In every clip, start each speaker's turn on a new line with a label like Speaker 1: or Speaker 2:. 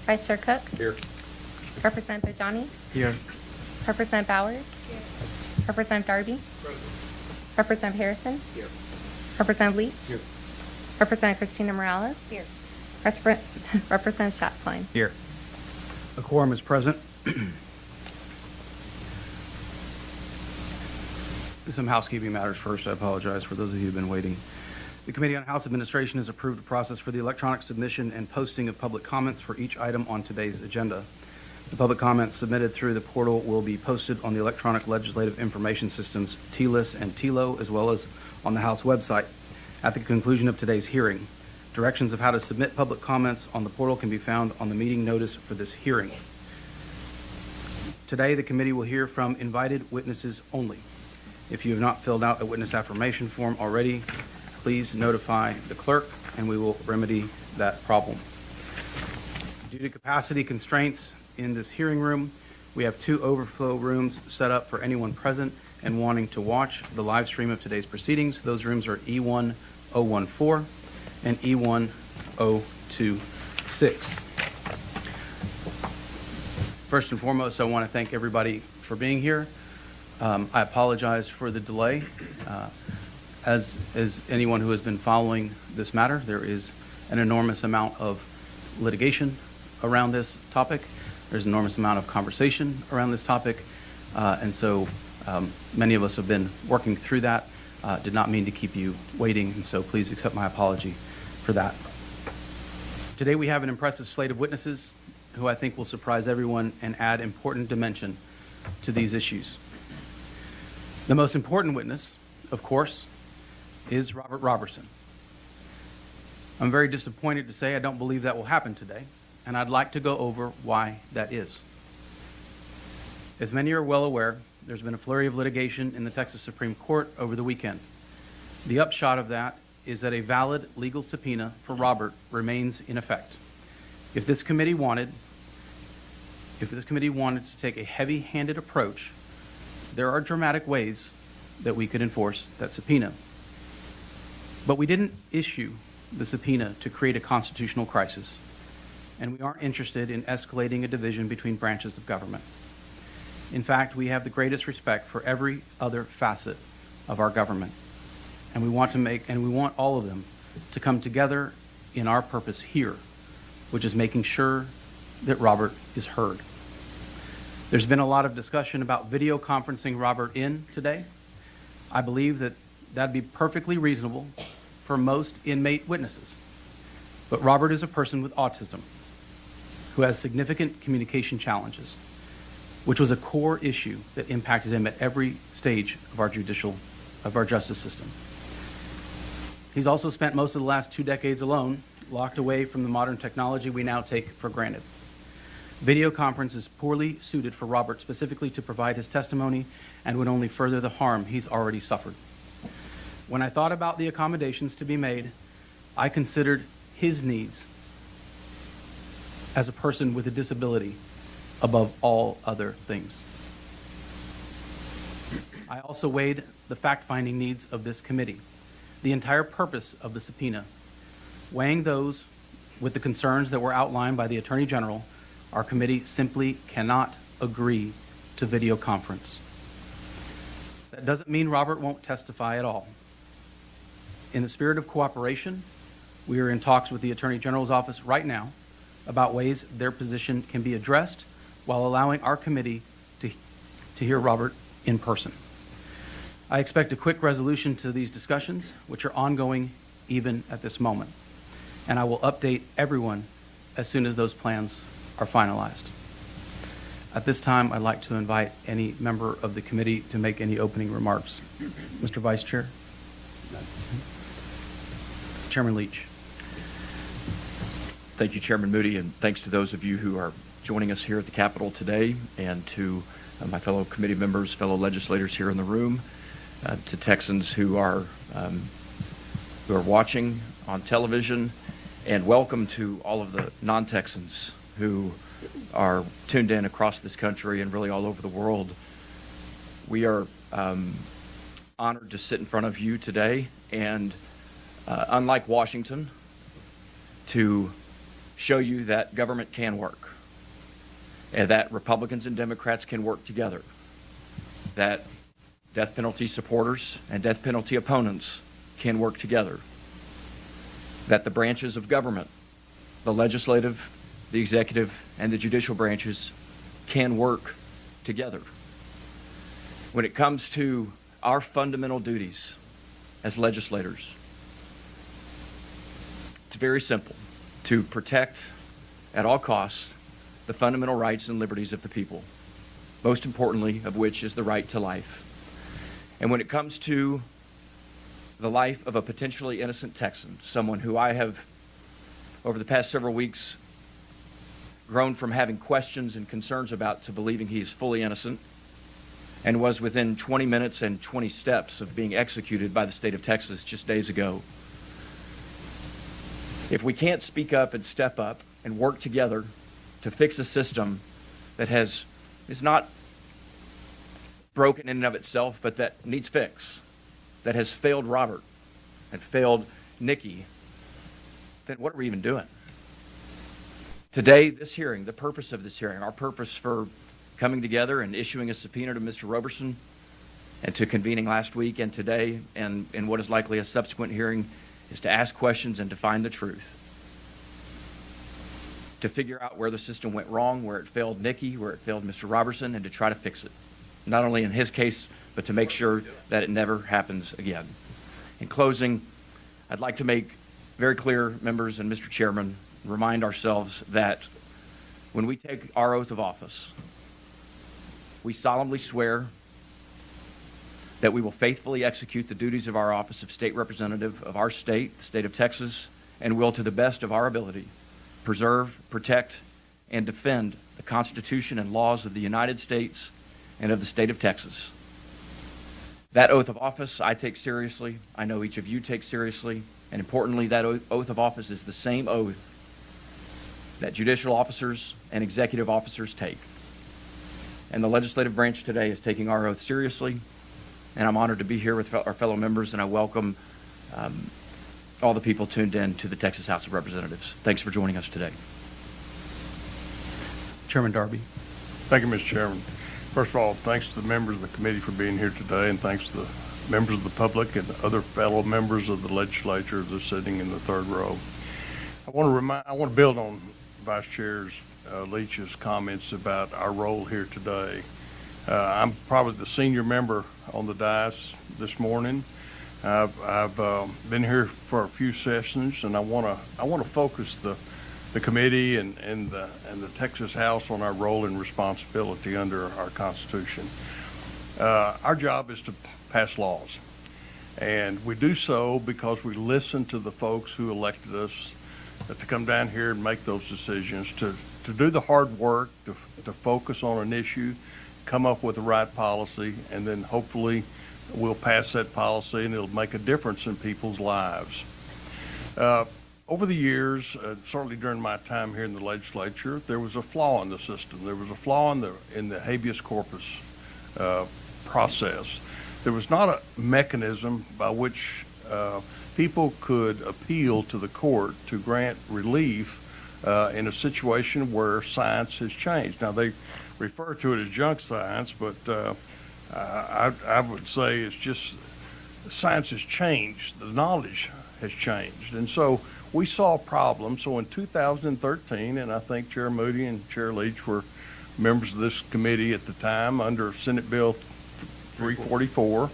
Speaker 1: Vice Chair Cook.
Speaker 2: Here.
Speaker 1: Representative Bajani.
Speaker 2: Here.
Speaker 1: Representative Bowers. Representative Darby. Representative Harrison.
Speaker 2: Here.
Speaker 1: Representative Leach.
Speaker 2: Here.
Speaker 1: Representative Christina Morales. Here. Representative Schatzline.
Speaker 2: Here. A quorum is present. Some housekeeping matters first. I apologize for those of you who have been waiting. The Committee on House Administration has approved a process for the electronic submission and posting of public comments for each item on today's agenda. The public comments submitted through the portal will be posted on the Electronic Legislative Information Systems, TLIS and TLO, as well as on the House website. At the conclusion of today's hearing, directions of how to submit public comments on the portal can be found on the meeting notice for this hearing. Today, the committee will hear from invited witnesses only. If you have not filled out a witness affirmation form already, please notify the clerk and we will remedy that problem. Due to capacity constraints in this hearing room, we have 2 overflow rooms set up for anyone present and wanting to watch the live stream of today's proceedings. Those rooms are E1014 and E1026. First and foremost, I want to thank everybody for being here. I apologize for the delay. As anyone who has been following this matter, there is an enormous amount of litigation around this topic. There's an enormous amount of conversation around this topic. And so many of us have been working through that. Did not mean to keep you waiting, and so please accept my apology for that. Today we have an impressive slate of witnesses who I think will surprise everyone and add important dimension to these issues. The most important witness, of course, is Robert Roberson. I'm very disappointed to say I don't believe that will happen today, and I'd like to go over why that is. As many are well aware, there's been a flurry of litigation in the Texas Supreme Court over the weekend. The upshot of that is that a valid legal subpoena for Robert remains in effect. If this committee wanted to take a heavy-handed approach, there are dramatic ways that we could enforce that subpoena. But we didn't issue the subpoena to create a constitutional crisis, and we aren't interested in escalating a division between branches of government. In fact, we have the greatest respect for every other facet of our government, and we want all of them to come together in our purpose here, which is making sure that Robert is heard. There's been a lot of discussion about video conferencing Robert in today. I believe that that'd be perfectly reasonable for most inmate witnesses. But Robert is a person with autism who has significant communication challenges, which was a core issue that impacted him at every stage of our justice system. He's also spent most of the last 2 decades alone, locked away from the modern technology we now take for granted. Video conference is poorly suited for Robert specifically to provide his testimony and would only further the harm he's already suffered. When I thought about the accommodations to be made, I considered his needs as a person with a disability above all other things. I also weighed the fact-finding needs of this committee, the entire purpose of the subpoena. Weighing those with the concerns that were outlined by the Attorney General, our committee simply cannot agree to video conference. That doesn't mean Robert won't testify at all. In the spirit of cooperation, we are in talks with the Attorney General's office right now about ways their position can be addressed while allowing our committee to hear Robert in person. I expect a quick resolution to these discussions, which are ongoing even at this moment, and I will update everyone as soon as those plans are finalized. At this time, I'd like to invite any member of the committee to make any opening remarks. Mr. Vice Chair. Chairman Leach.
Speaker 3: Thank you, Chairman Moody, and thanks to those of you who are joining us here at the Capitol today, and to my fellow committee members, fellow legislators here in the room, to Texans who are watching on television, and welcome to all of the non-Texans who are tuned in across this country and really all over the world. We are honored to sit in front of you today and unlike Washington, to show you that government can work, and that Republicans and Democrats can work together, that death penalty supporters and death penalty opponents can work together, that the branches of government, the legislative, the executive, and the judicial branches can work together. When it comes to our fundamental duties as legislators, it's very simple: to protect at all costs the fundamental rights and liberties of the people, most importantly of which is the right to life. And when it comes to the life of a potentially innocent Texan, someone who I have, over the past several weeks, grown from having questions and concerns about to believing he is fully innocent, and was within 20 minutes and 20 steps of being executed by the state of Texas just days ago. If we can't speak up and step up and work together to fix a system that is not broken in and of itself, but that needs fix, that has failed Robert and failed Nikki, then what are we even doing? Today, this hearing, the purpose of this hearing, our purpose for coming together and issuing a subpoena to Mr. Roberson and to convening last week and today and in what is likely a subsequent hearing, is to ask questions and to find the truth, to figure out where the system went wrong, where it failed Nikki, where it failed Mr. Roberson, and to try to fix it, not only in his case, but to make sure that it never happens again. In closing, I'd like to make very clear, members and Mr. Chairman, remind ourselves that when we take our oath of office, we solemnly swear that we will faithfully execute the duties of our office of state representative of our state, the state of Texas, and will, to the best of our ability, preserve, protect, and defend the Constitution and laws of the United States and of the state of Texas. That oath of office I take seriously. I know each of you take seriously. And importantly, that oath of office is the same oath that judicial officers and executive officers take. And the legislative branch today is taking our oath seriously. And I'm honored to be here with our fellow members, and I welcome all the people tuned in to the Texas House of Representatives. Thanks for joining us today.
Speaker 2: Chairman Darby.
Speaker 4: Thank you, Mr. Chairman. First of all, thanks to the members of the committee for being here today, and thanks to the members of the public and other fellow members of the legislature that are sitting in the third row. I want to build on Vice Chair Leach's comments about our role here today. I'm probably the senior member on the dais this morning. I've been here for a few sessions, and I want to focus the committee and the Texas House on our role and responsibility under our Constitution. Our job is to pass laws, and we do so because we listen to the folks who elected us to come down here and make those decisions, to do the hard work, to focus on an issue, come up with the right policy, and then hopefully we'll pass that policy and it'll make a difference in people's lives. Over the years, certainly during my time here in the legislature, there was a flaw in the system. There was a flaw in the habeas corpus process. There was not a mechanism by which people could appeal to the court to grant relief in a situation where science has changed. Now, they refer to it as junk science, but I would say it's just science has changed. The knowledge has changed. And so we saw problems. So in 2013, and I think Chair Moody and Chair Leach were members of this committee at the time under Senate Bill 344,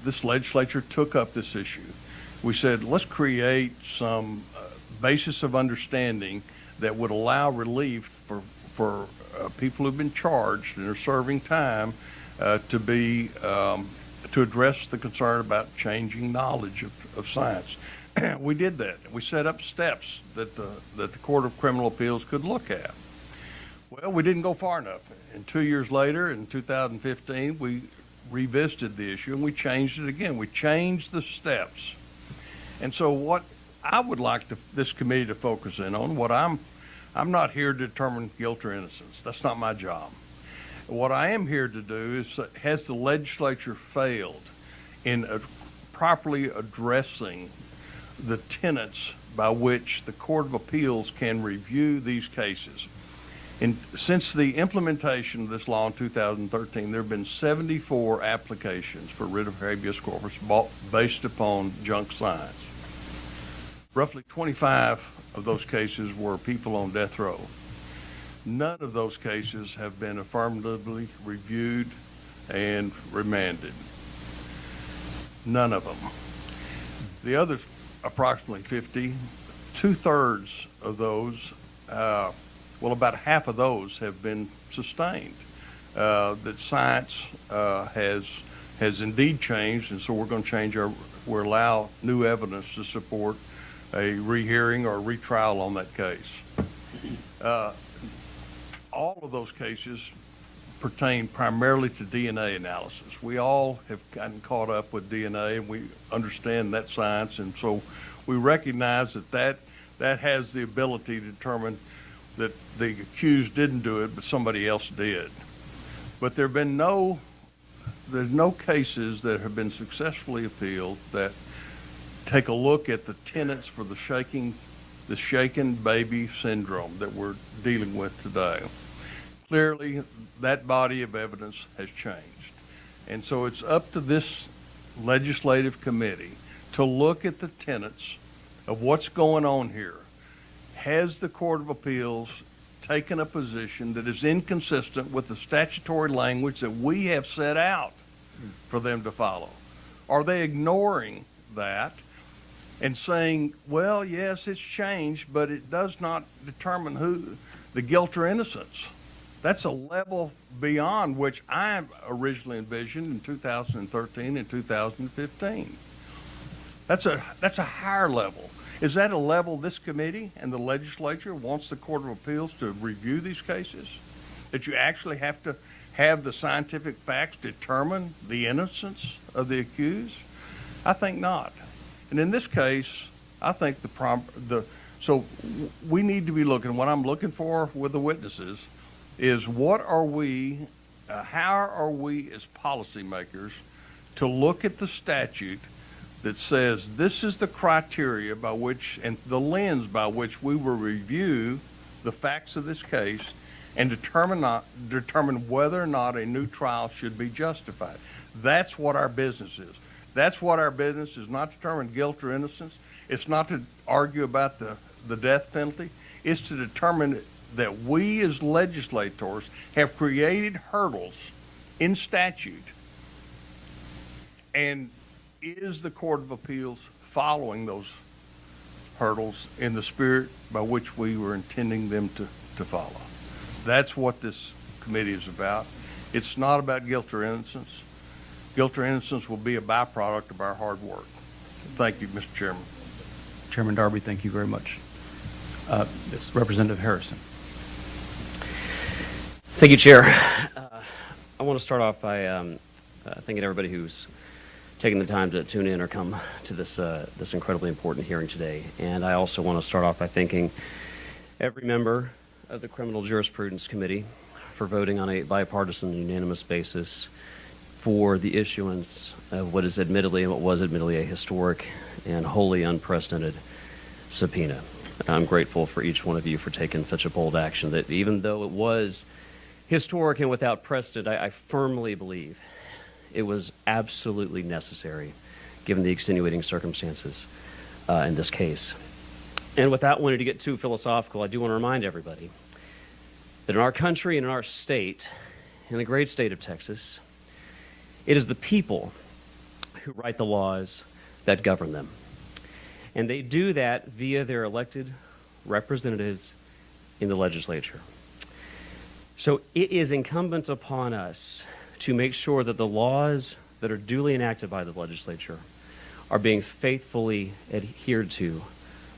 Speaker 4: this legislature took up this issue. We said, let's create some basis of understanding that would allow relief for people who've been charged and are serving time to address the concern about changing knowledge of science. We did that. We set up steps that the Court of Criminal Appeals could look at. Well, we didn't go far enough. And 2 years later, in 2015, we revisited the issue and we changed it again. We changed the steps. And so what I would like this committee to focus in on, I'm not here to determine guilt or innocence. That's not my job. What I am here to do is, has the legislature failed in properly addressing the tenets by which the Court of Appeals can review these cases. Since the implementation of this law in 2013, there have been 74 applications for writ of habeas corpus based upon junk science. Roughly 25 of those cases were people on death row. None of those cases have been affirmatively reviewed and remanded. None of them. The other approximately 50, 2/3 of those, about half of those have been sustained. That science has indeed changed, and so we're going to we'll allow new evidence to support a rehearing or retrial on that case. All of those cases pertain primarily to DNA analysis. We all have gotten caught up with DNA, and we understand that science, and so we recognize that has the ability to determine that the accused didn't do it, but somebody else did. But there's no cases that have been successfully appealed that take a look at the tenets for the shaken baby syndrome that we're dealing with today. Clearly, that body of evidence has changed. And so it's up to this legislative committee to look at the tenets of what's going on here. Has the Court of Appeals taken a position that is inconsistent with the statutory language that we have set out for them to follow? Are they ignoring that and saying, well, yes, it's changed, but it does not determine who the guilt or innocence? That's a level beyond which I originally envisioned in 2013 and 2015. That's a higher level. Is that a level this committee and the legislature wants the Court of Appeals to review these cases? That you actually have to have the scientific facts determine the innocence of the accused? I think not. And in this case, I think so we need to be looking, what I'm looking for with the witnesses is how are we as policymakers to look at the statute that says this is the criteria by which and the lens by which we will review the facts of this case and determine whether or not a new trial should be justified. That's what our business is. That's what our business is, not to determine guilt or innocence. It's not to argue about the death penalty. It's to determine that we as legislators have created hurdles in statute, and is the Court of Appeals following those hurdles in the spirit by which we were intending them to follow? That's what this committee is about. It's not about guilt or innocence. Guilt or innocence will be a byproduct of our hard work. Thank you, Mr. Chairman.
Speaker 2: Chairman Darby, thank you very much. This Representative Harrison.
Speaker 5: Thank you, Chair. I want to start off by thanking everybody who's taken the time to tune in or come to this incredibly important hearing today. And I also want to start off by thanking every member of the Criminal Jurisprudence Committee for voting on a bipartisan and unanimous basis for the issuance of what was admittedly a historic and wholly unprecedented subpoena. I'm grateful for each one of you for taking such a bold action that even though it was historic and without precedent, I firmly believe it was absolutely necessary given the extenuating circumstances in this case. And without wanting to get too philosophical, I do want to remind everybody that in our country and in our state, in the great state of Texas, it is the people who write the laws that govern them. And they do that via their elected representatives in the legislature. So it is incumbent upon us to make sure that the laws that are duly enacted by the legislature are being faithfully adhered to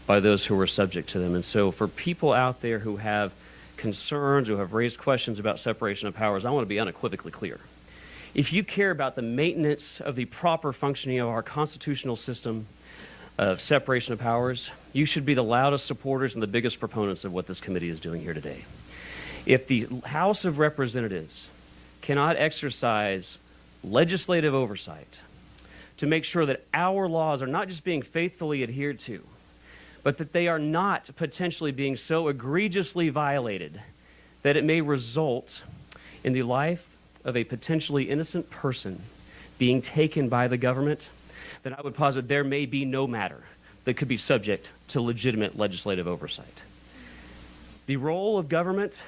Speaker 5: by those who are subject to them. And so for people out there who have concerns, who have raised questions about separation of powers, I want to be unequivocally clear. If you care about the maintenance of the proper functioning of our constitutional system of separation of powers, you should be the loudest supporters and the biggest proponents of what this committee is doing here today. If the House of Representatives cannot exercise legislative oversight to make sure that our laws are not just being faithfully adhered to, but that they are not potentially being so egregiously violated that it may result in the life of a potentially innocent person being taken by the government, then I would posit there may be no matter that could be subject to legitimate legislative oversight. The role of government,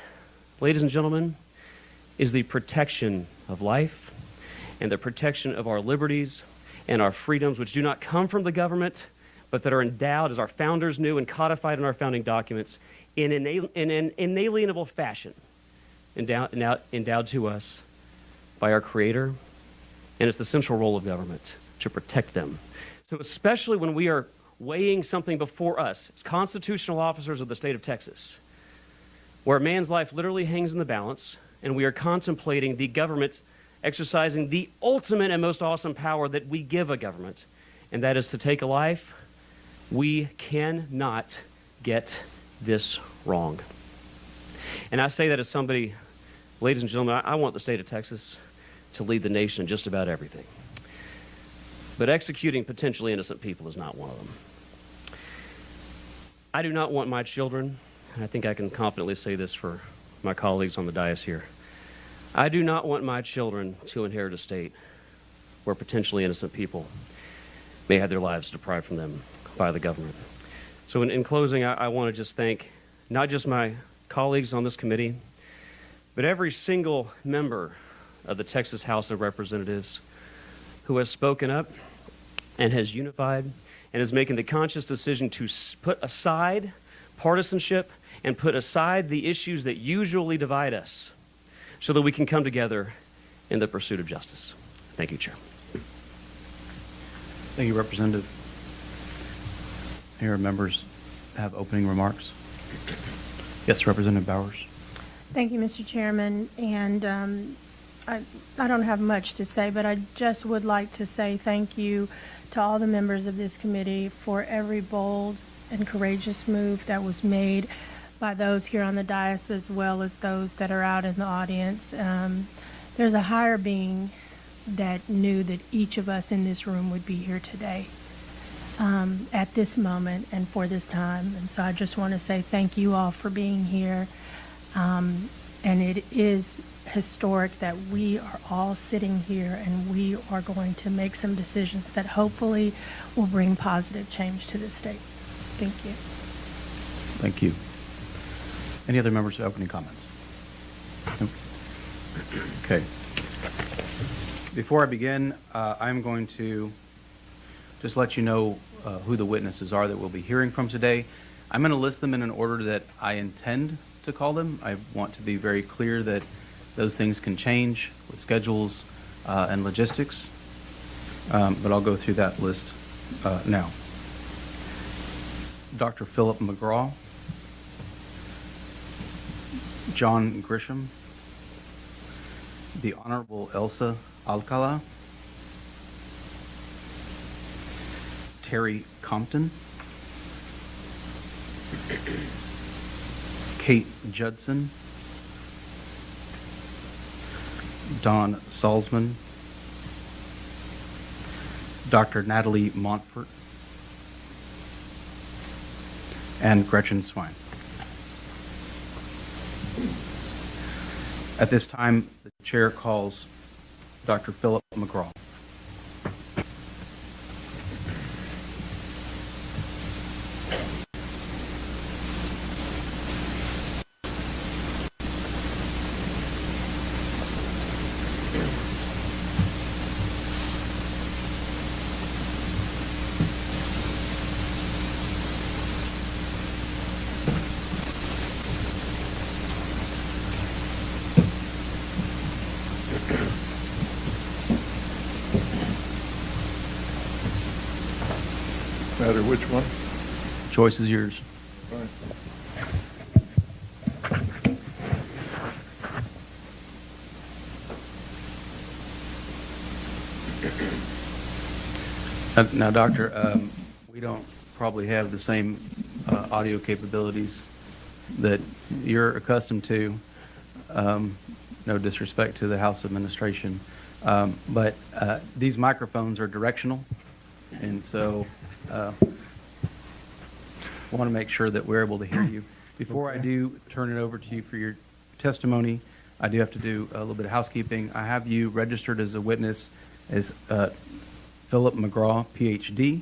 Speaker 5: ladies and gentlemen, is the protection of life and the protection of our liberties and our freedoms, which do not come from the government, but that are endowed, as our founders knew and codified in our founding documents, in an inalienable fashion, endowed to us by our Creator. And it's the central role of government to protect them. So especially when we are weighing something before us, as constitutional officers of the state of Texas, where a man's life literally hangs in the balance, and we are contemplating the government exercising the ultimate and most awesome power that we give a government, and that is to take a life, we cannot get this wrong. And I say that as somebody, ladies and gentlemen, I want the state of Texas to lead the nation in just about everything. But executing potentially innocent people is not one of them. I do not want my children, and I think I can confidently say this for my colleagues on the dais here, I do not want my children to inherit a state where potentially innocent people may have their lives deprived from them by the government. So in closing, I want to just thank not just my colleagues on this committee, but every single member of the Texas House of Representatives who has spoken up and has unified and is making the conscious decision to put aside partisanship and put aside the issues that usually divide us so that we can come together in the pursuit of justice. Thank you, Chair.
Speaker 2: Thank you, Representative. Any members have opening remarks? Yes, Representative Bowers.
Speaker 6: Thank you, Mr. Chairman. And I don't have much to say, but I just would like to say thank you to all the members of this committee for every bold and courageous move that was made by those here on the dais as well as those that are out in the audience. There's a higher being that knew that each of us in this room would be here today at this moment and for this time. And so I just want to say thank you all for being here. And it is historic that we are all sitting here and we are going to make some decisions that hopefully will bring positive change to this state. Thank you.
Speaker 2: Thank you. Any other members with opening comments? Nope. Okay. Before I begin, I'm going to just let you know who the witnesses are that we'll be hearing from today. I'm going to list them in an order that I intend to call them. I want to be very clear that those things can change with schedules and logistics, but I'll go through that list now. Dr. Philip McGraw, John Grisham, the Honorable Elsa Alcala, Terry Compton, Kate Judson, Don Salzman, Dr. Natalie Montfort, and Gretchen Swine. At this time, the chair calls Dr. Philip McGraw.
Speaker 4: Matter which one?
Speaker 2: Choice is yours.
Speaker 4: Fine.
Speaker 2: Now, Doctor, we don't probably have the same audio capabilities that you're accustomed to. No disrespect to the House administration, but these microphones are directional, and so I want to make sure that we're able to hear you. Before I do turn it over to you for your testimony, I do have to do a little bit of housekeeping. I have you registered as a witness as Philip McGraw, PhD.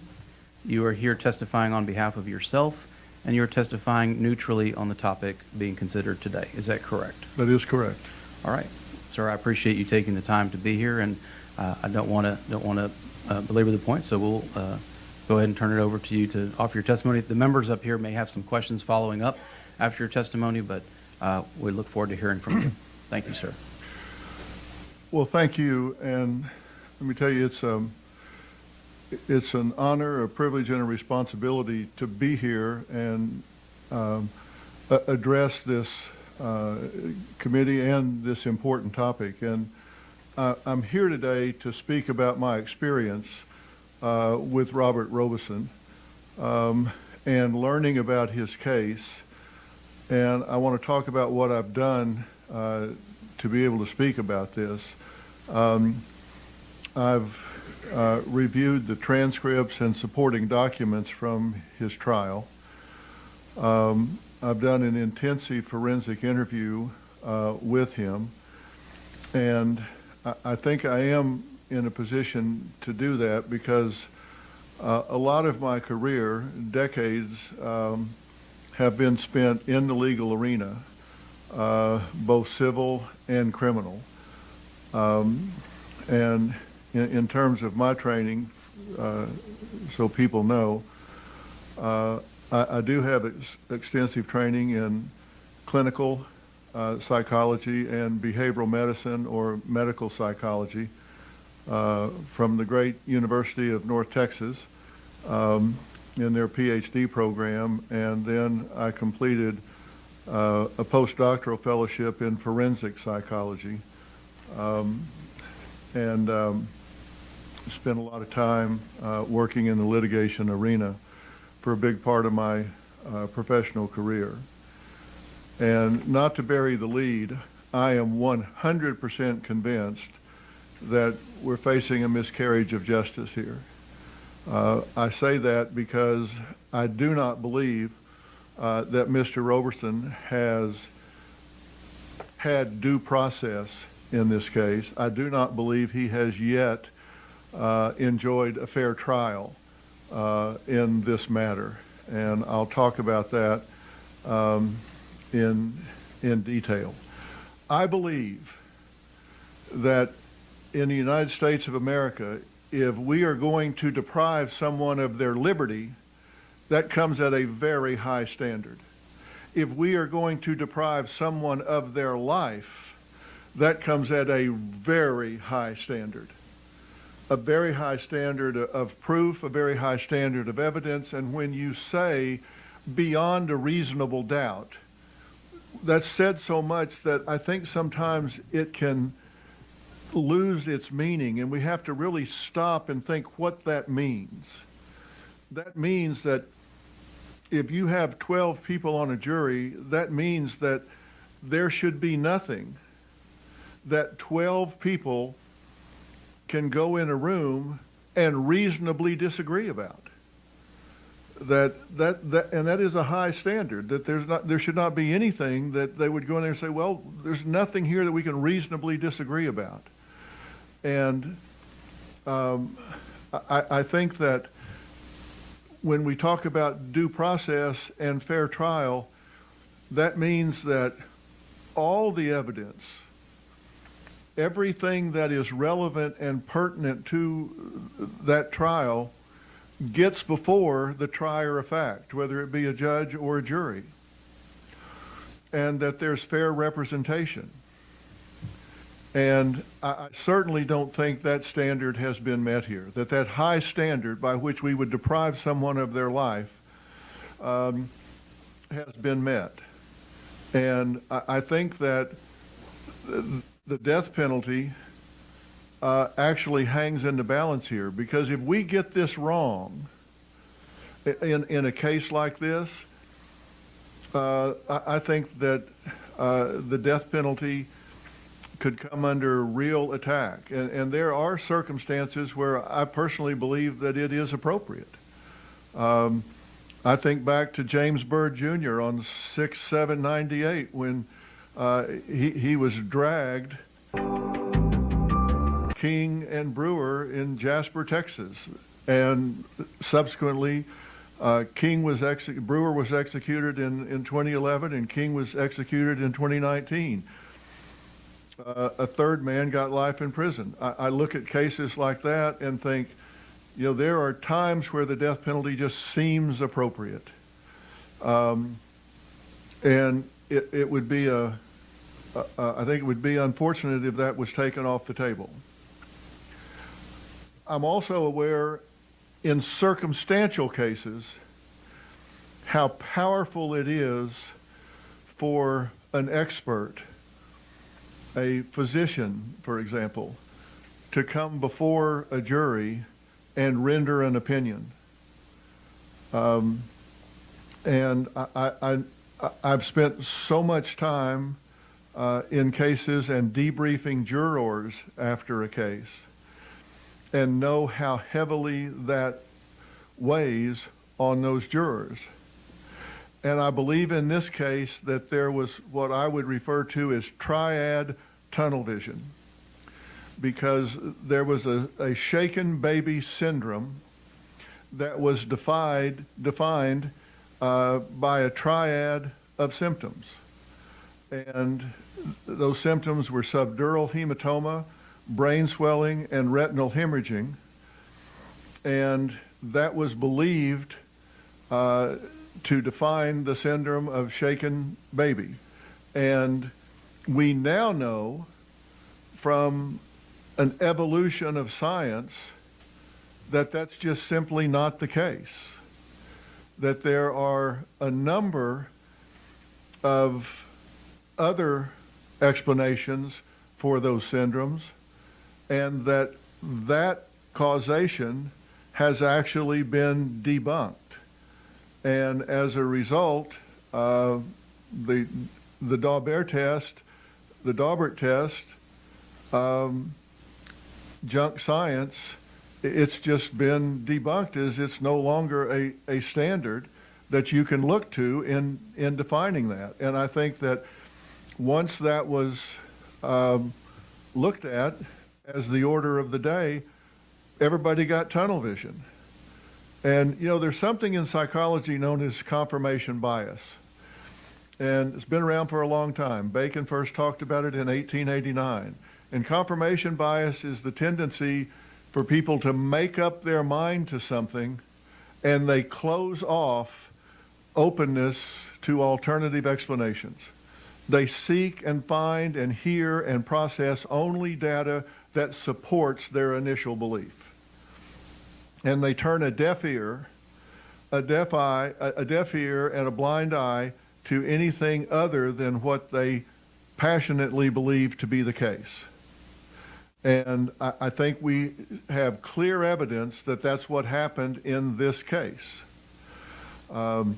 Speaker 2: You are here testifying on behalf of yourself, and you are testifying neutrally on the topic being considered today. Is that correct?
Speaker 4: That is correct.
Speaker 2: All right, sir. I appreciate you taking the time to be here, and I don't want to belabor the point. So we'll go ahead and turn it over to you to offer your testimony. The members up here may have some questions following up after your testimony, but we look forward to hearing from you. Thank you, sir.
Speaker 4: Well, thank you, and let me tell you, it's an honor, a privilege, and a responsibility to be here and address this committee and this important topic. And I'm here today to speak about my experience with Robert Roberson and learning about his case. And I want to talk about what I've done to be able to speak about this. I've reviewed the transcripts and supporting documents from his trial. I've done an intensive forensic interview with him, and I think I am in a position to do that because a lot of my career, decades, have been spent in the legal arena, both civil and criminal. And in terms of my training, so people know, I do have extensive training in clinical psychology and behavioral medicine or medical psychology from the great University of North Texas in their PhD program, and then I completed a postdoctoral fellowship in forensic psychology. And spent a lot of time working in the litigation arena for a big part of my professional career. And not to bury the lead, I am 100% convinced that we're facing a miscarriage of justice here. I say that because I do not believe that Mr. Roberson has had due process in this case. I do not believe he has yet enjoyed a fair trial in this matter, and I'll talk about that in detail. I believe that in the United States of America, if we are going to deprive someone of their liberty, that comes at a very high standard. If we are going to deprive someone of their life, that comes at a very high standard. A very high standard of proof, a very high standard of evidence, and when you say beyond a reasonable doubt, that's said so much that I think sometimes it can lose its meaning, and we have to really stop and think what that means. That means that if you have 12 people on a jury, that means that there should be nothing that 12 people can go in a room and reasonably disagree about. And that is a high standard, that there should not be anything that they would go in there and say, well, there's nothing here that we can reasonably disagree about. And I think that when we talk about due process and fair trial, that means that all the evidence, everything that is relevant and pertinent to that trial gets before the trier of fact, whether it be a judge or a jury, and that there's fair representation. And I certainly don't think that standard has been met here, that high standard by which we would deprive someone of their life has been met. And I think that the death penalty actually hangs in the balance here, because if we get this wrong in a case like this, I think that the death penalty could come under real attack. And there are circumstances where I personally believe that it is appropriate.
Speaker 7: I think back to James Byrd Jr. on 6/7/98 when he was dragged, King and Brewer in Jasper, Texas, and subsequently Brewer was executed in 2011, and King was executed in 2019. A third man got life in prison. I look at cases like that and think, you know, there are times where the death penalty just seems appropriate. And it would be I think it would be unfortunate if that was taken off the table. I'm also aware in circumstantial cases how powerful it is for an expert, a physician, for example, to come before a jury and render an opinion. And I've spent so much time in cases and debriefing jurors after a case, and know how heavily that weighs on those jurors. And I believe in this case that there was what I would refer to as triad tunnel vision, because there was a shaken baby syndrome that was defined by a triad of symptoms. And those symptoms were subdural hematoma, brain swelling, and retinal hemorrhaging. And that was believed to define the syndrome of shaken baby. And we now know from an evolution of science that that's just simply not the case. That there are a number of other explanations for those syndromes, and that causation has actually been debunked. And as a result, the Daubert test, junk science, it's just been debunked as it's no longer a standard that you can look to in defining that. And I think that once that was looked at as the order of the day, everybody got tunnel vision. And, you know, there's something in psychology known as confirmation bias. And it's been around for a long time. Bacon first talked about it in 1889. And confirmation bias is the tendency for people to make up their mind to something, and they close off openness to alternative explanations. They seek and find and hear and process only data that supports their initial belief. And they turn a deaf ear and a blind eye to anything other than what they passionately believe to be the case. And I think we have clear evidence that that's what happened in this case. The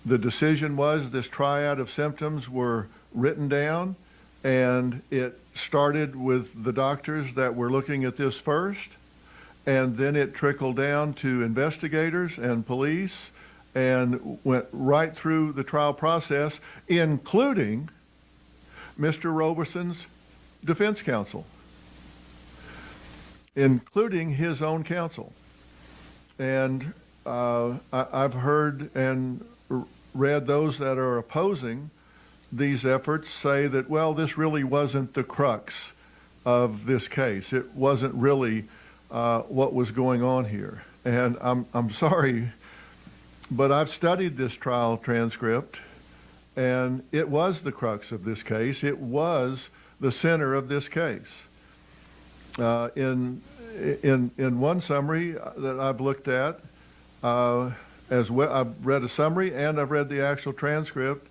Speaker 7: decision was this triad of symptoms were written down, and it started with the doctors that were looking at this first, and then it trickled down to investigators and police and went right through the trial process, including Mr. Roberson's defense counsel, including his own counsel. And I've heard and read those that are opposing these efforts say that, well, this really wasn't the crux of this case. It wasn't really what was going on here. And I'm sorry, but I've studied this trial transcript, and it was the crux of this case. It was the center of this case. In one summary that I've looked at, as well, I've read a summary and I've read the actual transcript.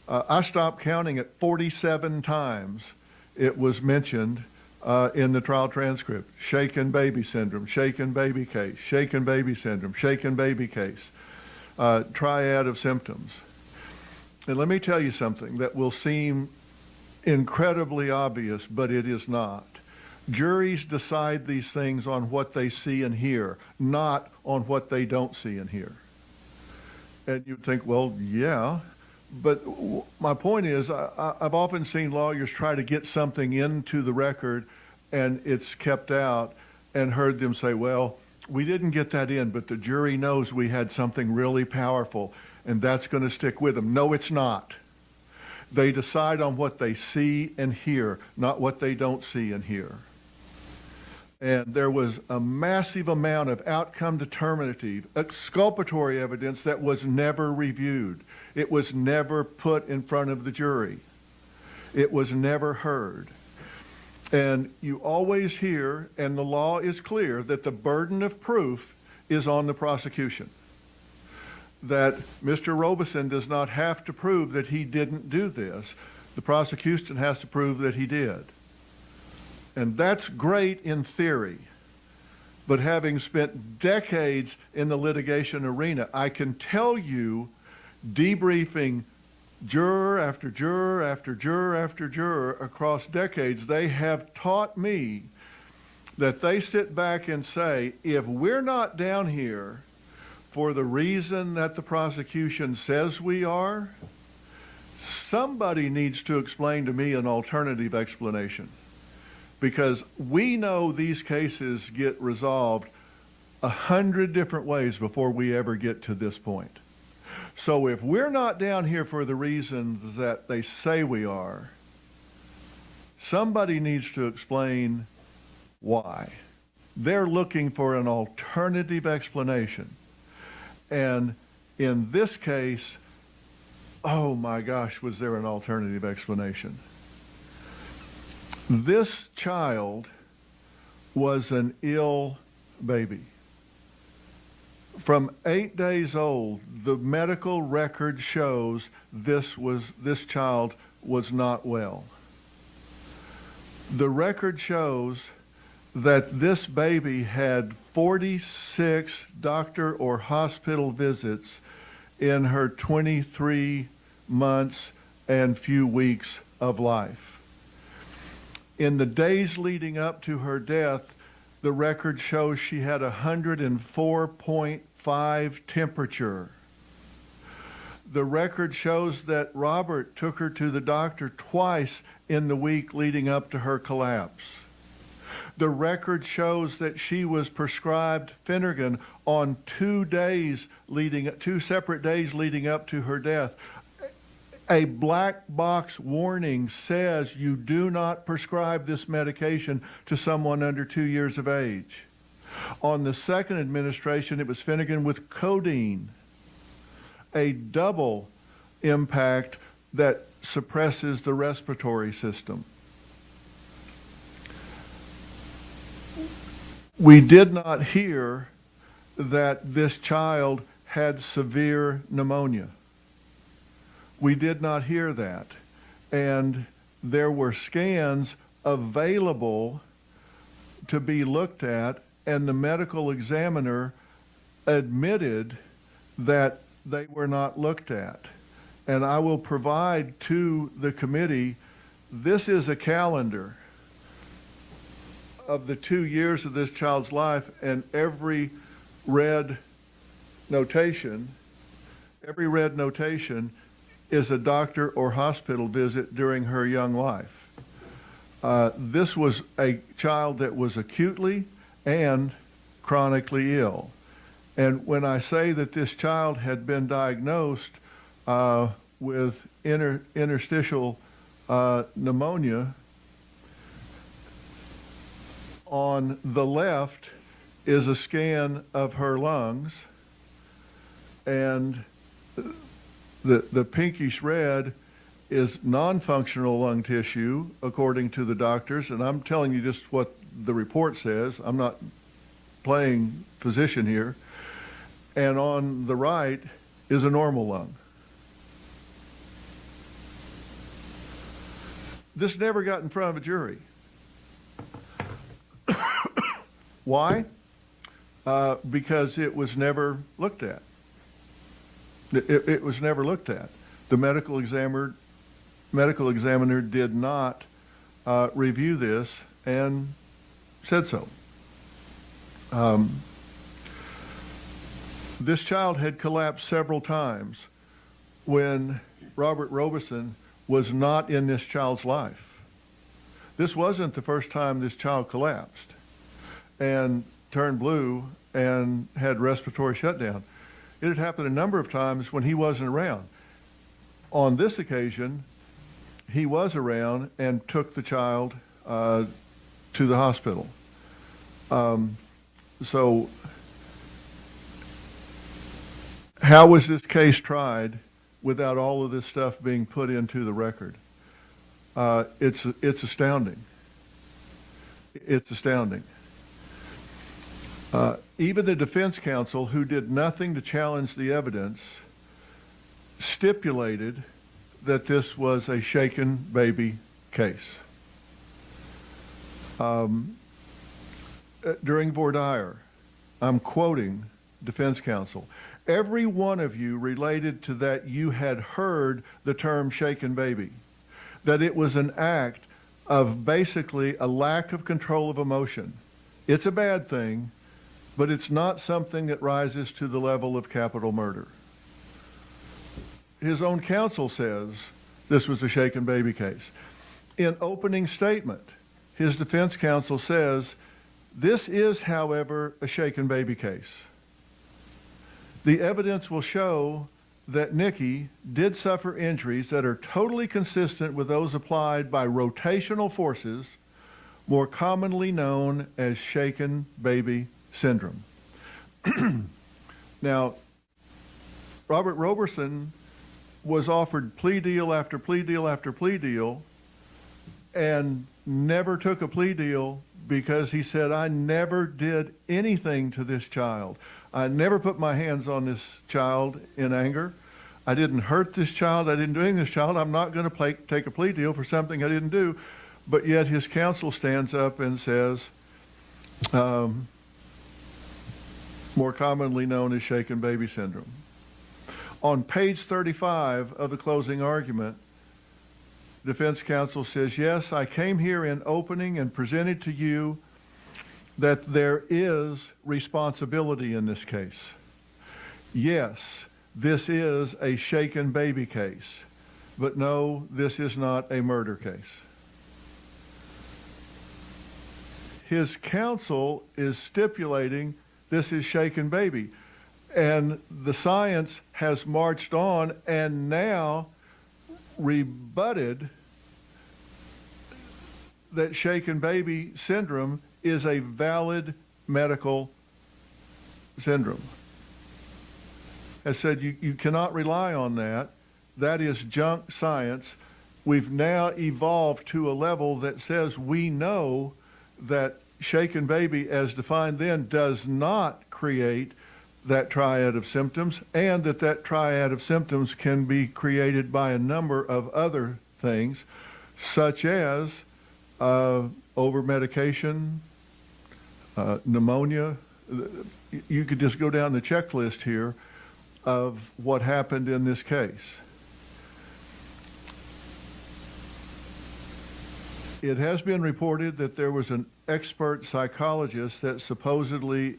Speaker 7: I stopped counting at 47 times it was mentioned in the trial transcript. Shaken baby syndrome, shaken baby case, shaken baby syndrome, shaken baby case, triad of symptoms. And let me tell you something that will seem incredibly obvious, but it is not. Juries decide these things on what they see and hear, not on what they don't see and hear. And you'd think, well, yeah. But my point is, I've often seen lawyers try to get something into the record and it's kept out, and heard them say, well, we didn't get that in, but the jury knows we had something really powerful, and that's going to stick with them. No, it's not. They decide on what they see and hear, not what they don't see and hear. And there was a massive amount of outcome determinative, exculpatory evidence that was never reviewed. It was never put in front of the jury. It was never heard. And you always hear, and the law is clear, that the burden of proof is on the prosecution. That Mr. Roberson does not have to prove that he didn't do this. The prosecution has to prove that he did. And that's great in theory. But having spent decades in the litigation arena, I can tell you, debriefing juror after juror after juror after juror across decades, they have taught me that they sit back and say, if we're not down here for the reason that the prosecution says we are, somebody needs to explain to me an alternative explanation. Because we know these cases get resolved 100 different ways before we ever get to this point. So if we're not down here for the reasons that they say we are, somebody needs to explain why. They're looking for an alternative explanation. And in this case, oh my gosh, was there an alternative explanation? This child was an ill baby. From 8 days old, the medical record shows this child was not well. The record shows that this baby had 46 doctor or hospital visits in her 23 months and few weeks of life. In the days leading up to her death, the record shows she had 104.5 temperature. The record shows that Robert took her to the doctor twice in the week leading up to her collapse. The record shows that she was prescribed Phenergan on 2 separate days leading up to her death. A black box warning says you do not prescribe this medication to someone under 2 years of age. On the second administration, it was Phenergan with codeine, a double impact that suppresses the respiratory system. We did not hear that this child had severe pneumonia. We did not hear that. And there were scans available to be looked at, and the medical examiner admitted that they were not looked at. And I will provide to the committee, this is a calendar of the 2 years of this child's life, and every red notation is a doctor or hospital visit during her young life. This was a child that was acutely and chronically ill. And when I say that this child had been diagnosed with interstitial pneumonia, on the left is a scan of her lungs, and the pinkish red is non-functional lung tissue, according to the doctors, and I'm telling you just what the report says. I'm not playing physician here. And on the right is a normal lung. This never got in front of a jury. Why? Because it was never looked at. It was never looked at. The medical examiner did not review this and said so. This child had collapsed several times when Robert Roberson was not in this child's life. This wasn't the first time this child collapsed and turned blue and had respiratory shutdown. It had happened a number of times when he wasn't around. On this occasion, he was around and took the child to the hospital. So how was this case tried without all of this stuff being put into the record? It's astounding. It's astounding. Even the defense counsel, who did nothing to challenge the evidence, stipulated that this was a shaken baby case. During voir dire, I'm quoting defense counsel, "Every one of you related to that you had heard the term shaken baby, that it was an act of basically a lack of control of emotion. It's a bad thing, but it's not something that rises to the level of capital murder." His own counsel says this was a shaken baby case. In opening statement, his defense counsel says, "This is, however, a shaken baby case. The evidence will show that Nikki did suffer injuries that are totally consistent with those applied by rotational forces, more commonly known as shaken baby syndrome." Now, Robert Roberson was offered plea deal after plea deal after plea deal and never took a plea deal because he said, "I never did anything to this child. I never put my hands on this child in anger. I didn't hurt this child. I didn't do anything to this child. I'm not going to take a plea deal for something I didn't do." But yet his counsel stands up and says, more commonly known as shaken baby syndrome. On page 35 of the closing argument, defense counsel says, "Yes, I came here in opening and presented to you that there is responsibility in this case. Yes, this is a shaken baby case, but no, this is not a murder case." His counsel is stipulating this is shaken baby. And the science has marched on and now rebutted that shaken baby syndrome is a valid medical syndrome. Has said you cannot rely on that. That is junk science. We've now evolved to a level that says we know that shaken baby, as defined then, does not create that triad of symptoms, and that triad of symptoms can be created by a number of other things, such as over-medication, pneumonia. You could just go down the checklist here of what happened in this case. It has been reported that there was an expert psychologist that supposedly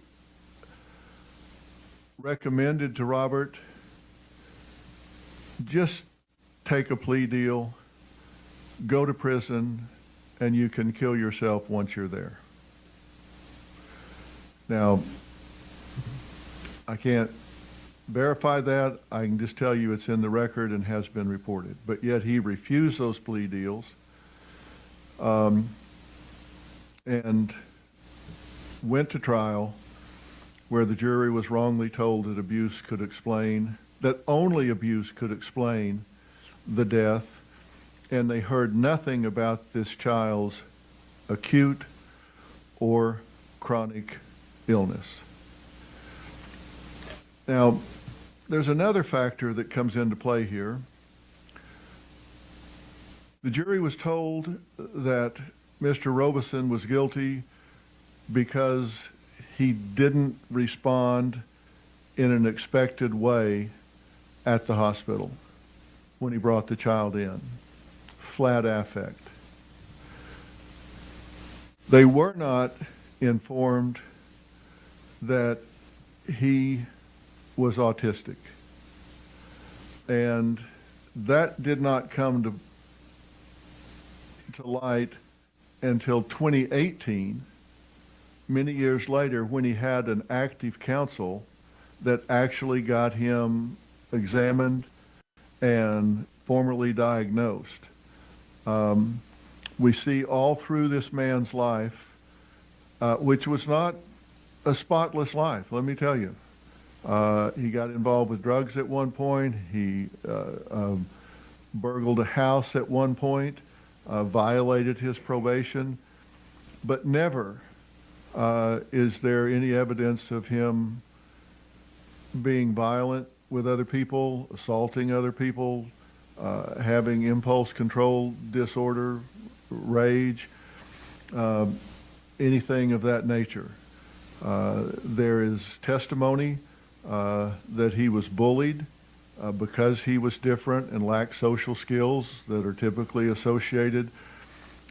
Speaker 7: recommended to Robert, just take a plea deal, go to prison, and you can kill yourself once you're there. Now, I can't verify that. I can just tell you it's in the record and has been reported. But yet he refused those plea deals and went to trial, where the jury was wrongly told that only abuse could explain the death, and they heard nothing about this child's acute or chronic illness. Now, there's another factor that comes into play here. The jury was told that Mr. Roberson was guilty because he didn't respond in an expected way at the hospital when he brought the child in. Flat affect. They were not informed that he was autistic. And that did not come to light until 2018, many years later, when he had an active counsel that actually got him examined and formally diagnosed. We see all through this man's life, which was not a spotless life, let me tell you. He got involved with drugs at one point. He burgled a house at one point, violated his probation, but never is there any evidence of him being violent with other people, assaulting other people, having impulse control disorder, rage, anything of that nature. There is testimony that he was bullied because he was different and lacked social skills that are typically associated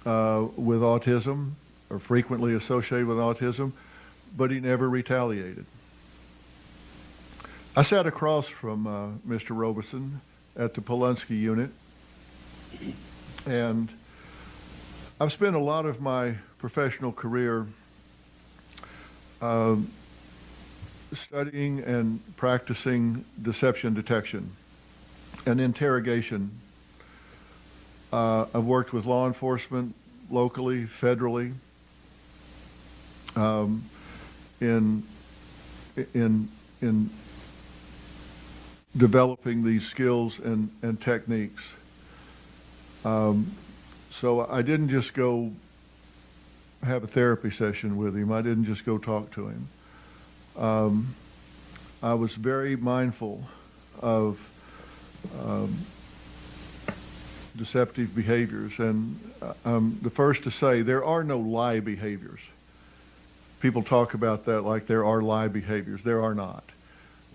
Speaker 7: with autism, or frequently associated with autism, but he never retaliated. I sat across from Mr. Roberson at the Polunsky unit, and I've spent a lot of my professional career studying and practicing deception detection and interrogation. I've worked with law enforcement locally, federally, in developing these skills and techniques. So I didn't just go have a therapy session with him. I didn't just go talk to him. I was very mindful of deceptive behaviors, and I'm the first to say there are no lie behaviors. People talk about that like there are lie behaviors. There are not.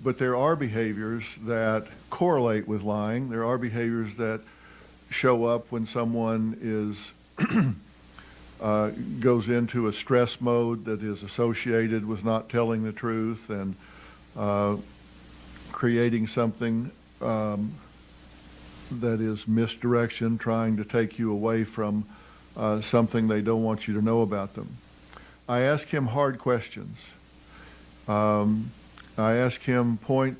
Speaker 7: But there are behaviors that correlate with lying. There are behaviors that show up when someone is goes into a stress mode that is associated with not telling the truth and creating something that is misdirection, trying to take you away from something they don't want you to know about them. I ask him hard questions. I ask him point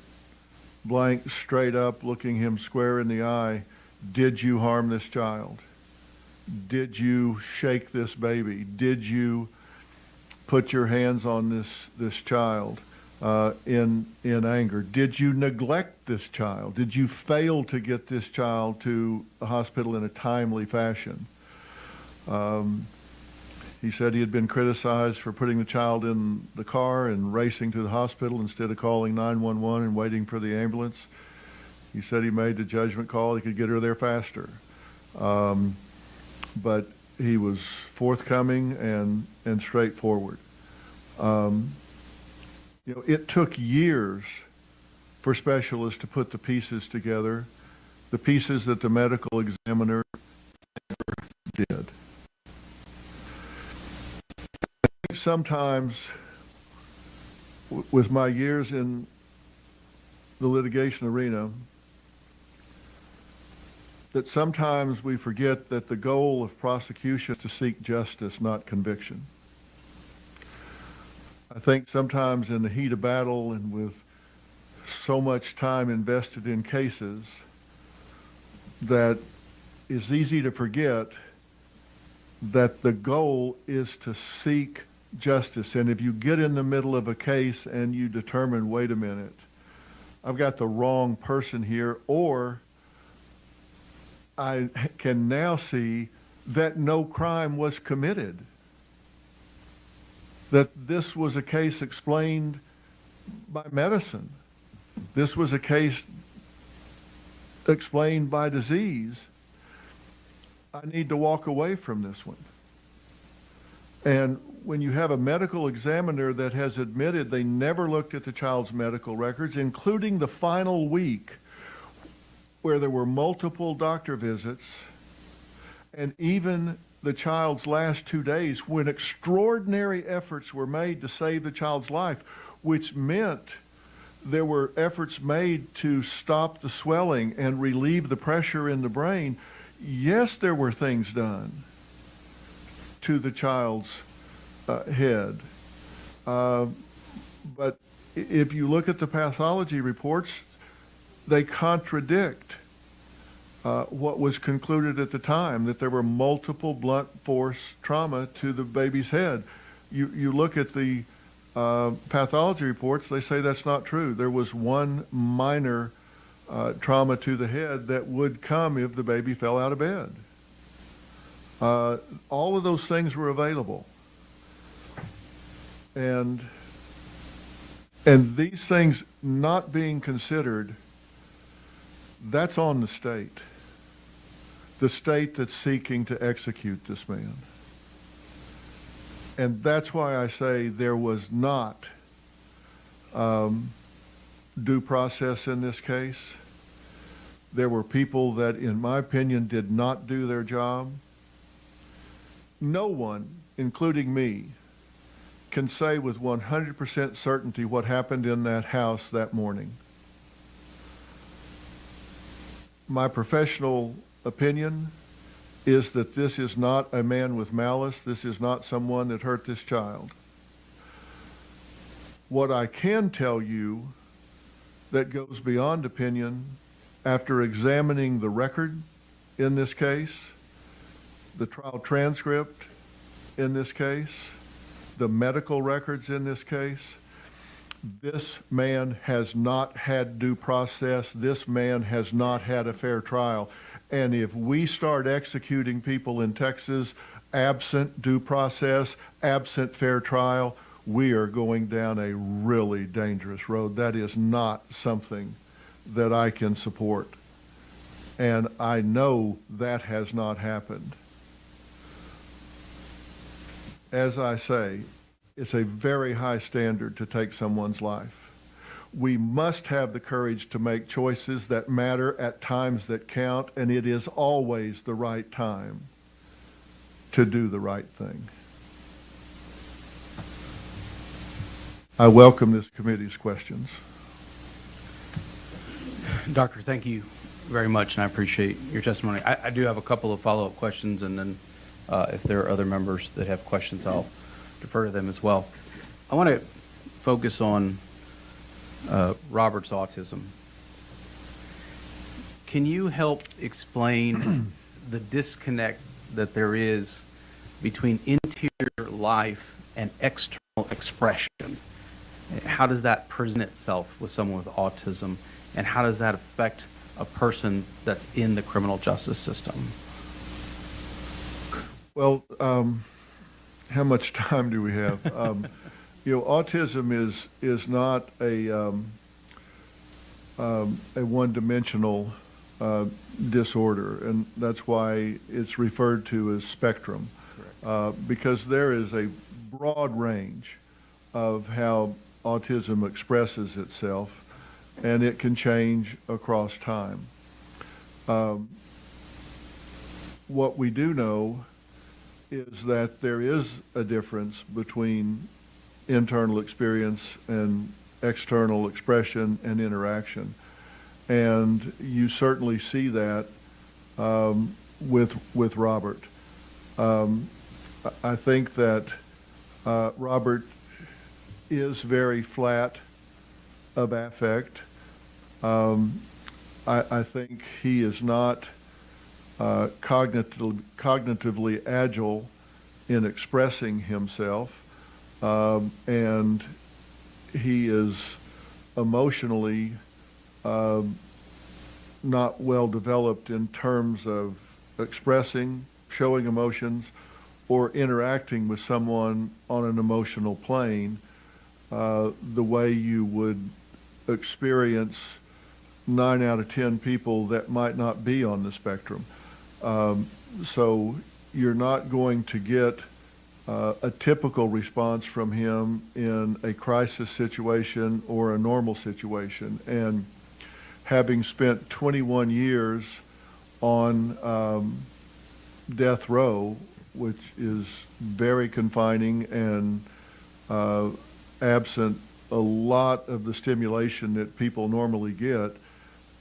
Speaker 7: blank, straight up, looking him square in the eye, did you harm this child? Did you shake this baby? Did you put your hands on this child in anger? Did you neglect this child? Did you fail to get this child to the hospital in a timely fashion? He said he had been criticized for putting the child in the car and racing to the hospital instead of calling 911 and waiting for the ambulance. He said he made the judgment call. He could get her there faster. But he was forthcoming and straightforward. It took years for specialists to put the pieces together, the pieces that the medical examiner never did. I think sometimes, with my years in the litigation arena, that sometimes we forget that the goal of prosecution is to seek justice, not conviction. I think sometimes in the heat of battle and with so much time invested in cases, that it's easy to forget that the goal is to seek justice. And if you get in the middle of a case and you determine, wait a minute, I've got the wrong person here, or I can now see that no crime was committed, that this was a case explained by medicine. This was a case explained by disease. I need to walk away from this one. And when you have a medical examiner that has admitted they never looked at the child's medical records, including the final week where there were multiple doctor visits, and even the child's last 2 days when extraordinary efforts were made to save the child's life, which meant there were efforts made to stop the swelling and relieve the pressure in the brain. Yes, there were things done to the child's head. But if you look at the pathology reports, they contradict what was concluded at the time, that there were multiple blunt force trauma to the baby's head. You look at the pathology reports, they say that's not true. There was one minor trauma to the head that would come if the baby fell out of bed. All of those things were available. And these things not being considered, that's on the state that's seeking to execute this man. And that's why I say there was not due process in this case. There were people that, in my opinion, did not do their job. No one, including me, can say with 100% certainty what happened in that house that morning. My professional opinion is that this is not a man with malice. This is not someone that hurt this child. What I can tell you that goes beyond opinion, after examining the record in this case, the trial transcript in this case, the medical records in this case, this man has not had due process. This man has not had a fair trial. And if we start executing people in Texas absent due process, absent fair trial, we are going down a really dangerous road. That is not something that I can support. And I know that has not happened. As I say, it's a very high standard to take someone's life. We must have the courage to make choices that matter at times that count, and it is always the right time to do the right thing. I welcome this committee's questions.
Speaker 2: Doctor, thank you very much, and I appreciate your testimony. I do have a couple of follow-up questions, and then if there are other members that have questions, I'll defer to them as well. I want to focus on Robert's autism. Can you help explain the disconnect that there is between interior life and external expression? How does that present itself with someone with autism, and how does that affect a person that's in the criminal justice system?
Speaker 7: Well, how much time do we have? Autism is not a one-dimensional disorder, and that's why it's referred to as spectrum, because there is a broad range of how autism expresses itself, and it can change across time. What we do know is that there is a difference between internal experience and external expression and interaction. And you certainly see that with Robert. I think that Robert is very flat of affect. I think he is not cognitively agile in expressing himself, and he is emotionally not well developed in terms of expressing, showing emotions, or interacting with someone on an emotional plane the way you would experience 9 out of 10 people that might not be on the spectrum. So you're not going to get a typical response from him in a crisis situation or a normal situation. And having spent 21 years on death row, which is very confining and absent a lot of the stimulation that people normally get,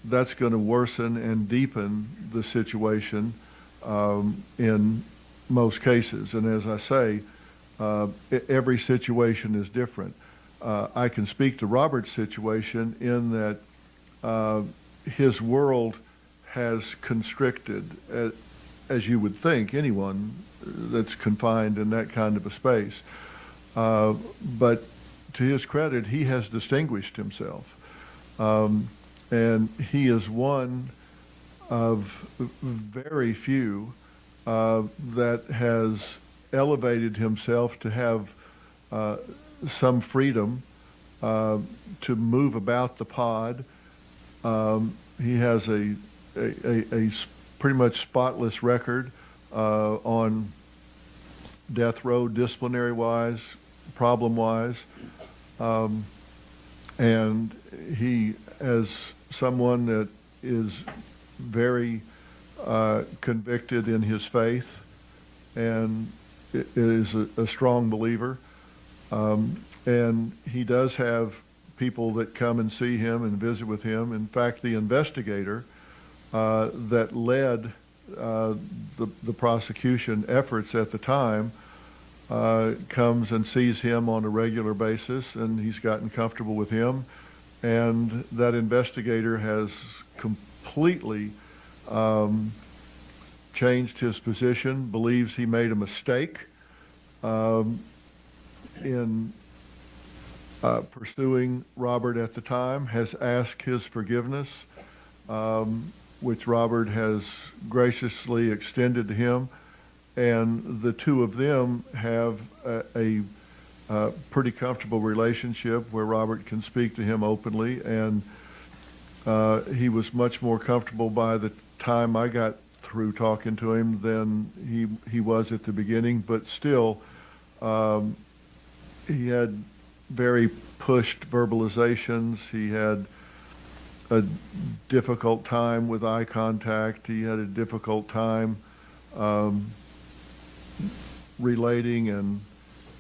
Speaker 7: that's going to worsen and deepen the situation in most cases. And as I say, every situation is different. I can speak to Robert's situation in that his world has constricted, as you would think, anyone that's confined in that kind of a space. But to his credit, he has distinguished himself. And he is one of very few that has elevated himself to have some freedom to move about the pod. He has a pretty much spotless record on death row, disciplinary-wise, problem-wise. And he, as someone that is very convicted in his faith and is a strong believer, and he does have people that come and see him and visit with him. In fact, the investigator that led the prosecution efforts at the time comes and sees him on a regular basis, and he's gotten comfortable with him. And that investigator has completely changed his position, believes he made a mistake in pursuing Robert at the time, has asked his forgiveness, which Robert has graciously extended to him. And the two of them have a pretty comfortable relationship where Robert can speak to him openly. And he was much more comfortable by the time I got through talking to him than he was at the beginning. But still, he had very pushed verbalizations. He had a difficult time with eye contact. He had a difficult time relating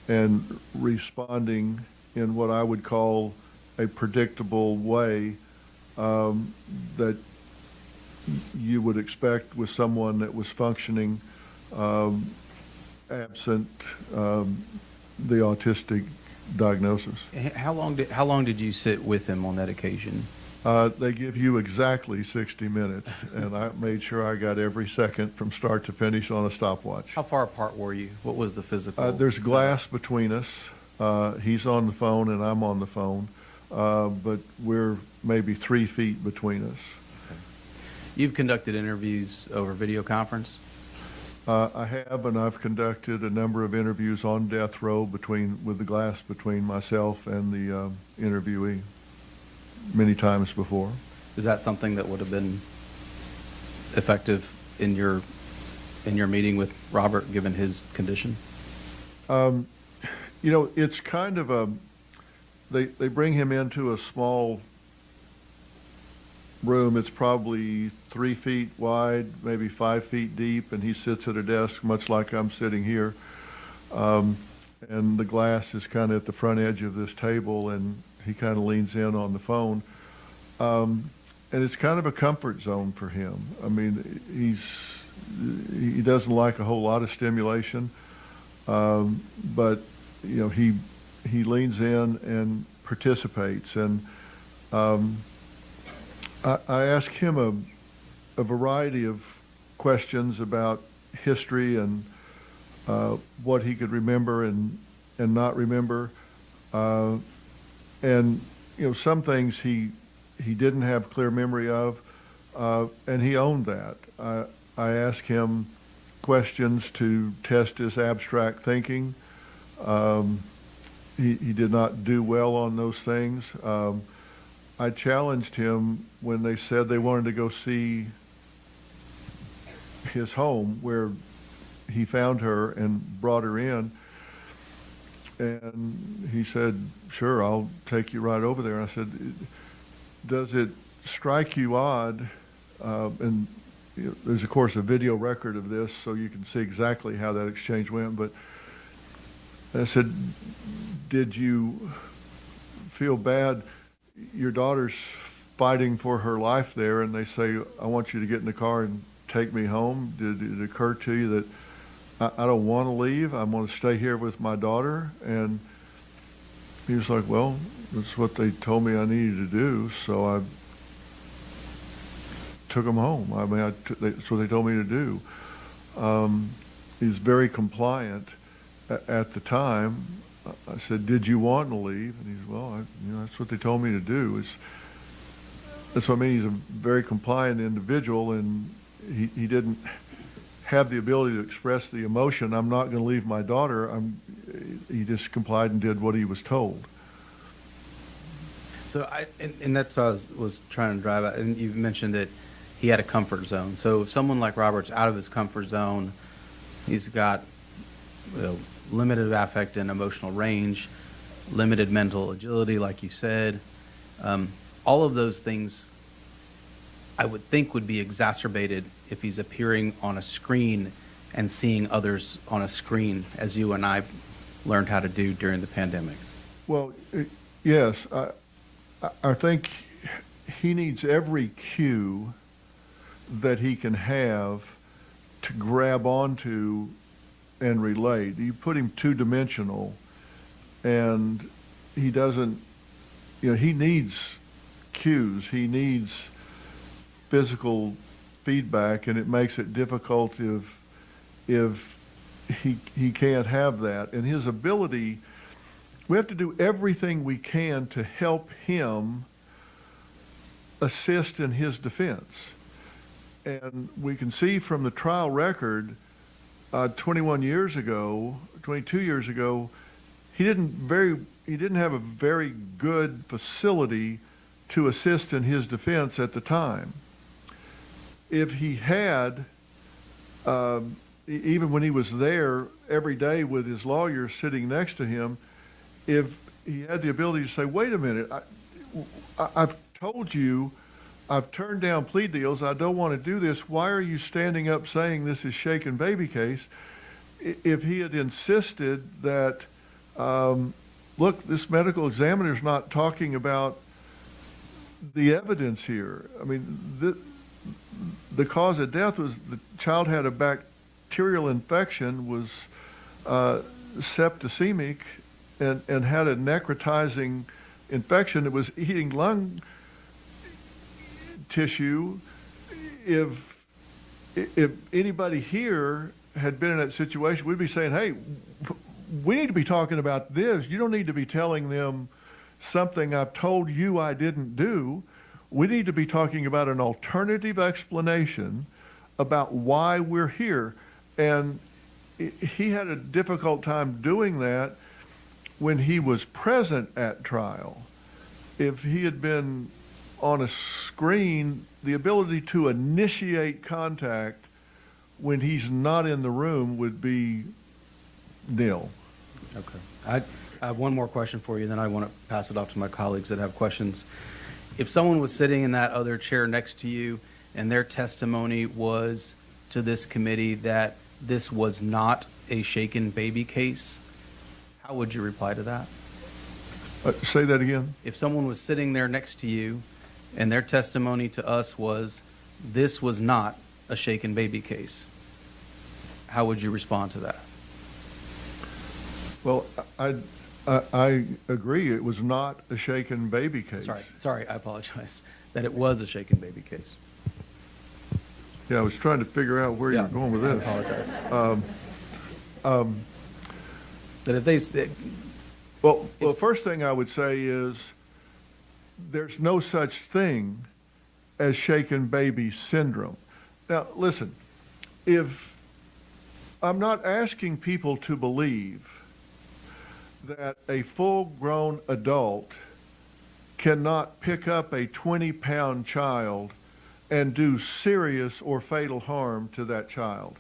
Speaker 7: and responding in what I would call a predictable way that you would expect with someone that was functioning absent the autistic diagnosis.
Speaker 2: How long did you sit with him on that occasion?
Speaker 7: They give you exactly 60 minutes, and I made sure I got every second from start to finish on a stopwatch.
Speaker 2: How far apart were you? What was the physical?
Speaker 7: There's glass between us. He's on the phone and I'm on the phone, but we're maybe 3 feet between us.
Speaker 2: Okay. You've conducted interviews over video conference?
Speaker 7: I have, and I've conducted a number of interviews on death row with the glass between myself and the interviewee many times before.
Speaker 2: Is that something that would have been effective in your meeting with Robert, given his condition?
Speaker 7: It's kind of they bring him into a small room. It's probably 3 feet wide, maybe 5 feet deep, and he sits at a desk much like I'm sitting here. And the glass is kind of at the front edge of this table, and he kind of leans in on the phone. And it's kind of a comfort zone for him. I mean, he doesn't like a whole lot of stimulation, but he leans in and participates. And I ask him a variety of questions about history and what he could remember and not remember. And some things he didn't have clear memory of, and he owned that. I asked him questions to test his abstract thinking. He did not do well on those things. I challenged him when they said they wanted to go see his home where he found her and brought her in. And he said, "Sure, I'll take you right over there." I said, "Does it strike you odd?" And there's, of course, a video record of this, so you can see exactly how that exchange went. But I said, "Did you feel bad. Your daughter's fighting for her life there, and they say, I want you to get in the car and take me home. Did it occur to you that I don't want to leave? I want to stay here with my daughter? And he was like, well, that's what they told me I needed to do, so I took him home. I mean, that's what they told me to do. He's very compliant at the time. I said, did you want to leave? And he said, well, that's what they told me to do. That's what I mean. He's a very compliant individual, and he didn't have the ability to express the emotion, I'm not going to leave my daughter. He just complied and did what he was told.
Speaker 2: So and that's what I was trying to drive at. And you mentioned that he had a comfort zone. So if someone like Robert's out of his comfort zone, he's got limited affect and emotional range, limited mental agility, like you said. All of those things I would think would be exacerbated if he's appearing on a screen and seeing others on a screen, as you and I learned how to do during the pandemic.
Speaker 7: Well, yes, I think he needs every cue that he can have to grab onto and relate. You put him two-dimensional, and he doesn't, he needs cues. He needs physical feedback, and it makes it difficult if he can't have that. And his ability, we have to do everything we can to help him assist in his defense. And we can see from the trial record, 22 years ago, he didn't have a very good facility to assist in his defense at the time. If he had, even when he was there every day with his lawyer sitting next to him, if he had the ability to say, wait a minute, I've told you, I've turned down plea deals, I don't want to do this, why are you standing up saying this is shaken baby case? If he had insisted that, look, this medical examiner's not talking about the evidence here. I mean, the cause of death was the child had a bacterial infection, was septicemic, and had a necrotizing infection that was eating lung tissue. If anybody here had been in that situation, we'd be saying, hey, we need to be talking about this. You don't need to be telling them something I've told you I didn't do. We need to be talking about an alternative explanation about why we're here. And he had a difficult time doing that when he was present at trial. If he had been on a screen, the ability to initiate contact when he's not in the room would be nil.
Speaker 2: Okay. I have one more question for you, then I want to pass it off to my colleagues that have questions. If someone was sitting in that other chair next to you and their testimony was to this committee that this was not a shaken baby case, how would you reply to that?
Speaker 7: Say that again.
Speaker 2: If someone was sitting there next to you and their testimony to us was this was not a shaken baby case, how would you respond to that?
Speaker 7: Well, I agree. It was not a shaken baby case.
Speaker 2: Sorry, I apologize. That it was a shaken baby case.
Speaker 7: Yeah, I was trying to figure out where you're going with this.
Speaker 2: I apologize. That if they...
Speaker 7: Well, first thing I would say is there's no such thing as shaken baby syndrome. Now, listen, if I'm not asking people to believe that a full-grown adult cannot pick up a 20-pound child and do serious or fatal harm to that child.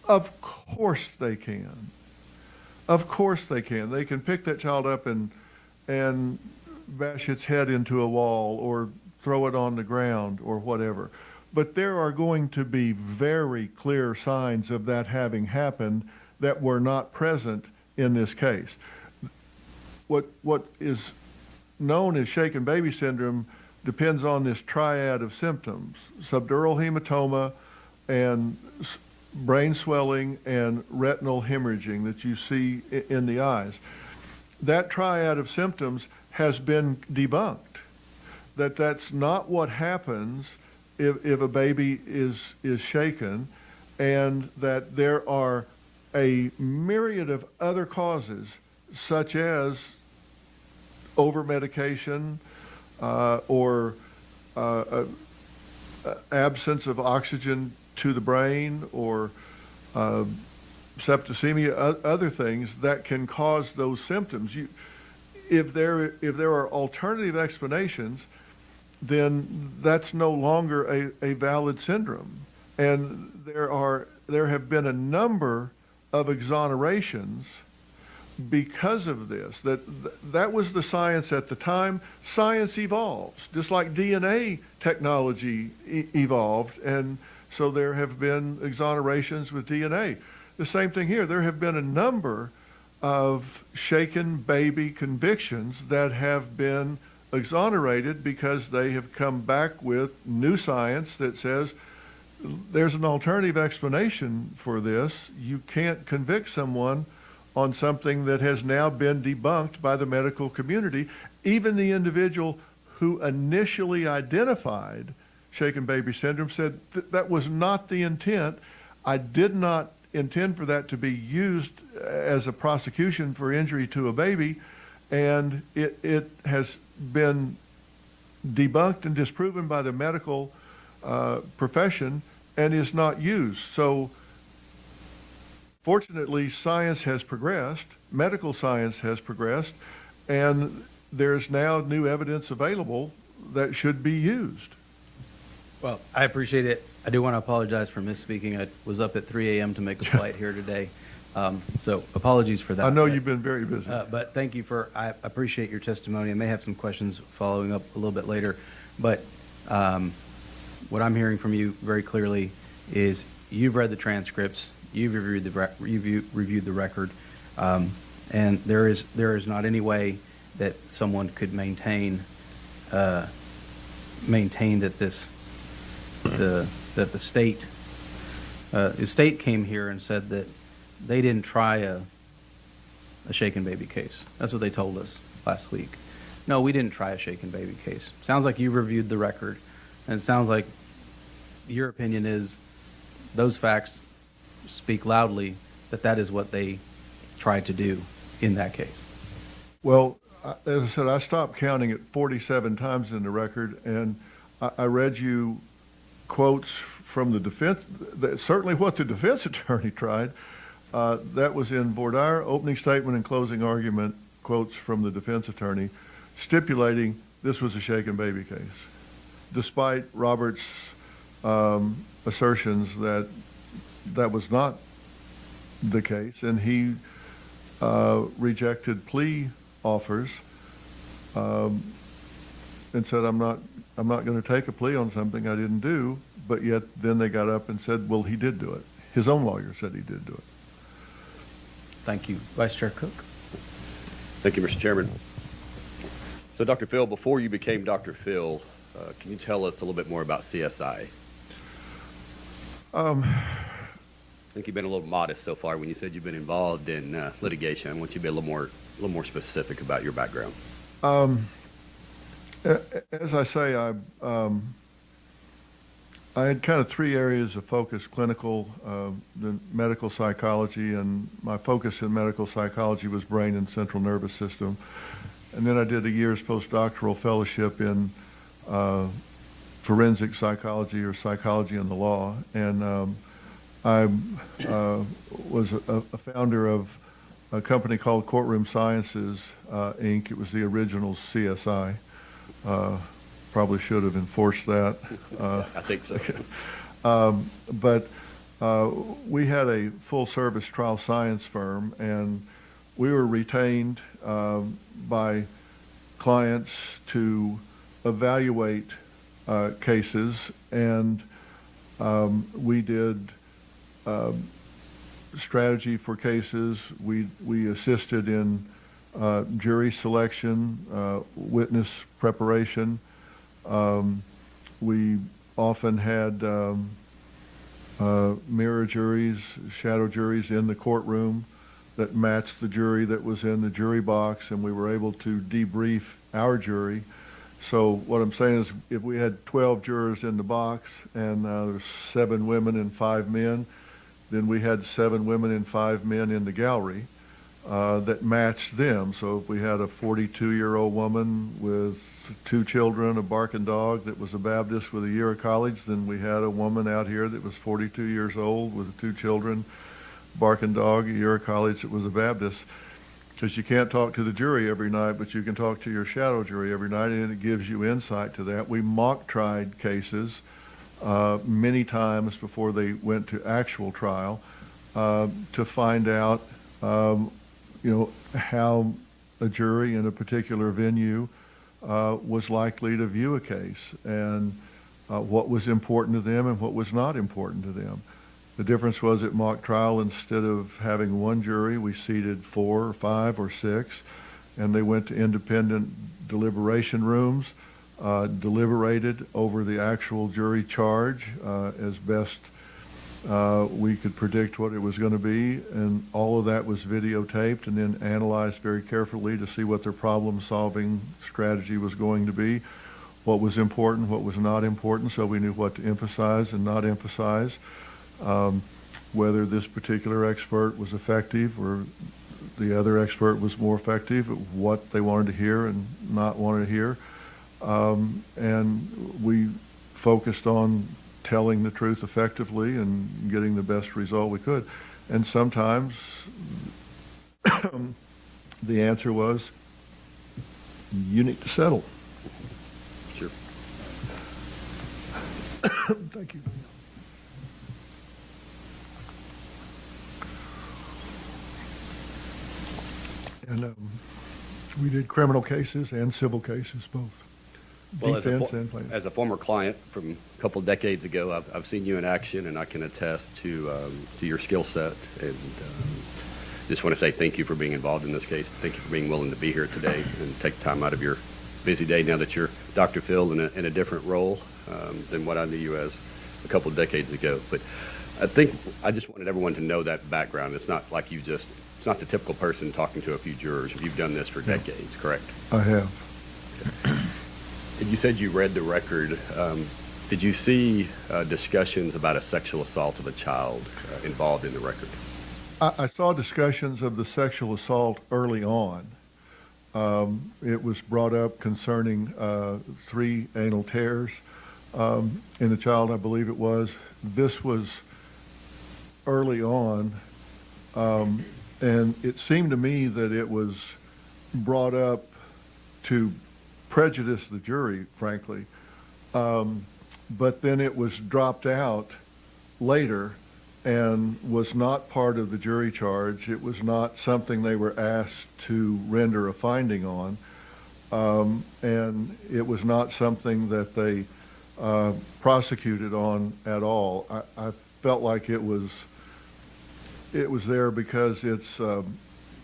Speaker 7: Of course they can. Of course they can. They can pick that child up and bash its head into a wall or throw it on the ground or whatever. But there are going to be very clear signs of that having happened that were not present in this case. What is known as shaken baby syndrome depends on this triad of symptoms: subdural hematoma and brain swelling and retinal hemorrhaging that you see in the eyes. That triad of symptoms has been debunked. That's not what happens if a baby is shaken, and that there are a myriad of other causes, such as over-medication or absence of oxygen to the brain, or septicemia, other things that can cause those symptoms. If there are alternative explanations, then that's no longer a valid syndrome. And there have been a number of exonerations because of this. That was the science at the time. Science evolves, just like DNA technology evolved, and so there have been exonerations with DNA. The same thing here. There have been a number of shaken baby convictions that have been exonerated because they have come back with new science that says there's an alternative explanation for this. You can't convict someone on something that has now been debunked by the medical community. Even the individual who initially identified shaken baby syndrome said that was not the intent. I did not intend for that to be used as a prosecution for injury to a baby, and it has been debunked and disproven by the medical profession and is not used. So fortunately, science has progressed, medical science has progressed, and there's now new evidence available that should be used.
Speaker 2: Well, I appreciate it. I do want to apologize for misspeaking. I was up at 3 a.m. to make a flight here today. So apologies for that.
Speaker 7: I know you've been very busy.
Speaker 2: But thank you I appreciate your testimony. I may have some questions following up a little bit later. But what I'm hearing from you very clearly is you've read the transcripts, you've reviewed the record, and there is not any way that someone could maintain that the state came here and said that they didn't try a shaken baby case. That's what they told us last week. No, we didn't try a shaken baby case. Sounds like you reviewed the record, and it sounds like your opinion is those facts speak loudly that is what they tried to do in that case. Well,
Speaker 7: As I said, I stopped counting it 47 times in the record, and I read you quotes from the defense, certainly what the defense attorney tried. That was in voir dire, opening statement and closing argument, quotes from the defense attorney stipulating this was a shaken baby case, despite Robert's assertions that was not the case, and he rejected plea offers and said, I'm not going to take a plea on something I didn't do. But yet then they got up and said, well, he did do it. His own lawyer said he did do it.
Speaker 2: Thank you. Vice Chair Cook.
Speaker 8: Thank you, Mr. Chairman. So, Dr. Phil, before you became Dr. Phil, can you tell us a little bit more about CSI? I think you've been a little modest so far when you said you've been involved in litigation. I want you to be a little more specific about your background.
Speaker 7: As I say, I had kind of three areas of focus: clinical, the medical psychology, and my focus in medical psychology was brain and central nervous system. And then I did a year's postdoctoral fellowship in forensic psychology, or psychology in the law. And I was a founder of a company called Courtroom Sciences, Inc. It was the original CSI. Probably should have enforced that.
Speaker 8: I think so.
Speaker 7: But we had a full-service trial science firm, and we were retained by clients to evaluate cases, and we did strategy for cases. We assisted in jury selection, witness preparation. We often had mirror juries, shadow juries in the courtroom that matched the jury that was in the jury box, and we were able to debrief our jury. So what I'm saying is, if we had 12 jurors in the box and there's 7 women and 5 men, then we had 7 women and 5 men in the gallery that matched them. So if we had a 42-year-old woman with 2 children, a barking dog that was a Baptist with a year of college, then we had a woman out here that was 42 years old with 2 children, barking dog, a year of college that was a Baptist. Because you can't talk to the jury every night, but you can talk to your shadow jury every night, and it gives you insight to that. We mock tried cases many times before they went to actual trial to find out, how a jury in a particular venue was likely to view a case, and what was important to them and what was not important to them. The difference was at mock trial, instead of having one jury, we seated 4 or 5 or 6, and they went to independent deliberation rooms, deliberated over the actual jury charge as best we could predict what it was going to be, and all of that was videotaped and then analyzed very carefully to see what their problem-solving strategy was going to be, what was important, what was not important, so we knew what to emphasize and not emphasize. Whether this particular expert was effective or the other expert was more effective, what they wanted to hear and not wanted to hear. And we focused on telling the truth effectively and getting the best result we could. And sometimes the answer was, you need to settle.
Speaker 8: Sure.
Speaker 7: Thank you. And we did criminal cases and civil cases, both.
Speaker 8: Well,
Speaker 7: Defense and plaintiff.
Speaker 8: as a former client from a couple of decades ago, I've seen you in action, and I can attest to your skill set. And just want to say thank you for being involved in this case. Thank you for being willing to be here today and take time out of your busy day now that you're Dr. Phil in a different role than what I knew you as a couple of decades ago. But I think I just wanted everyone to know that background. It's not like it's not the typical person talking to a few jurors. You've done this for decades, correct?
Speaker 7: I have.
Speaker 8: Okay. And you said you read the record. Did you see discussions about a sexual assault of a child involved in the record?
Speaker 7: I saw discussions of the sexual assault early on. It was brought up concerning 3 anal tears in the child, I believe it was. This was early on, and it seemed to me that it was brought up to prejudice the jury, frankly. But then it was dropped out later and was not part of the jury charge. It was not something they were asked to render a finding on. And it was not something that they prosecuted on at all. I felt like it was there because it's,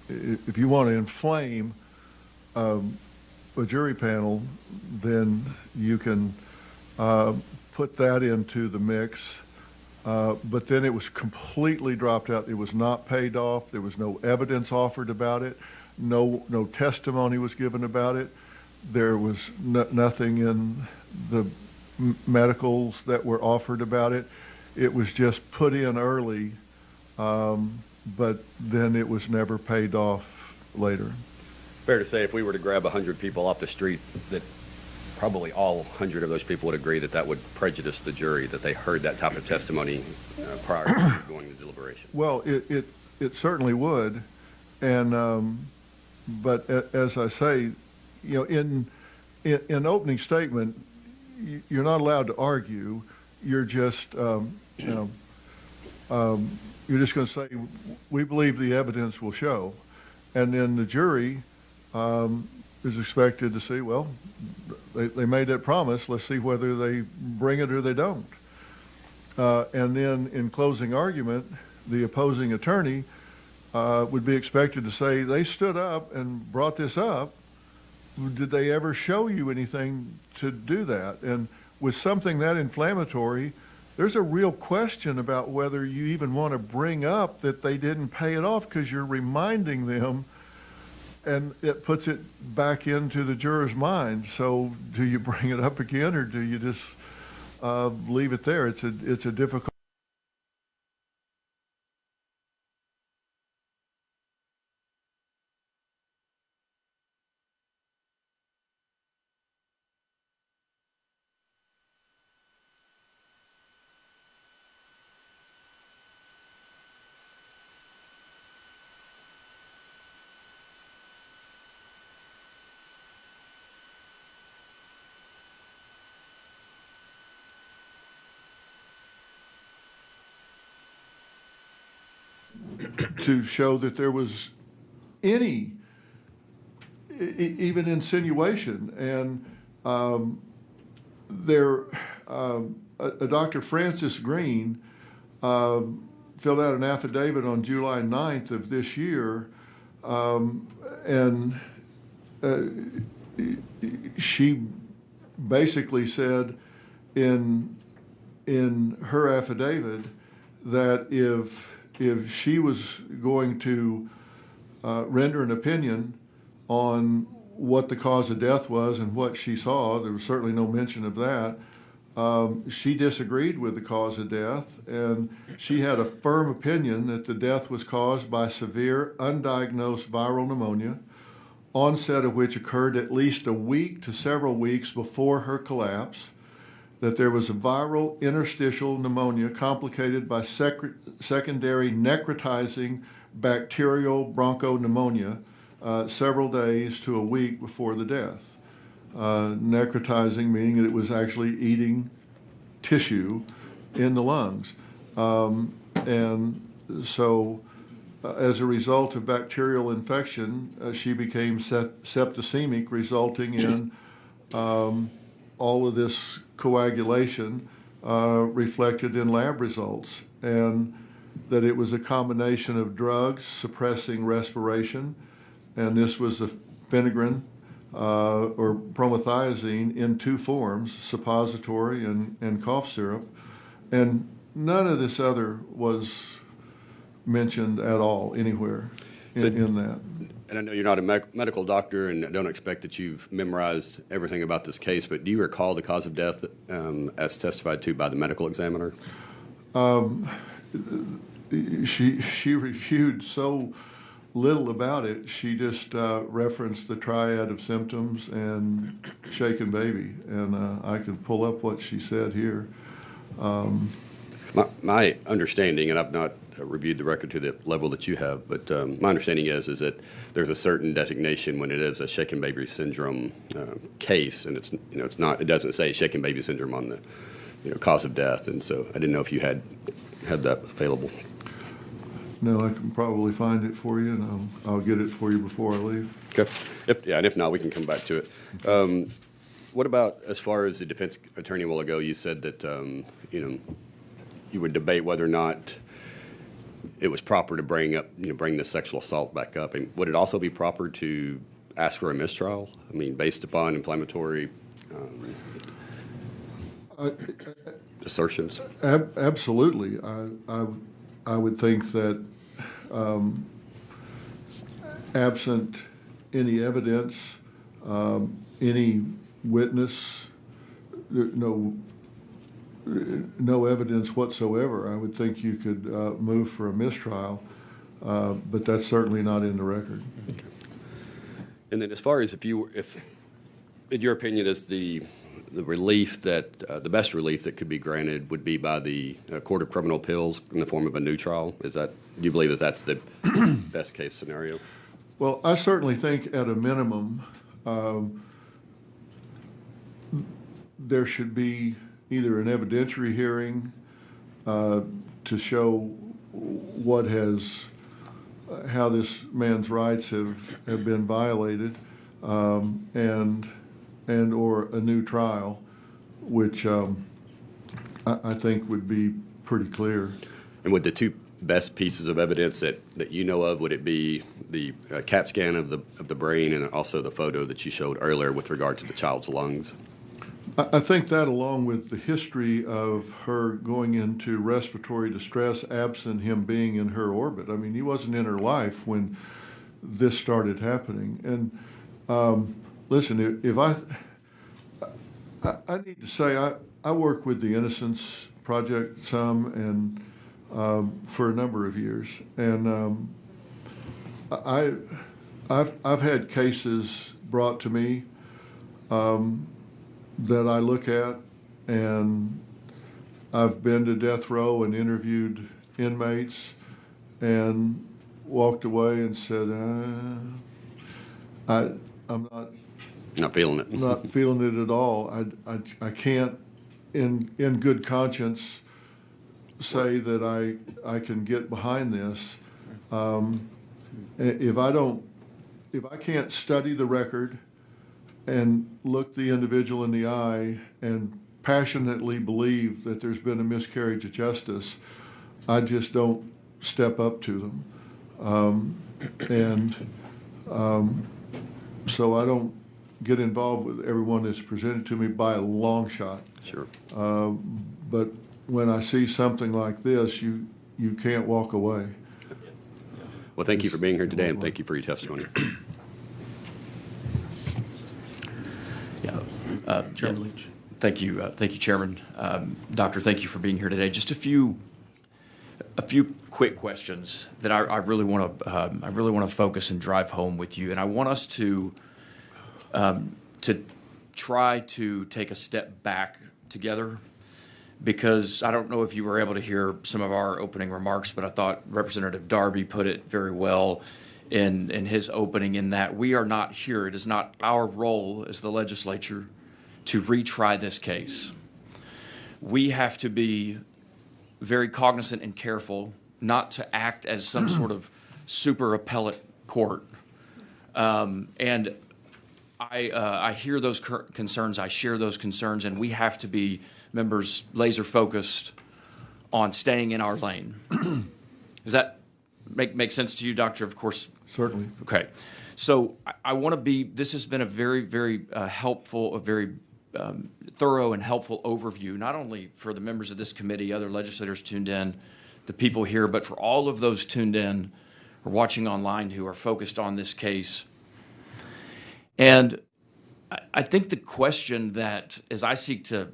Speaker 7: if you want to inflame a jury panel, then you can put that into the mix. But then it was completely dropped out. It was not paid off. There was no evidence offered about it. No testimony was given about it. There was nothing in the medicals that were offered about it. It was just put in early, but then it was never paid off later.
Speaker 8: Fair to say, if we were to grab 100 people off the street, that probably all 100 of those people would agree that that would prejudice the jury, that they heard that type of testimony prior to going to deliberation.
Speaker 7: Well, it certainly would, and but as I say, in opening statement, you're not allowed to argue. You're just you're just going to say, we believe the evidence will show, and then the jury is expected to see, well, they made that promise, let's see whether they bring it or they don't. And then in closing argument, the opposing attorney would be expected to say, they stood up and brought this up. Did they ever show you anything to do that? And with something that inflammatory, there's a real question about whether you even want to bring up that they didn't pay it off, because you're reminding them, and it puts it back into the juror's mind. So do you bring it up again, or do you just leave it there? It's a difficult. To show that there was any, even insinuation. And a Dr. Francis Green filled out an affidavit on July 9th of this year, and she basically said in her affidavit that if she was going to render an opinion on what the cause of death was and what she saw, there was certainly no mention of that. She disagreed with the cause of death, and she had a firm opinion that the death was caused by severe undiagnosed viral pneumonia, onset of which occurred at least a week to several weeks before her collapse, that there was a viral interstitial pneumonia complicated by secondary necrotizing bacterial bronchopneumonia several days to a week before the death. Necrotizing meaning that it was actually eating tissue in the lungs. And so as a result of bacterial infection, she became septicemic, resulting in all of this coagulation reflected in lab results, and that it was a combination of drugs suppressing respiration, and this was the Phenergan or promethazine in two forms, suppository and cough syrup, and none of this other was mentioned at all anywhere in that.
Speaker 8: And I know you're not a medical doctor, and I don't expect that you've memorized everything about this case, but do you recall the cause of death as testified to by the medical examiner?
Speaker 7: She reviewed so little about it. She just referenced the triad of symptoms and shaken baby, and I can pull up what she said here.
Speaker 8: My understanding, and I've not reviewed the record to the level that you have, but my understanding is that there's a certain designation when it is a shaken baby syndrome case, and it's not. It doesn't say shaken baby syndrome on the cause of death, and so I didn't know if you had that available.
Speaker 7: No, I can probably find it for you, and I'll get it for you before I leave.
Speaker 8: Okay. And if not, we can come back to it. What about as far as the defense attorney a while ago? You said that you would debate whether or not it was proper to bring the sexual assault back up. And would it also be proper to ask for a mistrial? I mean, based upon inflammatory assertions?
Speaker 7: Absolutely. I would think that absent any evidence, any witness, no evidence whatsoever, I would think you could move for a mistrial, but that's certainly not in the record.
Speaker 8: Okay. And then as far as if in your opinion, is the relief that, the best relief that could be granted would be by the Court of Criminal Appeals in the form of a new trial? Do you believe that that's the best case scenario?
Speaker 7: Well, I certainly think at a minimum, there should be either an evidentiary hearing to show how this man's rights have been violated, and or a new trial, which I think would be pretty clear.
Speaker 8: And would the best pieces of evidence that you know of? Would it be the CAT scan of the brain and also the photo that you showed earlier with regard to the child's lungs?
Speaker 7: I think that, along with the history of her going into respiratory distress absent him being in her orbit. I mean, he wasn't in her life when this started happening. And listen, if I need to say, I work with the Innocence Project some, and for a number of years, and I've had cases brought to me that I look at, and I've been to death row and interviewed inmates and walked away and said, I'm
Speaker 8: Not feeling it.
Speaker 7: not feeling it at all. I can't, in good conscience, say that I can get behind this. If I can't study the record and look the individual in the eye and passionately believe that there's been a miscarriage of justice, I just don't step up to them. So I don't get involved with everyone that's presented to me by a long shot.
Speaker 8: Sure.
Speaker 7: But when I see something like this, you can't walk away.
Speaker 8: Well, thank you for being here today, and thank you for your testimony.
Speaker 2: Chairman Leach.
Speaker 3: Thank you, Chairman. Doctor, thank you for being here today. Just a few quick questions that I really want to focus and drive home with you, and I want us to try to take a step back together, because I don't know if you were able to hear some of our opening remarks, but I thought Representative Darby put it very well in his opening, in that we are not here. It is not our role as the legislature to retry this case. We have to be very cognizant and careful not to act as some sort of super appellate court. And I hear those concerns, I share those concerns, and we have to be, members, laser focused on staying in our lane. Does that make sense to you, Doctor? Of course.
Speaker 7: Certainly.
Speaker 3: Okay. So I want to be, this has been a very, very helpful, a very thorough and helpful overview, not only for the members of this committee, other legislators tuned in, the people here, but for all of those tuned in or watching online who are focused on this case. And I think the question that, as I seek to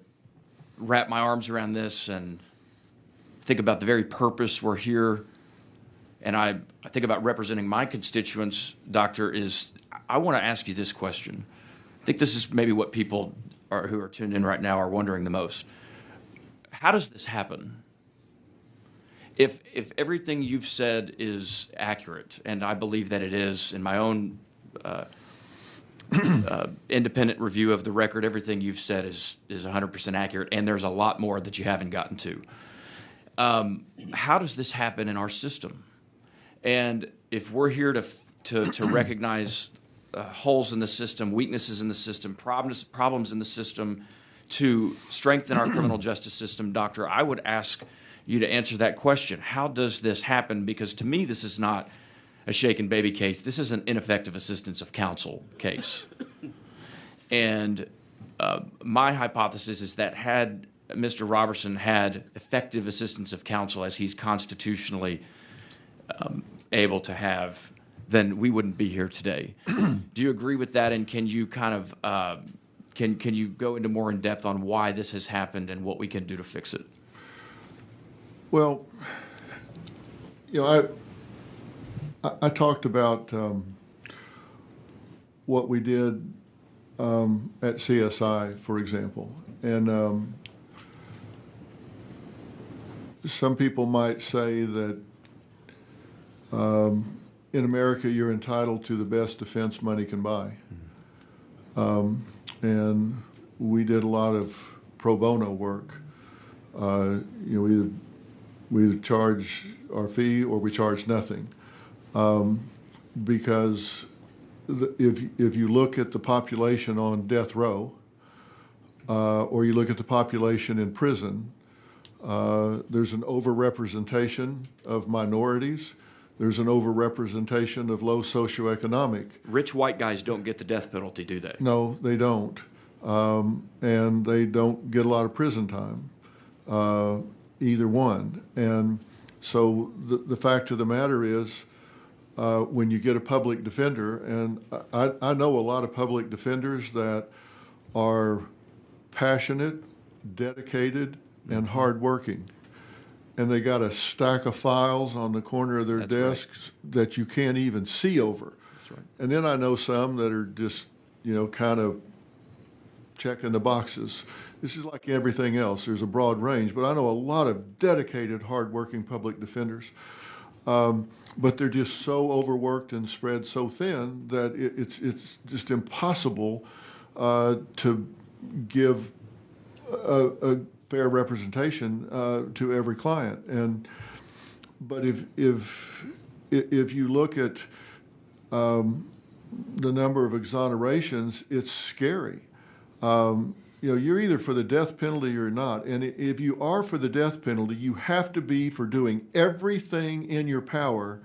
Speaker 3: wrap my arms around this and think about the very purpose we're here, and I think about representing my constituents, Doctor, is I want to ask you this question. I think this is maybe what people who are tuned in right now are wondering the most. How does this happen? If everything you've said is accurate, and I believe that it is, in my own independent review of the record, everything you've said is 100% accurate, and there's a lot more that you haven't gotten to. How does this happen in our system? And if we're here to recognize holes in the system, weaknesses in the system, problems in the system, to strengthen our criminal justice system, Doctor, I would ask you to answer that question. How does this happen? Because to me, this is not a shaken baby case. This is an ineffective assistance of counsel case. And my hypothesis is that had Mr. Roberson had effective assistance of counsel, as he's constitutionally able to have, then we wouldn't be here today. Do you agree with that? And can you kind of can you go into more in depth on why this has happened and what we can do to fix it?
Speaker 7: Well, you know, I talked about what we did at CSI, for example, and some people might say that in America you're entitled to the best defense money can buy, and we did a lot of pro bono work. You know, we either charge our fee or we charge nothing. Because if you look at the population on death row, or you look at the population in prison, There's an overrepresentation of minorities. There's an overrepresentation of low socioeconomic.
Speaker 3: Rich white guys don't get the death penalty, do they?
Speaker 7: No, they don't. And they don't get a lot of prison time, either one. And so the fact of the matter is, when you get a public defender, and I know a lot of public defenders that are passionate, dedicated, and hardworking. And they got a stack of files on the corner of their
Speaker 3: That's
Speaker 7: desks that you can't even see over.
Speaker 3: That's right.
Speaker 7: And then I know some that are just, kind of checking the boxes. This is like everything else. There's a broad range, but I know a lot of dedicated, hardworking public defenders. But they're just so overworked and spread so thin that it's just impossible to give a fair representation to every client. But if you look at the number of exonerations, it's scary. You're either for the death penalty or not. And if you are for the death penalty, you have to be for doing everything in your power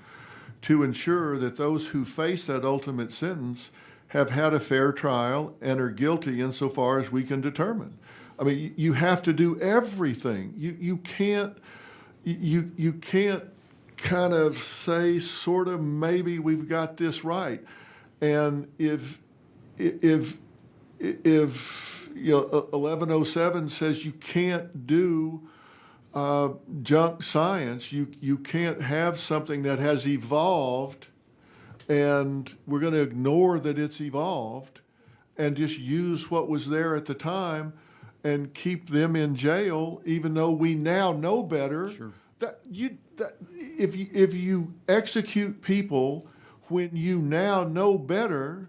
Speaker 7: to ensure that those who face that ultimate sentence have had a fair trial and are guilty insofar as we can determine. I mean, you have to do everything. You can't kind of say sort of maybe we've got this right. And if 1107 says you can't do junk science, you can't have something that has evolved, and we're going to ignore that it's evolved and just use what was there at the time and keep them in jail, even though we now know better.
Speaker 3: Sure.
Speaker 7: If you execute people when you now know better,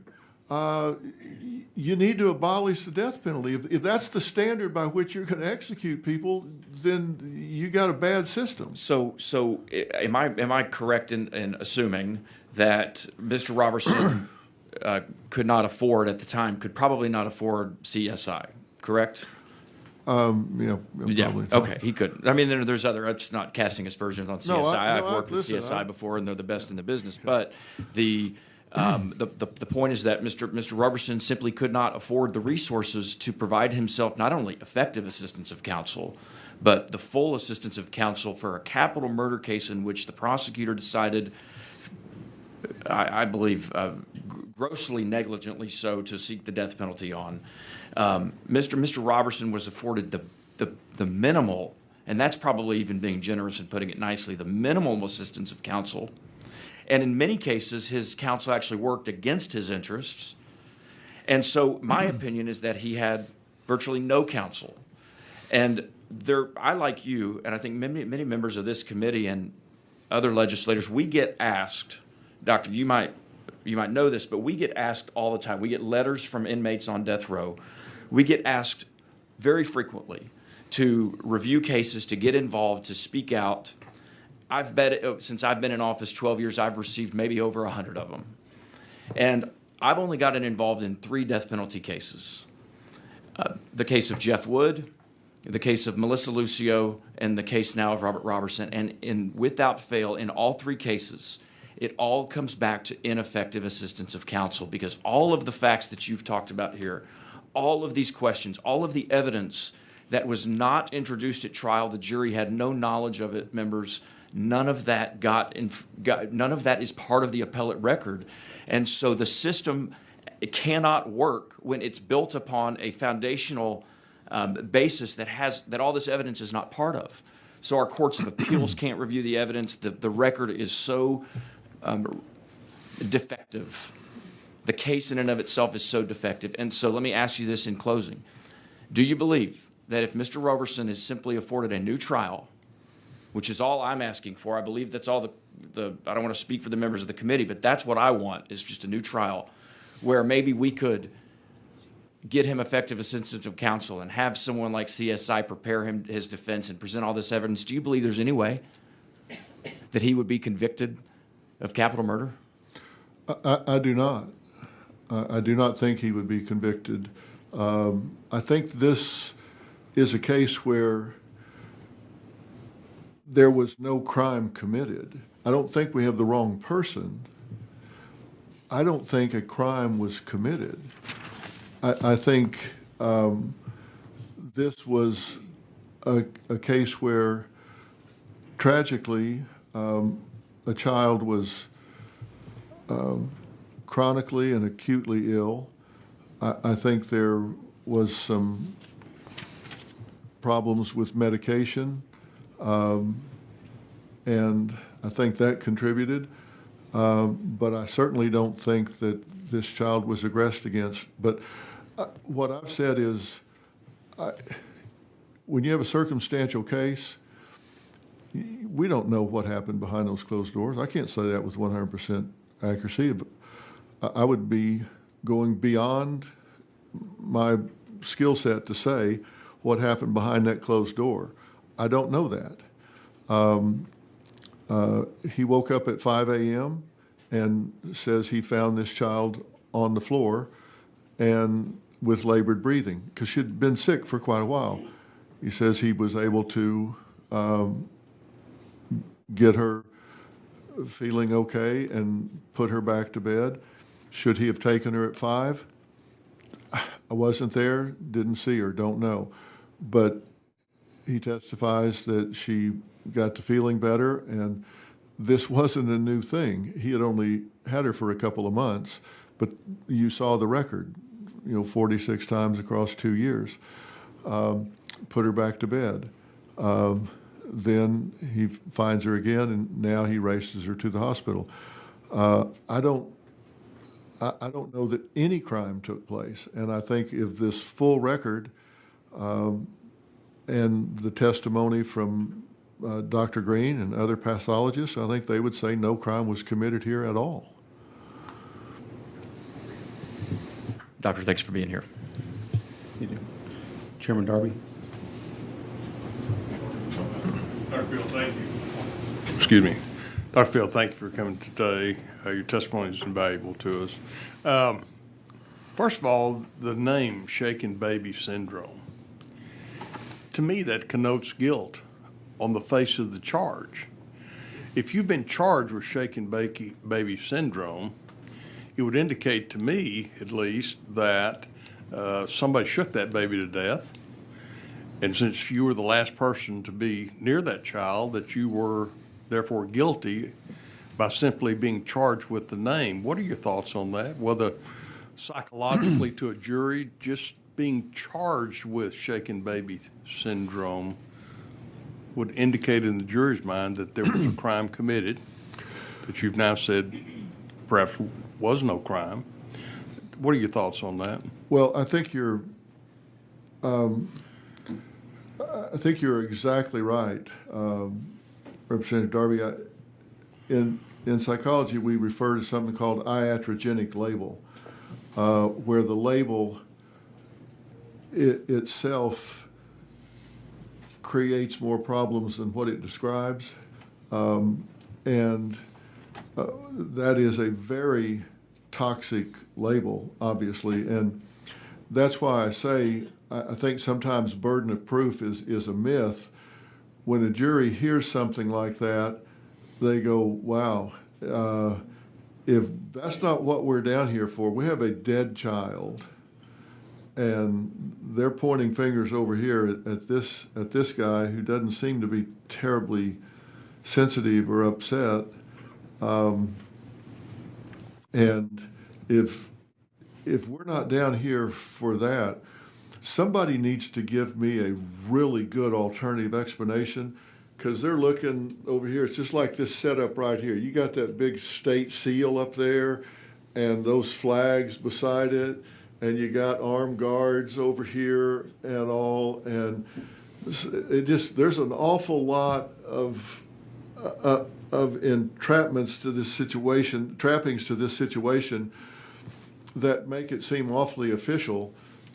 Speaker 7: you need to abolish the death penalty. If that's the standard by which you're going to execute people, then you got a bad system.
Speaker 3: So am I correct in assuming that Mr. Roberson could probably not afford CSI, correct?
Speaker 7: Yeah. Probably.
Speaker 3: Okay, he couldn't. I mean, there's other. It's not casting aspersions on CSI. I've worked with
Speaker 7: listen,
Speaker 3: CSI before, and they're the best in the business. But the point is that Mr. Roberson simply could not afford the resources to provide himself not only effective assistance of counsel, but the full assistance of counsel for a capital murder case in which the prosecutor decided, I believe, grossly negligently so, to seek the death penalty on. Mr. Roberson was afforded the minimal, and that's probably even being generous and putting it nicely, the minimal assistance of counsel. And in many cases, his counsel actually worked against his interests. And so my opinion is that he had virtually no counsel. And I, like you, and I think many members of this committee and other legislators, we get asked, Doctor, you might know this, but we get asked all the time. We get letters from inmates on death row. We get asked very frequently to review cases, to get involved, to speak out. Since I've been in office 12 years, I've received maybe over 100 of them. And I've only gotten involved in 3 death penalty cases. The case of Jeff Wood, the case of Melissa Lucio, and the case now of Robert Roberson. And without fail, in all 3 cases, it all comes back to ineffective assistance of counsel, because all of the facts that you've talked about here, all of these questions, all of the evidence that was not introduced at trial, the jury had no knowledge of it, members. None of that none of that is part of the appellate record. And so the system, it cannot work when it's built upon a foundational basis that all this evidence is not part of. So our courts of appeals can't review the evidence. The record is so defective. The case in and of itself is so defective. And so let me ask you this in closing. Do you believe that if Mr. Roberson is simply afforded a new trial, which is all I'm asking for, I believe that's all I don't want to speak for the members of the committee, but that's what I want, is just a new trial where maybe we could get him effective assistance of counsel and have someone like CSI prepare his defense and present all this evidence. Do you believe there's any way that he would be convicted of capital murder?
Speaker 7: I do not. I do not think he would be convicted. I think this is a case where there was no crime committed. I don't think we have the wrong person. I don't think a crime was committed. I think this was a case where, tragically, a child was chronically and acutely ill. I think there was some problems with medication, and I think that contributed. But I certainly don't think that this child was aggressed against. But what I've said is, when you have a circumstantial case, we don't know what happened behind those closed doors. I can't say that with 100% accuracy. I would be going beyond my skill set to say what happened behind that closed door. I don't know that. He woke up at 5 a.m. and says he found this child on the floor and with labored breathing, because she'd been sick for quite a while. He says he was able to get her feeling okay and put her back to bed. Should he have taken her at 5? I wasn't there, didn't see her, don't know. But he testifies that she got to feeling better, and this wasn't a new thing. He had only had her for a couple of months, but you saw the record, 46 times across 2 years. Put her back to bed. Then he finds her again, and now he races her to the hospital. I don't know that any crime took place, and I think if this full record and the testimony from Dr. Green and other pathologists, I think they would say no crime was committed here at all.
Speaker 3: Doctor, thanks for being here.
Speaker 2: You do. Chairman Darby.
Speaker 4: Dr. Field, thank you. Excuse me. Dr. Field, thank you for coming today. Your testimony is invaluable to us. First of all, the name shaken baby syndrome. To me, that connotes guilt on the face of the charge. If you've been charged with shaken baby syndrome, it would indicate to me, at least, that somebody shook that baby to death. And since you were the last person to be near that child, that you were therefore guilty by simply being charged with the name. What are your thoughts on that? Whether psychologically to a jury, just being charged with shaken baby syndrome would indicate in the jury's mind that there was a crime committed, that you've now said perhaps was no crime. What are your thoughts on that?
Speaker 7: Well, I think you're exactly right, Representative Darby. In psychology, we refer to something called iatrogenic label, where the label itself creates more problems than what it describes, and that is a very toxic label, obviously, and that's why I say I think sometimes burden of proof is a myth. When a jury hears something like that, they go, wow, if that's not what we're down here for, we have a dead child, and they're pointing fingers over here at this guy who doesn't seem to be terribly sensitive or upset. And if we're not down here for that, somebody needs to give me a really good alternative explanation, because they're looking over here. It's just like this setup right here. You got that big state seal up there and those flags beside it, and you got armed guards over here and all, and there's an awful lot of entrapments to this situation, trappings to this situation that make it seem awfully official.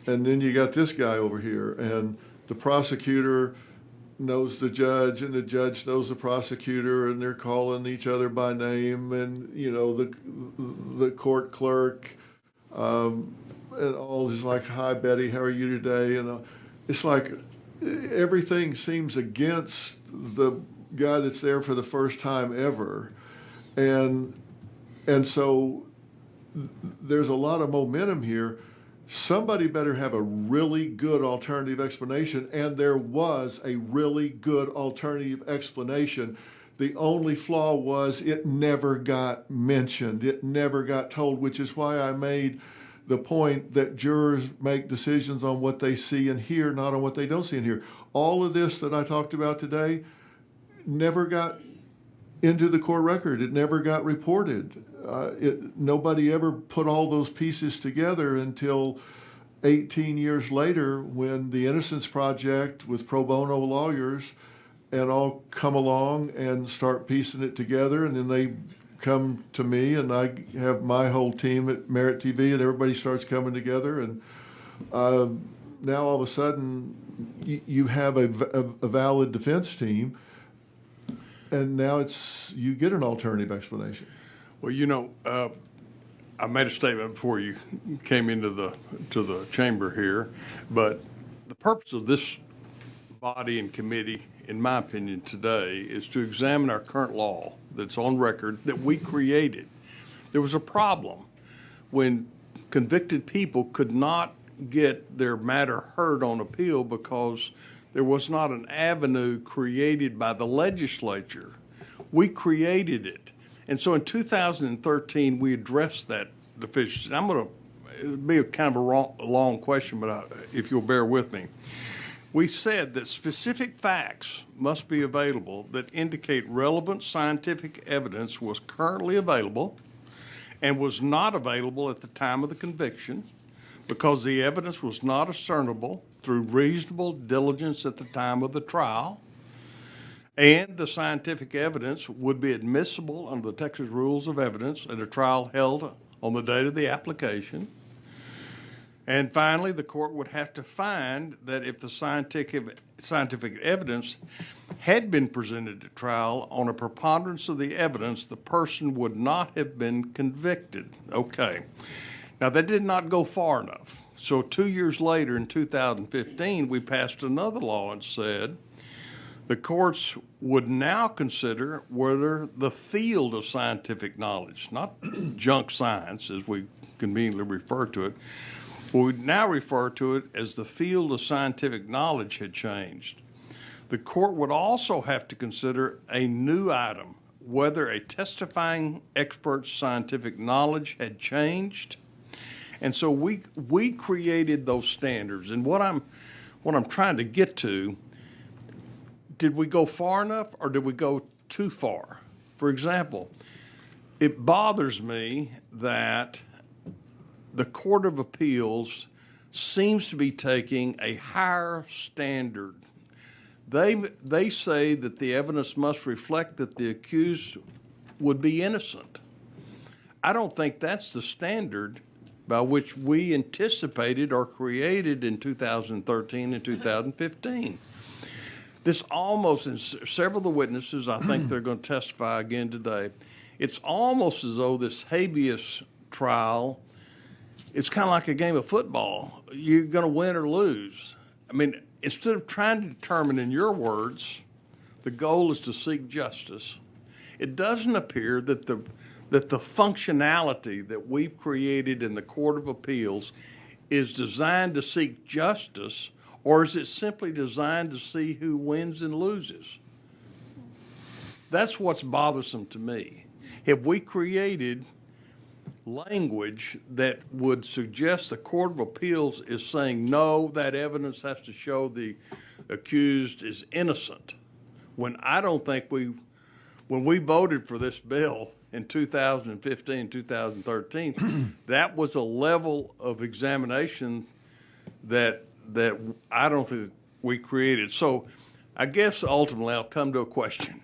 Speaker 7: And then you got this guy over here, and the prosecutor knows the judge, and the judge knows the prosecutor, and they're calling each other by name, and the court clerk, and all is like, "Hi Betty, how are you today?" And it's like everything seems against the guy that's there for the first time ever. And so there's a lot of momentum here. Somebody better have a really good alternative explanation, and there was a really good alternative explanation. The only flaw was it never got mentioned. It never got told, which is why I made the point that jurors make decisions on what they see and hear, not on what they don't see and hear. All of this that I talked about today never got into the court record. It never got reported. Nobody ever put all those pieces together until 18 years later, when the Innocence Project with pro bono lawyers and all come along and start piecing it together, and then they come to me, and I have my whole team at Merit TV, and everybody starts coming together, and now all of a sudden you have a valid defense team, and now you get an alternative explanation.
Speaker 4: Well, you know, I made a statement before you came into the chamber here, but the purpose of this body and committee, in my opinion, today is to examine our current law that's on record that we created. There was a problem when convicted people could not get their matter heard on appeal because there was not an avenue created by the legislature. We created it. And so in 2013, we addressed that deficiency. I'm going to, it'll be a kind of a long question, but if you'll bear with me. We said that specific facts must be available that indicate relevant scientific evidence was currently available and was not available at the time of the conviction because the evidence was not discernible through reasonable diligence at the time of the trial, and the scientific evidence would be admissible under the Texas Rules of Evidence at a trial held on the date of the application. And finally, the court would have to find that if the scientific evidence had been presented at trial on a preponderance of the evidence, the person would not have been convicted. Okay. Now, that did not go far enough. So 2 years later, in 2015, we passed another law and said the courts would now consider whether the field of scientific knowledge, not junk science as we conveniently refer to it, we now refer to it as the field of scientific knowledge had changed. The court would also have to consider a new item, whether a testifying expert's scientific knowledge had changed. And so we created those standards. And what I'm trying to get to, did we go far enough or did we go too far? For example, it bothers me that the Court of Appeals seems to be taking a higher standard. They say that the evidence must reflect that the accused would be innocent. I don't think that's the standard by which we anticipated or created in 2013 and 2015. This almost, and several of the witnesses, I think they're going to testify again today, it's almost as though this habeas trial, it's kind of like a game of football. You're going to win or lose. I mean, instead of trying to determine, in your words, the goal is to seek justice, it doesn't appear that the functionality that we've created in the Court of Appeals is designed to seek justice, or is it simply designed to see who wins and loses? That's what's bothersome to me. Have we created language that would suggest the Court of Appeals is saying, no, that evidence has to show the accused is innocent, when I don't think when we voted for this bill in 2015, 2013, that was a level of examination that I don't think we created. So I guess ultimately I'll come to a question.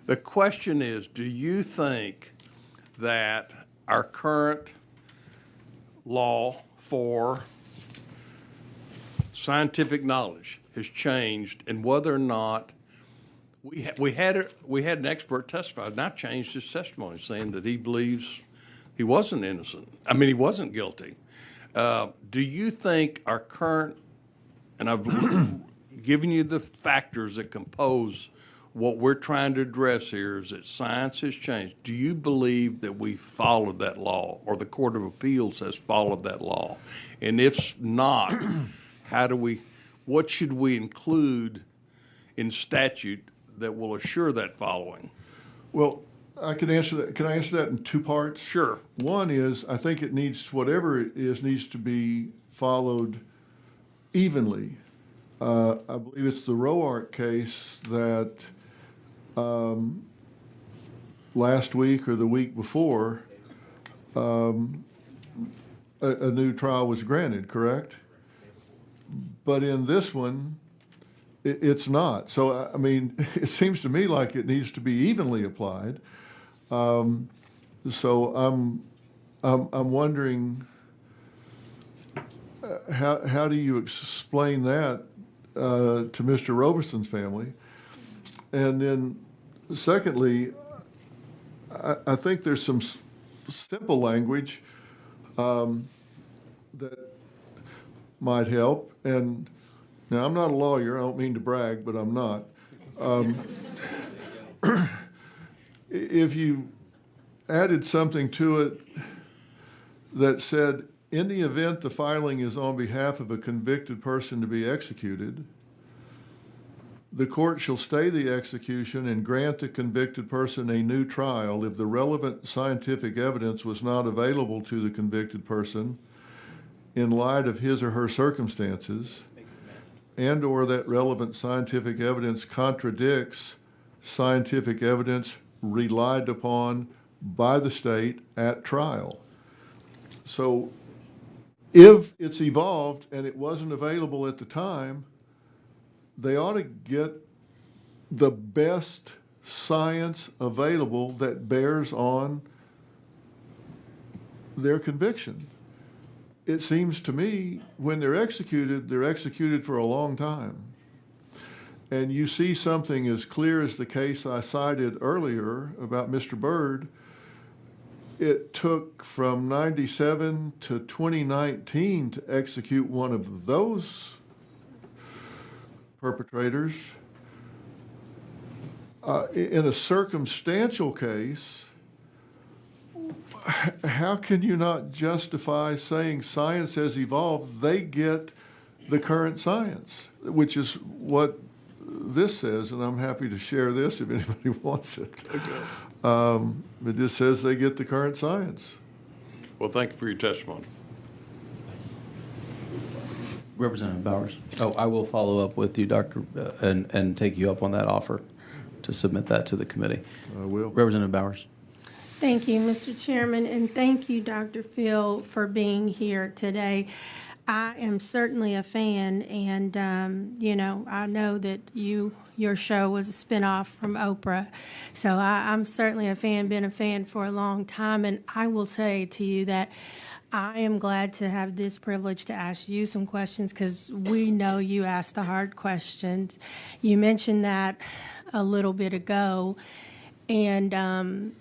Speaker 4: The question is, do you think that our current law for scientific knowledge has changed, and whether or not we had an expert testify, not changed his testimony, saying that he believes he wasn't innocent. I mean, he wasn't guilty. Do you think our current, and I've given you the factors that compose what we're trying to address here is that science has changed. Do you believe that we followed that law, or the Court of Appeals has followed that law? And if not, what should we include in statute that will assure that following?
Speaker 7: Well, I can answer that. Can I answer that in two parts?
Speaker 4: Sure.
Speaker 7: One is, I think it needs, whatever it is, needs to be followed evenly. I believe it's the Roark case that last week or the week before, a new trial was granted, correct? But in this one, it's not. So, I mean, it seems to me like it needs to be evenly applied. So I'm wondering, how do you explain that to Mr. Roberson's family? And then, secondly, I think there's some simple language that might help. And now, I'm not a lawyer. I don't mean to brag, but I'm not. If you added something to it that said, in the event the filing is on behalf of a convicted person to be executed, the court shall stay the execution and grant the convicted person a new trial if the relevant scientific evidence was not available to the convicted person in light of his or her circumstances, and or that relevant scientific evidence contradicts scientific evidence relied upon by the state at trial. So if it's evolved and it wasn't available at the time, they ought to get the best science available that bears on their conviction. It seems to me when they're executed for a long time. And you see something as clear as the case I cited earlier about Mr. Byrd. It took from 97 to 2019 to execute one of those perpetrators. In a circumstantial case, how can you not justify saying science has evolved? They get the current science, which is what this says, and I'm happy to share this if anybody wants it. Okay. It just says they get the current science.
Speaker 4: Well, thank you for your testimony.
Speaker 2: Representative Bowers. Oh, I will follow up with you, Doctor, and take you up on that offer to submit that to the committee.
Speaker 7: I will.
Speaker 2: Representative Bowers.
Speaker 6: Thank you, Mr. Chairman, and thank you, Dr. Phil, for being here today. I am certainly a fan, and, I know that your show was a spinoff from Oprah, so I'm certainly a fan, been a fan for a long time, and I will say to you that I am glad to have this privilege to ask you some questions because we know you ask the hard questions. You mentioned that a little bit ago, and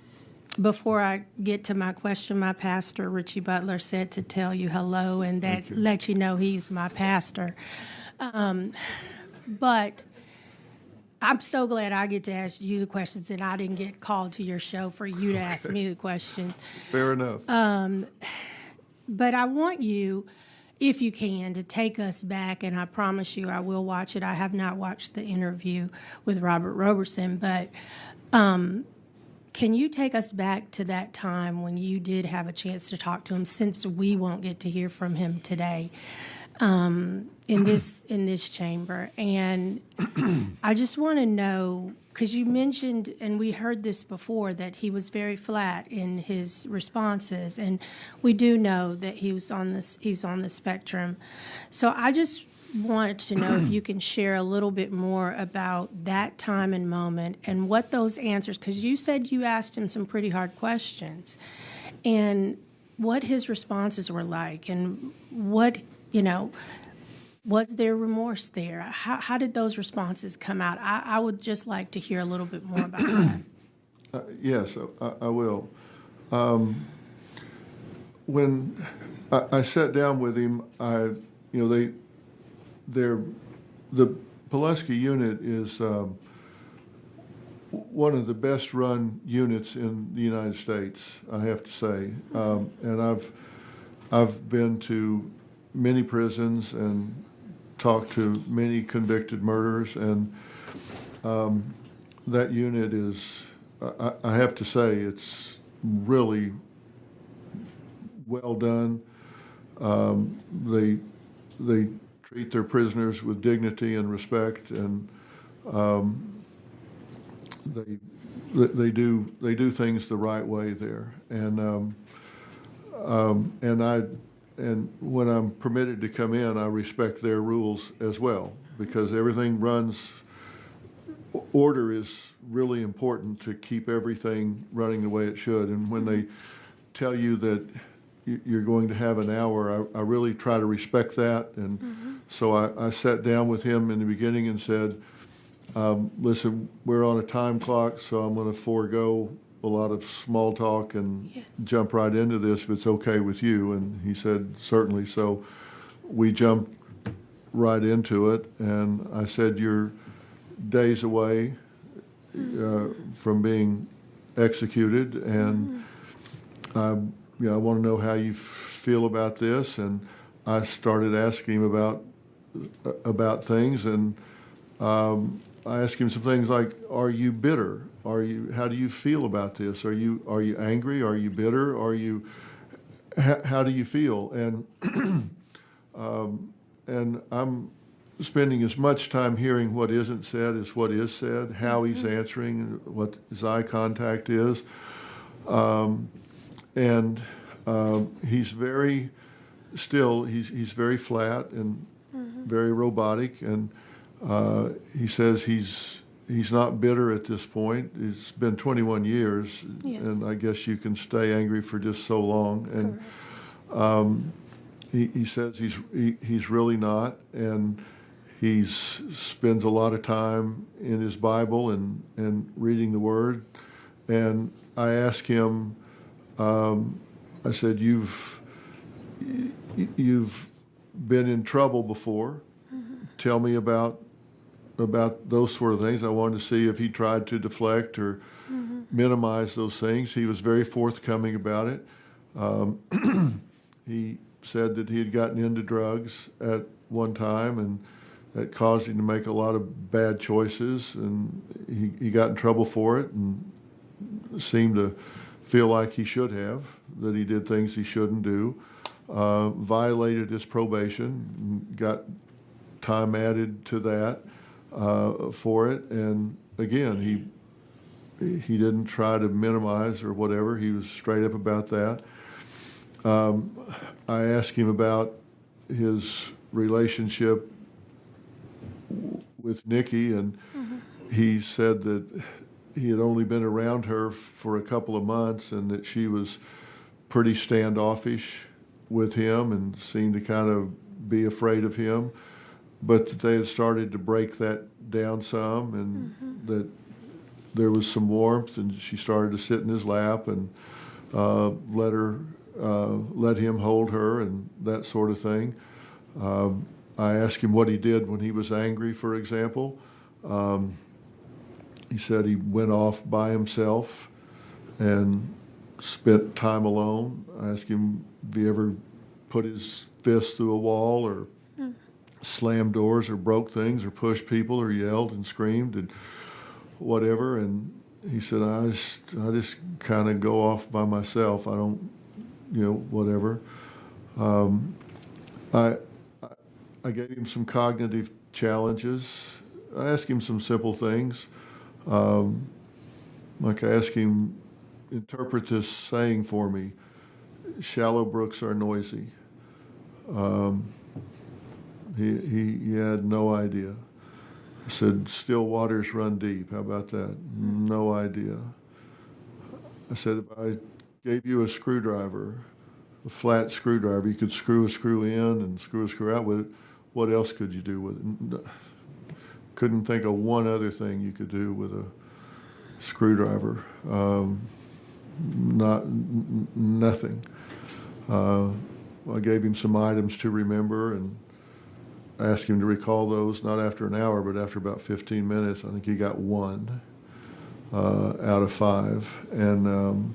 Speaker 6: before I get to my question, my pastor, Richie Butler, said to tell you hello and that let you know he's my pastor. But I'm so glad I get to ask you the questions and I didn't get called to your show for you to ask me the questions.
Speaker 7: Fair enough.
Speaker 6: But I want you, if you can, to take us back, and I promise you I will watch it. I have not watched the interview with Robert Roberson, but can you take us back to that time when you did have a chance to talk to him, since we won't get to hear from him today in this chamber? And I just want to know, because you mentioned, and we heard this before, that he was very flat in his responses, and we do know that he's on the spectrum. So I just wanted to know if you can share a little bit more about that time and moment and what those answers, because you said you asked him some pretty hard questions, and what his responses were like, and what, was there remorse there? How did those responses come out? I would just like to hear a little bit more about that.
Speaker 7: Yes, I will. When I sat down with him, the Pulaski unit is one of the best run units in the United States, I have to say. And I've been to many prisons and talked to many convicted murderers, and that unit is, I have to say, it's really well done. They treat their prisoners with dignity and respect, and they do things the right way there. And when I'm permitted to come in, I respect their rules as well, because everything runs. Order is really important to keep everything running the way it should. And when they tell you that you're going to have an hour, I really try to respect that. And so I sat down with him in the beginning and said, listen, we're on a time clock, so I'm going to forego a lot of small talk and jump right into this if it's okay with you. And he said, certainly. So we jumped right into it, and I said, you're days away from being executed, and I want to know how you feel about this. And I started asking him about things, and I asked him some things like, are you bitter? How do you feel about this? Are you angry? Are you bitter? How do you feel? And I'm spending as much time hearing what isn't said as what is said, how he's answering, what his eye contact is. He's very very flat and very robotic, and he says he's not bitter at this point. It's been 21 years, and I guess you can stay angry for just so long. And he says he's really not, and he spends a lot of time in his Bible and reading the Word. And I asked him, I said, you've been in trouble before. Tell me about those sort of things. I wanted to see if he tried to deflect or minimize those things. He was very forthcoming about it. He said that he had gotten into drugs at one time, and that caused him to make a lot of bad choices, and he got in trouble for it and seemed to feel like he should have, that he did things he shouldn't do, violated his probation, got time added to that for it. And again, he didn't try to minimize or whatever. He was straight up about that. I asked him about his relationship with Nikki, and he said that he had only been around her for a couple of months, and that she was pretty standoffish with him and seemed to kind of be afraid of him, but that they had started to break that down some, and that there was some warmth, and she started to sit in his lap and let him hold her and that sort of thing. I asked him what he did when he was angry, for example. He said he went off by himself and spent time alone. I asked him if he ever put his fist through a wall or slammed doors or broke things or pushed people or yelled and screamed and whatever. And he said, I just kind of go off by myself. I don't, whatever. I gave him some cognitive challenges. I asked him some simple things. Like I asked him, interpret this saying for me, shallow brooks are noisy. He had no idea. I said, still waters run deep. How about that? No idea. I said, if I gave you a screwdriver, a flat screwdriver, you could screw a screw in and screw a screw out with it. What else could you do with it? Couldn't think of one other thing you could do with a screwdriver. Nothing. I gave him some items to remember and asked him to recall those, not after an hour, but after about 15 minutes. I think he got one. out of 5. And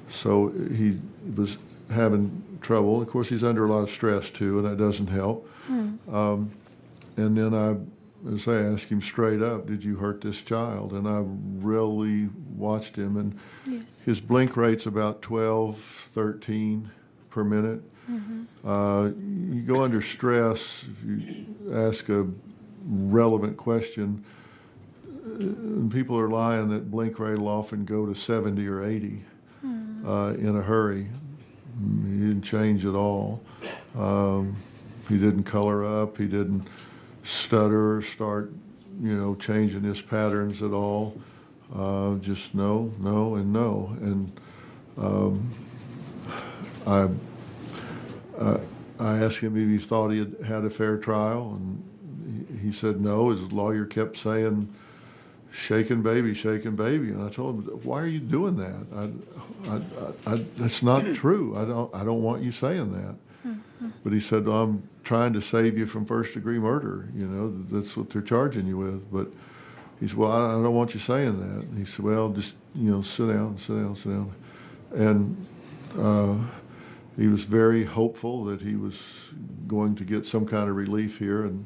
Speaker 7: so he was having trouble. Of course, he's under a lot of stress, too, and that doesn't help. And then as I asked him straight up, did you hurt this child? And I really watched him, and
Speaker 6: Yes.
Speaker 7: his blink rate's about 12, 13 per minute. You go under stress, if you ask a relevant question, and people are lying that blink rate will often go to 70 or 80 in a hurry. He didn't change at all. He didn't color up. He didn't stutter or start, changing his patterns at all. Just no, no, and no. And I asked him if he thought he had a fair trial, and he said no. His lawyer kept saying, shaking baby, and I told him, why are you doing that? That's not true. I don't want you saying that. But he said, well, I'm trying to save you from first-degree murder. That's what they're charging you with. But he said, well, I don't want you saying that. And he said, well, just sit down. And he was very hopeful that he was going to get some kind of relief here and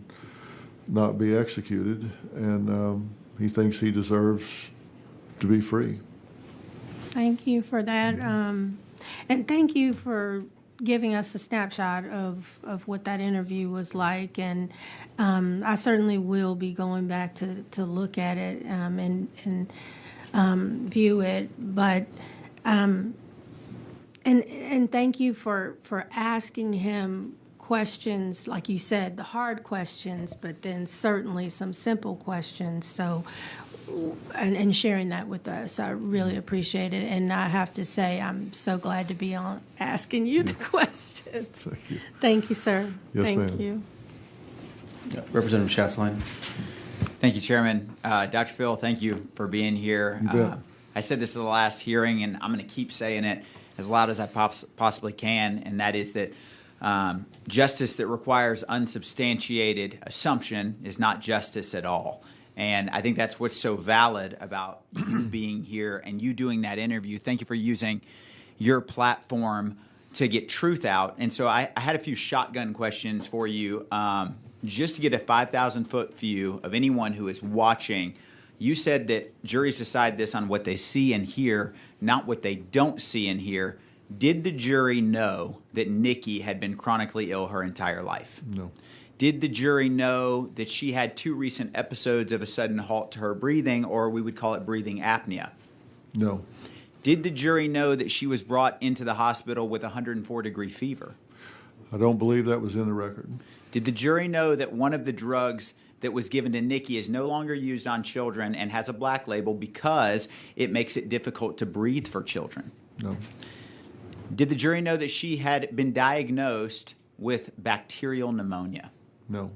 Speaker 7: not be executed. And he thinks he deserves to be free.
Speaker 6: Thank you for that. And thank you for giving us a snapshot of what that interview was like. And I certainly will be going back to look at it and view it. But and thank you for asking him questions, like you said, the hard questions, but then certainly some simple questions. So, and sharing that with us, I really appreciate it. And I have to say, I'm so glad to be on asking you the questions.
Speaker 7: Thank you.
Speaker 6: Thank you, sir.
Speaker 7: Yes,
Speaker 6: Thank
Speaker 7: ma'am.
Speaker 6: you.
Speaker 2: Representative Schatzline.
Speaker 9: Thank you, Chairman. Dr. Phil, thank you for being here.
Speaker 7: You bet.
Speaker 9: I said this at the last hearing, and I'm going to keep saying it as loud as I possibly can, and that is that justice that requires unsubstantiated assumption is not justice at all. And I think that's what's so valid about you being here and you doing that interview. Thank you for using your platform to get truth out. And so I had a few shotgun questions for you just to get a 5,000-foot view of anyone who is watching. You said that juries decide this on what they see and hear, not what they don't see and hear. Did the jury know that Nikki had been chronically ill her entire life?
Speaker 7: No.
Speaker 9: Did the jury know that she had 2 recent episodes of a sudden halt to her breathing, or we would call it breathing apnea?
Speaker 7: No.
Speaker 9: Did the jury know that she was brought into the hospital with 104-degree fever?
Speaker 7: I don't believe that was in the record.
Speaker 9: Did the jury know that one of the drugs that was given to Nikki is no longer used on children and has a black label because it makes it difficult to breathe for children?
Speaker 7: No.
Speaker 9: Did the jury know that she had been diagnosed with bacterial pneumonia?
Speaker 7: No.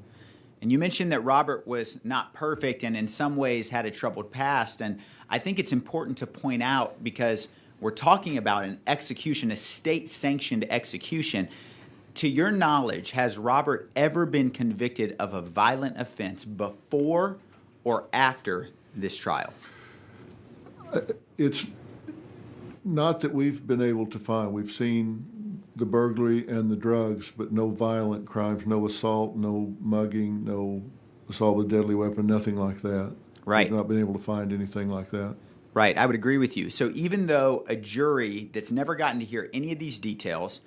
Speaker 9: And you mentioned that Robert was not perfect and in some ways had a troubled past. And I think it's important to point out, because we're talking about an execution, a state-sanctioned execution. To your knowledge, has Robert ever been convicted of a violent offense before or after this trial?
Speaker 7: It's not that we've been able to find. We've seen the burglary and the drugs, but no violent crimes, no assault, no mugging, no assault with a deadly weapon, nothing like that.
Speaker 9: Right.
Speaker 7: We've not been able to find anything like that.
Speaker 9: Right, I would agree with you. So even though a jury that's never gotten to hear any of these details,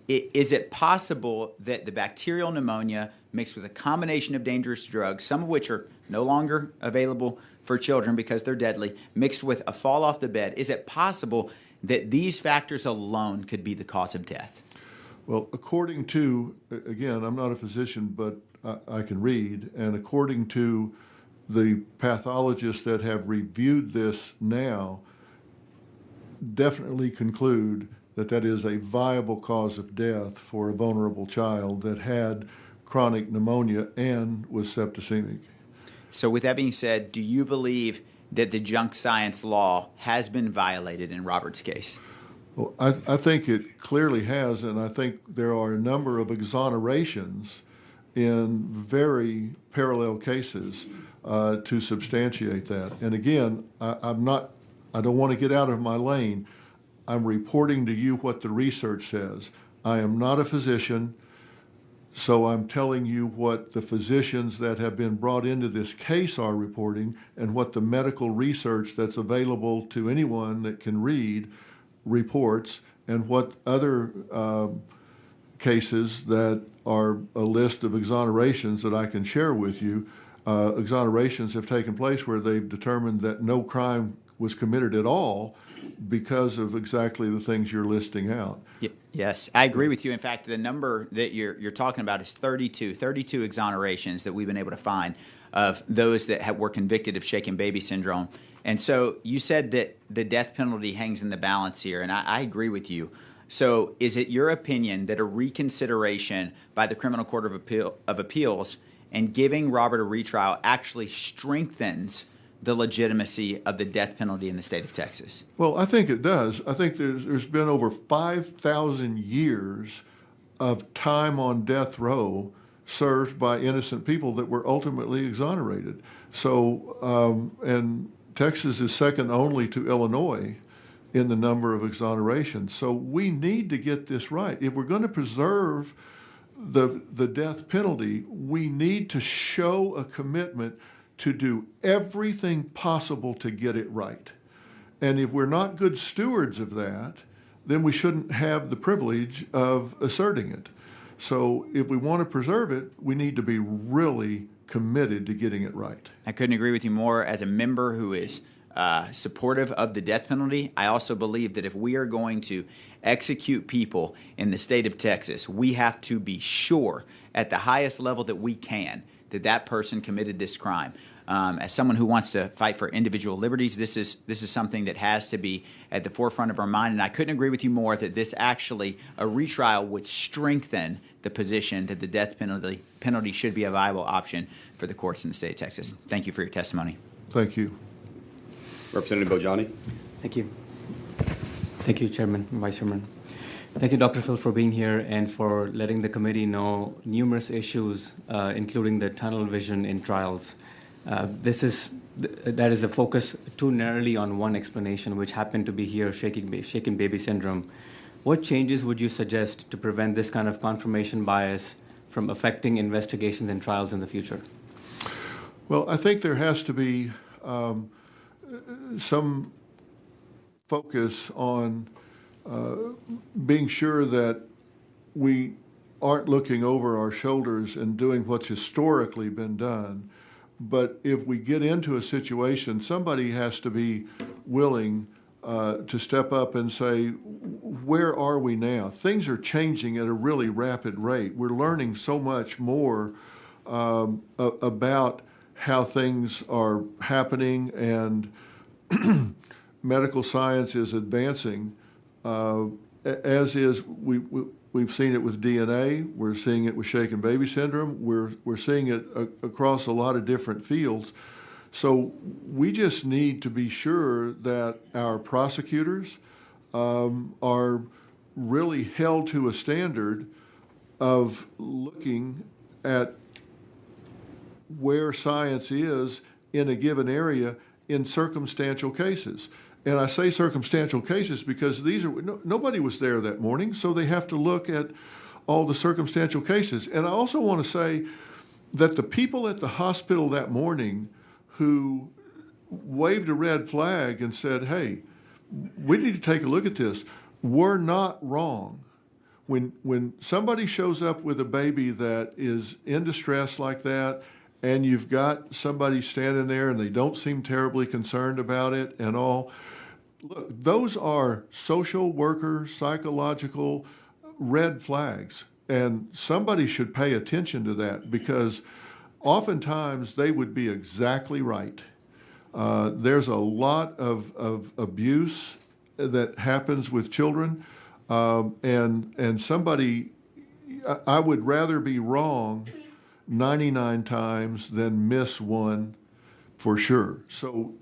Speaker 9: is it possible that the bacterial pneumonia mixed with a combination of dangerous drugs, some of which are no longer available for children because they're deadly, mixed with a fall off the bed, is it possible that these factors alone could be the cause of death?
Speaker 7: Well, according to, again, I'm not a physician, but I can read, and according to the pathologists that have reviewed this now, definitely conclude that that is a viable cause of death for a vulnerable child that had chronic pneumonia and was septicemic.
Speaker 9: So with that being said, do you believe that the junk science law has been violated in Robert's case?
Speaker 7: Well, I think it clearly has, and I think there are a number of exonerations in very parallel cases to substantiate that. And again, I don't want to get out of my lane. I'm reporting to you what the research says. I am not a physician, so I'm telling you what the physicians that have been brought into this case are reporting and what the medical research that's available to anyone that can read reports, and what other cases that are a list of exonerations that I can share with you. Exonerations have taken place where they've determined that no crime was committed at all because of exactly the things you're listing out.
Speaker 9: Yes, I agree with you. In fact, the number that you're talking about is 32 exonerations that we've been able to find of those that were convicted of shaken baby syndrome. And so you said that the death penalty hangs in the balance here, and I agree with you. So is it your opinion that a reconsideration by the Criminal Court of Appeals and giving Robert a retrial actually strengthens the legitimacy of the death penalty in the state of Texas?
Speaker 7: Well, I think it does. I think there's been over 5,000 years of time on death row served by innocent people that were ultimately exonerated. So, and Texas is second only to Illinois in the number of exonerations. So we need to get this right. If we're going to preserve the death penalty, we need to show a commitment to do everything possible to get it right. And if we're not good stewards of that, then we shouldn't have the privilege of asserting it. So if we want to preserve it, we need to be really committed to getting it right.
Speaker 9: I couldn't agree with you more. As a member who is supportive of the death penalty, I also believe that if we are going to execute people in the state of Texas, we have to be sure at the highest level that we can that that person committed this crime. As someone who wants to fight for individual liberties, this is something that has to be at the forefront of our mind. And I couldn't agree with you more that this actually, a retrial would strengthen the position that the death penalty should be a viable option for the courts in the state of Texas. Thank you for your testimony.
Speaker 7: Thank you.
Speaker 8: Representative Bojani.
Speaker 10: Thank you. Thank you, Chairman, Vice Chairman. Thank you, Dr. Phil, for being here and for letting the committee know numerous issues, including the tunnel vision in trials. That is the focus too narrowly on one explanation, which happened to be here, shaken baby syndrome. What changes would you suggest to prevent this kind of confirmation bias from affecting investigations and trials in the future?
Speaker 7: Well, I think there has to be some focus on being sure that we aren't looking over our shoulders and doing what's historically been done. But if we get into a situation, somebody has to be willing to step up and say, where are we now? Things are changing at a really rapid rate. We're learning so much more about how things are happening, and medical science is advancing, as is we've seen it with DNA. We're seeing it with shaken baby syndrome. We're seeing it across a lot of different fields. So we just need to be sure that our prosecutors are really held to a standard of looking at where science is in a given area in circumstantial cases. And I say circumstantial cases because nobody was there that morning, so they have to look at all the circumstantial cases. And I also want to say that the people at the hospital that morning who waved a red flag and said, hey, we need to take a look at this, were not wrong. When somebody shows up with a baby that is in distress like that, and you've got somebody standing there and they don't seem terribly concerned about it and all, look, those are social worker, psychological red flags. And somebody should pay attention to that, because oftentimes they would be exactly right. There's a lot of abuse that happens with children. And somebody, I would rather be wrong 99 times than miss one for sure. So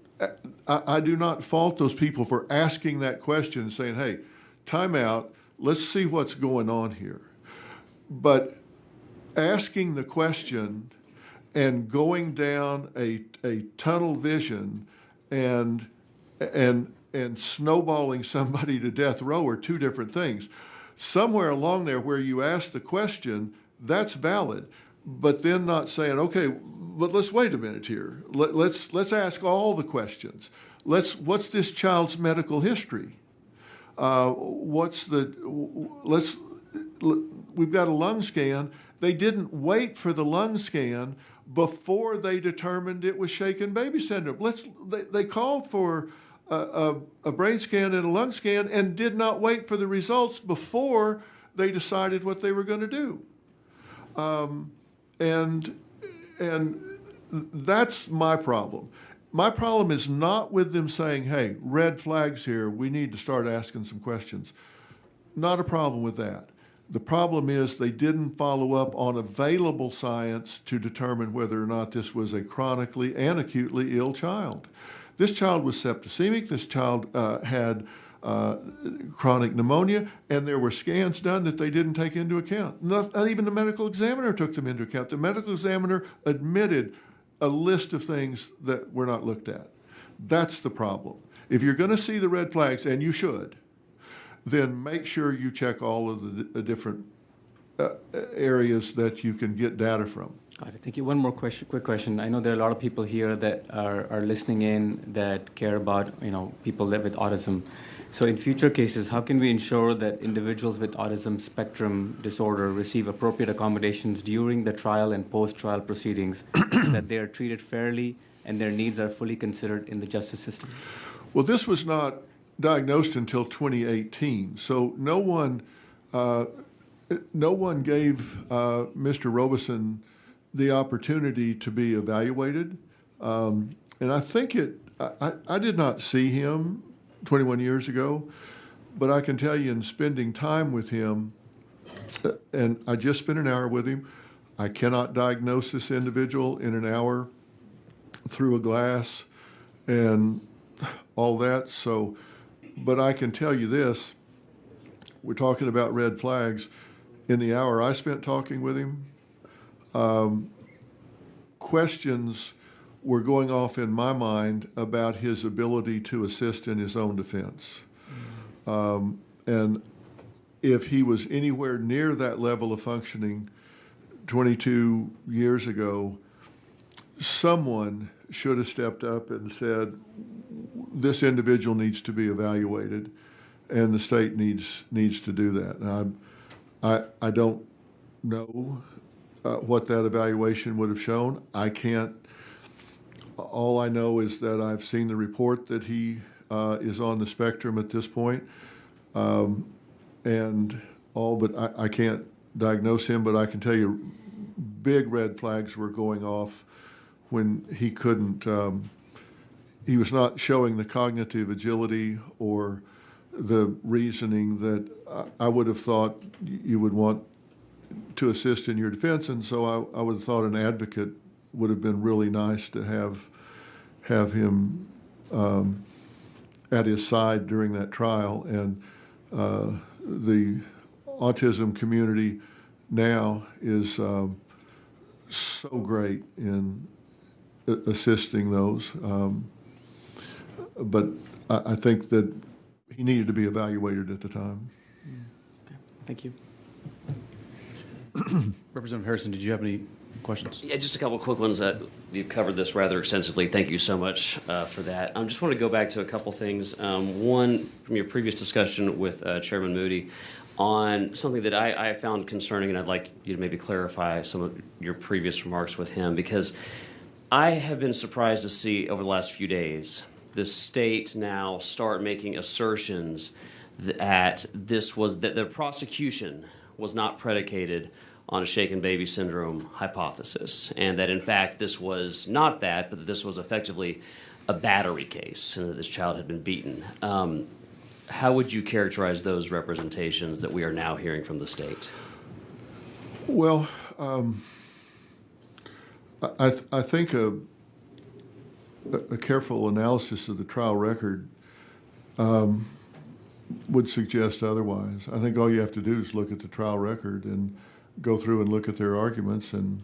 Speaker 7: I do not fault those people for asking that question and saying, hey, time out, let's see what's going on here. But asking the question and going down a tunnel vision and snowballing somebody to death row are two different things. Somewhere along there where you ask the question, that's valid, but then not saying, okay, but let's wait a minute here. Let's ask all the questions. What's this child's medical history? We've got a lung scan. They didn't wait for the lung scan before they determined it was shaken baby syndrome. They called for a brain scan and a lung scan and did not wait for the results before they decided what they were going to do. And that's my problem. My problem is not with them saying, hey, red flags here, we need to start asking some questions. Not a problem with that. The problem is they didn't follow up on available science to determine whether or not this was a chronically and acutely ill child. This child was septicemic. This child had chronic pneumonia, and there were scans done that they didn't take into account. Not even the medical examiner took them into account. The medical examiner admitted a list of things that were not looked at. That's the problem. If you're going to see the red flags, and you should, then make sure you check all of the different areas that you can get data from.
Speaker 10: Got it. Thank you. One more quick question. I know there are a lot of people here that are listening in that care about, people live with autism. So in future cases, how can we ensure that individuals with autism spectrum disorder receive appropriate accommodations during the trial and post-trial proceedings, that they are treated fairly and their needs are fully considered in the justice system?
Speaker 7: Well, this was not diagnosed until 2018, so no one gave Mr. Roberson the opportunity to be evaluated, and I think I did not see him 21 years ago, but I can tell you in spending time with him, and I just spent an hour with him, I cannot diagnose this individual in an hour through a glass and all that. So, but I can tell you this, we're talking about red flags. In the hour I spent talking with him, questions were going off in my mind about his ability to assist in his own defense. And if he was anywhere near that level of functioning 22 years ago, someone should have stepped up and said, this individual needs to be evaluated, and the state needs to do that. And I don't know what that evaluation would have shown. I can't. All I know is that I've seen the report that he is on the spectrum at this point, and all, but I can't diagnose him, but I can tell you big red flags were going off when he couldn't, he was not showing the cognitive agility or the reasoning that I would have thought you would want to assist in your defense, and so I would have thought an advocate would have been really nice to have him at his side during that trial. And the autism community now is so great in assisting those. But I think that he needed to be evaluated at the time.
Speaker 10: Okay. Thank you.
Speaker 2: Representative Harrison, did you have any questions?
Speaker 5: Yeah, just a couple of quick ones. You've covered this rather extensively. Thank you so much for that. I just want to go back to a couple things. One, from your previous discussion with Chairman Moody on something that I found concerning, and I'd like you to maybe clarify some of your previous remarks with him, because I have been surprised to see over the last few days the state now start making assertions that that the prosecution was not predicated on a shaken baby syndrome hypothesis, and that in fact this was not that, but that this was effectively a battery case, and that this child had been beaten. How would you characterize those representations that we are now hearing from the state?
Speaker 7: Well, I think a careful analysis of the trial record would suggest otherwise. I think all you have to do is look at the trial record, and go through and look at their arguments, and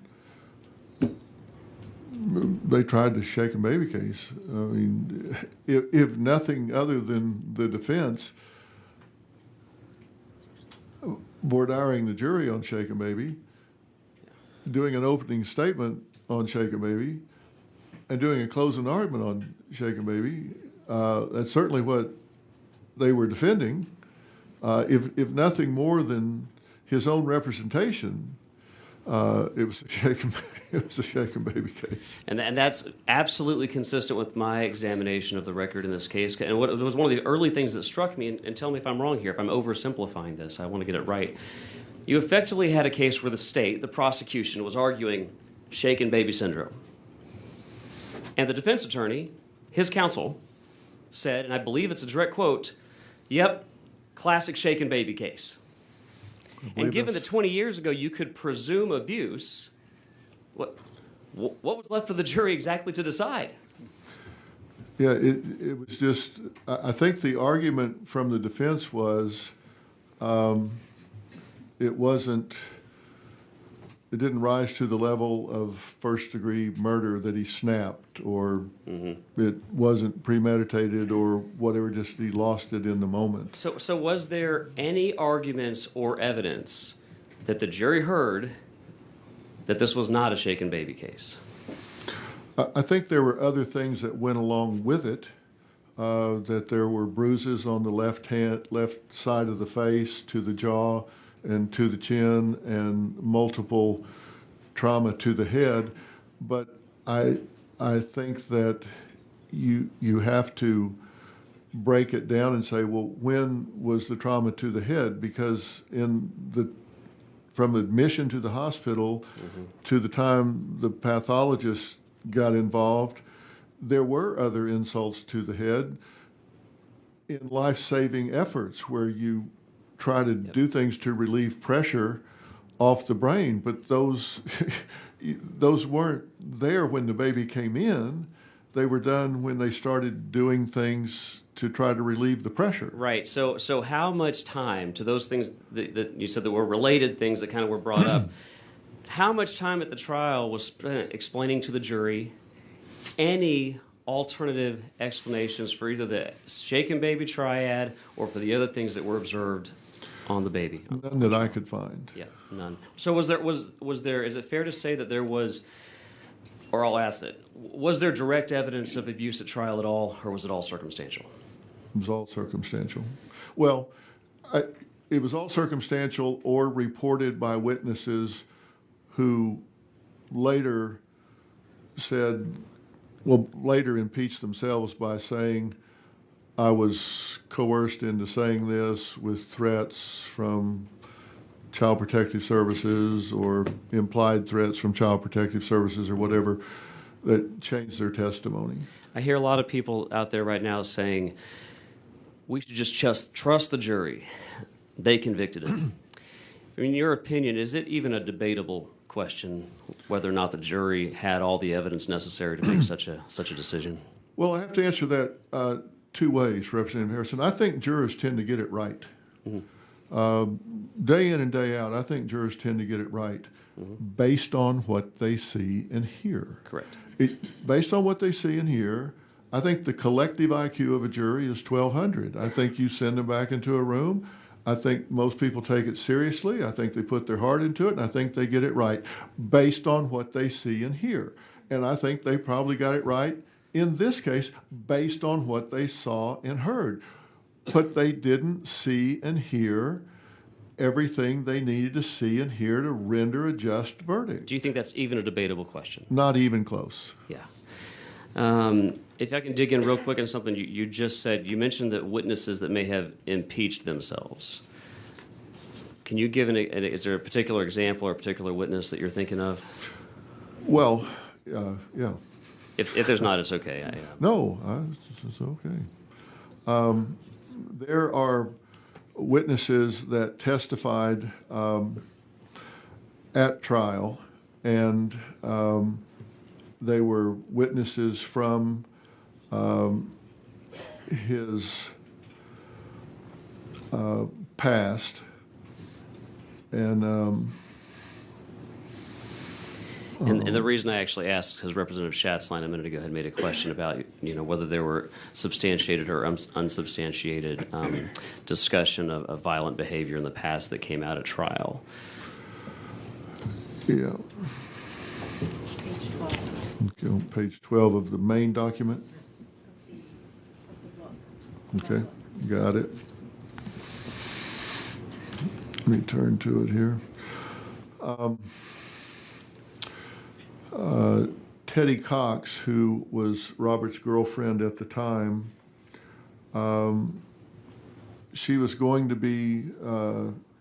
Speaker 7: they tried to shake a baby case. I mean, if nothing other than the defense, voir direing the jury on Shake a Baby, doing an opening statement on Shake a Baby, and doing a closing argument on Shake a Baby, that's certainly what they were defending. If nothing more than his own representation, it was a Shake a Baby case.
Speaker 5: And that's absolutely consistent with my examination of the record in this case. And what it was one of the early things that struck me, and tell me if I'm wrong here, if I'm oversimplifying this, I want to get it right. You effectively had a case where the state, the prosecution, was arguing shaken baby syndrome. And the defense attorney, his counsel, said, and I believe it's a direct quote, "Yep, classic shaken baby case." And given that 20 years ago you could presume abuse, what was left for the jury exactly to decide?
Speaker 7: Yeah, it was just, I think the argument from the defense was it didn't rise to the level of first-degree murder that he snapped, or it wasn't premeditated or whatever, just he lost it in the moment.
Speaker 5: So was there any arguments or evidence that the jury heard that this was not a shaken baby case?
Speaker 7: I think there were other things that went along with it, that there were bruises on the left side of the face, to the jaw, and to the chin, and multiple trauma to the head. But I think that you have to break it down and say, well, when was the trauma to the head? Because from admission to the hospital to the time the pathologist got involved, there were other insults to the head in life-saving efforts where you try to do things to relieve pressure off the brain, but those weren't there when the baby came in. They were done when they started doing things to try to relieve the pressure.
Speaker 5: Right. So how much time to those things that you said that were related things that kind of were brought up? How much time at the trial was spent explaining to the jury any alternative explanations for either the shaken baby triad or for the other things that were observed on the baby?
Speaker 7: None that I could find.
Speaker 5: Yeah, none. So was there? Is it fair to say that there was, or I'll ask it, was there direct evidence of abuse at trial at all, or was it all circumstantial?
Speaker 7: It was all circumstantial. Well, it was all circumstantial or reported by witnesses who later impeached themselves by saying, I was coerced into saying this with threats from Child Protective Services or implied threats from Child Protective Services or whatever, that changed their testimony.
Speaker 5: I hear a lot of people out there right now saying, we should just trust the jury. They convicted him. In your opinion, is it even a debatable question whether or not the jury had all the evidence necessary to make such a decision?
Speaker 7: Well, I have to answer that two ways, Representative Harrison. I think jurors tend to get it right. Day in and day out, I think jurors tend to get it right based on what they see and hear.
Speaker 5: Correct.
Speaker 7: Based on what they see and hear, I think the collective IQ of a jury is 1,200. I think you send them back into a room. I think most people take it seriously. I think they put their heart into it, and I think they get it right based on what they see and hear. And I think they probably got it right in this case based on what they saw and heard. But they didn't see and hear everything they needed to see and hear to render a just verdict.
Speaker 5: Do you think that's even a debatable question?
Speaker 7: Not even close.
Speaker 5: Yeah. If I can dig in real quick on something you just said, you mentioned that witnesses that may have impeached themselves. Can you give is there a particular example or a particular witness that you're thinking of?
Speaker 7: Well, yeah.
Speaker 5: If there's not, it's okay.
Speaker 7: No, it's okay. There are witnesses that testified at trial, and they were witnesses from his past, and
Speaker 5: And the reason I actually asked, because Representative Schatzline a minute ago had made a question about, whether there were substantiated or unsubstantiated discussion of violent behavior in the past that came out at trial.
Speaker 7: Yeah. Okay, on page 12 of the main document. Okay, got it. Let me turn to it here. Teddy Cox, who was Robert's girlfriend at the time, she was going to be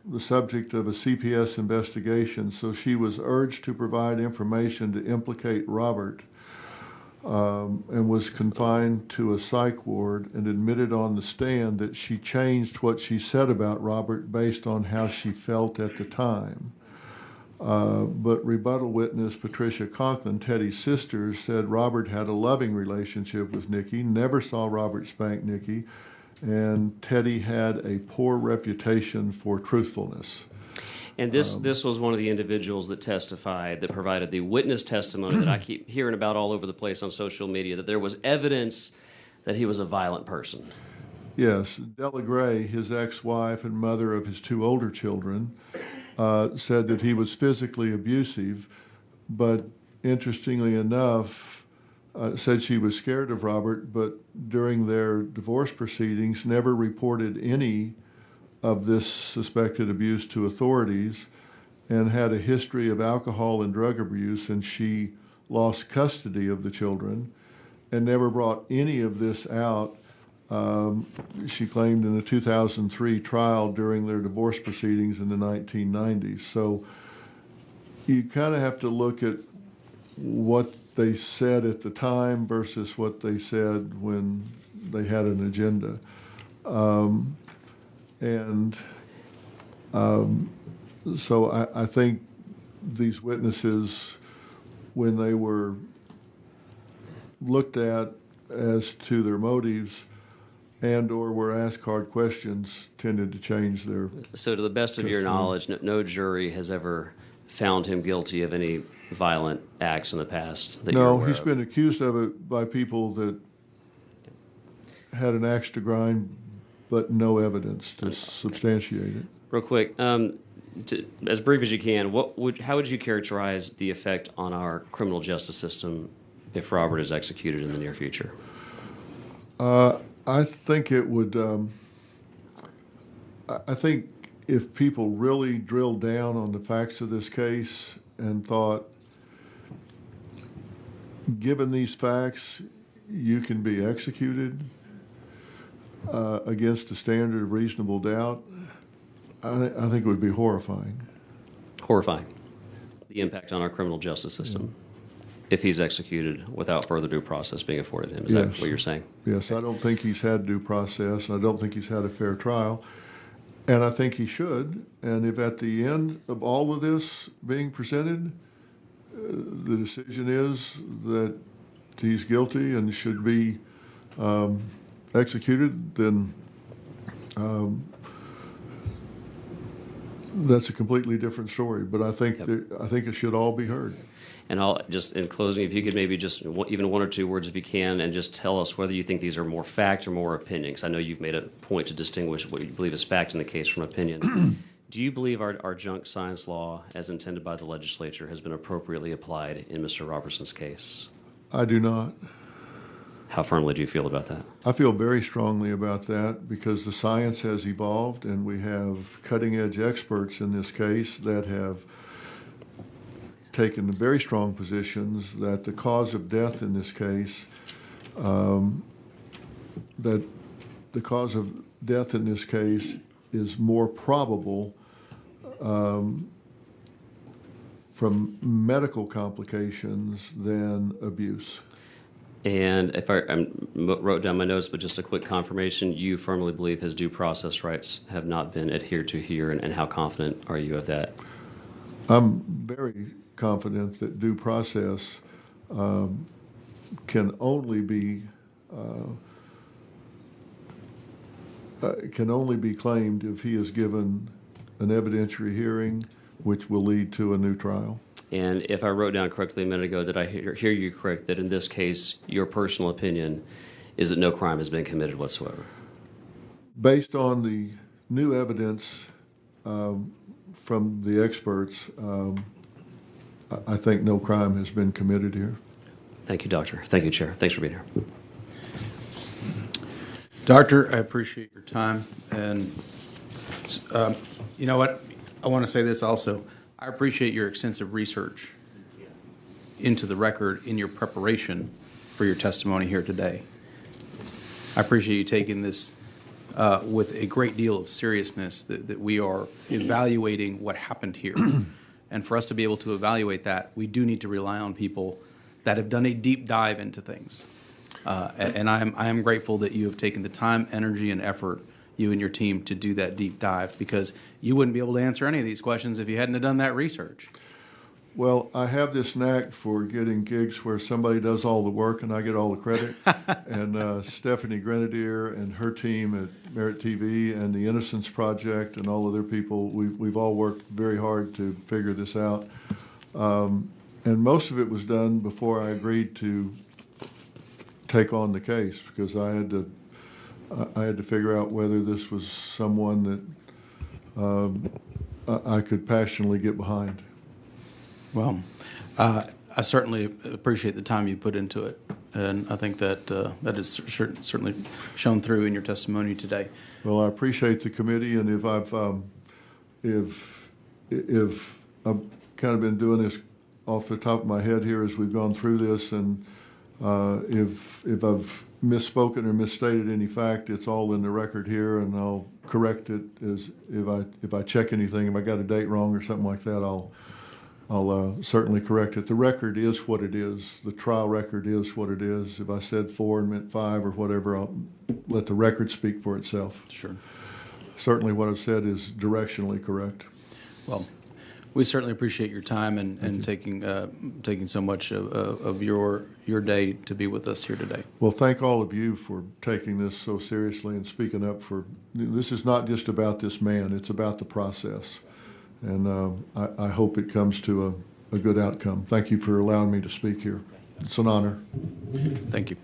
Speaker 7: the subject of a CPS investigation, so she was urged to provide information to implicate Robert, and was confined to a psych ward and admitted on the stand that she changed what she said about Robert based on how she felt at the time. But rebuttal witness Patricia Conklin, Teddy's sister, said Robert had a loving relationship with Nikki, never saw Robert spank Nikki, and Teddy had a poor reputation for truthfulness.
Speaker 5: And this was one of the individuals that testified, that provided the witness testimony that I keep hearing about all over the place on social media, that there was evidence that he was a violent person.
Speaker 7: Yes, Della Gray, his ex-wife and mother of his two older children, said that he was physically abusive, but interestingly enough, said she was scared of Robert, but during their divorce proceedings never reported any of this suspected abuse to authorities, and had a history of alcohol and drug abuse, and she lost custody of the children and never brought any of this out. She claimed in a 2003 trial during their divorce proceedings in the 1990s. So you kind of have to look at what they said at the time versus what they said when they had an agenda. So I think these witnesses, when they were looked at as to their motives and or were asked hard questions, tended to change their...
Speaker 5: So to the best of your knowledge, no jury has ever found him guilty of any violent acts in the past that you're
Speaker 7: No,
Speaker 5: aware
Speaker 7: he's
Speaker 5: of?
Speaker 7: been accused of it by people that had an axe to grind, but no evidence to substantiate it.
Speaker 5: Real quick, as brief as you can, how would you characterize the effect on our criminal justice system if Robert is executed in the near future?
Speaker 7: I think it would. I think if people really drilled down on the facts of this case and thought, given these facts, you can be executed against a standard of reasonable doubt, I think it would be horrifying.
Speaker 5: Horrifying. The impact on our criminal justice system if he's executed without further due process being afforded him. Is that what you're saying?
Speaker 7: Yes, I don't think he's had due process, and I don't think he's had a fair trial. And I think he should. And if at the end of all of this being presented, the decision is that he's guilty and should be executed, then that's a completely different story. But I think I think it should all be heard.
Speaker 5: And I'll just, in closing, if you could maybe just even one or two words, if you can, and just tell us whether you think these are more fact or more opinion, because I know you've made a point to distinguish what you believe is fact in the case from opinion. Do you believe our junk science law, as intended by the legislature, has been appropriately applied in Mr. Roberson's case?
Speaker 7: I do not.
Speaker 5: How firmly do you feel about that?
Speaker 7: I feel very strongly about that because the science has evolved and we have cutting-edge experts in this case that have taken very strong positions that the cause of death in this case, is more probable from medical complications than abuse.
Speaker 5: And if I wrote down my notes, but just a quick confirmation, you firmly believe his due process rights have not been adhered to here, and how confident are you of that?
Speaker 7: I'm very confident that due process can only be claimed if he is given an evidentiary hearing, which will lead to a new trial.
Speaker 5: And if I wrote down correctly a minute ago, did I hear you correct that in this case, your personal opinion is that no crime has been committed whatsoever?
Speaker 7: Based on the new evidence from the experts, I think no crime has been committed here.
Speaker 5: Thank you, Doctor. Thank you, Chair. Thanks for being here.
Speaker 2: Doctor, I appreciate your time. And you know what? I want to say this also. I appreciate your extensive research into the record in your preparation for your testimony here today. I appreciate you taking this with a great deal of seriousness, that we are evaluating what happened here. And for us to be able to evaluate that, we do need to rely on people that have done a deep dive into things. And I am grateful that you have taken the time, energy, and effort, you and your team, to do that deep dive, because you wouldn't be able to answer any of these questions if you hadn't have done that research.
Speaker 7: Well, I have this knack for getting gigs where somebody does all the work and I get all the credit. And Stephanie Grenadier and her team at Merit TV and the Innocence Project and all of their people, we've all worked very hard to figure this out. And most of it was done before I agreed to take on the case, because I had to figure out whether this was someone that I could passionately get behind.
Speaker 2: Well, I certainly appreciate the time you put into it, and I think that that is certainly shown through in your testimony today.
Speaker 7: Well, I appreciate the committee, and if I've kind of been doing this off the top of my head here as we've gone through this, and if I've misspoken or misstated any fact, it's all in the record here, and I'll correct it as if I check anything. If I got a date wrong or something like that, I'll certainly correct it. The record is what it is. The trial record is what it is. If I said 4 and meant 5 or whatever, I'll let the record speak for itself.
Speaker 2: Sure.
Speaker 7: Certainly what I've said is directionally correct.
Speaker 2: Well, we certainly appreciate your time and taking so much of your day to be with us here today.
Speaker 7: Well, thank all of you for taking this so seriously and speaking up for. This is not just about this man. It's about the process. And I hope it comes to a good outcome. Thank you for allowing me to speak here. It's an honor.
Speaker 2: Thank you.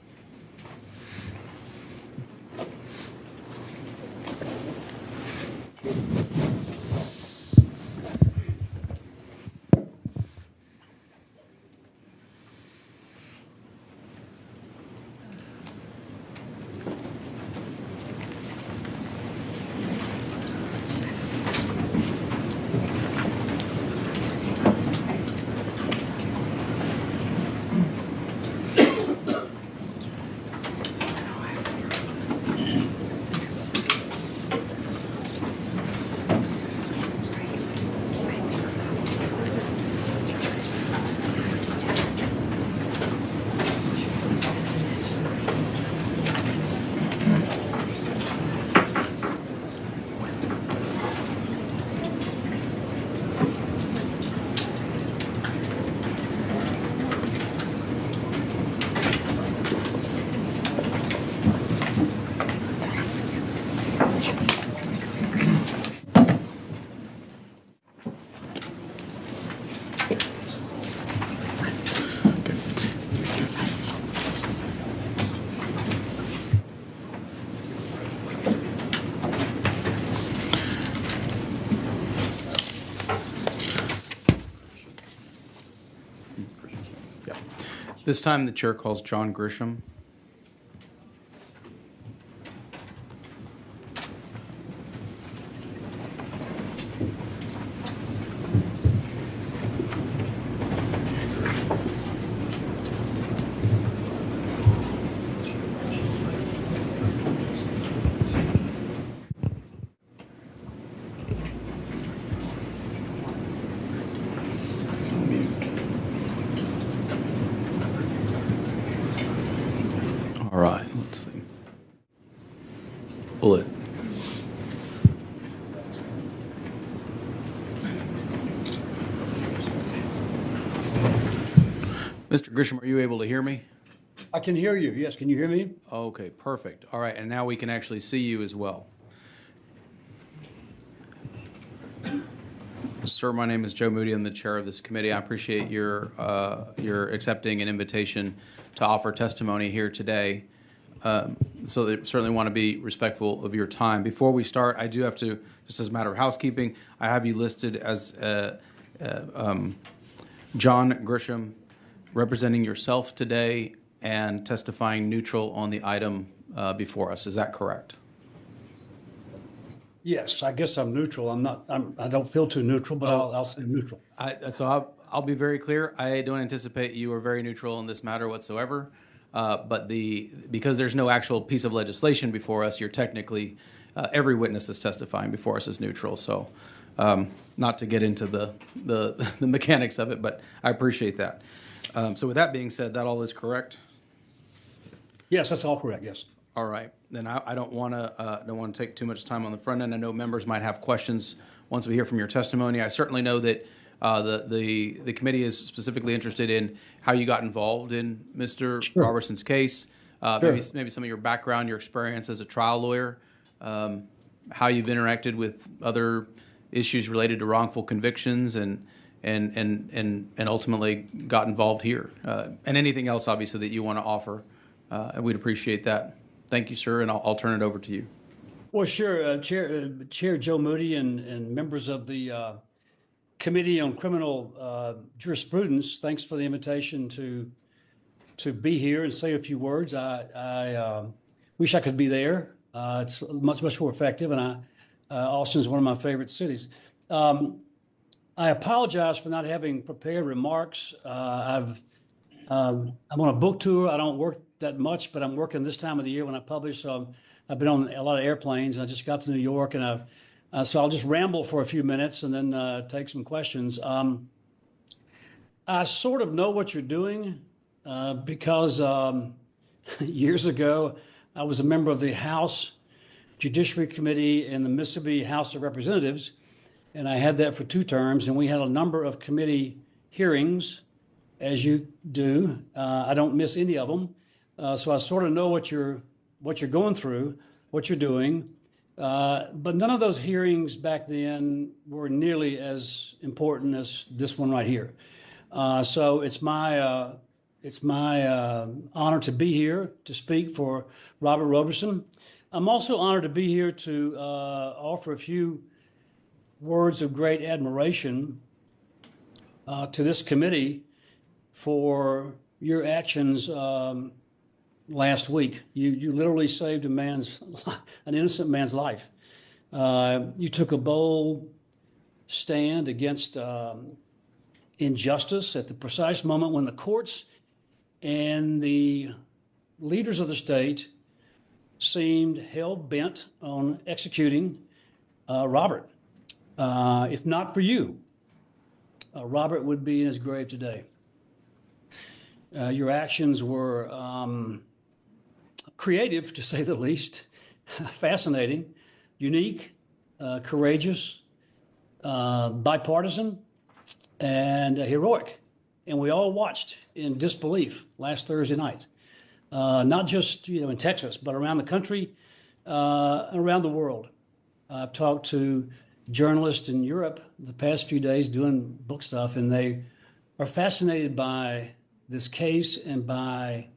Speaker 2: This time the chair calls John Grisham. All right, let's see. Bullet. Mr. Grisham, are you able to hear me?
Speaker 11: I can hear you. Yes, can you hear me?
Speaker 2: Okay, perfect. All right, and now we can actually see you as well. Sir, my name is Joe Moody. I'm the chair of this committee. I appreciate your accepting an invitation to offer testimony here today. So they certainly want to be respectful of your time. Before we start, I do have to, just as a matter of housekeeping, I have you listed as John Grisham, representing yourself today and testifying neutral on the item before us. Is that correct?
Speaker 11: Yes, I guess I'm neutral. I don't feel too neutral, but I'll say neutral.
Speaker 2: I'll be very clear. I don't anticipate you are very neutral in this matter whatsoever. But because there's no actual piece of legislation before us, you're technically every witness that's testifying before us is neutral. So, not to get into the mechanics of it, but I appreciate that. So, with that being said, that all is correct.
Speaker 11: Yes, that's all correct. Yes.
Speaker 2: All right. Then I don't want to take too much time on the front end. I know members might have questions once we hear from your testimony. I certainly know that the committee is specifically interested in how you got involved in Mr.
Speaker 11: Sure.
Speaker 2: Roberson's case.
Speaker 11: Sure.
Speaker 2: Maybe some of your background, your experience as a trial lawyer, how you've interacted with other issues related to wrongful convictions, and ultimately got involved here, and anything else obviously that you want to offer. And we'd appreciate that. Thank you, sir, and I'll turn it over to you.
Speaker 11: Well, sure, Chair Joe Moody and members of the Committee on Criminal Jurisprudence, thanks for the invitation to be here and say a few words. I wish I could be there. It's much more effective, and Austin's one of my favorite cities. I apologize for not having prepared remarks. I'm on a book tour. I don't work that much, but I'm working this time of the year when I publish. So I've been on a lot of airplanes, and I just got to New York, and so I'll just ramble for a few minutes and then take some questions. I sort of know what you're doing because years ago I was a member of the House Judiciary Committee in the Mississippi House of Representatives, and I had that for 2 terms, and we had a number of committee hearings, as you do. I don't miss any of them, so I sort of know what you're going through, what you're doing. But none of those hearings back then were nearly as important as this one right here. So it's my honor to be here to speak for Robert Roberson. I'm also honored to be here to offer a few words of great admiration to this committee for your actions last week. You literally saved an innocent man's life. You took a bold stand against injustice at the precise moment when the courts and the leaders of the state seemed hell-bent on executing Robert. If not for you, Robert would be in his grave today. Your actions were creative, to say the least, fascinating, unique, courageous, bipartisan, and heroic. And we all watched in disbelief last Thursday night, not just in Texas, but around the country, around the world. I've talked to journalists in Europe the past few days doing book stuff, and they are fascinated by this case and by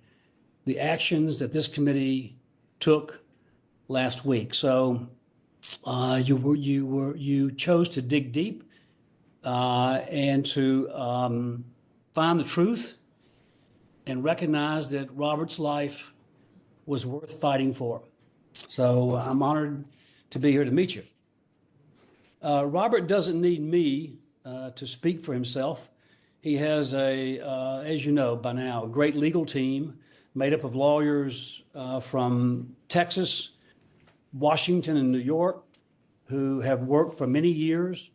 Speaker 11: the actions that this committee took last week. So you chose to dig deep and to find the truth and recognize that Robert's life was worth fighting for. So I'm honored to be here to meet you. Robert doesn't need me to speak for himself. He has as you know by now, a great legal team made up of lawyers from Texas, Washington, and New York who have worked for many years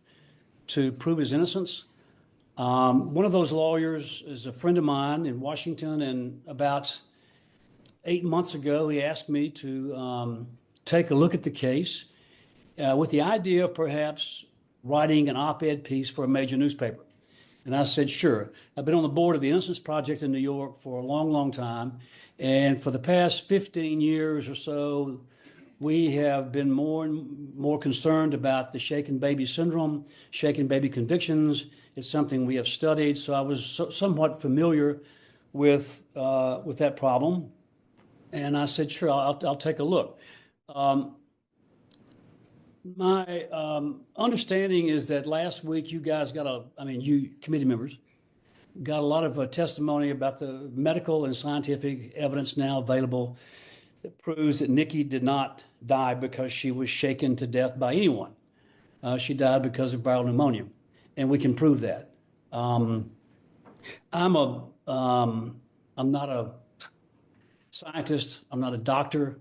Speaker 11: to prove his innocence. One of those lawyers is a friend of mine in Washington, and about 8 months ago, he asked me to take a look at the case with the idea of perhaps writing an op-ed piece for a major newspaper. And I said, sure. I've been on the board of the Innocence Project in New York for a long, long time. And for the past 15 years or so, We have been more and more concerned about the shaken baby syndrome, shaken baby convictions. It's something we have studied, so I was somewhat familiar with that problem. And I said, sure, I'll take a look. My understanding is that last week you guys you committee members, got a lot of testimony about the medical and scientific evidence now available that proves that Nikki did not die because she was shaken to death by anyone. She died because of viral pneumonia, and we can prove that. I'm not a scientist. I'm not a doctor.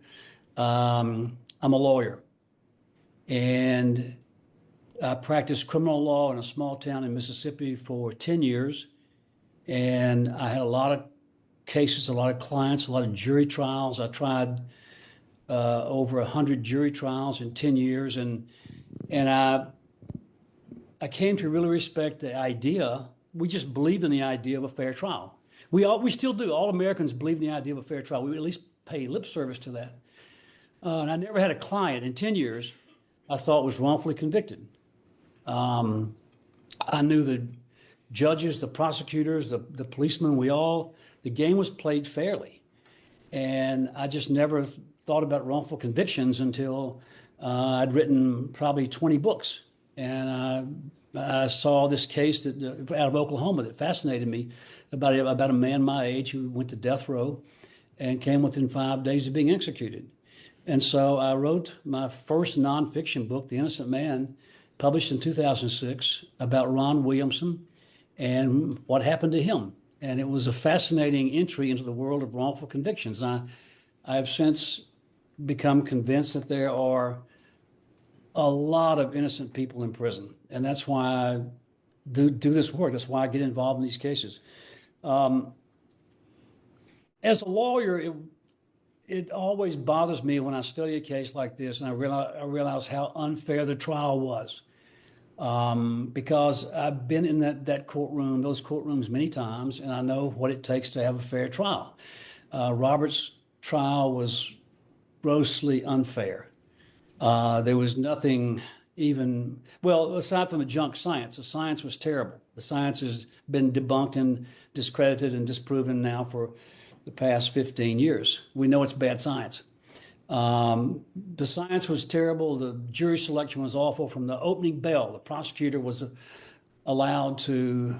Speaker 11: I'm a lawyer, and I practiced criminal law in a small town in Mississippi for 10 years, and I had a lot of cases, a lot of clients, a lot of jury trials. I tried over 100 jury trials in 10 years, and I came to really respect the idea. We just believed in the idea of a fair trial. We still do. All Americans believe in the idea of a fair trial. We at least pay lip service to that. And I never had a client in 10 years I thought was wrongfully convicted. I knew the judges, the prosecutors, the policemen, the game was played fairly. And I just never thought about wrongful convictions until I'd written probably 20 books. And I saw this case out of Oklahoma that fascinated me about a man my age who went to death row and came within 5 days of being executed. And so I wrote my first nonfiction book, The Innocent Man, published in 2006, about Ron Williamson and what happened to him. And it was a fascinating entry into the world of wrongful convictions. I have since become convinced that there are a lot of innocent people in prison. And that's why I do this work. That's why I get involved in these cases. As a lawyer, it always bothers me when I study a case like this and I realize how unfair the trial was. Because I've been in those courtrooms many times, and I know what it takes to have a fair trial. Robert's trial was grossly unfair. There was nothing aside from the junk science. The science was terrible. The science has been debunked and discredited and disproven now for the past 15 years. We know it's bad science. The science was terrible. The jury selection was awful. From the opening bell, the prosecutor was allowed to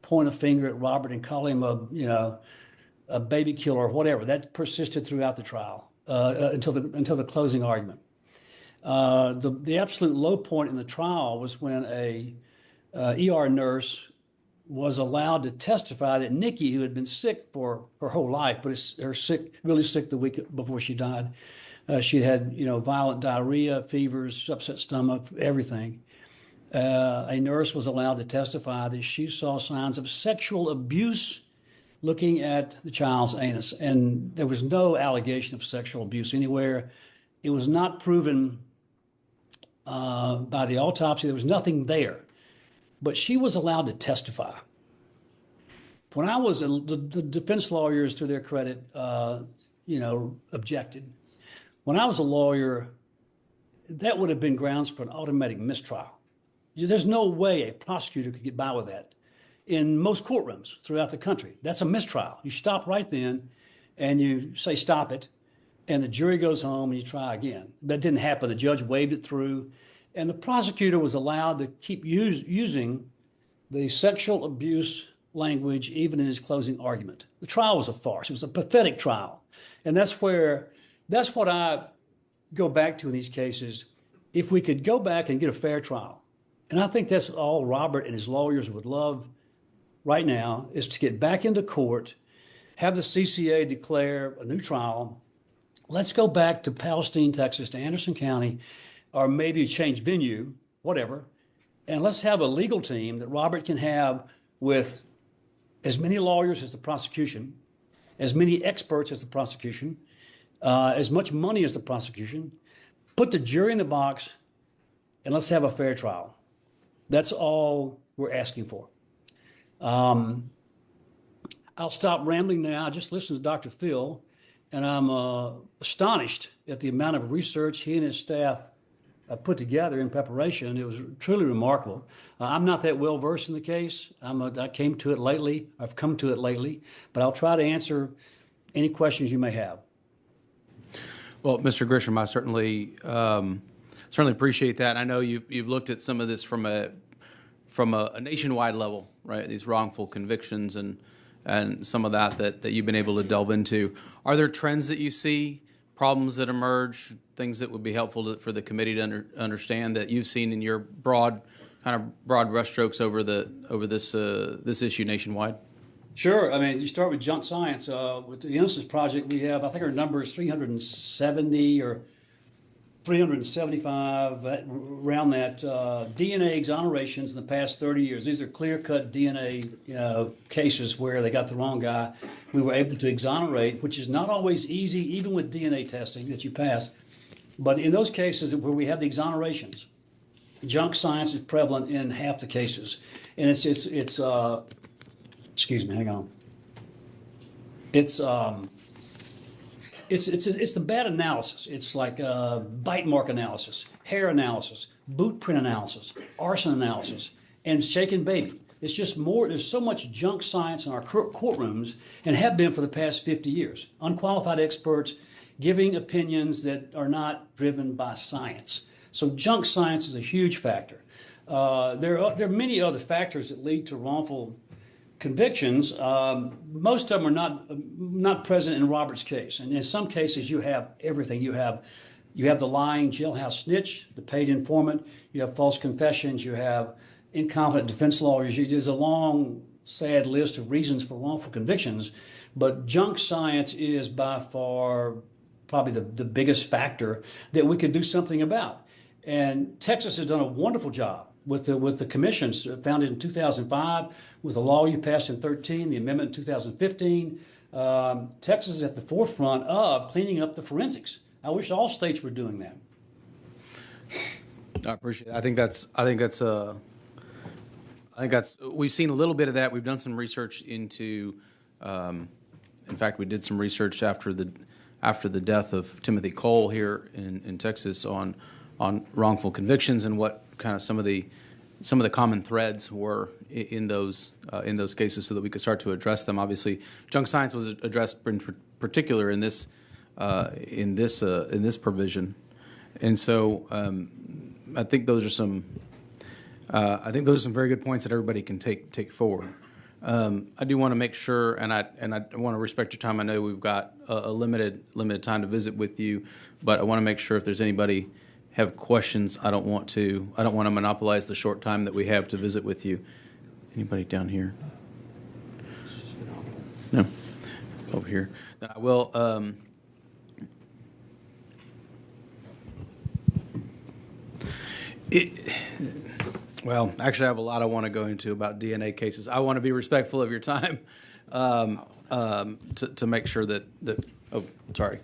Speaker 11: point a finger at Robert and call him a baby killer or whatever. That persisted throughout the trial until the closing argument. The absolute low point in the trial was when a ER nurse was allowed to testify that Nikki, who had been sick for her whole life, but really sick the week before she died, she had violent diarrhea, fevers, upset stomach, everything. A nurse was allowed to testify that she saw signs of sexual abuse looking at the child's anus, and there was no allegation of sexual abuse anywhere. It was not proven by the autopsy. There was nothing there. But she was allowed to testify. When I was, the defense lawyers, to their credit, objected. When I was a lawyer, that would have been grounds for an automatic mistrial. There's no way a prosecutor could get by with that in most courtrooms throughout the country. That's a mistrial. You stop right then and you say, stop it. And the jury goes home and you try again. That didn't happen. The judge waved it through. And the prosecutor was allowed to keep using the sexual abuse language even in his closing argument. The trial was a farce. It was a pathetic trial. And that's what I go back to in these cases. If we could go back and get a fair trial, and I think that's all Robert and his lawyers would love right now, is to get back into court, have the CCA declare a new trial. Let's go back to Palestine, Texas, to Anderson County, or maybe change venue, whatever, and let's have a legal team that Robert can have with as many lawyers as the prosecution, as many experts as the prosecution, as much money as the prosecution. Put the jury in the box, and let's have a fair trial. That's all we're asking for. I'll stop rambling now. I just listened to Dr. Phil, and I'm astonished at the amount of research he and his staff put together in preparation. It was truly remarkable. I'm not that well versed in the case. I came to it lately. I've come to it lately, but I'll try to answer any questions you may have.
Speaker 2: Well, Mr. Grisham, I certainly appreciate that. I know you've looked at some of this from a nationwide level, right? These wrongful convictions and some of that you've been able to delve into. Are there trends that you see, problems that emerge, things that would be helpful for the committee to understand that you've seen in your broad brushstrokes over this issue nationwide?
Speaker 11: Sure. I mean, you start with junk science. With the Innocence Project, we have, I think our number is 370 or 375, around that, DNA exonerations in the past 30 years. These are clear-cut DNA cases where they got the wrong guy. We were able to exonerate, which is not always easy, even with DNA testing that you pass. But in those cases where we have the exonerations, junk science is prevalent in half the cases. And it's excuse me, hang on. It's the bad analysis. It's like bite mark analysis, hair analysis, boot print analysis, arson analysis, and shaken baby. It's just more. There's so much junk science in our courtrooms, and have been for the past 50 years. Unqualified experts giving opinions that are not driven by science. So junk science is a huge factor. There are many other factors that lead to wrongful convictions. Most of them are not present in Robert's case, and in some cases you have everything. You have the lying jailhouse snitch, the paid informant. You have false confessions. You have incompetent defense lawyers. There's a long, sad list of reasons for wrongful convictions, but junk science is by far probably the biggest factor that we could do something about. And Texas has done a wonderful job with the commissions founded in 2005, with the law you passed in 2013, the amendment in 2015. Texas is at the forefront of cleaning up the forensics. I wish all states were doing that.
Speaker 2: I appreciate it. I think that's we've seen a little bit of that. We've done some research into, in fact, we did some research after the death of Timothy Cole here in Texas on wrongful convictions and what kind of some of the common threads were in those cases, so that we could start to address them. Obviously, junk science was addressed in particular in this provision, and so I think those are some very good points that everybody can take forward. I do want to make sure, and I want to respect your time. I know we've got a limited time to visit with you, but I want to make sure if there's anybody have questions, I don't want to monopolize the short time that we have to visit with you. Anybody down here? No. Over here. Then I will. Well, actually, I have a lot I want to go into about DNA cases. I want to be respectful of your time to make sure that. Oh, sorry.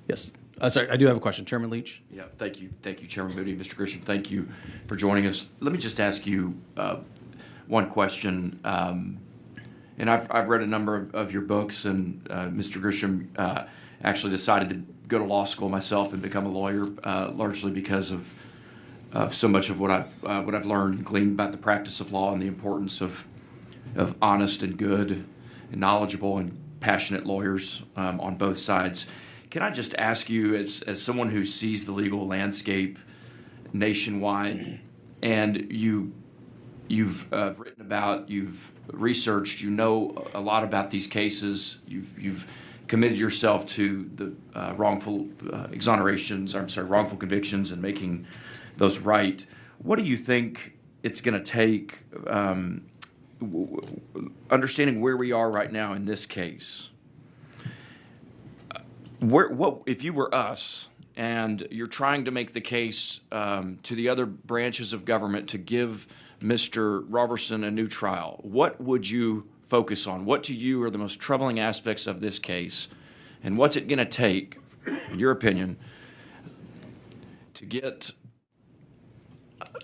Speaker 2: Yes. Sorry, I do have a question. Chairman Leach?
Speaker 3: Yeah, thank you, Chairman Moody. Mr. Grisham, thank you for joining us. Let me just ask you one question. And I've read a number of your books, and Mr. Grisham actually decided to go to law school myself and become a lawyer, largely because of so much of what I've learned and gleaned about the practice of law and the importance of honest and good and knowledgeable and passionate lawyers on both sides. Can I just ask you, as someone who sees the legal landscape nationwide, and you've written about, you've researched, you know a lot about these cases, you've committed yourself to the wrongful convictions and making those right. What do you think it's going to take, understanding where we are right now in this case? What if you were us and you're trying to make the case to the other branches of government to give Mr. Roberson a new trial? What would you focus on? What to you are the most troubling aspects of this case, and what's it going to take, in your opinion, to get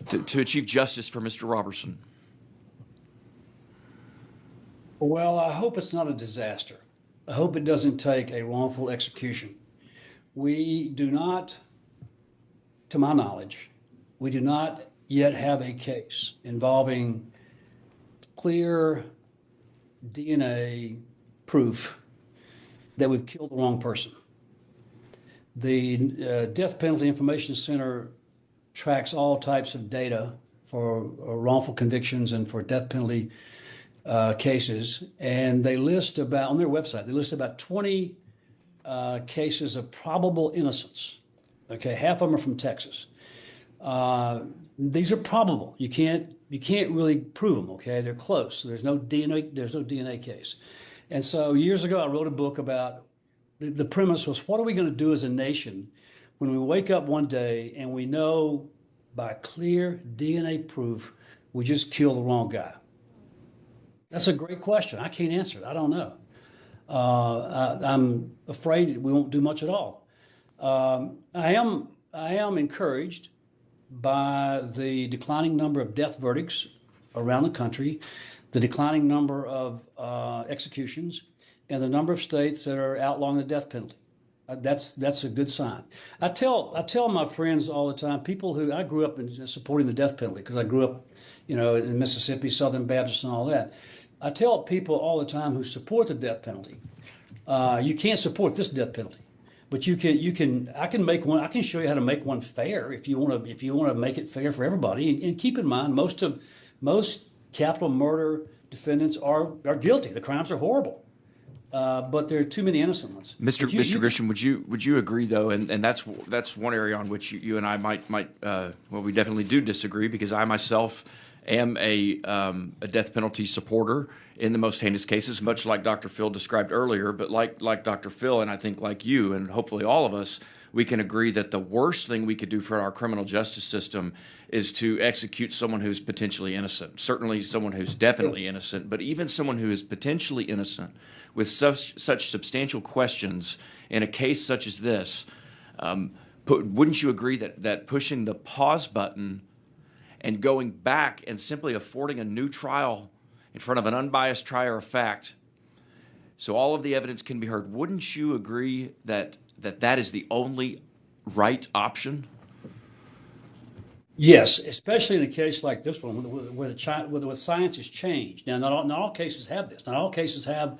Speaker 3: to achieve justice for Mr. Roberson?
Speaker 11: Well, I hope it's not a disaster. I hope it doesn't take a wrongful execution. We do not, to my knowledge, we do not yet have a case involving clear DNA proof that we've killed the wrong person. The Death Penalty Information Center tracks all types of data for wrongful convictions and for death penalty cases, and they list about, on their website, they list about 20 cases of probable innocence. Okay, half of them are from Texas. These are probable. You can't really prove them. Okay, they're close. There's no DNA case. And so years ago, I wrote a book about the premise was, what are we going to do as a nation when we wake up one day and we know by clear DNA proof we just killed the wrong guy? That's a great question. I can't answer it. I don't know. I'm afraid we won't do much at all. I am encouraged by the declining number of death verdicts around the country, the declining number of executions, and the number of states that are outlawing the death penalty. That's a good sign. I tell my friends all the time, people who, I grew up in supporting the death penalty because I grew up, in Mississippi, Southern Baptist and all that. I tell people all the time who support the death penalty, you can't support this death penalty, but I can show you how to make one fair if you want to make it fair for everybody. And keep in mind, most capital murder defendants are guilty. The crimes are horrible. But there are too many innocent ones.
Speaker 3: Mr. Grisham, would you agree though? And that's one area on which you and I might we definitely do disagree, because I myself am a death penalty supporter in the most heinous cases, much like Dr. Phil described earlier. But like Dr. Phil, and I think like you, and hopefully all of us, we can agree that the worst thing we could do for our criminal justice system is to execute someone who's potentially innocent. Certainly someone who's definitely innocent, but even someone who is potentially innocent with such substantial questions in a case such as this. Wouldn't you agree that pushing the pause button and going back and simply affording a new trial in front of an unbiased trier of fact so all of the evidence can be heard, wouldn't you agree that is the only right option?
Speaker 11: Yes, especially in a case like this one, where the science has changed. Now, not all cases have this. Not all cases have,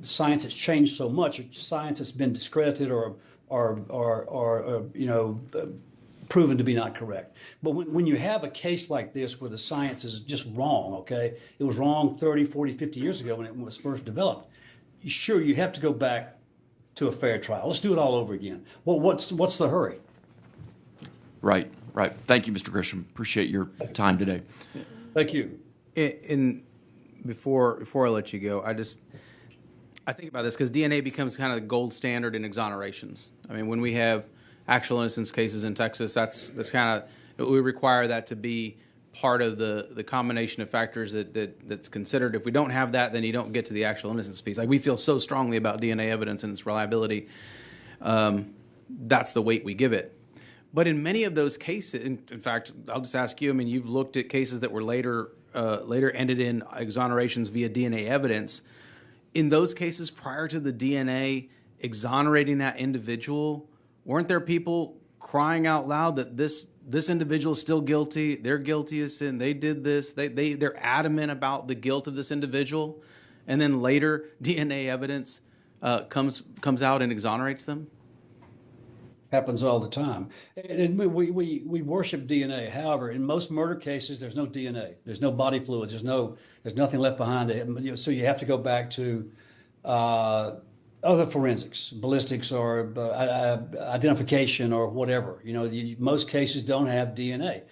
Speaker 11: science has changed so much. Science has been discredited or proven to be not correct. But when you have a case like this where the science is just wrong, okay, it was wrong 30, 40, 50 years ago when it was first developed. Sure, you have to go back to a fair trial. Let's do it all over again. Well, what's the hurry?
Speaker 3: Right. Thank you, Mr. Grisham. Appreciate your time today.
Speaker 11: Thank you.
Speaker 2: Before I let you go, I think about this because DNA becomes kind of the gold standard in exonerations. I mean, when we have actual innocence cases in Texas, that's kind of, we require that to be part of the combination of factors that's considered. If we don't have that, then you don't get to the actual innocence piece. Like, we feel so strongly about DNA evidence and its reliability. That's the weight we give it. But in many of those cases, in fact, I'll just ask you, I mean, you've looked at cases that were later ended in exonerations via DNA evidence. In those cases, prior to the DNA exonerating that individual, weren't there people crying out loud that this individual is still guilty, they're guilty of sin, they did this, they're adamant about the guilt of this individual, and then later DNA evidence comes out and exonerates them?
Speaker 11: Happens all the time. And we worship DNA. However, in most murder cases, there's no DNA. There's no body fluids. There's nothing left behind it. So you have to go back to other forensics, ballistics, or identification, or whatever. Most cases don't have DNA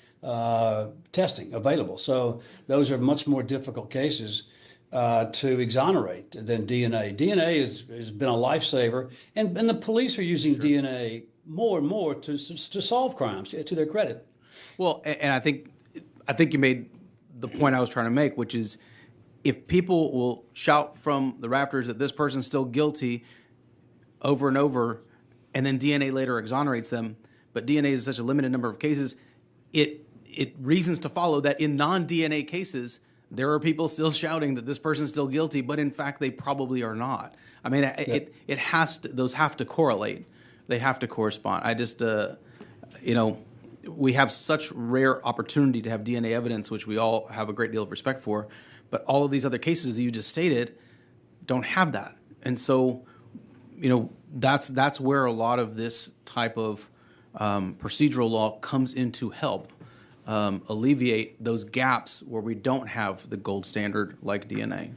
Speaker 11: testing available. So those are much more difficult cases to exonerate than DNA. DNA has been a lifesaver, and the police are using DNA more and more to solve crimes, to their credit.
Speaker 2: Well, and I think you made the point I was trying to make, which is, if people will shout from the rafters that this person's still guilty over and over, and then DNA later exonerates them, but DNA is such a limited number of cases, it reasons to follow that in non-DNA cases, there are people still shouting that this person's still guilty, but in fact they probably are not. I mean, it has to, those have to correlate. They have to correspond. I just, we have such rare opportunity to have DNA evidence, which we all have a great deal of respect for, but all of these other cases that you just stated don't have that. And so, that's where a lot of this type of procedural law comes in to help alleviate those gaps where we don't have the gold standard like DNA.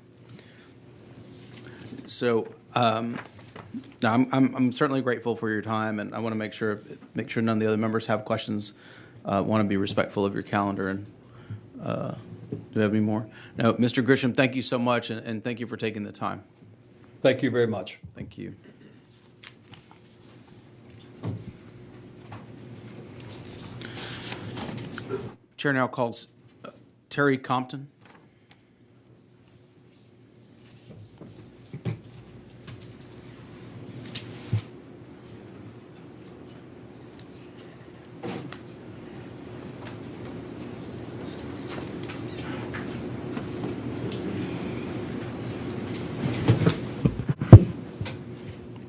Speaker 2: So I'm certainly grateful for your time, and I want to make sure none of the other members have questions. Want to be respectful of your calendar. And do we have any more? No, Mr. Grisham, thank you so much, and thank you for taking the time.
Speaker 11: Thank you very much.
Speaker 2: Thank you. Chair now calls Terry Compton.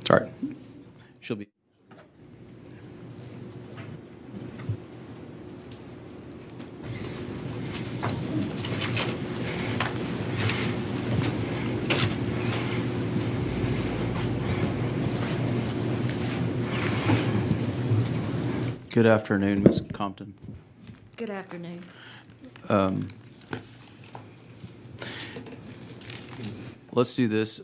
Speaker 2: Sorry. She'll be. Good afternoon, Ms. Compton.
Speaker 12: Good afternoon.
Speaker 2: Let's do this.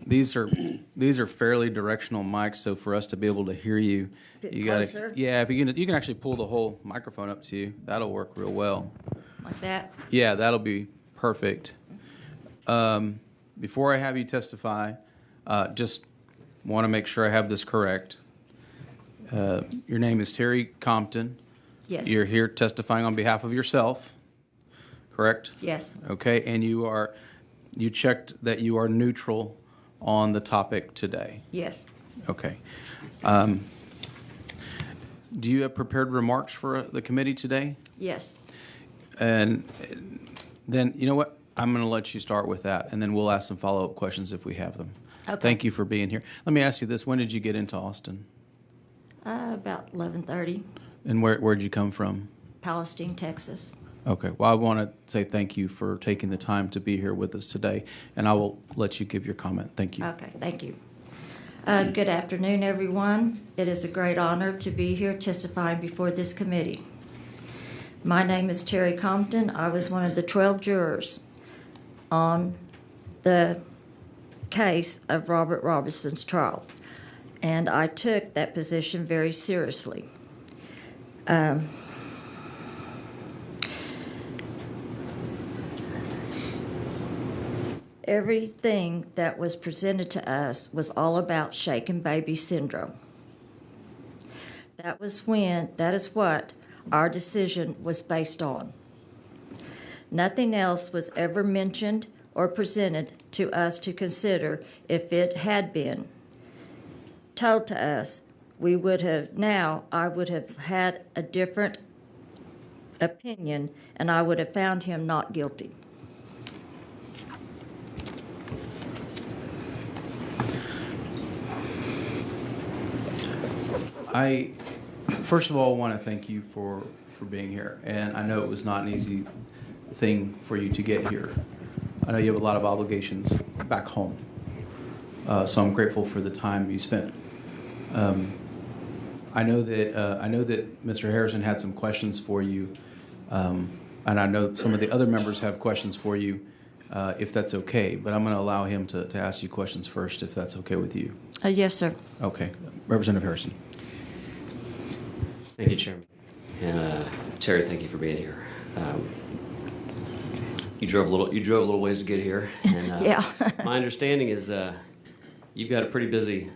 Speaker 2: These are fairly directional mics, so for us to be able to hear you, you got to. Yeah, if you can actually pull the whole microphone up to you. That'll work real well.
Speaker 12: Like that?
Speaker 2: Yeah, that'll be perfect. Before I have you testify, just want to make sure I have this correct. Your name is Terry Compton.
Speaker 12: Yes.
Speaker 2: You're here testifying on behalf of yourself, correct?
Speaker 12: Yes.
Speaker 2: Okay, and you checked that you are neutral on the topic today.
Speaker 12: Yes.
Speaker 2: Okay. Do you have prepared remarks for the committee today?
Speaker 12: Yes.
Speaker 2: And then, you know what? I'm going to let you start with that, and then we'll ask some follow-up questions if we have them.
Speaker 12: Okay.
Speaker 2: Thank you for being here. Let me ask you this. When did you get into Austin?
Speaker 12: About 11:30,
Speaker 2: And where'd you come from?
Speaker 12: Palestine, Texas.
Speaker 2: Okay. Well, I want to say thank you for taking the time to be here with us today, and I will let you give your comment. Thank you.
Speaker 12: Okay, thank you. Good afternoon, everyone. It is a great honor to be here testifying before this committee. My name is Terry Compton. I was one of the 12 jurors on the case of Robert Roberson's trial, and I took that position very seriously. Everything that was presented to us was all about shaken baby syndrome. That is what our decision was based on. Nothing else was ever mentioned or presented to us to consider. If it had been told to us, I would have had a different opinion, and I would have found him not guilty.
Speaker 2: I, first of all, want to thank you for being here. And I know it was not an easy thing for you to get here. I know you have a lot of obligations back home. So I'm grateful for the time you spent. I know that Mr. Harrison had some questions for you, and I know some of the other members have questions for you, if that's okay. But I'm going to allow him to ask you questions first, if that's okay with you.
Speaker 12: Yes, sir.
Speaker 2: Okay, Representative Harrison.
Speaker 5: Thank you, Chairman. And Terry, thank you for being here. You drove a little ways to get here. And,
Speaker 12: Yeah.
Speaker 5: My understanding is you've got a pretty busy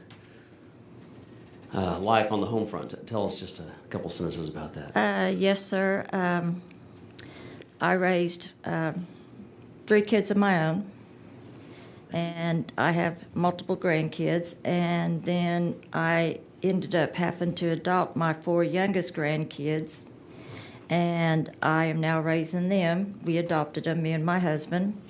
Speaker 5: life on the home front. Tell us just a couple sentences about that.
Speaker 12: Yes, sir. I raised 3 kids of my own, and I have multiple grandkids, and then I ended up having to adopt my 4 youngest grandkids, and I am now raising them. We adopted them, me and my husband.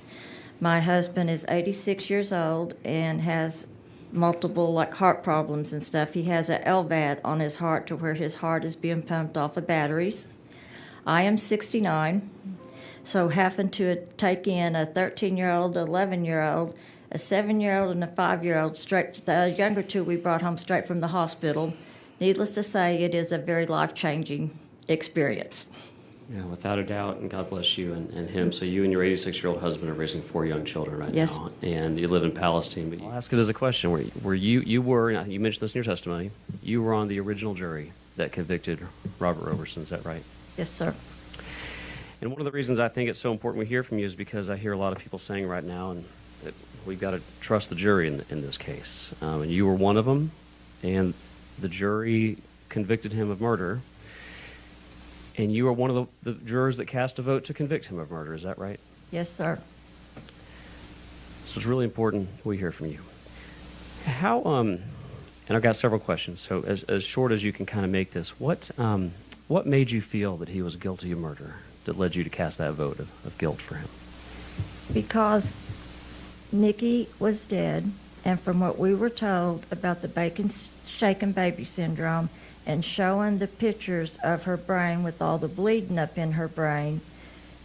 Speaker 12: My husband is 86 years old and has multiple heart problems and stuff. He has an LVAD on his heart to where his heart is being pumped off of batteries. I am 69, so having to take in a 13-year-old, 11-year-old, a 7-year-old, and a 5-year-old straight. The younger two we brought home straight from the hospital. Needless to say, it is a very life-changing experience.
Speaker 5: Yeah, without a doubt, and God bless you and him. So you and your 86-year-old husband are raising 4 young children right
Speaker 12: Yes.
Speaker 5: now, and you live in Palestine. But I'll ask it as a question: Were you mentioned this in your testimony? You were on the original jury that convicted Robert Roberson. Is that right?
Speaker 12: Yes, sir.
Speaker 5: And one of the reasons I think it's so important we hear from you is because I hear a lot of people saying right now, and that we've got to trust the jury in this case. And you were one of them, and the jury convicted him of murder. And you are one of the jurors that cast a vote to convict him of murder. Is that right?
Speaker 12: Yes, sir.
Speaker 5: So it's really important we hear from you. How, and I've got several questions, so as short as you can kind of make this, what made you feel that he was guilty of murder that led you to cast that vote of guilt for him?
Speaker 12: Because Nikki was dead, and from what we were told about the shaken baby syndrome and showing the pictures of her brain with all the bleeding up in her brain,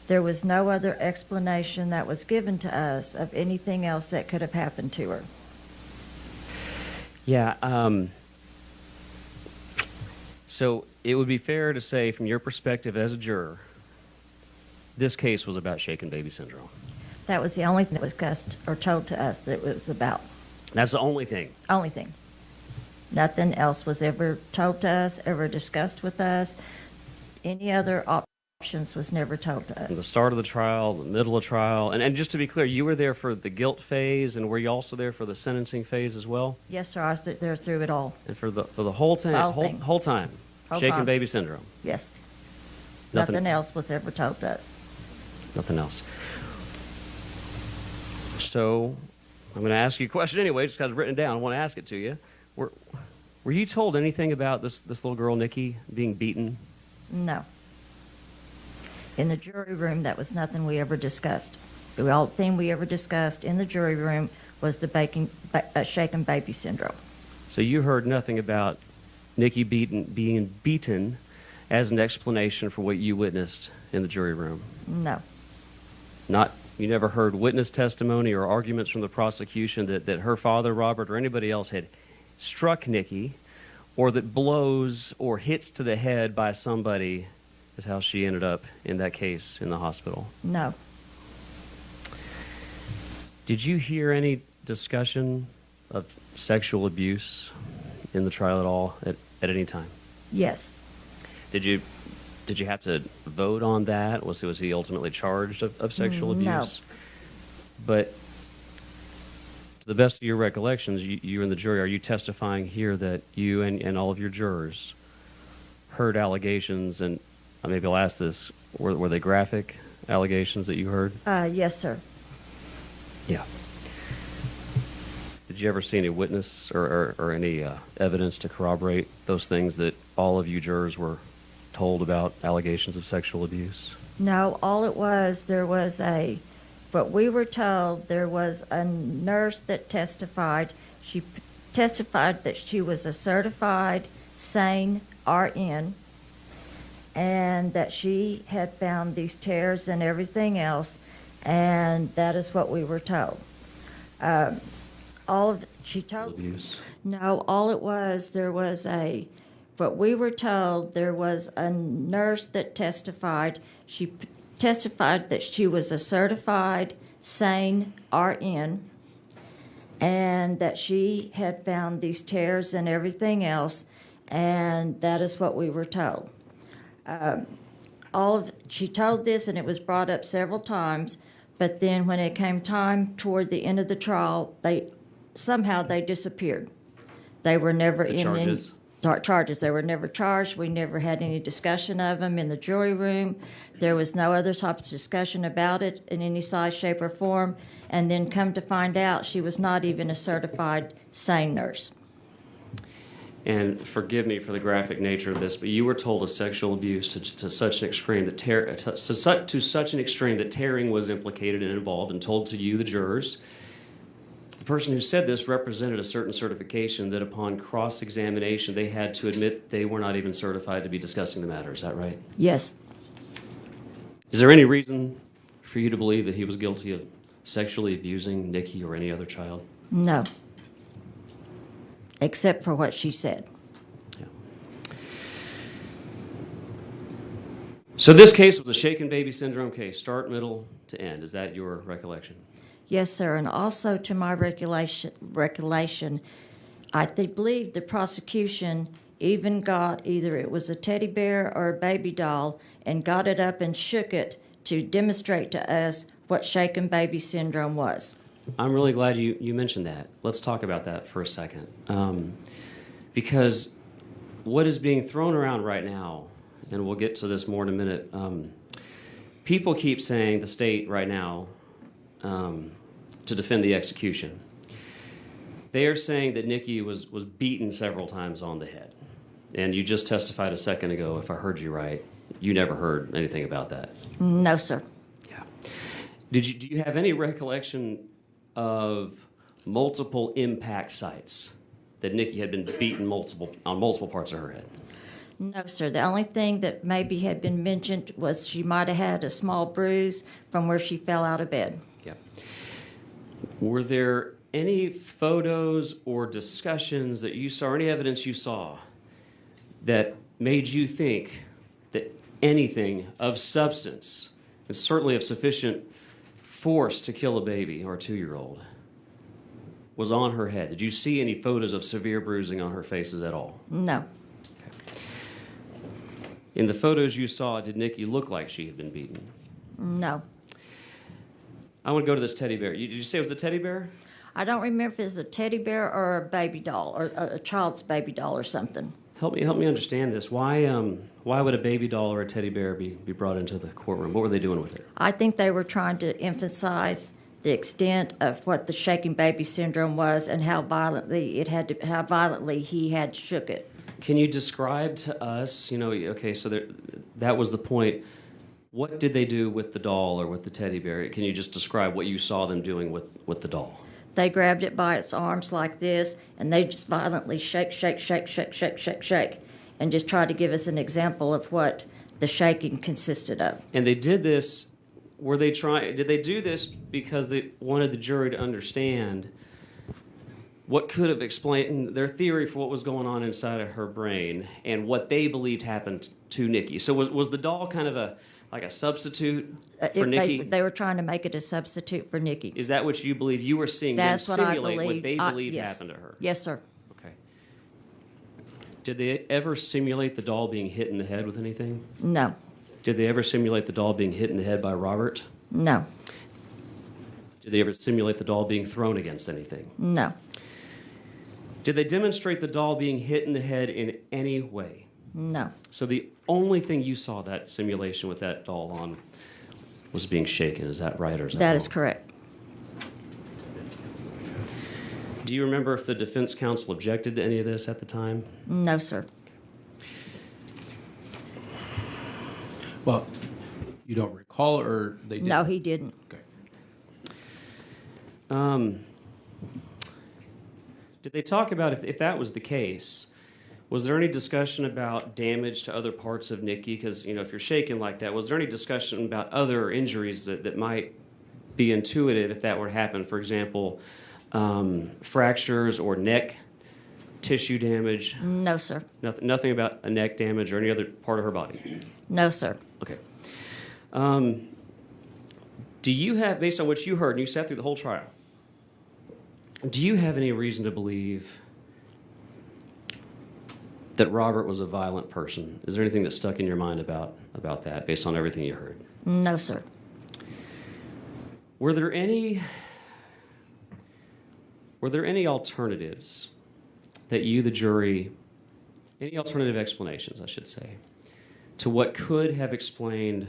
Speaker 12: there was no other explanation that was given to us of anything else that could have happened to her.
Speaker 5: Yeah, so it would be fair to say, from your perspective as a juror, this case was about shaken baby syndrome.
Speaker 12: That was the only thing that was discussed or told to us that it was about.
Speaker 5: That's the only thing.
Speaker 12: Only thing. Nothing else was ever told to us, ever discussed with us. Any other options was never told to us.
Speaker 5: The start of the trial, the middle of trial, and just to be clear, you were there for the guilt phase, and were you also there for the sentencing phase as well?
Speaker 12: Yes, sir. I was there through it all.
Speaker 5: And for the whole time, whole time, shaken
Speaker 12: time.
Speaker 5: baby syndrome.
Speaker 12: Yes.
Speaker 5: Nothing-
Speaker 12: Nothing else was ever told to us.
Speaker 5: Nothing else. So, I'm going to ask you a question anyway, just because I've written it down. I want to ask it to you. Were you told anything about this little girl, Nikki, being beaten?
Speaker 12: No. In the jury room, that was nothing we ever discussed. The only thing we ever discussed in the jury room was the shaken baby syndrome.
Speaker 5: So you heard nothing about Nikki being beaten as an explanation for what you witnessed in the jury room?
Speaker 12: No.
Speaker 5: You never heard witness testimony or arguments from the prosecution that her father, Robert, or anybody else had struck Nikki, or that blows or hits to the head by somebody is how she ended up in that case in the hospital?
Speaker 12: No.
Speaker 5: Did you hear any discussion of sexual abuse in the trial at all at any time?
Speaker 12: Yes.
Speaker 5: Did you have to vote on that? Was he ultimately charged of sexual abuse?
Speaker 12: No.
Speaker 5: But to the best of your recollections, you and the jury, are you testifying here that you and all of your jurors heard allegations, and maybe I'll ask this, were they graphic allegations that you heard?
Speaker 12: Yes, sir.
Speaker 5: Yeah. Did you ever see any witness or any evidence to corroborate those things that all of you jurors were told about allegations of sexual abuse?
Speaker 12: No, all it was, what we were told, there was a nurse that testified. She testified that she was a certified sane RN, and that she had found these tears and everything else, and that is what we were told. She told
Speaker 5: Abuse.
Speaker 12: No, all it was, what we were told, there was a nurse that testified. She testified that she was a certified sane RN, and that she had found these tears and everything else, and that is what we were told. She told this, and it was brought up several times, but then when it came time toward the end of the trial, they disappeared. They were never
Speaker 5: charges.
Speaker 12: Charges. They were never charged. We never had any discussion of them in the jury room. There was no other type of discussion about it in any size, shape, or form. And then come to find out, she was not even a certified sane nurse.
Speaker 5: And forgive me for the graphic nature of this, but you were told of sexual abuse to such an extreme that tearing was implicated and involved, and told to you, the jurors. The person who said this represented a certain certification that upon cross-examination they had to admit they were not even certified to be discussing the matter. Is that right?
Speaker 12: Yes.
Speaker 5: Is there any reason for you to believe that he was guilty of sexually abusing Nikki or any other child?
Speaker 12: No. Except for what she said.
Speaker 5: Yeah. So this case was a shaken baby syndrome case, start, middle to end. Is that your recollection?
Speaker 12: Yes, sir. And also to my recollection, I believe the prosecution even got either it was a teddy bear or a baby doll and got it up and shook it to demonstrate to us what shaken baby syndrome was.
Speaker 5: I'm really glad you mentioned that. Let's talk about that for a second. Because what is being thrown around right now, and we'll get to this more in a minute, people keep saying, the state right now, to defend the execution, they are saying that Nikki was beaten several times on the head. And you just testified a second ago, if I heard you right, you never heard anything about that.
Speaker 12: No, sir.
Speaker 5: Yeah. Do you have any recollection of multiple impact sites that Nikki had been beaten on multiple parts of her head?
Speaker 12: No, sir. The only thing that maybe had been mentioned was she might have had a small bruise from where she fell out of bed.
Speaker 5: Yeah. Were there any photos or discussions that you saw, or any evidence you saw, that made you think that anything of substance, and certainly of sufficient force to kill a baby or a 2-year-old, was on her head? Did you see any photos of severe bruising on her faces at all?
Speaker 12: No.
Speaker 5: Okay. In the photos you saw, did Nikki look like she had been beaten?
Speaker 12: No.
Speaker 5: I want to go to this teddy bear. Did you say it was a teddy bear?
Speaker 12: I don't remember if it was a teddy bear or a baby doll or a child's baby doll or something.
Speaker 5: Help me understand this. Why would a baby doll or a teddy bear be brought into the courtroom? What were they doing with it?
Speaker 12: I think they were trying to emphasize the extent of what the shaking baby syndrome was and how violently he had shook it.
Speaker 5: Can you describe to us, okay, so that was the point. What did they do with the doll or with the teddy bear? Can you just describe what you saw them doing with the doll?
Speaker 12: They grabbed it by its arms like this, and they just violently shake, and just try to give us an example of what the shaking consisted of.
Speaker 5: And they did this, did they do this because they wanted the jury to understand what could have explained their theory for what was going on inside of her brain and what they believed happened to Nikki? So was the doll kind of like a substitute for Nikki?
Speaker 12: They were trying to make it a substitute for Nikki.
Speaker 5: Is that what you believe? You were seeing them simulate what they believed
Speaker 12: yes.
Speaker 5: happened to her?
Speaker 12: Yes, sir.
Speaker 5: Okay. Did they ever simulate the doll being hit in the head with anything?
Speaker 12: No.
Speaker 5: Did they ever simulate the doll being hit in the head by Robert?
Speaker 12: No.
Speaker 5: Did they ever simulate the doll being thrown against anything?
Speaker 12: No.
Speaker 5: Did they demonstrate the doll being hit in the head in any way?
Speaker 12: No.
Speaker 5: So the only thing you saw that simulation with that doll on was being shaken. Is that right, or is that
Speaker 12: That
Speaker 5: wrong?
Speaker 12: is correct.
Speaker 5: Do you remember if the defense counsel objected to any of this at the time?
Speaker 12: No, sir.
Speaker 13: Well, you don't recall, or they didn't?
Speaker 12: No, he didn't.
Speaker 13: Okay.
Speaker 5: Did they talk about, if that was the case, was there any discussion about damage to other parts of Nikki? Because, if you're shaken like that, was there any discussion about other injuries that might be intuitive if that were to happen? For example, fractures or neck tissue damage?
Speaker 12: No, sir.
Speaker 5: Nothing about a neck damage or any other part of her body?
Speaker 12: No, sir.
Speaker 5: Okay. Do you have, based on what you heard, and you sat through the whole trial, do you have any reason to believe that Robert was a violent person? Is there anything that stuck in your mind about that, based on everything you heard?
Speaker 12: No, sir.
Speaker 5: Were there any alternatives that you, the jury, any alternative explanations, I should say, to what could have explained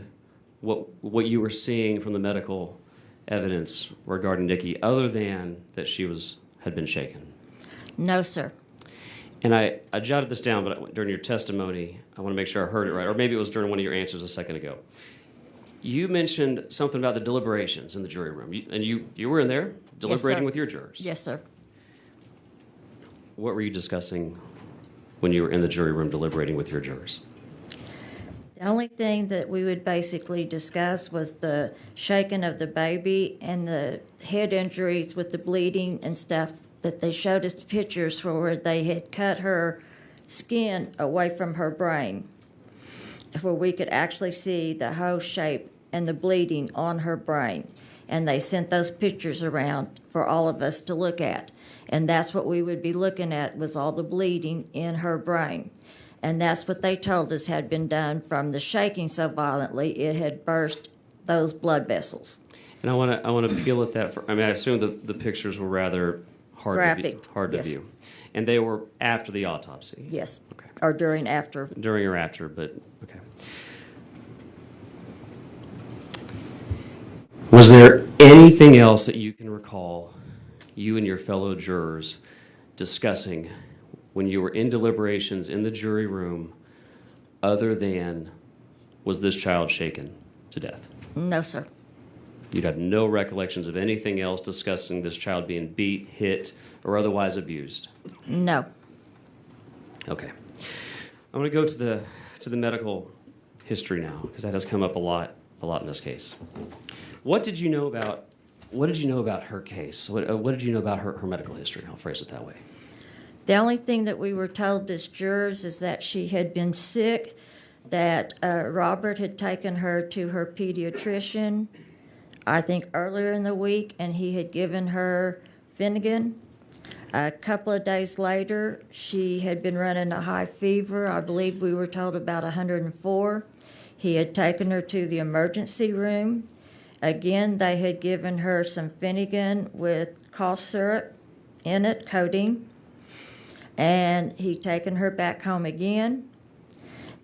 Speaker 5: what you were seeing from the medical evidence regarding Nikki, other than that she had been shaken?
Speaker 12: No, sir.
Speaker 5: And I jotted this down, but during your testimony, I want to make sure I heard it right, or maybe it was during one of your answers a second ago. You mentioned something about the deliberations in the jury room, and you were in there deliberating with your jurors.
Speaker 12: Yes, sir.
Speaker 5: What were you discussing when you were in the jury room deliberating with your jurors?
Speaker 12: The only thing that we would basically discuss was the shaking of the baby and the head injuries with the bleeding and stuff that they showed us pictures for where they had cut her skin away from her brain, where we could actually see the whole shape and the bleeding on her brain. And they sent those pictures around for all of us to look at. And that's what we would be looking at, was all the bleeding in her brain. And that's what they told us had been done from the shaking so violently, it had burst those blood vessels.
Speaker 5: And I want to peel at that. I assume the pictures were rather
Speaker 12: Graphic,
Speaker 5: hard to
Speaker 12: yes.
Speaker 5: view. And they were after the autopsy?
Speaker 12: Yes.
Speaker 5: Okay.
Speaker 12: Or during, after.
Speaker 5: During or after, but okay. Was there anything else that you can recall you and your fellow jurors discussing when you were in deliberations in the jury room other than, was this child shaken to death?
Speaker 12: No, sir.
Speaker 5: You'd have no recollections of anything else discussing this child being beat, hit, or otherwise abused?
Speaker 12: No.
Speaker 5: Okay. I'm going to go to the medical history now, because that has come up a lot in this case. What did you know about her case? What did you know about her medical history? I'll phrase it that way.
Speaker 12: The only thing that we were told as jurors is that she had been sick, that Robert had taken her to her pediatrician, I think earlier in the week, and he had given her Finnegan. A couple of days later, she had been running a high fever. I believe we were told about 104. He had taken her to the emergency room. Again, they had given her some Finnegan with cough syrup in it, codeine. And he'd taken her back home again.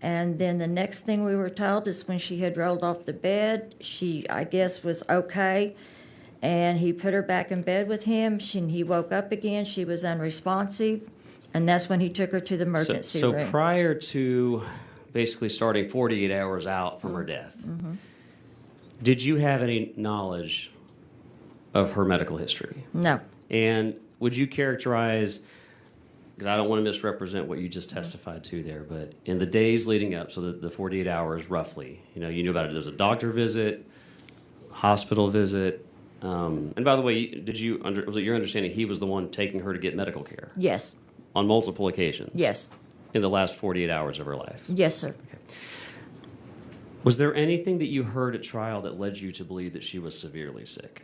Speaker 12: And then the next thing we were told is when she had rolled off the bed, she, I guess, was okay. And he put her back in bed with him. He woke up again. She was unresponsive. And that's when he took her to the emergency room.
Speaker 5: So prior to basically starting 48 hours out from her death, did you have any knowledge of her medical history?
Speaker 12: No.
Speaker 5: And would you characterize, because I don't want to misrepresent what you just testified to there, but in the days leading up, so the 48 hours roughly, you knew about it. There was a doctor visit, hospital visit. And by the way, was it your understanding he was the one taking her to get medical care?
Speaker 12: Yes.
Speaker 5: On multiple occasions?
Speaker 12: Yes.
Speaker 5: In the last 48 hours of her life?
Speaker 12: Yes, sir.
Speaker 5: Okay. Was there anything that you heard at trial that led you to believe that she was severely sick?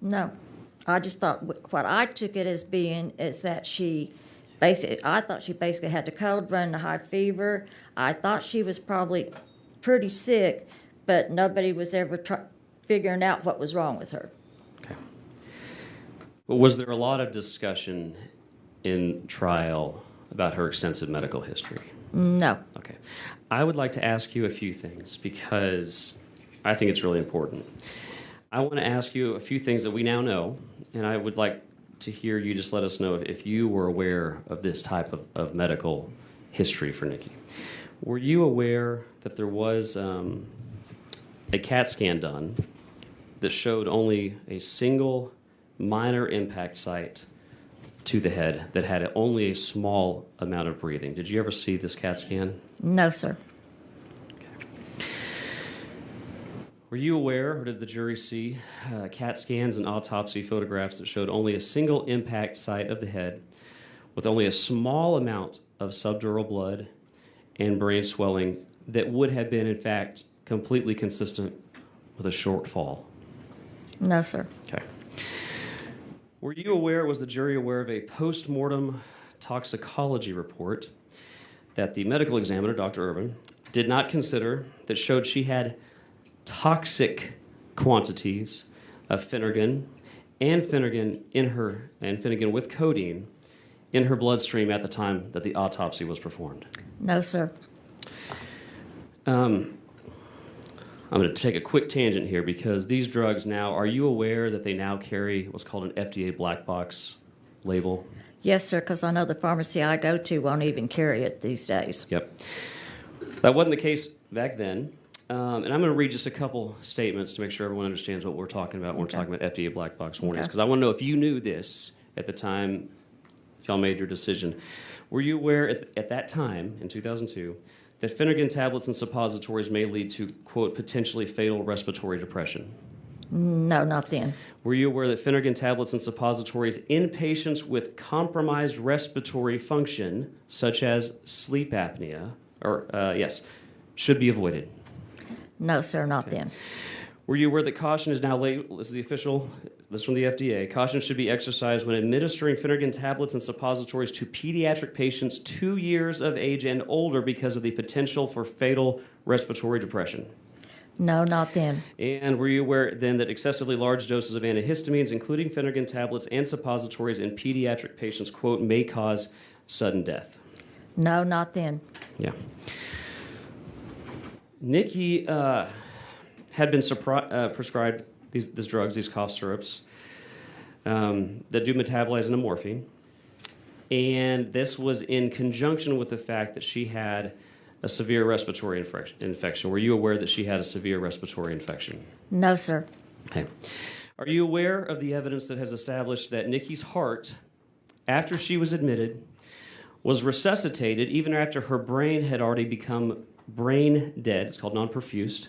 Speaker 12: No. I just thought what I took it as being is that I thought she basically had the cold, running a high fever. I thought she was probably pretty sick, but nobody was ever figuring out what was wrong with her.
Speaker 5: Okay. But was there a lot of discussion in trial about her extensive medical history?
Speaker 12: No.
Speaker 5: Okay. I would like to ask you a few things because I think it's really important. I want to ask you a few things that we now know, and I would like to hear you just let us know if you were aware of this type of medical history for Nikki. Were you aware that there was a CAT scan done that showed only a single minor impact site to the head that had only a small amount of breathing? Did you ever see this CAT scan?
Speaker 12: No, sir.
Speaker 5: Were you aware, or did the jury see, CAT scans and autopsy photographs that showed only a single impact site of the head with only a small amount of subdural blood and brain swelling that would have been, in fact, completely consistent with a short fall?
Speaker 12: No, sir.
Speaker 5: Okay. Were you aware, was the jury aware of a post-mortem toxicology report that the medical examiner, Dr. Irvin, did not consider that showed she had toxic quantities of Finnegan and Finnegan with codeine in her bloodstream at the time that the autopsy was performed?
Speaker 12: No, sir.
Speaker 5: I'm going to take a quick tangent here because these drugs now, are you aware that they now carry what's called an FDA black box label?
Speaker 12: Yes, sir, because I know the pharmacy I go to won't even carry it these days.
Speaker 5: Yep. That wasn't the case back then. And I'm going to read just a couple statements to make sure everyone understands what we're talking about when we're talking about FDA black box warnings, because I want to know if you knew this at the time y'all made your decision. Were you aware at that time, in 2002, that Phenergan tablets and suppositories may lead to, quote, potentially fatal respiratory depression?
Speaker 12: No, not then.
Speaker 5: Were you aware that Phenergan tablets and suppositories in patients with compromised respiratory function, such as sleep apnea, should be avoided?
Speaker 12: No, sir, not then.
Speaker 5: Were you aware that caution is now late? This is the official, this is from the FDA. Caution should be exercised when administering Phenergan tablets and suppositories to pediatric patients 2 years of age and older because of the potential for fatal respiratory depression?
Speaker 12: No, not then.
Speaker 5: And were you aware then that excessively large doses of antihistamines, including Phenergan tablets and suppositories in pediatric patients, quote, may cause sudden death?
Speaker 12: No, not then.
Speaker 5: Yeah. Nikki had been prescribed these drugs, these cough syrups, that do metabolize into morphine. And this was in conjunction with the fact that she had a severe respiratory infection. Were you aware that she had a severe respiratory infection?
Speaker 12: No, sir.
Speaker 5: Okay. Are you aware of the evidence that has established that Nikki's heart, after she was admitted, was resuscitated even after her brain had already become brain dead? It's called non-perfused.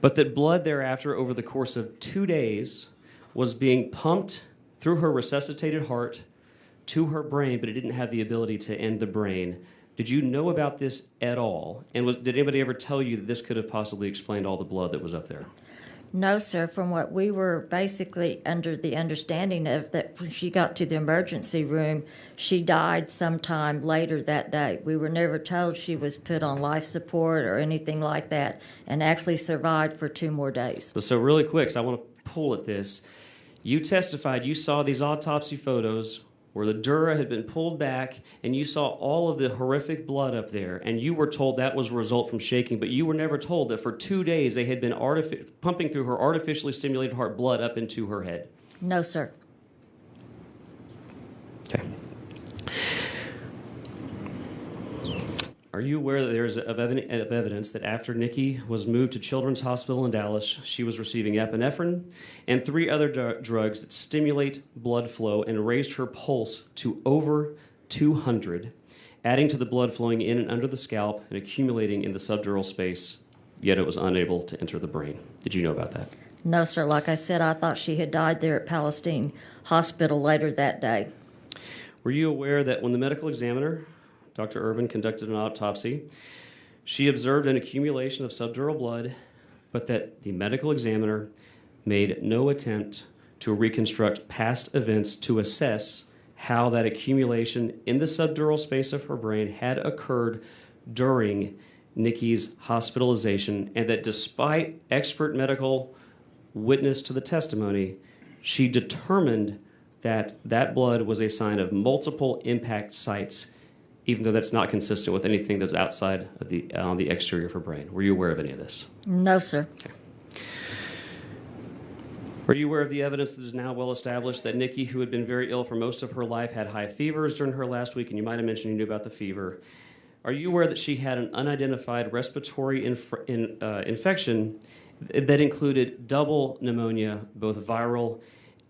Speaker 5: But that blood thereafter, over the course of 2 days, was being pumped through her resuscitated heart to her brain, but it didn't have the ability to end the brain. Did you know about this at all? And did anybody ever tell you that this could have possibly explained all the blood that was up there?
Speaker 12: No, sir. From what we were basically under the understanding of, that when she got to the emergency room, she died sometime later that day. We were never told she was put on life support or anything like that, and actually survived for 2 more days.
Speaker 5: So really quick, so I want to pull at this. You testified you saw these autopsy photos where the dura had been pulled back, and you saw all of the horrific blood up there, and you were told that was a result from shaking, but you were never told that for 2 days they had been pumping through her artificially stimulated heart blood up into her head.
Speaker 12: No, sir.
Speaker 5: Okay. Are you aware that there's evidence that after Nikki was moved to Children's Hospital in Dallas, she was receiving epinephrine and 3 other drugs that stimulate blood flow and raised her pulse to over 200, adding to the blood flowing in and under the scalp and accumulating in the subdural space, yet it was unable to enter the brain? Did you know about that?
Speaker 12: No, sir. Like I said, I thought she had died there at Palestine Hospital later that day.
Speaker 5: Were you aware that when the medical examiner, Dr. Urban, conducted an autopsy, she observed an accumulation of subdural blood, but that the medical examiner made no attempt to reconstruct past events to assess how that accumulation in the subdural space of her brain had occurred during Nikki's hospitalization, and that despite expert medical witness to the testimony, she determined that that blood was a sign of multiple impact sites, even though that's not consistent with anything that's outside of the exterior of her brain. Were you aware of any of this?
Speaker 12: No, sir.
Speaker 5: Okay. Were you aware of the evidence that is now well established that Nikki, who had been very ill for most of her life, had high fevers during her last week, and you might have mentioned you knew about the fever? Are you aware that she had an unidentified respiratory infection that included double pneumonia, both viral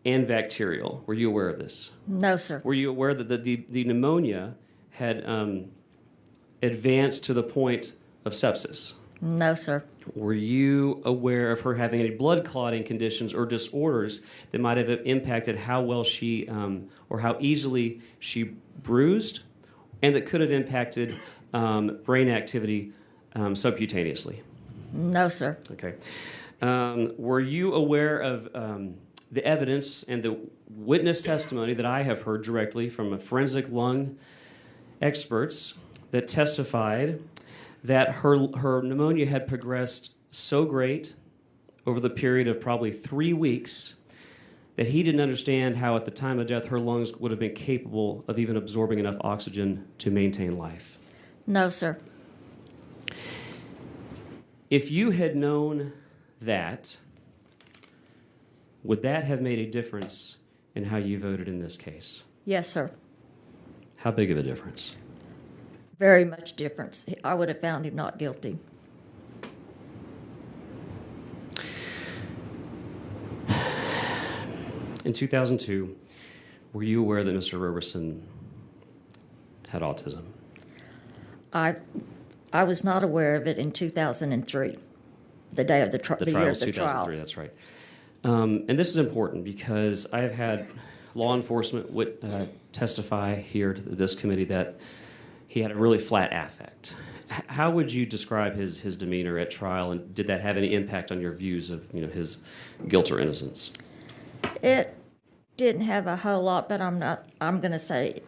Speaker 5: and bacterial? Were you aware of this?
Speaker 12: No, sir.
Speaker 5: Were you aware that the pneumonia had advanced to the point of sepsis?
Speaker 12: No, sir.
Speaker 5: Were you aware of her having any blood clotting conditions or disorders that might have impacted how well she or how easily she bruised, and that could have impacted brain activity subcutaneously?
Speaker 12: No, sir.
Speaker 5: Okay. Were you aware of the evidence and the witness testimony that I have heard directly from forensic lung experts that testified that her pneumonia had progressed so great over the period of probably 3 weeks that he didn't understand how at the time of death her lungs would have been capable of even absorbing enough oxygen to maintain life?
Speaker 12: No, sir.
Speaker 5: If you had known that, would that have made a difference in how you voted in this case?
Speaker 12: Yes, sir.
Speaker 5: How big of a difference?
Speaker 12: Very much difference. I would have found him not guilty.
Speaker 5: In 2002, were you aware that Mr. Roberson had autism?
Speaker 12: I was not aware of it in 2003, the day of the
Speaker 5: The
Speaker 12: year
Speaker 5: trial
Speaker 12: of
Speaker 5: was
Speaker 12: the
Speaker 5: 2003,
Speaker 12: trial.
Speaker 5: that's right. And this is important because I have had law enforcement testify here to this committee that he had a really flat affect. How would you describe his demeanor at trial, and did that have any impact on your views of his guilt or innocence?
Speaker 12: It didn't have a whole lot, but I'm going to say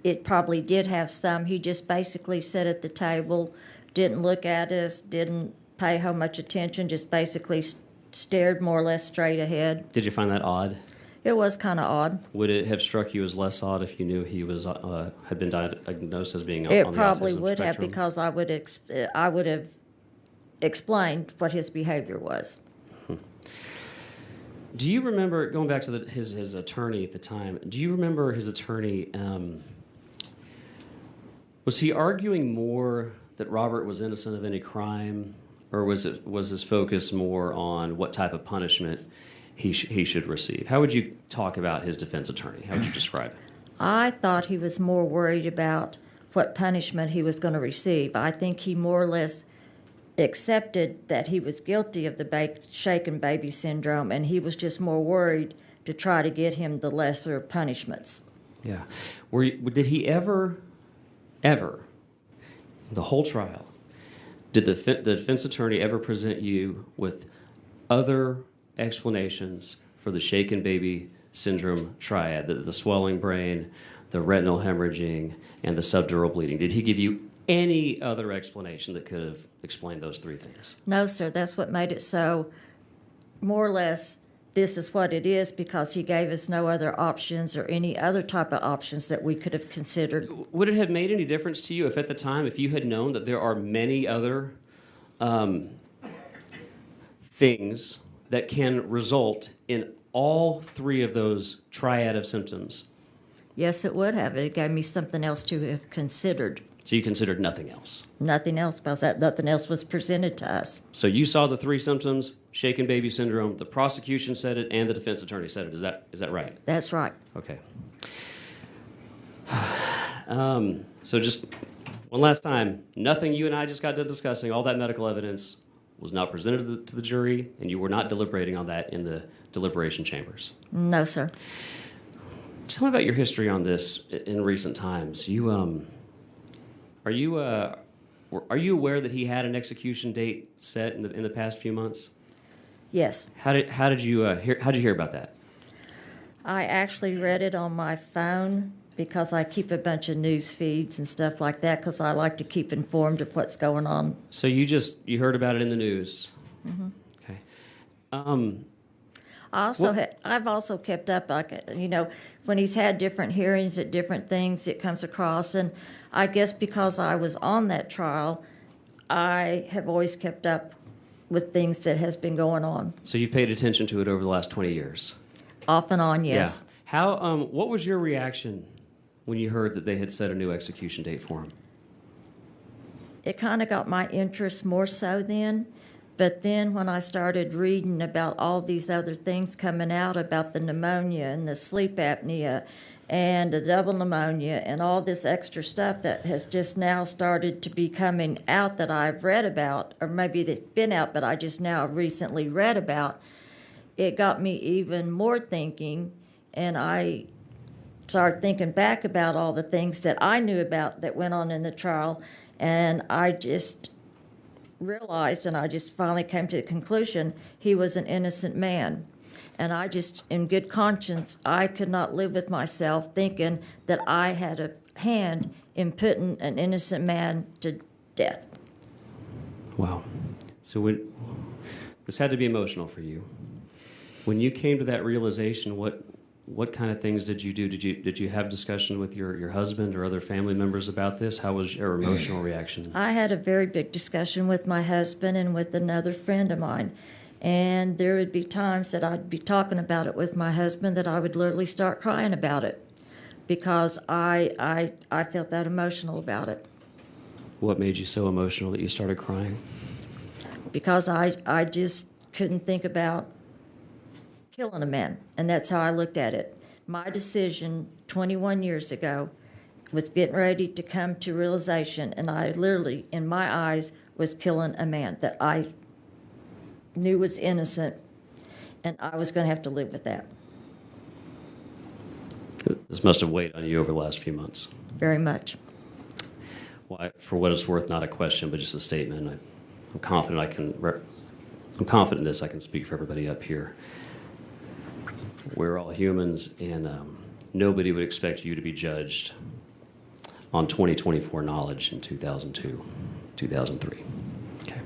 Speaker 12: it probably did have some. He just basically sat at the table, didn't look at us, didn't pay how much attention, just basically stared more or less straight ahead.
Speaker 5: Did you find that odd?
Speaker 12: It was kind of odd.
Speaker 5: Would it have struck you as less odd if you knew he was had been diagnosed as being on
Speaker 12: It
Speaker 5: the
Speaker 12: probably
Speaker 5: autism
Speaker 12: would have,
Speaker 5: spectrum?
Speaker 12: because I would have explained what his behavior was.
Speaker 5: Do you remember, going back to his attorney at the time, do you remember his attorney, was he arguing more that Robert was innocent of any crime, or was his focus more on what type of punishment he should receive? How would you talk about his defense attorney? How would you describe it?
Speaker 12: I thought he was more worried about what punishment he was going to receive. I think he more or less accepted that he was guilty of the shaken baby syndrome, and he was just more worried to try to get him the lesser punishments.
Speaker 5: Yeah. Did he ever, the whole trial, did the defense attorney ever present you with other explanations for the shaken baby syndrome triad, the swelling brain, the retinal hemorrhaging, and the subdural bleeding? Did he give you any other explanation that could have explained those three things?
Speaker 12: No, sir. That's what made it so, more or less, this is what it is, because he gave us no other options or any other type of options that we could have considered.
Speaker 5: Would it have made any difference to you if at the time, if you had known that there are many other things that can result in all three of those triad of symptoms?
Speaker 12: Yes, it would have. It gave me something else to have considered.
Speaker 5: So you considered nothing else?
Speaker 12: Nothing else, because nothing else was presented to us.
Speaker 5: So you saw the three symptoms, shaken baby syndrome, the prosecution said it, and the defense attorney said it. Is that right?
Speaker 12: That's right.
Speaker 5: Okay. So just one last time, nothing you and I just got done discussing, all that medical evidence was not presented to the jury, and you were not deliberating on that in the deliberation chambers?
Speaker 12: No, sir.
Speaker 5: Tell me about your history on this in recent times. Are you aware that he had an execution date set in the past few months?
Speaker 12: Yes.
Speaker 5: How did you hear about that?
Speaker 12: I actually read it on my phone, because I keep a bunch of news feeds and stuff like that, because I like to keep informed of what's going on.
Speaker 5: So you heard about it in the news?
Speaker 12: Mm-hmm.
Speaker 5: Okay.
Speaker 12: I've also kept up, when he's had different hearings at different things, it comes across, and I guess because I was on that trial, I have always kept up with things that has been going on.
Speaker 5: So you've paid attention to it over the last 20 years?
Speaker 12: Off and on, yes.
Speaker 5: Yeah. What was your reaction when you heard that they had set a new execution date for him?
Speaker 12: It kind of got my interest more so then. But then when I started reading about all these other things coming out about the pneumonia and the sleep apnea and the double pneumonia and all this extra stuff that has just now started to be coming out that I've read about, or maybe it's been out but I just now recently read about, it got me even more thinking, and I started thinking back about all the things that I knew about that went on in the trial, and I just realized, and I just finally came to the conclusion, he was an innocent man. And I just, in good conscience, I could not live with myself thinking that I had a hand in putting an innocent man to death.
Speaker 5: Wow. So this had to be emotional for you. When you came to that realization, what kind of things did you do? Did you have discussion with your husband or other family members about this? How was your emotional reaction?
Speaker 12: I had a very big discussion with my husband and with another friend of mine. And there would be times that I'd be talking about it with my husband that I would literally start crying about it. because I felt that emotional about it.
Speaker 5: What made you so emotional that you started crying?
Speaker 12: Because I just couldn't think about killing a man, and that's how I looked at it. My decision 21 years ago was getting ready to come to realization, and I literally, in my eyes, was killing a man that I knew was innocent, and I was going to have to live with that.
Speaker 5: This must have weighed on you over the last few months.
Speaker 12: Very much.
Speaker 5: Well, for what it's worth, not a question, but just a statement. I'm confident I'm confident in this. I can speak for everybody up here. We're all humans, and nobody would expect you to be judged on 2024 knowledge in 2002, 2003. Okay.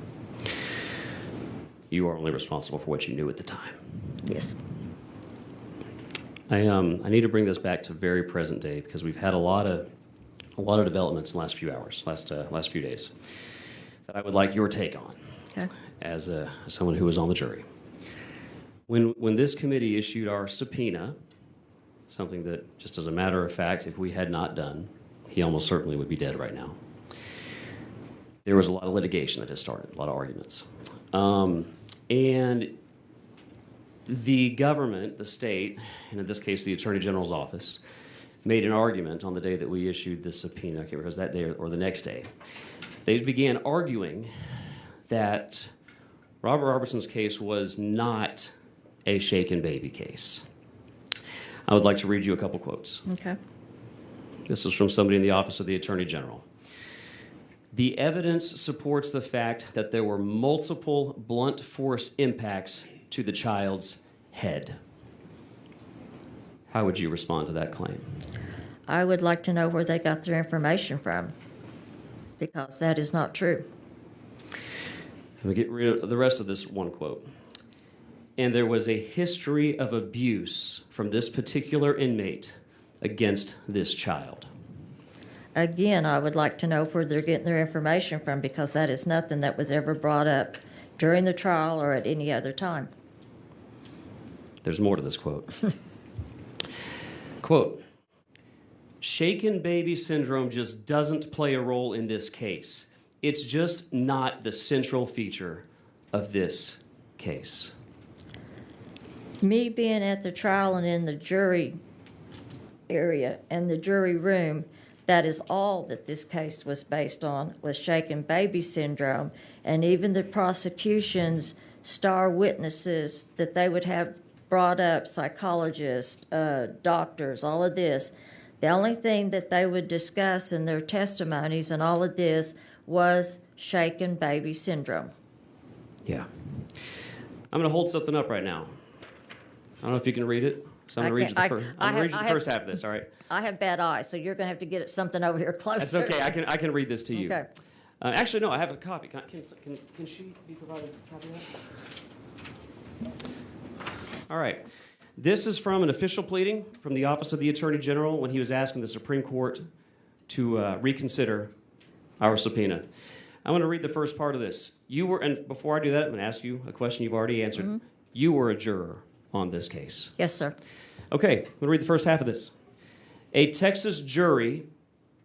Speaker 5: You are only responsible for what you knew at the time.
Speaker 12: Yes.
Speaker 5: I need to bring this back to very present day because we've had a lot of developments in the last few hours, last few days, that I would like your take on.
Speaker 12: Okay.
Speaker 5: As someone who was on the jury. When this committee issued our subpoena, something that, just as a matter of fact, if we had not done, he almost certainly would be dead right now. There was a lot of litigation that has started, a lot of arguments. And the government, the state, and in this case the Attorney General's office, made an argument on the day that we issued the subpoena, okay, because that day or the next day. They began arguing that Robert Roberson's case was not a shaken baby case. I would like to read you a couple quotes.
Speaker 12: Okay.
Speaker 5: This is from somebody in the Office of the Attorney General. The evidence supports the fact that there were multiple blunt force impacts to the child's head. How would you respond to that claim?
Speaker 12: I would like to know where they got their information from, because that is not true.
Speaker 5: Let me get rid of the rest of this one quote. And there was a history of abuse from this particular inmate against this child.
Speaker 12: Again, I would like to know where they're getting their information from, because that is nothing that was ever brought up during the trial or at any other time.
Speaker 5: There's more to this quote. Quote, shaken baby syndrome just doesn't play a role in this case. It's just not the central feature of this case.
Speaker 12: Me being at the trial and in the jury area and the jury room, that is all that this case was based on, was shaken baby syndrome. And even the prosecution's star witnesses that they would have brought up, psychologists, doctors, all of this, the only thing that they would discuss in their testimonies and all of this was shaken baby syndrome.
Speaker 5: Yeah. I'm going to hold something up right now. I don't know if you can read it. So I'm going to read you the first half of this, all right?
Speaker 12: I have bad eyes, so you're going to have to get something over here closer.
Speaker 5: That's okay. I can read this to you.
Speaker 12: Okay.
Speaker 5: Actually, no, I have a copy. Can she be provided a copy of that? All right. This is from an official pleading from the Office of the Attorney General when he was asking the Supreme Court to reconsider our subpoena. I'm going to read the first part of this. And before I do that, I'm going to ask you a question you've already answered. Mm-hmm. You were a juror on this case.
Speaker 12: Yes, sir.
Speaker 5: Okay, I'm going to read the first half of this. A Texas jury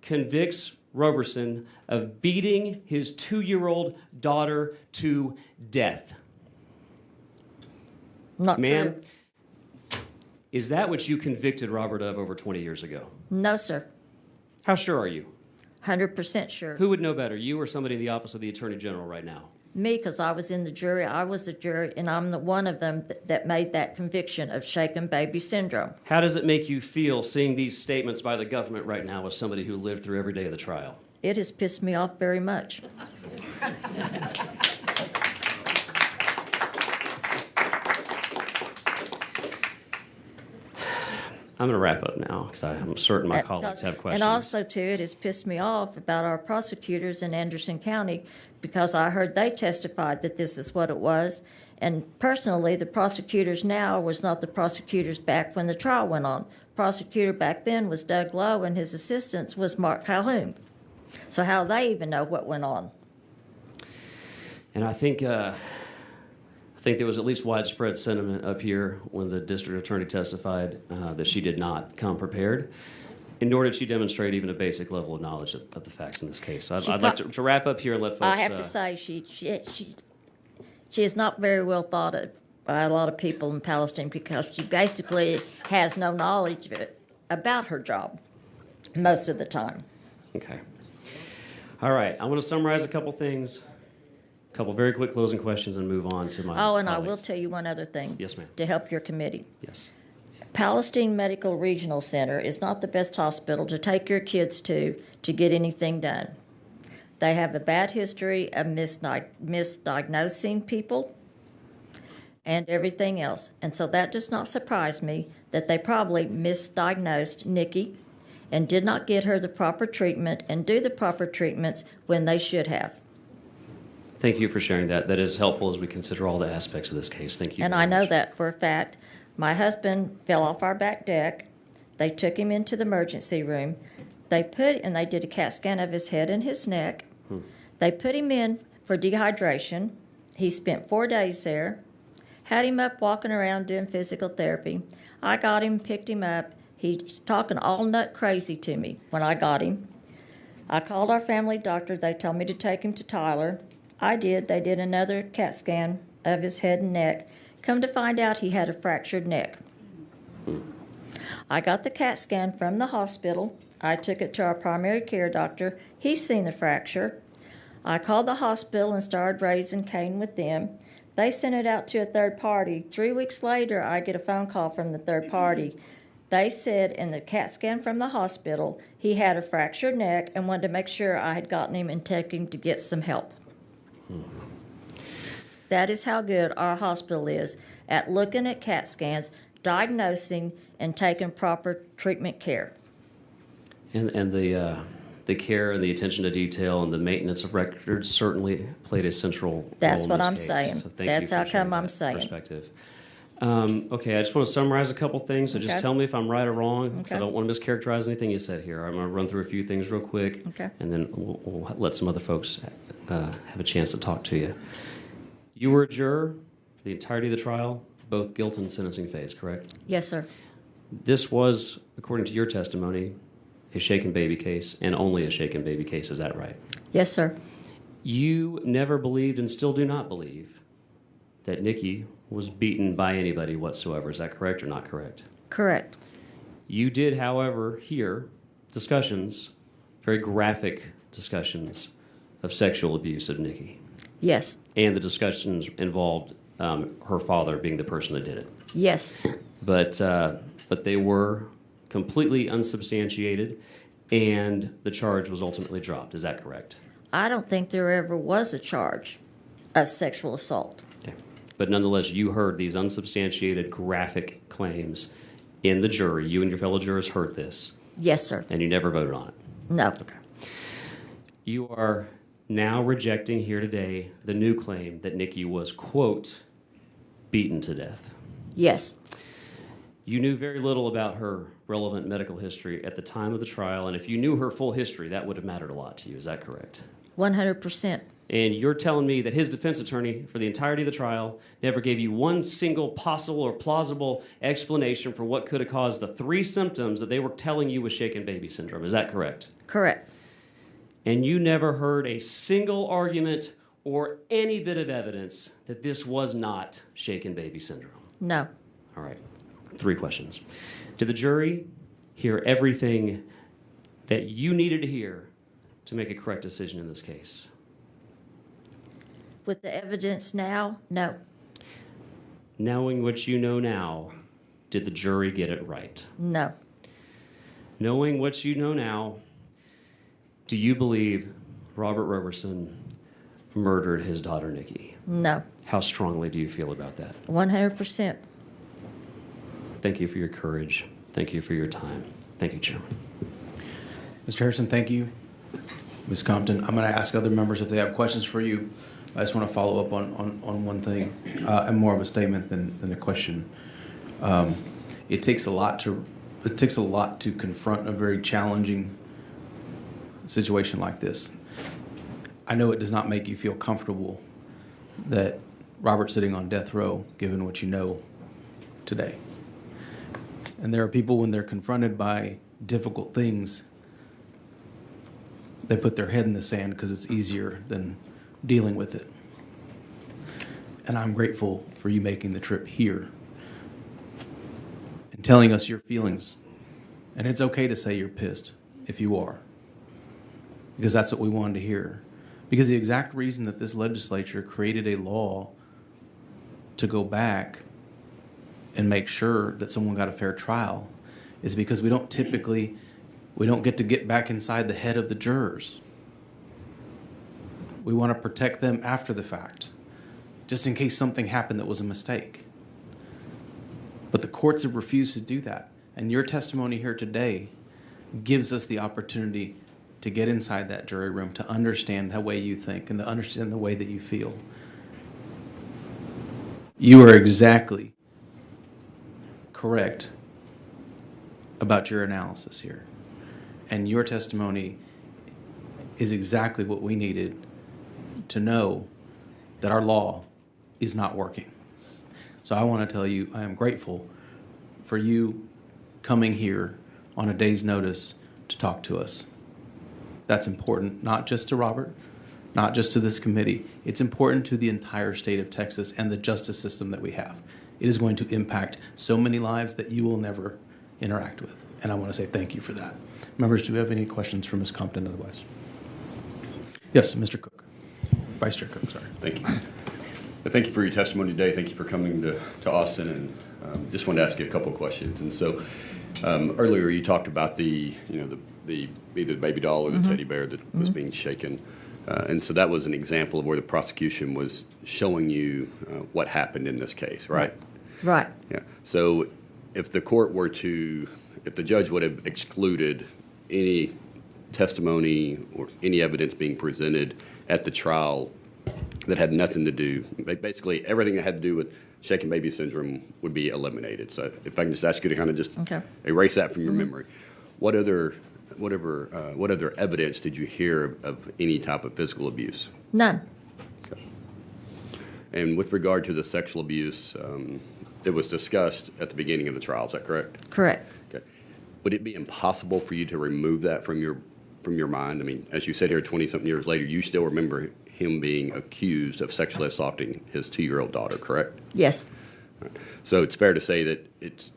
Speaker 5: convicts Roberson of beating his 2-year-old daughter to death.
Speaker 12: Not
Speaker 5: Ma'am,
Speaker 12: true.
Speaker 5: Is that what you convicted Robert of over 20 years ago?
Speaker 12: No, sir.
Speaker 5: How sure are you?
Speaker 12: 100% sure.
Speaker 5: Who would know better, you or somebody in the Office of the Attorney General right now?
Speaker 12: Me, because I was in the jury. I was the jury, and I'm the one of them that made that conviction of shaken baby syndrome.
Speaker 5: How does it make you feel seeing these statements by the government right now as somebody who lived through every day of the trial?
Speaker 12: It has pissed me off very much.
Speaker 5: I'm going to wrap up now because I'm certain my colleagues have questions.
Speaker 12: And also, too, it has pissed me off about our prosecutors in Anderson County, because I heard they testified that this is what it was. And personally, the prosecutors now was not the prosecutors back when the trial went on. Prosecutor back then was Doug Lowe, and his assistant was Mark Calhoun. So how do they even know what went on?
Speaker 5: And I think there was at least widespread sentiment up here when the district attorney testified that she did not come prepared. nor did she demonstrate even a basic level of knowledge of the facts in this case. So
Speaker 12: She
Speaker 5: I'd like to wrap up here and let folks...
Speaker 12: I have to say, she is not very well thought of by a lot of people in Palestine because she basically has no knowledge about her job most of the time.
Speaker 5: Okay. All right. I want to summarize a couple things, a couple very quick closing questions, and move on to my
Speaker 12: Oh, and
Speaker 5: colleagues.
Speaker 12: I will tell you one other thing.
Speaker 5: Yes, ma'am.
Speaker 12: To help your committee.
Speaker 5: Yes.
Speaker 12: Palestine Medical Regional Center is not the best hospital to take your kids to get anything done. They have a bad history of misdiagnosing people and everything else. And so that does not surprise me that they probably misdiagnosed Nikki and did not get her the proper treatment and do the proper treatments when they should have.
Speaker 5: Thank you for sharing that. That is helpful as we consider all the aspects of this case. Thank you.
Speaker 12: And
Speaker 5: very
Speaker 12: I know
Speaker 5: much.
Speaker 12: that for a fact. My husband fell off our back deck. They took him into the emergency room. They did a CAT scan of his head and his neck. They put him in for dehydration. He spent 4 days there, had him up walking around doing physical therapy. I got him, picked him up. He's talking all nut crazy to me when I got him. I called our family doctor. They told me to take him to Tyler. I did. They did another CAT scan of his head and neck. Come to find out he had a fractured neck. I got the CAT scan from the hospital. I took it to our primary care doctor. He's seen the fracture. I called the hospital and started raising Cain with them. They sent it out to a third party. 3 weeks later, I get a phone call from the third party. They said in the CAT scan from the hospital, he had a fractured neck and wanted to make sure I had gotten him and taken him to get some help. That is how good our hospital is at looking at CAT scans, diagnosing, and taking proper treatment care.
Speaker 5: And the care and the attention to detail and the maintenance of records certainly played a central
Speaker 12: That's
Speaker 5: role in
Speaker 12: what
Speaker 5: this
Speaker 12: I'm
Speaker 5: case.
Speaker 12: saying.
Speaker 5: So thank
Speaker 12: That's
Speaker 5: you
Speaker 12: how
Speaker 5: for
Speaker 12: come
Speaker 5: sharing
Speaker 12: I'm
Speaker 5: that
Speaker 12: saying.
Speaker 5: perspective. Okay, I just want to summarize a couple things. So just
Speaker 12: Okay.
Speaker 5: tell me if I'm right or wrong, because I
Speaker 12: Okay.
Speaker 5: don't want to mischaracterize anything you said here. I'm going to run through a few things real quick,
Speaker 12: Okay.
Speaker 5: and then we'll let some other folks have a chance to talk to you. You were a juror for the entirety of the trial, both guilt and sentencing phase, correct?
Speaker 12: Yes, sir.
Speaker 5: This was, according to your testimony, a shaken baby case, and only a shaken baby case. Is that right?
Speaker 12: Yes, sir.
Speaker 5: You never believed and still do not believe that Nikki was beaten by anybody whatsoever. Is that correct or not correct?
Speaker 12: Correct.
Speaker 5: You did, however, hear discussions, very graphic discussions, of sexual abuse of Nikki.
Speaker 12: Yes.
Speaker 5: And the discussions involved her father being the person that did it.
Speaker 12: Yes.
Speaker 5: But they were completely unsubstantiated, and the charge was ultimately dropped. Is that correct?
Speaker 12: I don't think there ever was a charge of sexual assault.
Speaker 5: Okay. But nonetheless, you heard these unsubstantiated, graphic claims in the jury. You and your fellow jurors heard this.
Speaker 12: Yes, sir.
Speaker 5: And you never voted on it.
Speaker 12: No.
Speaker 5: Okay. You are now rejecting here today the new claim that Nikki was, quote, beaten to death.
Speaker 12: Yes.
Speaker 5: You knew very little about her relevant medical history at the time of the trial, and if you knew her full history, that would have mattered a lot to you. Is that correct?
Speaker 12: 100%.
Speaker 5: And you're telling me that his defense attorney for the entirety of the trial never gave you one single possible or plausible explanation for what could have caused the 3 symptoms that they were telling you was shaken baby syndrome. Is that correct?
Speaker 12: Correct.
Speaker 5: And you never heard a single argument or any bit of evidence that this was not shaken baby syndrome?
Speaker 12: No.
Speaker 5: All right. 3 questions. Did the jury hear everything that you needed to hear to make a correct decision in this case?
Speaker 12: With the evidence now, no.
Speaker 5: Knowing what you know now, did the jury get it right?
Speaker 12: No.
Speaker 5: Knowing what you know now, do you believe Robert Roberson murdered his daughter, Nikki?
Speaker 12: No.
Speaker 5: How strongly do you feel about that?
Speaker 12: 100%.
Speaker 5: Thank you for your courage. Thank you for your time. Thank you, Chairman.
Speaker 13: Mr. Harrison, thank you. Ms. Compton, I'm going to ask other members if they have questions for you. I just want to follow up on one thing, and more of a statement than a question. It takes a lot to confront a very challenging situation like this. I know it does not make you feel comfortable that Robert's sitting on death row, given what you know today. And there are people, when they're confronted by difficult things, they put their head in the sand because it's easier than dealing with it. And I'm grateful for you making the trip here and telling us your feelings. And it's okay to say you're pissed if you are, because that's what we wanted to hear. Because the exact reason that this legislature created a law to go back and make sure that someone got a fair trial is because we don't get to get back inside the head of the jurors. We want to protect them after the fact, just in case something happened that was a mistake. But the courts have refused to do that. And your testimony here today gives us the opportunity to get inside that jury room, to understand the way you think and to understand the way that you feel. You are exactly correct about your analysis here. And your testimony is exactly what we needed to know that our law is not working. So I want to tell you, I am grateful for you coming here on a day's notice to talk to us. That's important, not just to Robert, not just to this committee. It's important to the entire state of Texas and the justice system that we have. It is going to impact so many lives that you will never interact with. And I want to say thank you for that. Members, do we have any questions for Ms. Compton otherwise? Yes, Mr. Cook. Vice Chair Cook, sorry.
Speaker 8: Thank you. Thank you for your testimony today. Thank you for coming to Austin, and just wanted to ask you a couple of questions. And so earlier you talked about the either the baby doll or the teddy bear that was being shaken. And so that was an example of where the prosecution was showing you what happened in this case, right?
Speaker 12: Right.
Speaker 8: Yeah. So if the judge would have excluded any testimony or any evidence being presented at the trial that had nothing to do, basically everything that had to do with shaken baby syndrome would be eliminated. So if I can just ask you to kind of just erase that from your memory. What other evidence did you hear of any type of physical abuse?
Speaker 12: None.
Speaker 8: Okay. And with regard to the sexual abuse, it was discussed at the beginning of the trial, is that correct?
Speaker 12: Correct.
Speaker 8: Okay. Would it be impossible for you to remove that from your mind? I mean, as you said here 20-something years later, you still remember him being accused of sexually assaulting his 2-year-old daughter, correct?
Speaker 12: Yes.
Speaker 8: Right. So it's fair to say that it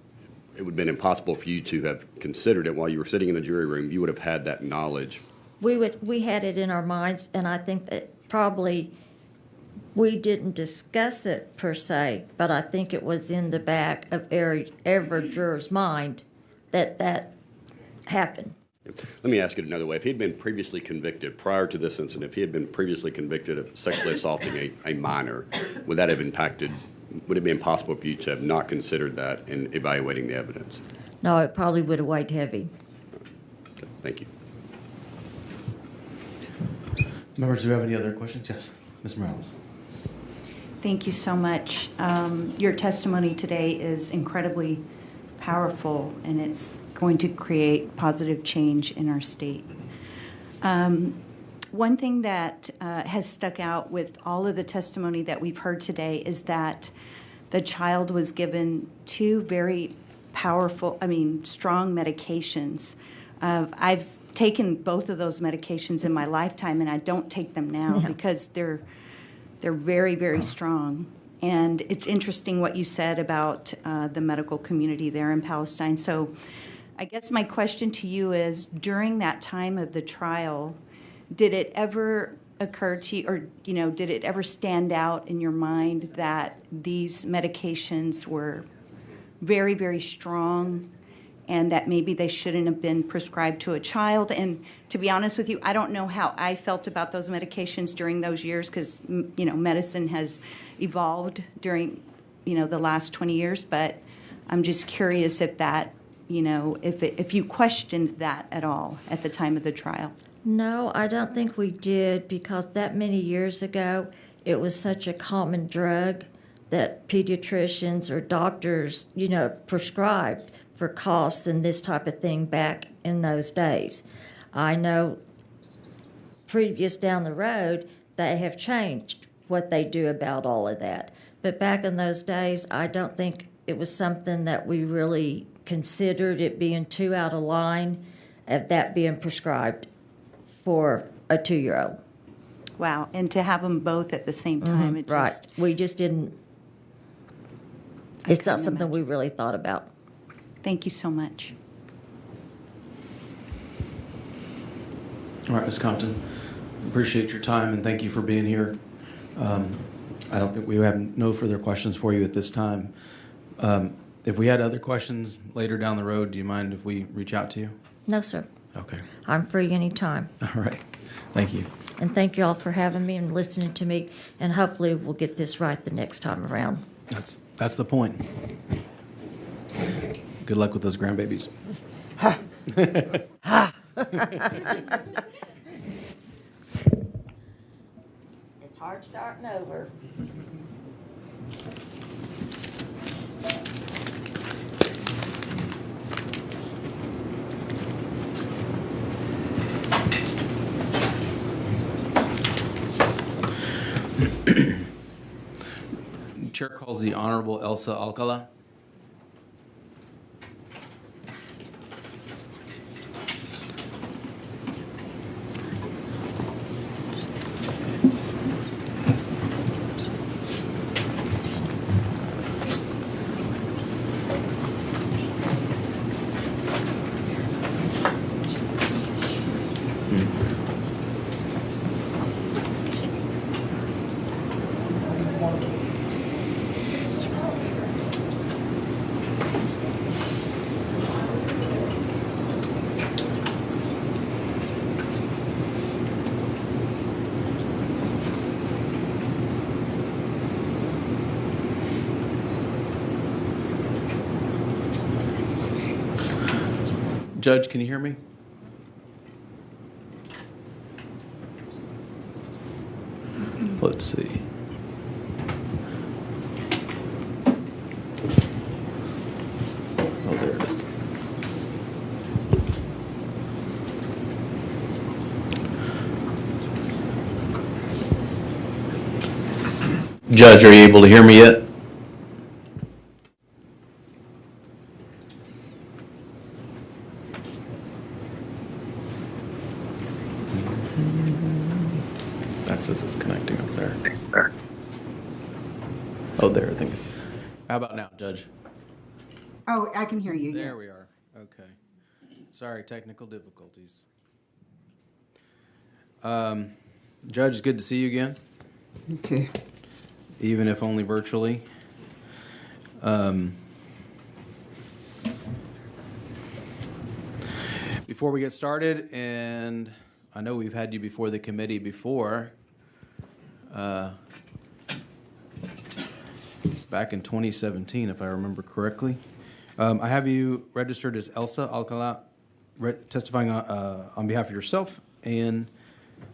Speaker 8: would have been impossible for you to have considered it while you were sitting in the jury room. You would have had that knowledge. We had it in our minds, and I think that probably we didn't discuss it per se, but I think it was in the back of every juror's mind that happened. Let me ask it another way. If he had been previously convicted prior to this incident, if he had been previously convicted of sexually assaulting a minor, would that have impacted? Would it be impossible for you to have not considered that in evaluating the evidence?
Speaker 12: No, it probably would have weighed heavy.
Speaker 8: Okay, thank you.
Speaker 13: Members, do you have any other questions? Yes, Ms. Morales.
Speaker 14: Thank you so much. Your testimony today is incredibly powerful, and it's going to create positive change in our state. One thing that has stuck out with all of the testimony that we've heard today is that the child was given 2 very strong medications. I've taken both of those medications in my lifetime, and I don't take them now because they're very, very strong. And it's interesting what you said about the medical community there in Palestine. So I guess my question to you is, during that time of the trial, did it ever occur to you, or did it ever stand out in your mind that these medications were very, very strong and that maybe they shouldn't have been prescribed to a child? And to be honest with you, I don't know how I felt about those medications during those years because, medicine has evolved during, the last 20 years. But I'm just curious if that, if you questioned that at all at the time of the trial.
Speaker 12: No, I don't think we did, because that many years ago, it was such a common drug that pediatricians or doctors, prescribed for costs and this type of thing back in those days. I know previous down the road, they have changed what they do about all of that. But back in those days, I don't think it was something that we really considered it being too out of line of that being prescribed for a 2-year-old.
Speaker 14: Wow, and to have them both at the same time, it
Speaker 12: Right.
Speaker 14: just,
Speaker 12: We just didn't,
Speaker 14: I
Speaker 12: it's not
Speaker 14: couldn't
Speaker 12: something we
Speaker 14: imagine.
Speaker 12: really thought about.
Speaker 14: Thank you so much.
Speaker 13: All right, Ms. Compton, appreciate your time and thank you for being here. I don't think we have no further questions for you at this time. If we had other questions later down the road, do you mind if we reach out to you?
Speaker 12: No, sir.
Speaker 13: Okay.
Speaker 12: I'm free anytime.
Speaker 13: All right. Thank you.
Speaker 12: And thank you all for having me and listening to me, and hopefully we'll get this right the next time around.
Speaker 13: That's the point. Good luck with those grandbabies.
Speaker 12: It's hard starting over.
Speaker 13: Chair calls the Honorable Elsa Alcala. Judge, can you hear me? Let's see. Oh, there it is. Judge, are you able to hear me yet? That says it's connecting up there. Oh, there, I think. How about now, Judge?
Speaker 15: Oh, I can hear you.
Speaker 13: There
Speaker 15: yes.
Speaker 13: we are. Okay. Sorry, technical difficulties. Judge, it's good to see you again.
Speaker 15: You too.
Speaker 13: Even if only virtually. Before we get started, and I know we've had you before the committee before, back in 2017, if I remember correctly. I have you registered as Elsa Alcala, testifying on behalf of yourself and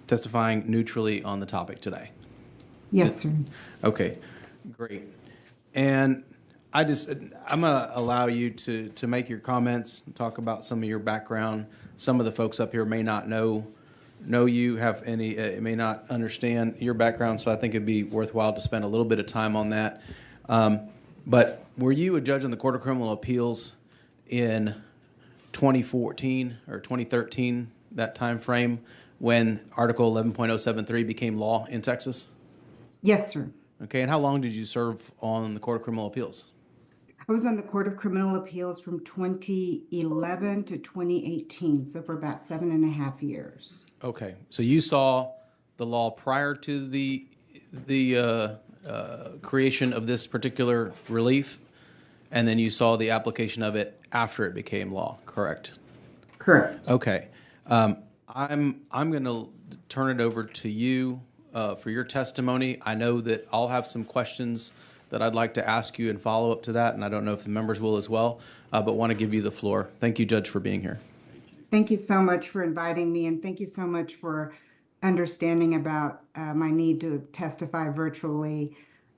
Speaker 13: testifying neutrally on the topic today.
Speaker 15: Yes, sir.
Speaker 13: Okay, great. And I'm gonna allow you to make your comments, talk about some of your background. Some of the folks up here may not know you, have any, may not understand your background, so I think it'd be worthwhile to spend a little bit of time on that. But were you a judge on the Court of Criminal Appeals in 2014 or 2013, that time frame, when Article 11.073 became law in Texas?
Speaker 15: Yes, sir.
Speaker 13: Okay, and how long did you serve on the Court of Criminal Appeals?
Speaker 15: I was on the Court of Criminal Appeals from 2011 to 2018, so for about 7.5 years.
Speaker 13: Okay, so you saw the law prior to the creation of this particular relief, and then you saw the application of it after it became law, correct?
Speaker 15: Correct.
Speaker 13: Okay. I'm going to turn it over to you for your testimony. I know that I'll have some questions that I'd like to ask you and follow up to that, and I don't know if the members will as well, but want to give you the floor. Thank you, Judge, for being here.
Speaker 15: Thank you so much for inviting me, and thank you so much for understanding about my need to testify virtually.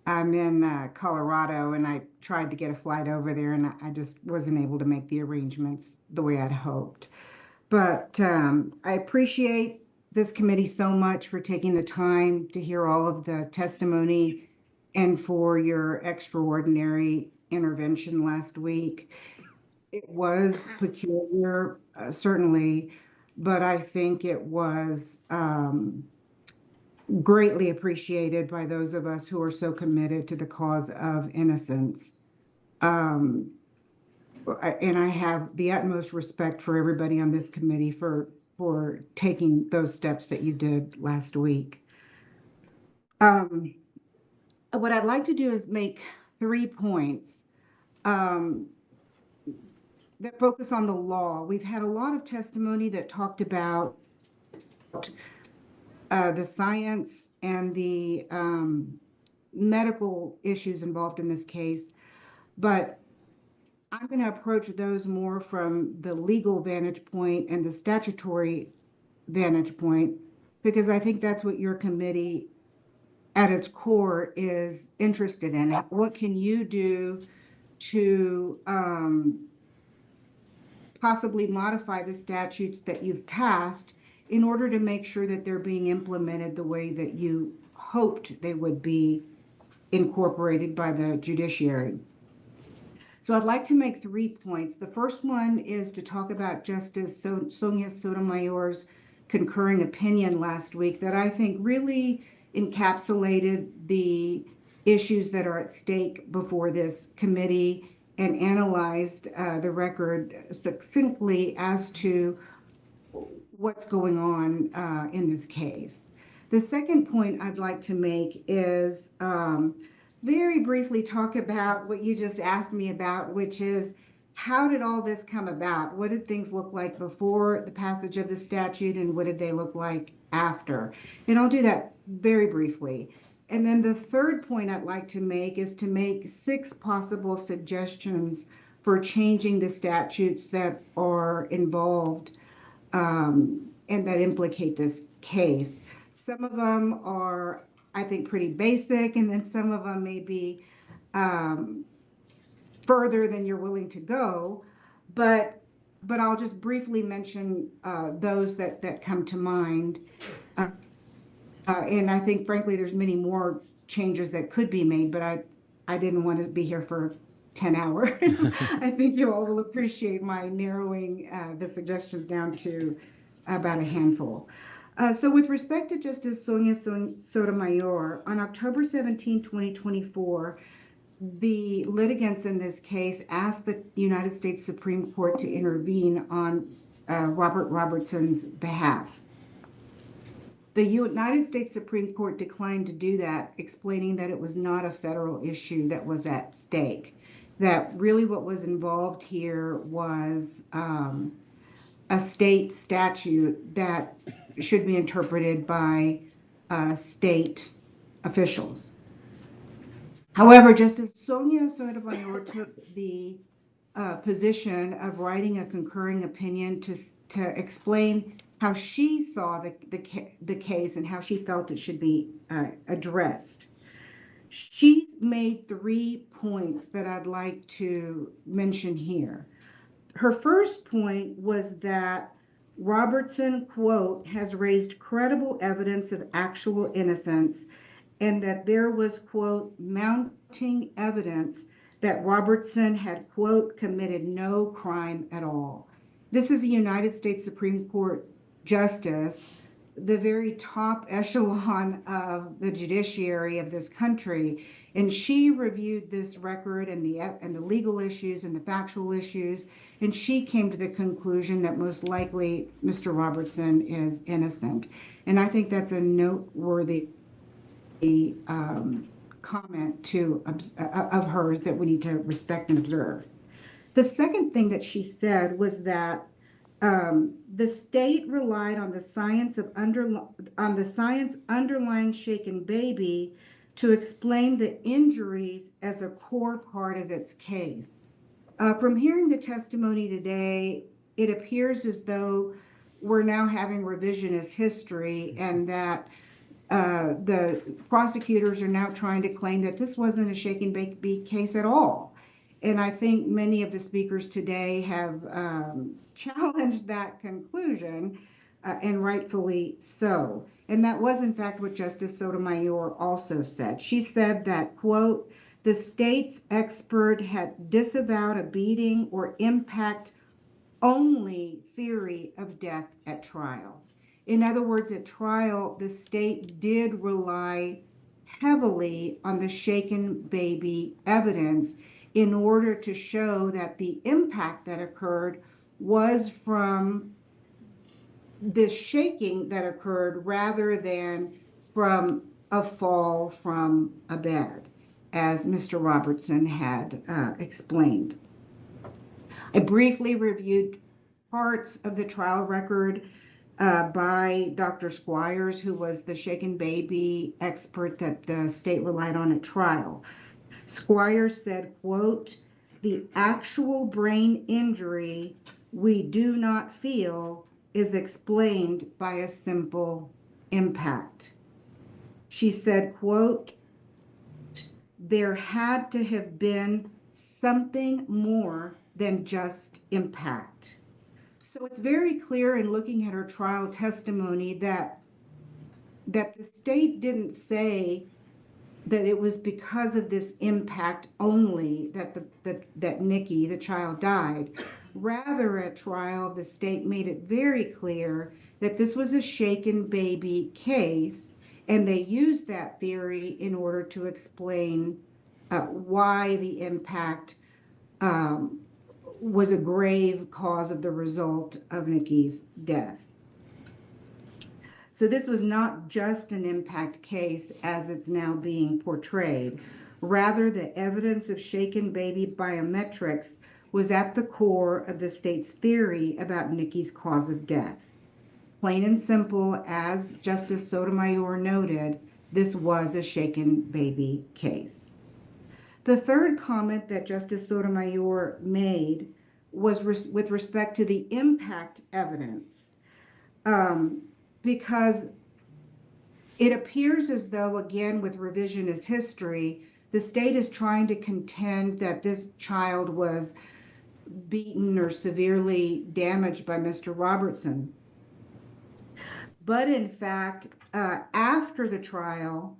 Speaker 15: I'm in Colorado, and I tried to get a flight over there, and I just wasn't able to make the arrangements the way I'd hoped. But I appreciate this committee so much for taking the time to hear all of the testimony and for your extraordinary intervention last week. It was peculiar, certainly, but I think it was greatly appreciated by those of us who are so committed to the cause of innocence. Um, and I have the utmost respect for everybody on this committee for taking those steps that you did last week. What I'd like to do is make 3 points that focus on the law. We've had a lot of testimony that talked about the science and the medical issues involved in this case, but I'm going to approach those more from the legal vantage point and the statutory vantage point, because I think that's what your committee at its core is interested in. What can you do to possibly modify the statutes that you've passed in order to make sure that they're being implemented the way that you hoped they would be incorporated by the judiciary? So I'd like to make 3 points. The first one is to talk about Justice Sonia Sotomayor's concurring opinion last week that I think really encapsulated the issues that are at stake before this committee and analyzed the record succinctly as to what's going on in this case. The second point I'd like to make is very briefly talk about what you just asked me about, which is how did all this come about? What did things look like before the passage of the statute, and what did they look like after? And I'll do that very briefly. And then the third point I'd like to make is to make 6 possible suggestions for changing the statutes that are involved and that implicate this case. Some of them are, I think, pretty basic, and then some of them may be further than you're willing to go, but I'll just briefly mention those that come to mind. And I think, frankly, there's many more changes that could be made, but I didn't want to be here for 10 hours. I think you all will appreciate my narrowing the suggestions down to about a handful. So with respect to Justice Sonia Sotomayor, on October 17, 2024, the litigants in this case asked the United States Supreme Court to intervene on Robert Robertson's behalf. The United States Supreme Court declined to do that, explaining that it was not a federal issue that was at stake, that really what was involved here was a state statute that should be interpreted by state officials. However, Justice Sonia Sotomayor took the position of writing a concurring opinion to explain how she saw the case and how she felt it should be addressed. She's made 3 points that I'd like to mention here. Her first point was that Robertson, quote, has raised credible evidence of actual innocence, and that there was, quote, mounting evidence that Robertson had, quote, committed no crime at all. This is a United States Supreme Court justice, the very top echelon of the judiciary of this country, and she reviewed this record and the legal issues and the factual issues, and she came to the conclusion that most likely Mr. Robertson is innocent. And I think that's a noteworthy comment of hers that we need to respect and observe. The second thing that she said was that the state relied on the science underlying shaken baby to explain the injuries as a core part of its case. From hearing the testimony today, it appears as though we're now having revisionist history, and that the prosecutors are now trying to claim that this wasn't a shaken baby case at all. And I think many of the speakers today have challenged that conclusion, and rightfully so. And that was, in fact, what Justice Sotomayor also said. She said that, quote, The state's expert had disavowed a beating or impact only theory of death at trial. In other words, at trial, the state did rely heavily on the shaken baby evidence in order to show that the impact that occurred was from the shaking that occurred rather than from a fall from a bed, as Mr. Robertson had explained. I briefly reviewed parts of the trial record by Dr. Squires, who was the shaken baby expert that the state relied on at trial. Squires said, quote, "The actual brain injury we do not feel is explained by a simple impact." She said, quote, "There had to have been something more than just impact." So it's very clear in looking at her trial testimony that the state didn't say that it was because of this impact only that Nikki, the child, died. Rather, at trial, the state made it very clear that this was a shaken baby case, and they used that theory in order to explain why the impact was a grave cause of the result of Nikki's death. So this was not just an impact case as it's now being portrayed. Rather, the evidence of shaken baby biometrics was at the core of the state's theory about Nikki's cause of death. Plain and simple, as Justice Sotomayor noted, this was a shaken baby case. The third comment that Justice Sotomayor made was with respect to the impact evidence, because it appears as though, again, with revisionist history, the state is trying to contend that this child was beaten or severely damaged by Mr. Robertson. But in fact, after the trial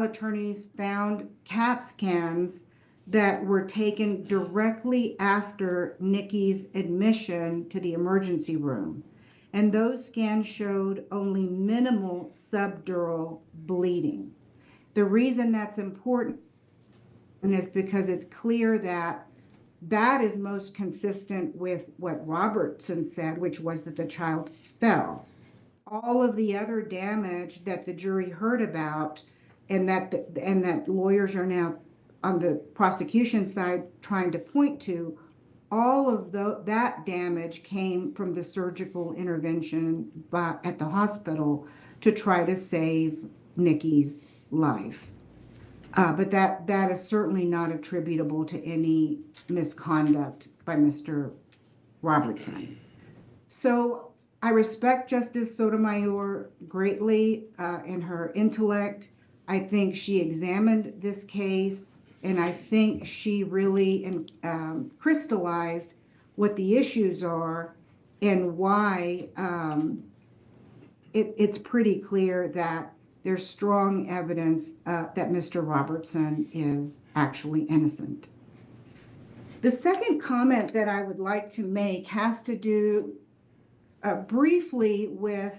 Speaker 15: attorneys found CAT scans that were taken directly after Nikki's admission to the emergency room. And those scans showed only minimal subdural bleeding. The reason that's important is because it's clear that that is most consistent with what Robertson said, which was that the child fell. All of the other damage that the jury heard about and that lawyers are now on the prosecution side trying to point to, all of that damage came from the surgical intervention at the hospital to try to save Nikki's life. But that is certainly not attributable to any misconduct by Mr. Robertson. So I respect Justice Sotomayor greatly in her intellect. I think she examined this case, and I think she really crystallized what the issues are and why it's pretty clear that there's strong evidence that Mr. Robertson is actually innocent. The second comment that I would like to make has to do briefly with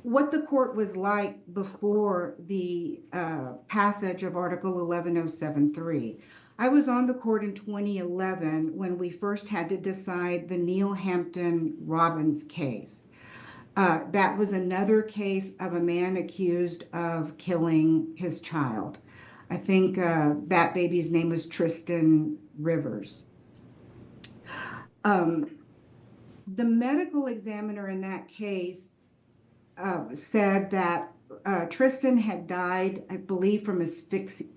Speaker 15: what the court was like before the passage of Article 11073. I was on the court in 2011 when we first had to decide the Neil Hampton Robbins case. That was another case of a man accused of killing his child. I think that baby's name was Tristan Rivers. The medical examiner in that case said that Tristan had died, I believe, from asphyxia.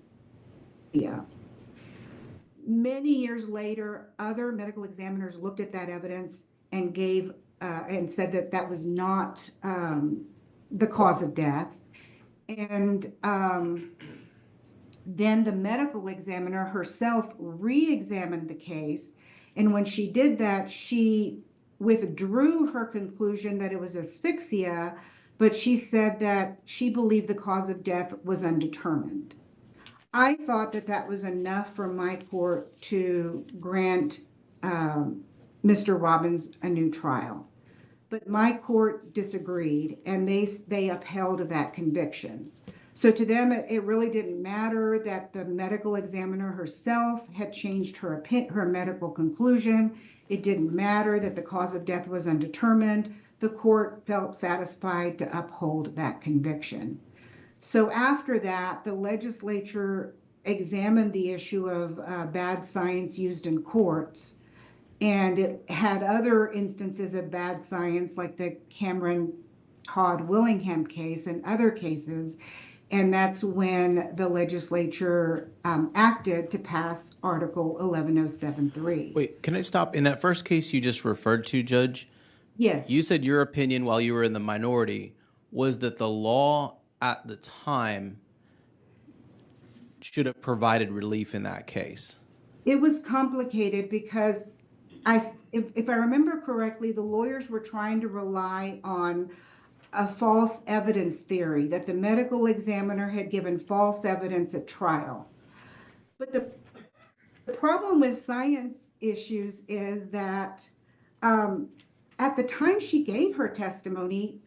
Speaker 15: Many years later, other medical examiners looked at that evidence and gave and said that that was not the cause of death. And then the medical examiner herself re-examined the case. And when she did that, she withdrew her conclusion that it was asphyxia, but she said that she believed the cause of death was undetermined. I thought that that was enough for my court to grant Mr. Robbins a new trial. But my court disagreed, and they upheld that conviction. So to them, it really didn't matter that the medical examiner herself had changed her medical conclusion. It didn't matter that the cause of death was undetermined. The court felt satisfied to uphold that conviction. So after that, the legislature examined the issue of bad science used in courts, and it had other instances of bad science like the Cameron Todd Willingham case and other cases, and that's when the legislature acted to pass Article 11073.
Speaker 13: Wait, can I stop? In that first case you just referred to, Judge,
Speaker 15: Yes.
Speaker 13: you said your opinion while you were in the minority was that the law at the time should have provided relief in that case.
Speaker 15: It was complicated because if I remember correctly, the lawyers were trying to rely on a false evidence theory, that the medical examiner had given false evidence at trial. But the problem with science issues is that at the time she gave her testimony,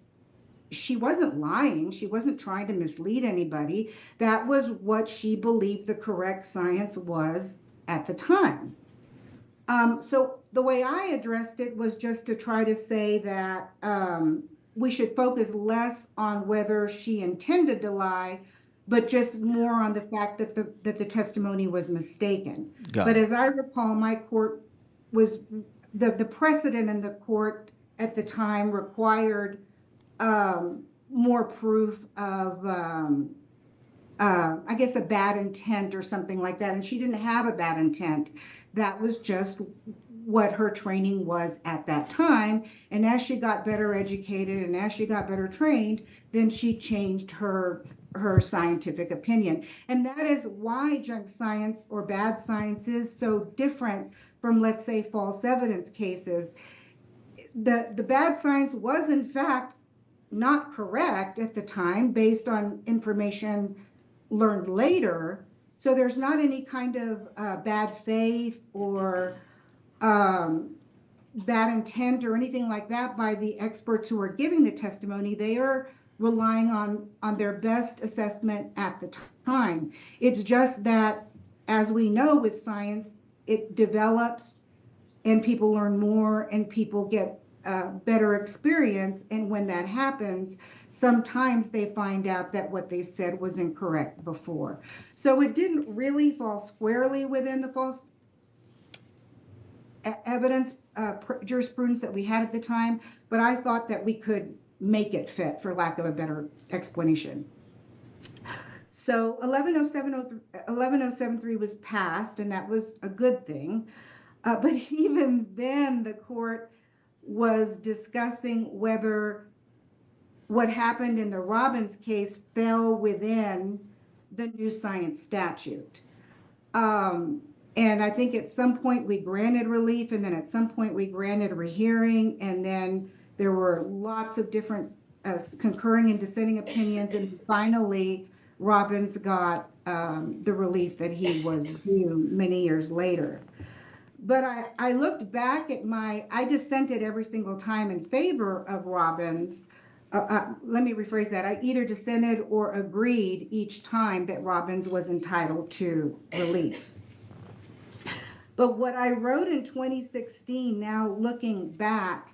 Speaker 15: she wasn't lying. She wasn't trying to mislead anybody. That was what she believed the correct science was at the time. So the way I addressed it was just to try to say that we should focus less on whether she intended to lie, but just more on the fact that the testimony was mistaken. But as I recall, my court was, the precedent in the court at the time required more proof of, I guess, a bad intent or something like that. And she didn't have a bad intent. That was just what her training was at that time. And as she got better educated and as she got better trained, then she changed her scientific opinion. And that is why junk science or bad science is so different from, let's say, false evidence cases. The bad science was, in fact, not correct at the time based on information learned later. So there's not any kind of bad faith or bad intent or anything like that by the experts who are giving the testimony. They are relying on their best assessment at the time. It's just that, as we know with science, it develops and people learn more and people get better experience. And when that happens, sometimes they find out that what they said was incorrect before. So it didn't really fall squarely within the false evidence jurisprudence that we had at the time, but I thought that we could make it fit, for lack of a better explanation. So 11073 was passed, and that was a good thing. But even then, the court was discussing whether what happened in the Robbins case fell within the new science statute. And I think at some point we granted relief, and then at some point we granted a rehearing, and then there were lots of different concurring and dissenting opinions, and finally Robbins got the relief that he was due many years later. But I looked back at I dissented every single time in favor of Robbins. Let me rephrase that. I either dissented or agreed each time that Robbins was entitled to relief. But what I wrote in 2016, now looking back,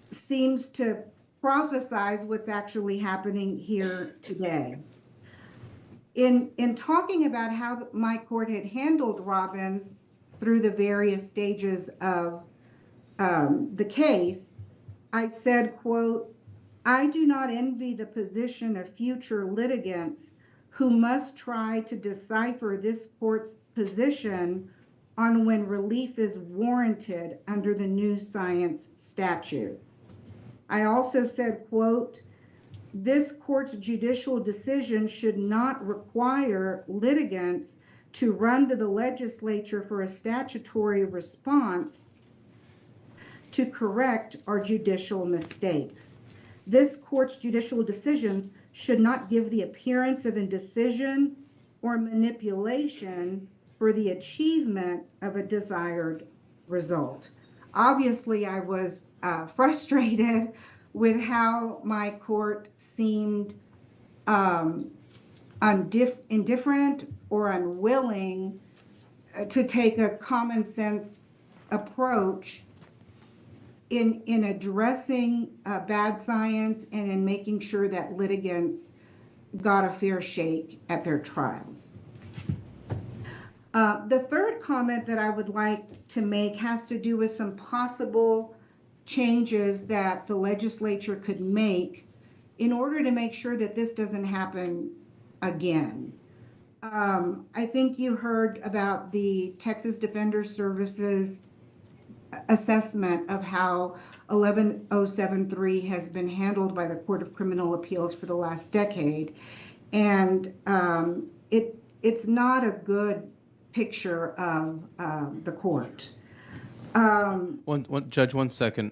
Speaker 15: seems to prophesize what's actually happening here today. In talking about how my court had handled Robbins through the various stages of the case, I said, quote, "I do not envy the position of future litigants who must try to decipher this court's position on when relief is warranted under the new science statute." I also said, quote, "This court's judicial decision should not require litigants to run to the legislature for a statutory response to correct our judicial mistakes. this court's judicial decisions should not give the appearance of indecision or manipulation for the achievement of a desired result. Obviously, I was frustrated with how my court seemed indifferent or unwilling to take a common sense approach in addressing bad science and in making sure that litigants got a fair shake at their trials. The third comment that I would like to make has to do with some possible changes that the legislature could make in order to make sure that this doesn't happen again. I think you heard about the Texas Defender Services assessment of how 11073 has been handled by the Court of Criminal Appeals for the last decade. And it's not a good picture of the court.
Speaker 2: Judge, 1 second.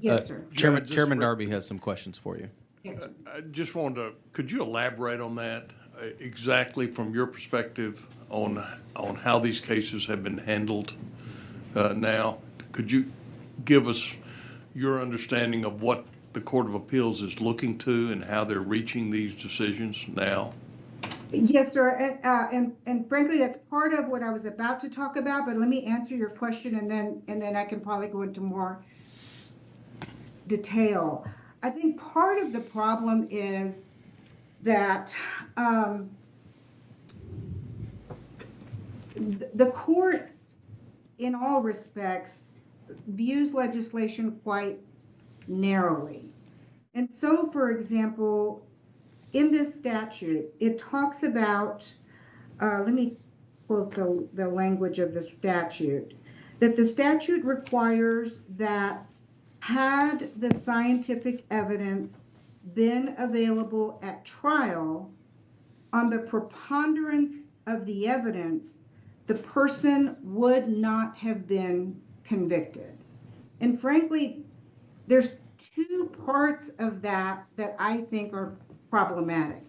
Speaker 15: Yes, sir.
Speaker 2: Chairman Darby has some questions for you.
Speaker 4: I just wanted to, could you elaborate on that exactly from your perspective on how these cases have been handled now? Could you give us your understanding of what the Court of Appeals is looking to and how they're reaching these decisions now?
Speaker 15: Yes, sir. And frankly, that's part of what I was about to talk about, but let me answer your question and then I can probably go into more detail. I think part of the problem is that the court, in all respects, views legislation quite narrowly. And so, for example, in this statute, it talks about, let me quote the language of the statute, that the statute requires that had the scientific evidence been available at trial, on the preponderance of the evidence, the person would not have been convicted. And frankly, there's two parts of that I think are problematic.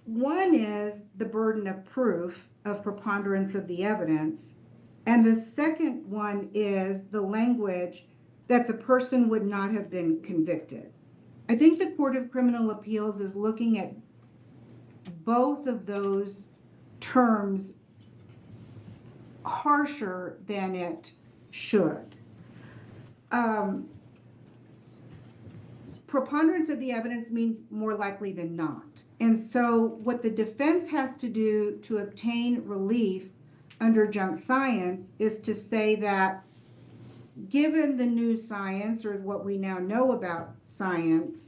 Speaker 15: One is the burden of proof of preponderance of the evidence, and the second one is the language that the person would not have been convicted. I think the Court of Criminal Appeals is looking at both of those terms harsher than it should. Preponderance of the evidence means more likely than not. And so what the defense has to do to obtain relief under junk science is to say that given the new science, or what we now know about science,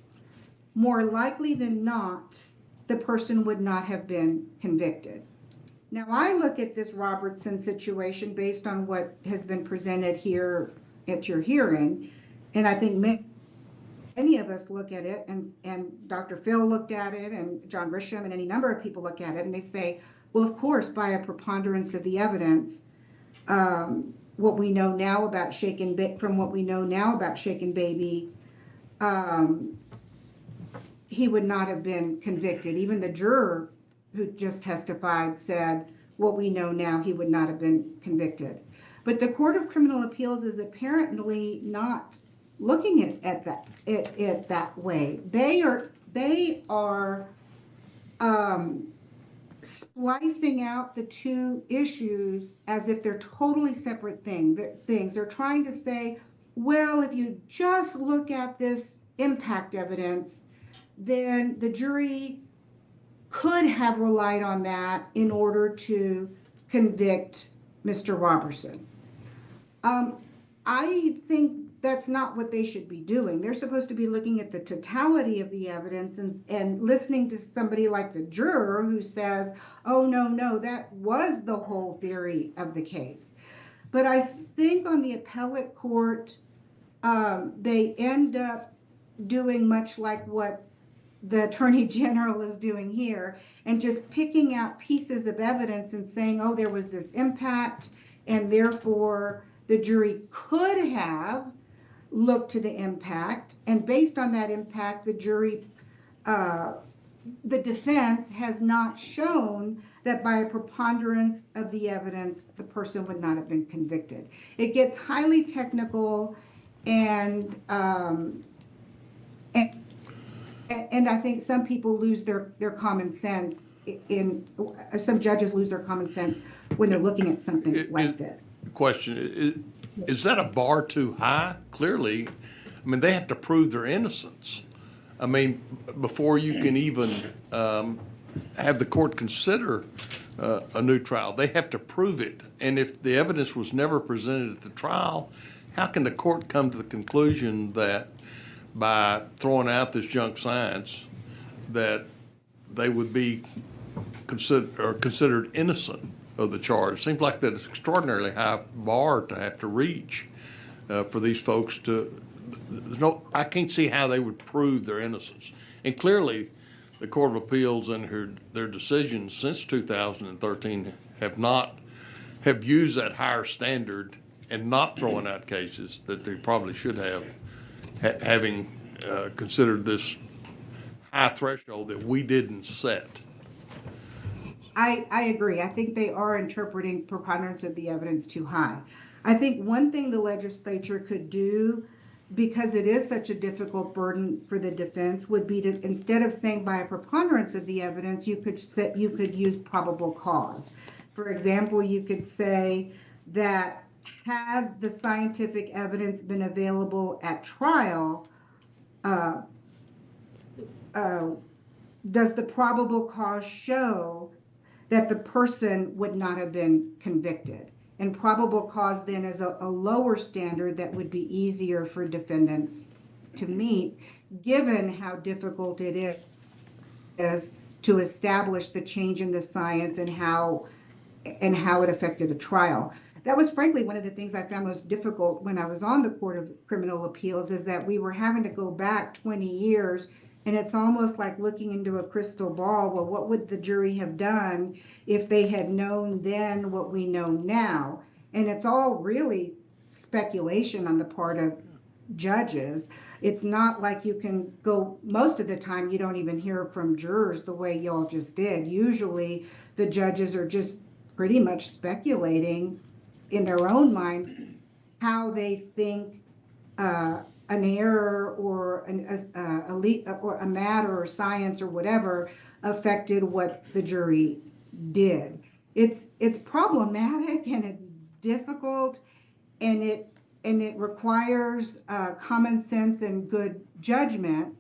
Speaker 15: more likely than not, the person would not have been convicted. Now, I look at this Robertson situation based on what has been presented here at your hearing, and I think many of us look at it, and Dr. Phil looked at it, and John Grisham, and any number of people look at it, and they say, well, of course, by a preponderance of the evidence, what we know now about shaken baby, he would not have been convicted. Even the juror who just testified said, what we know now, he would not have been convicted. But the Court of Criminal Appeals is apparently not looking at that way. They are splicing out the two issues as if they're totally separate things. They're trying to say, well, if you just look at this impact evidence, then the jury could have relied on that in order to convict Mr. Roberson. I think that's not what they should be doing. They're supposed to be looking at the totality of the evidence and listening to somebody like the juror who says, oh, no, that was the whole theory of the case. But I think on the appellate court, they end up doing much like what the Attorney General is doing here, and just picking out pieces of evidence and saying, oh, there was this impact, and therefore the jury could have looked to the impact, and based on that impact, the jury, the defense has not shown that by a preponderance of the evidence, the person would not have been convicted. It gets highly technical, and I think some people lose their common sense some judges lose their common sense when they're looking at something like that.
Speaker 4: Question, is that a bar too high? Clearly, I mean, they have to prove their innocence. I mean, before you can even have the court consider a new trial, they have to prove it. And if the evidence was never presented at the trial, how can the court come to the conclusion that by throwing out this junk science that they would be considered innocent of the charge? Seems like that's an extraordinarily high bar to have to reach for these folks to. I can't see how they would prove their innocence. And clearly, the Court of Appeals and their decisions since 2013 have used that higher standard and not throwing out cases that they probably should have, having considered this high threshold that we didn't set.
Speaker 15: I agree. I think they are interpreting preponderance of the evidence too high. I think one thing the legislature could do, because it is such a difficult burden for the defense, would be to, instead of saying by a preponderance of the evidence, you could use probable cause. For example, you could say that had the scientific evidence been available at trial, does the probable cause show that the person would not have been convicted? And probable cause then is a lower standard that would be easier for defendants to meet, given how difficult it is to establish the change in the science and how it affected a trial. That was frankly one of the things I found most difficult when I was on the Court of Criminal Appeals, is that we were having to go back 20 years, and it's almost like looking into a crystal ball. Well, what would the jury have done if they had known then what we know now? And it's all really speculation on the part of judges. It's not like you can go, most of the time you don't even hear from jurors the way y'all just did. Usually the judges are just pretty much speculating in their own mind how they think an error or a matter or science or whatever affected what the jury did. It's problematic, and it's difficult, and it requires common sense and good judgment.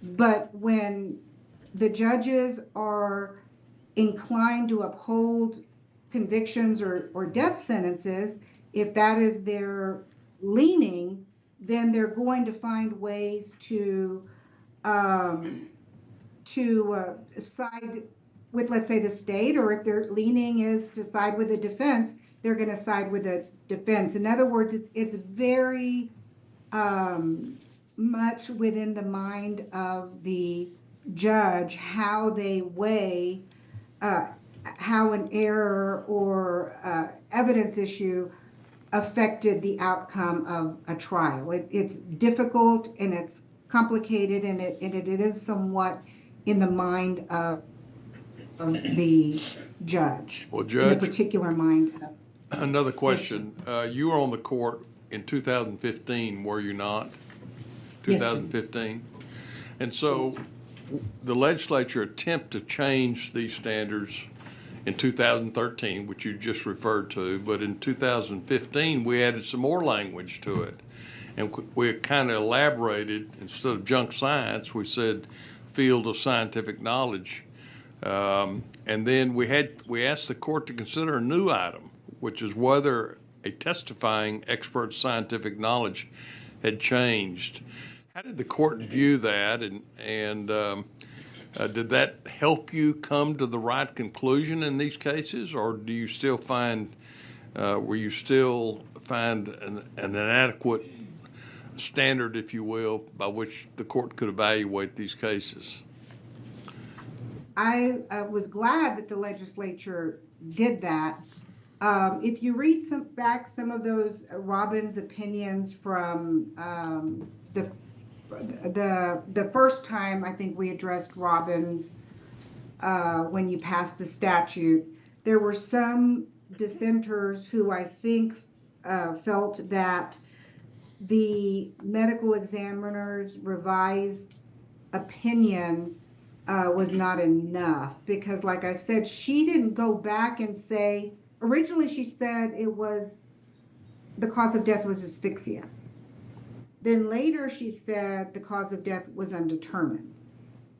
Speaker 15: But when the judges are inclined to uphold convictions or death sentences, if that is their leaning, then they're going to find ways to side with, let's say, the state, or if their leaning is to side with the defense, they're going to side with the defense. In other words, it's very much within the mind of the judge how they weigh how an error or evidence issue affected the outcome of a trial. It's difficult, and it's complicated, and it is somewhat in the mind of the judge.
Speaker 4: Well, Judge,
Speaker 15: in the particular mind of.
Speaker 4: Another question. You were on the court in 2015, were you not? 2015. Yes, and so the legislature attempted to change these standards in 2013, which you just referred to, but in 2015 we added some more language to it, and we kind of elaborated. Instead of junk science, we said field of scientific knowledge, and then we asked the court to consider a new item, which is whether a testifying expert's scientific knowledge had changed. How did the court view that, and did that help you come to the right conclusion in these cases, or do you still find, an inadequate standard, if you will, by which the court could evaluate these cases?
Speaker 15: I was glad that the legislature did that, If you read some of those Robbins opinions from the first time I think we addressed Robbins when you passed the statute, there were some dissenters who I think felt that the medical examiner's revised opinion was not enough because, like I said, she didn't go back and say, originally she said the cause of death was asphyxia. Then later she said the cause of death was undetermined.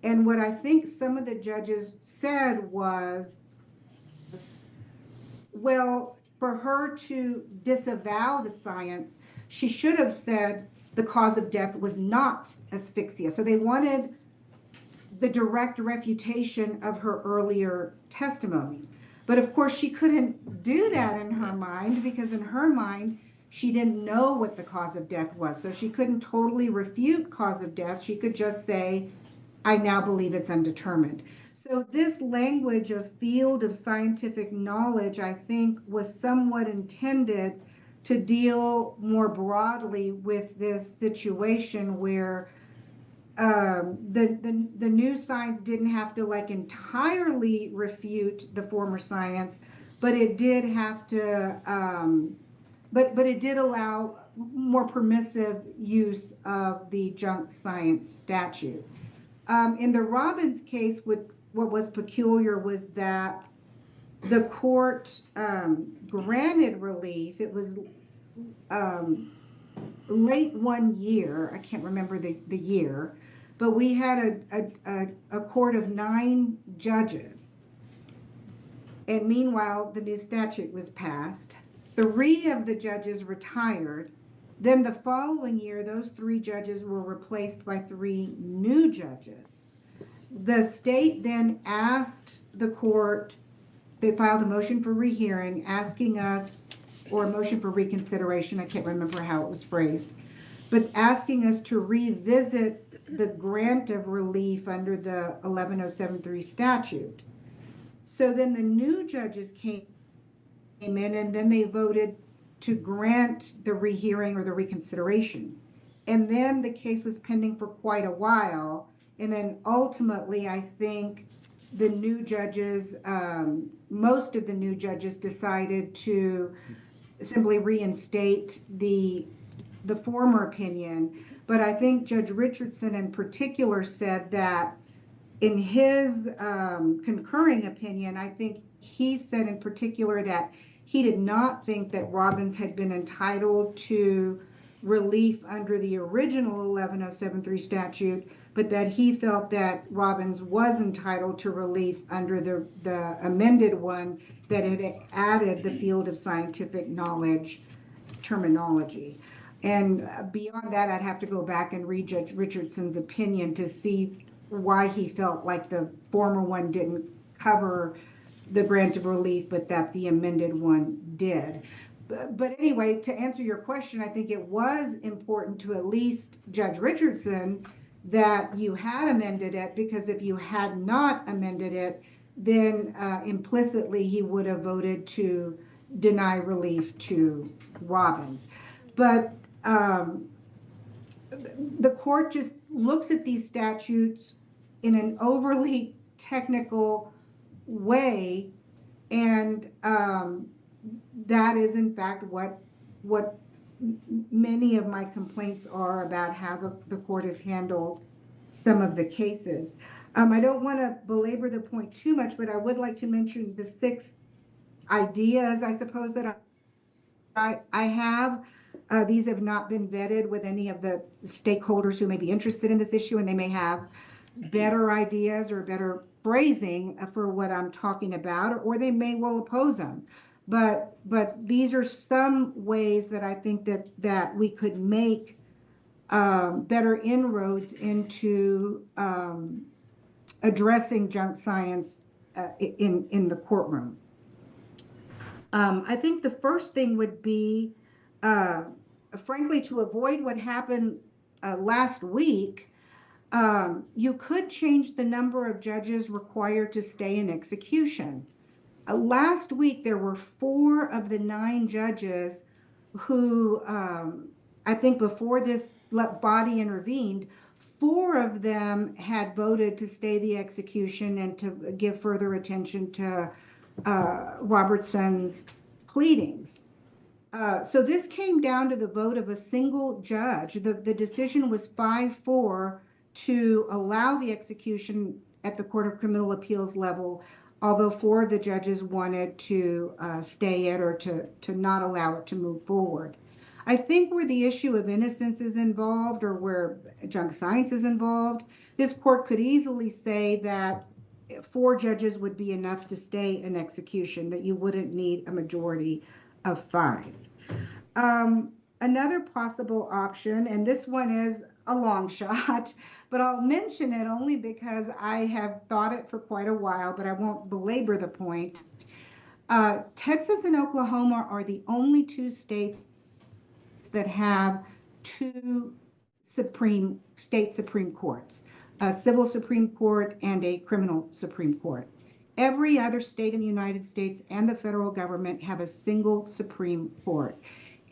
Speaker 15: And what I think some of the judges said was, well, for her to disavow the science, she should have said the cause of death was not asphyxia. So they wanted the direct refutation of her earlier testimony. But of course, she couldn't do that in her mind because in her mind, she didn't know what the cause of death was. So she couldn't totally refute cause of death. She could just say, I now believe it's undetermined. So this language of field of scientific knowledge, I think, was somewhat intended to deal more broadly with this situation where the new science didn't have to like entirely refute the former science, but it did have to, but it did allow more permissive use of the junk science statute. In the Robbins case, what was peculiar was that the court granted relief. It was late one year, I can't remember the year, but we had a court of 9 judges. And meanwhile, the new statute was passed. 3 of the judges retired. Then the following year, those 3 judges were replaced by 3 new judges. The state then asked the court, they filed a motion for rehearing, asking us, or a motion for reconsideration, I can't remember how it was phrased, but asking us to revisit the grant of relief under the 11073 statute. So then the new judges came in and then they voted to grant the rehearing or the reconsideration. And then the case was pending for quite a while. And then ultimately, I think the new judges, most of the new judges decided to simply reinstate the former opinion. But I think Judge Richardson in particular said that in his concurring opinion, I think he said in particular that he did not think that Robbins had been entitled to relief under the original 11073 statute, but that he felt that Robbins was entitled to relief under the amended one that had added the field of scientific knowledge terminology. And beyond that, I'd have to go back and read Judge Richardson's opinion to see why he felt like the former one didn't cover the grant of relief, but that the amended one did. But anyway, to answer your question, I think it was important to at least Judge Richardson that you had amended it, because if you had not amended it, then implicitly he would have voted to deny relief to Robbins. But the court just looks at these statutes in an overly technical way, and that is in fact what many of my complaints are about how the court has handled some of the cases. I don't want to belabor the point too much, but I would like to mention the 6 ideas, I suppose, that I have. These have not been vetted with any of the stakeholders who may be interested in this issue, and they may have better ideas or better phrasing for what I'm talking about, or they may well oppose them. But these are some ways that I think that we could make better inroads into addressing junk science in the courtroom. I think the first thing would be, frankly, to avoid what happened last week. You could change the number of judges required to stay in execution. last week, there were 4 of the 9 judges who, I think before this body intervened, 4 of them had voted to stay the execution and to give further attention to Robertson's pleadings. So this came down to the vote of a single judge. The decision was 5-4 to allow the execution at the Court of Criminal Appeals level, although 4 of the judges wanted to stay it or to not allow it to move forward. I think where the issue of innocence is involved or where junk science is involved, this court could easily say that 4 judges would be enough to stay an execution, that you wouldn't need a majority of 5. Another possible option, and this one is a long shot, but I'll mention it only because I have thought it for quite a while, but I won't belabor the point. Texas and Oklahoma are the only 2 states that have 2 state Supreme Courts, a civil Supreme Court and a criminal Supreme Court. Every other state in the United States and the federal government have a single Supreme Court.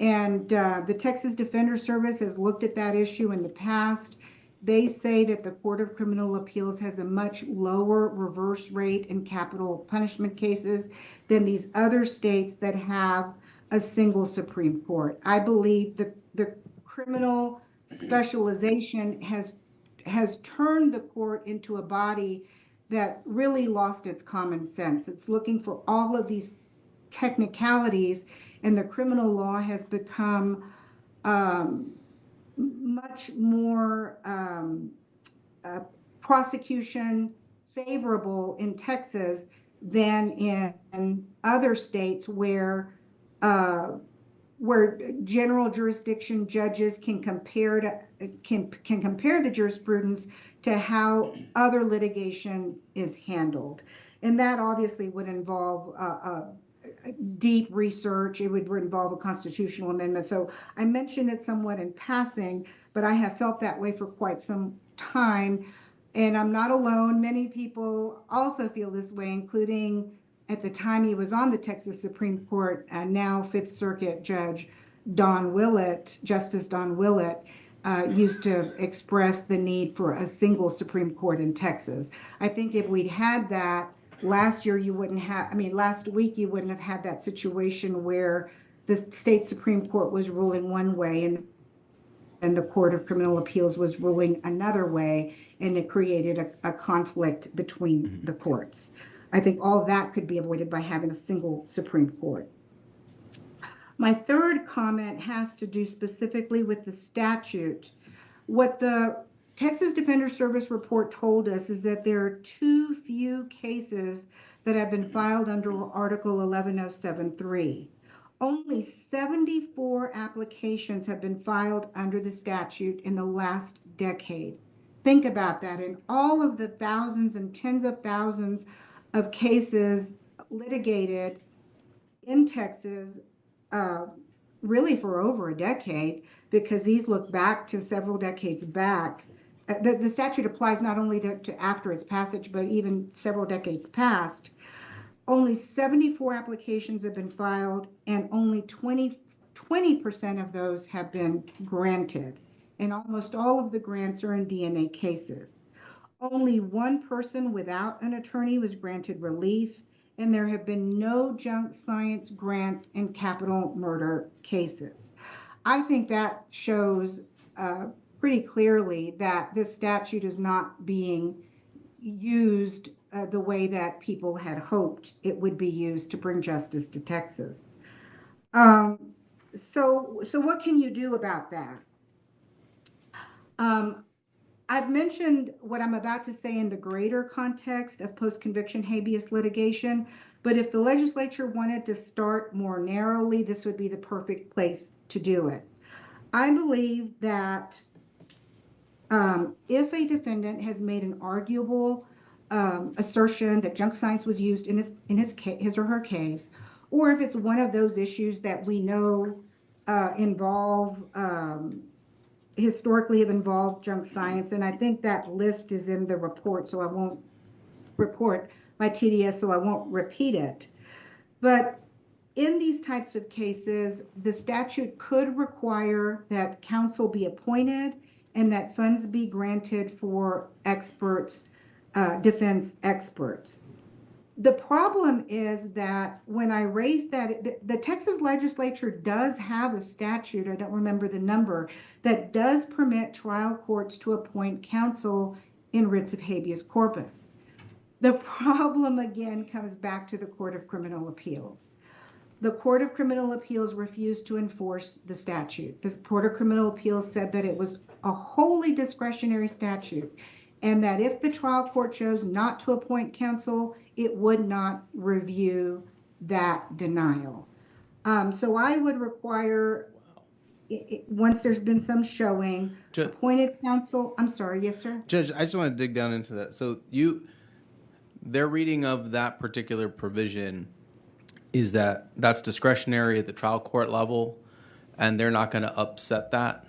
Speaker 15: And the Texas Defender Service has looked at that issue in the past. They say that the Court of Criminal Appeals has a much lower reverse rate in capital punishment cases than these other states that have a single Supreme Court. I believe the criminal specialization has turned the court into a body that really lost its common sense. It's looking for all of these technicalities, and the criminal law has become much more prosecution favorable in Texas than in other states where general jurisdiction judges can compare the jurisprudence to how other litigation is handled. And that obviously would involve deep research. It would involve a constitutional amendment. So I mentioned it somewhat in passing, but I have felt that way for quite some time. And I'm not alone. Many people also feel this way, including at the time he was on the Texas Supreme Court, now Fifth Circuit Judge Justice Don Willett, used to express the need for a single Supreme Court in Texas. I think if we'd had that last week, you wouldn't have had that situation where the state Supreme Court was ruling one way and the Court of Criminal Appeals was ruling another way, and it created a conflict between the courts. I think all of that could be avoided by having a single Supreme Court. My third comment has to do specifically with the statute. What the Texas Defender Service report told us is that there are too few cases that have been filed under Article 11073. Only 74 applications have been filed under the statute in the last decade. Think about that. In all of the thousands and tens of thousands of cases litigated in Texas, really for over a decade, because these look back to several decades back. The statute applies not only to after its passage, but even several decades past. Only 74 applications have been filed, and only 20% of those have been granted. And almost all of the grants are in DNA cases. Only 1 person without an attorney was granted relief, and there have been no junk science grants in capital murder cases. I think that shows pretty clearly that this statute is not being used the way that people had hoped it would be used to bring justice to Texas. So what can you do about that? I've mentioned what I'm about to say in the greater context of post-conviction habeas litigation, but if the legislature wanted to start more narrowly, this would be the perfect place to do it. I believe that if a defendant has made an arguable assertion that junk science was used in his or her case, or if it's one of those issues that we know historically have involved junk science, and I think that list is in the report, so I won't report my TDS, so I won't repeat it. But in these types of cases, the statute could require that counsel be appointed and that funds be granted for experts, defense experts. The problem is that when I raised that, the Texas legislature does have a statute, I don't remember the number, that does permit trial courts to appoint counsel in writs of habeas corpus. The problem again comes back to the Court of Criminal Appeals. The Court of Criminal Appeals refused to enforce the statute. The Court of Criminal Appeals said that it was a wholly discretionary statute, and that if the trial court chose not to appoint counsel, it would not review that denial. So I would require, once there's been some showing, appointed counsel. I'm sorry, yes, sir?
Speaker 2: Judge, I just want to dig down into that. So their reading of that particular provision is that that's discretionary at the trial court level, and they're not going to upset that.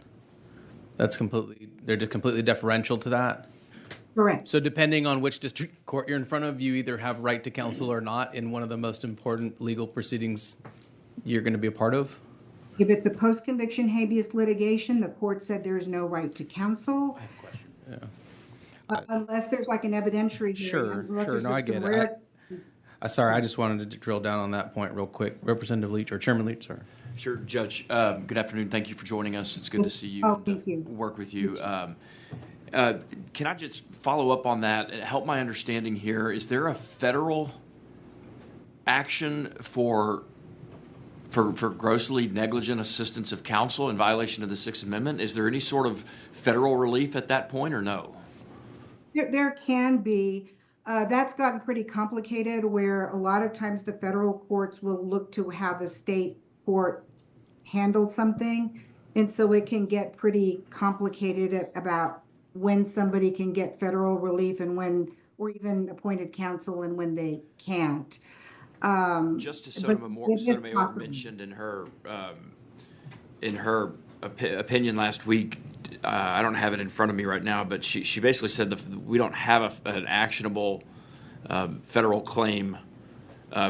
Speaker 2: They're just completely deferential to that.
Speaker 15: Correct.
Speaker 2: So depending on which district court you're in front of, you either have right to counsel or not in one of the most important legal proceedings you're going to be a part of?
Speaker 15: If it's a post-conviction habeas litigation, the court said there is no right to counsel.
Speaker 2: I have a question. Yeah.
Speaker 15: Unless there's like an evidentiary hearing.
Speaker 2: Sure. No, I get it. Sorry, I just wanted to drill down on that point real quick. Representative Leach, or Chairman Leach, sorry.
Speaker 3: Sure, Judge. Good afternoon. Thank you for joining us. It's good to see you and work with you. Can I just follow up on that and help my understanding here? Is there a federal action for grossly negligent assistance of counsel in violation of the Sixth Amendment? Is there any sort of federal relief at that point or no?
Speaker 15: There can be. That's gotten pretty complicated where a lot of times the federal courts will look to how the state court handles something. And so it can get pretty complicated about when somebody can get federal relief and when, or even appointed counsel and when they can't.
Speaker 3: Justice Sotomayor mentioned in her opinion last week, I don't have it in front of me right now, but she basically said that we don't have an actionable federal claim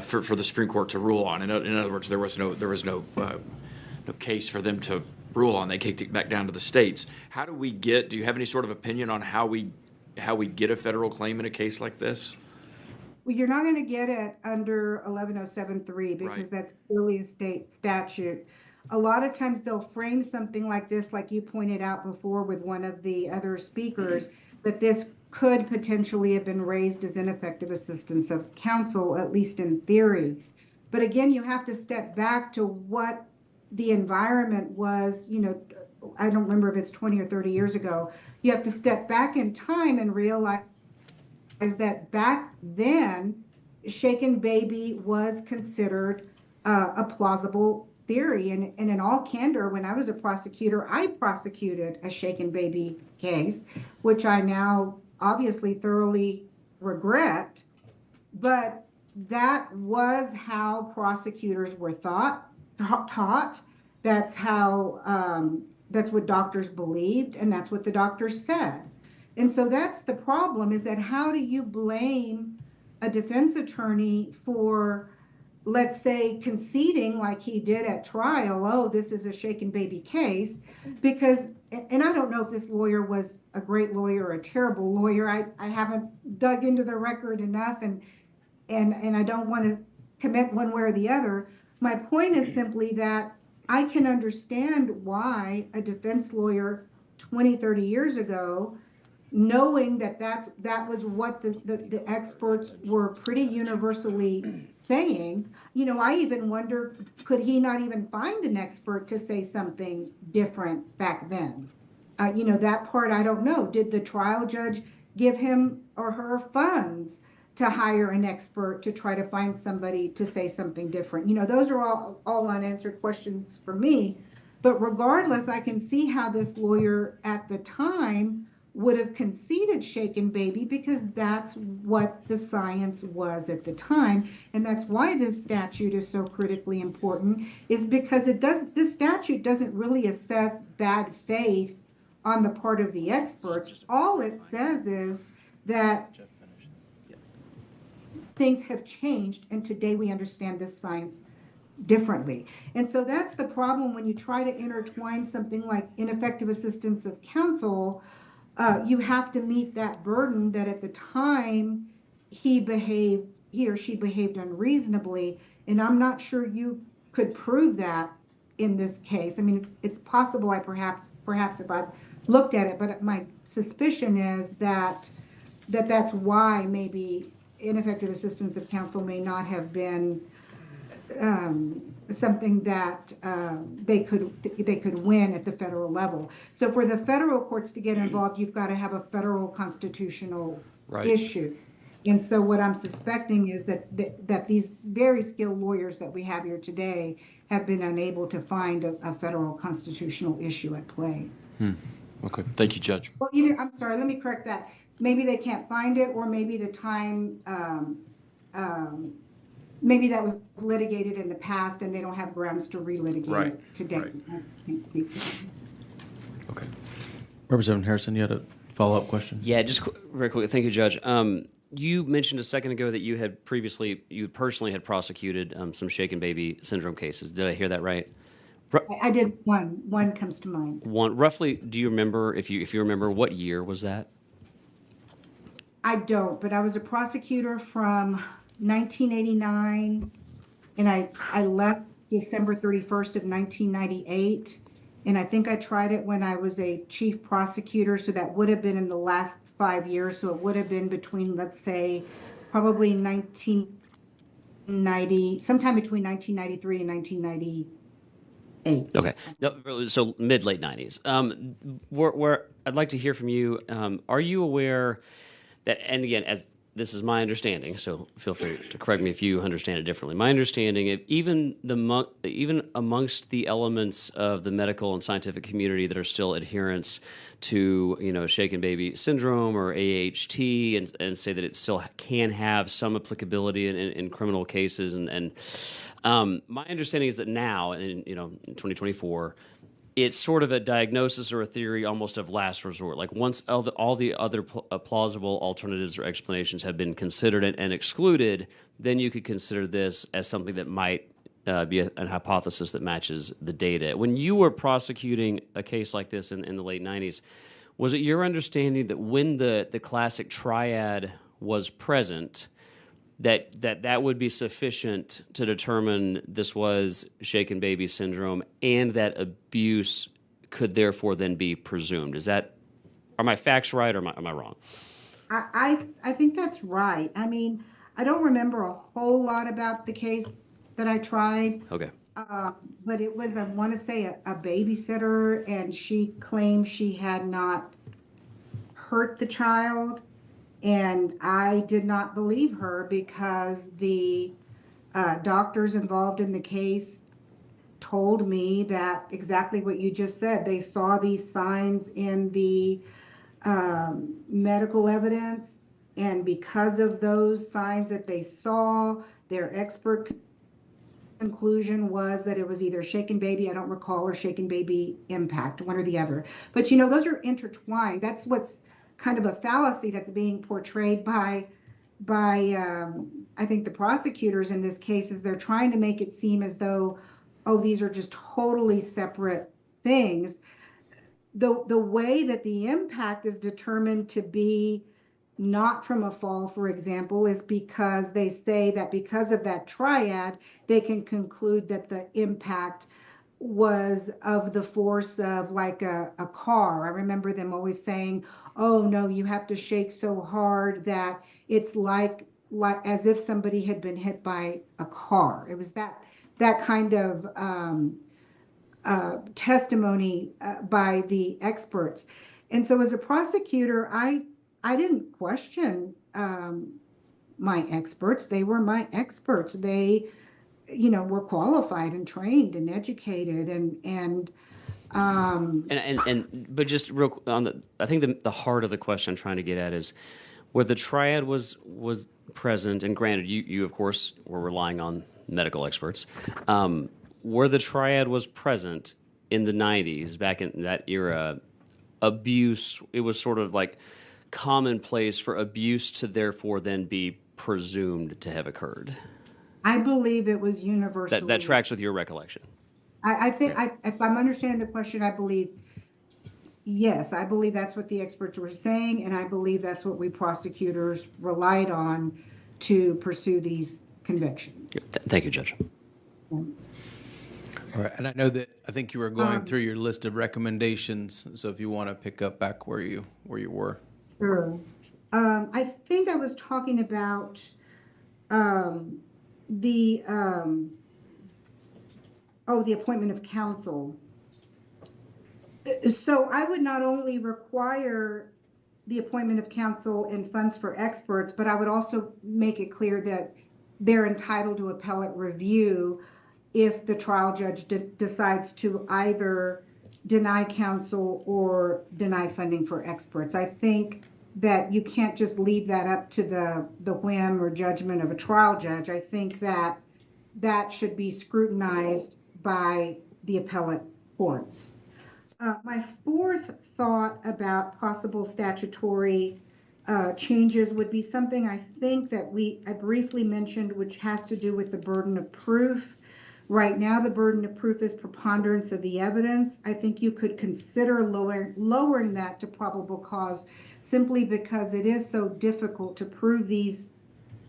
Speaker 3: for the Supreme Court to rule on. In other words, there was no case for them to rule on. They kicked it back down to the states. How do we get? Do you have any sort of opinion on how we get a federal claim in a case like this?
Speaker 15: Well, you're not going to get it under 11073 because that's clearly a state statute. A lot of times they'll frame something like this, like you pointed out before with one of the other speakers, that this could potentially have been raised as ineffective assistance of counsel, at least in theory. But again, you have to step back to what the environment was, I don't remember if it's 20 or 30 years ago. You have to step back in time and realize that back then, shaken baby was considered a plausible theory. And in all candor, when I was a prosecutor, I prosecuted a shaken baby case, which I now obviously thoroughly regret. But that was how prosecutors were taught. That's how, that's what doctors believed, and that's what the doctors said. And so that's the problem, is that how do you blame a defense attorney for, let's say, conceding like he did at trial, oh, this is a shaken baby case, because, and I don't know if this lawyer was a great lawyer or a terrible lawyer. I haven't dug into the record enough, and I don't want to commit one way or the other. My point is simply that I can understand why a defense lawyer 20, 30 years ago, knowing that that was what the experts were pretty universally saying, I even wonder, could he not even find an expert to say something different back then? That part I don't know. Did the trial judge give him or her funds to hire an expert to try to find somebody to say something different? Those are all unanswered questions for me. But regardless, I can see how this lawyer at the time would have conceded shaken baby, because that's what the science was at the time. And that's why this statute is so critically important, is because this statute doesn't really assess bad faith on the part of the experts. All it says is that things have changed, and today we understand this science differently. And so that's the problem when you try to intertwine something like ineffective assistance of counsel. You have to meet that burden that at the time he or she behaved unreasonably, and I'm not sure you could prove that in this case. I mean, it's possible perhaps if I looked at it, but my suspicion is that that's why maybe ineffective assistance of counsel may not have been something that they could win at the federal level. So for the federal courts to get involved, you've got to have a federal constitutional issue. And so what I'm suspecting is that these very skilled lawyers that we have here today have been unable to find a federal constitutional issue at play.
Speaker 3: Okay, thank you, Judge.
Speaker 15: Well, either, I'm sorry, let me correct that. Maybe they can't find it, or maybe the time, maybe that was litigated in the past and they don't have grounds to relitigate it today. I can't speak to that.
Speaker 13: Okay. Representative Harrison, you had a follow-up question?
Speaker 5: Yeah, just very quickly. Thank you, Judge. You mentioned a second ago that you personally had prosecuted some shaken baby syndrome cases. Did I hear that right?
Speaker 15: I did one. One comes to mind.
Speaker 5: One, roughly, do you remember, if you remember, what year was that?
Speaker 15: I don't, but I was a prosecutor from 1989, and I left December 31st of 1998, and I think I tried it when I was a chief prosecutor, so that would have been in the last 5 years, so it would have been between, let's say, probably 1990, sometime between 1993 and 1998.
Speaker 5: Okay, so mid-late 90s. Where I'd like to hear from you, are you aware that, and again, as this is my understanding, so feel free to correct me if you understand it differently. My understanding, even amongst the elements of the medical and scientific community that are still adherents to, shaken baby syndrome or AHT, and say that it still can have some applicability in criminal cases, and my understanding is that now, in 2024. It's sort of a diagnosis or a theory almost of last resort. Like once all the other plausible alternatives or explanations have been considered and excluded, then you could consider this as something that might be an hypothesis that matches the data. When you were prosecuting a case like this in the late 90s, was it your understanding that when the classic triad was present, that would be sufficient to determine this was shaken baby syndrome, and that abuse could therefore then be presumed? Are my facts right, or am I wrong?
Speaker 15: I think that's right. I mean, I don't remember a whole lot about the case that I tried.
Speaker 5: Okay.
Speaker 15: But it was, I want to say, a babysitter, and she claimed she had not hurt the child. And I did not believe her because the doctors involved in the case told me that exactly what you just said. They saw these signs in the medical evidence, and because of those signs that they saw, their expert conclusion was that it was either shaken baby, I don't recall, or shaken baby impact, one or the other. But those are intertwined. That's what's kind of a fallacy that's being portrayed by I think the prosecutors in this case, is they're trying to make it seem as though, oh, these are just totally separate things. The way that the impact is determined to be not from a fall, for example, is because they say that because of that triad, they can conclude that the impact was of the force of like a car. I remember them always saying, oh no, you have to shake so hard that it's like as if somebody had been hit by a car. It was that kind of testimony by the experts. And so as a prosecutor, I didn't question my experts. They were my experts. They were qualified and trained and educated
Speaker 5: but just real on I think the heart of the question I'm trying to get at is where the triad was present, and granted, you of course were relying on medical experts, where the triad was present in the 90s, back in that era, abuse, it was sort of like commonplace for abuse to therefore then be presumed to have occurred.
Speaker 15: I believe it was universally.
Speaker 5: That tracks with your recollection.
Speaker 15: I think, if I'm understanding the question, I believe, yes, I believe that's what the experts were saying, and I believe that's what we prosecutors relied on to pursue these convictions.
Speaker 5: Thank you, Judge.
Speaker 15: Yeah.
Speaker 13: All right, and I think you were going through your list of recommendations, so if you want to pick up back where you were.
Speaker 15: Sure. I think I was talking about the appointment of counsel. So I would not only require the appointment of counsel and funds for experts, but I would also make it clear that they're entitled to appellate review if the trial judge decides to either deny counsel or deny funding for experts. I think that you can't just leave that up to the whim or judgment of a trial judge. I think that that should be scrutinized by the appellate courts. My fourth thought about possible statutory changes would be something I think that I briefly mentioned, which has to do with the burden of proof. Right now, the burden of proof is preponderance of the evidence. I think you could consider lowering that to probable cause, simply because it is so difficult to prove these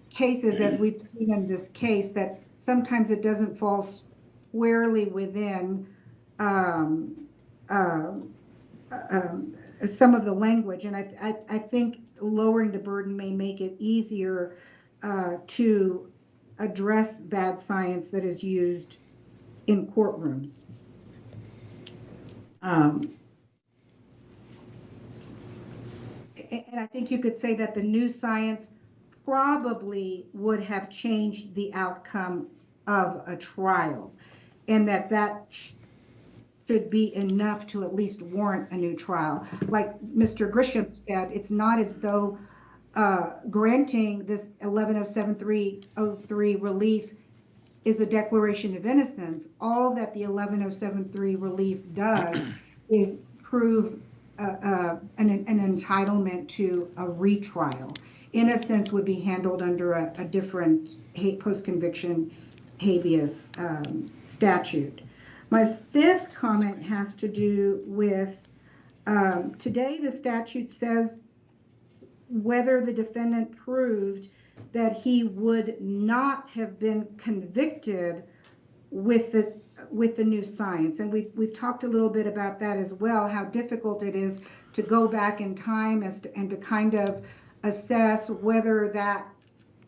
Speaker 15: cases, as we've seen in this case, that sometimes it doesn't fall squarely within some of the language. And I think lowering the burden may make it easier to address bad science that is used in courtrooms. And I think you could say that the new science probably would have changed the outcome of a trial, and that should be enough to at least warrant a new trial. Like Mr. Grisham said, it's not as though granting this 1107-303 relief is a declaration of innocence. All that the 1107-3 relief does is prove an entitlement to a retrial. Innocence would be handled under a different post-conviction habeas statute. My fifth comment has to do with today the statute says whether the defendant proved that he would not have been convicted with the new science. And we've talked a little bit about that as well, how difficult it is to go back in time and to kind of assess whether that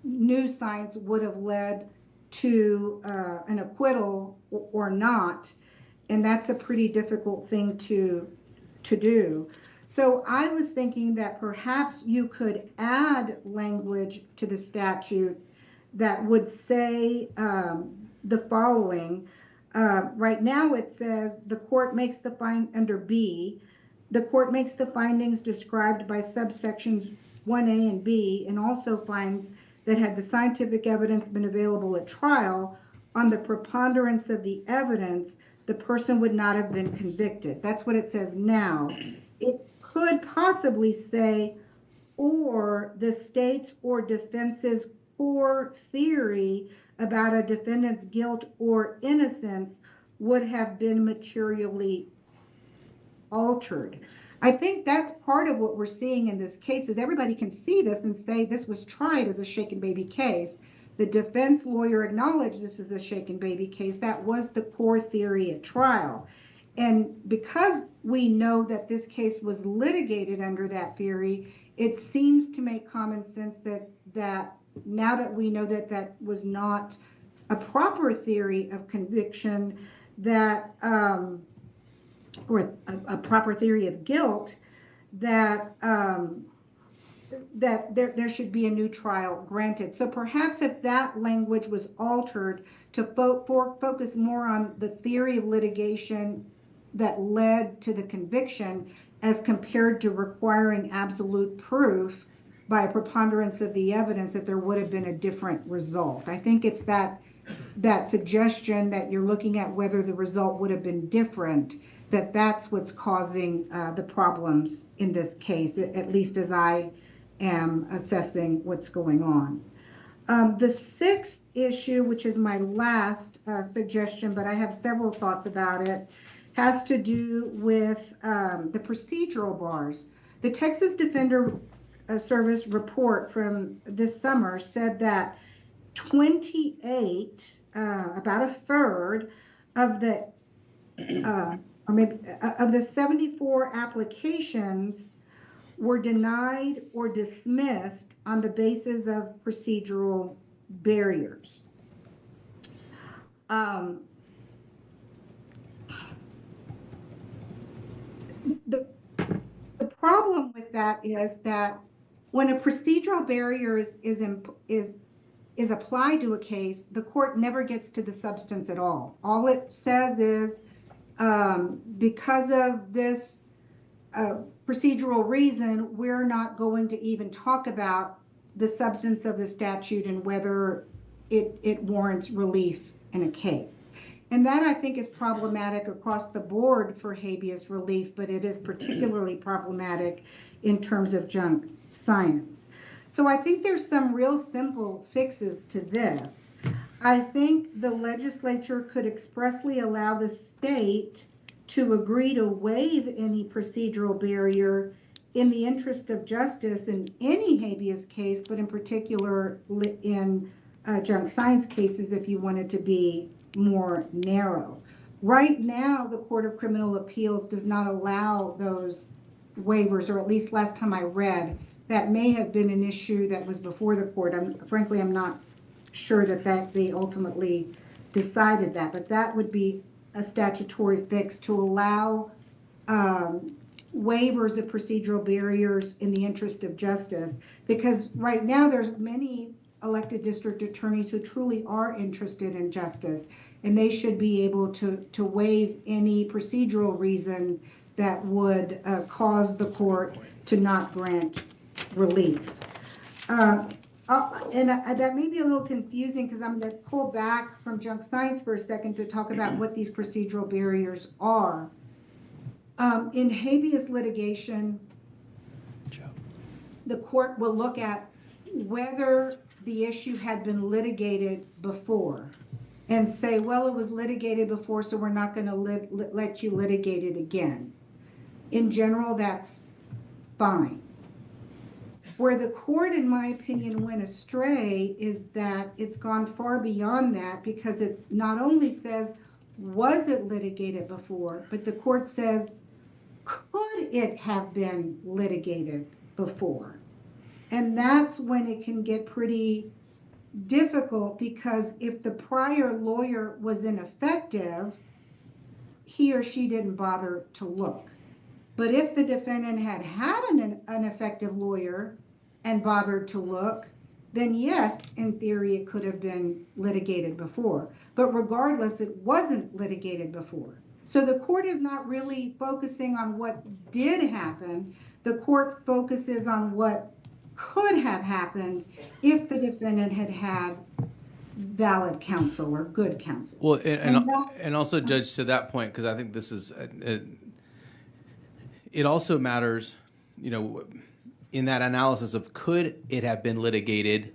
Speaker 15: new science would have led to an acquittal or not. And that's a pretty difficult thing to do. So I was thinking that perhaps you could add language to the statute that would say the following. Right now it says the court makes under B, the court makes the findings described by subsections 1A and B, and also finds that had the scientific evidence been available at trial, on the preponderance of the evidence, the person would not have been convicted. That's what it says now. It could possibly say, or the state's or defense's core theory about a defendant's guilt or innocence would have been materially altered. I think that's part of what we're seeing in this case, is everybody can see this and say this was tried as a shaken baby case. The defense lawyer acknowledged this is a shaken baby case. That was the core theory at trial. And because we know that this case was litigated under that theory, it seems to make common sense that now that we know that that was not a proper theory of conviction, that or a proper theory of guilt, that that there should be a new trial granted. So perhaps if that language was altered to focus more on the theory of litigation that led to the conviction, as compared to requiring absolute proof by a preponderance of the evidence, that there would have been a different result. I think it's that suggestion that you're looking at whether the result would have been different, that's what's causing the problems in this case, at least as I am assessing what's going on. The sixth issue, which is my last suggestion, but I have several thoughts about it, has to do with the procedural bars. The Texas Defender Service report from this summer said that 28, about a third of the, or maybe of the 74 applications were denied or dismissed on the basis of procedural barriers. The problem with that is that when a procedural barrier is applied to a case, the court never gets to the substance at all. All it says is, because of this procedural reason, we're not going to even talk about the substance of the statute and whether it warrants relief in a case. And that, I think, is problematic across the board for habeas relief, but it is particularly problematic in terms of junk science. So I think there's some real simple fixes to this. I think the legislature could expressly allow the state to agree to waive any procedural barrier in the interest of justice in any habeas case, but in particular in junk science cases if you wanted to be more narrow. Right now, the Court of Criminal Appeals does not allow those waivers, or at least last time I read, that may have been an issue that was before the court. Frankly, I'm not sure that they ultimately decided that, but that would be a statutory fix to allow waivers of procedural barriers in the interest of justice, because right now there's many elected district attorneys who truly are interested in justice, and they should be able to waive any procedural reason that would cause the court to not grant relief. And that may be a little confusing because I'm going to pull back from junk science for a second to talk about what these procedural barriers are. In habeas litigation, the court will look at whether the issue had been litigated before and say, well, it was litigated before, so we're not going to let you litigate it again. In general, that's fine. Where the court, in my opinion, went astray is that it's gone far beyond that, because it not only says, was it litigated before, but the court says, could it have been litigated before? And that's when it can get pretty difficult, because if the prior lawyer was ineffective, he or she didn't bother to look. But if the defendant had an effective lawyer and bothered to look, then yes, in theory, it could have been litigated before. But regardless, it wasn't litigated before. So the court is not really focusing on what did happen. The court focuses on what could have happened if the defendant had valid counsel or good counsel.
Speaker 2: Well, and also, Judge, to that point, because I think this is, it also matters, in that analysis of could it have been litigated,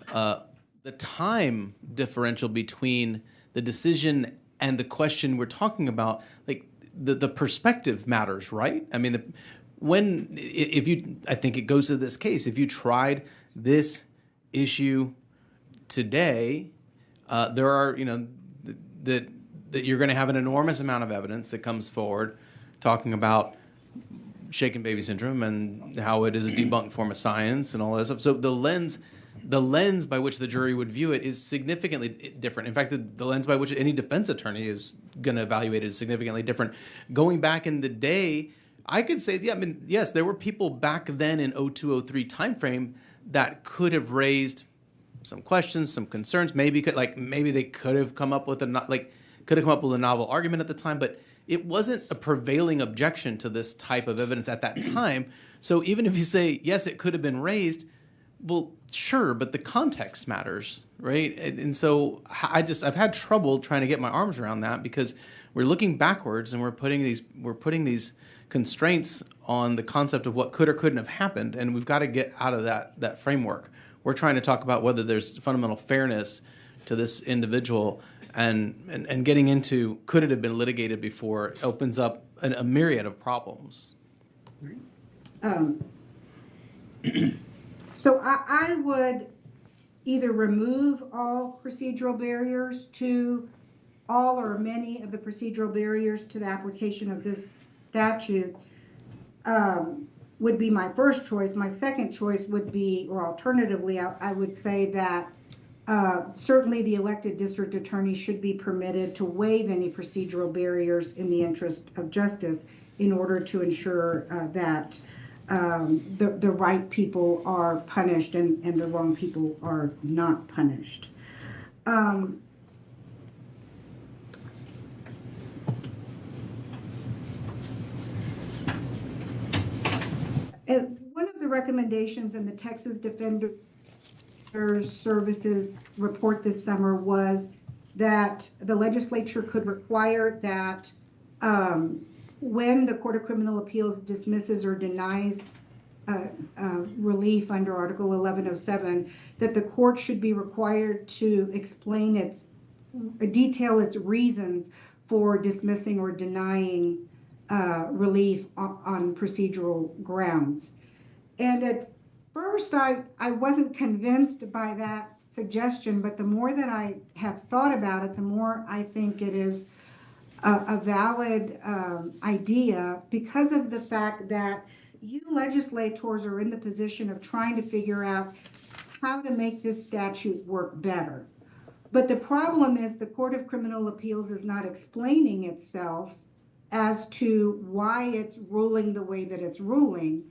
Speaker 2: the time differential between the decision and the question we're talking about, like the perspective matters, right? I mean, I think it goes to this case. If you tried this issue today, there are, that you're going to have an enormous amount of evidence that comes forward talking about shaken baby syndrome and how it is a debunked form of science and all that stuff. So the lens by which the jury would view it is significantly different. In fact, the lens by which any defense attorney is going to evaluate it is significantly different. Going back in the day, I could say, yes, there were people back then in 0203 timeframe that could have raised some questions, some concerns. Maybe they could have come up with a novel argument at the time, but it wasn't a prevailing objection to this type of evidence at that time. So even if you say, yes, it could have been raised, well, sure, but the context matters, right? And so I've had trouble trying to get my arms around that, because we're looking backwards and we're putting these constraints on the concept of what could or couldn't have happened, and we've got to get out of that framework.
Speaker 13: We're trying to talk about whether there's fundamental fairness to this individual, and getting into could it have been litigated before opens up a myriad of problems.
Speaker 15: So I would either remove all procedural barriers to all or many of the procedural barriers to the application of this statute would be my first choice. My second choice would be, or alternatively, I would say that certainly the elected district attorney should be permitted to waive any procedural barriers in the interest of justice in order to ensure that the right people are punished and the wrong people are not punished. And one of the recommendations in the Texas Defender Services report this summer was that the legislature could require that when the Court of Criminal Appeals dismisses or denies relief under Article 1107, that the court should be required to detail its reasons for dismissing or denying relief on procedural grounds. And at first, I wasn't convinced by that suggestion, but the more that I have thought about it, the more I think it is a valid idea, because of the fact that you legislators are in the position of trying to figure out how to make this statute work better. But the problem is the Court of Criminal Appeals is not explaining itself as to why it's ruling the way that it's ruling.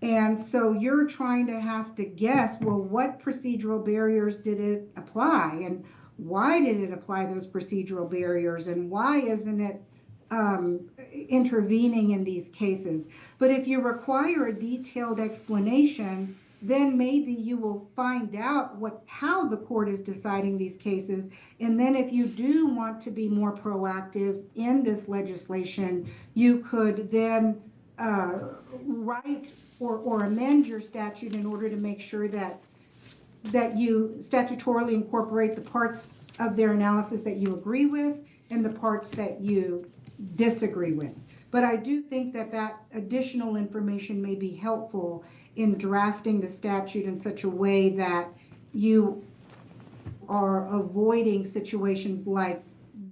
Speaker 15: And so you're trying to have to guess, well, what procedural barriers did it apply? And why did it apply those procedural barriers? And why isn't it intervening in these cases? But if you require a detailed explanation, then maybe you will find out how the court is deciding these cases. And then if you do want to be more proactive in this legislation, you could then write or amend your statute in order to make sure that you statutorily incorporate the parts of their analysis that you agree with and the parts that you disagree with. But I do think that additional information may be helpful in drafting the statute in such a way that you are avoiding situations like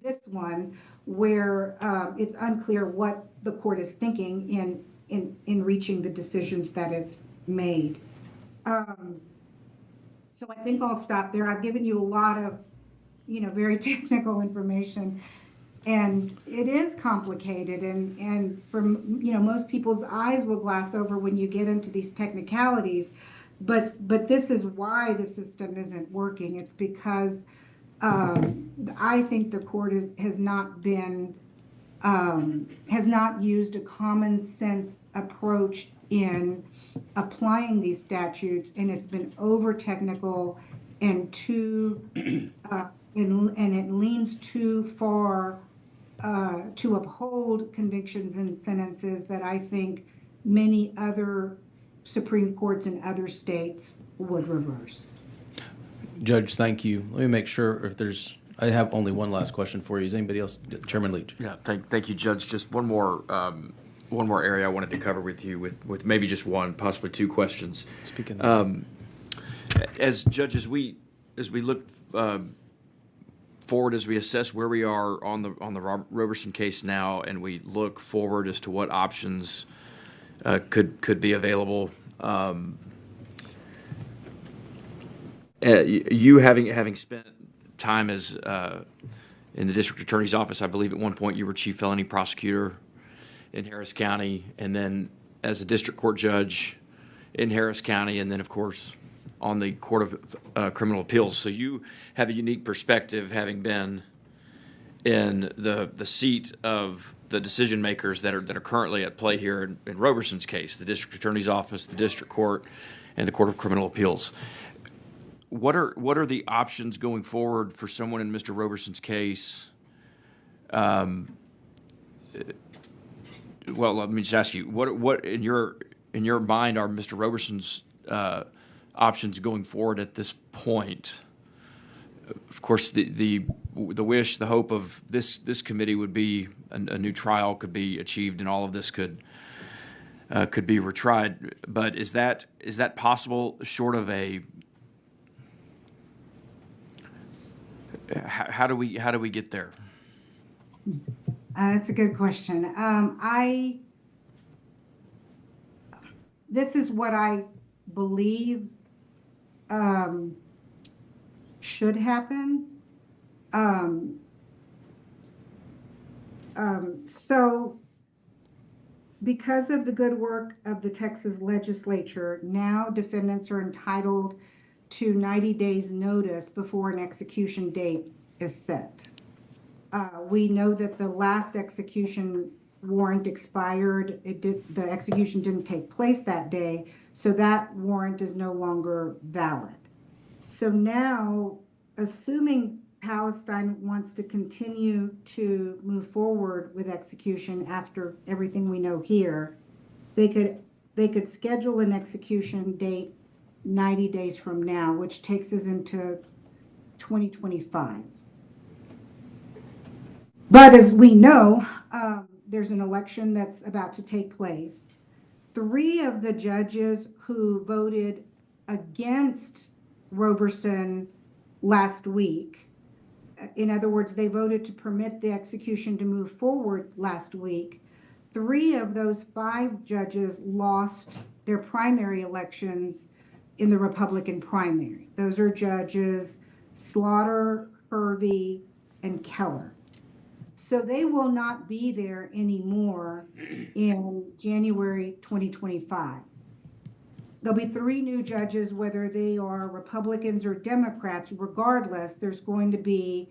Speaker 15: this one where it's unclear what the court is thinking in reaching the decisions that it's made. So I think I'll stop there. I've given you a lot of, very technical information, and it is complicated, and from, most people's eyes will glass over when you get into these technicalities, but this is why the system isn't working. It's because I think the court has not used a common sense approach in applying these statutes, and it's been over technical and too and it leans too far to uphold convictions and sentences that I think many other Supreme Courts in other states would reverse.
Speaker 13: Judge, thank you. Let me make sure I have only one last question for you. Is anybody else? Chairman Leach.
Speaker 3: Yeah, thank you, Judge. Just one more area I wanted to cover with you, with maybe just one, possibly two questions.
Speaker 13: Speaking
Speaker 3: as Judge, as we look forward, as we assess where we are on the Robert Roberson case now, and we look forward as to what options could be available. You having spent time as in the district attorney's office, I believe at one point you were chief felony prosecutor in Harris County, and then as a district court judge in Harris County, and then of course on the Court of Criminal Appeals. So you have a unique perspective, having been in the seat of the decision makers that are currently at play here in Roberson's case, the district attorney's office, the district court, and the Court of Criminal Appeals. What are the options going forward for someone in Mr. Roberson's case? Well, let me just ask you, what in your mind are Mr. Roberson's options going forward at this point. Of course, the wish, the hope of this committee would be a new trial could be achieved, and all of this could be retried. But is that possible? Short of a how do we get there?
Speaker 15: That's a good question. This is what I believe should happen. So because of the good work of the Texas legislature, now defendants are entitled to 90 days notice before an execution date is set. We know that the last execution warrant expired. The execution didn't take place that day, so that warrant is no longer valid. So now, assuming Palestine wants to continue to move forward with execution after everything we know here, they could schedule an execution date 90 days from now, which takes us into 2025. But as we know, there's an election that's about to take place. 3 of the judges who voted against Roberson last week, in other words, they voted to permit the execution to move forward last week. 3 of those 5 judges lost their primary elections in the Republican primary. Those are Judges Slaughter, Hervey, and Keller. So they will not be there anymore in January 2025. There'll be 3 new judges, whether they are Republicans or Democrats. Regardless, there's going to be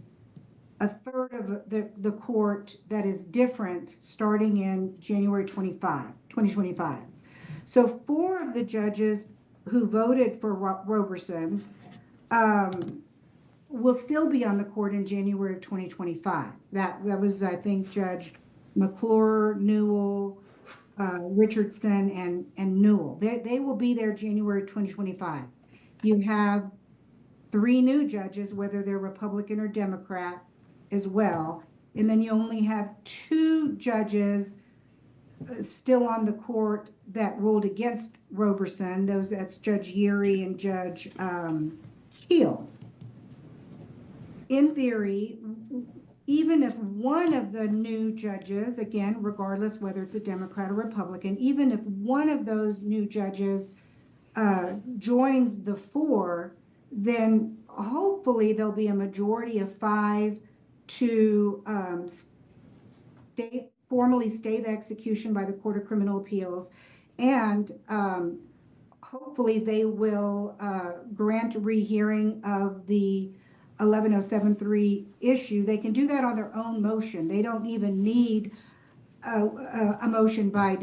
Speaker 15: a third of the court that is different starting in January 2025. So 4 of the judges who voted for Roberson will still be on the court in January of 2025. That was, I think, Judge McClure, Newell, Richardson, and Newell. They will be there January 2025. You have 3 new judges, whether they're Republican or Democrat, as well. And then you only have 2 judges still on the court that ruled against Roberson. That's Judge Yeary and Judge Keel. In theory, even if one of the new judges, again, regardless whether it's a Democrat or Republican, even if one of those new judges joins the 4, then hopefully there'll be a majority of 5 to formally stay the execution by the Court of Criminal Appeals, and hopefully they will grant rehearing of the 11073 issue. They can do that on their own motion. They don't even need a motion by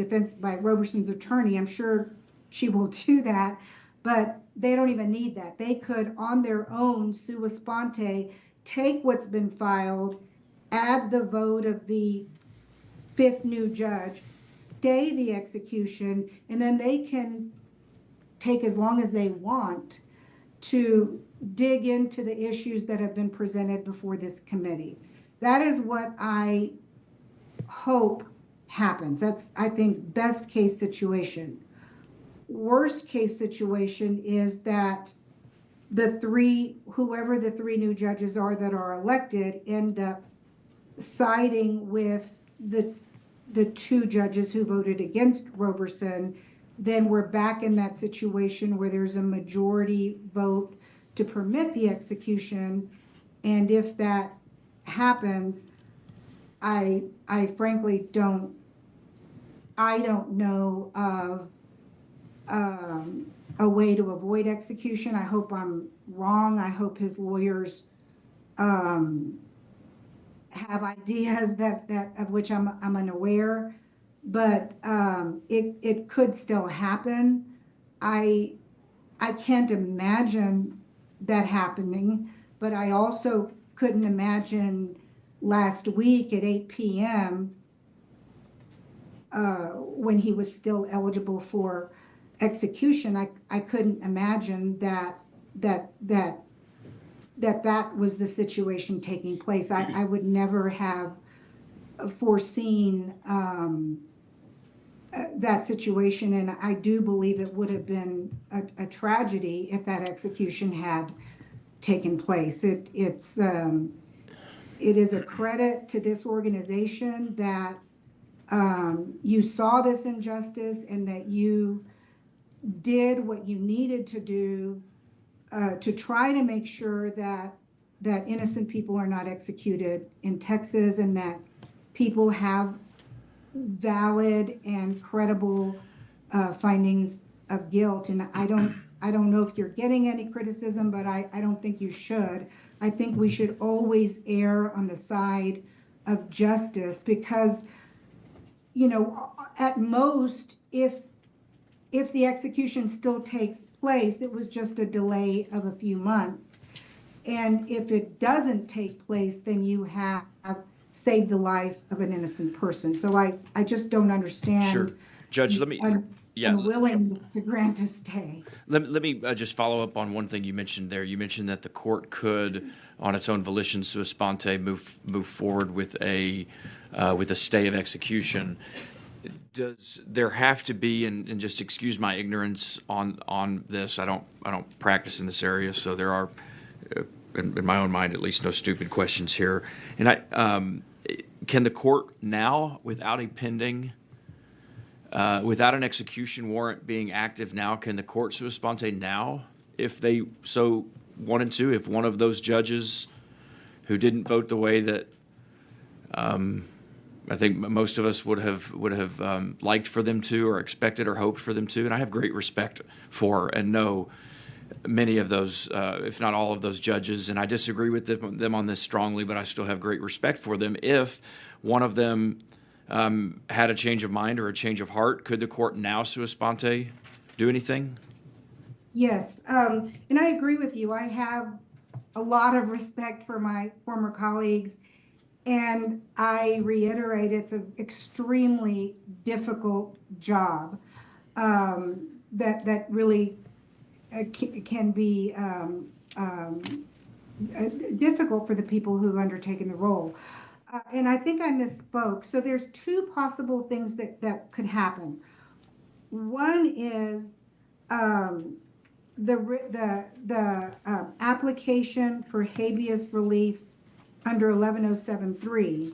Speaker 15: Roberson's attorney. I'm sure she will do that, but they don't even need that. They could, on their own, sua sponte, take what's been filed, add the vote of the 5th new judge, stay the execution, and then they can take as long as they want to dig into the issues that have been presented before this committee. That is what I hope happens. That's, I think, best case situation. Worst case situation is that whoever the 3 new judges are that are elected, end up siding with the 2 judges who voted against Roberson. Then we're back in that situation where there's a majority vote to permit the execution. And if that happens, I frankly don't know of a way to avoid execution. I hope I'm wrong. I hope his lawyers have ideas that of which I'm unaware, but it could still happen. I can't imagine that happening, but I also couldn't imagine last week at 8 p.m. When he was still eligible for execution, I couldn't imagine that was the situation taking place. I would never have foreseen that situation, and I do believe it would have been a tragedy if that execution had taken place. It is a credit to this organization that you saw this injustice and that you did what you needed to do to try to make sure that innocent people are not executed in Texas, and that people have valid and credible findings of guilt. And I don't know if you're getting any criticism, but I don't think you should. I think we should always err on the side of justice, because, you know, at most, if the execution still takes place, it was just a delay of a few months. And if it doesn't take place, then you have saved the life of an innocent person. So I just don't understand.
Speaker 3: Sure. Judge, let me...
Speaker 15: unwillingness to grant a stay.
Speaker 3: Let me just follow up on one thing you mentioned there. You mentioned that the court could, on its own volition, sua sponte, move forward with a stay of execution. Does there have to be, and just excuse my ignorance on this, I don't practice in this area, so there are, in my own mind at least, no stupid questions here. And can the court now, without a pending, without an execution warrant being active now, can the court sua sponte now, if they so wanted to, if one of those judges who didn't vote the way that I think most of us would have liked for them to, or expected or hoped for them to, and I have great respect for and know many of those, if not all of those judges, and I disagree with them on this strongly, but I still have great respect for them. If one of them had a change of mind or a change of heart, could the court now sua sponte do anything?
Speaker 15: Yes, and I agree with you. I have a lot of respect for my former colleagues, and I reiterate, it's an extremely difficult job that really can be difficult for the people who've undertaken the role. And I think I misspoke. So there's two possible things that could happen. One is the application for habeas relief under 11073.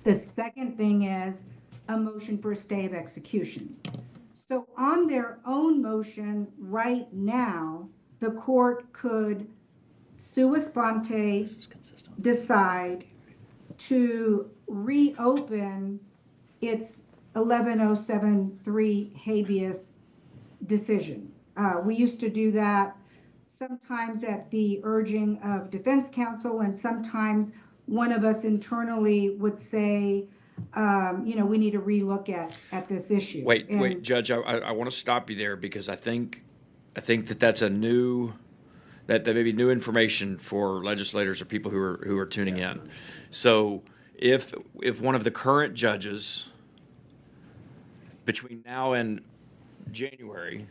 Speaker 15: The second thing is a motion for a stay of execution. So on their own motion right now, the court could sua sponte decide to reopen its 11073 habeas decision. We used to do that sometimes at the urging of defense counsel, and sometimes one of us internally would say, we need to relook at this issue.
Speaker 3: Wait, Judge, I want to stop you there, because I think that's that may be new information for legislators or people who are tuning in. So if one of the current judges between now and January,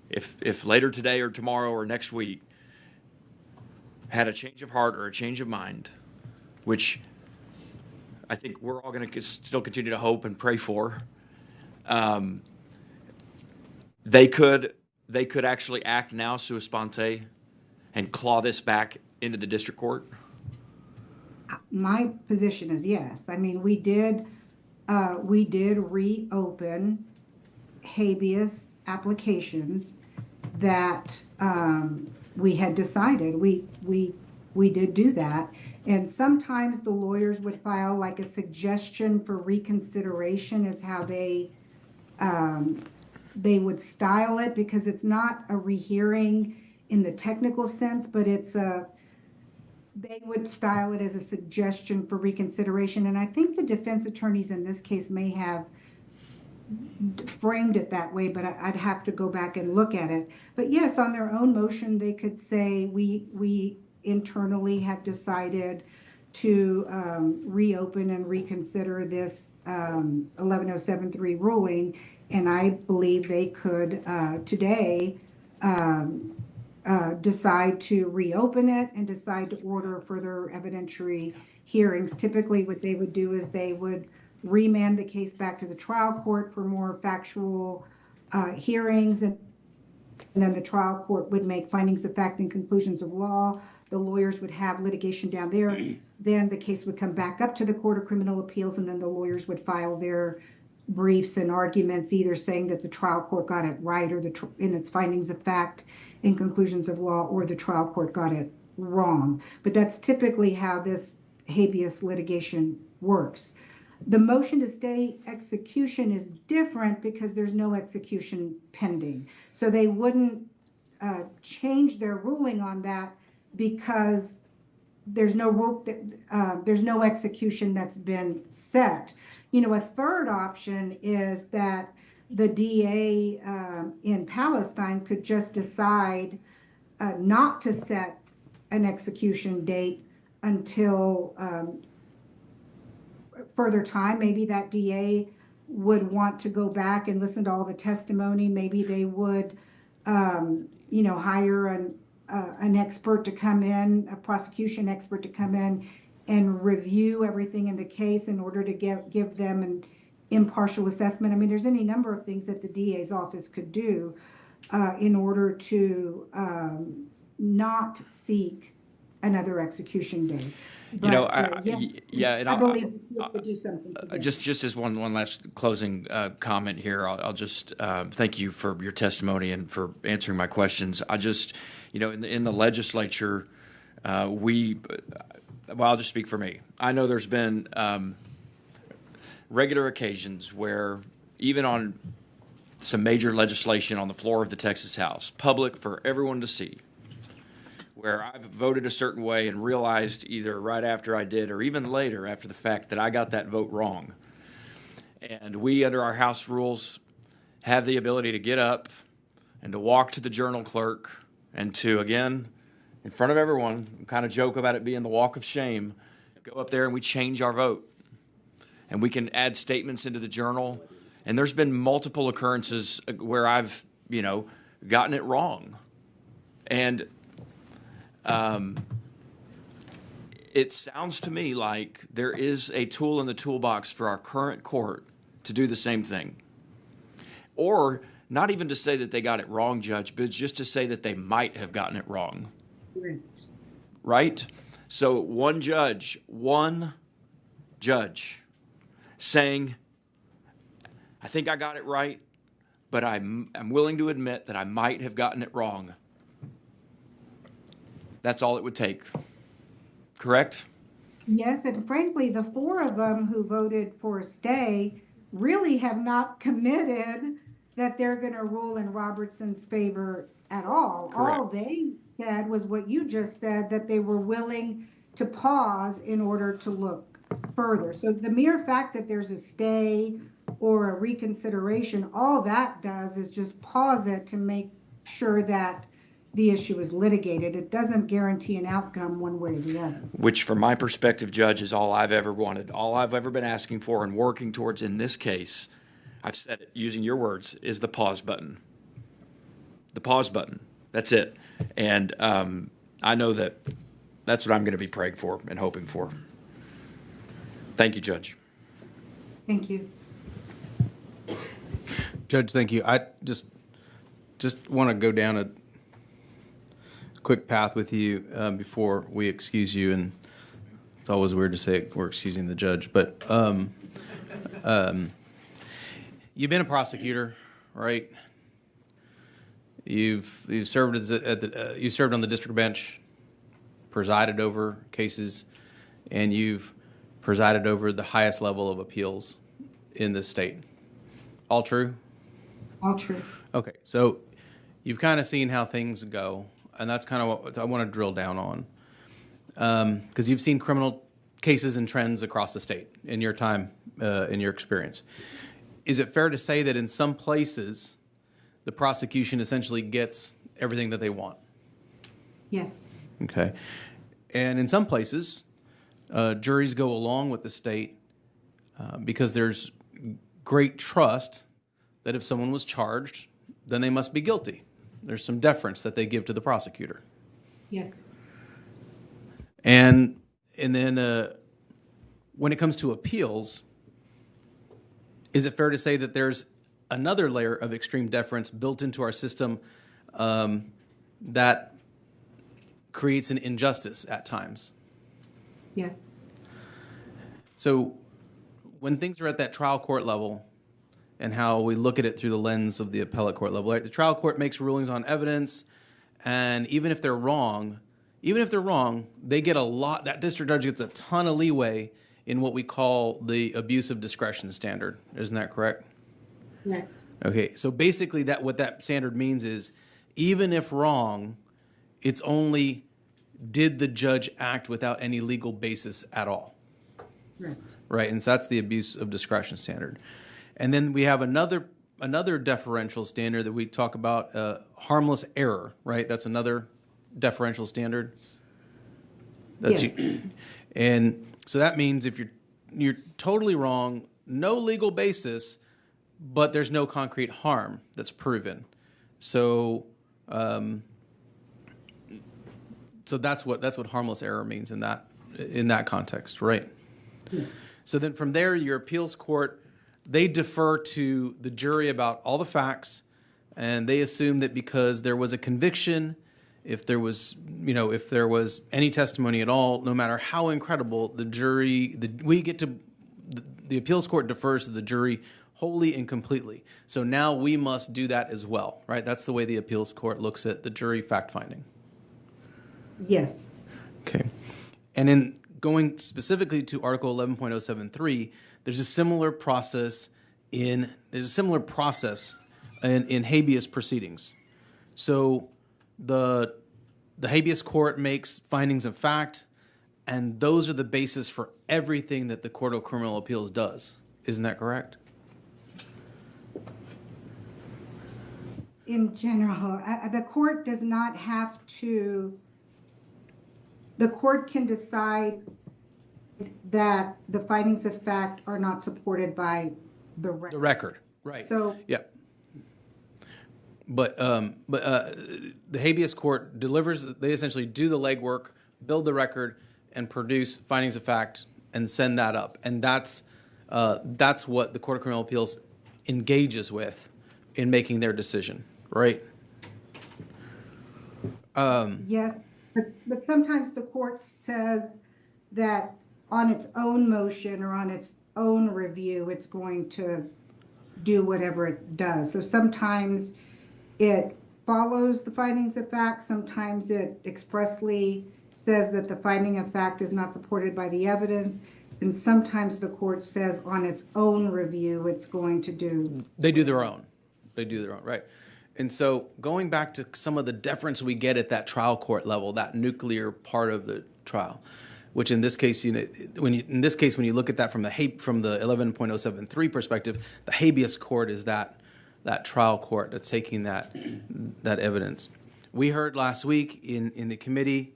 Speaker 3: if later today or tomorrow or next week had a change of heart or a change of mind, which I think we're all going to still continue to hope and pray for, they could actually act now sua sponte and claw this back into the district court?
Speaker 15: My position is yes. I mean, we did reopen habeas applications that we had decided. We did do that, and sometimes the lawyers would file like a suggestion for reconsideration, is how they would style it, because it's not a rehearing in the technical sense, but they would style it as a suggestion for reconsideration. And I think the defense attorneys in this case may have framed it that way, but I'd have to go back and look at it. But yes, on their own motion, they could say, we internally have decided to reopen and reconsider this 11073 ruling, and I believe they could today decide to reopen it and decide to order further evidentiary hearings. Typically, what they would do is they would remand the case back to the trial court for more factual hearings, and then the trial court would make findings of fact and conclusions of law. The lawyers would have litigation down there. Then the case would come back up to the Court of Criminal Appeals, and then the lawyers would file their briefs and arguments, either saying that the trial court got it right or in its findings of fact and conclusions of law, or the trial court got it wrong. But that's typically how this habeas litigation works. The motion to stay execution is different because there's no execution pending. So they wouldn't change their ruling on that because there's no execution that's been set. You know, a third option is that the DA in Palestine could just decide not to set an execution date until further time. Maybe that DA would want to go back and listen to all the testimony. Maybe they would, hire an expert to come in, a prosecution expert to come in and review everything in the case in order to give them an impartial assessment. I mean, there's any number of things that the DA's office could do in order to not seek another execution date. But, I believe we could do something today.
Speaker 3: Just as one last closing comment here, I'll just thank you for your testimony and for answering my questions. I just, in the legislature, I'll just speak for me. I know there's been regular occasions where, even on some major legislation on the floor of the Texas House, public for everyone to see, where I've voted a certain way and realized either right after I did or even later after the fact that I got that vote wrong. And we, under our House rules, have the ability to get up and to walk to the journal clerk and to, again, in front of everyone, kind of joke about it being the walk of shame, go up there and we change our vote. And we can add statements into the journal. And there's been multiple occurrences where I've, gotten it wrong. And it sounds to me like there is a tool in the toolbox for our current court to do the same thing. Or not even to say that they got it wrong, Judge, but just to say that they might have gotten it wrong. Right? So one judge saying, I think I got it right, but I'm willing to admit that I might have gotten it wrong. That's all it would take. Correct?
Speaker 15: Yes, and frankly, the four of them who voted for a stay really have not committed that they're going to rule in Robertson's favor at all.
Speaker 3: Correct.
Speaker 15: All they said was what you just said, that they were willing to pause in order to look further. So the mere fact that there's a stay or a reconsideration, all that does is just pause it to make sure that the issue is litigated. It doesn't guarantee an outcome one way or the other.
Speaker 3: Which, from my perspective, Judge, is all I've ever wanted. All I've ever been asking for and working towards in this case, I've said it using your words, is the pause button. The pause button. That's it. And I know that that's what I'm going to be praying for and hoping for. Thank you, Judge.
Speaker 15: Thank you.
Speaker 13: Judge, thank you. I just want to go down a quick path with you before we excuse you, and it's always weird to say we're excusing the judge, but you've been a prosecutor, right? You've served you've served on the district bench, presided over cases, and you've presided over the highest level of appeals in this state. All true?
Speaker 15: All true.
Speaker 13: Okay, so you've kind of seen how things go, and that's kind of what I want to drill down on, because you've seen criminal cases and trends across the state in your time, in your experience. Is it fair to say that in some places, the prosecution essentially gets everything that they want?
Speaker 15: Yes.
Speaker 13: Okay. And in some places,
Speaker 2: juries go along with the state because there's great trust that if someone was charged, then they must be guilty. There's some deference that they give to the prosecutor.
Speaker 15: Yes.
Speaker 2: And then when it comes to appeals, is it fair to say that there's another layer of extreme deference built into our system that creates an injustice at times?
Speaker 15: Yes.
Speaker 2: So when things are at that trial court level and how we look at it through the lens of the appellate court level, right? The trial court makes rulings on evidence, and even if they're wrong, they get a lot, that district judge gets a ton of leeway in what we call the abuse of discretion standard. Isn't that correct?
Speaker 15: Yes.
Speaker 2: Okay, so basically what that standard means is even if wrong, it's only did the judge act without any legal basis at all.
Speaker 15: Right.
Speaker 2: Right, and so that's the abuse of discretion standard. And then we have another deferential standard that we talk about, harmless error, right? That's another deferential standard. That's
Speaker 15: Yes.
Speaker 2: And so that means if you're totally wrong, no legal basis, but there's no concrete harm that's proven. So so that's what harmless error means in that context, right?
Speaker 15: Yeah.
Speaker 2: So then from there, your appeals court, they defer to the jury about all the facts, and they assume that because there was a conviction, if there was any testimony at all, no matter how incredible, the appeals court defers to the jury wholly and completely. So now we must do that as well, right? That's the way the appeals court looks at the jury fact-finding.
Speaker 15: Yes.
Speaker 2: Okay. And in going specifically to Article 11.073, there's a similar process in habeas proceedings. So the habeas court makes findings of fact, and those are the basis for everything that the Court of Criminal Appeals does. Isn't that correct?
Speaker 15: In general, the court does not have to. The court can decide that the findings of fact are not supported by the record.
Speaker 2: The record, right?
Speaker 15: So
Speaker 2: yeah. But the habeas court delivers. They essentially do the legwork, build the record, and produce findings of fact and send that up. And that's what the Court of Criminal Appeals engages with in making their decision, right?
Speaker 15: yes, but sometimes the court says that on its own motion or on its own review, it's going to do whatever it does. So sometimes it follows the findings of fact. Sometimes it expressly says that the finding of fact is not supported by the evidence. And sometimes the court says on its own review, it's going to do.
Speaker 2: They do their own. Right. And so going back to some of the deference we get at that trial court level, that nuclear part of the trial, which in this case, when you look at that from the 11.073 perspective, the habeas court is that trial court that's taking that evidence. We heard last week in the committee,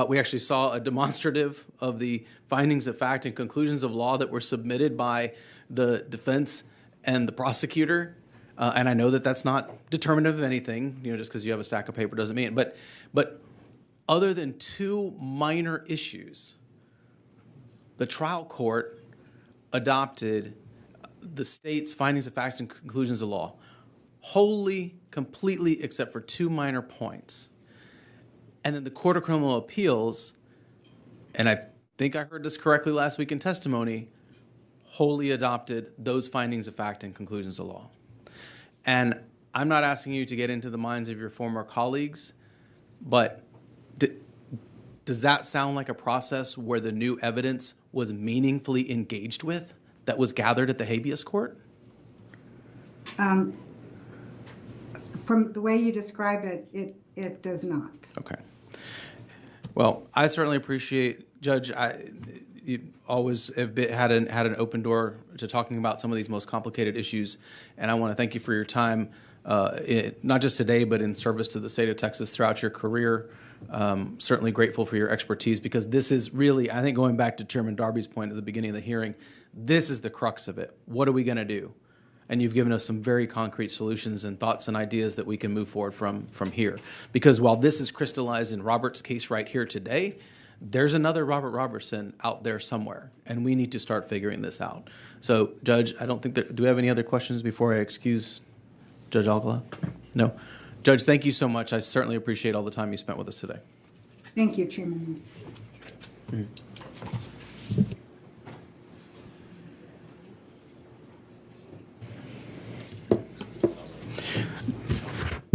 Speaker 2: we actually saw a demonstrative of the findings of fact and conclusions of law that were submitted by the defense and the prosecutor. And I know that that's not determinative of anything, just because you have a stack of paper doesn't mean it. But other than two minor issues, the trial court adopted the state's findings of facts and conclusions of law wholly, completely, except for two minor points. And then the Court of Criminal Appeals, and I think I heard this correctly last week in testimony, wholly adopted those findings of fact and conclusions of law. And I'm not asking you to get into the minds of your former colleagues, but does that sound like a process where the new evidence was meaningfully engaged with that was gathered at the habeas court?
Speaker 15: From the way you describe it, it does not.
Speaker 2: Okay. Well, I certainly appreciate, Judge, you always have had an open door to talking about some of these most complicated issues, and I want to thank you for your time. not just today, but in service to the state of Texas throughout your career. Certainly grateful for your expertise, because this is really, I think, going back to Chairman Darby's point at the beginning of the hearing, this is the crux of it. What are we going to do? And you've given us some very concrete solutions and thoughts and ideas that we can move forward from here. Because while this is crystallized in Robert's case right here today, there's another Robert Roberson out there somewhere, and we need to start figuring this out. So, Judge, I don't think that, do we have any other questions before I excuse Judge Alcala? No. Judge, thank you so much. I certainly appreciate all the time you spent with us today.
Speaker 15: Thank you, Chairman.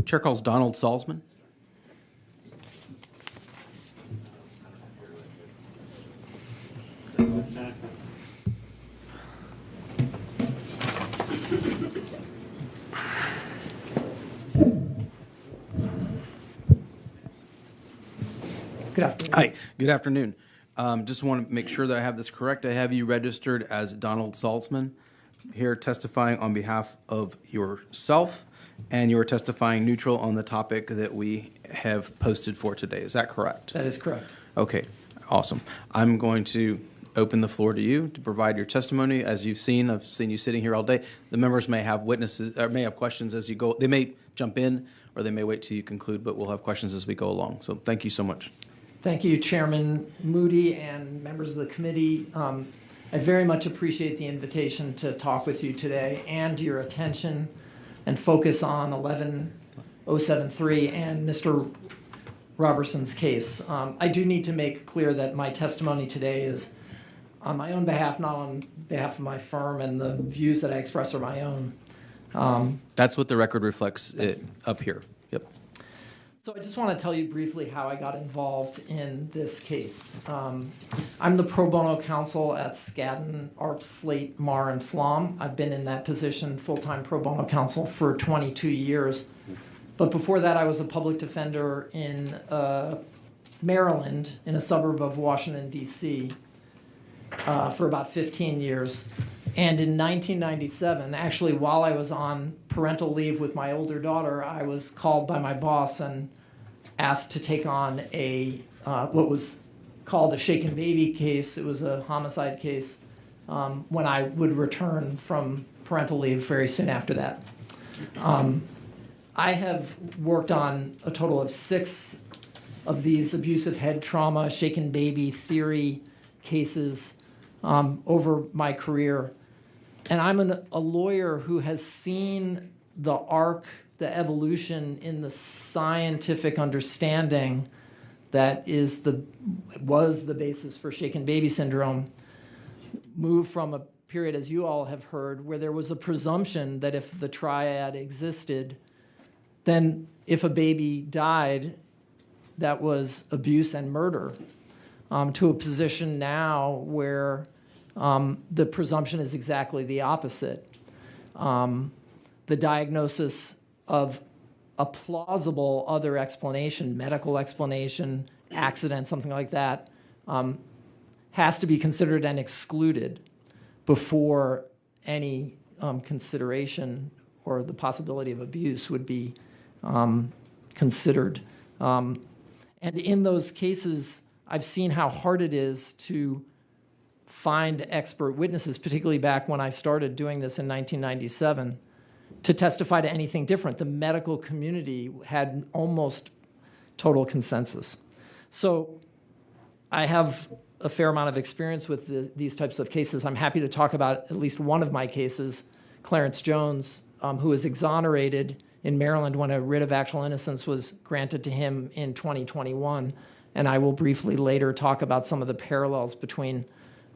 Speaker 2: Chair calls Donald Salzman.
Speaker 16: Good afternoon.
Speaker 2: Hi, good afternoon. Just want to make sure that I have this correct. I have you registered as Donald Salzman, here testifying on behalf of yourself, and you're testifying neutral on the topic that we have posted for today. Is that correct?
Speaker 16: That is correct.
Speaker 2: Okay, awesome. I'm going to open the floor to you to provide your testimony. As you've seen, I've seen you sitting here all day. The members may have witnesses, or may have questions as you go. They may jump in, or they may wait till you conclude, but we'll have questions as we go along. So thank you so much.
Speaker 16: Thank you, Chairman Moody and members of the committee. I very much appreciate the invitation to talk with you today and your attention and focus on 11073 and Mr. Roberson's case. I do need to make clear that my testimony today is on my own behalf, not on behalf of my firm, and the views that I express are my own.
Speaker 2: That's what the record reflects up here. Yep.
Speaker 16: So I just want to tell you briefly how I got involved in this case. I'm the pro bono counsel at Skadden, Arp, Slate, Marr, and Flom. I've been in that position, full-time pro bono counsel, for 22 years. But before that, I was a public defender in Maryland, in a suburb of Washington, D.C., for about 15 years. And in 1997, actually while I was on parental leave with my older daughter, I was called by my boss and asked to take on a what was called a shaken baby case. It was a homicide case when I would return from parental leave very soon after that. I have worked on a total of 6 of these abusive head trauma, shaken baby theory cases over my career. And I'm a lawyer who has seen the arc, the evolution in the scientific understanding that was the basis for shaken baby syndrome, move from a period, as you all have heard, where there was a presumption that if the triad existed, then if a baby died, that was abuse and murder, to a position now where the presumption is exactly the opposite. The diagnosis of a plausible other explanation, medical explanation, accident, something like that, has to be considered and excluded before any consideration or the possibility of abuse would be considered. And in those cases, I've seen how hard it is to find expert witnesses, particularly back when I started doing this in 1997, to testify to anything different. The medical community had almost total consensus. So I have a fair amount of experience with these types of cases. I'm happy to talk about at least one of my cases, Clarence Jones, who was exonerated in Maryland when a writ of actual innocence was granted to him in 2021. And I will briefly later talk about some of the parallels between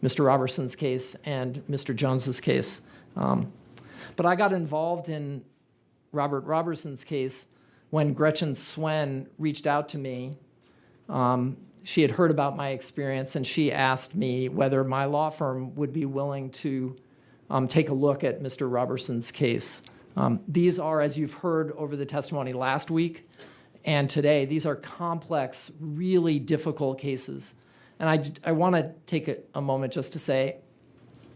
Speaker 16: Mr. Roberson's case and Mr. Jones's case. But I got involved in Robert Roberson's case when Gretchen Swen reached out to me. She had heard about my experience, and she asked me whether my law firm would be willing to take a look at Mr. Roberson's case. These are, as you've heard over the testimony last week and today, these are complex, really difficult cases. And I want to take a moment just to say,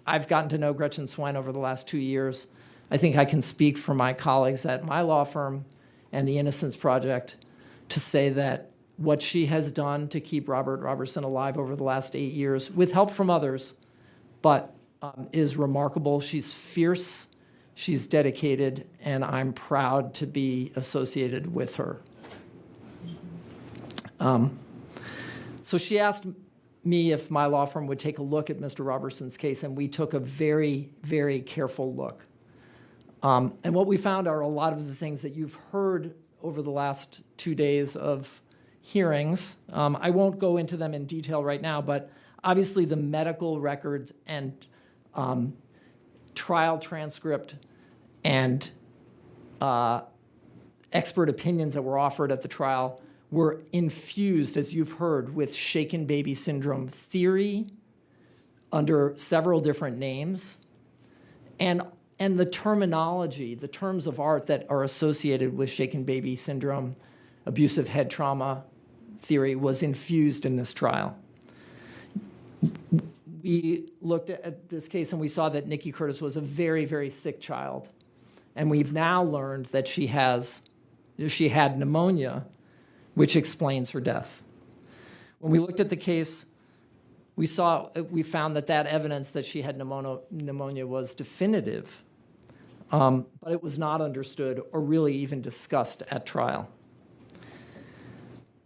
Speaker 16: I've gotten to know Gretchen Swen over the last 2 years. I think I can speak for my colleagues at my law firm and the Innocence Project to say that what she has done to keep Robert Roberson alive over the last 8 years, with help from others, but is remarkable. She's fierce, she's dedicated, and I'm proud to be associated with her. So she asked me if my law firm would take a look at Mr. Roberson's case, and we took a very, very careful look. And what we found are a lot of the things that you've heard over the last 2 days of hearings. I won't go into them in detail right now, but obviously the medical records and trial transcript and expert opinions that were offered at the trial were infused, as you've heard, with shaken baby syndrome theory under several different names, and the terminology, the terms of art that are associated with shaken baby syndrome, abusive head trauma theory was infused in this trial. We looked at this case and we saw that Nikki Curtis was a very, very sick child. And we've now learned that she had pneumonia, which explains her death. When we looked at the case, we found that evidence that she had pneumonia was definitive, but it was not understood or really even discussed at trial.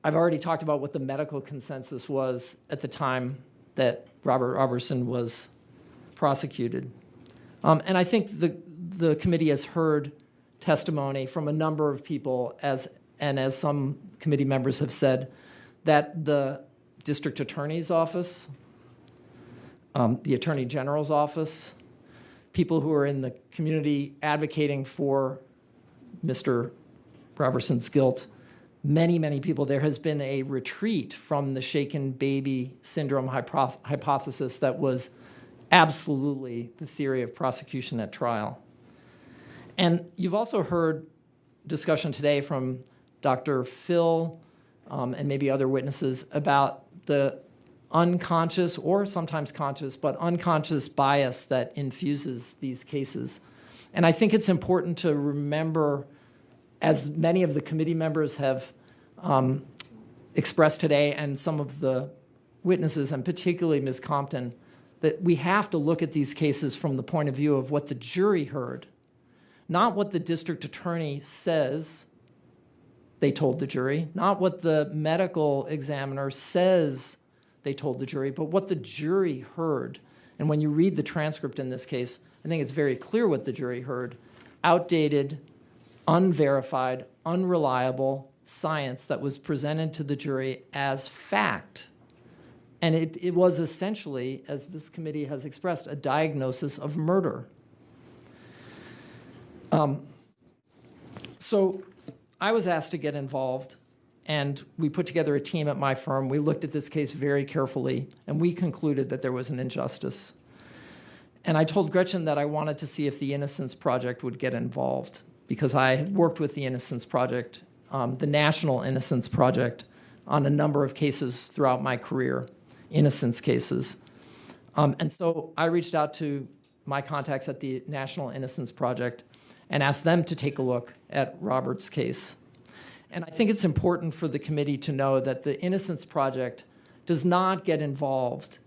Speaker 16: I've already talked about what the medical consensus was at the time that Robert Roberson was prosecuted. And I think the committee has heard testimony from a number of people, as some committee members have said, that the district attorney's office, the attorney general's office, people who are in the community advocating for Mr. Roberson's guilt, many, many people, there has been a retreat from the shaken baby syndrome hypothesis that was absolutely the theory of prosecution at trial. And you've also heard discussion today from Dr. Phil and maybe other witnesses about the unconscious or sometimes conscious, but unconscious bias that infuses these cases. And I think it's important to remember, as many of the committee members have expressed today, and some of the witnesses, and particularly Ms. Compton, that we have to look at these cases from the point of view of what the jury heard, not what the district attorney says they told the jury, not what the medical examiner says they told the jury, but what the jury heard. And when you read the transcript in this case, I think it's very clear what the jury heard: outdated, unverified, unreliable science that was presented to the jury as fact. And it was essentially, as this committee has expressed, a diagnosis of murder. So I was asked to get involved, and we put together a team at my firm. We looked at this case very carefully, and we concluded that there was an injustice. And I told Gretchen that I wanted to see if the Innocence Project would get involved, because I had worked with the Innocence Project, the National Innocence Project, on a number of cases throughout my career, innocence cases. And so I reached out to my contacts at the National Innocence Project and asked them to take a look at Robert's case. And I think it's important for the committee to know that the Innocence Project does not get involved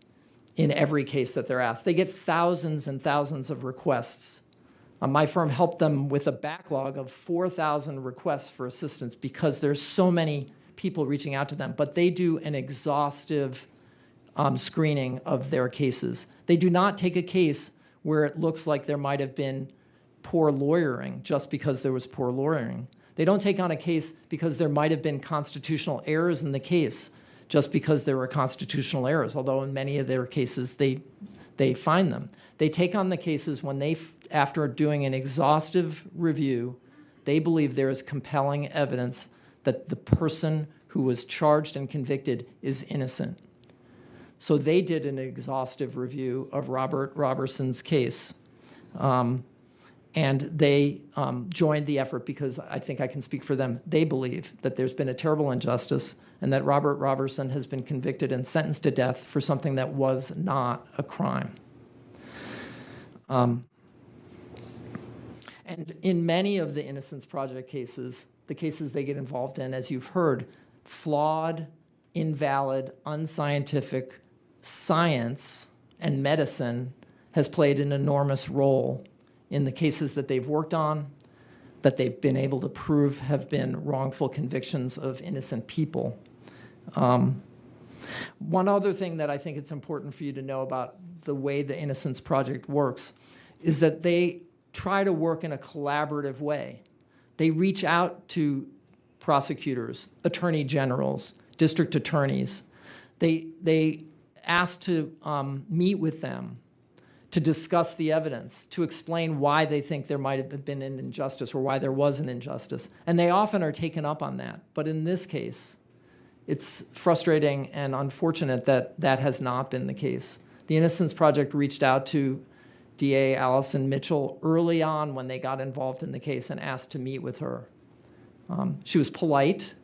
Speaker 16: in every case that they're asked. They get thousands and thousands of requests. My firm helped them with a backlog of 4,000 requests for assistance because there's so many people reaching out to them. But they do an exhaustive screening of their cases. They do not take a case where it looks like there might have been poor lawyering just because there was poor lawyering. They don't take on a case because there might have been constitutional errors in the case just because there were constitutional errors, although in many of their cases they find them. They take on the cases when after doing an exhaustive review, they believe there is compelling evidence that the person who was charged and convicted is innocent. So they did an exhaustive review of Robert Roberson's case. And they joined the effort because I think I can speak for them. They believe that there's been a terrible injustice and that Robert Roberson has been convicted and sentenced to death for something that was not a crime. And in many of the Innocence Project cases, the cases they get involved in, as you've heard, flawed, invalid, unscientific science and medicine has played an enormous role in the cases that they've worked on, that they've been able to prove have been wrongful convictions of innocent people. One other thing that I think it's important for you to know about the way the Innocence Project works is that they try to work in a collaborative way. They reach out to prosecutors, attorney generals, district attorneys. They ask to meet with them to discuss the evidence, to explain why they think there might have been an injustice or why there was an injustice. And they often are taken up on that. But in this case, it's frustrating and unfortunate that that has not been the case. The Innocence Project reached out to DA Allison Mitchell early on when they got involved in the case and asked to meet with her. She was polite,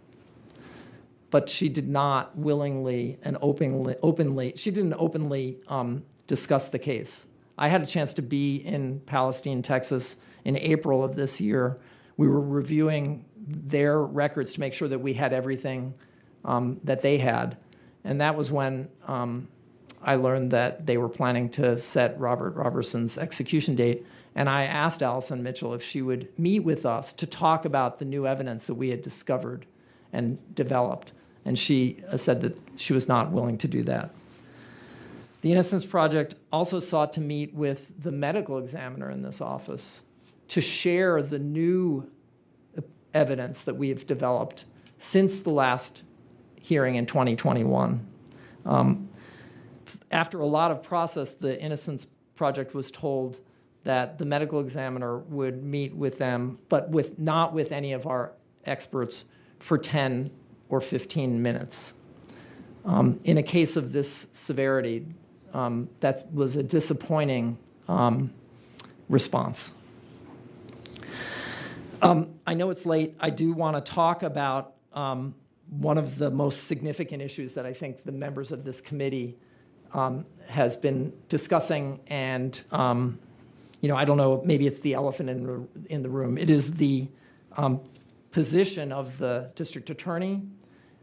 Speaker 16: but she did not willingly and openly discuss the case. I had a chance to be in Palestine, Texas in April of this year. We were reviewing their records to make sure that we had everything that they had. And that was when I learned that they were planning to set Robert Roberson's execution date. And I asked Allison Mitchell if she would meet with us to talk about the new evidence that we had discovered and developed. And she said that she was not willing to do that. The Innocence Project also sought to meet with the medical examiner in this office to share the new evidence that we have developed since the last hearing in 2021. After a lot of process, the Innocence Project was told that the medical examiner would meet with them, but not with any of our experts for 10 or 15 minutes. In a case of this severity, that was a disappointing response. I know it's late. I do want to talk about one of the most significant issues that I think the members of this committee has been discussing, and I don't know, maybe it's the elephant in the room. It is the position of the district attorney,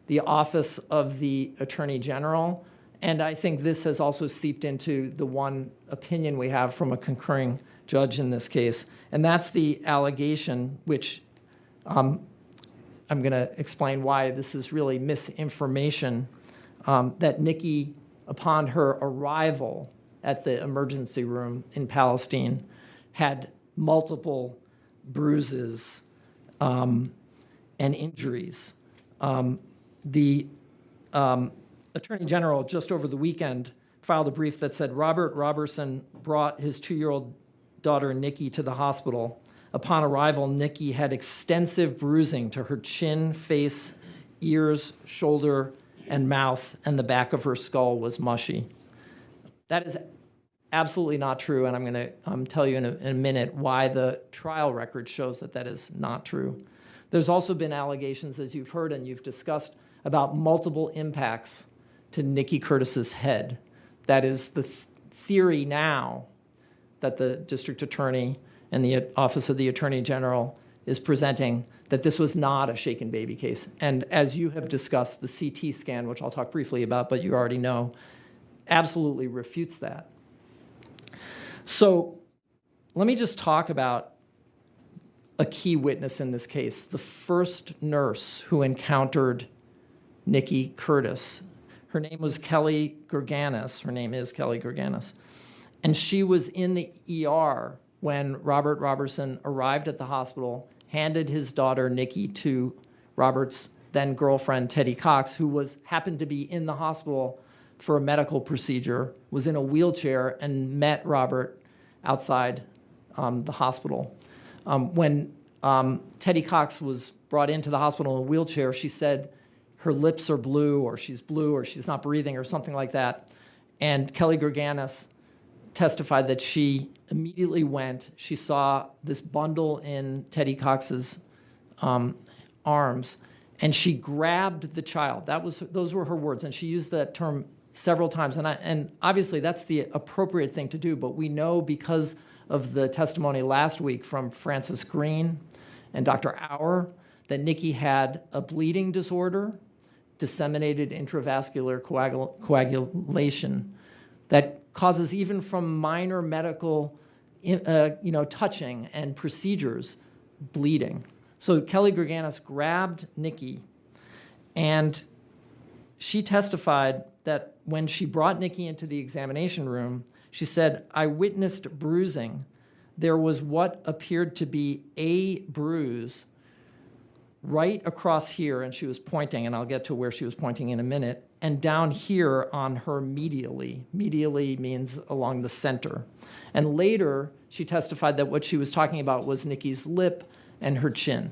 Speaker 16: the office of the attorney general, and I think this has also seeped into the one opinion we have from a concurring judge in this case, and that's the allegation, which I'm going to explain why this is really misinformation, that Nikki, upon her arrival at the emergency room in Palestine, had multiple bruises and injuries. The Attorney General just over the weekend filed a brief that said Robert Roberson brought his 2-year-old daughter Nikki to the hospital. Upon arrival, Nikki had extensive bruising to her chin, face, ears, shoulder, and mouth, and the back of her skull was mushy. That is absolutely not true, and I'm going to tell you in a minute why the trial record shows that that is not true. There's also been allegations, as you've heard and you've discussed, about multiple impacts to Nikki Curtis's head. That is the theory now that the district attorney and the Office of the Attorney General is presenting, that this was not a shaken baby case. And as you have discussed, the CT scan, which I'll talk briefly about, but you already know, absolutely refutes that. So let me just talk about a key witness in this case, the first nurse who encountered Nikki Curtis. Her name was Kelly Gerganis. Her name is Kelly Gerganis. And she was in the ER when Robert Roberson arrived at the hospital, handed his daughter Nikki to Robert's then girlfriend Teddy Cox, who happened to be in the hospital for a medical procedure, was in a wheelchair, and met Robert outside the hospital. When Teddy Cox was brought into the hospital in a wheelchair, she said her lips are blue, or she's not breathing, or something like that. And Kelly Gerganis testified that she immediately she saw this bundle in Teddy Cox's arms, and she grabbed the child. Those were her words, and she used that term several times. And obviously that's the appropriate thing to do, but we know because of the testimony last week from Francis Green and Dr. Auer that Nikki had a bleeding disorder, disseminated intravascular coagulation that causes, even from minor medical touching and procedures, bleeding. So Kelly Gurganis grabbed Nikki, and she testified that when she brought Nikki into the examination room, she said, "I witnessed bruising. There was what appeared to be a bruise right across here," and she was pointing, and I'll get to where she was pointing in a minute, "and down here on her medially." Medially means along the center. And later, she testified that what she was talking about was Nikki's lip and her chin.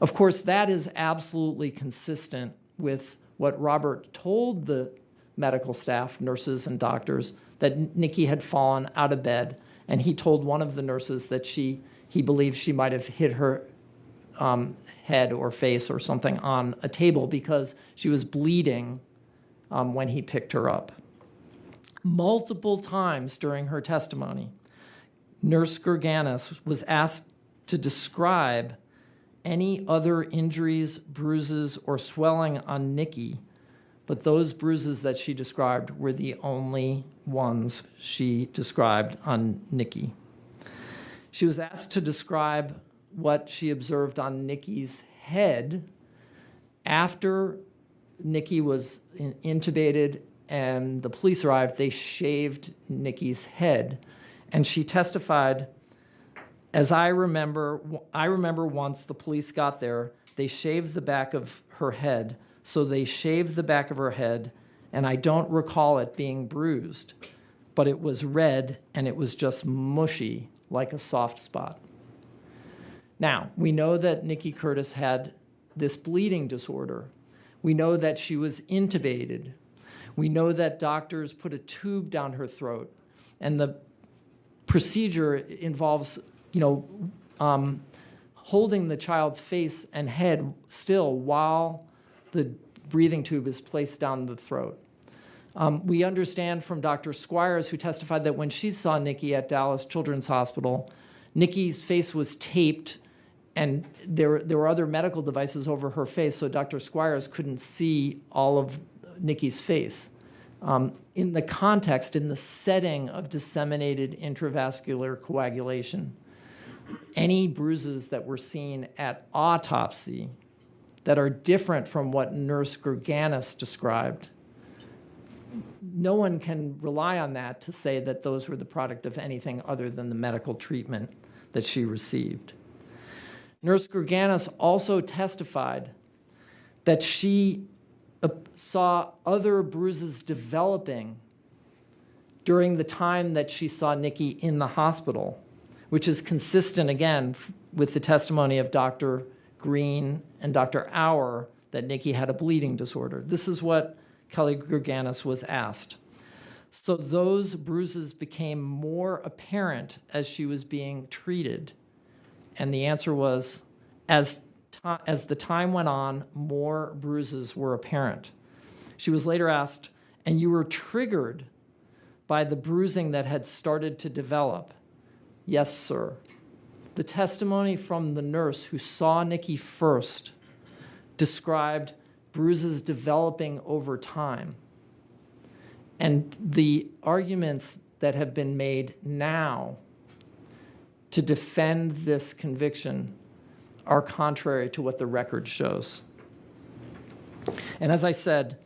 Speaker 16: Of course, that is absolutely consistent with what Robert told the medical staff, nurses and doctors, that Nikki had fallen out of bed, and he told one of the nurses that he believed she might have hit her head or face or something on a table because she was bleeding when he picked her up. Multiple times during her testimony, Nurse Gurganis was asked to describe any other injuries, bruises, or swelling on Nikki, but those bruises that she described were the only ones she described on Nikki. She was asked to describe what she observed on Nikki's head after Nikki was intubated and the police arrived. They shaved Nikki's head, and she testified, "As I remember once the police got there, they shaved the back of her head. So they shaved the back of her head, and I don't recall it being bruised, but it was red and it was just mushy, like a soft spot." Now, we know that Nikki Curtis had this bleeding disorder. We know that she was intubated. We know that doctors put a tube down her throat, and the procedure involves, holding the child's face and head still while the breathing tube is placed down the throat. We understand from Dr. Squires, who testified that when she saw Nikki at Dallas Children's Hospital, Nikki's face was taped, and there were other medical devices over her face, so Dr. Squires couldn't see all of Nikki's face. In the context, in the setting of disseminated intravascular coagulation, any bruises that were seen at autopsy that are different from what Nurse Gurganis described, no one can rely on that to say that those were the product of anything other than the medical treatment that she received. Nurse Gurganis also testified that she saw other bruises developing during the time that she saw Nikki in the hospital, which is consistent, again, with the testimony of Dr. Green and Dr. Auer that Nikki had a bleeding disorder. This is what Kelly Gurganis was asked. So those bruises became more apparent as she was being treated. And the answer was, as the time went on, more bruises were apparent. She was later asked, "And you were triggered by the bruising that had started to develop?" "Yes, sir." The testimony from the nurse who saw Nikki first described bruises developing over time. And the arguments that have been made now to defend this conviction are contrary to what the record shows. And as I said,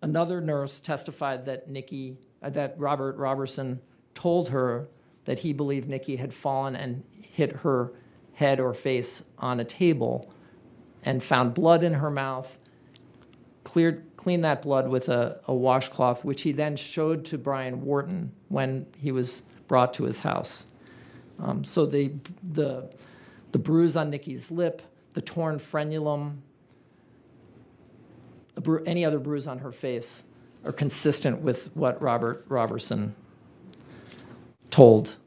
Speaker 16: another nurse testified that Robert Roberson told her that he believed Nikki had fallen and hit her head or face on a table and found blood in her mouth, cleaned that blood with a washcloth, which he then showed to Brian Wharton when he was brought to his house. So the bruise on Nikki's lip, the torn frenulum, any other bruise on her face are consistent with what Robert Roberson told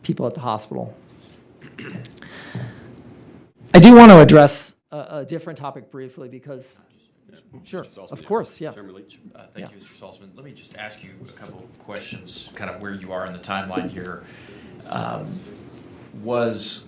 Speaker 16: people at the hospital. I do want to address a different topic briefly because Sure,
Speaker 8: Mr. Saltzman,
Speaker 16: of course, yeah.
Speaker 8: Chairman Leach.
Speaker 5: Thank you, Mr. Saltzman. Let me just ask you a couple of questions, kind of where you are in the timeline here. Was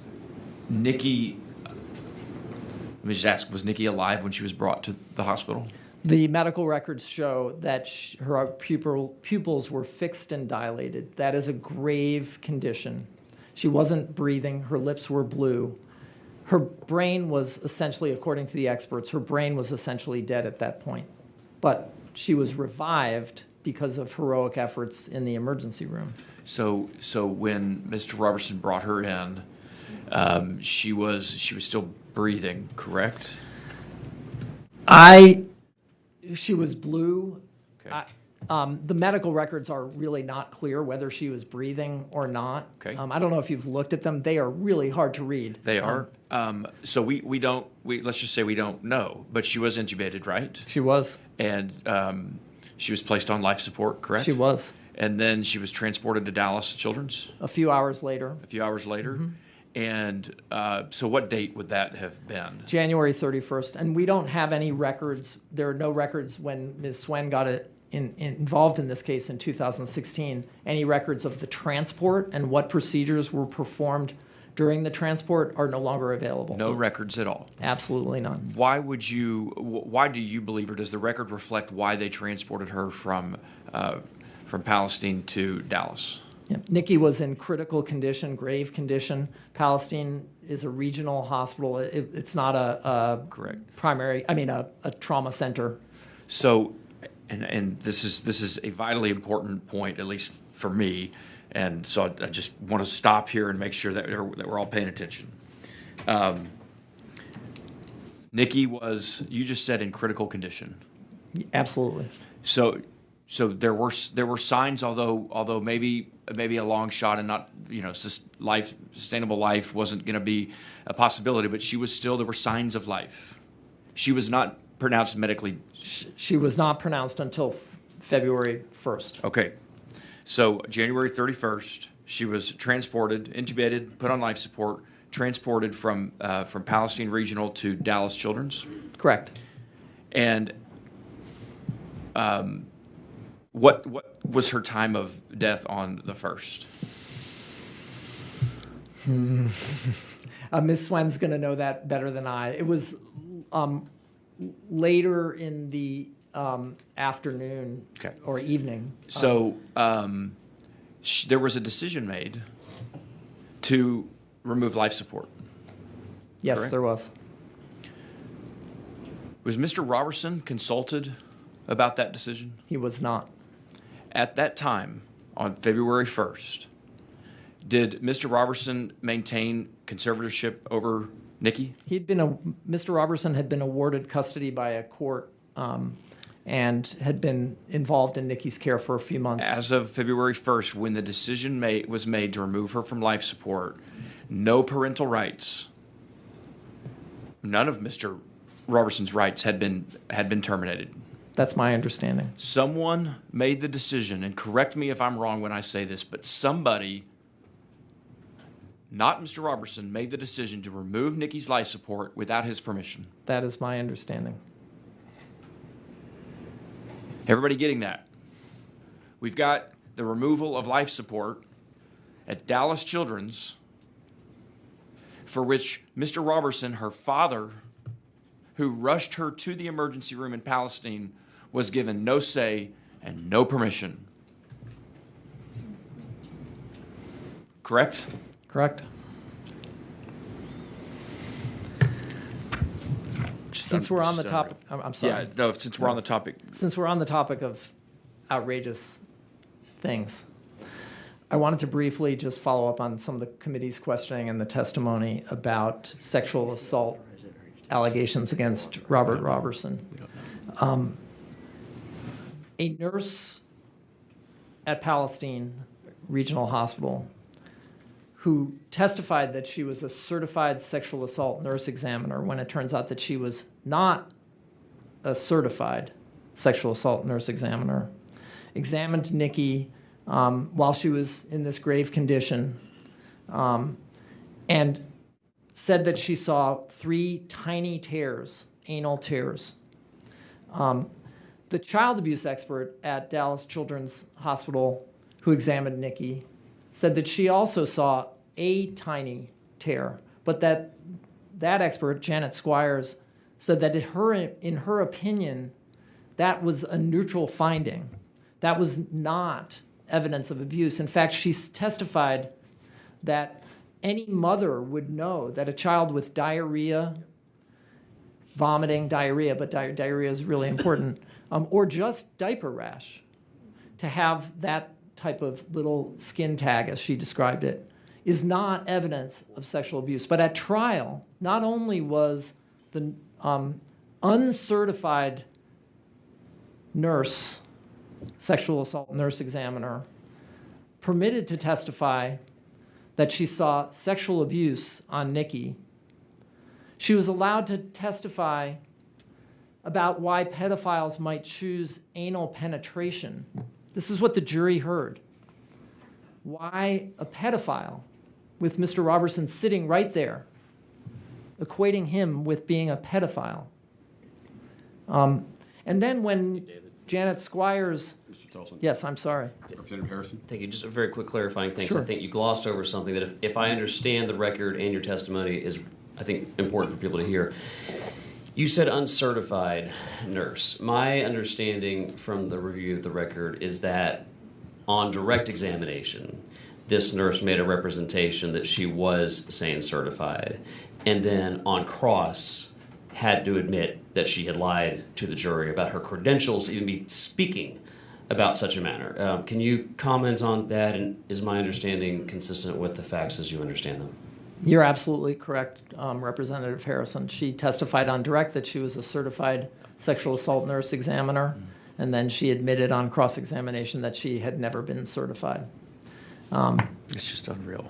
Speaker 5: Nikki, let me just ask, was Nikki alive when she was brought to the hospital?
Speaker 16: The medical records show that her pupils were fixed and dilated. That is a grave condition. She wasn't breathing. Her lips were blue. Her brain was essentially, according to the experts, her brain was essentially dead at that point. But she was revived because of heroic efforts in the emergency room.
Speaker 5: So when Mr. Robertson brought her in, she was still breathing, correct?
Speaker 16: She was blue.
Speaker 5: Okay.
Speaker 16: The medical records are really not clear whether she was breathing or not.
Speaker 5: Okay.
Speaker 16: I don't know if you've looked at them. They are really hard to read.
Speaker 5: They are. So we don't. Let's just say we don't know. But she was intubated, right?
Speaker 16: She was.
Speaker 5: And she was placed on life support, correct?
Speaker 16: She was.
Speaker 5: And then she was transported to Dallas Children's.
Speaker 16: A few hours later.
Speaker 5: Mm-hmm. And so what date would that have been?
Speaker 16: January 31st. And we don't have any records. There are no records when Ms. Swen got involved in this case in 2016. Any records of the transport and what procedures were performed during the transport are no longer available.
Speaker 5: No records at all?
Speaker 16: Absolutely none.
Speaker 5: Why do you believe, or does the record reflect why they transported her from Palestine to Dallas?
Speaker 16: Yeah. Nikki was in critical condition, grave condition. Palestine is a regional hospital. It's not a
Speaker 5: correct
Speaker 16: a trauma center.
Speaker 5: So, and this is a vitally important point, at least for me. And so I just want to stop here and make sure that we're all paying attention. Nikki was, you just said, in critical condition.
Speaker 16: Absolutely.
Speaker 5: So there were signs, although maybe a long shot and not sustainable life wasn't going to be a possibility, but there were signs of life. She was not pronounced medically.
Speaker 16: She was not pronounced until February 1st.
Speaker 5: Okay. So January 31st, she was transported, intubated, put on life support, transported from Palestine Regional to Dallas Children's.
Speaker 16: Correct.
Speaker 5: And what was her time of death on the 1st?
Speaker 16: Ms. Swen's going to know that better than I. It was later in the afternoon or evening.
Speaker 5: So there was a decision made to remove life support.
Speaker 16: Yes,
Speaker 5: correct?
Speaker 16: There was.
Speaker 5: Was Mr. Robertson consulted about that decision?
Speaker 16: He was not.
Speaker 5: At that time, on February 1st, did Mr. Robertson maintain conservatorship over Nikki?
Speaker 16: Mr. Robertson had been awarded custody by a court and had been involved in Nikki's care for a few months.
Speaker 5: As of February 1st, when the decision was made to remove her from life support, no parental rights, none of Mr. Robertson's rights had been terminated.
Speaker 16: That's my understanding.
Speaker 5: Someone made the decision, and correct me if I'm wrong when I say this, but somebody, not Mr. Robertson, made the decision to remove Nikki's life support without his permission.
Speaker 16: That is my understanding.
Speaker 5: Everybody getting that? We've got the removal of life support at Dallas Children's, for which Mr. Robertson, her father, who rushed her to the emergency room in Palestine, was given no say and no permission. Correct?
Speaker 16: Correct. Since we're on the topic, I'm sorry.
Speaker 5: Yeah, no, since we're on the topic.
Speaker 16: Since we're on the topic of outrageous things, I wanted to briefly just follow up on some of the committee's questioning and the testimony about sexual assault allegations against Robert Roberson. A nurse at Palestine Regional Hospital who testified that she was a certified sexual assault nurse examiner when it turns out that she was not a certified sexual assault nurse examiner, examined Nikki while she was in this grave condition, and said that she saw 3 tiny tears, anal tears, The child abuse expert at Dallas Children's Hospital who examined Nikki said that she also saw a tiny tear, but that expert, Janet Squires, said that in her opinion, that was a neutral finding. That was not evidence of abuse. In fact, she testified that any mother would know that a child with diarrhea, vomiting, diarrhea, but diarrhea is really important, or just diaper rash, to have that type of little skin tag, as she described it, is not evidence of sexual abuse. But at trial, not only was the uncertified nurse, sexual assault nurse examiner, permitted to testify that she saw sexual abuse on Nikki, she was allowed to testify about why pedophiles might choose anal penetration. This is what the jury heard. Why a pedophile, with Mr. Roberson sitting right there, equating him with being a pedophile. And then when Janet Squires...
Speaker 8: Mr. Tolson?
Speaker 16: Yes, I'm sorry.
Speaker 8: Representative Harrison?
Speaker 5: Thank you. Just a very quick clarifying thing.
Speaker 16: Sure.
Speaker 5: I think you glossed over something that if I understand the record and your testimony is, I think, important for people to hear. You said uncertified nurse. My understanding from the review of the record is that on direct examination, this nurse made a representation that she was SANE certified, and then on cross had to admit that she had lied to the jury about her credentials to even be speaking about such a matter. Can you comment on that, and is my understanding consistent with the facts as you understand them?
Speaker 16: You're absolutely correct, Representative Harrison. She testified on direct that she was a certified sexual assault nurse examiner, and then she admitted on cross-examination that she had never been certified.
Speaker 3: It's just unreal.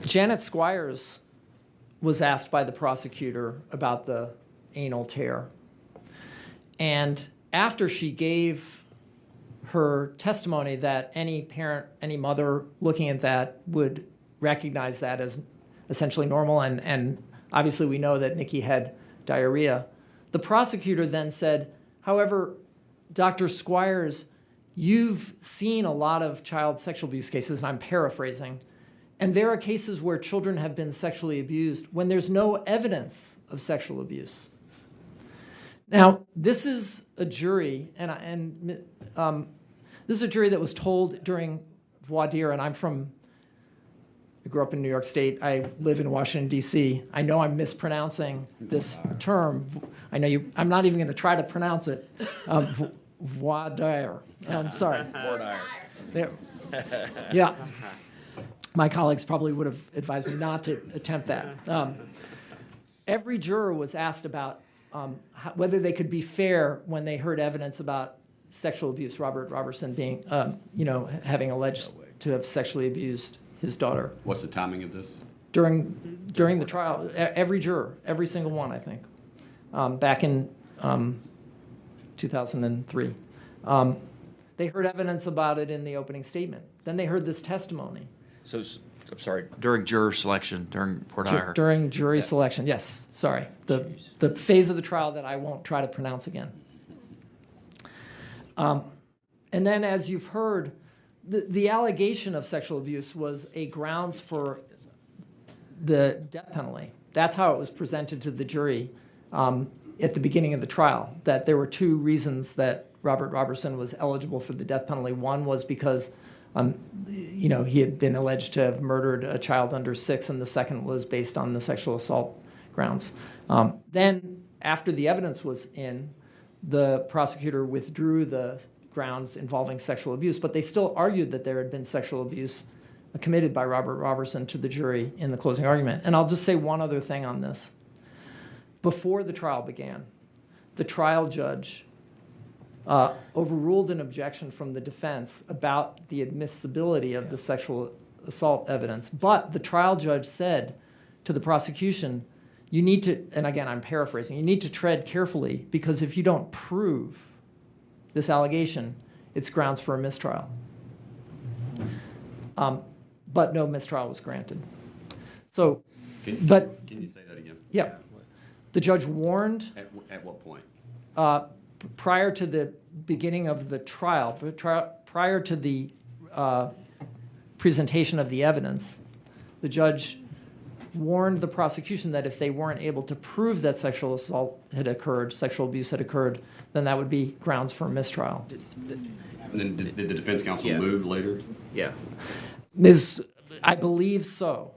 Speaker 16: Janet Squires was asked by the prosecutor about the anal tear. And after she gave her testimony that any parent, any mother looking at that would recognize that as essentially normal, and obviously we know that Nikki had diarrhea, the prosecutor then said, however, Dr. Squires, you've seen a lot of child sexual abuse cases, and I'm paraphrasing, and there are cases where children have been sexually abused when there's no evidence of sexual abuse. Now, this is a jury, and this is a jury that was told during voir dire, and I grew up in New York State. I live in Washington, D.C. I know I'm mispronouncing this term. I know I'm not even going to try to pronounce it. Voir dire. I'm sorry.
Speaker 3: Voir dire.
Speaker 16: Yeah. My colleagues probably would have advised me not to attempt that. Every juror was asked about whether they could be fair when they heard evidence about sexual abuse. Robert Roberson being, having alleged to have sexually abused his daughter.
Speaker 8: What's the timing of this?
Speaker 16: During the trial, every juror, every single one, I think, back in 2003. They heard evidence about it in the opening statement. Then they heard this testimony.
Speaker 3: So, I'm sorry, during juror selection, during voir dire.
Speaker 16: During jury selection, yes, sorry. The phase of the trial that I won't try to pronounce again. And then, as you've heard, the allegation of sexual abuse was a grounds for the death penalty. That's how it was presented to the jury at the beginning of the trial, that there were two reasons that Robert Roberson was eligible for the death penalty. One was because he had been alleged to have murdered a child under 6, and the second was based on the sexual assault grounds. Then, after the evidence was in, the prosecutor withdrew the grounds involving sexual abuse, but they still argued that there had been sexual abuse committed by Robert Roberson to the jury in the closing argument. And I'll just say one other thing on this. Before the trial began, the trial judge overruled an objection from the defense about the admissibility of the sexual assault evidence. But the trial judge said to the prosecution, you need to, and again, I'm paraphrasing, you need to tread carefully, because if you don't prove this allegation, it's grounds for a mistrial. But no mistrial was granted. So,
Speaker 8: Can you say that again?
Speaker 16: Yeah. The judge warned.
Speaker 8: At what point?
Speaker 16: prior to the beginning of the trial, prior to the presentation of the evidence, the judge warned the prosecution that if they weren't able to prove that sexual assault had occurred, sexual abuse had occurred, then that would be grounds for a mistrial.
Speaker 8: And then did the defense counsel move later?
Speaker 5: Yeah.
Speaker 16: I believe so.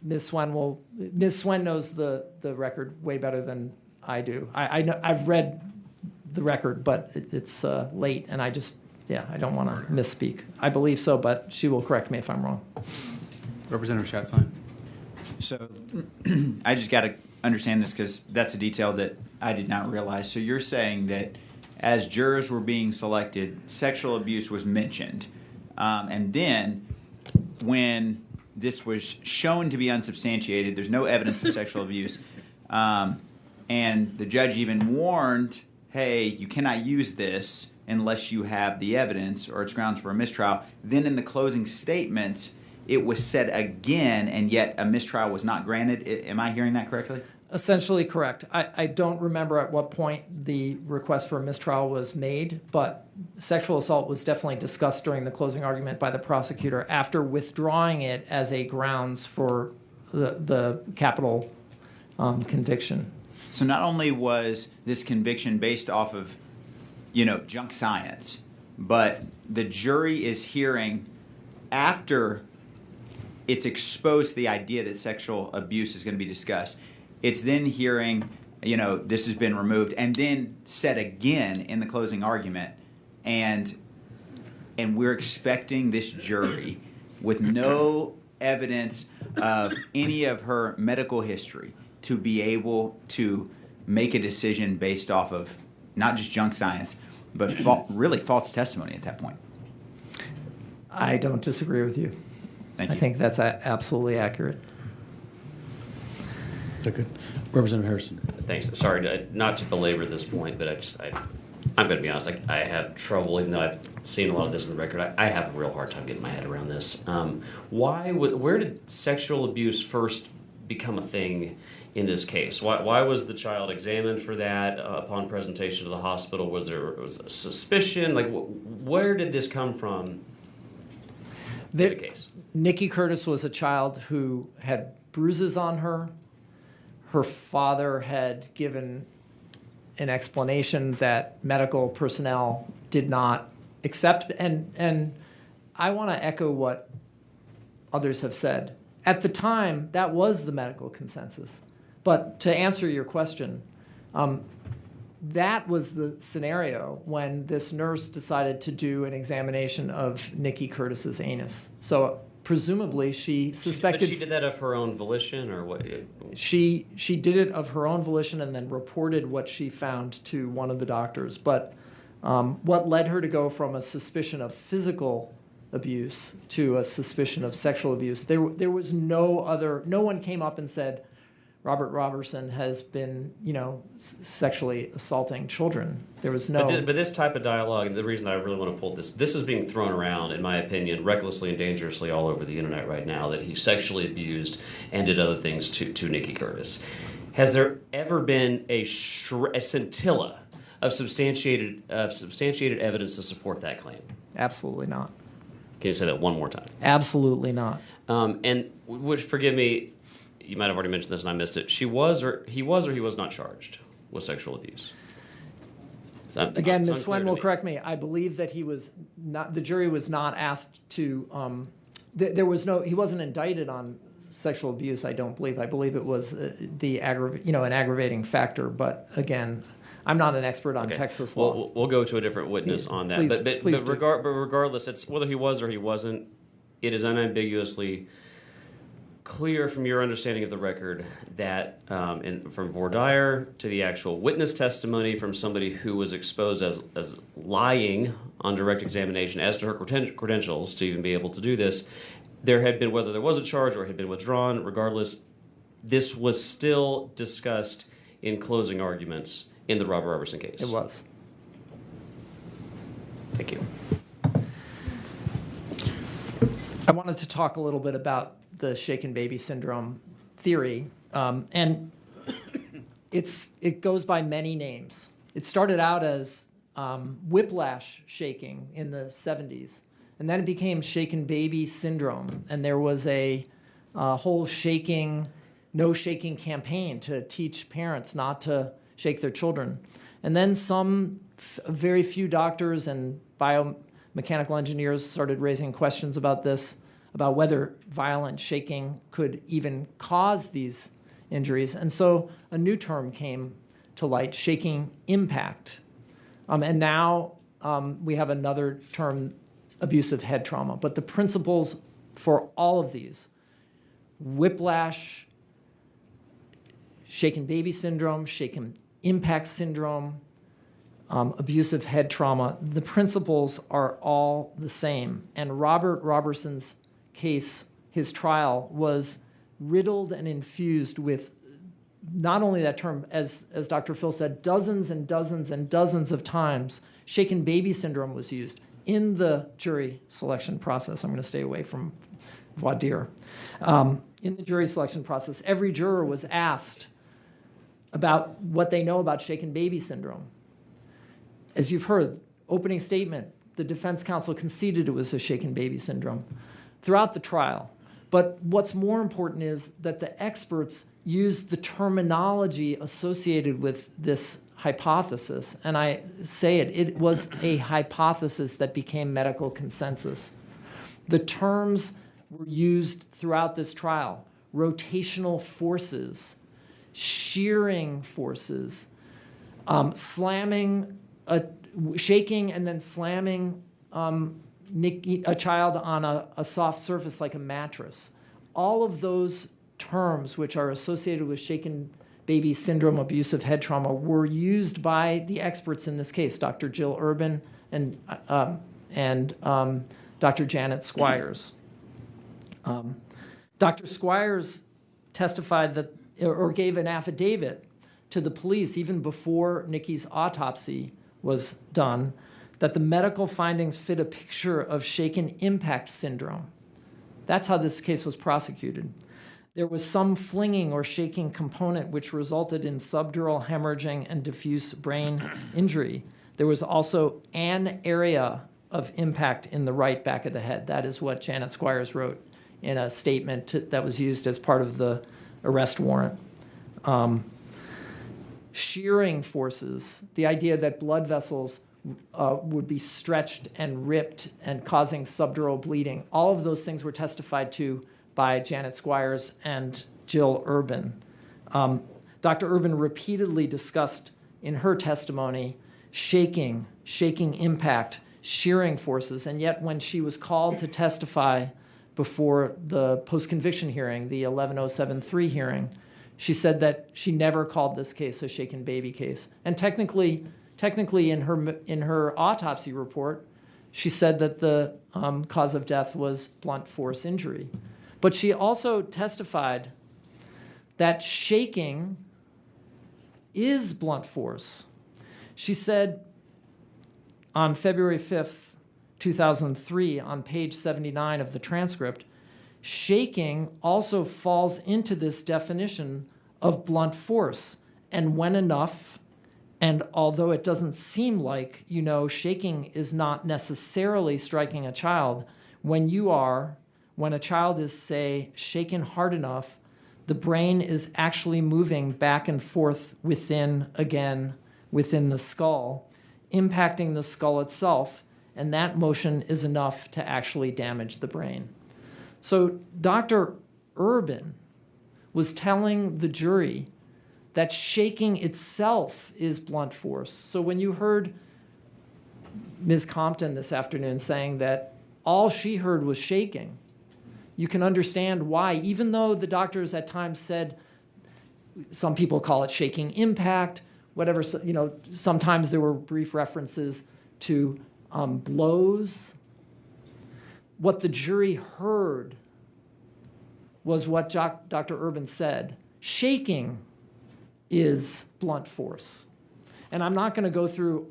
Speaker 16: Ms. Swen knows the record way better than I do. I've read the record, but it's late, and I don't want to misspeak. I believe so, but she will correct me if I'm wrong.
Speaker 2: Representative Schatzline.
Speaker 9: So I just got to understand this because that's a detail that I did not realize. So you're saying that as jurors were being selected, sexual abuse was mentioned. And then when this was shown to be unsubstantiated, there's no evidence of sexual abuse, and the judge even warned, hey, you cannot use this unless you have the evidence or it's grounds for a mistrial. Then in the closing statement, it was said again, and yet a mistrial was not granted. Am I hearing that correctly?
Speaker 16: Essentially correct. I don't remember at what point the request for a mistrial was made, but sexual assault was definitely discussed during the closing argument by the prosecutor after withdrawing it as a grounds for the capital conviction.
Speaker 9: So not only was this conviction based off of, junk science, but the jury is hearing after it's exposed to the idea that sexual abuse is going to be discussed. It's then hearing, this has been removed, and then said again in the closing argument, and we're expecting this jury with no evidence of any of her medical history to be able to make a decision based off of not just junk science, but really false testimony at that point.
Speaker 16: I don't disagree with you.
Speaker 9: Thank you.
Speaker 16: I think that's absolutely accurate.
Speaker 13: Okay. Representative Harrison.
Speaker 5: Thanks. Sorry, not to belabor this point, but I'm going to be honest. I have trouble, even though I've seen a lot of this in the record. I have a real hard time getting my head around this. Where did sexual abuse first become a thing in this case? Why was the child examined for that upon presentation to the hospital? Was there a suspicion? Where did this come from? The case.
Speaker 16: Nikki Curtis was a child who had bruises on her. Her father had given an explanation that medical personnel did not accept. And I want to echo what others have said. At the time, that was the medical consensus. But to answer your question, that was the scenario when this nurse decided to do an examination of Nikki Curtis's anus. So presumably she suspected...
Speaker 5: But she did that of her own volition, or what?
Speaker 16: She did it of her own volition and then reported what she found to one of the doctors. But what led her to go from a suspicion of physical abuse to a suspicion of sexual abuse, there was no one came up and said, Robert Roberson has been, sexually assaulting children. There was no...
Speaker 5: But this type of dialogue, and the reason I really want to pull this is being thrown around, in my opinion, recklessly and dangerously all over the internet right now, that he sexually abused and did other things to Nikki Curtis. Has there ever been a scintilla of substantiated evidence to support that claim?
Speaker 16: Absolutely not.
Speaker 5: Can you say that one more time?
Speaker 16: Absolutely not.
Speaker 5: And forgive me, you might have already mentioned this and I missed it. He was or he was not charged with sexual abuse.
Speaker 16: Again, Ms. Swen will correct me. I believe that he was not. The jury was not asked to. He wasn't indicted on sexual abuse. I don't believe. I believe it was an aggravating factor. But again, I'm not an expert on Texas law.
Speaker 5: We'll go to a different witness on that.
Speaker 16: Please
Speaker 5: but regardless, it's whether he was or he wasn't. It is unambiguously clear from your understanding of the record that from voir dire to the actual witness testimony from somebody who was exposed as lying on direct examination as to her credentials to even be able to do this, there had been, whether there was a charge or had been withdrawn, regardless, this was still discussed in closing arguments in the Robert Roberson case.
Speaker 16: It was.
Speaker 5: Thank you.
Speaker 16: I wanted to talk a little bit about the shaken baby syndrome theory, and it goes by many names. it started out as whiplash shaking in the 70s, and then it became shaken baby syndrome, and there was a whole no shaking campaign to teach parents not to shake their children. And then very few doctors and biomechanical engineers started raising questions about this, about whether violent shaking could even cause these injuries. And so a new term came to light, shaking impact. And now we have another term, abusive head trauma. But the principles for all of these, whiplash, shaken baby syndrome, shaken impact syndrome, abusive head trauma, the principles are all the same. And Robert Roberson's case, his trial, was riddled and infused with not only that term, as Dr. Phil said, dozens and dozens and dozens of times, shaken baby syndrome was used in the jury selection process. I'm going to stay away from voir dire. In the jury selection process, every juror was asked about what they know about shaken baby syndrome. As you've heard, opening statement, the defense counsel conceded it was a shaken baby syndrome throughout the trial. But what's more important is that the experts used the terminology associated with this hypothesis. And I say it was a hypothesis that became medical consensus. The terms were used throughout this trial: rotational forces, shearing forces, shaking and then slamming a child on a soft surface like a mattress. All of those terms which are associated with shaken baby syndrome, abusive head trauma, were used by the experts in this case, Dr. Jill Urban and Dr. Janet Squires. Dr. Squires testified that, or gave an affidavit to the police even before Nikki's autopsy was done, that the medical findings fit a picture of shaken impact syndrome. That's how this case was prosecuted. There was some flinging or shaking component which resulted in subdural hemorrhaging and diffuse brain injury. There was also an area of impact in the right back of the head. That is what Janet Squires wrote in a statement that was used as part of the arrest warrant. Shearing forces, the idea that blood vessels would be stretched and ripped and causing subdural bleeding, all of those things were testified to by Janet Squires and Jill Urban. Dr. Urban repeatedly discussed in her testimony shaking impact, shearing forces, and yet when she was called to testify before the post-conviction hearing, the 11073 hearing, she said that she never called this case a shaken baby case. And technically in her autopsy report, she said that the cause of death was blunt force injury. But she also testified that shaking is blunt force. She said on February 5th, 2003, on page 79 of the transcript, shaking also falls into this definition of blunt force. And when enough, and although it doesn't seem like, shaking is not necessarily striking a child, when a child is, say, shaken hard enough, the brain is actually moving back and forth within the skull, impacting the skull itself, and that motion is enough to actually damage the brain. So Dr. Urban was telling the jury that shaking itself is blunt force. So when you heard Ms. Compton this afternoon saying that all she heard was shaking, you can understand why, even though the doctors at times said, some people call it shaking impact, whatever, sometimes there were brief references to blows. What the jury heard was what Dr. Urban said. Shaking is blunt force. And I'm not going to go through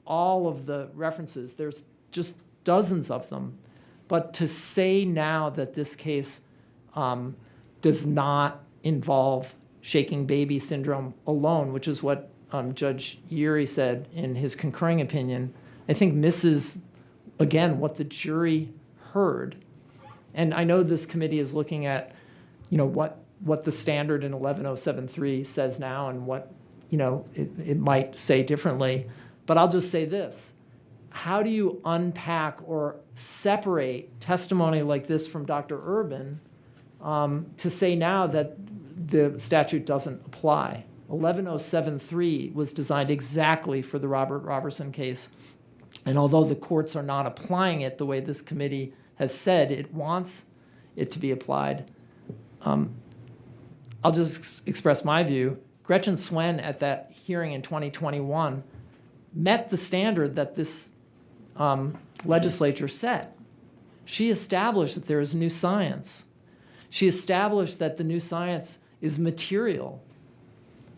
Speaker 16: all of the references. There's just dozens of them. But to say now that this case does not involve shaking baby syndrome alone, which is what Judge Urey said in his concurring opinion, I think misses, again, what the jury heard. And I know this committee is looking at, what the standard in 11073 says now and what, it might say differently. But I'll just say this. How do you unpack or separate testimony like this from Dr. Urban to say now that the statute doesn't apply? 11073 was designed exactly for the Robert Roberson case. And although the courts are not applying it the way this committee has said it wants it to be applied, I'll just express my view. Gretchen Swen at that hearing in 2021 met the standard that this legislature set. She established that there is new science. She established that the new science is material,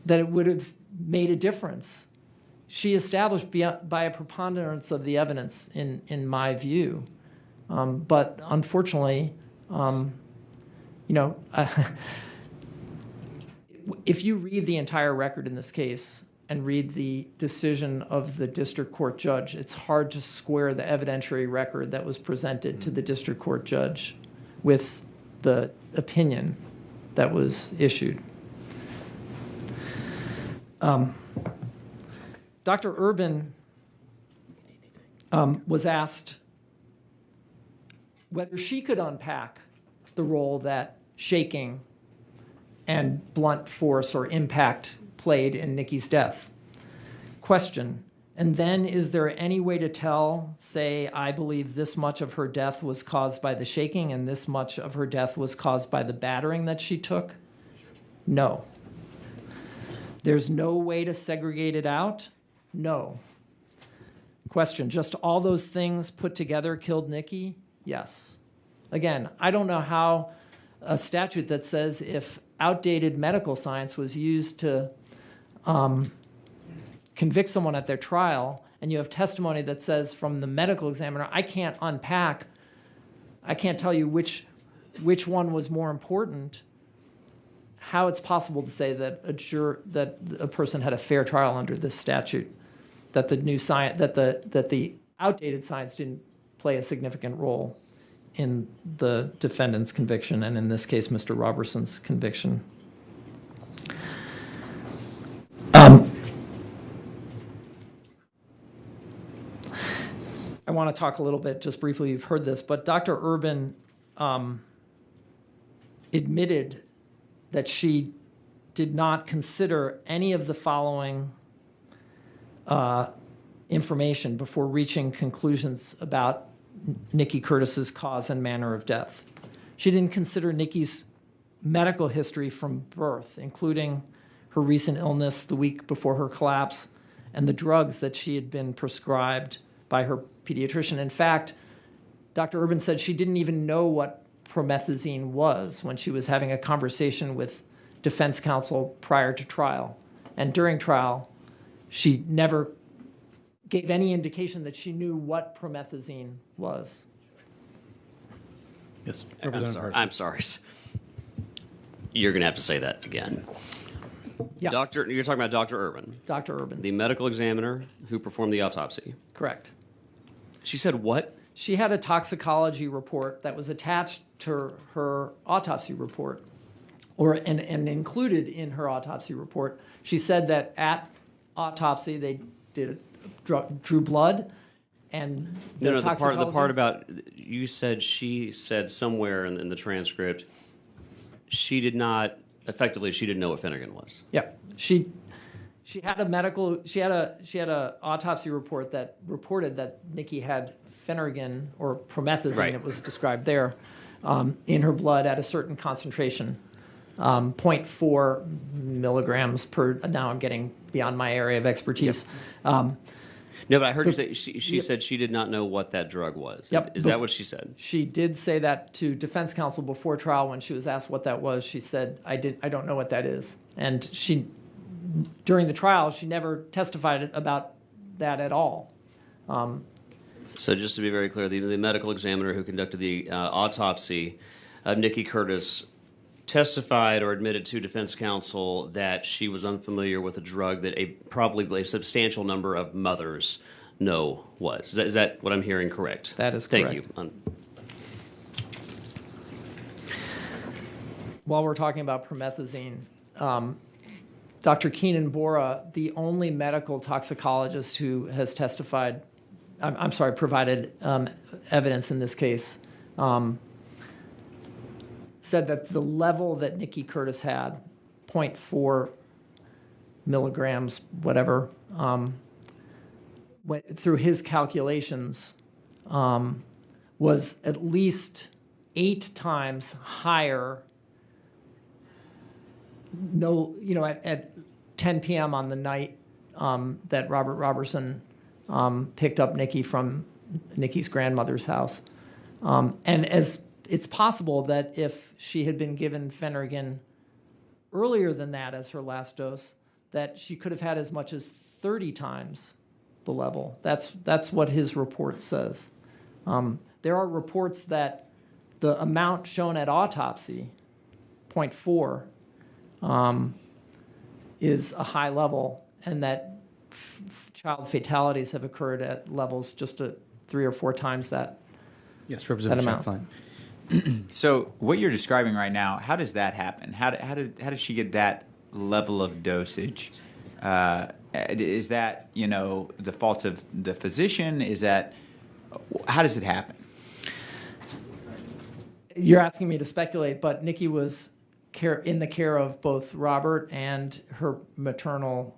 Speaker 16: that it would have made a difference. She established by a preponderance of the evidence, in my view. But unfortunately, if you read the entire record in this case and read the decision of the district court judge, it's hard to square the evidentiary record that was presented to the district court judge with the opinion that was issued. Dr. Urban was asked whether she could unpack the role that shaking and blunt force or impact played in Nikki's death. Question, and then is there any way to tell, say, I believe this much of her death was caused by the shaking and this much of her death was caused by the battering that she took? No. There's no way to segregate it out? No. Question, just all those things put together killed Nikki? Yes. Again, I don't know how a statute that says if outdated medical science was used to convict someone at their trial, and you have testimony that says from the medical examiner, I can't tell you which one was more important, how it's possible to say that a person had a fair trial under this statute, that the new science, that the outdated science didn't play a significant role in the defendant's conviction, and in this case, Mr. Roberson's conviction. I want to talk a little bit, just briefly, you've heard this, but Dr. Urban admitted that she did not consider any of the following information before reaching conclusions about Nikki Curtis's cause and manner of death. She didn't consider Nikki's medical history from birth, including her recent illness the week before her collapse and the drugs that she had been prescribed by her pediatrician. In fact, Dr. Urban said she didn't even know what promethazine was when she was having a conversation with defense counsel prior to trial. And during trial, she never gave any indication that she knew what promethazine was.
Speaker 13: Yes.
Speaker 5: I'm sorry. You're going to have to say that again.
Speaker 16: Yeah.
Speaker 5: You're talking about Dr. Urban.
Speaker 16: Dr. Urban.
Speaker 5: The medical examiner who performed the autopsy.
Speaker 16: Correct.
Speaker 5: She said what?
Speaker 16: She had a toxicology report that was attached to her autopsy report, and included in her autopsy report. She said that at autopsy they drew blood, and
Speaker 5: the part about you said she said somewhere in the transcript she didn't know what Finnegan was.
Speaker 16: Yeah, she had a autopsy report that reported that Nikki had Finnegan or promethazine,
Speaker 5: right.
Speaker 16: It was described there, in her blood at a certain concentration, 0.4 milligrams per. Now I'm getting beyond my area of expertise.
Speaker 5: Yep. No, but I heard you say she said she did not know what that drug was.
Speaker 16: Yep.
Speaker 5: Is that what she said?
Speaker 16: She did say that to defense counsel before trial when she was asked what that was. She said, I don't know what that is. And during the trial, she never testified about that at all.
Speaker 5: So just to be very clear, the medical examiner who conducted the autopsy of Nikki Curtis testified or admitted to defense counsel that she was unfamiliar with a drug that probably a substantial number of mothers know was. Is that what I'm hearing correct?
Speaker 16: That is
Speaker 5: correct.
Speaker 16: correct.
Speaker 5: Thank you.
Speaker 16: While we're talking about promethazine, Dr. Keenan Bora, the only medical toxicologist who has testified, provided evidence in this case, said that the level that Nikki Curtis had, 0.4 milligrams, whatever, through his calculations, was at least 8 times higher. At 10 p.m. on the night that Robert Roberson picked up Nikki from Nikki's grandmother's house. And as it's possible that if she had been given Phenergan earlier than that as her last dose, that she could have had as much as 30 times the level. That's what his report says. There are reports that the amount shown at autopsy, 0.4, is a high level, and that child fatalities have occurred at levels just 3 or 4 times that.
Speaker 2: Yes, Representative
Speaker 16: amount.
Speaker 2: Schatzline.
Speaker 9: So what you're describing right now, how does that happen? How does she get that level of dosage? Is that the fault of the physician? How does it happen?
Speaker 16: You're asking me to speculate, but Nikki was in the care of both Robert and her maternal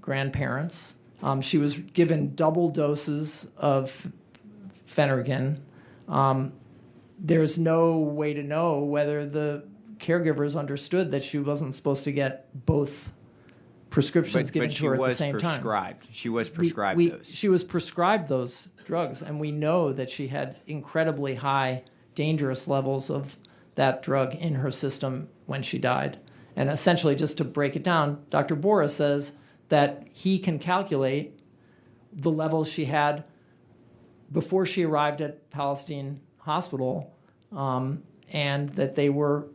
Speaker 16: grandparents. She was given double doses of Phenergan. There's no way to know whether the caregivers understood that she wasn't supposed to get both prescriptions given to her at the same time.
Speaker 9: She was prescribed those.
Speaker 16: She was prescribed those drugs, and we know that she had incredibly high, dangerous levels of that drug in her system when she died. And essentially, just to break it down, Dr. Bora says that he can calculate the levels she had before she arrived at Palestine Hospital, and that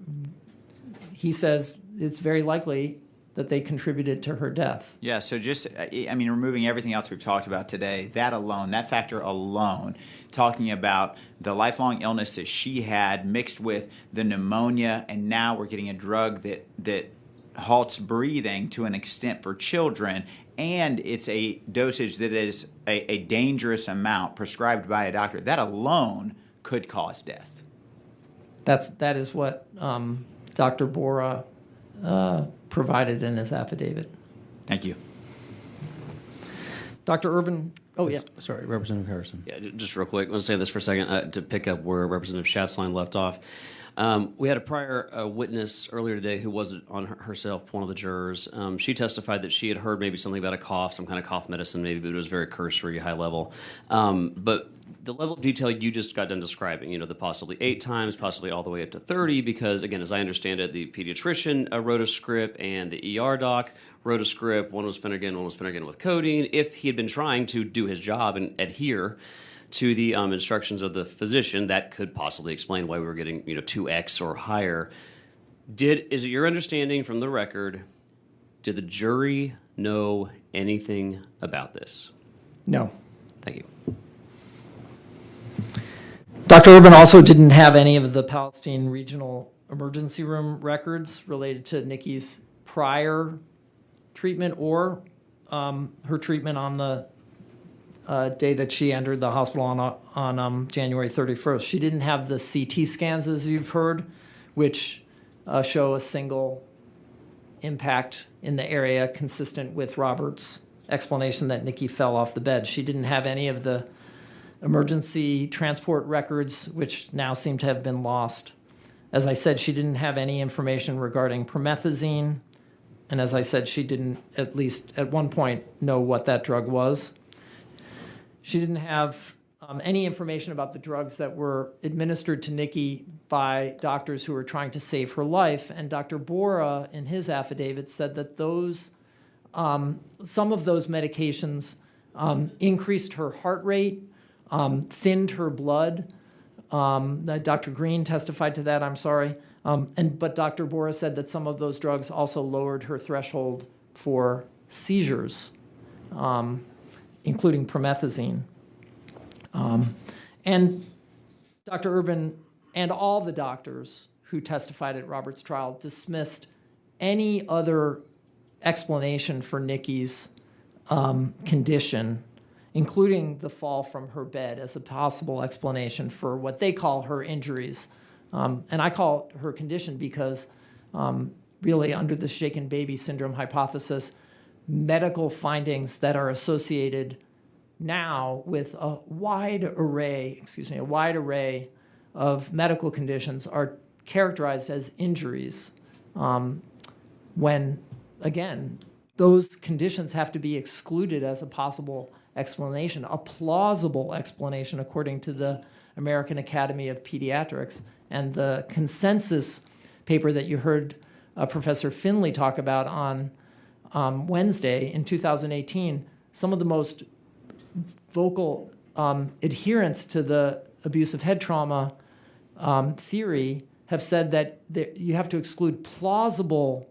Speaker 16: he says it's very likely that they contributed to her death.
Speaker 9: Yeah, so removing everything else we've talked about today, that factor alone, talking about the lifelong illness that she had mixed with the pneumonia, and now we're getting a drug that halts breathing to an extent for children, and it's a dosage that is a dangerous amount prescribed by a doctor, that alone could cause death.
Speaker 16: That is what Dr. Bora provided in his affidavit.
Speaker 9: Thank you.
Speaker 16: Dr. Urban. Oh, yeah.
Speaker 13: Sorry, Representative Harrison.
Speaker 5: Yeah, just real quick. I want to say this for a second to pick up where Representative Schatzline left off. We had a prior witness earlier today who was on herself, one of the jurors. She testified that she had heard maybe something about a cough, some kind of cough medicine maybe, but it was very cursory, high level. But the level of detail you just got done describing, the possibly 8 times, possibly all the way up to 30, because, again, as I understand it, the pediatrician wrote a script and the ER doc wrote a script. One was Phenergan with codeine. If he had been trying to do his job and adhere to the instructions of the physician, that could possibly explain why we were getting 2x or higher. Is it your understanding from the record, did the jury know anything about this?
Speaker 16: No.
Speaker 5: Thank you.
Speaker 16: Dr. Urban also didn't have any of the Palestine Regional Emergency Room records related to Nikki's prior treatment or her treatment on the day that she entered the hospital on January 31st. She didn't have the CT scans, as you've heard, which show a single impact in the area consistent with Robert's explanation that Nikki fell off the bed. She didn't have any of the emergency transport records, which now seem to have been lost. As I said, she didn't have any information regarding promethazine, and as I said, she didn't, at least at one point, know what that drug was. She didn't have any information about the drugs that were administered to Nikki by doctors who were trying to save her life, and Dr. Bora, in his affidavit, said that some of those medications increased her heart rate, thinned her blood. Dr. Green testified to that, I'm sorry. But Dr. Bora said that some of those drugs also lowered her threshold for seizures, including promethazine. And Dr. Urban and all the doctors who testified at Robert's trial dismissed any other explanation for Nikki's condition, including the fall from her bed, as a possible explanation for what they call her injuries. And I call it her condition because really under the shaken baby syndrome hypothesis, medical findings that are associated now with a wide array of medical conditions are characterized as injuries, when, again, those conditions have to be excluded as a possible explanation, a plausible explanation according to the American Academy of Pediatrics. And the consensus paper that you heard Professor Finley talk about on Wednesday in 2018, some of the most vocal adherents to the abusive head trauma theory have said that you have to exclude plausible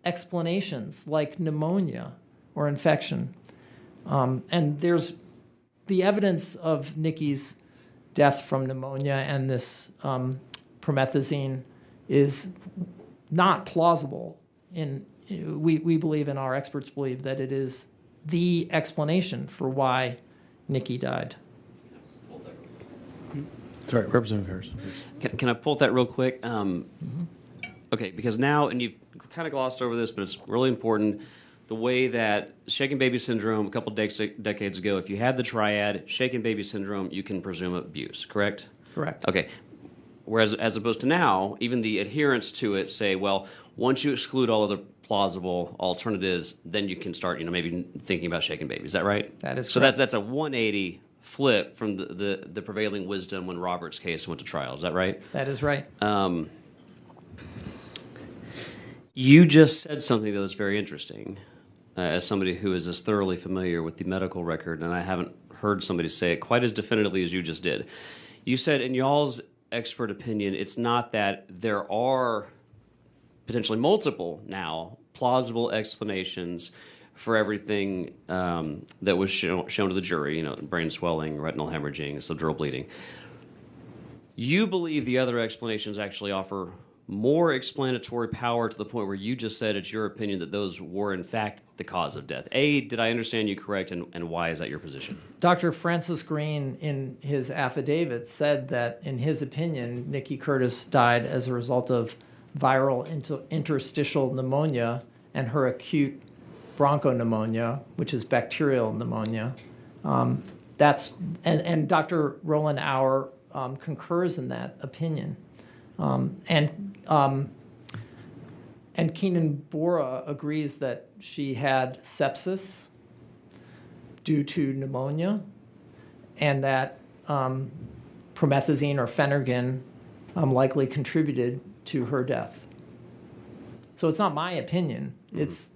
Speaker 16: explanations like pneumonia or infection. And there's the evidence of Nikki's death from pneumonia and this promethazine is not plausible. We believe, and our experts believe, that it is the explanation for why Nikki died.
Speaker 13: Sorry, Representative Harrison.
Speaker 5: Can I pull that real quick? Okay, because now, and you've kind of glossed over this, but it's really important, the way that shaken baby syndrome a couple decades ago, if you had the triad, shaken baby syndrome, you can presume abuse, correct?
Speaker 16: Correct.
Speaker 5: Okay. Whereas as opposed to now, even the adherents to it say, well, once you exclude all other plausible alternatives, then you can start, maybe thinking about shaken baby. Is that right?
Speaker 16: That is
Speaker 5: so
Speaker 16: correct.
Speaker 5: that's a 180 flip from the prevailing wisdom when Robert's case went to trial. Is that right?
Speaker 16: That is right.
Speaker 5: You just said something that was very interesting, as somebody who is as thoroughly familiar with the medical record, and I haven't heard somebody say it quite as definitively as you just did. You said, in y'all's expert opinion, it's not that there are potentially multiple now plausible explanations for everything that was shown to the jury, brain swelling, retinal hemorrhaging, subdural bleeding. You believe the other explanations actually offer more explanatory power to the point where you just said it's your opinion that those were in fact the cause of death. A, did I understand you correct, and why is that your position?
Speaker 16: Dr. Francis Green, in his affidavit, said that in his opinion, Nikki Curtis died as a result of viral interstitial pneumonia and her acute bronchopneumonia, which is bacterial pneumonia. And Dr. Roland Auer concurs in that opinion. And Keenan Bora agrees that she had sepsis due to pneumonia, and that promethazine or Phenergan likely contributed to her death. So it's not my opinion. It's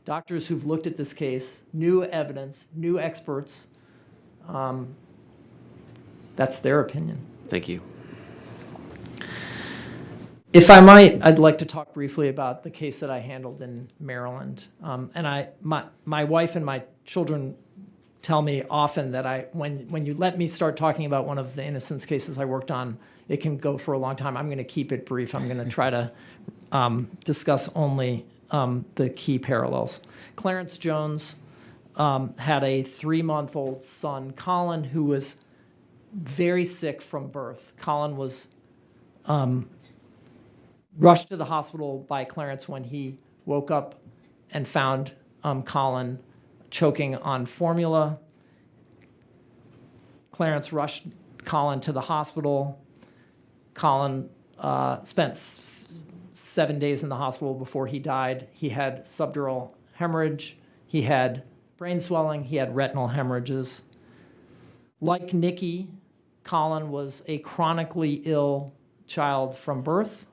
Speaker 16: doctors who've looked at this case, new evidence, new experts. That's their opinion.
Speaker 5: Thank you.
Speaker 16: If I might, I'd like to talk briefly about the case that I handled in Maryland. And my wife and my children tell me often that when you let me start talking about one of the innocence cases I worked on, it can go for a long time. I'm going to keep it brief. I'm going to try to discuss only the key parallels. Clarence Jones had a 3-month-old son, Colin, who was very sick from birth. Colin was rushed to the hospital by Clarence when he woke up and found Colin choking on formula. Clarence rushed Colin to the hospital. Colin spent 7 days in the hospital before he died. He had subdural hemorrhage. He had brain swelling. He had retinal hemorrhages. Like Nikki, Colin was a chronically ill child from birth.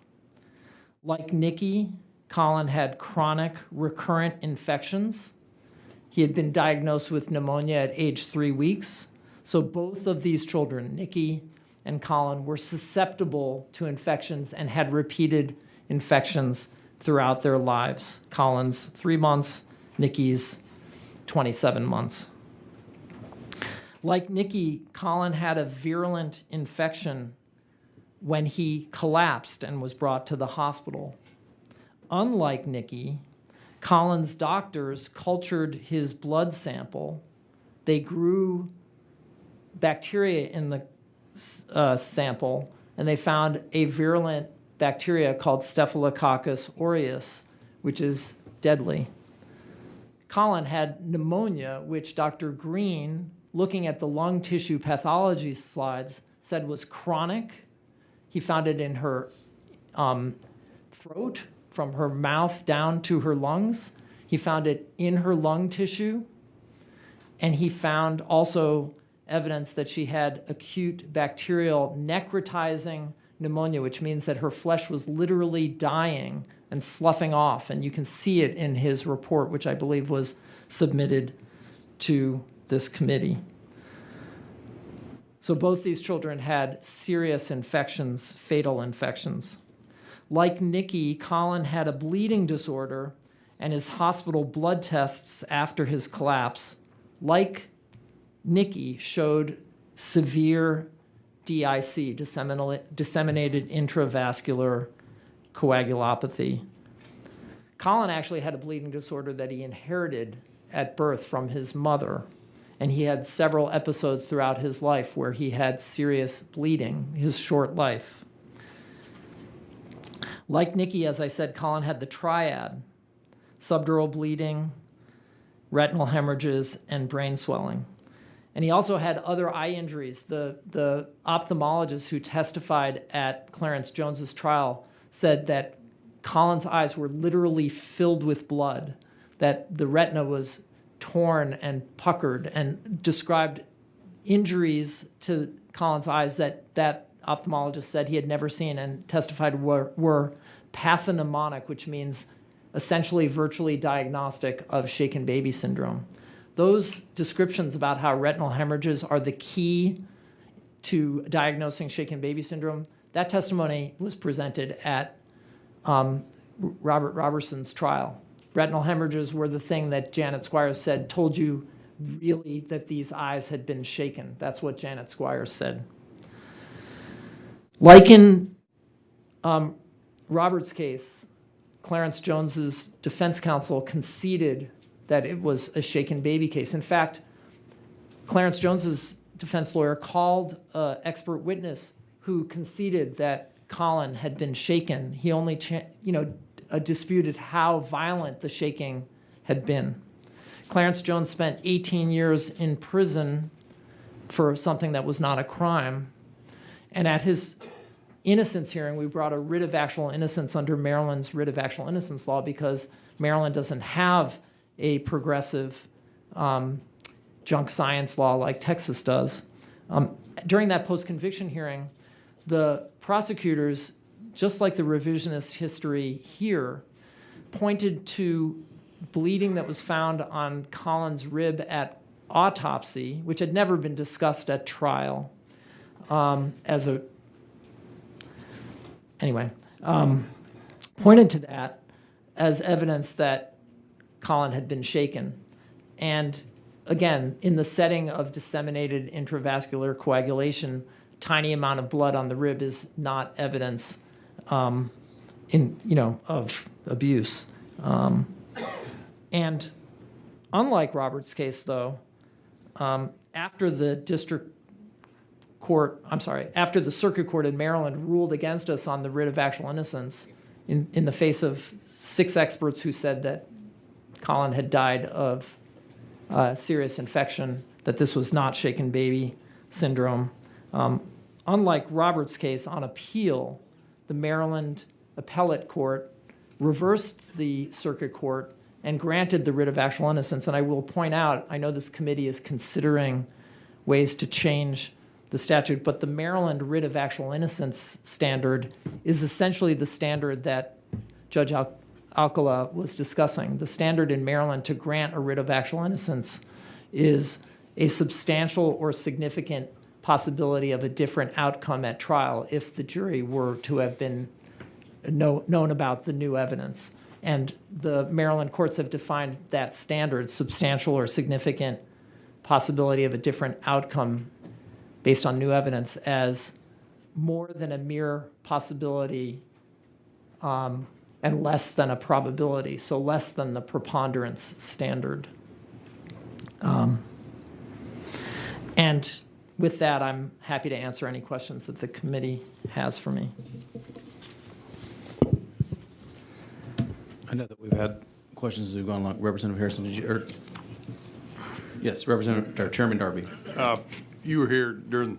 Speaker 16: Like Nikki, Colin had chronic recurrent infections. He had been diagnosed with pneumonia at age 3 weeks. So both of these children, Nikki and Colin were susceptible to infections and had repeated infections throughout their lives. Colin's 3 months, Nikki's 27 months. Like Nikki, Colin had a virulent infection when he collapsed and was brought to the hospital. Unlike Nikki, Colin's doctors cultured his blood sample. They grew bacteria in the sample, and they found a virulent bacteria called Staphylococcus aureus, which is deadly. Colin had pneumonia, which Dr. Green, looking at the lung tissue pathology slides, said was chronic. He found it in her throat, from her mouth down to her lungs. He found it in her lung tissue. And he found also evidence that she had acute bacterial necrotizing pneumonia, which means that her flesh was literally dying and sloughing off. And you can see it in his report, which I believe was submitted to this committee. So both these children had serious infections, fatal infections. Like Nikki, Colin had a bleeding disorder, and his hospital blood tests after his collapse, like Nikki, showed severe DIC, disseminated intravascular coagulopathy. Colin actually had a bleeding disorder that he inherited at birth from his mother, and he had several episodes throughout his life where he had serious bleeding, his short life. Like Nikki, as I said, Colin had the triad: subdural bleeding, retinal hemorrhages, and brain swelling. And he also had other eye injuries. The ophthalmologist who testified at Clarence Jones's trial said that Colin's eyes were literally filled with blood, that the retina was torn and puckered, and described injuries to Colin's eyes that ophthalmologist said he had never seen, and testified were pathognomonic, which means essentially virtually diagnostic of shaken baby syndrome. Those descriptions about how retinal hemorrhages are the key to diagnosing shaken baby syndrome, that testimony was presented at Robert Roberson's trial. Retinal hemorrhages were the thing that Janet Squires said told you really that these eyes had been shaken. That's what Janet Squires said. Like in Robert's case, Clarence Jones's defense counsel conceded that it was a shaken baby case. In fact, Clarence Jones's defense lawyer called an expert witness who conceded that Colin had been shaken. He only disputed how violent the shaking had been. Clarence Jones spent 18 years in prison for something that was not a crime. And at his innocence hearing, we brought a writ of actual innocence under Maryland's writ of actual innocence law, because Maryland doesn't have a progressive junk science law like Texas does. During that post-conviction hearing, the prosecutors, just like the revisionist history here, pointed to bleeding that was found on Colin's rib at autopsy, which had never been discussed at trial, pointed to that as evidence that Colin had been shaken. And again, in the setting of disseminated intravascular coagulation, tiny amount of blood on the rib is not evidence of abuse. And unlike Robert's case, though, after the circuit court in Maryland ruled against us on the writ of actual innocence, in the face of 6 experts who said that Colin had died of serious infection, that this was not shaken baby syndrome. Unlike Robert's case, on appeal, the Maryland appellate court reversed the circuit court and granted the writ of actual innocence. And I will point out, I know this committee is considering ways to change the statute, but the Maryland writ of actual innocence standard is essentially the standard that Judge Alcala was discussing. The standard in Maryland to grant a writ of actual innocence is a substantial or significant possibility of a different outcome at trial if the jury were to have been known about the new evidence. And the Maryland courts have defined that standard, substantial or significant possibility of a different outcome based on new evidence, as more than a mere possibility and less than a probability, so less than the preponderance standard. And with that, I'm happy to answer any questions that the committee has for me.
Speaker 13: I know that we've had questions as we've gone along. Representative Harrison, did you? Yes, Representative or Chairman Darby.
Speaker 4: You were here during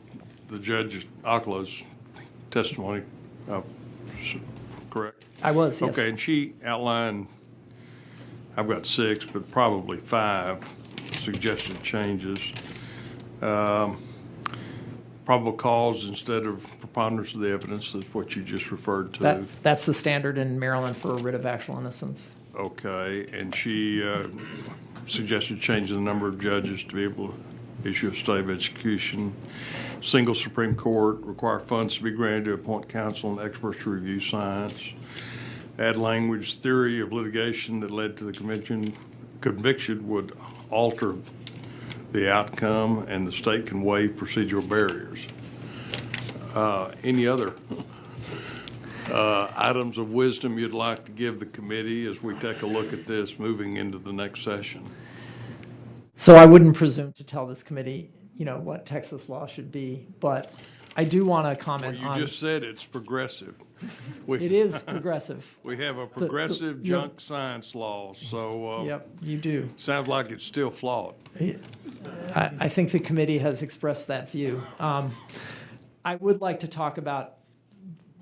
Speaker 4: the Judge Ocklo's testimony, correct?
Speaker 16: I was, yes.
Speaker 4: Okay, and she outlined, I've got 6, but probably 5 suggested changes. Probable cause instead of preponderance of the evidence is what you just referred to.
Speaker 16: That's the standard in Maryland for a writ of actual innocence.
Speaker 4: Okay, and she suggested changing the number of judges to be able to issue a stay of execution. Single Supreme Court, require funds to be granted to appoint counsel and experts to review science. Add language, theory of litigation that led to the conviction would alter the outcome, and the state can waive procedural barriers. Any other items of wisdom you'd like to give the committee as we take a look at this moving into the next session?
Speaker 16: So I wouldn't presume to tell this committee, what Texas law should be, but I do want to comment on...
Speaker 4: You just said it's progressive.
Speaker 16: It is progressive.
Speaker 4: We have a progressive junk science law, so...
Speaker 16: Yep, you do.
Speaker 4: Sounds like it's still flawed.
Speaker 16: I think the committee has expressed that view. I would like to talk about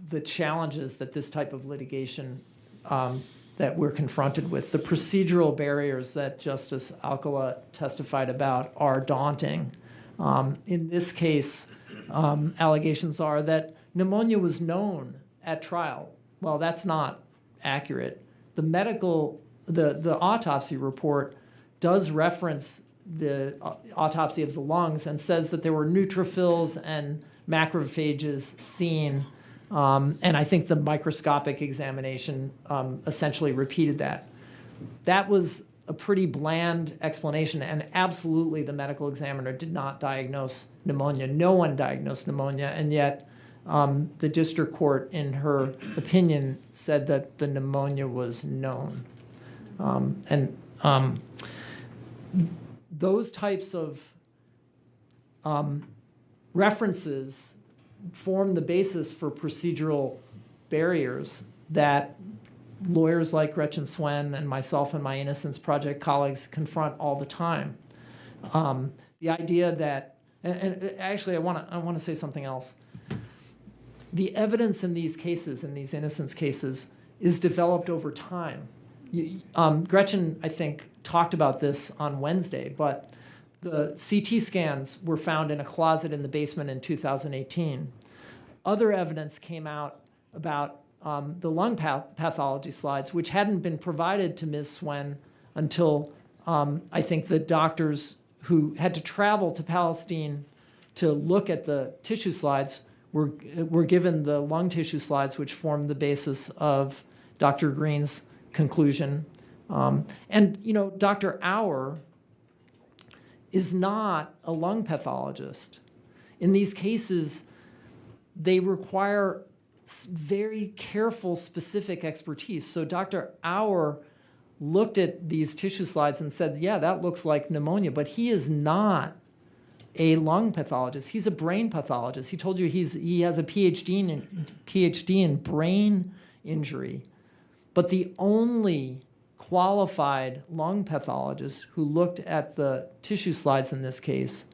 Speaker 16: the challenges that this type of litigation that we're confronted with. The procedural barriers that Justice Alcala testified about are daunting. In this case, allegations are that pneumonia was known at trial. Well, that's not accurate. The autopsy report does reference the autopsy of the lungs and says that there were neutrophils and macrophages seen. And I think the microscopic examination essentially repeated that. That was a pretty bland explanation, and absolutely the medical examiner did not diagnose pneumonia. No one diagnosed pneumonia, and yet the district court, in her opinion, said that the pneumonia was known. Those types of references form the basis for procedural barriers that lawyers like Gretchen Swen and myself and my Innocence Project colleagues confront all the time. The idea that, and actually I want to say something else. The evidence in these cases, in these innocence cases, is developed over time. Gretchen, I think, talked about this on Wednesday, but the CT scans were found in a closet in the basement in 2018. Other evidence came out about the lung pathology slides, which hadn't been provided to Ms. Swen until I think the doctors who had to travel to Palestine to look at the tissue slides were given the lung tissue slides, which formed the basis of Dr. Green's conclusion. Dr. Auer is not a lung pathologist. In these cases, they require very careful, specific expertise. So Dr. Auer looked at these tissue slides and said, yeah, that looks like pneumonia, but he is not a lung pathologist. He's a brain pathologist. He told you he has a PhD in brain injury. But the only qualified lung pathologist who looked at the tissue slides in this case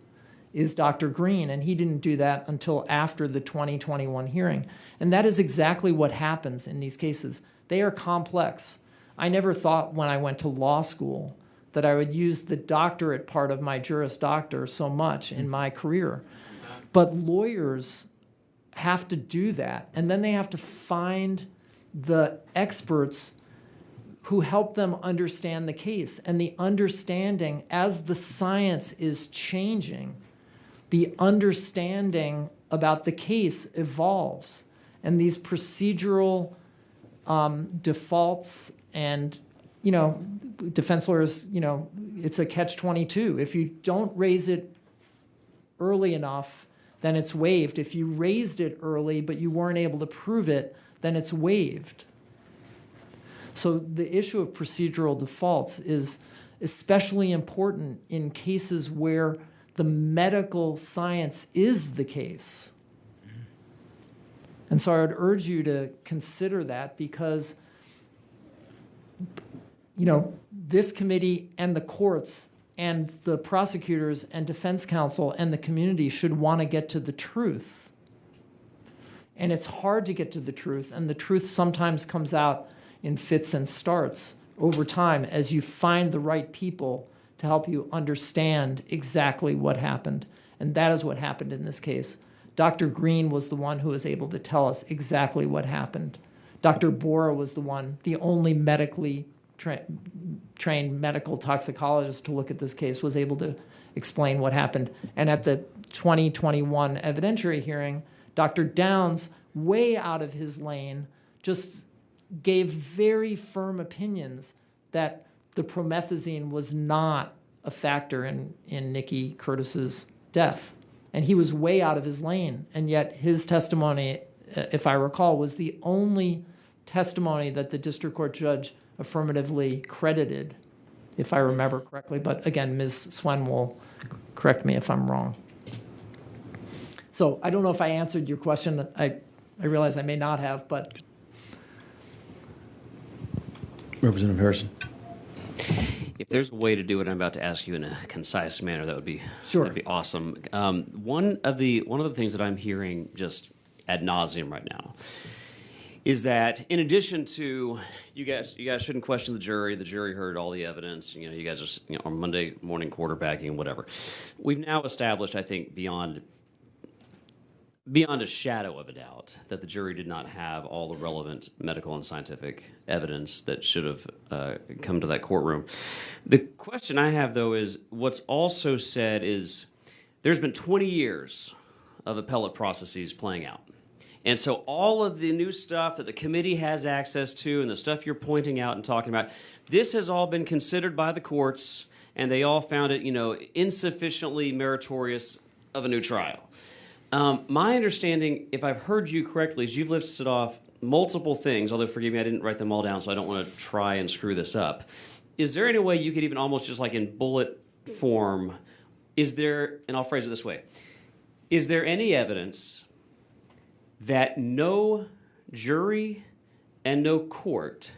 Speaker 16: is Dr. Green, and he didn't do that until after the 2021 hearing. And that is exactly what happens in these cases. They are complex. I never thought when I went to law school that I would use the doctorate part of my Juris Doctor so much in my career. But lawyers have to do that, and then they have to find the experts who help them understand the case. And the understanding, as the science is changing, the understanding about the case evolves. And these procedural defaults and, defense lawyers, it's a catch-22. If you don't raise it early enough, then it's waived. If you raised it early but you weren't able to prove it, then it's waived. So the issue of procedural defaults is especially important in cases where the medical science is the case. And so I would urge you to consider that, because this committee and the courts and the prosecutors and defense counsel and the community should want to get to the truth. And it's hard to get to the truth, and the truth sometimes comes out in fits and starts over time as you find the right people to help you understand exactly what happened. And that is what happened in this case. Dr. Green was the one who was able to tell us exactly what happened. Dr. Bora was the only medically trained medical toxicologist to look at this case, was able to explain what happened. And at the 2021 evidentiary hearing, Dr. Downs, way out of his lane, just gave very firm opinions that the promethazine was not a factor in Nikki Curtis's death. And he was way out of his lane. And yet his testimony, if I recall, was the only testimony that the district court judge affirmatively credited, if I remember correctly. But again, Ms. Swen will correct me if I'm wrong. So I don't know if I answered your question. I realize I may not have, but.
Speaker 13: Representative Harrison.
Speaker 5: If there's a way to do what I'm about to ask you in a concise manner, that would be
Speaker 16: sure.
Speaker 5: That'd be awesome. One of the things that I'm hearing just ad nauseum right now is that, in addition to you guys shouldn't question the jury. The jury heard all the evidence. You guys are on Monday morning quarterbacking and whatever. We've now established, I think, beyond a shadow of a doubt, that the jury did not have all the relevant medical and scientific evidence that should have come to that courtroom. The question I have, though, is what's also said is there's been 20 years of appellate processes playing out. And so all of the new stuff that the committee has access to and the stuff you're pointing out and talking about, this has all been considered by the courts, and they all found it, insufficiently meritorious of a new trial. My understanding, if I've heard you correctly, is you've listed off multiple things, although forgive me, I didn't write them all down, so I don't want to try and screw this up. Is there any way you could even almost just like in bullet form, and I'll phrase it this way, is there any evidence that no jury and no court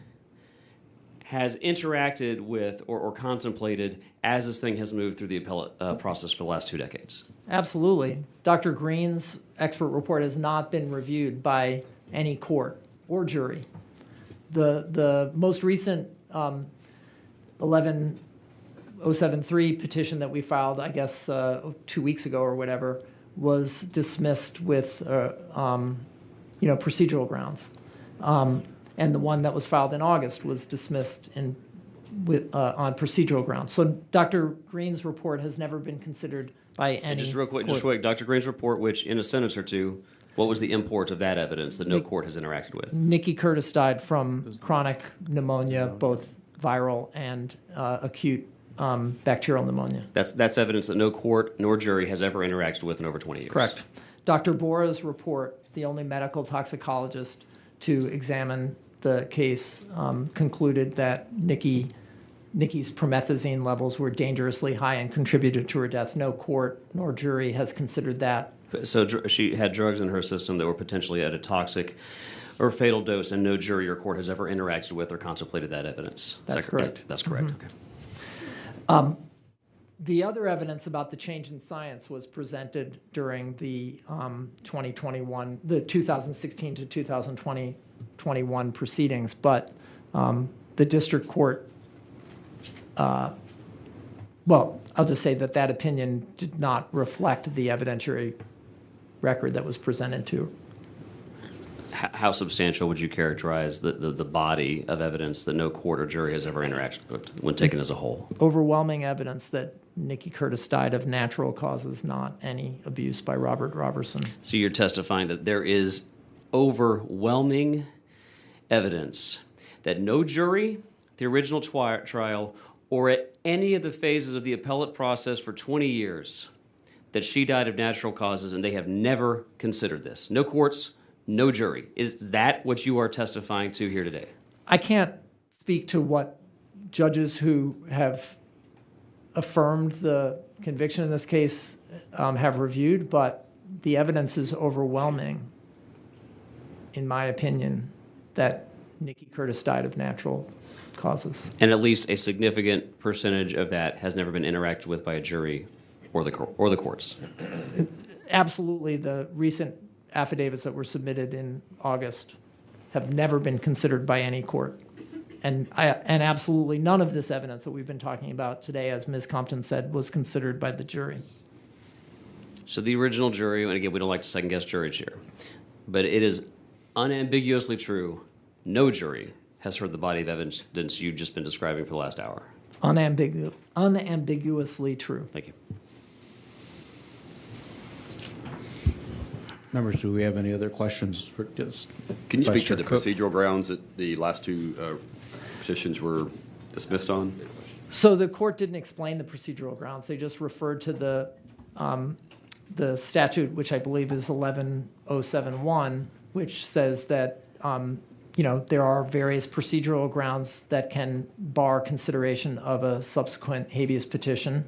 Speaker 5: has interacted with or contemplated as this thing has moved through the appellate process for the last 2 decades?
Speaker 16: Absolutely. Dr. Green's expert report has not been reviewed by any court or jury. The most recent 11073 petition that we filed, I guess 2 weeks ago or whatever, was dismissed with procedural grounds. And the one that was filed in August was dismissed on procedural grounds. So Dr. Green's report has never been considered by any
Speaker 5: Just real quick,
Speaker 16: court.
Speaker 5: Dr. Green's report, which in a sentence or two, what was the import of that evidence that no court has interacted with?
Speaker 16: Nikki Curtis died from chronic pneumonia, both viral and acute bacterial pneumonia.
Speaker 5: That's evidence that no court nor jury has ever interacted with in over 20 years.
Speaker 16: Correct. Dr. Bora's report, the only medical toxicologist to examine the case, concluded that Nikki's promethazine levels were dangerously high and contributed to her death. No court nor jury has considered that.
Speaker 5: So she had drugs in her system that were potentially at a toxic or fatal dose, and no jury or court has ever interacted with or contemplated that evidence.
Speaker 16: That's correct.
Speaker 5: That's correct.
Speaker 16: Mm-hmm.
Speaker 5: Okay.
Speaker 16: The other evidence about the change in science was presented during the 2016 to 2021 proceedings, but the district court, I'll just say that opinion did not reflect the evidentiary record that was presented to.
Speaker 5: How substantial would you characterize the body of evidence that no court or jury has ever interacted with when taken as a whole?
Speaker 16: Overwhelming evidence that Nikki Curtis died of natural causes, not any abuse by Robert Roberson.
Speaker 5: So you're testifying that there is overwhelming evidence that no jury, the original trial, or at any of the phases of the appellate process for 20 years, that she died of natural causes, and they have never considered this. No courts, no jury. Is that what you are testifying to here today?
Speaker 16: I can't speak to what judges who have affirmed the conviction in this case have reviewed, but the evidence is overwhelming, in my opinion, that Nikki Curtis died of natural causes.
Speaker 5: And at least a significant percentage of that has never been interacted with by a jury or the courts.
Speaker 16: Absolutely, the recent affidavits that were submitted in August have never been considered by any court. And absolutely none of this evidence that we've been talking about today, as Ms. Compton said, was considered by the jury.
Speaker 5: So the original jury, and again, we don't like to second-guess juries here, but it is unambiguously true, no jury has heard the body of evidence you've just been describing for the last hour.
Speaker 16: Unambiguously true.
Speaker 5: Thank you.
Speaker 13: Members, do we have any other questions?
Speaker 8: Can you speak to the
Speaker 13: Cook?
Speaker 8: procedural grounds that the last two petitions were dismissed on?
Speaker 16: So the court didn't explain the procedural grounds. They just referred to the statute, which I believe is 11071, which says that there are various procedural grounds that can bar consideration of a subsequent habeas petition,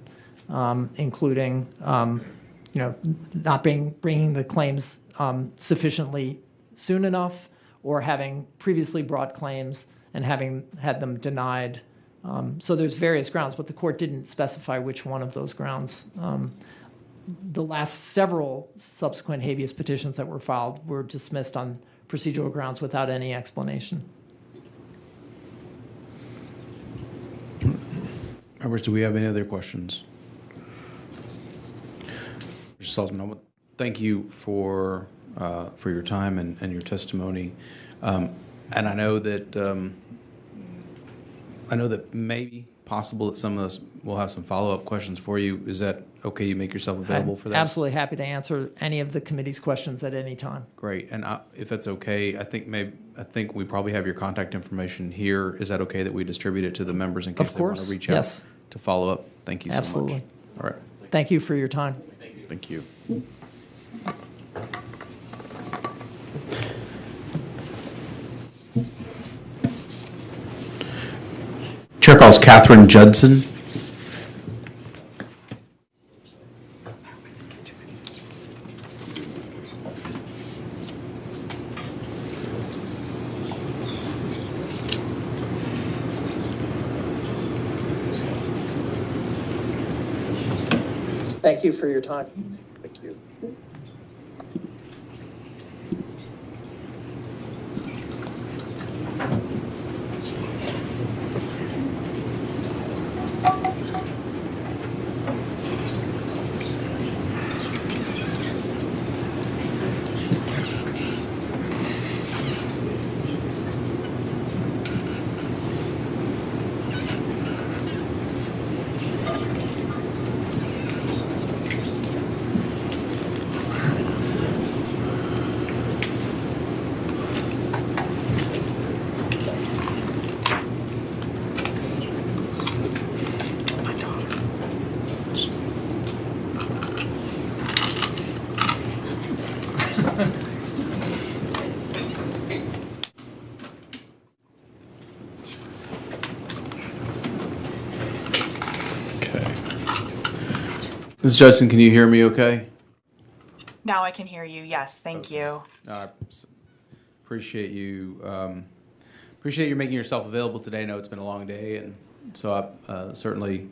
Speaker 16: including not bringing the claims sufficiently soon enough, or having previously brought claims and having had them denied. So there's various grounds, but the court didn't specify which one of those grounds. The last several subsequent habeas petitions that were filed were dismissed on procedural grounds without any explanation.
Speaker 13: Members, do we have any other questions? Mr. Salzman, I want to thank you for your time and your testimony. And I know that maybe possible that some of us will have some follow-up questions for you. Is that okay? You make yourself available for that?
Speaker 16: Absolutely happy to answer any of the committee's questions at any time.
Speaker 13: Great. And if that's okay, I think we probably have your contact information here. Is that okay that we distribute it to the members in case they want to reach out to follow up? Thank you so much.
Speaker 16: Absolutely.
Speaker 13: All right.
Speaker 16: Thank you for your time.
Speaker 13: Thank you. Chair calls Catherine Judson.
Speaker 16: Thank you for your time.
Speaker 13: Thank you. Ms. Judson, can you hear me okay?
Speaker 17: Now I can hear you. Yes, thank you.
Speaker 13: I appreciate you. Appreciate you making yourself available today. I know it's been a long day, and so I certainly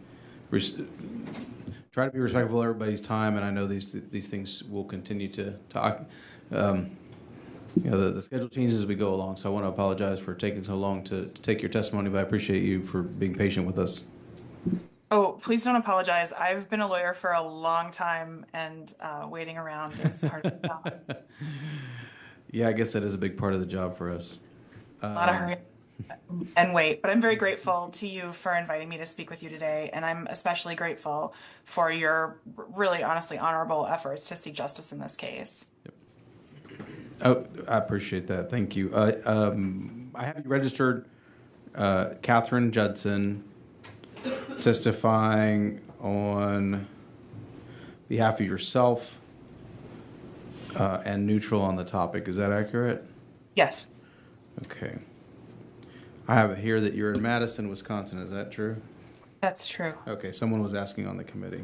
Speaker 13: try to be respectful of everybody's time. And I know these things will continue to talk. The schedule changes as we go along, so I want to apologize for taking so long to take your testimony, but I appreciate you for being patient with us.
Speaker 17: Oh, please don't apologize. I've been a lawyer for a long time, and waiting around is part of the job.
Speaker 13: Yeah, I guess that is a big part of the job for us.
Speaker 17: A lot of hurry. and wait. But I'm very grateful to you for inviting me to speak with you today, and I'm especially grateful for your really, honestly, honorable efforts to seek justice in this case.
Speaker 2: Oh, I appreciate that. Thank you. I have you registered, Catherine Judson, testifying on behalf of yourself and neutral on the topic. Is that accurate?
Speaker 17: Yes.
Speaker 2: Okay. I have it here that you're in Madison, Wisconsin. Is that true?
Speaker 17: That's true.
Speaker 2: Okay. Someone was asking on the committee.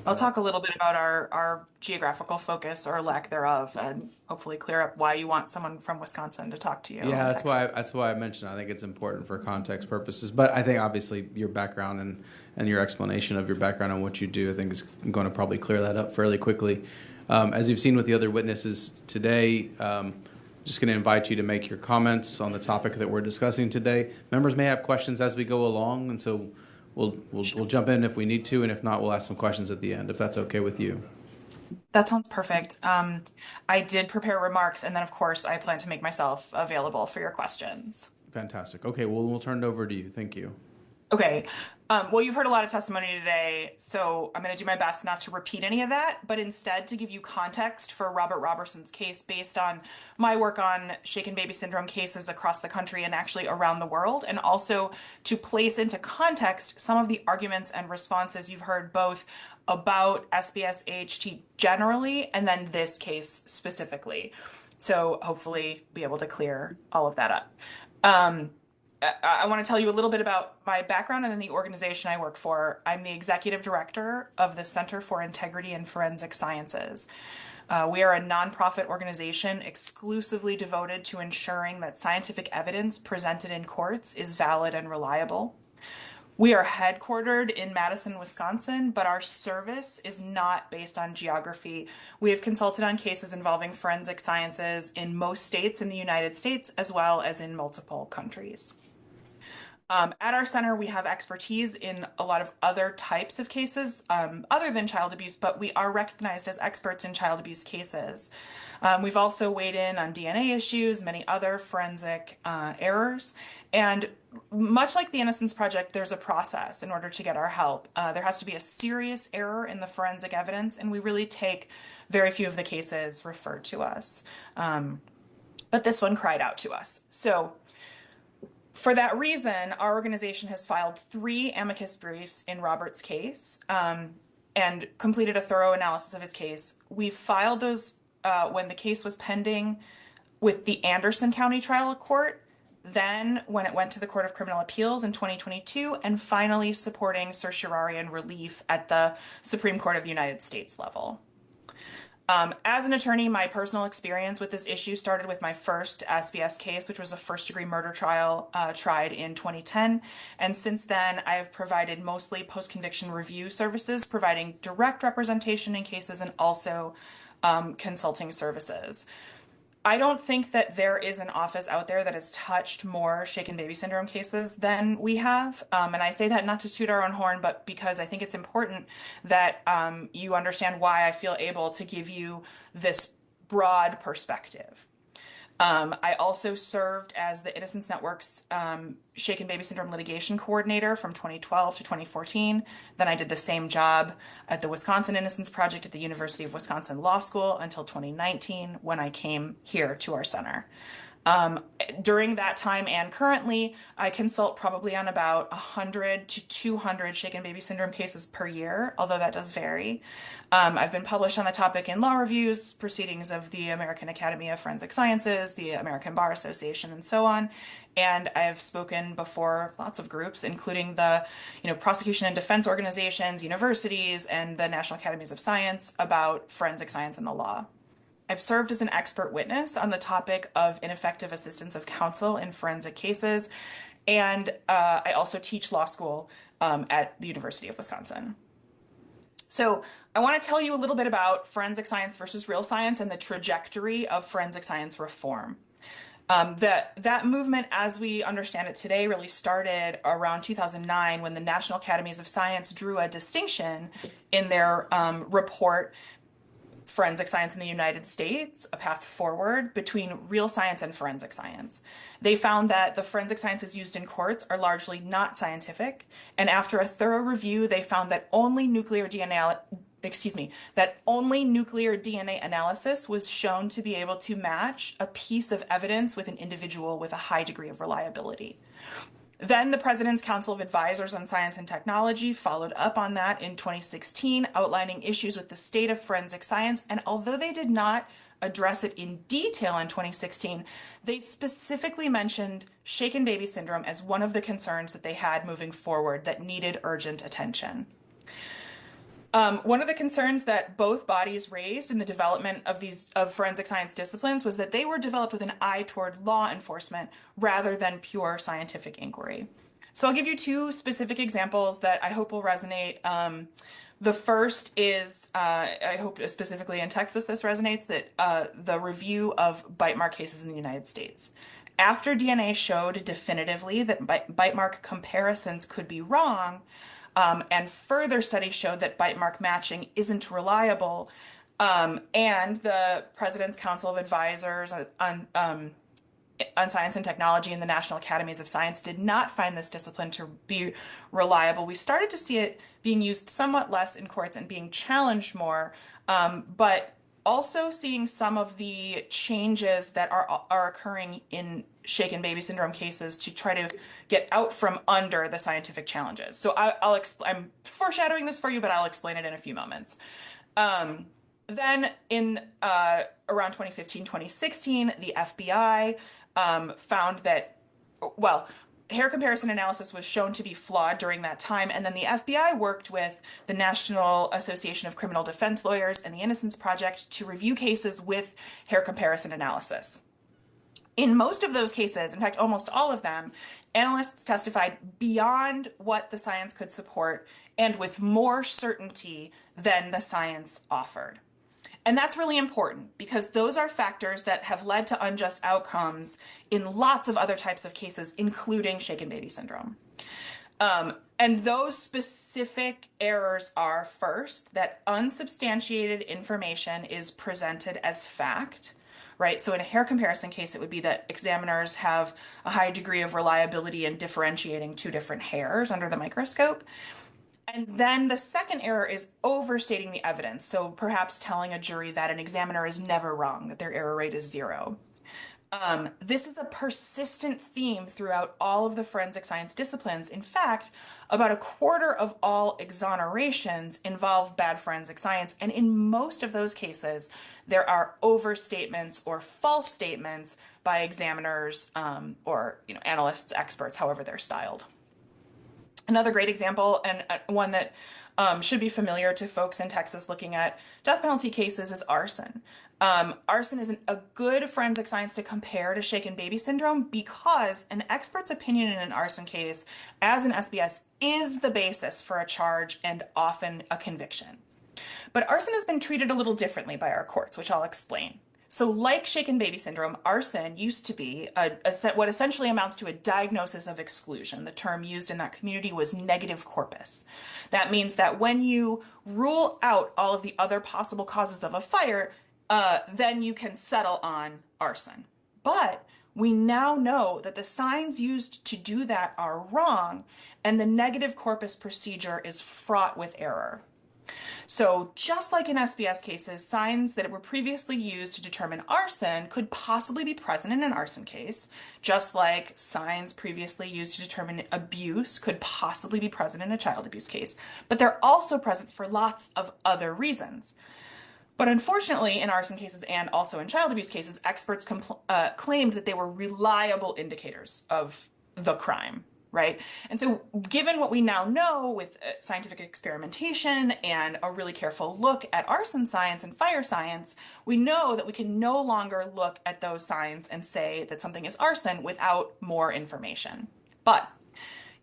Speaker 17: I'll talk a little bit about our geographical focus or lack thereof, and hopefully clear up why you want someone from Wisconsin to talk to you.
Speaker 2: Yeah, that's why I mentioned. I think it's important for context purposes. But I think obviously your background and your explanation of your background and what you do, I think is going to probably clear that up fairly quickly. As you've seen with the other witnesses today, just going to invite you to make your comments on the topic that we're discussing today. Members may have questions as we go along, and so we'll jump in if we need to, and if not, we'll ask some questions at the end, if that's okay with you.
Speaker 17: That sounds perfect. I did prepare remarks, and then, of course, I plan to make myself available for your questions.
Speaker 2: Fantastic. Okay, well, we'll turn it over to you. Thank you.
Speaker 17: Okay. Well, you've heard a lot of testimony today, so I'm going to do my best not to repeat any of that, but instead to give you context for Robert Roberson's case based on my work on shaken baby syndrome cases across the country and actually around the world, and also to place into context some of the arguments and responses you've heard both about SBS-AHT generally and then this case specifically. So hopefully be able to clear all of that up. I want to tell you a little bit about my background and then the organization I work for. I'm the executive director of the Center for Integrity in Forensic Sciences. We are a nonprofit organization exclusively devoted to ensuring that scientific evidence presented in courts is valid and reliable. We are headquartered in Madison, Wisconsin, but our service is not based on geography. We have consulted on cases involving forensic sciences in most states in the United States, as well as in multiple countries. At our center, we have expertise in a lot of other types of cases other than child abuse, but we are recognized as experts in child abuse cases. We've also weighed in on DNA issues, many other forensic errors, and much like the Innocence Project, there's a process in order to get our help. There has to be a serious error in the forensic evidence, and we really take very few of the cases referred to us. But this one cried out to us. So for that reason, our organization has filed 3 amicus briefs in Robert's case and completed a thorough analysis of his case. We filed those when the case was pending with the Anderson County Trial Court, then when it went to the Court of Criminal Appeals in 2022, and finally supporting certiorari and relief at the Supreme Court of the United States level. As an attorney, my personal experience with this issue started with my first SBS case, which was a first-degree murder trial tried in 2010. And since then, I have provided mostly post-conviction review services, providing direct representation in cases and also consulting services. I don't think that there is an office out there that has touched more shaken baby syndrome cases than we have. And I say that not to toot our own horn, but because I think it's important that you understand why I feel able to give you this broad perspective. I also served as the Innocence Network's shaken baby syndrome litigation coordinator from 2012 to 2014. Then I did the same job at the Wisconsin Innocence Project at the University of Wisconsin Law School until 2019 when I came here to our center. During that time and currently, I consult probably on about 100 to 200 shaken baby syndrome cases per year, although that does vary. I've been published on the topic in law reviews, proceedings of the American Academy of Forensic Sciences, the American Bar Association, and so on. And I've spoken before lots of groups, including the prosecution and defense organizations, universities, and the National Academies of Science about forensic science and the law. I've served as an expert witness on the topic of ineffective assistance of counsel in forensic cases, and I also teach law school at the University of Wisconsin. So I want to tell you a little bit about forensic science versus real science and the trajectory of forensic science reform. That movement, as we understand it today, really started around 2009 when the National Academies of Science drew a distinction in their report forensic science in the United States, a path forward between real science and forensic science. They found that the forensic sciences used in courts are largely not scientific, and after a thorough review, they found that only nuclear DNA analysis was shown to be able to match a piece of evidence with an individual with a high degree of reliability. Then the President's Council of Advisors on Science and Technology followed up on that in 2016, outlining issues with the state of forensic science. And although they did not address it in detail in 2016, they specifically mentioned shaken baby syndrome as one of the concerns that they had moving forward that needed urgent attention. One of the concerns that both bodies raised in the development of forensic science disciplines was that they were developed with an eye toward law enforcement rather than pure scientific inquiry. So I'll give you two specific examples that I hope will resonate. The first is, I hope specifically in Texas this resonates, that the review of bite mark cases in the United States. After DNA showed definitively that bite mark comparisons could be wrong, and further studies showed that bite mark matching isn't reliable, and the President's Council of Advisors on Science and Technology and the National Academies of Science did not find this discipline to be reliable. We started to see it being used somewhat less in courts and being challenged more, but also seeing some of the changes that are occurring in shaken baby syndrome cases to try to get out from under the scientific challenges. So I'm foreshadowing this for you, but I'll explain it in a few moments. Then in around 2015, 2016, the FBI found that, hair comparison analysis was shown to be flawed during that time, and then the FBI worked with the National Association of Criminal Defense Lawyers and the Innocence Project to review cases with hair comparison analysis. In most of those cases, in fact, almost all of them, analysts testified beyond what the science could support and with more certainty than the science offered. And that's really important because those are factors that have led to unjust outcomes in lots of other types of cases, including shaken baby syndrome. And those specific errors are, first, that unsubstantiated information is presented as fact, right? So in a hair comparison case, it would be that examiners have a high degree of reliability in differentiating two different hairs under the microscope. And then the second error is overstating the evidence. So perhaps telling a jury that an examiner is never wrong, that their error rate is 0. This is a persistent theme throughout all of the forensic science disciplines. In fact, about a quarter of all exonerations involve bad forensic science. And in most of those cases, there are overstatements or false statements by examiners or analysts, experts, however they're styled. Another great example, and one that should be familiar to folks in Texas looking at death penalty cases, is arson. Arson is a good forensic science to compare to shaken baby syndrome because an expert's opinion in an arson case, as an SBS, is the basis for a charge and often a conviction. But arson has been treated a little differently by our courts, which I'll explain. So like shaken baby syndrome, arson used to be what essentially amounts to a diagnosis of exclusion. The term used in that community was negative corpus. That means that when you rule out all of the other possible causes of a fire, then you can settle on arson. But we now know that the signs used to do that are wrong, and the negative corpus procedure is fraught with error. So just like in SBS cases, signs that were previously used to determine arson could possibly be present in an arson case, just like signs previously used to determine abuse could possibly be present in a child abuse case. But they're also present for lots of other reasons. But unfortunately, in arson cases and also in child abuse cases, experts claimed that they were reliable indicators of the crime. Right? And so given what we now know with scientific experimentation and a really careful look at arson science and fire science, we know that we can no longer look at those signs and say that something is arson without more information. But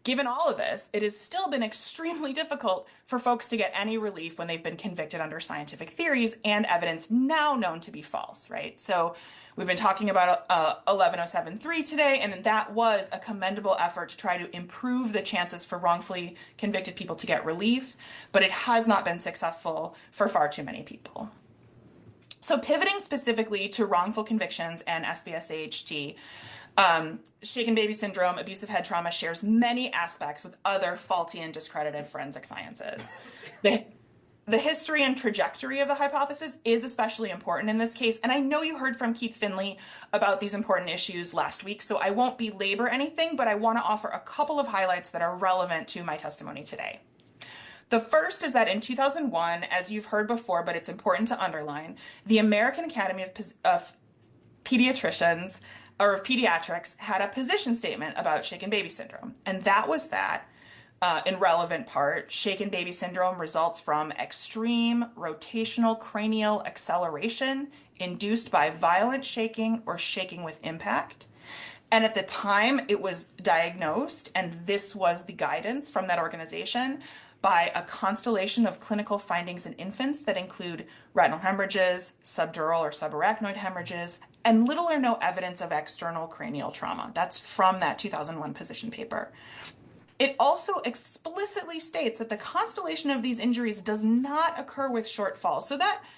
Speaker 17: given all of this, it has still been extremely difficult for folks to get any relief when they've been convicted under scientific theories and evidence now known to be false, right? So we've been talking about 11073 today, and that was a commendable effort to try to improve the chances for wrongfully convicted people to get relief, but it has not been successful for far too many people. So pivoting specifically to wrongful convictions and SBS-AHT, shaken baby syndrome, abusive head trauma shares many aspects with other faulty and discredited forensic sciences. The history and trajectory of the hypothesis is especially important in this case, and I know you heard from Keith Finley about these important issues last week, so I won't belabor anything, but I want to offer a couple of highlights that are relevant to my testimony today. The first is that in 2001, as you've heard before, but it's important to underline, the American Academy of Pediatricians, or of Pediatrics, had a position statement about shaken baby syndrome, and that was that, in relevant part, shaken baby syndrome results from extreme rotational cranial acceleration induced by violent shaking or shaking with impact. And at the time it was diagnosed, and this was the guidance from that organization, by a constellation of clinical findings in infants that include retinal hemorrhages, subdural or subarachnoid hemorrhages, and little or no evidence of external cranial trauma. That's from that 2001 position paper. It also explicitly states that the constellation of these injuries does not occur with short falls.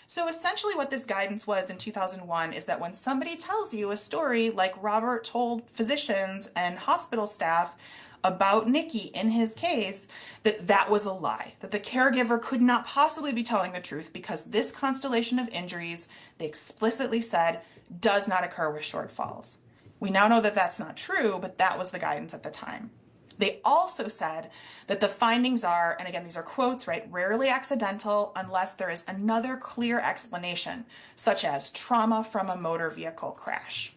Speaker 17: So essentially what this guidance was in 2001 is that when somebody tells you a story like Robert told physicians and hospital staff about Nikki in his case, that was a lie, that the caregiver could not possibly be telling the truth because this constellation of injuries, they explicitly said, does not occur with short falls. We now know that that's not true, but that was the guidance at the time. They also said that the findings are, and again, these are quotes, right, rarely accidental unless there is another clear explanation, such as trauma from a motor vehicle crash.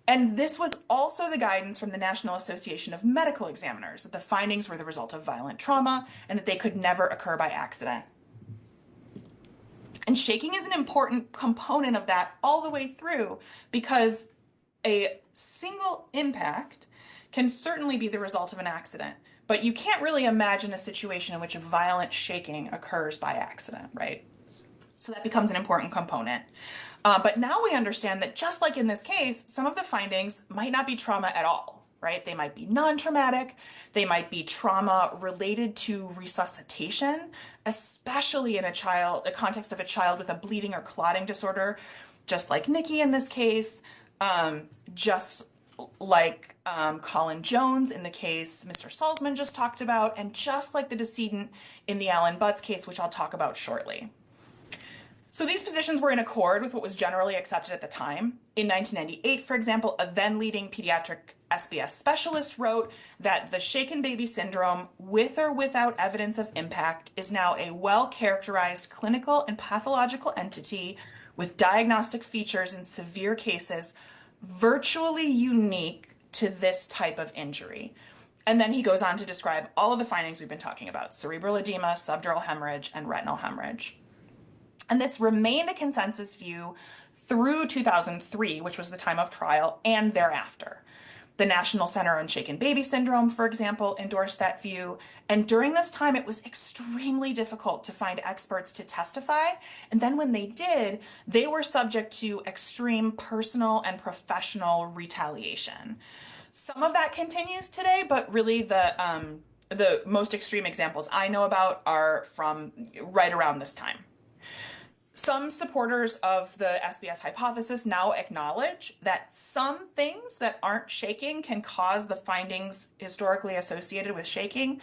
Speaker 17: And this was also the guidance from the National Association of Medical Examiners, that the findings were the result of violent trauma and that they could never occur by accident. And shaking is an important component of that all the way through, because a single impact can certainly be the result of an accident, but you can't really imagine a situation in which a violent shaking occurs by accident, right? So that becomes an important component. But now we understand that just like in this case, some of the findings might not be trauma at all, right? They might be non-traumatic. They might be trauma related to resuscitation, especially in a context of a child with a bleeding or clotting disorder, just like Nikki in this case, just like Colin Jones in the case Mr. Salzman just talked about, and just like the decedent in the Alan Butts case, which I'll talk about shortly. So these positions were in accord with what was generally accepted at the time. In 1998, for example, a then leading pediatric SBS specialist wrote that the shaken baby syndrome, with or without evidence of impact, is now a well-characterized clinical and pathological entity with diagnostic features in severe cases virtually unique to this type of injury. And then he goes on to describe all of the findings we've been talking about: cerebral edema, subdural hemorrhage, and retinal hemorrhage. And this remained a consensus view through 2003, which was the time of trial, and thereafter. The National Center on Shaken Baby Syndrome, for example, endorsed that view. And during this time, it was extremely difficult to find experts to testify. And then when they did, they were subject to extreme personal and professional retaliation. Some of that continues today, but really the most extreme examples I know about are from right around this time. Some supporters of the SBS hypothesis now acknowledge that some things that aren't shaking can cause the findings historically associated with shaking,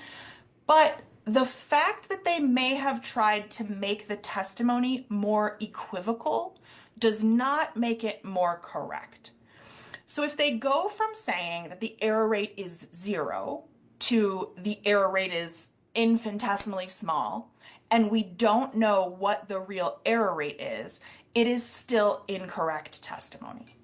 Speaker 17: but the fact that they may have tried to make the testimony more equivocal does not make it more correct. So if they go from saying that the error rate is 0 to the error rate is infinitesimally small, and we don't know what the real error rate is, it is still incorrect testimony.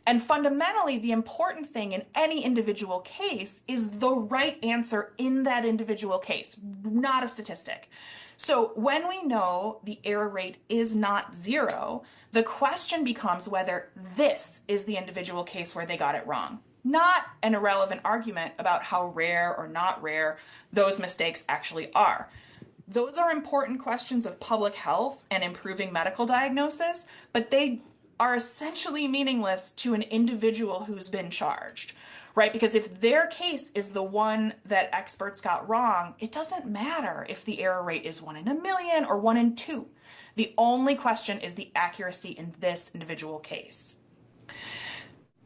Speaker 17: And fundamentally, the important thing in any individual case is the right answer in that individual case, not a statistic. So when we know the error rate is not 0, the question becomes whether this is the individual case where they got it wrong, not an irrelevant argument about how rare or not rare those mistakes actually are. Those are important questions of public health and improving medical diagnosis, but they are essentially meaningless to an individual who's been charged, right? Because if their case is the one that experts got wrong, it doesn't matter if the error rate is 1 in a million or 1 in 2. The only question is the accuracy in this individual case.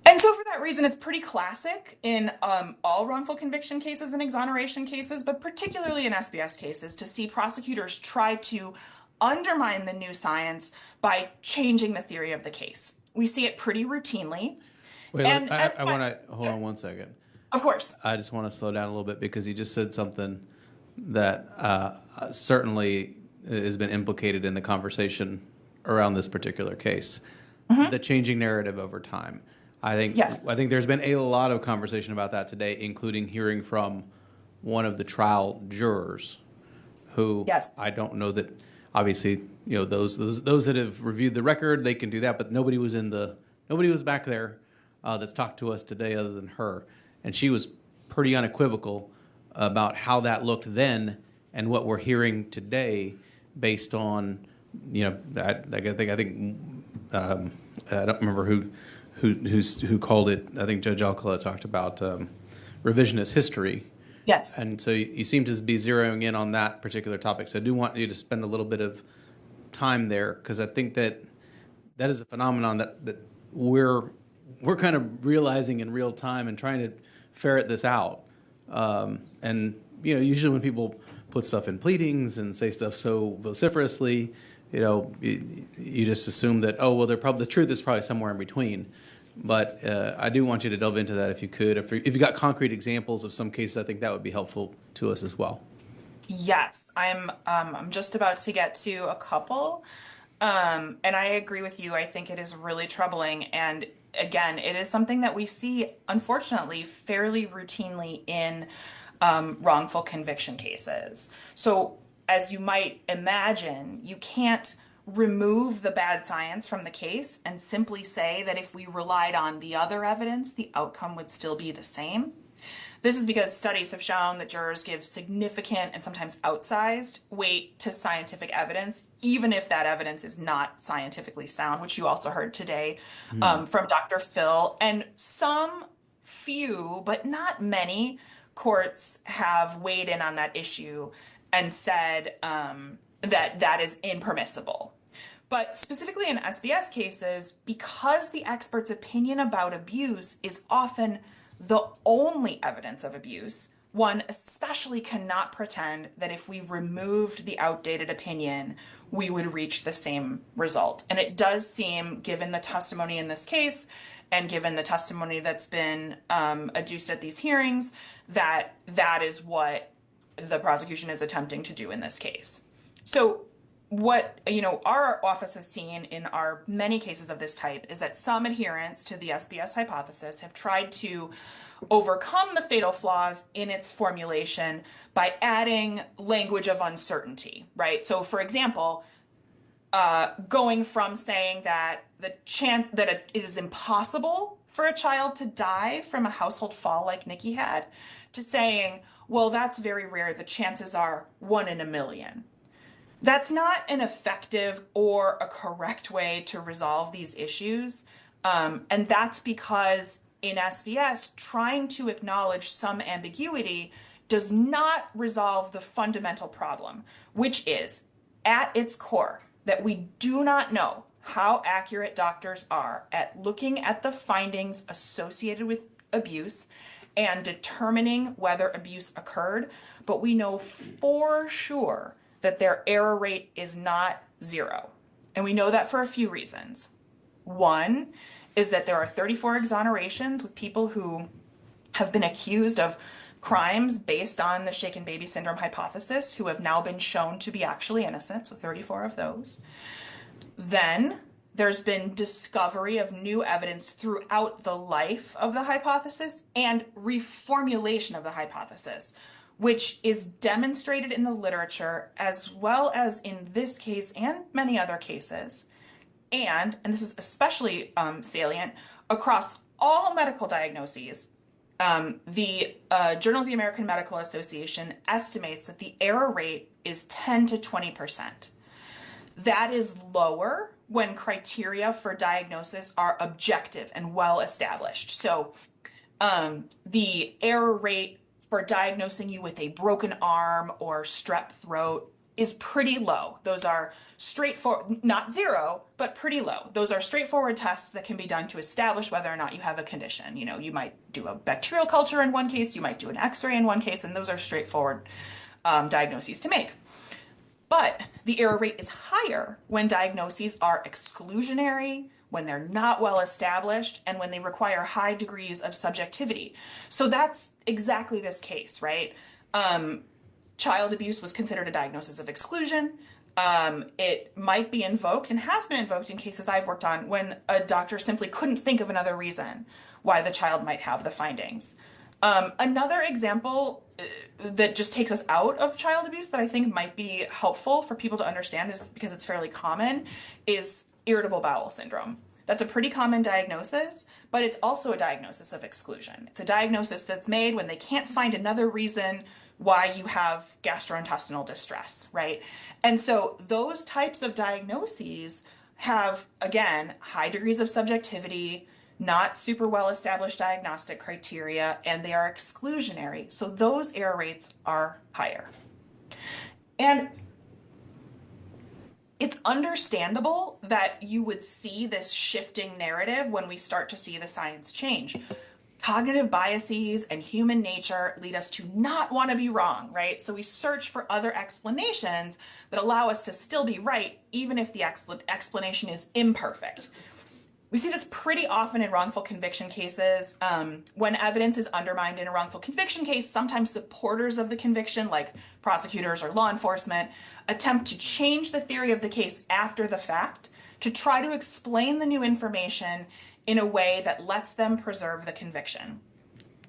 Speaker 17: And so for that reason, it's pretty classic in all wrongful conviction cases and exoneration cases, but particularly in SBS cases, to see prosecutors try to undermine the new science by changing the theory of the case. We see it pretty routinely.
Speaker 13: Wait,
Speaker 17: And
Speaker 13: I want to hold on one second.
Speaker 17: Of course.
Speaker 13: I just want to slow down a little bit because you just said something that certainly has been implicated in the conversation around this particular case. The changing narrative over time. I think there's been a lot of conversation about that today, including hearing from one of the trial jurors, who I don't know that. Obviously, those that have reviewed the record, they can do that, but nobody was back there that's talked to us today other than her, and she was pretty unequivocal about how that looked then and what we're hearing today, based on I don't remember who called it. I think Judge Alcala talked about revisionist history.
Speaker 17: Yes.
Speaker 13: And so you seem to be zeroing in on that particular topic. So I do want you to spend a little bit of time there, because I think that is a phenomenon that we're kind of realizing in real time and trying to ferret this out. And usually when people put stuff in pleadings and say stuff so vociferously, you just assume that, the truth is probably somewhere in between. But I do want you to delve into that if you could. If you got concrete examples of some cases, I think that would be helpful to us as well.
Speaker 17: Yes, I'm just about to get to a couple. And I agree with you. I think it is really troubling. And again, it is something that we see, unfortunately, fairly routinely in wrongful conviction cases. So as you might imagine, you can't remove the bad science from the case and simply say that if we relied on the other evidence, the outcome would still be the same. This is because studies have shown that jurors give significant and sometimes outsized weight to scientific evidence, even if that evidence is not scientifically sound, which you also heard today from Dr. Phil. And some few, but not many, courts have weighed in on that issue and said that is impermissible. But specifically in SBS cases, because the expert's opinion about abuse is often the only evidence of abuse, one especially cannot pretend that if we removed the outdated opinion, we would reach the same result. And it does seem, given the testimony in this case, and given the testimony that's been adduced at these hearings, that is what the prosecution is attempting to do in this case. So what our office has seen in our many cases of this type is that some adherents to the SBS hypothesis have tried to overcome the fatal flaws in its formulation by adding language of uncertainty, right? So for example, going from saying that it is impossible for a child to die from a household fall like Nikki had, to saying, well, that's very rare. The chances are 1 in a million. That's not an effective or a correct way to resolve these issues. And that's because in SBS, trying to acknowledge some ambiguity does not resolve the fundamental problem, which is, at its core, that we do not know how accurate doctors are at looking at the findings associated with abuse and determining whether abuse occurred, but we know for sure that their error rate is not 0. And we know that for a few reasons. One is that there are 34 exonerations with people who have been accused of crimes based on the shaken baby syndrome hypothesis who have now been shown to be actually innocent, so 34 of those. Then there's been discovery of new evidence throughout the life of the hypothesis and reformulation of the hypothesis, which is demonstrated in the literature as well as in this case and many other cases. And this is especially salient, across all medical diagnoses, the Journal of the American Medical Association estimates that the error rate is 10 to 20%. That is lower when criteria for diagnosis are objective and well established. So the error rate for diagnosing you with a broken arm or strep throat is pretty low. Those are straightforward, not zero, but pretty low. Those are straightforward tests that can be done to establish whether or not you have a condition. You know, you might do a bacterial culture in one case, you might do an x-ray in one case, and those are straightforward diagnoses to make. But the error rate is higher when diagnoses are exclusionary, when they're not well established, and when they require high degrees of subjectivity. So that's exactly this case, right? Child abuse was considered a diagnosis of exclusion. It might be invoked and has been invoked in cases I've worked on when a doctor simply couldn't think of another reason why the child might have the findings. Another example that just takes us out of child abuse that I think might be helpful for people to understand, is because it's fairly common, is irritable bowel syndrome. That's a pretty common diagnosis, but it's also a diagnosis of exclusion. It's a diagnosis that's made when they can't find another reason why you have gastrointestinal distress, right? And so those types of diagnoses have, again, high degrees of subjectivity, not super well established diagnostic criteria, and they are exclusionary. So those error rates are higher. And it's understandable that you would see this shifting narrative when we start to see the science change. Cognitive biases and human nature lead us to not want to be wrong, right? So we search for other explanations that allow us to still be right, even if the explanation is imperfect. We see this pretty often in wrongful conviction cases. When evidence is undermined in a wrongful conviction case, sometimes supporters of the conviction, like prosecutors or law enforcement, attempt to change the theory of the case after the fact to try to explain the new information in a way that lets them preserve the conviction.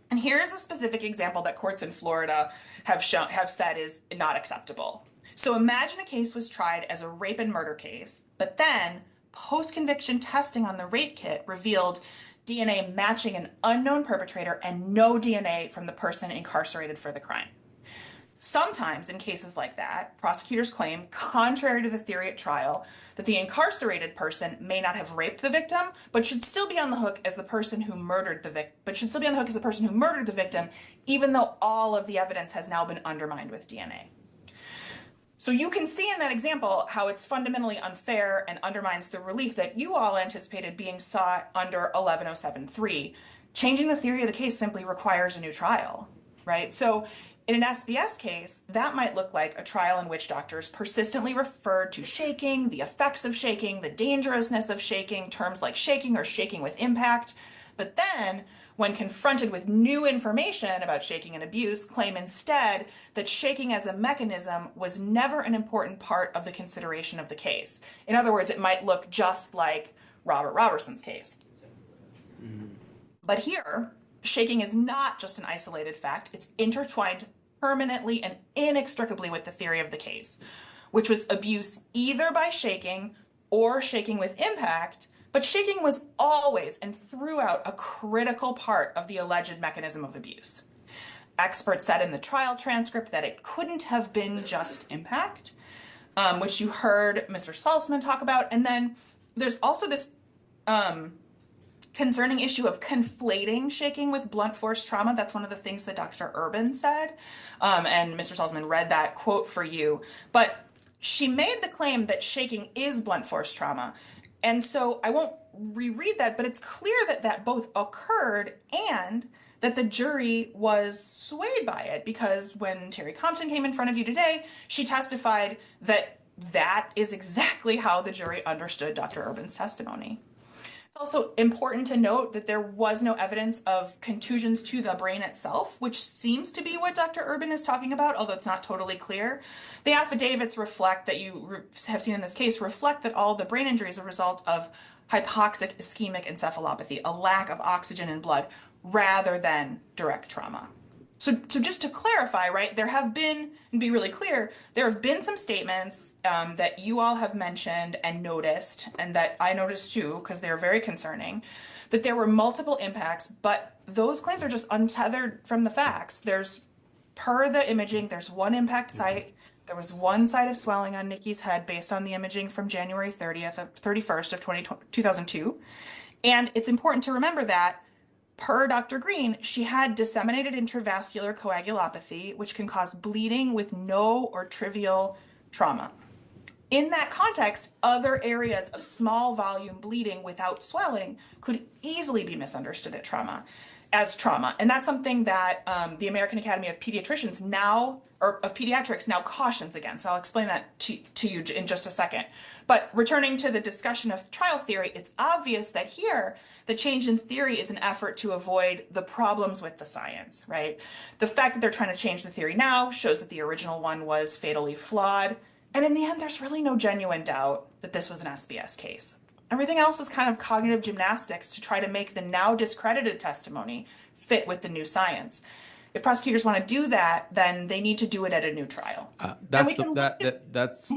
Speaker 17: And here's a specific example that courts in Florida have said is not acceptable. So imagine a case was tried as a rape and murder case, but then post-conviction testing on the rape kit revealed DNA matching an unknown perpetrator and no DNA from the person incarcerated for the crime. Sometimes in cases like that, prosecutors claim, contrary to the theory at trial, that the incarcerated person may not have raped the victim, but should still be on the hook as the person who murdered the victim, even though all of the evidence has now been undermined with DNA. So you can see in that example how it's fundamentally unfair and undermines the relief that you all anticipated being sought under 11073. Changing the theory of the case simply requires a new trial, right? So in an SBS case, that might look like a trial in which doctors persistently referred to shaking, the effects of shaking, the dangerousness of shaking, terms like shaking or shaking with impact. But then, when confronted with new information about shaking and abuse, claim instead that shaking as a mechanism was never an important part of the consideration of the case. In other words, it might look just like Robert Roberson's case. But here, shaking is not just an isolated fact, it's intertwined permanently and inextricably with the theory of the case, which was abuse either by shaking or shaking with impact, but shaking was always and throughout a critical part of the alleged mechanism of abuse. Experts said in the trial transcript that it couldn't have been just impact, which you heard Mr. Salzman talk about, and then there's also this concerning issue of conflating shaking with blunt force trauma. That's one of the things that Dr. Urban said, and Mr. Salzman read that quote for you. But she made the claim that shaking is blunt force trauma. And so I won't reread that, but it's clear that that both occurred and that the jury was swayed by it, because when Terry Compton came in front of you today, she testified that that is exactly how the jury understood Dr. Urban's testimony. It's also important to note that there was no evidence of contusions to the brain itself, which seems to be what Dr. Urban is talking about, although it's not totally clear. The affidavits reflect that you have seen in this case reflect that all the brain injury is a result of hypoxic ischemic encephalopathy, a lack of oxygen in blood, rather than direct trauma. So just to clarify, right, there have been, and be really clear, there have been some statements that you all have mentioned and noticed, and that I noticed too, because they're very concerning, that there were multiple impacts, but those claims are just untethered from the facts. There's, per the imaging, there's one impact site. There was one site of swelling on Nikki's head based on the imaging from January 31st of 2002. And it's important to remember that, per Dr. Green, she had disseminated intravascular coagulopathy, which can cause bleeding with no or trivial trauma. In that context, other areas of small volume bleeding without swelling could easily be misunderstood as trauma. And that's something that the American Academy of Pediatricians of Pediatrics now cautions against. I'll explain that to you in just a second. But returning to the discussion of trial theory, it's obvious that here the change in theory is an effort to avoid the problems with the science, right? The fact that they're trying to change the theory now shows that the original one was fatally flawed. And in the end, there's really no genuine doubt that this was an SBS case. Everything else is kind of cognitive gymnastics to try to make the now discredited testimony fit with the new science. If prosecutors want to do that, then they need to do it at a new trial.
Speaker 2: That's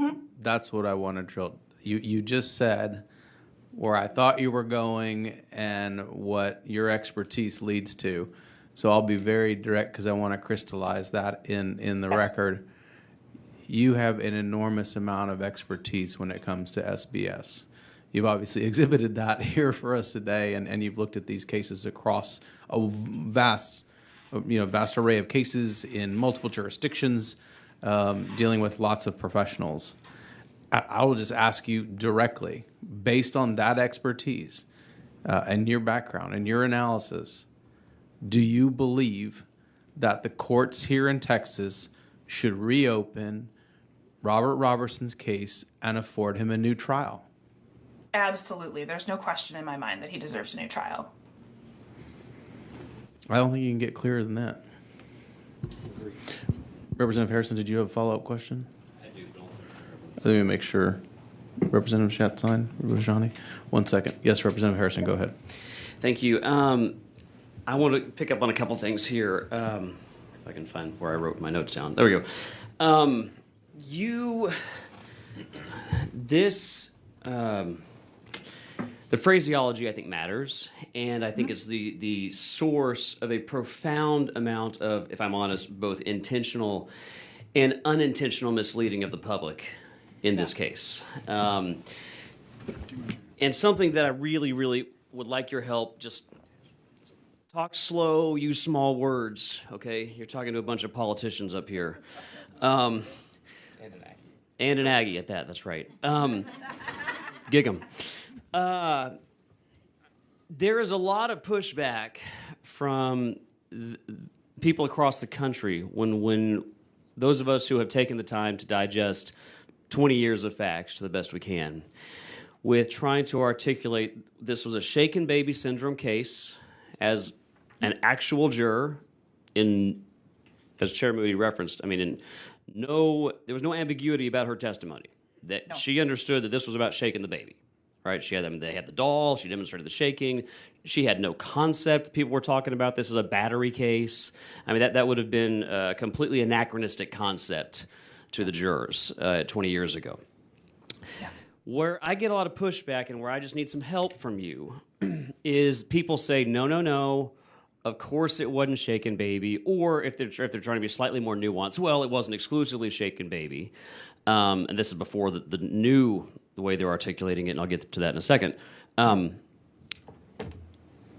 Speaker 2: what I want to drill. You just said where I thought you were going and what your expertise leads to. So I'll be very direct because I want to crystallize that in the record. You have an enormous amount of expertise when it comes to SBS. You've obviously exhibited that here for us today, and you've looked at these cases across a vast array of cases in multiple jurisdictions, dealing with lots of professionals. I will just ask you directly, based on that expertise and your background and your analysis, do you believe that the courts here in Texas should reopen Robert Roberson's case and afford him a new trial?
Speaker 17: Absolutely. There's no question in my mind that he deserves a new trial.
Speaker 2: I don't think you can get clearer than that. Representative Harrison, did you have a follow-up question?
Speaker 5: I do.
Speaker 2: Let me make sure. Representative Rajani, 1 second. Yes, Representative Harrison, go ahead.
Speaker 5: Thank you. I want to pick up on a couple things here. If I can find where I wrote my notes down. There we go. The phraseology, I think, matters, and I think it's the source of a profound amount of, if I'm honest, both intentional and unintentional misleading of the public in this case. And something that I really, really would like your help, just talk slow, use small words, okay? You're talking to a bunch of politicians up here. And an Aggie at that, that's right. Gig 'em. There is a lot of pushback from people across the country when those of us who have taken the time to digest 20 years of facts to the best we can, with trying to articulate this was a shaken baby syndrome case as an actual juror as Chair Moody referenced, there was no ambiguity about her testimony. That she understood that this was about shaking the baby. Right? They had the doll. She demonstrated the shaking. She had no concept. People were talking about this as a battery case. That would have been a completely anachronistic concept to the jurors 20 years ago. Yeah. Where I get a lot of pushback and where I just need some help from you is people say, no, of course it wasn't shaken baby. Or if they're trying to be slightly more nuanced, well, it wasn't exclusively shaken baby. And this is before the way they're articulating it, and I'll get to that in a second.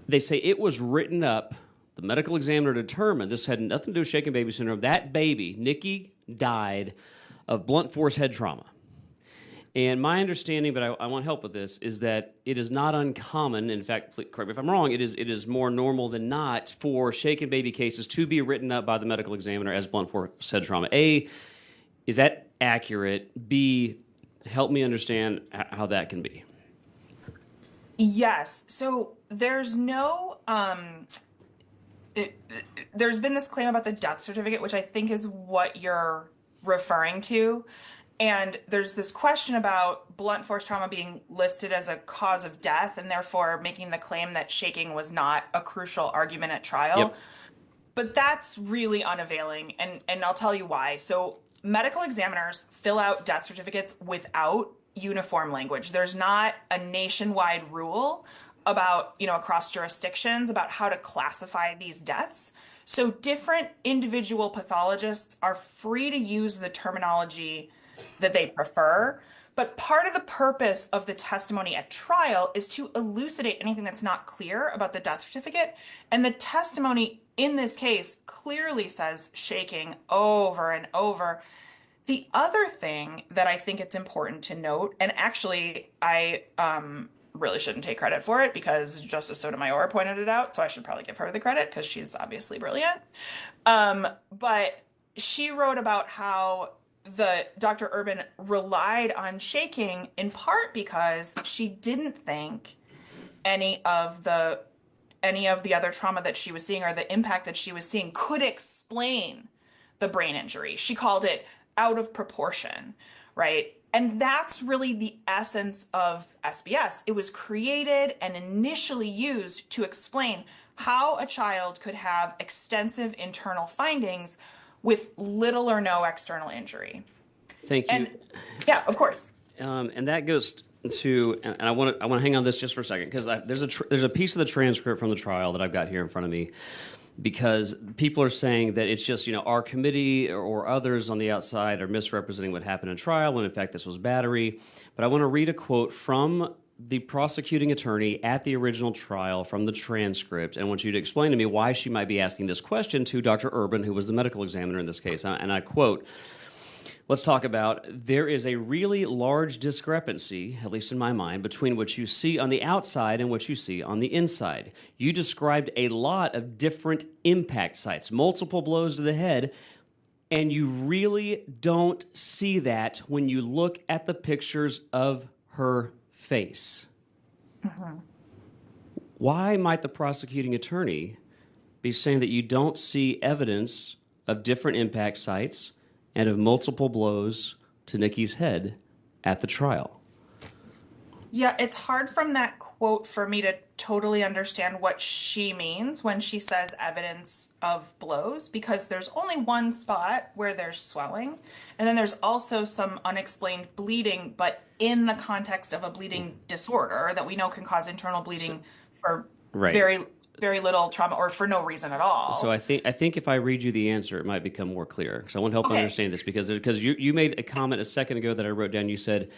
Speaker 5: They say it was written up, the medical examiner determined this had nothing to do with shaken baby syndrome. That baby, Nikki, died of blunt force head trauma. And my understanding, but I want help with this, is that it is not uncommon, in fact, correct me if I'm wrong, it is more normal than not for shaken baby cases to be written up by the medical examiner as blunt force head trauma. A, is that accurate? B, help me understand how that can be.
Speaker 17: Yes. So there's no, there's been this claim about the death certificate, which I think is what you're referring to. And there's this question about blunt force trauma being listed as a cause of death and therefore making the claim that shaking was not a crucial argument at trial.
Speaker 5: Yep.
Speaker 17: But that's really unavailing. And I'll tell you why. So medical examiners fill out death certificates without uniform language. There's not a nationwide rule about, across jurisdictions about how to classify these deaths. So different individual pathologists are free to use the terminology that they prefer. But part of the purpose of the testimony at trial is to elucidate anything that's not clear about the death certificate. And the testimony in this case clearly says shaking over and over. The other thing that I think it's important to note, and actually I really shouldn't take credit for it because Justice Sotomayor pointed it out, so I should probably give her the credit because she's obviously brilliant. But she wrote about how Dr. Urban relied on shaking in part because she didn't think any of the other trauma that she was seeing or the impact that she was seeing could explain the brain injury. She called it out of proportion, right? And that's really the essence of SBS. It was created and initially used to explain how a child could have extensive internal findings with little or no external injury.
Speaker 5: Thank you.
Speaker 17: And yeah, of course.
Speaker 5: And that goes to, and I want to hang on this just for a second because there's a piece of the transcript from the trial that I've got here in front of me, because people are saying that it's just, our committee or others on the outside are misrepresenting what happened in trial when in fact this was battery. But I want to read a quote from the prosecuting attorney at the original trial from the transcript, and I want you to explain to me why she might be asking this question to Dr. Urban, who was the medical examiner in this case. And I quote, let's talk about, there is a really large discrepancy, at least in my mind, between what you see on the outside and what you see on the inside. You described a lot of different impact sites, multiple blows to the head, and you really don't see that when you look at the pictures of her face.
Speaker 17: Mm-hmm.
Speaker 5: Why might the prosecuting attorney be saying that you don't see evidence of different impact sites and of multiple blows to Nikki's head at the trial?
Speaker 17: Yeah, it's hard from that quote for me to totally understand what she means when she says evidence of blows, because there's only one spot where there's swelling, and then there's also some unexplained bleeding, but in the context of a bleeding disorder that we know can cause internal bleeding for
Speaker 5: Right.
Speaker 17: very little trauma or for no reason at all.
Speaker 5: So I think if I read you the answer, it might become more clear. Because I want to help understand this, because you made a comment a second ago that I wrote down. You said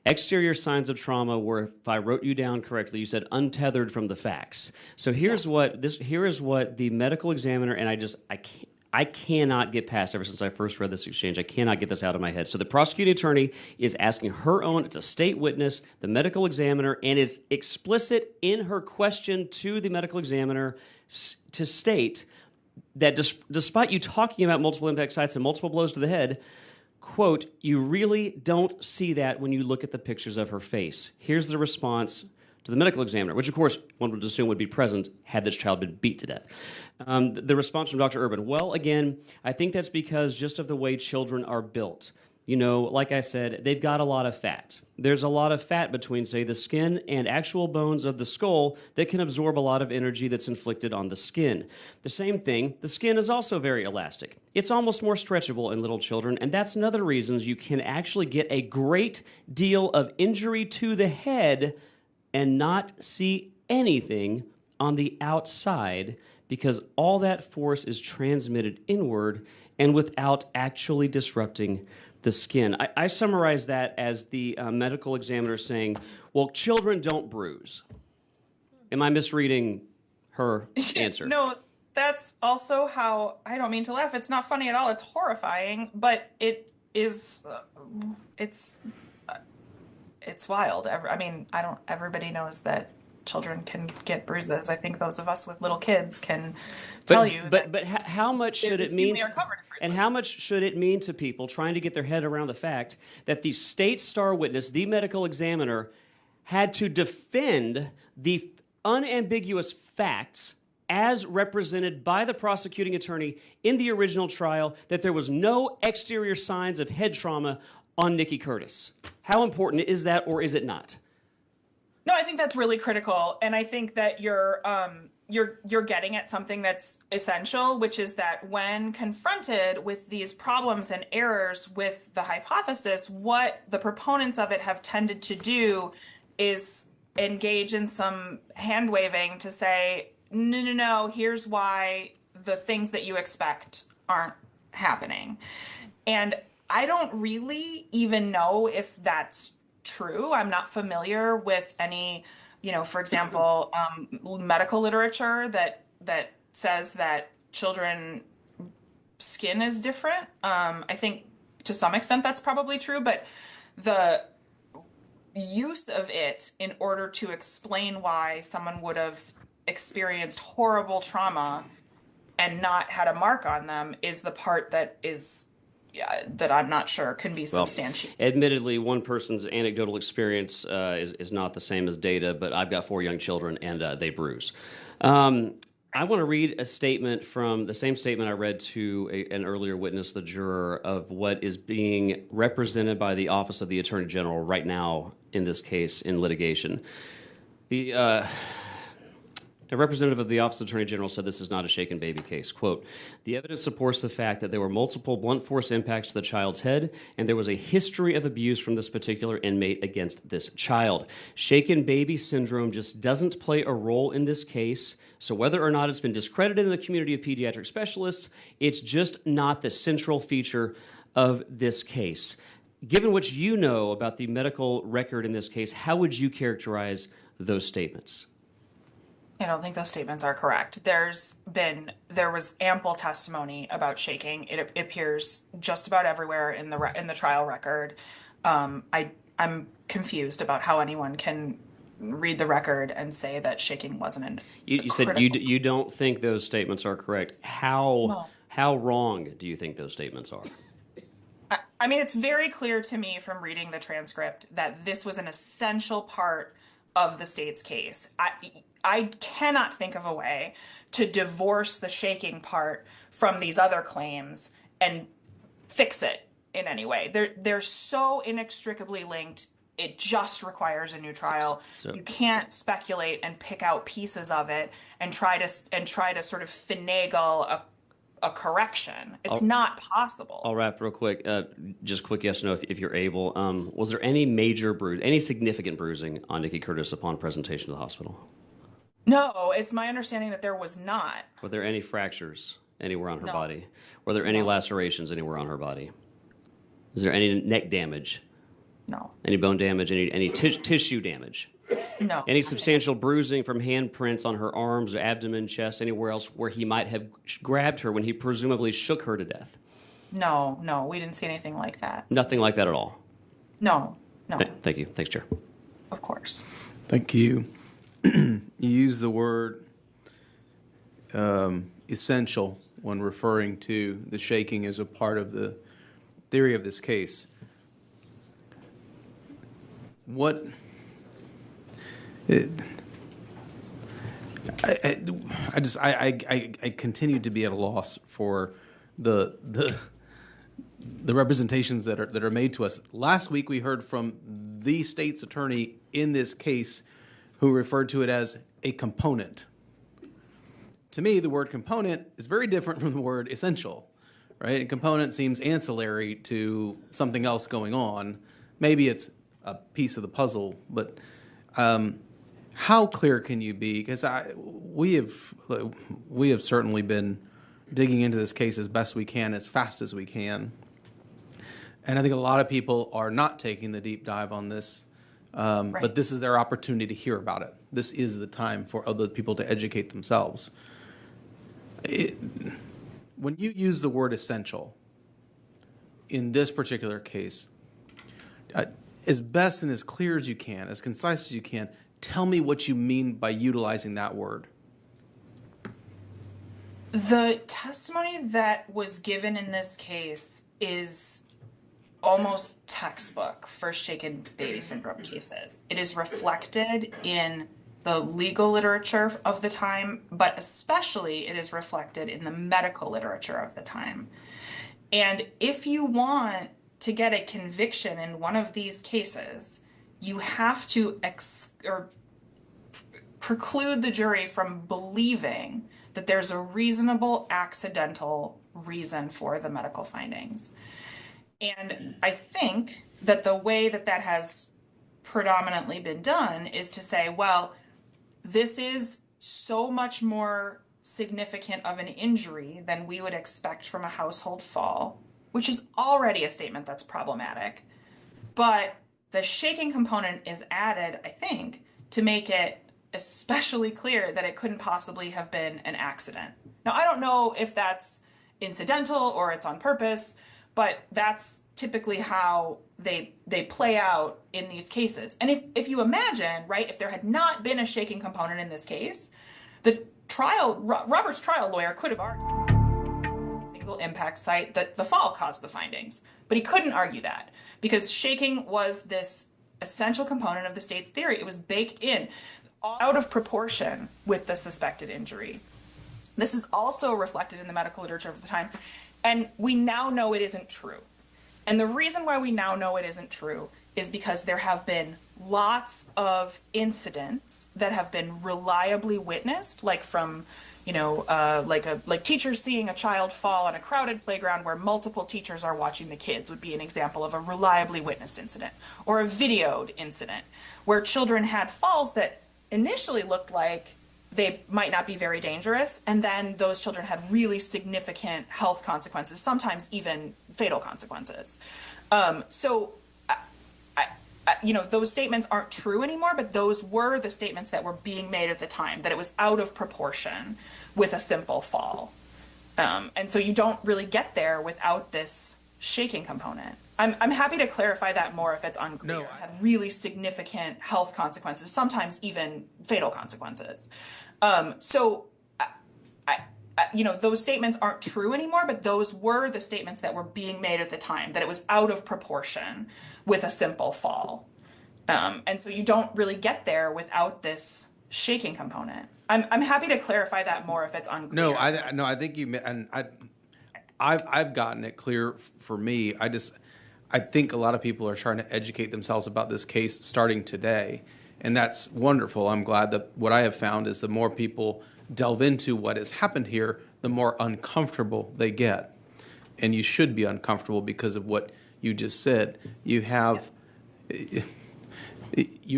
Speaker 5: exterior signs of trauma were, if I wrote you down correctly, you said untethered from the facts. So here is what the medical examiner, and I cannot get past, ever since I first read this exchange, I cannot get this out of my head. So the prosecuting attorney is asking her own, it's a state witness, the medical examiner, and is explicit in her question to the medical examiner to state that despite you talking about multiple impact sites and multiple blows to the head, quote, you really don't see that when you look at the pictures of her face. Here's the response to the medical examiner, which of course one would assume would be present had this child been beat to death. The response from Dr. Urban, well, again, I think that's because just of the way children are built. Like I said, they've got a lot of fat. There's a lot of fat between, say, the skin and actual bones of the skull that can absorb a lot of energy that's inflicted on the skin. The same thing, the skin is also very elastic. It's almost more stretchable in little children, and that's another reason you can actually get a great deal of injury to the head and not see anything on the outside, because all that force is transmitted inward and without actually disrupting the skin. I summarize that as the medical examiner saying, well, children don't bruise. Am I misreading her answer?
Speaker 17: No, that's also how, I don't mean to laugh, it's not funny at all, it's horrifying, but it is, it's wild. Everybody knows that children can get bruises. I think those of us with little kids can tell you.
Speaker 5: But how much should it mean? And how much should it mean to people trying to get their head around the fact that the state star witness, the medical examiner, had to defend the unambiguous facts as represented by the prosecuting attorney in the original trial, that there was no exterior signs of head trauma on Nikki Curtis? How important is that, or is it not?
Speaker 17: No, I think that's really critical, and I think that you're getting at something that's essential, which is that when confronted with these problems and errors with the hypothesis, what the proponents of it have tended to do is engage in some hand waving to say, no, here's why the things that you expect aren't happening. And I don't really even know if that's true. I'm not familiar with any, for example, medical literature that says that children skin is different. I think to some extent that's probably true, but the use of it in order to explain why someone would have experienced horrible trauma and not had a mark on them is the part that is that I'm not sure can be substantiated.
Speaker 5: Admittedly, one person's anecdotal experience is not the same as data, but I've got 4 young children, and they bruise. I want to read a statement from the same statement I read to an earlier witness, the juror, of what is being represented by the Office of the Attorney General right now in this case in litigation. A representative of the Office of the Attorney General said this is not a shaken baby case. Quote, "The evidence supports the fact that there were multiple blunt force impacts to the child's head, and there was a history of abuse from this particular inmate against this child. Shaken baby syndrome just doesn't play a role in this case, so whether or not it's been discredited in the community of pediatric specialists, it's just not the central feature of this case." Given what you know about the medical record in this case, how would you characterize those statements?
Speaker 17: I don't think those statements are correct. There was ample testimony about shaking. It appears just about everywhere in the trial record. I'm confused about how anyone can read the record and say that shaking wasn't an.
Speaker 5: You said you don't think those statements are correct. How wrong do you think those statements are?
Speaker 17: I mean, it's very clear to me from reading the transcript that this was an essential part of the state's case. I cannot think of a way to divorce the shaking part from these other claims and fix it in any way. They're so inextricably linked. It just requires a new trial. You can't speculate and pick out pieces of it and try to sort of finagle a correction. It's not possible.
Speaker 5: I'll wrap real quick. Just quick yes or no if you're able. Was there any any significant bruising on Nikki Curtis upon presentation to the hospital?
Speaker 17: No, it's my understanding that there was not.
Speaker 5: Were there any fractures anywhere on her body? Were there any lacerations anywhere on her body? Is there any neck damage?
Speaker 17: No.
Speaker 5: Any bone damage? Any tissue damage?
Speaker 17: No.
Speaker 5: Any substantial bruising from handprints on her arms, abdomen, chest, anywhere else where he might have grabbed her when he presumably shook her to death?
Speaker 17: No, we didn't see anything like that.
Speaker 5: Nothing like that at all?
Speaker 17: No.
Speaker 5: Thank you. Thanks, Chair.
Speaker 17: Of course.
Speaker 13: Thank you. You use the word essential when referring to the shaking as a part of the theory of this case. I continue to be at a loss for the representations that are made to us. Last week we heard from the state's attorney in this case who referred to it as a component. To me, the word component is very different from the word essential, right? A component seems ancillary to something else going on. Maybe it's a piece of the puzzle, but how clear can you be? Because we have certainly been digging into this case as best we can, as fast as we can. And I think a lot of people are not taking the deep dive on this, but this is their opportunity to hear about it. This is the time for other people to educate themselves. When you use the word essential in this particular case, as best and as clear as you can, as concise as you can, tell me what you mean by utilizing that word.
Speaker 17: The testimony that was given in this case is almost textbook for shaken baby syndrome cases. It is reflected in the legal literature of the time, but especially it is reflected in the medical literature of the time. And if you want to get a conviction in one of these cases, you have to preclude the jury from believing that there's a reasonable accidental reason for the medical findings. And I think that the way that has predominantly been done is to say, well, this is so much more significant of an injury than we would expect from a household fall, which is already a statement that's problematic. But the shaking component is added, I think, to make it especially clear that it couldn't possibly have been an accident. Now, I don't know if that's incidental or it's on purpose, but that's typically how they play out in these cases. And if you imagine, right, if there had not been a shaking component in this case, Robert's trial lawyer could have argued single impact site that the fall caused the findings, but he couldn't argue that because shaking was this essential component of the state's theory. It was baked in, out of proportion with the suspected injury. This is also reflected in the medical literature of the time, and we now know it isn't true. And the reason why we now know it isn't true is because there have been lots of incidents that have been reliably witnessed, like from, like teachers seeing a child fall on a crowded playground where multiple teachers are watching the kids would be an example of a reliably witnessed incident, or a videoed incident where children had falls that initially looked like they might not be very dangerous, and then those children had really significant health consequences, sometimes even fatal consequences. Those statements aren't true anymore, but those were the statements that were being made at the time, that it was out of proportion with a simple fall. And so you don't really get there without this shaking component. I'm happy to clarify that more if it's unclear. It had really significant health consequences, sometimes even fatal consequences. Those statements aren't true anymore, but those were the statements that were being made at the time, that it was out of proportion with a simple fall. And so you don't really get there without this shaking component. I'm happy to clarify that more if it's unclear.
Speaker 2: I think you, and I've gotten it clear for me. I think a lot of people are trying to educate themselves about this case starting today, and that's wonderful. I'm glad that what I have found is the more people delve into what has happened here, the more uncomfortable they get. And you should be uncomfortable because of what you just said. You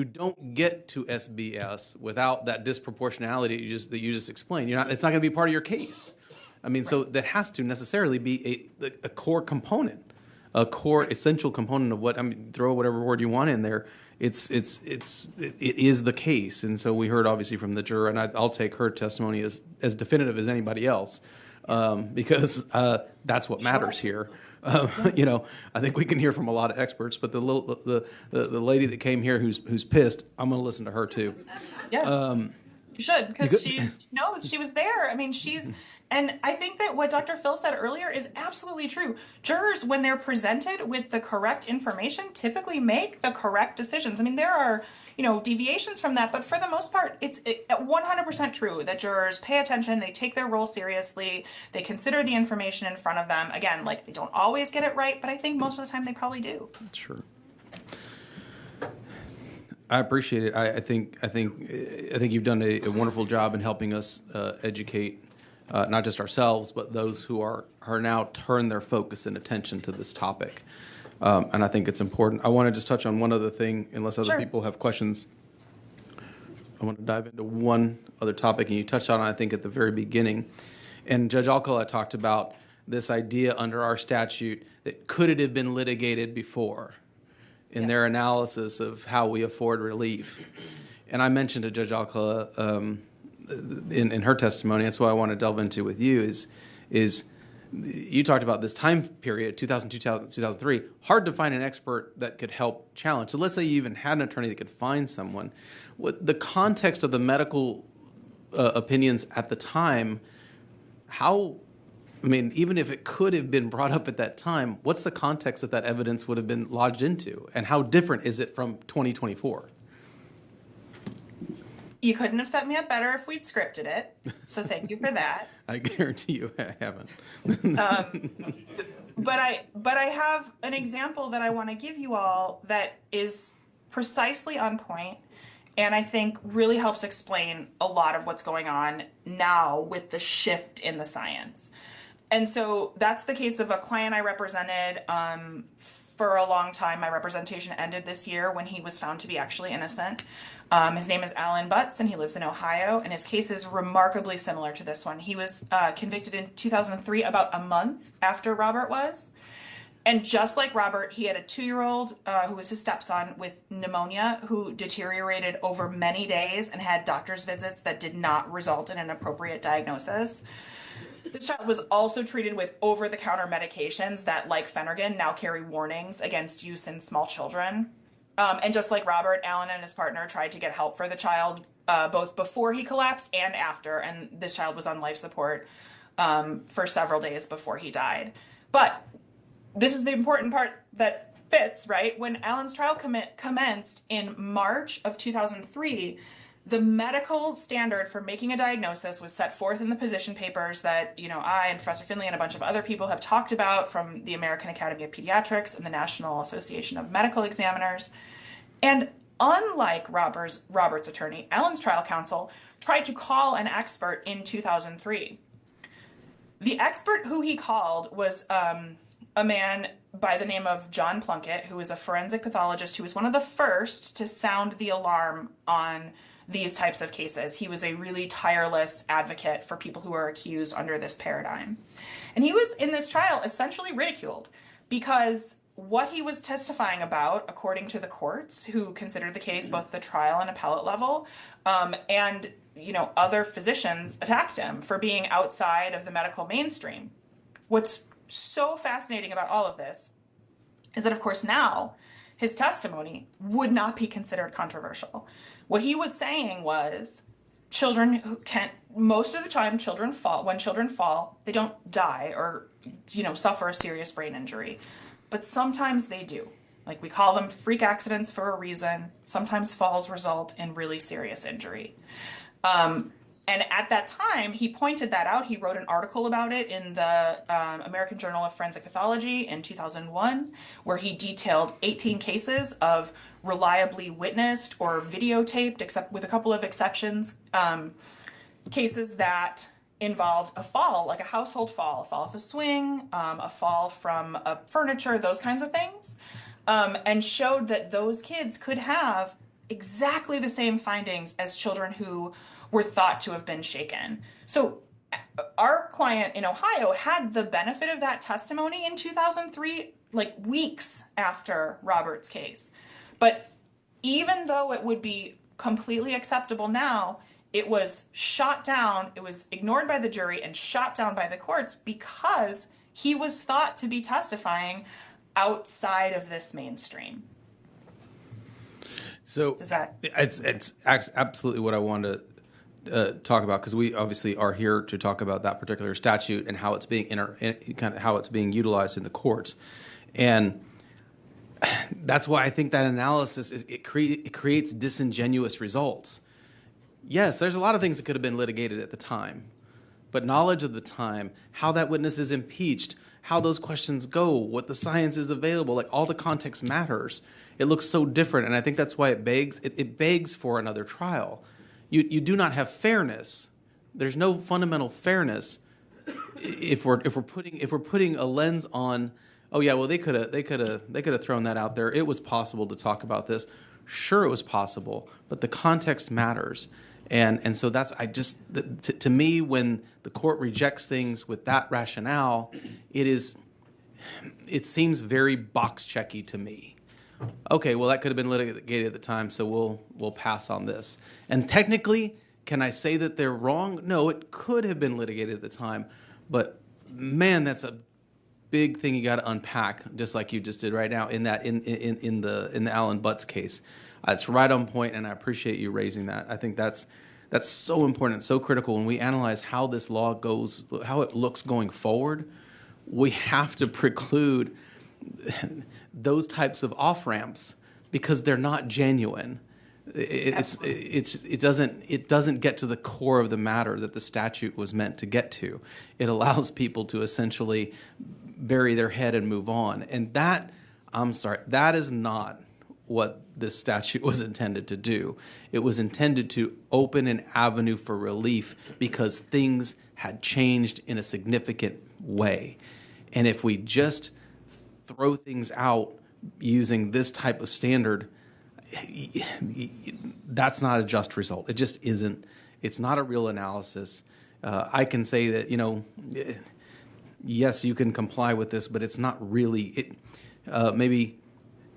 Speaker 2: don't get to SBS without that disproportionality that you just explained. It's not going to be part of your case. I mean, so that has to necessarily be a core component, a core essential component of what, throw whatever word you want in there. It is the case. And so we heard obviously from the juror, and I'll take her testimony as definitive as anybody else, because that's what matters here. I think we can hear from a lot of experts, but the lady that came here who's pissed, I'm going to listen to her too.
Speaker 17: Yeah, you should, because she knows, she was there. And I think that what Dr. Phil said earlier is absolutely true. Jurors, when they're presented with the correct information, typically make the correct decisions. There are, deviations from that, but for the most part, it's 100% true that jurors pay attention, they take their role seriously, they consider the information in front of them. Again, they don't always get it right, but I think most of the time they probably do.
Speaker 2: Sure. I appreciate it. I think you've done a wonderful job in helping us educate not just ourselves, but those who are now turn their focus and attention to this topic. And I think it's important. I want to just touch on one other thing, unless other people have questions. I want to dive into one other topic, and you touched on it, I think, at the very beginning. And Judge Alcala talked about this idea under our statute that could it have been litigated before in their analysis of how we afford relief. And I mentioned to Judge Alcala in her testimony, that's what I want to delve into with you, is you talked about this time period, 2002, 2003, hard to find an expert that could help challenge. So let's say you even had an attorney that could find someone. What the context of the medical opinions at the time, even if it could have been brought up at that time, what's the context that evidence would have been lodged into? And how different is it from 2024?
Speaker 17: You couldn't have set me up better if we'd scripted it, so thank you for that.
Speaker 2: I guarantee you I haven't.
Speaker 17: But I have an example that I want to give you all that is precisely on point, and I think really helps explain a lot of what's going on now with the shift in the science. And so that's the case of a client I represented for a long time. My representation ended this year when he was found to be actually innocent. His name is Alan Butts, and he lives in Ohio, and his case is remarkably similar to this one. He was convicted in 2003, about a month after Robert was. And just like Robert, he had a 2-year-old who was his stepson with pneumonia who deteriorated over many days and had doctor's visits that did not result in an appropriate diagnosis. This child was also treated with over-the-counter medications that, like Phenergan, now carry warnings against use in small children. And just like Robert, Alan and his partner tried to get help for the child both before he collapsed and after, and this child was on life support for several days before he died. But this is the important part that fits, right? When Alan's trial commenced in March of 2003, the medical standard for making a diagnosis was set forth in the position papers that, I and Professor Finley and a bunch of other people have talked about from the American Academy of Pediatrics and the National Association of Medical Examiners. And unlike Robert's attorney, Alan's trial counsel tried to call an expert in 2003. The expert who he called was a man by the name of John Plunkett, who is a forensic pathologist who was one of the first to sound the alarm on these types of cases. He was a really tireless advocate for people who are accused under this paradigm. And he was in this trial essentially ridiculed because what he was testifying about, according to the courts who considered the case, both the trial and appellate level, and other physicians attacked him for being outside of the medical mainstream. What's so fascinating about all of this is that, of course, now his testimony would not be considered controversial. What he was saying was children who most of the time children fall. When children fall, they don't die or, suffer a serious brain injury. But sometimes they do. Like, we call them freak accidents for a reason. Sometimes falls result in really serious injury. And at that time, he pointed that out. He wrote an article about it in the American Journal of Forensic Pathology in 2001, where he detailed 18 cases of reliably witnessed or videotaped, except with a couple of exceptions, cases that involved a fall, like a household fall, a fall off a swing, a fall from furniture, those kinds of things, and showed that those kids could have exactly the same findings as children who were thought to have been shaken. So our client in Ohio had the benefit of that testimony in 2003, like weeks after Robert's case. But even though it would be completely acceptable now, it was shot down, it was ignored by the jury and shot down by the courts because he was thought to be testifying outside of this mainstream.
Speaker 2: So it's absolutely what I wanted to talk about, because we obviously are here to talk about that particular statute and how it's being how it's being utilized in the courts, and that's why I think that analysis it creates disingenuous results. Yes, there's a lot of things that could have been litigated at the time, but knowledge of the time, how that witness is impeached, how those questions go, what the science is available, like all the context matters. It looks so different, and I think that's why it begs for another trial. You do not have fairness. There's no fundamental fairness if we're putting a lens on. Oh yeah, well they could have thrown that out there. It was possible to talk about this. Sure, it was possible, but the context matters, and so that's to me, when the court rejects things with that rationale, it seems very box checky to me. Okay, well that could have been litigated at the time, so we'll pass on this. And technically, can I say that they're wrong? No, it could have been litigated at the time, but man, that's a big thing you got to unpack, just like you just did right now in the Alan Butts case. It's right on point, and I appreciate you raising that. I think that's so important, so critical when we analyze how this law goes, how it looks going forward. We have to preclude those types of off-ramps because they're not genuine. It doesn't get to the core of the matter that the statute was meant to get to. It allows people to essentially bury their head and move on. And that is not what this statute was intended to do. It was intended to open an avenue for relief because things had changed in a significant way. And if we just throw things out using this type of standard, that's not a just result. It just isn't. It's not a real analysis. I can say that, yes, you can comply with this, but it's not really. Maybe,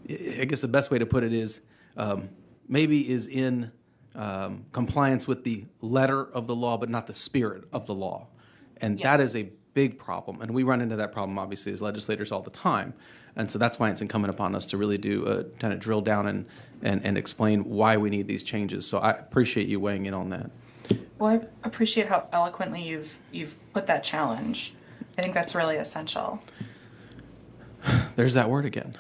Speaker 2: I guess the best way to put it is, maybe is in compliance with the letter of the law, but not the spirit of the law. And that is a big problem. And we run into that problem, obviously, as legislators all the time. And so that's why it's incumbent upon us to really do kind of drill down and explain why we need these changes. So I appreciate you weighing in on that.
Speaker 17: Well, I appreciate how eloquently you've put that challenge. I think that's really essential.
Speaker 2: There's that word again.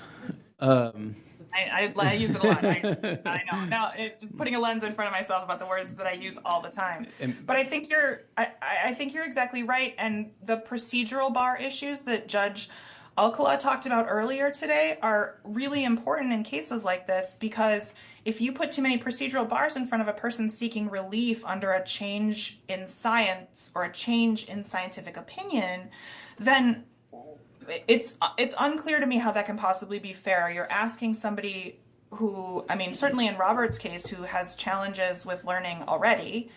Speaker 17: I use it a lot. I know. Now, just putting a lens in front of myself about the words that I use all the time. But I think I think you're exactly right. And the procedural bar issues that Judge Alcala talked about earlier today are really important in cases like this, because if you put too many procedural bars in front of a person seeking relief under a change in science or a change in scientific opinion, then it's unclear to me how that can possibly be fair. You're asking somebody who, I mean, certainly in Robert's case, who has challenges with learning already,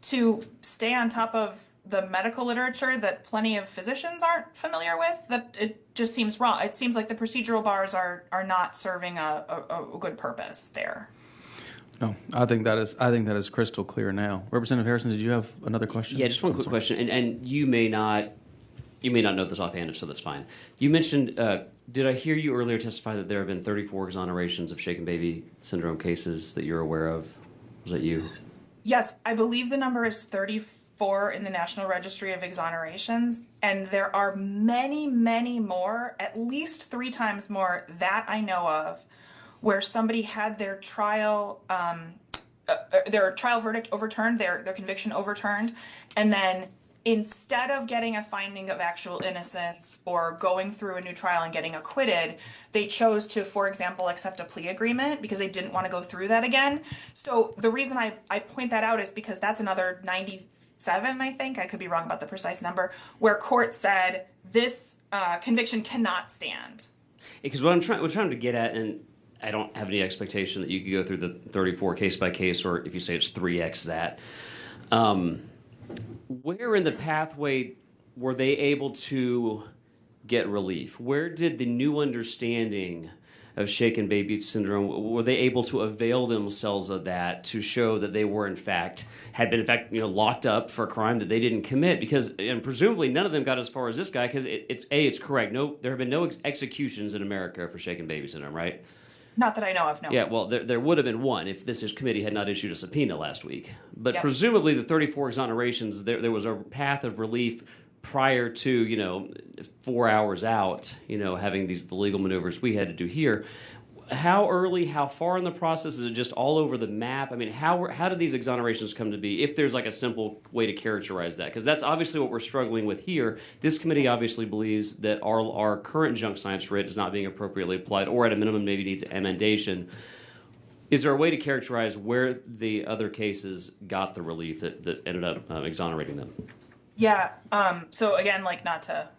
Speaker 17: to stay on top of the medical literature that plenty of physicians aren't familiar with. That it just seems wrong. It seems like the procedural bars are not serving a good purpose there.
Speaker 2: No, I think that is crystal clear now. Representative Harrison, did you have another question?
Speaker 5: Yeah, just one quick question, and you may not know this offhand, so that's fine. You mentioned, did I hear you earlier testify that there have been 34 exonerations of shaken baby syndrome cases that you're aware of? Was that you?
Speaker 17: Yes, I believe the number is 34 in the National Registry of Exonerations, and there are many, many more, at least 3 times more that I know of, where somebody had their trial verdict overturned, their conviction overturned, and then instead of getting a finding of actual innocence or going through a new trial and getting acquitted, they chose to, for example, accept a plea agreement because they didn't want to go through that again. So the reason I point that out is because that's another 97, I think, I could be wrong about the precise number, where court said this conviction cannot stand.
Speaker 5: Because what I'm trying to get at, and I don't have any expectation that you could go through the 34 case by case, or if you say it's 3x that. Where in the pathway were they able to get relief? Where did the new understanding of shaken baby syndrome, were they able to avail themselves of that to show that they were had been locked up for a crime that they didn't commit? Because, and presumably none of them got as far as this guy, because it's correct. No, there have been no executions in America for shaken baby syndrome, right?
Speaker 17: Not that I know of, no.
Speaker 5: Yeah, well, there would have been one if this committee had not issued a subpoena last week. But presumably the 34 exonerations, there was a path of relief prior to, 4 hours out, having the legal maneuvers we had to do here. How early, how far in the process? Is it just all over the map? I mean, how did these exonerations come to be, if there's like a simple way to characterize that? Because that's obviously what we're struggling with here. This committee obviously believes that our current junk science writ is not being appropriately applied, or at a minimum maybe needs amendation. Is there a way to characterize where the other cases got the relief that ended up exonerating them?
Speaker 17: Yeah, so again, not to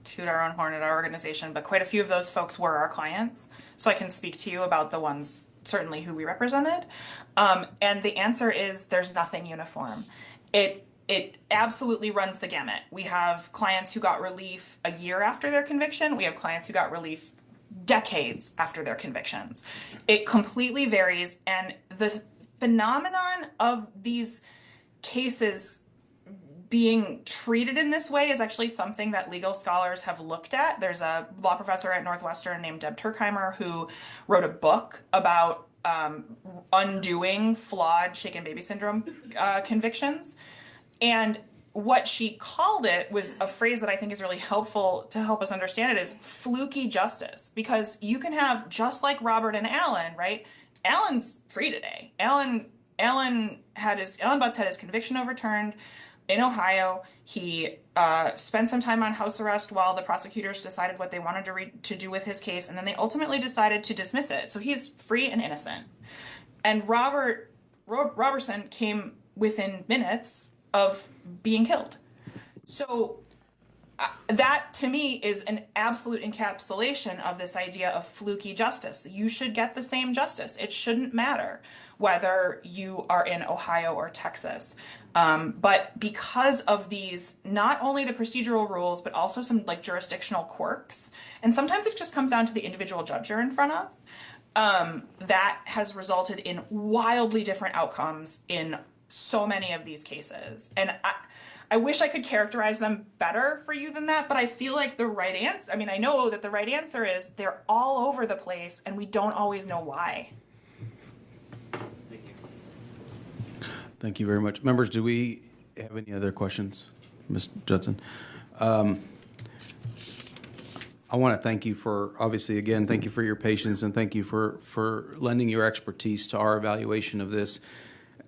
Speaker 17: toot our own horn at our organization, but quite a few of those folks were our clients. So I can speak to you about the ones certainly who we represented. And the answer is there's nothing uniform. It absolutely runs the gamut. We have clients who got relief a year after their conviction. We have clients who got relief decades after their convictions. It completely varies. And the phenomenon of these cases being treated in this way is actually something that legal scholars have looked at. There's a law professor at Northwestern named Deb Turkheimer who wrote a book about undoing flawed shaken baby syndrome convictions. And what she called it was a phrase that I think is really helpful to help us understand it, is fluky justice. Because you can have, just like Robert and Alan, right? Alan's free today. Alan Butts had his conviction overturned in Ohio. He spent some time on house arrest while the prosecutors decided what they wanted to do with his case, and then they ultimately decided to dismiss it. So he's free and innocent. And Robert Roberson came within minutes of being killed. So that, to me, is an absolute encapsulation of this idea of fluky justice. You should get the same justice. It shouldn't matter whether you are in Ohio or Texas. But because of these, not only the procedural rules, but also some jurisdictional quirks, and sometimes it just comes down to the individual judge you're in front of, that has resulted in wildly different outcomes in so many of these cases. And I wish I could characterize them better for you than that, but I feel like the right answer, I mean, I know that the right answer is they're all over the place and we don't always know why.
Speaker 2: Thank you very much. Members, do we have any other questions? Ms. Judson? I want to thank you for, obviously, again, thank you for your patience and thank you for lending your expertise to our evaluation of this.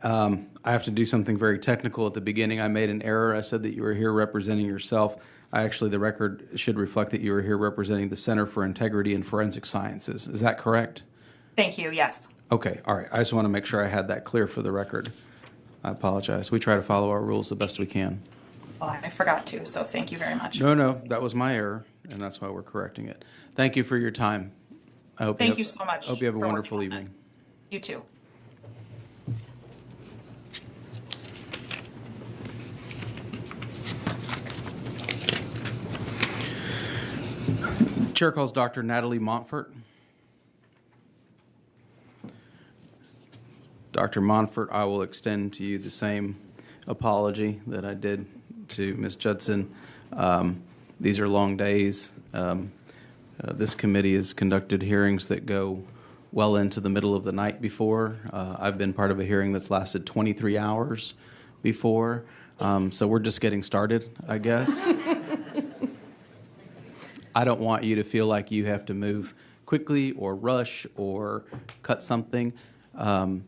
Speaker 2: I have to do something very technical at the beginning. I made an error. I said that you were here representing yourself. The record should reflect that you were here representing the Center for Integrity and Forensic Sciences. Is that correct?
Speaker 17: Thank you, yes.
Speaker 2: Okay, all right. I just want to make sure I had that clear for the record. I apologize. We try to follow our rules the best we can.
Speaker 17: Well, I forgot to, so thank you very much.
Speaker 2: No, that was my error, and that's why we're correcting it. Thank you for your time.
Speaker 17: Thank you so much.
Speaker 2: I hope you have a wonderful evening.
Speaker 17: You too.
Speaker 2: Chair calls Dr. Natalie Montfort. Dr. Montfort, I will extend to you the same apology that I did to Ms. Judson. These are long days. This committee has conducted hearings that go well into the middle of the night before. I've been part of a hearing that's lasted 23 hours before. So we're just getting started, I guess. I don't want you to feel like you have to move quickly or rush or cut something.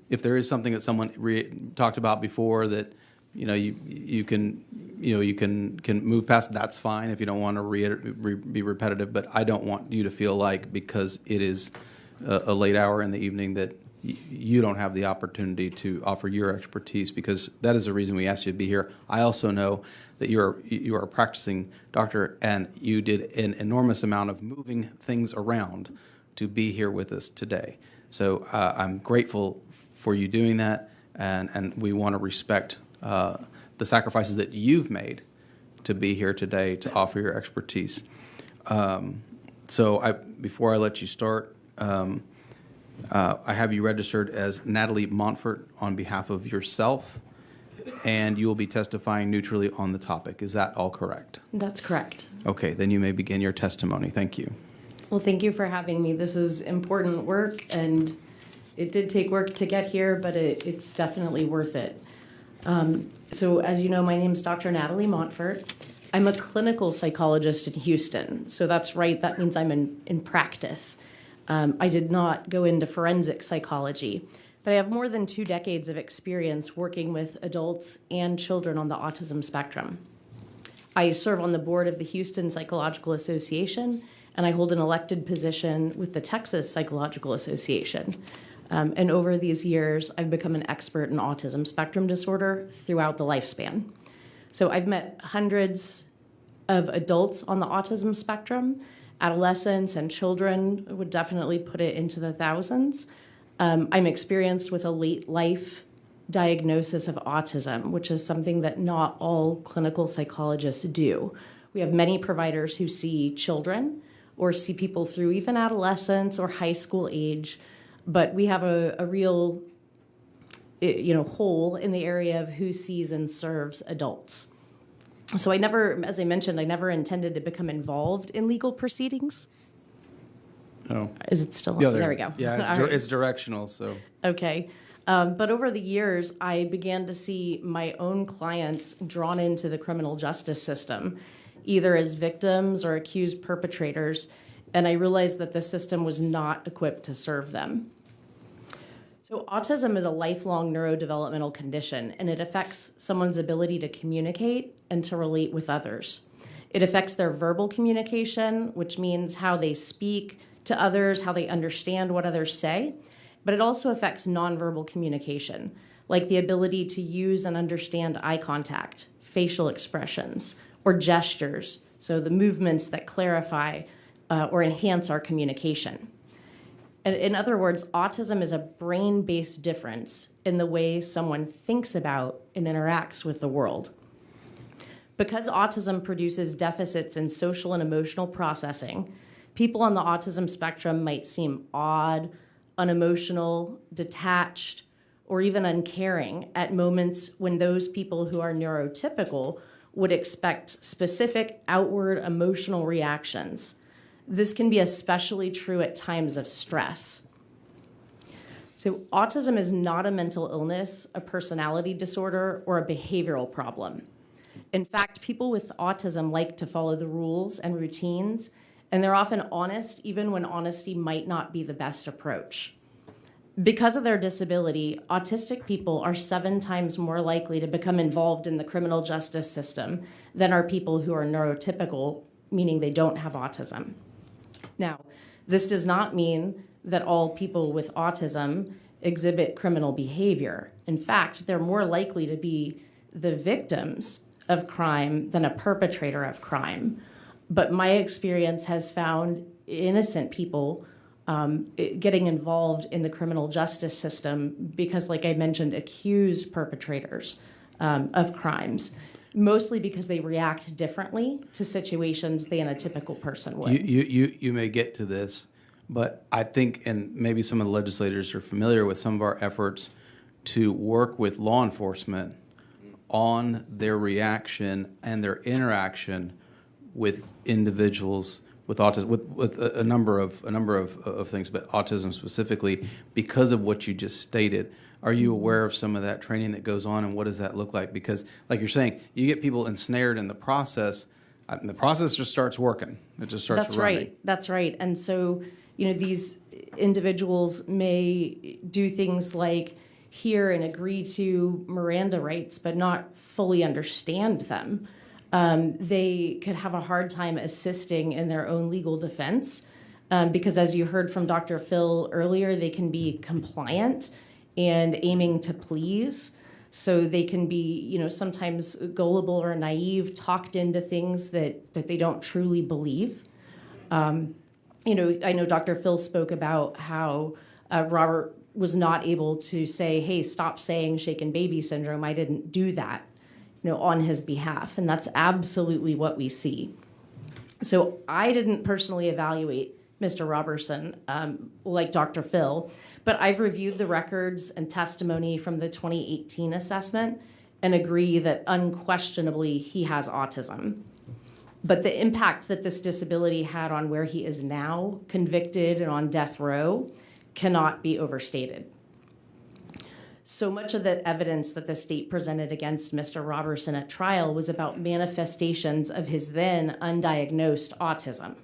Speaker 2: If there is something that someone talked about before that you can move past, that's fine if you don't want to be repetitive. But I don't want you to feel like because it is a late hour in the evening that you don't have the opportunity to offer your expertise, because that is the reason we asked you to be here. I also know that you are a practicing doctor and you did an enormous amount of moving things around to be here with us today. So I'm grateful for you doing that, and we want to respect the sacrifices that you've made to be here today to offer your expertise. Before I let you start, I have you registered as Natalie Montfort on behalf of yourself, and you will be testifying neutrally on the topic. Is that all correct?
Speaker 18: That's correct.
Speaker 2: Okay, then you may begin your testimony. Thank you.
Speaker 18: Well, thank you for having me. This is important work, and it did take work to get here, but it's definitely worth it. So as you know, my name is Dr. Natalie Montfort. I'm a clinical psychologist in Houston. So that's right. That means I'm in practice. I did not go into forensic psychology, but I have more than 2 decades of experience working with adults and children on the autism spectrum. I serve on the board of the Houston Psychological Association, and I hold an elected position with the Texas Psychological Association. And over these years, I've become an expert in autism spectrum disorder throughout the lifespan. So I've met hundreds of adults on the autism spectrum. Adolescents and children would definitely put it into the thousands. I'm experienced with a late life diagnosis of autism, which is something that not all clinical psychologists do. We have many providers who see children or see people through even adolescence or high school age, but we have a real hole in the area of who sees and serves adults. So as I mentioned, I never intended to become involved in legal proceedings.
Speaker 2: Oh.
Speaker 18: Is it still on?
Speaker 2: Yeah,
Speaker 18: there we go.
Speaker 2: Yeah, it's directional, so.
Speaker 18: Okay. But over the years, I began to see my own clients drawn into the criminal justice system, either as victims or accused perpetrators, and I realized that the system was not equipped to serve them. So autism is a lifelong neurodevelopmental condition, and it affects someone's ability to communicate and to relate with others. It affects their verbal communication, which means how they speak to others, how they understand what others say, but it also affects nonverbal communication, like the ability to use and understand eye contact, facial expressions, or gestures, so the movements that clarify or enhance our communication. In other words, autism is a brain-based difference in the way someone thinks about and interacts with the world. Because autism produces deficits in social and emotional processing, people on the autism spectrum might seem odd, unemotional, detached, or even uncaring at moments when those people who are neurotypical would expect specific outward emotional reactions. This can be especially true at times of stress. So autism is not a mental illness, a personality disorder, or a behavioral problem. In fact, people with autism like to follow the rules and routines, and they're often honest, even when honesty might not be the best approach. Because of their disability, autistic people are 7 times more likely to become involved in the criminal justice system than are people who are neurotypical, meaning they don't have autism. Now, this does not mean that all people with autism exhibit criminal behavior. In fact, they're more likely to be the victims of crime than a perpetrator of crime. But my experience has found innocent people getting involved in the criminal justice system because, like I mentioned, accused perpetrators of crimes, mostly because they react differently to situations than a typical person would.
Speaker 2: You may get to this, but I think, and maybe some of the legislators are familiar with some of our efforts to work with law enforcement on their reaction and their interaction with individuals with autism, with a number of things, but autism specifically, because of what you just stated. Are you aware of some of that training that goes on, and what does that look like? Because, like you're saying, you get people ensnared in the process, and the process just starts working. It just starts running.
Speaker 18: That's right. And so, these individuals may do things like hear and agree to Miranda rights, but not fully understand them. They could have a hard time assisting in their own legal defense because, as you heard from Dr. Phil earlier, they can be compliant and aiming to please. So they can be, sometimes gullible or naive, talked into things that they don't truly believe. I know Dr. Phil spoke about how Robert was not able to say, hey, stop saying shaken baby syndrome. I didn't do that, on his behalf. And that's absolutely what we see. So I didn't personally evaluate Mr. Roberson like Dr. Phil, but I've reviewed the records and testimony from the 2018 assessment and agree that unquestionably he has autism. But the impact that this disability had on where he is now, convicted and on death row, cannot be overstated. So much of the evidence that the state presented against Mr. Roberson at trial was about manifestations of his then undiagnosed autism.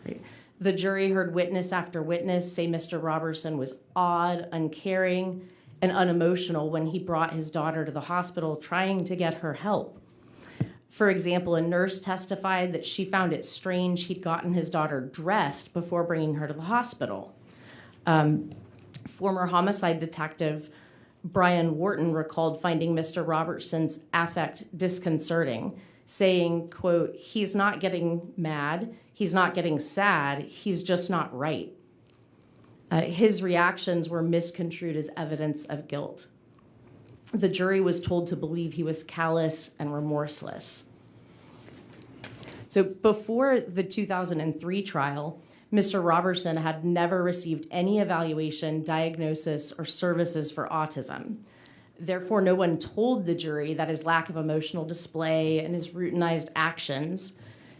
Speaker 18: Right? The jury heard witness after witness say Mr. Roberson was odd, uncaring, and unemotional when he brought his daughter to the hospital trying to get her help. For example, a nurse testified that she found it strange he'd gotten his daughter dressed before bringing her to the hospital. Former homicide detective Brian Wharton recalled finding Mr. Robertson's affect disconcerting, saying, quote, he's not getting mad, he's not getting sad, he's just not right. His reactions were misconstrued as evidence of guilt. The jury was told to believe he was callous and remorseless. So before the 2003 trial, Mr. Roberson had never received any evaluation, diagnosis, or services for autism. Therefore, no one told the jury that his lack of emotional display and his routinized actions,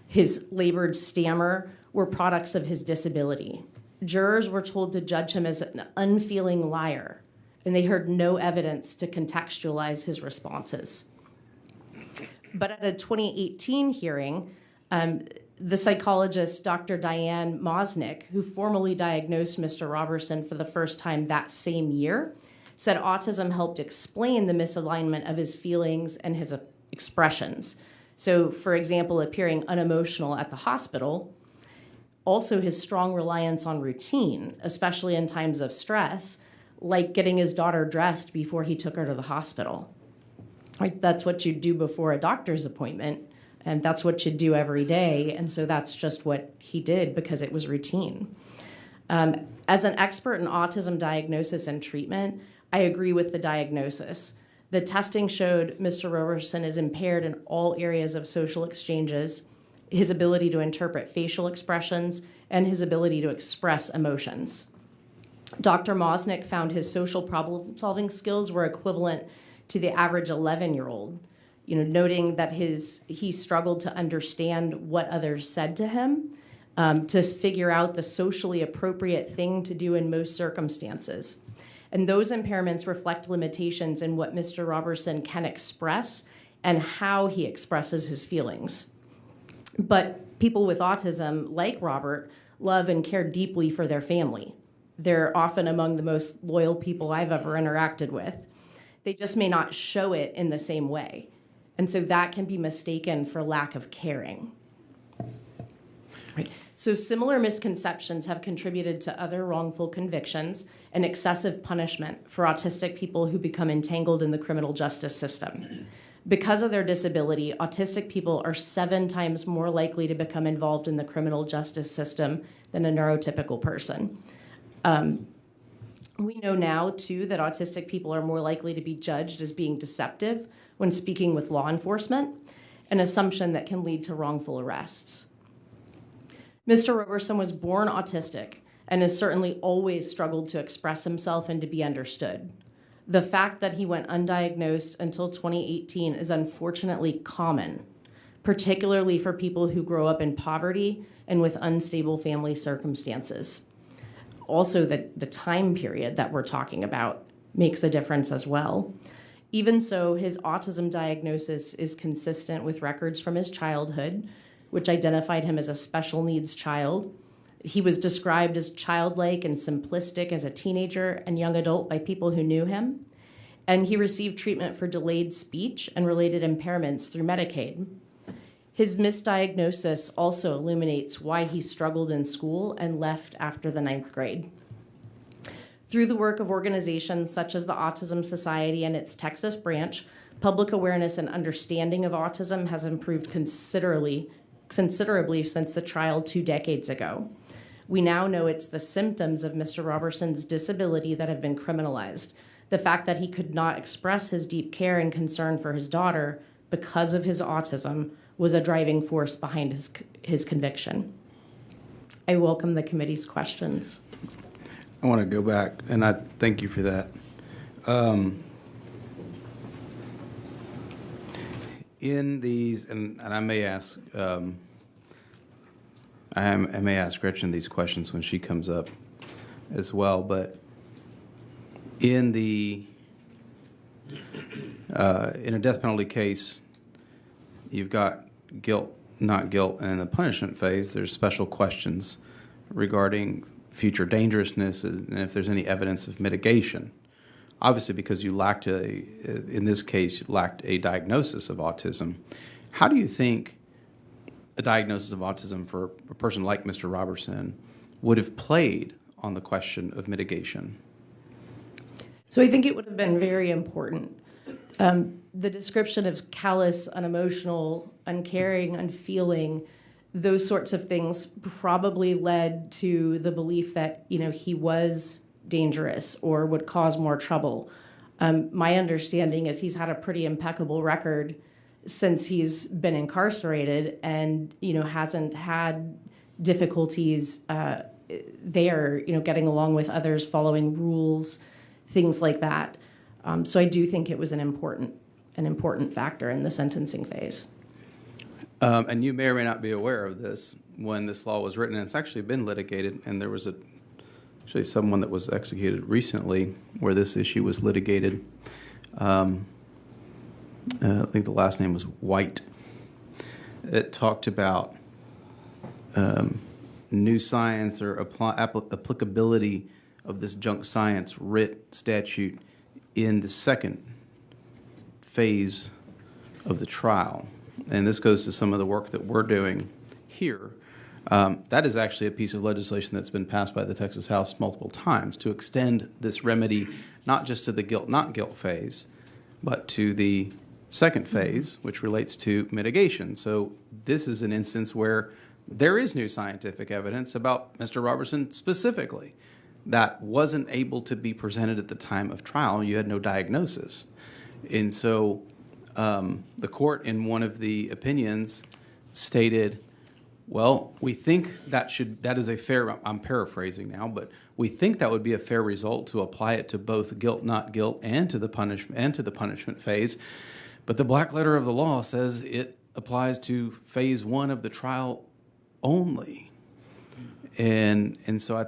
Speaker 18: his labored stammer, were products of his disability. Jurors were told to judge him as an unfeeling liar, and they heard no evidence to contextualize his responses. But at a 2018 hearing, the psychologist Dr. Diane Mosnick, who formally diagnosed Mr. Roberson for the first time that same year, said autism helped explain the misalignment of his feelings and his expressions. So, for example, appearing unemotional at the hospital, also his strong reliance on routine, especially in times of stress, like getting his daughter dressed before he took her to the hospital. Right? That's what you do before a doctor's appointment. And that's what you do every day. And so that's just what he did because it was routine. As an expert in autism diagnosis and treatment, I agree with the diagnosis. The testing showed Mr. Roberson is impaired in all areas of social exchanges, his ability to interpret facial expressions, and his ability to express emotions. Dr. Mosnick found his social problem-solving skills were equivalent to the average 11-year-old. noting that he struggled to understand what others said to him, to figure out the socially appropriate thing to do in most circumstances. And those impairments reflect limitations in what Mr. Roberson can express and how he expresses his feelings. But people with autism, like Robert, love and care deeply for their family. They're often among the most loyal people I've ever interacted with. They just may not show it in the same way. And so that can be mistaken for lack of caring. Right. So similar misconceptions have contributed to other wrongful convictions and excessive punishment for autistic people who become entangled in the criminal justice system. Because of their disability, autistic people are 7 times more likely to become involved in the criminal justice system than a neurotypical person. We know now, too, that autistic people are more likely to be judged as being deceptive when speaking with law enforcement, an assumption that can lead to wrongful arrests. Mr. Roberson was born autistic and has certainly always struggled to express himself and to be understood. The fact that he went undiagnosed until 2018 is unfortunately common, particularly for people who grow up in poverty and with unstable family circumstances. Also, the time period that we're talking about makes a difference as well. Even so, his autism diagnosis is consistent with records from his childhood, which identified him as a special needs child. He was described as childlike and simplistic as a teenager and young adult by people who knew him. And he received treatment for delayed speech and related impairments through Medicaid. His misdiagnosis also illuminates why he struggled in school and left after the 9th grade. Through the work of organizations such as the Autism Society and its Texas branch, public awareness and understanding of autism has improved considerably since the trial 2 decades ago. We now know it's the symptoms of Mr. Roberson's disability that have been criminalized. The fact that he could not express his deep care and concern for his daughter because of his autism was a driving force behind his conviction. I welcome the committee's questions.
Speaker 13: I want to go back, and I thank you for that. In these, and I may ask, I may ask Gretchen these questions when she comes up as well, but in a death penalty case, you've got guilt, not guilt, and in the punishment phase, there's special questions regarding future dangerousness and if there's any evidence of mitigation. Obviously, because you lacked in this case, you lacked a diagnosis of autism. How do you think a diagnosis of autism for a person like Mr. Roberson would have played on the question of mitigation?
Speaker 18: So I think it would have been very important. The description of callous, unemotional, uncaring, unfeeling, those sorts of things probably led to the belief that, he was dangerous or would cause more trouble. My understanding is he's had a pretty impeccable record since he's been incarcerated and, hasn't had difficulties there, getting along with others, following rules, things like that. So I do think it was an important factor in the sentencing phase.
Speaker 13: And you may or may not be aware of this when this law was written, and it's actually been litigated, and there was actually someone that was executed recently where this issue was litigated. I think the last name was White. It talked about new science or applicability of this junk science writ statute in the second phase of the trial. And this goes to some of the work that we're doing here. That is actually a piece of legislation that's been passed by the Texas House multiple times to extend this remedy not just to the guilt, not guilt phase, but to the second phase, which relates to mitigation. So this is an instance where there is new scientific evidence about Mr. Roberson specifically that wasn't able to be presented at the time of trial. You had no diagnosis. And so the court, in one of the opinions, stated, well, we think that is a fair, I'm paraphrasing now, but we think that would be a fair result to apply it to both guilt, not guilt, and to the punishment phase,
Speaker 2: But the black letter of the law says it applies to phase 1 of the trial only. And so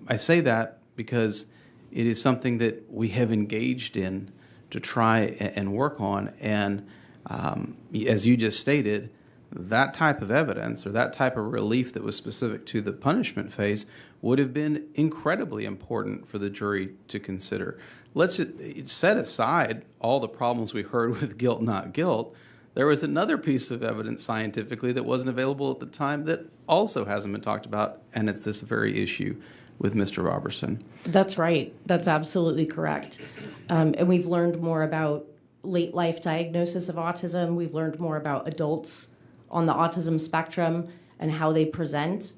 Speaker 2: I say that because it is something that we have engaged in to try and work on. And as you just stated, that type of evidence or that type of relief that was specific to the punishment phase would have been incredibly important for the jury to consider. Let's set aside all the problems we heard with guilt, not guilt. There was another piece of evidence scientifically that wasn't available at the time that also hasn't been talked about, and it's this very issue with Mr. Roberson.
Speaker 18: That's right. That's absolutely correct. And we've learned more about late life diagnosis of autism. We've learned more about adults on the autism spectrum and how they present.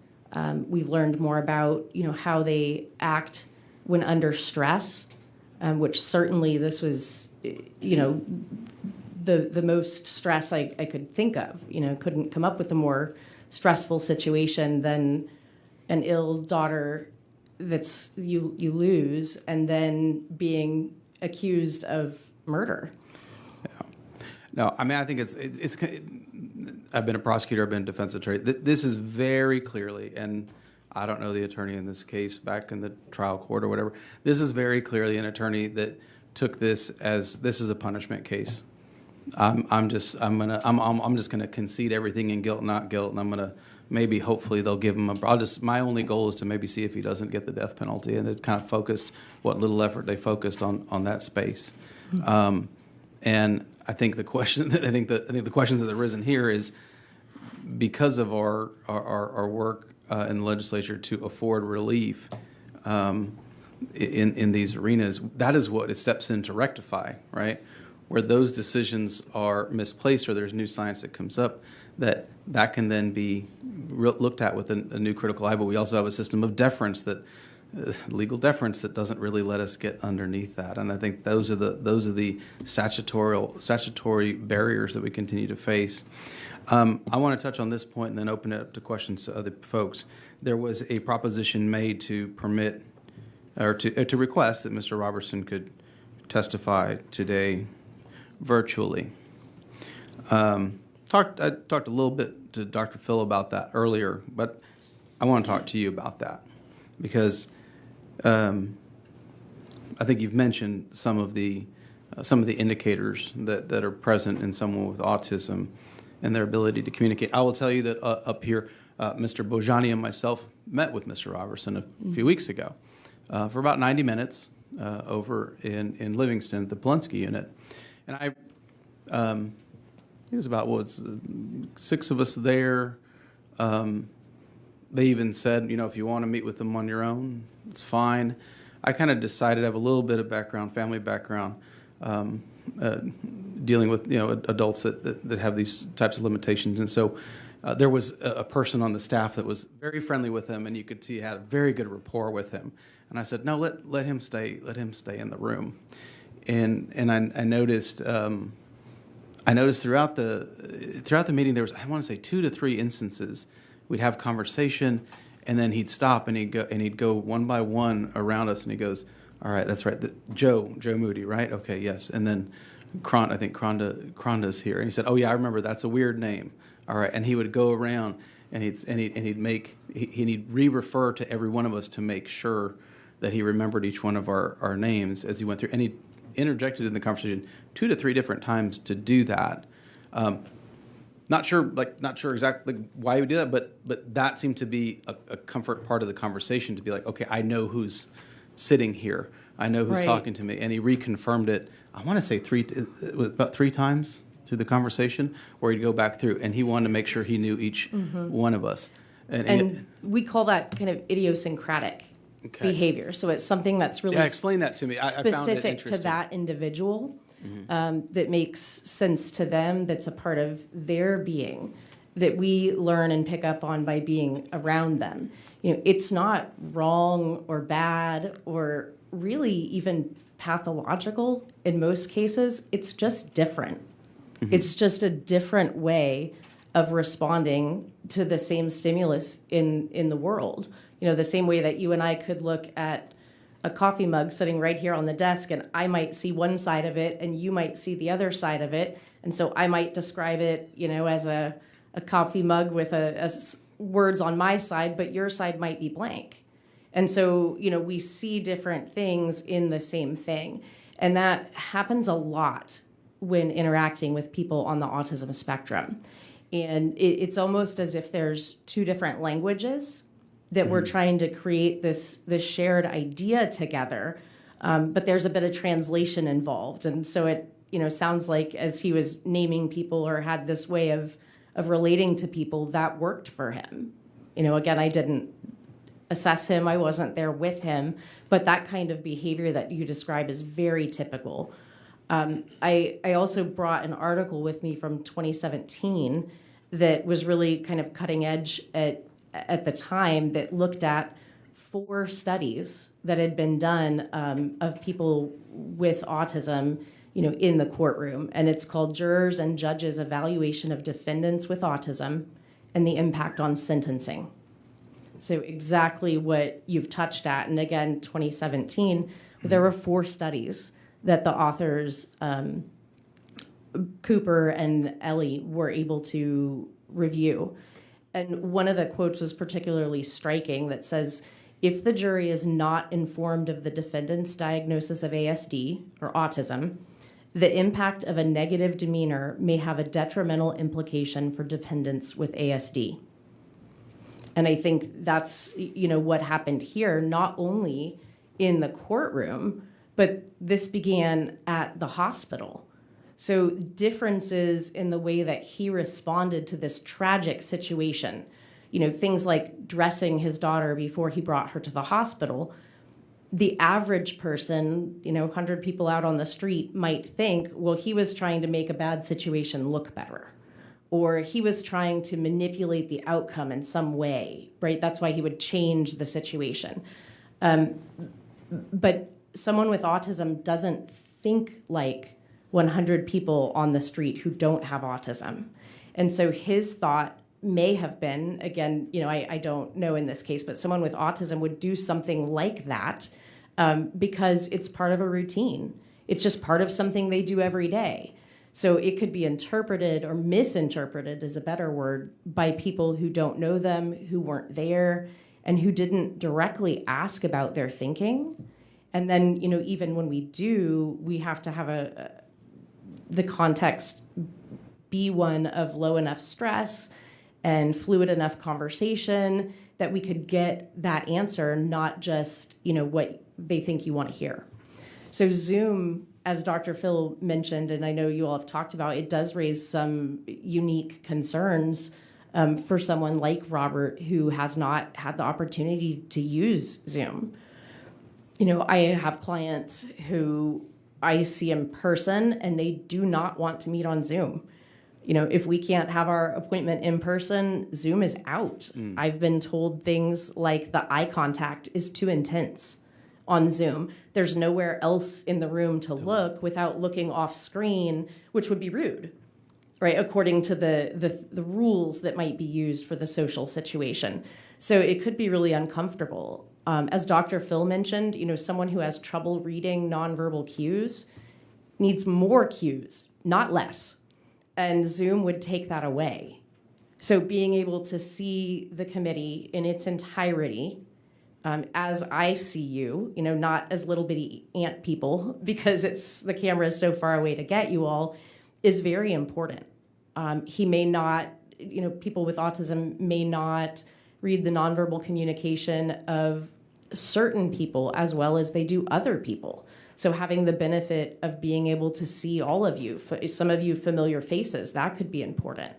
Speaker 18: We've learned more about, how they act when under stress, which certainly this was, the most stress I could think of. Couldn't come up with a more stressful situation than an ill daughter that's you lose and then being accused of murder.
Speaker 2: No, I mean, I think it's I've been a prosecutor, I've been a defense attorney. This is very clearly, and I don't know the attorney in this case back in the trial court or whatever. This is very clearly an attorney that took this as this is a punishment case. I'm just gonna concede everything in guilt, not guilt, and I'm gonna maybe hopefully they'll give him my only goal is to maybe see if he doesn't get the death penalty, and it kind of focused what little effort they focused on that space. And I think the question that I think the questions that have arisen here is because of our work in the legislature to afford relief in these arenas. That is what it steps in to rectify, right? Where those decisions are misplaced or there's new science that comes up, that can then be looked at with a new critical eye. But we also have a system of deference legal deference that doesn't really let us get underneath that. And I think those are the statutory barriers that we continue to face. I want to touch on this point and then open it up to questions to other folks. There was a proposition made to permit or to request that Mr. Roberson could testify today virtually. I talked a little bit to Dr. Phil about that earlier, but I want to talk to you about that because I think you've mentioned some of the indicators that are present in someone with autism and their ability to communicate. I will tell you that up here, Mr. Bojani and myself met with Mr. Roberson a few weeks ago for about 90 minutes over in Livingston at the Polensky unit. And it was about, 6 of us there. They even said, if you want to meet with them on your own, it's fine. I kind of decided I have a little bit of background, family background, dealing with adults that have these types of limitations, and so there was a person on the staff that was very friendly with him, and you could see he had a very good rapport with him. And I said, no, let him stay in the room. And I noticed throughout the meeting there was, I want to say, 2 to 3 instances we'd have conversation, and then he'd stop and he'd go one by one around us, and he goes, all right, that's right, Joe Moody, right? Okay, yes. And then I think Kronda's here, and he said, oh yeah, I remember, that's a weird name. All right, and he would go around and he'd re-refer to every one of us to make sure that he remembered each one of our names as he went through, and he interjected in the conversation 2 to 3 different times to do that. Not sure exactly why he would do that, but that seemed to be a comfort part of the conversation, to be like, okay, I know who's sitting here, I know who's talking to me, and he reconfirmed it. I want to say about 3 times through the conversation, where he'd go back through, and he wanted to make sure he knew each one of us.
Speaker 18: And we call that kind of idiosyncratic behavior. So it's something that's really
Speaker 2: explain that to me. I found it
Speaker 18: specific
Speaker 2: interesting.
Speaker 18: to that individual. That makes sense to them, that's a part of their being, that we learn and pick up on by being around them. It's not wrong or bad or really even pathological in most cases. It's just different. It's just a different way of responding to the same stimulus in the world. The same way that you and I could look at a coffee mug sitting right here on the desk, and I might see one side of it and you might see the other side of it. And so I might describe it, as a coffee mug with words on my side, but your side might be blank. And so, we see different things in the same thing. And that happens a lot when interacting with people on the autism spectrum. And it's almost as if there's two different languages that we're trying to create this shared idea together, but there's a bit of translation involved. And so it, sounds like as he was naming people or had this way of relating to people, that worked for him. Again, I didn't assess him, I wasn't there with him, but that kind of behavior that you describe is very typical. I also brought an article with me from 2017 that was really kind of cutting edge at the time, that looked at 4 studies that had been done of people with autism, in the courtroom. And it's called Jurors and Judges Evaluation of Defendants with Autism and the Impact on Sentencing. So exactly what you've touched at. And again, 2017, there were 4 studies that the authors, Cooper and Ellie, were able to review. And one of the quotes was particularly striking, that says, if the jury is not informed of the defendant's diagnosis of ASD or autism, the impact of a negative demeanor may have a detrimental implication for defendants with ASD. And I think that's, what happened here, not only in the courtroom, but this began at the hospital. So differences in the way that he responded to this tragic situation, things like dressing his daughter before he brought her to the hospital. The average person, 100 people out on the street might think, well, he was trying to make a bad situation look better, or he was trying to manipulate the outcome in some way, right? That's why he would change the situation. But someone with autism doesn't think like 100 people on the street who don't have autism. And so his thought may have been, again, I don't know in this case, but someone with autism would do something like that because it's part of a routine. It's just part of something they do every day. So it could be interpreted, or misinterpreted is a better word, by people who don't know them, who weren't there, and who didn't directly ask about their thinking. And then, even when we do, we have to have the context be one of low enough stress and fluid enough conversation that we could get that answer, not just, what they think you want to hear. So Zoom, as Dr. Phil mentioned, and I know you all have talked about, it does raise some unique concerns for someone like Robert, who has not had the opportunity to use Zoom. I have clients who I see in person and they do not want to meet on Zoom. If we can't have our appointment in person, Zoom is out. I've been told things like the eye contact is too intense on Zoom. There's nowhere else in the room to look without looking off screen, which would be rude, right? According to the rules that might be used for the social situation. So it could be really uncomfortable. As Dr. Phil mentioned, someone who has trouble reading nonverbal cues needs more cues, not less. And Zoom would take that away. So being able to see the committee in its entirety, as I see you, not as little bitty ant people, because the camera is so far away to get you all, is very important. He may not, people with autism may not read the nonverbal communication of certain people as well as they do other people. So having the benefit of being able to see all of you, some of you familiar faces, that could be important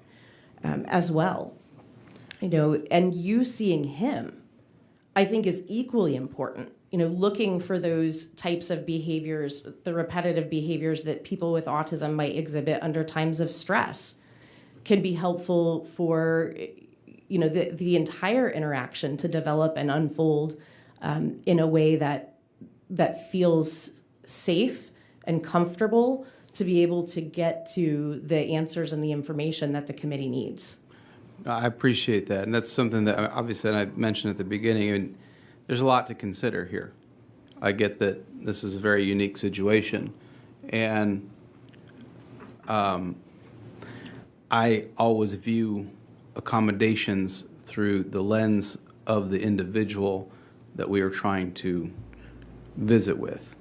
Speaker 18: as well. And you seeing him, I think, is equally important. Looking for those types of behaviors, the repetitive behaviors that people with autism might exhibit under times of stress, can be helpful for the entire interaction to develop and unfold in a way that feels safe and comfortable to be able to get to the answers and the information that the committee needs.
Speaker 2: I appreciate that, and that's something that obviously I mentioned at the beginning. I mean, there's a lot to consider here. I get that this is a very unique situation. And I always view accommodations through the lens of the individual that we are trying to visit with.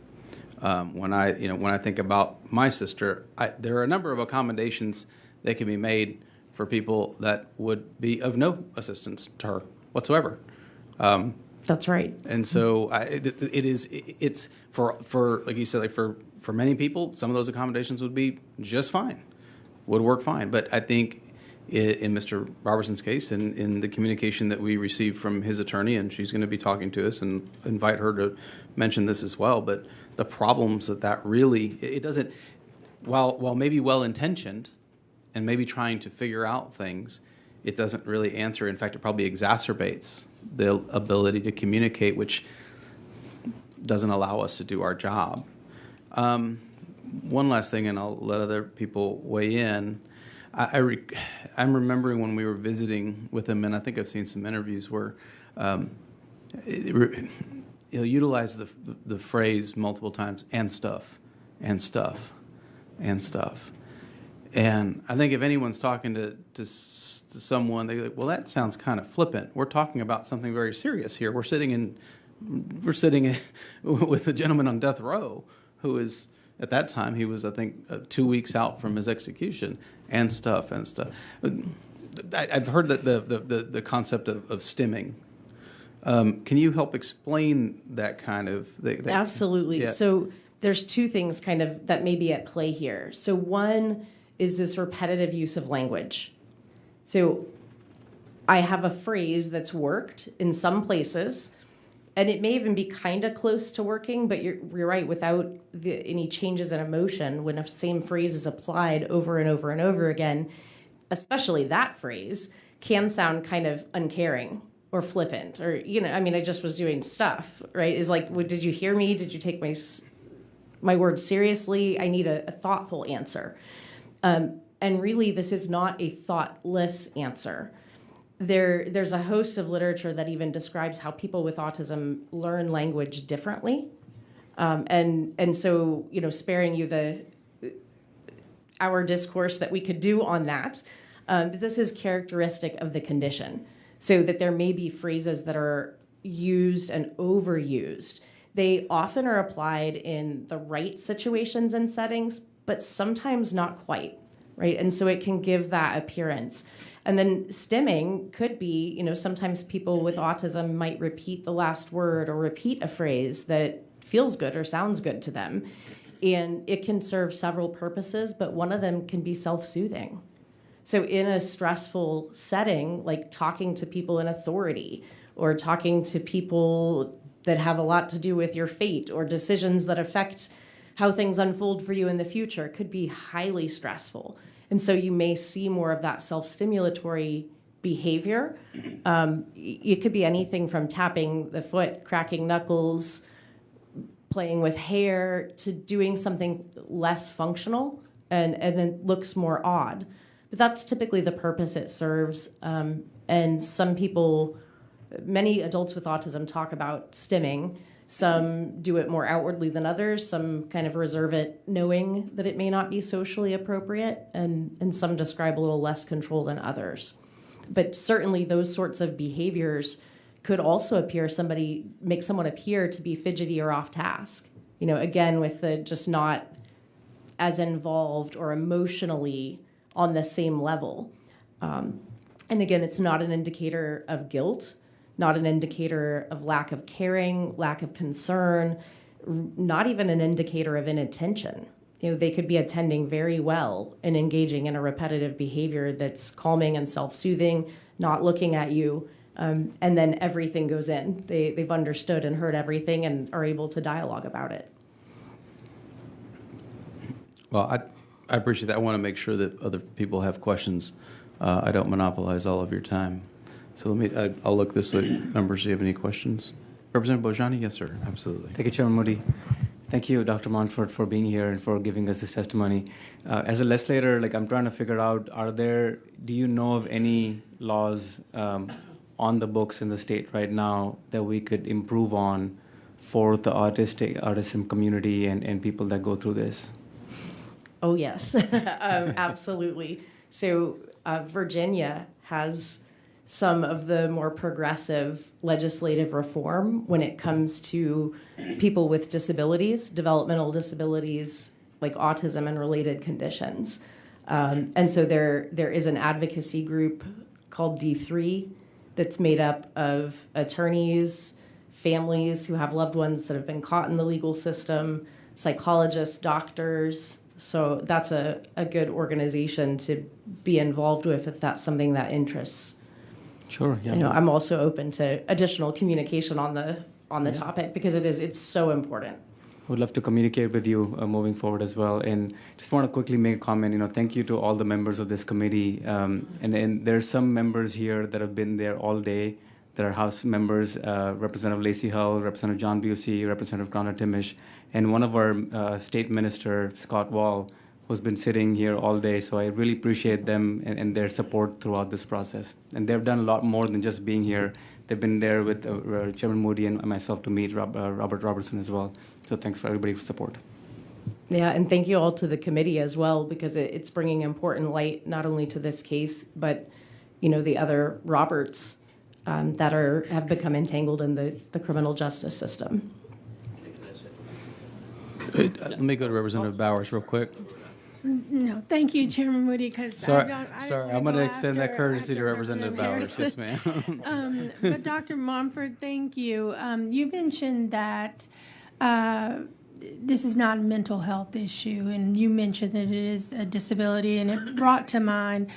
Speaker 2: When I think about my sister, there are a number of accommodations that can be made for people that would be of no assistance to her whatsoever.
Speaker 18: That's right.
Speaker 2: And so it's for like you said, like for many people, some of those accommodations would be just fine, would work fine. But I think in Mr. Robertson's case, in the communication that we received from his attorney, and she's going to be talking to us, and invite her to mention this as well. But the problems that really, it doesn't, while maybe well-intentioned and maybe trying to figure out things, it doesn't really answer. In fact, it probably exacerbates the ability to communicate, which doesn't allow us to do our job. One last thing, and I'll let other people weigh in. I'm remembering when we were visiting with him, and I think I've seen some interviews where he'll utilize the phrase multiple times, and stuff, and stuff, and stuff. And I think if anyone's talking to someone, they're like, well, that sounds kind of flippant. We're talking about something very serious here. We're sitting with a gentleman on death row who is, at that time, he was, I think, 2 weeks out from his execution, and stuff, and stuff. I've heard that the concept of stimming. Can you help explain that kind of thing?
Speaker 18: Absolutely.
Speaker 2: Yeah.
Speaker 18: So there's two things kind of that may be at play here. So one is this repetitive use of language. So I have a phrase that's worked in some places, and it may even be kind of close to working, but you're right, without any changes in emotion, when a same phrase is applied over and over and over again, especially that phrase, can sound kind of uncaring or flippant, or, I just was doing stuff, right? Is like, did you hear me? Did you take my words seriously? I need a thoughtful answer. And really, this is not a thoughtless answer. There's a host of literature that even describes how people with autism learn language differently. And so, sparing you our discourse that we could do on that, but this is characteristic of the condition. So that there may be phrases that are used and overused. They often are applied in the right situations and settings, but sometimes not quite, right? And so it can give that appearance. And then stimming could be, sometimes people with autism might repeat the last word or repeat a phrase that feels good or sounds good to them. And it can serve several purposes, but one of them can be self-soothing. So in a stressful setting, like talking to people in authority or talking to people that have a lot to do with your fate or decisions that affect how things unfold for you in the future could be highly stressful. And so you may see more of that self-stimulatory behavior. It could be anything from tapping the foot, cracking knuckles, playing with hair, to doing something less functional and then looks more odd. But that's typically the purpose it serves. And some people, many adults with autism talk about stimming. Some do it more outwardly than others. Some kind of reserve it knowing that it may not be socially appropriate. And some describe a little less control than others. But certainly those sorts of behaviors could also make someone appear to be fidgety or off task. Again, with the just not as involved or emotionally on the same level. And again, it's not an indicator of guilt, not an indicator of lack of caring, lack of concern, not even an indicator of inattention. They could be attending very well and engaging in a repetitive behavior that's calming and self-soothing, not looking at you, and then everything goes in. They've understood and heard everything and are able to dialogue about it.
Speaker 2: Well, I appreciate that. I want to make sure that other people have questions. I don't monopolize all of your time. So I'll look this way. Members, do you have any questions? Representative Bojani? Yes, sir. Absolutely.
Speaker 10: Thank you, Chairman Moody. Thank you, Dr. Montfort, for being here and for giving us this testimony. As a legislator, I'm trying to figure out, do you know of any laws on the books in the state right now that we could improve on for the autism community and people that go through this?
Speaker 18: Oh, yes, absolutely. So Virginia has some of the more progressive legislative reform when it comes to people with disabilities, developmental disabilities like autism and related conditions. And so there is an advocacy group called D3 that's made up of attorneys, families who have loved ones that have been caught in the legal system, psychologists, doctors. So that's a good organization to be involved with if that's something that interests.
Speaker 10: Sure. Yeah.
Speaker 18: You know, I'm also open to additional communication on the topic because it's so important.
Speaker 10: Would love to communicate with you moving forward as well. And just want to quickly make a comment. Thank you to all the members of this committee. And there's some members here that have been there all day. There are House members, Representative Lacey Hull, Representative John Busey, Representative Grana Timish, and one of our state minister, Scott Wall, who's been sitting here all day. So I really appreciate them and their support throughout this process. And they've done a lot more than just being here. They've been there with Chairman Moody and myself to meet Robert Roberson as well. So thanks for everybody for support.
Speaker 18: Yeah, and thank you all to the committee as well, because it's bringing important light not only to this case, but the other Roberts that have become entangled in the criminal justice system.
Speaker 2: Let me go to Representative Bowers real quick.
Speaker 6: No, thank you, Chairman Moody, because
Speaker 2: Sorry, I'm going to extend that courtesy to Representative Bowers. Yes, ma'am.
Speaker 6: But Dr. Montfort, thank you. You mentioned that this is not a mental health issue, and you mentioned that it is a disability, and it brought to mind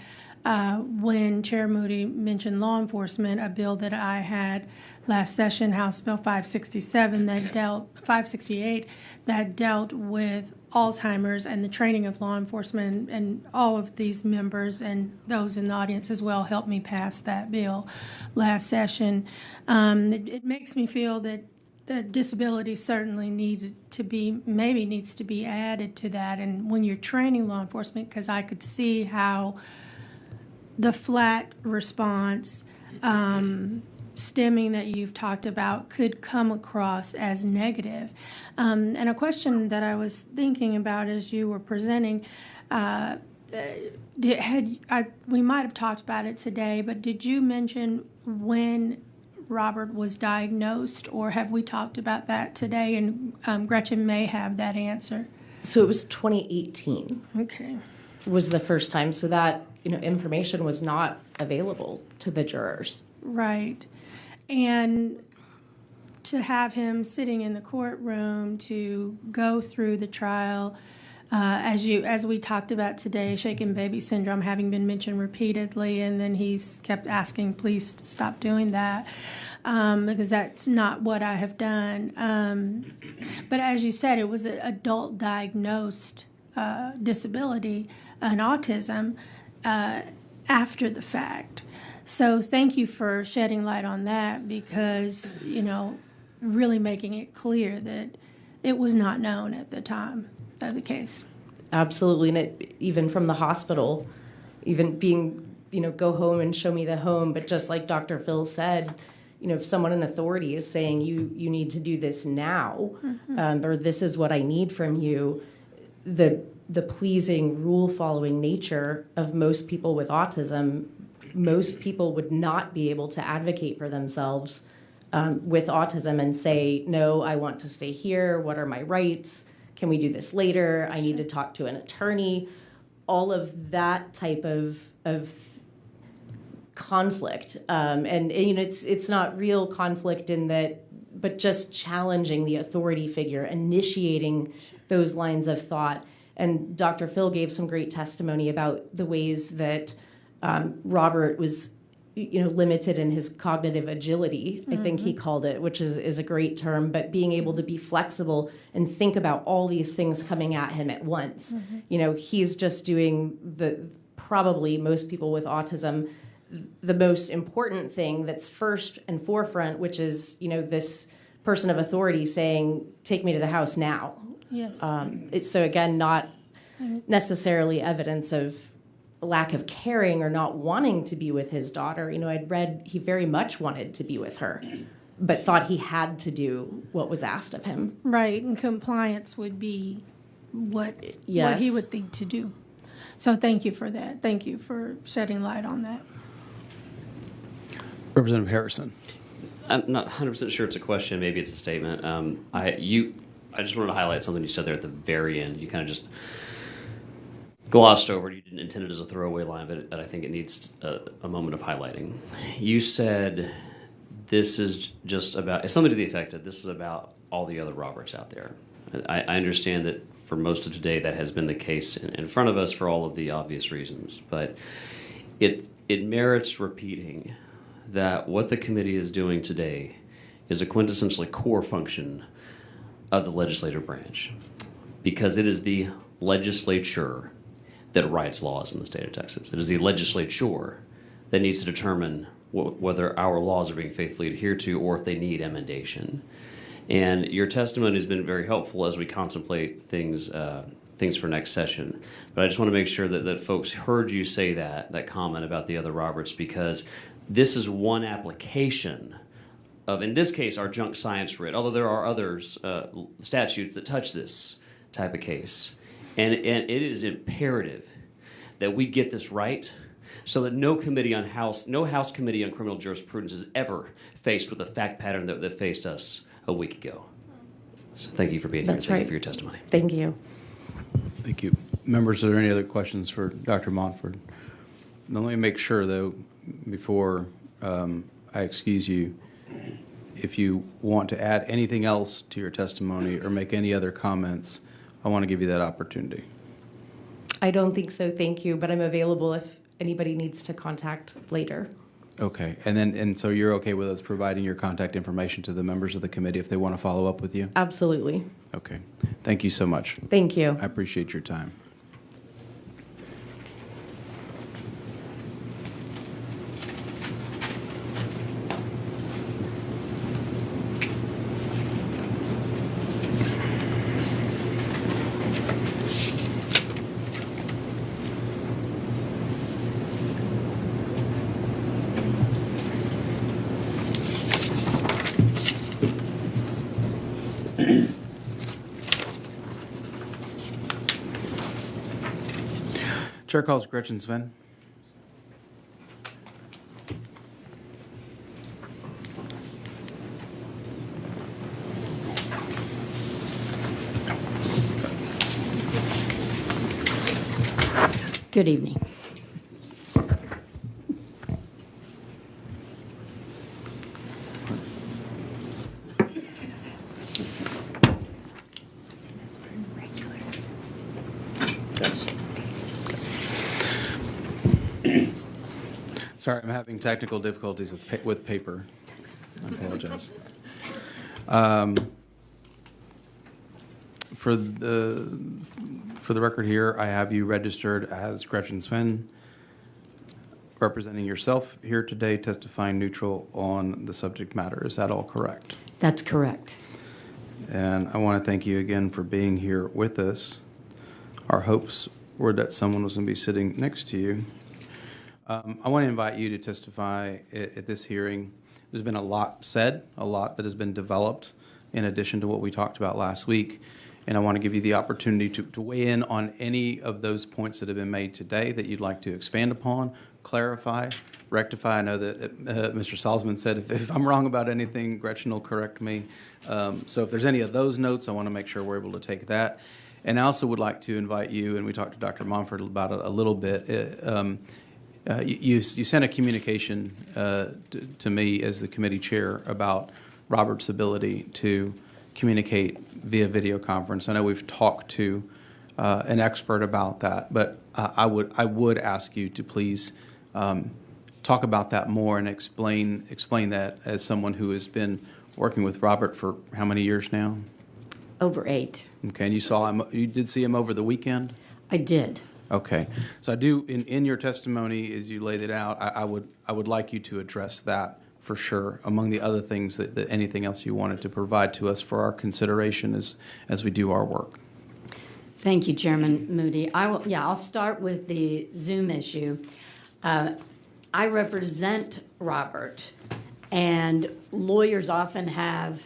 Speaker 6: when Chair Moody mentioned law enforcement, a bill that I had last session, House Bill 568, that dealt with Alzheimer's and the training of law enforcement, and all of these members and those in the audience as well helped me pass that bill last session. It makes me feel that the disability certainly needs to be added to that. And when you're training law enforcement, because I could see how the flat response stemming that you've talked about could come across as negative. And a question that I was thinking about as you were presenting, we might have talked about it today, but did you mention when Robert was diagnosed, or have we talked about that today? And Gretchen may have that answer.
Speaker 18: So it was 2018.
Speaker 6: Okay.
Speaker 18: Was the first time, so that information was not available to the jurors.
Speaker 6: Right. And to have him sitting in the courtroom to go through the trial, as we talked about today, shaken baby syndrome having been mentioned repeatedly, and then he's kept asking, please stop doing that, because that's not what I have done. But as you said, it was an adult diagnosed disability, an autism, after the fact. So thank you for shedding light on that, because, really making it clear that it was not known at the time of the case.
Speaker 18: Absolutely. And even from the hospital, even being, go home and show me the home. But just like Dr. Phil said, if someone in authority is saying you need to do this now, or this is what I need from you, the pleasing, rule-following nature of most people with autism, most people would not be able to advocate for themselves with autism and say, no, I want to stay here. What are my rights? Can we do this later? I need to talk to an attorney. All of that type of conflict. And it's not real conflict in that, but just challenging the authority figure, initiating those lines of thought. And Dr. Phil gave some great testimony about the ways that Robert was, limited in his cognitive agility, I think he called it, which is a great term, but being able to be flexible and think about all these things coming at him at once. He's just doing probably most people with autism, the most important thing that's first and forefront, which is, this person of authority saying, take me to the house now.
Speaker 6: Yes.
Speaker 18: So again, not necessarily evidence of lack of caring or not wanting to be with his daughter. I'd read he very much wanted to be with her. but thought he had to do what was asked of him.
Speaker 6: Right, and compliance would be what he
Speaker 18: Yes.
Speaker 6: would think to do. So thank you for that. Thank you for shedding light on that.
Speaker 2: Representative Harrison.
Speaker 5: I'm not 100% sure it's a question. Maybe it's a statement. I just wanted to highlight something you said there at the very end. You kind of just glossed over it. You didn't intend it as a throwaway line, but I think it needs a moment of highlighting. You said this is just about, something to the effect of, this is about all the other Roberts out there. I understand that for most of today that has been the case in front of us for all of the obvious reasons, but it merits repeating that what the committee is doing today is a quintessentially core function of the legislative branch, because it is the legislature that writes laws in the state of Texas. It is the legislature that needs to determine whether our laws are being faithfully adhered to or if they need emendation. And your testimony has been very helpful as we contemplate things for next session. But I just want to make sure that folks heard you say that comment about the other Roberts, because this is one application of, in this case, our junk science writ, although there are others, statutes that touch this type of case. And it is imperative that we get this right so that no House Committee on Criminal Jurisprudence is ever faced with a fact pattern that faced us a week ago. So thank you for being here. Thank you for your testimony.
Speaker 18: Thank you.
Speaker 13: Thank you. Members, are there any other questions for Dr. Montford? Now, let me make sure, though, before I excuse you, if you want to add anything else to your testimony or make any other comments, I want to give you that opportunity.
Speaker 18: I don't think so, thank you, but I'm available if anybody needs to contact later.
Speaker 13: Okay, and so you're okay with us providing your contact information to the members of the committee if they want to follow up with you?
Speaker 18: Absolutely.
Speaker 13: Okay, thank you so much.
Speaker 18: Thank you.
Speaker 13: I appreciate your time. Chair calls Gretchen Sven.
Speaker 19: Good evening.
Speaker 13: Sorry, I'm having technical difficulties with paper. I apologize. For the record here, I have you registered as Gretchen Sven, representing yourself here today, testifying neutral on the subject matter. Is that all correct?
Speaker 19: That's correct.
Speaker 13: And I want to thank you again for being here with us. Our hopes were that someone was going to be sitting next to you. I want to invite you to testify at this hearing. There's been a lot said, a lot that has been developed in addition to what we talked about last week. And I want to give you the opportunity to weigh in on any of those points that have been made today that you'd like to expand upon, clarify, rectify. I know that Mr. Salzman said if I'm wrong about anything, Gretchen will correct me. So if there's any of those notes, I want to make sure we're able to take that. And I also would like to invite you, and we talked to Dr. Montford about it a little bit, you sent a communication to me as the committee chair about Robert's ability to communicate via video conference. I know we've talked to an expert about that, but I would ask you to please talk about that more and explain that as someone who has been working with Robert for how many years now?
Speaker 19: Over 8.
Speaker 13: Okay, and you did see him over the weekend?
Speaker 19: I did.
Speaker 13: Okay, so I do in your testimony as you laid it out, I would like you to address that for sure, among the other things that anything else you wanted to provide to us for our consideration as we do our work.
Speaker 19: Thank you, Chairman Moody. I'll start with the Zoom issue. I represent Robert, And lawyers often have,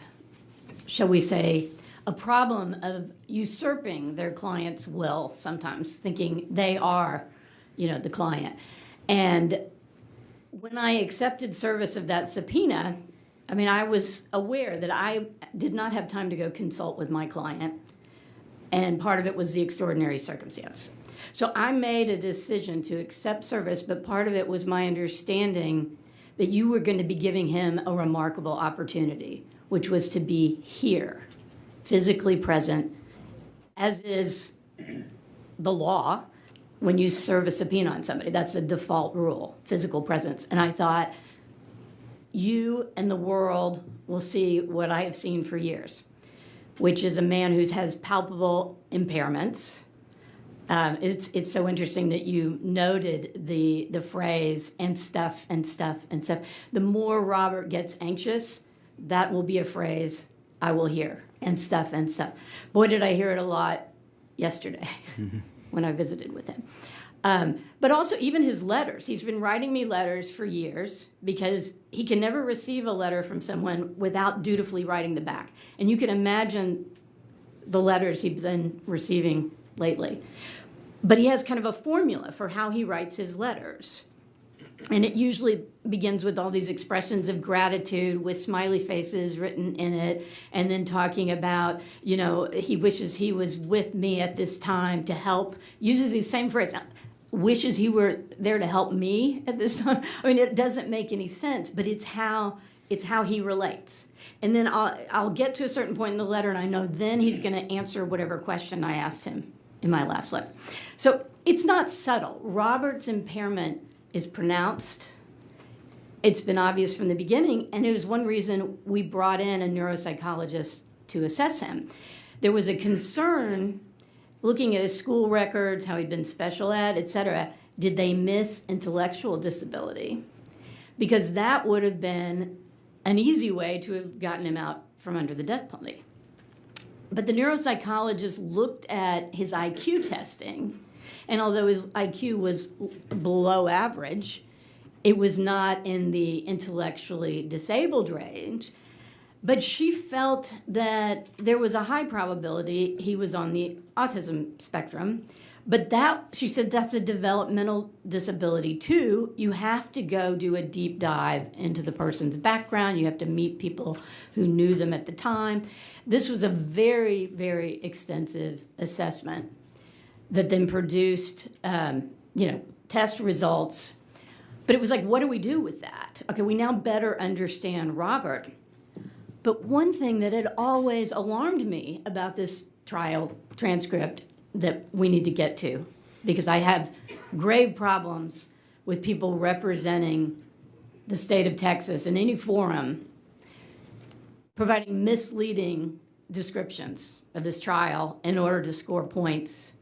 Speaker 19: shall we say, a problem of usurping their client's will sometimes, thinking they are, the client. And when I accepted service of that subpoena, I was aware that I did not have time to go consult with my client, and part of it was the extraordinary circumstance. So I made a decision to accept service, but part of it was my understanding that you were going to be giving him a remarkable opportunity, which was to be here, physically present, as is the law when you serve a subpoena on somebody. That's the default rule, physical presence. And I thought, you and the world will see what I have seen for years, which is a man who has palpable impairments. It's so interesting that you noted the phrase and stuff and stuff and stuff. The more Robert gets anxious, that will be a phrase I will hear, and stuff and stuff. Boy, did I hear it a lot yesterday when I visited with him. But also even his letters. He's been writing me letters for years because he can never receive a letter from someone without dutifully writing the back. And you can imagine the letters he's been receiving lately. But he has kind of a formula for how he writes his letters. And it usually begins with all these expressions of gratitude with smiley faces written in it, and then talking about, he wishes he was with me at this time to help. Uses the same phrase. Now, wishes he were there to help me at this time. It doesn't make any sense, but it's how he relates. And then I'll get to a certain point in the letter, and I know then he's going to answer whatever question I asked him in my last letter. So it's not subtle. Robert's impairment is pronounced. It's been obvious from the beginning, and it was one reason we brought in a neuropsychologist to assess him. There was a concern looking at his school records, how he'd been special ed, et cetera. Did they miss intellectual disability? Because that would have been an easy way to have gotten him out from under the death penalty. But the neuropsychologist looked at his IQ testing, and although his IQ was below average, it was not in the intellectually disabled range. But she felt that there was a high probability he was on the autism spectrum. But she said, that's a developmental disability too. You have to go do a deep dive into the person's background. You have to meet people who knew them at the time. This was a very, very extensive assessment that then produced, test results. But it was like, what do we do with that? Okay, we now better understand Robert. But one thing that had always alarmed me about this trial transcript that we need to get to, because I have grave problems with people representing the state of Texas in any forum, providing misleading descriptions of this trial in order to score points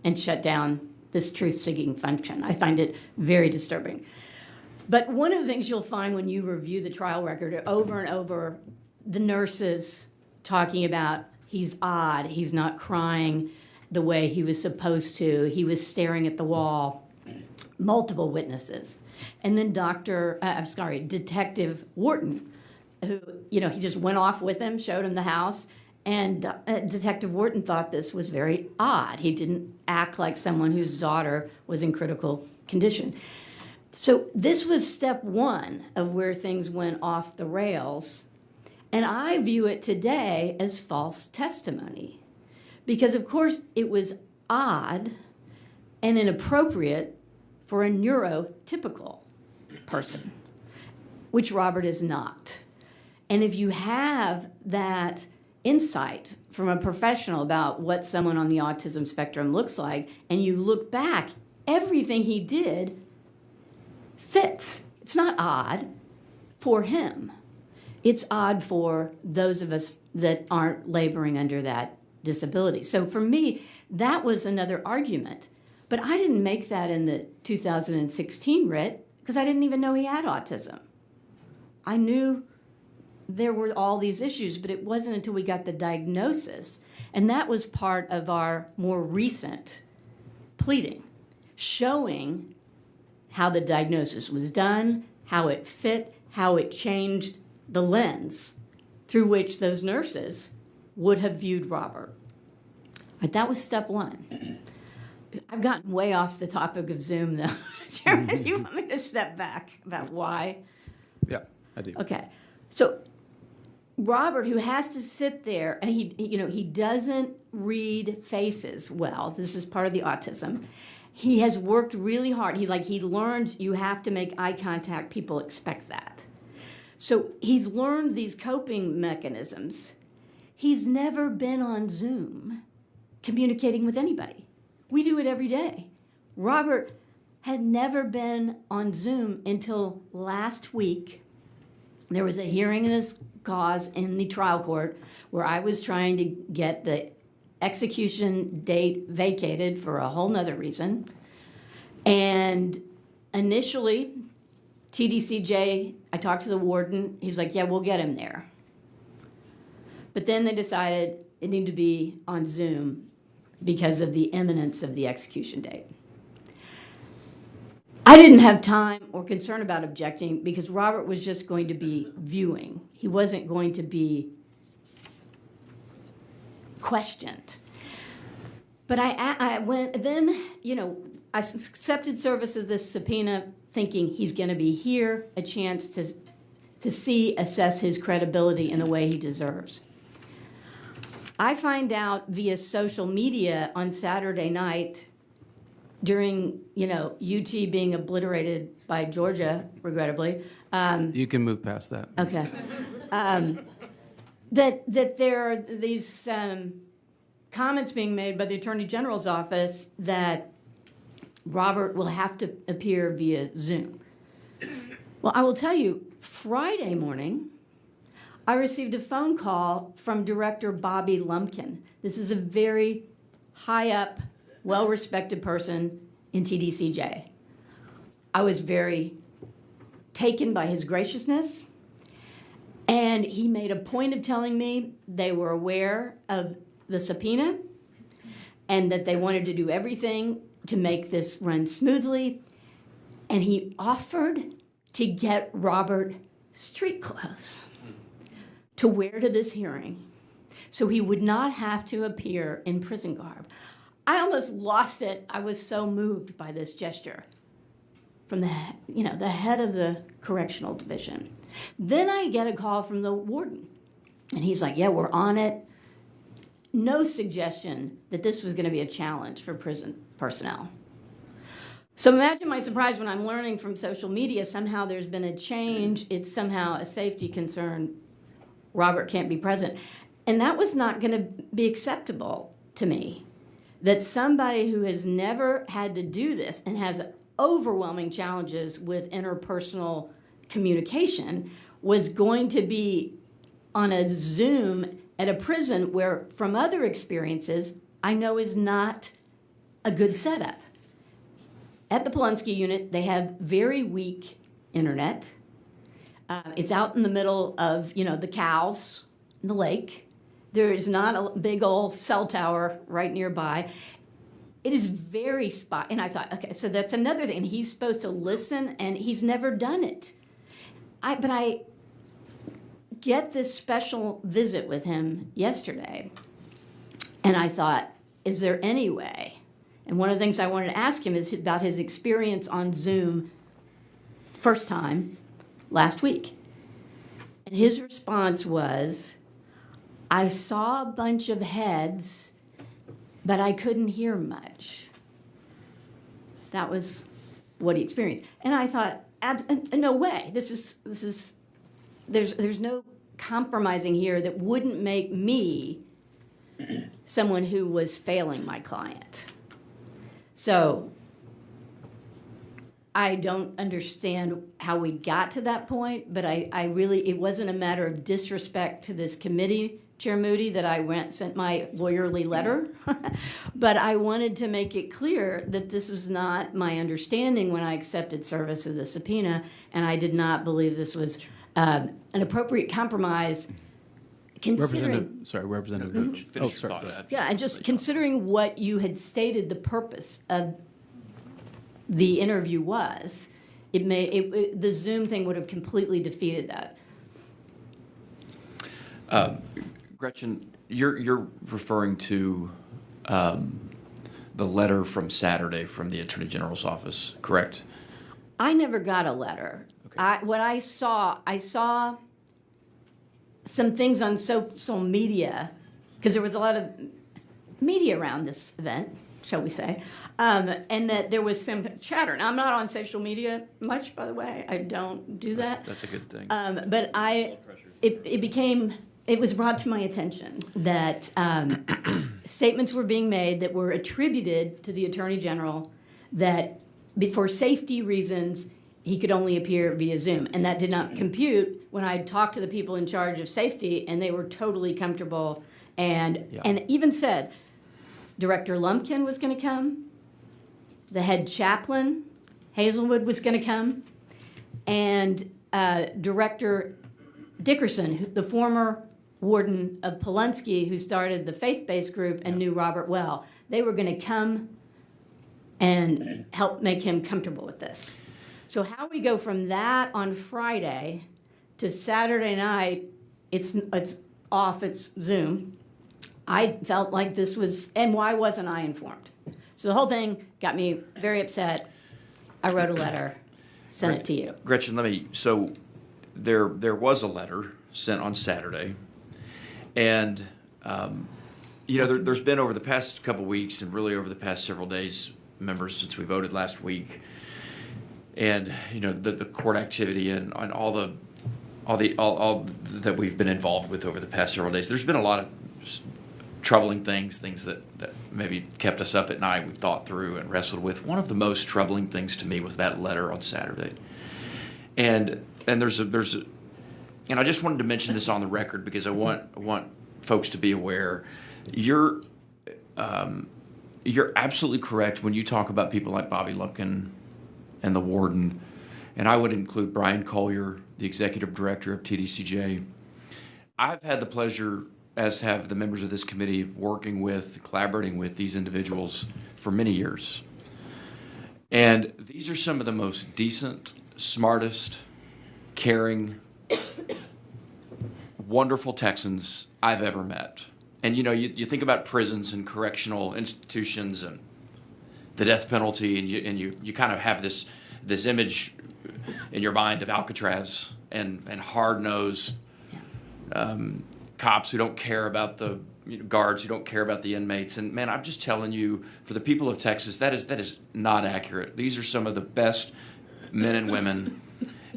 Speaker 19: and shut down this truth-seeking function. I find it very disturbing. But one of the things you'll find when you review the trial record over and over, the nurses talking about he's odd, he's not crying the way he was supposed to, he was staring at the wall, multiple witnesses. And then Detective Wharton, who, he just went off with him, showed him the house, and Detective Wharton thought this was very odd. He didn't act like someone whose daughter was in critical condition. So this was step one of where things went off the rails. And I view it today as false testimony. Because, of course, it was odd and inappropriate for a neurotypical person, which Robert is not. And if you have that insight from a professional about what someone on the autism spectrum looks like, and you look back, everything he did fits. It's not odd for him. It's odd for those of us that aren't laboring under that disability. So for me, that was another argument. But I didn't make that in the 2016 writ because I didn't even know he had autism. I knew there were all these issues, but it wasn't until we got the diagnosis. And that was part of our more recent pleading, showing how the diagnosis was done, how it fit, how it changed the lens through which those nurses would have viewed Robert. But that was step one. I've gotten way off the topic of Zoom, though. Chairman, do you want me to step back about why?
Speaker 13: Yeah, I do.
Speaker 19: Okay. So Robert, who has to sit there, and he doesn't read faces well. This is part of the autism. He has worked really hard. He learns you have to make eye contact. People expect that. So he's learned these coping mechanisms. He's never been on Zoom communicating with anybody. We do it every day. Robert had never been on Zoom until last week. There was a hearing in this cause in the trial court where I was trying to get the execution date vacated for a whole nother reason. And initially, TDCJ, I talked to the warden. He's like, yeah, we'll get him there. But then they decided it needed to be on Zoom because of the imminence of the execution date. I didn't have time or concern about objecting because Robert was just going to be viewing. He wasn't going to be questioned. But I went, then, I accepted service of this subpoena thinking he's going to be here, a chance to assess his credibility in the way he deserves. I find out via social media on Saturday night during, UT being obliterated by Georgia, regrettably.
Speaker 13: You can move past that.
Speaker 19: Okay. That there are these comments being made by the Attorney General's office that Robert will have to appear via Zoom. Well, I will tell you, Friday morning, I received a phone call from Director Bobby Lumpkin. This is a very high-up, well-respected person in TDCJ. I was very taken by his graciousness, and he made a point of telling me they were aware of the subpoena and that they wanted to do everything to make this run smoothly, and he offered to get Robert street clothes to wear to this hearing so he would not have to appear in prison garb. I almost lost it. I was so moved by this gesture from the head of the correctional division. Then I get a call from the warden, and he's like, yeah, we're on it. No suggestion that this was going to be a challenge for prison personnel. So imagine my surprise when I'm learning from social media somehow there's been a change. It's somehow a safety concern. Robert can't be present. And that was not going to be acceptable to me, that somebody who has never had to do this and has overwhelming challenges with interpersonal communication was going to be on a Zoom at a prison where, from other experiences, I know is not a good setup. At the Polunsky unit, they have very weak internet. It's out in the middle of, the cows in the lake. There is not a big old cell tower right nearby. It is very spot. And I thought, okay, so that's another thing. He's supposed to listen, and he's never done it. But I get this special visit with him yesterday, and I thought, is there any way? And one of the things I wanted to ask him is about his experience on Zoom first time last week. And his response was, I saw a bunch of heads, but I couldn't hear much. That was what he experienced. And I thought, no way. There's no compromising here that wouldn't make me someone who was failing my client. So I don't understand how we got to that point, but it wasn't a matter of disrespect to this committee, Chair Moody, that I sent my lawyerly letter. But I wanted to make it clear that this was not my understanding when I accepted service of the subpoena, and I did not believe this was an appropriate compromise.
Speaker 13: Representative.
Speaker 3: Finish your thought.
Speaker 19: Yeah, and just considering what you had stated the purpose of the interview was, the Zoom thing would have completely defeated that.
Speaker 3: Gretchen, you're referring to the letter from Saturday from the Attorney General's office, correct?
Speaker 19: I never got a letter.
Speaker 3: Okay.
Speaker 19: What I saw some things on social media, because there was a lot of media around this event, shall we say, and that there was some chatter. And I'm not on social media much, by the way. I don't do that.
Speaker 3: That's a good thing.
Speaker 19: But it was brought to my attention that statements were being made that were attributed to the Attorney General that for safety reasons, he could only appear via Zoom. And that did not compute when I talked to the people in charge of safety, and they were totally comfortable and even said Director Lumpkin was going to come, the head chaplain, Hazelwood, was going to come, and Director Dickerson, the former warden of Polunsky, who started the faith-based group and knew Robert well. They were going to come and help make him comfortable with this. So how we go from that on Friday to Saturday night, it's off, it's Zoom. I felt like this was, and why wasn't I informed? So the whole thing got me very upset. I wrote a letter, sent it to you.
Speaker 3: Gretchen, so there was a letter sent on Saturday, and there's been over the past couple weeks and really over the past several days, members, since we voted last week, and the court activity and all that we've been involved with over the past several days. There's been a lot of troubling things that maybe kept us up at night. We've thought through and wrestled with. One of the most troubling things to me was that letter on Saturday, and there's a and I just wanted to mention this on the record because I want folks to be aware. You're absolutely correct when you talk about people like Bobby Lumpkin and the warden, and I would include Brian Collier, the executive director of TDCJ. I've had the pleasure, as have the members of this committee, of working with, collaborating with these individuals for many years. And these are some of the most decent, smartest, caring, wonderful Texans I've ever met. And you think about prisons and correctional institutions and the death penalty, and you kind of have this image in your mind of Alcatraz and hard-nosed cops who don't care about the guards, who don't care about the inmates. And man, I'm just telling you, for the people of Texas, that is not accurate. These are some of the best men and women.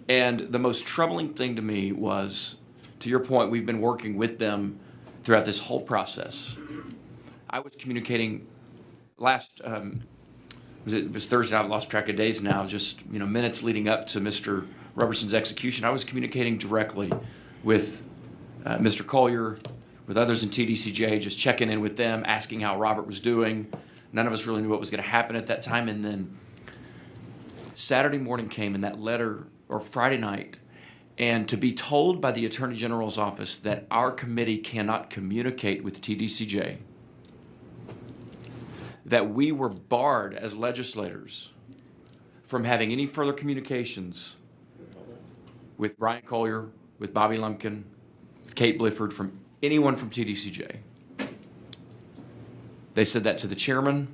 Speaker 3: And the most troubling thing to me was, to your point, we've been working with them throughout this whole process. I was communicating it was Thursday. I've lost track of days now. Just minutes leading up to Mr. Roberson's execution, I was communicating directly with Mr. Collier, with others in TDCJ, just checking in with them, asking how Robert was doing. None of us really knew what was going to happen at that time. And then Saturday morning came, and that letter, or Friday night, and to be told by the Attorney General's office that our committee cannot communicate with TDCJ, that we were barred as legislators from having any further communications with Brian Collier, with Bobby Lumpkin, with Kate Blifford, from anyone from TDCJ. They said that to the chairman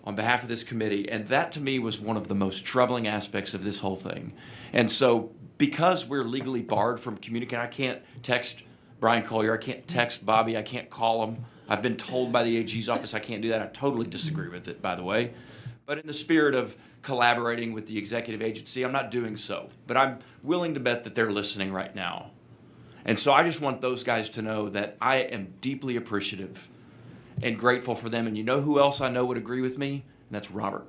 Speaker 3: on behalf of this committee, and that to me was one of the most troubling aspects of this whole thing. And so because we're legally barred from communicating, I can't text Brian Collier, I can't text Bobby, I can't call him. I've been told by the AG's office I can't do that. I totally disagree with it, by the way. But in the spirit of collaborating with the executive agency, I'm not doing so. But I'm willing to bet that they're listening right now. And so I just want those guys to know that I am deeply appreciative and grateful for them. And you know who else I know would agree with me? And that's Robert.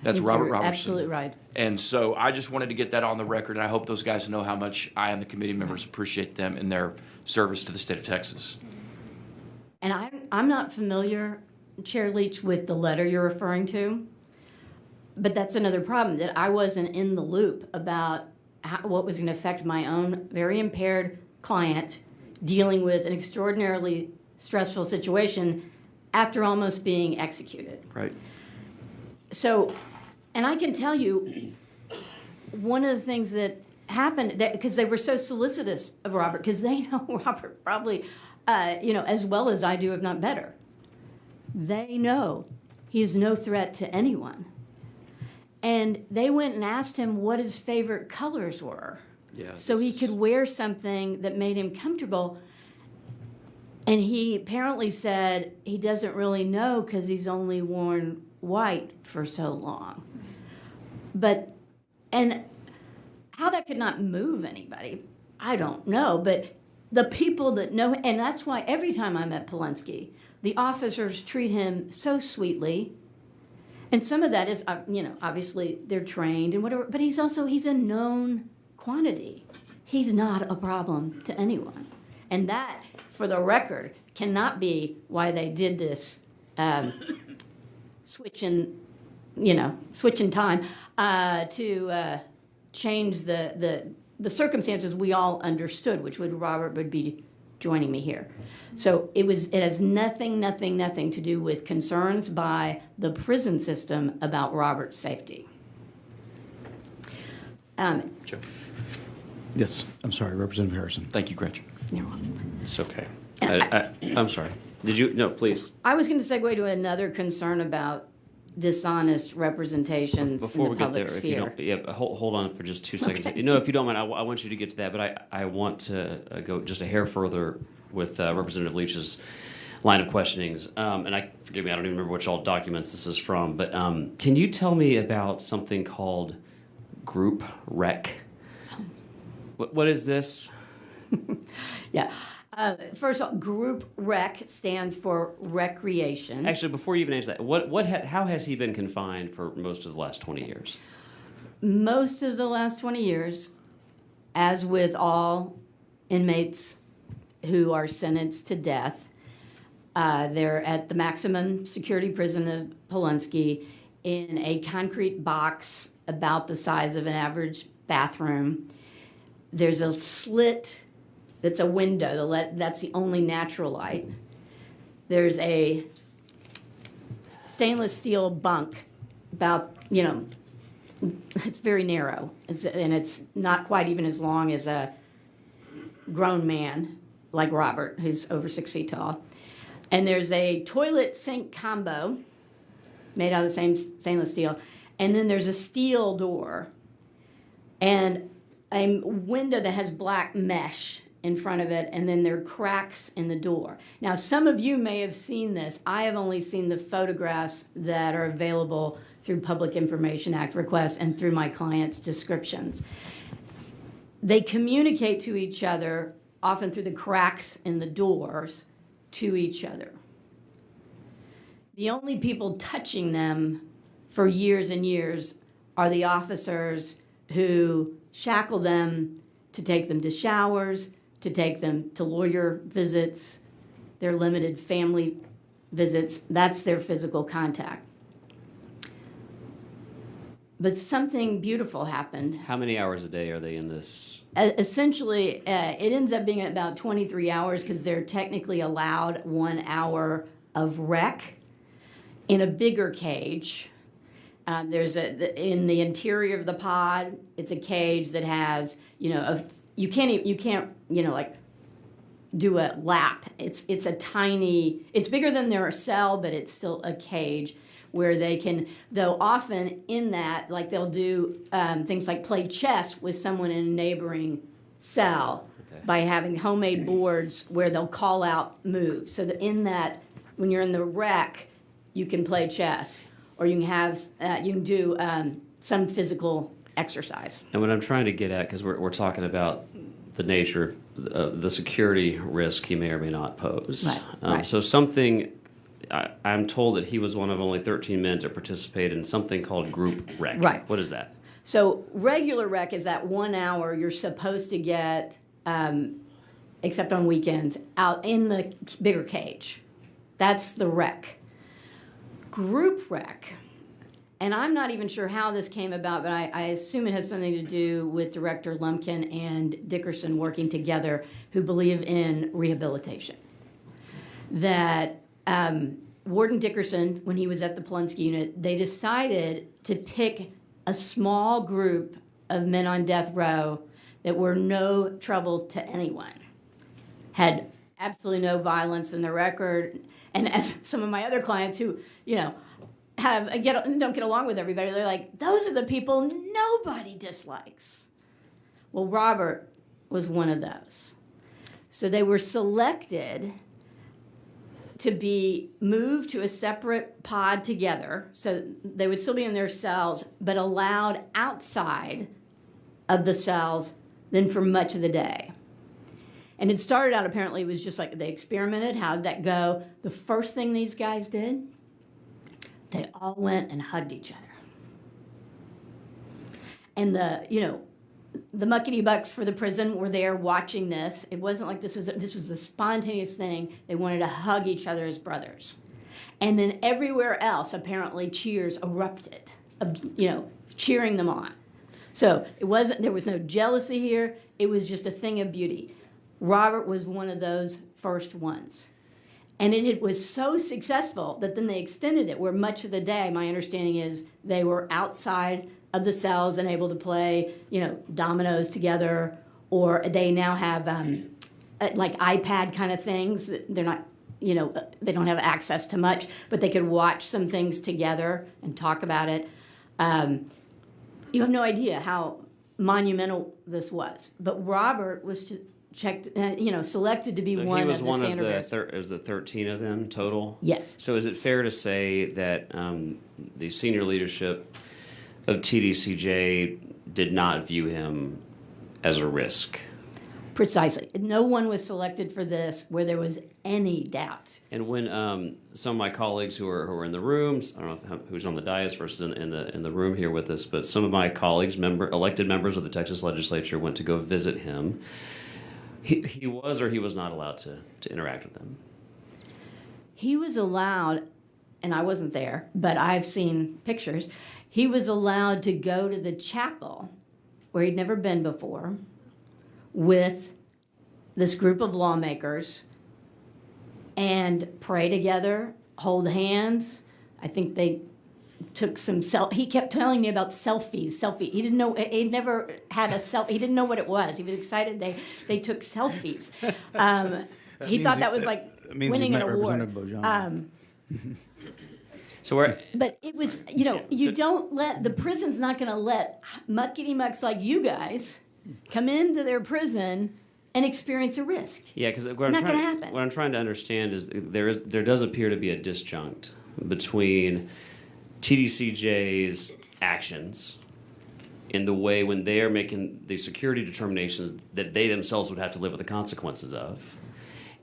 Speaker 3: That's Robert Roberson.
Speaker 19: Absolutely right.
Speaker 3: And so I just wanted to get that on the record, and I hope those guys know how much I and the committee members appreciate them in their service to the state of Texas.
Speaker 19: And I'm not familiar, Chair Leach, with the letter you're referring to, but that's another problem, that I wasn't in the loop about what was going to affect my own very impaired client dealing with an extraordinarily stressful situation after almost being executed.
Speaker 3: Right.
Speaker 19: So And I can tell you, one of the things that happened, because they were so solicitous of Robert, because they know Robert probably, as well as I do, if not better. They know he is no threat to anyone. And they went and asked him what his favorite colors were, so he could wear something that made him comfortable. And he apparently said he doesn't really know because he's only worn white for so long. And how that could not move anybody, I don't know. But the people that know, and that's why every time I met Polensky, the officers treat him so sweetly. And some of that is, obviously they're trained and whatever, but he's a known quantity. He's not a problem to anyone. And that, for the record, cannot be why they did this switch in time to change the circumstances we all understood, which would Robert would be joining me here. So it has nothing to do with concerns by the prison system about Robert's safety.
Speaker 3: Sure.
Speaker 13: Yes, I'm sorry, Representative Harrison.
Speaker 3: Thank you, Gretchen.
Speaker 19: You're welcome.
Speaker 5: It's okay. I'm sorry. Did you? No, please.
Speaker 19: I was going to segue to another concern about dishonest representations
Speaker 5: Before
Speaker 19: in
Speaker 5: we
Speaker 19: the
Speaker 5: get
Speaker 19: public
Speaker 5: there,
Speaker 19: sphere.
Speaker 5: if you don't, hold on for just 2 seconds.
Speaker 19: Okay.
Speaker 5: No, if you don't mind, I want you to get to that, but I want to go just a hair further with Representative Leach's line of questionings. And forgive me, I don't even remember which all documents this is from, but can you tell me about something called group rec? What is this?
Speaker 19: Yeah. First of all, group rec stands for recreation.
Speaker 5: Actually, before you even answer that, how has he been confined for most of the last 20 years?
Speaker 19: Most of the last 20 years, as with all inmates who are sentenced to death, they're at the maximum security prison of Polensky in a concrete box about the size of an average bathroom. There's a slit that's a window. That's the only natural light. There's a stainless steel bunk about, it's very narrow. And it's not quite even as long as a grown man like Robert, who's over 6 feet tall. And there's a toilet sink combo made out of the same stainless steel. And then there's a steel door and a window that has black mesh in front of it, and then there are cracks in the door. Now, some of you may have seen this. I have only seen the photographs that are available through Public Information Act requests and through my clients' descriptions. They communicate to each other, often through the cracks in the doors, to each other. The only people touching them for years and years are the officers who shackle them to take them to showers, to take them to lawyer visits, their limited family visits. That's their physical contact. But something beautiful happened.
Speaker 5: How many hours a day are they in this?
Speaker 19: Essentially, it ends up being about 23 hours because they're technically allowed 1 hour of rec in a bigger cage. In the interior of the pod, it's a cage that has, you can't do a lap. It's a tiny, it's bigger than their cell, but it's still a cage where they can, though often in that, like they'll do things like play chess with someone in a neighboring cell by having homemade boards where they'll call out moves. So that in that, when you're in the rec, you can play chess. Or you can do some physical exercise.
Speaker 5: And what I'm trying to get at, because we're talking about the nature of the security risk he may or may not pose.
Speaker 19: Right.
Speaker 5: So I'm told that he was one of only 13 men to participate in something called group rec.
Speaker 19: Right.
Speaker 5: What is that?
Speaker 19: So regular rec is that 1 hour you're supposed to get, except on weekends, out in the bigger cage. That's the rec. Group rec, and I'm not even sure how this came about, but I assume it has something to do with Director Lumpkin and Dickerson working together, who believe in rehabilitation. That Warden Dickerson, when he was at the Polunsky unit, they decided to pick a small group of men on death row that were no trouble to anyone, had absolutely no violence in their record. And as some of my other clients who, don't get along with everybody, they're like, those are the people nobody dislikes. Well, Robert was one of those. So they were selected to be moved to a separate pod together, so they would still be in their cells, but allowed outside of the cells then for much of the day. And it started out, apparently, it was just like they experimented. How did that go? The first thing these guys did, they all went and hugged each other. And the muckety bucks for the prison were there watching this. It wasn't like this was the spontaneous thing. They wanted to hug each other as brothers. And then everywhere else, apparently, cheers erupted of, cheering them on. So there was no jealousy here. It was just a thing of beauty. Robert was one of those first ones. And it was so successful that then they extended it, where much of the day, my understanding is, they were outside of the cells and able to play, dominoes together, or they now have like iPad kind of things. They're not, they don't have access to much, but they could watch some things together and talk about it. You have no idea how monumental this was. But Robert was selected to be one of the standard.
Speaker 5: He was one of the 13 of them total?
Speaker 19: Yes.
Speaker 5: So is it fair to say that the senior leadership of TDCJ did not view him as a risk?
Speaker 19: Precisely. No one was selected for this where there was any doubt.
Speaker 5: And when some of my colleagues who are in the rooms, I don't know who's on the dais versus in the room here with us, but some of my colleagues, elected members of the Texas legislature, went to go visit him. He was or he was not allowed to interact with them?
Speaker 19: He was allowed, and I wasn't there, but I've seen pictures. He was allowed to go to the chapel where he'd never been before with this group of lawmakers and pray together, hold hands. I think they took some he kept telling me about selfies. He didn't know, he'd never had a selfie. He didn't know what it was. He was excited they took selfies. He thought that was like winning an award. But it was, don't let, the prison's not going to let muckety-mucks like you guys come into their prison and experience a risk.
Speaker 5: Yeah, because
Speaker 19: not going to happen.
Speaker 5: What I'm trying to understand is there does appear to be a disjunct between TDCJ's actions in the way when they are making the security determinations that they themselves would have to live with the consequences of,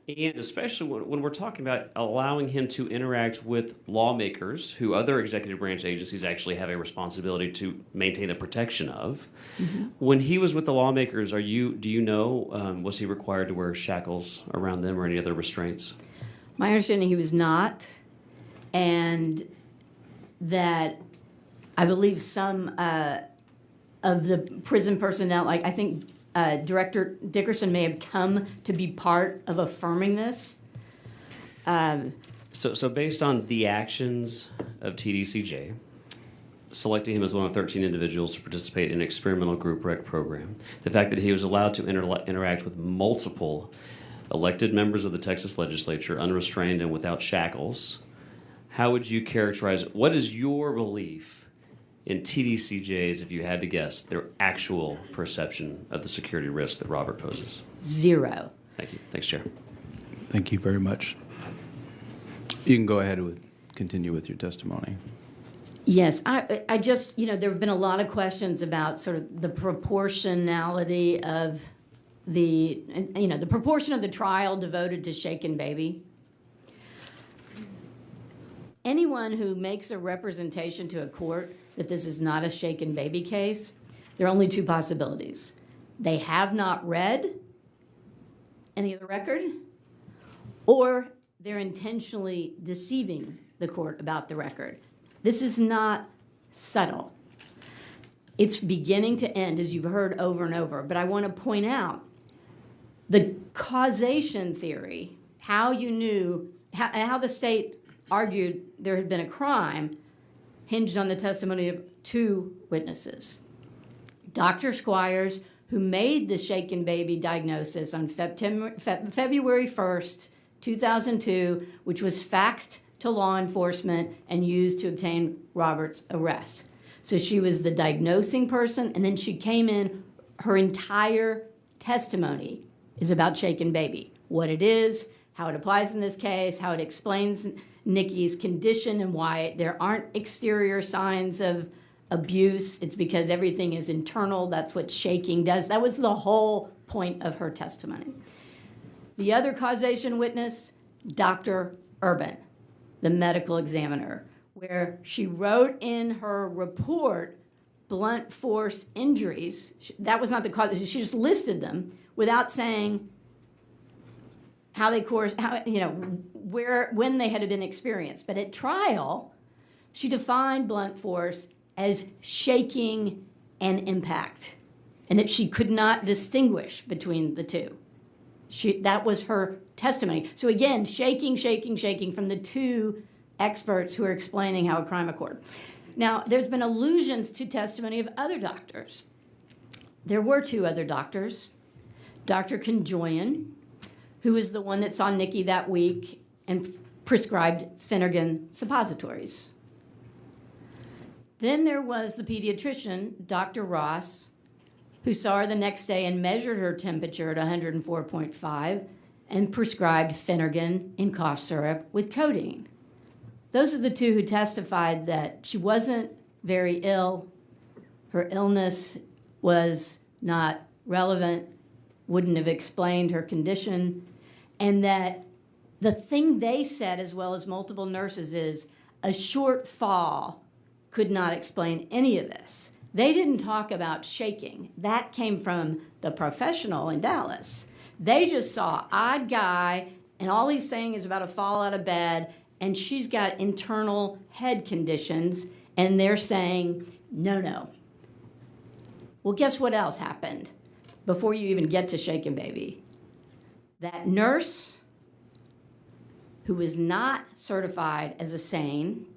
Speaker 5: and especially when we're talking about allowing him to interact with lawmakers who other executive branch agencies actually have a responsibility to maintain the protection of. Mm-hmm. When he was with the lawmakers, do you know, was he required to wear shackles around them or any other restraints?
Speaker 19: My understanding, he was not, and that I believe some of the prison personnel, like I think Director Dickerson may have come to be part of affirming this.
Speaker 5: So based on the actions of TDCJ, selecting him as one of 13 individuals to participate in an experimental group rec program, the fact that he was allowed to interact with multiple elected members of the Texas legislature unrestrained and without shackles, how would you characterize it? What is your belief in TDCJ's, if you had to guess, their actual perception of the security risk that Robert poses?
Speaker 19: 0.
Speaker 5: Thank you. Thanks, Chair.
Speaker 13: Thank you very much. You can go ahead continue with your testimony.
Speaker 19: Yes, I just, there have been a lot of questions about sort of the proportionality of the proportion of the trial devoted to Shaken Baby. Anyone who makes a representation to a court that this is not a Shaken Baby case, there are only 2 possibilities. They have not read any of the record, or they're intentionally deceiving the court about the record. This is not subtle. It's beginning to end, as you've heard over and over. But I want to point out the causation theory, how you knew, how the state argued there had been a crime hinged on the testimony of two witnesses. Dr. Squires, who made the shaken baby diagnosis on February 1st, 2002, which was faxed to law enforcement and used to obtain Robert's arrest. So she was the diagnosing person, and then she came in. Her entire testimony is about shaken baby, what it is, how it applies in this case, how it explains Nikki's condition and why there aren't exterior signs of abuse. It's because everything is internal. That's what shaking does. That was the whole point of her testimony. The other causation witness, Dr. Urban, the medical examiner, where she wrote in her report blunt force injuries. That was not the cause. She just listed them without saying how they when they had been experienced. But at trial, she defined blunt force as shaking and impact, and that she could not distinguish between the two. That was her testimony. So again, shaking from the two experts who are explaining how a crime occurred. Now, there's been allusions to testimony of other doctors. There were two other doctors. Dr. Conjoyan, who was the one that saw Nikki that week and prescribed Phenergan suppositories. Then there was the pediatrician, Dr. Ross, who saw her the next day and measured her temperature at 104.5 and prescribed Phenergan in cough syrup with codeine. Those are the two who testified that she wasn't very ill, her illness was not relevant, wouldn't have explained her condition, and that the thing they said, as well as multiple nurses, is a short fall could not explain any of this. They didn't talk about shaking. That came from the professional in Dallas. They just saw odd guy, and all he's saying is about a fall out of bed, and she's got internal head conditions, and they're saying, no. Well, guess what else happened before you even get to shaken baby? That nurse, who was not certified as a SANE,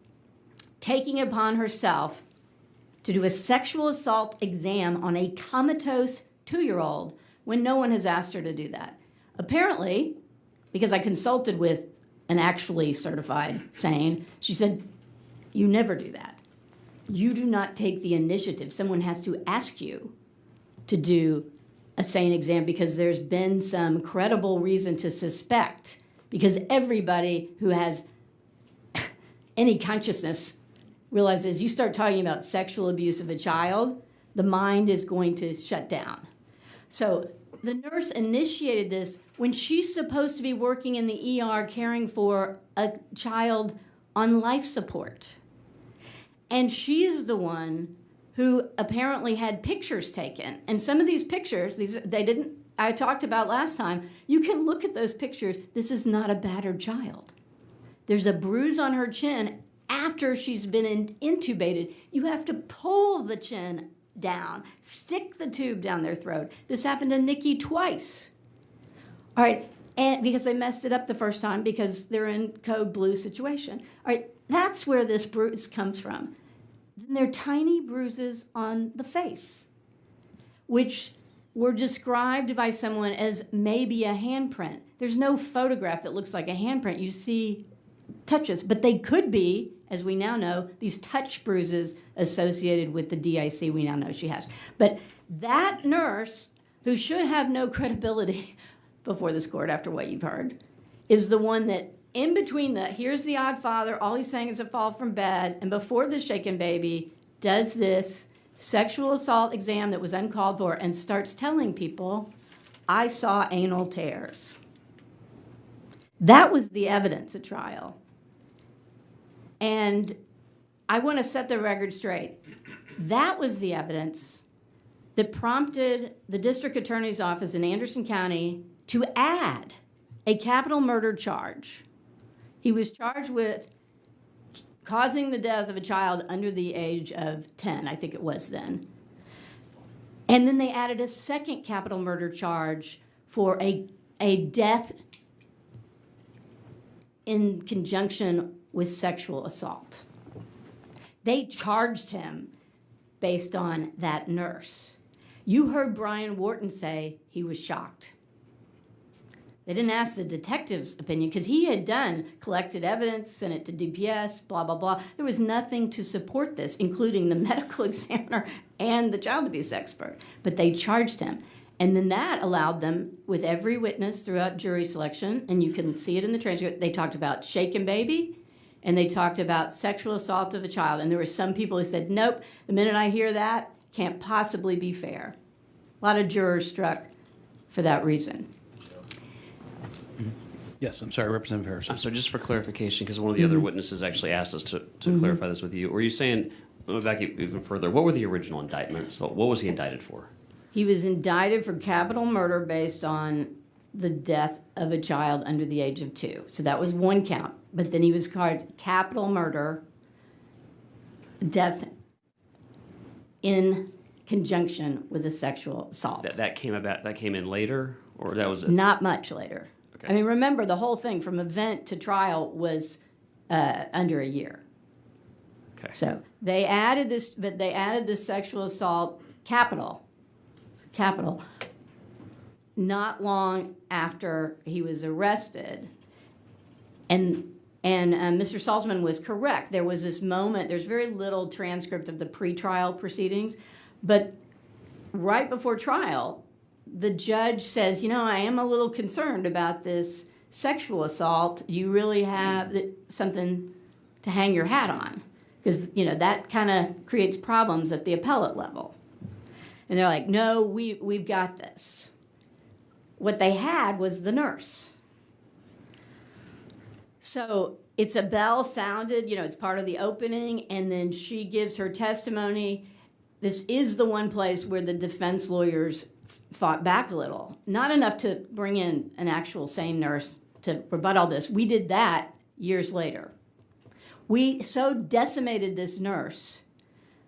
Speaker 19: taking it upon herself to do a sexual assault exam on a comatose 2-year-old when no one has asked her to do that. Apparently, because I consulted with an actually certified SANE, she said, you never do that. You do not take the initiative. Someone has to ask you to do a SANE exam because there's been some credible reason to suspect, because everybody who has any consciousness realizes you start talking about sexual abuse of a child, the mind is going to shut down. So the nurse initiated this when she's supposed to be working in the ER caring for a child on life support. And she is the one who apparently had pictures taken. And some of these pictures, I talked about last time, you can look at those pictures. This is not a battered child. There's a bruise on her chin after she's been intubated. You have to pull the chin down, stick the tube down their throat. This happened to Nikki twice. All right, and because they messed it up the first time because they're in code blue situation. All right, that's where this bruise comes from. Then there are tiny bruises on the face, which were described by someone as maybe a handprint. There's no photograph that looks like a handprint. You see touches, but they could be, as we now know, these touch bruises associated with the DIC we now know she has. But that nurse, who should have no credibility before this court after what you've heard, is the one that in between here's the odd father, all he's saying is a fall from bed, and before the shaken baby, does this sexual assault exam that was uncalled for and starts telling people, I saw anal tears. That was the evidence at trial. And I want to set the record straight. That was the evidence that prompted the district attorney's office in Anderson County to add a capital murder charge. He was charged with causing the death of a child under the age of 10, I think it was then. And then they added a second capital murder charge for a death in conjunction with sexual assault. They charged him based on that nurse. You heard Brian Wharton say he was shocked. They didn't ask the detective's opinion because he had collected evidence, sent it to DPS, blah, blah, blah. There was nothing to support this, including the medical examiner and the child abuse expert. But they charged him. And then that allowed them, with every witness throughout jury selection, and you can see it in the transcript, they talked about shaken baby, and they talked about sexual assault of a child. And there were some people who said, nope, the minute I hear that, can't possibly be fair. A lot of jurors struck for that reason.
Speaker 13: Yes, I'm sorry, Representative Harrison.
Speaker 5: So just for clarification, because one of the other witnesses actually asked us to clarify this with you, were you saying, back even further, what were the original indictments? What was he indicted for?
Speaker 19: He was indicted for capital murder based on the death of a child under the age of 2. So that was one count. But then he was charged capital murder, death in conjunction with a sexual assault.
Speaker 5: That came in later, or that was
Speaker 19: Not much later.
Speaker 5: Okay.
Speaker 19: I mean, remember, the whole thing from event to trial was under a year.
Speaker 5: Okay.
Speaker 19: So they added this, but they added the sexual assault capital, not long after he was arrested. And Mr. Salzman was correct. There was this moment, there's very little transcript of the pretrial proceedings, but right before trial, the judge says, I am a little concerned about this sexual assault. You really have something to hang your hat on, because, that kind of creates problems at the appellate level. And they're like, no, we've got this. What they had was the nurse. So it's a bell sounded, it's part of the opening, and then she gives her testimony. This is the one place where the defense lawyers fought back a little. Not enough to bring in an actual sane nurse to rebut all this. We did that years later. We so decimated this nurse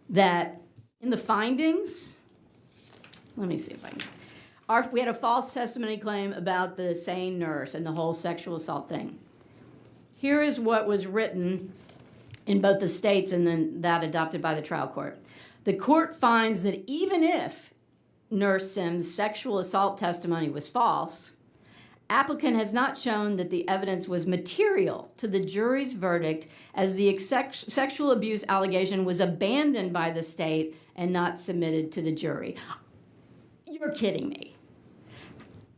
Speaker 19: that in the findings, let me see if I can. We had a false testimony claim about the sane nurse and the whole sexual assault thing. Here is what was written in both the states and then that adopted by the trial court. The court finds that even if Nurse Sims' sexual assault testimony was false, applicant has not shown that the evidence was material to the jury's verdict, as the sexual abuse allegation was abandoned by the state and not submitted to the jury. You're kidding me.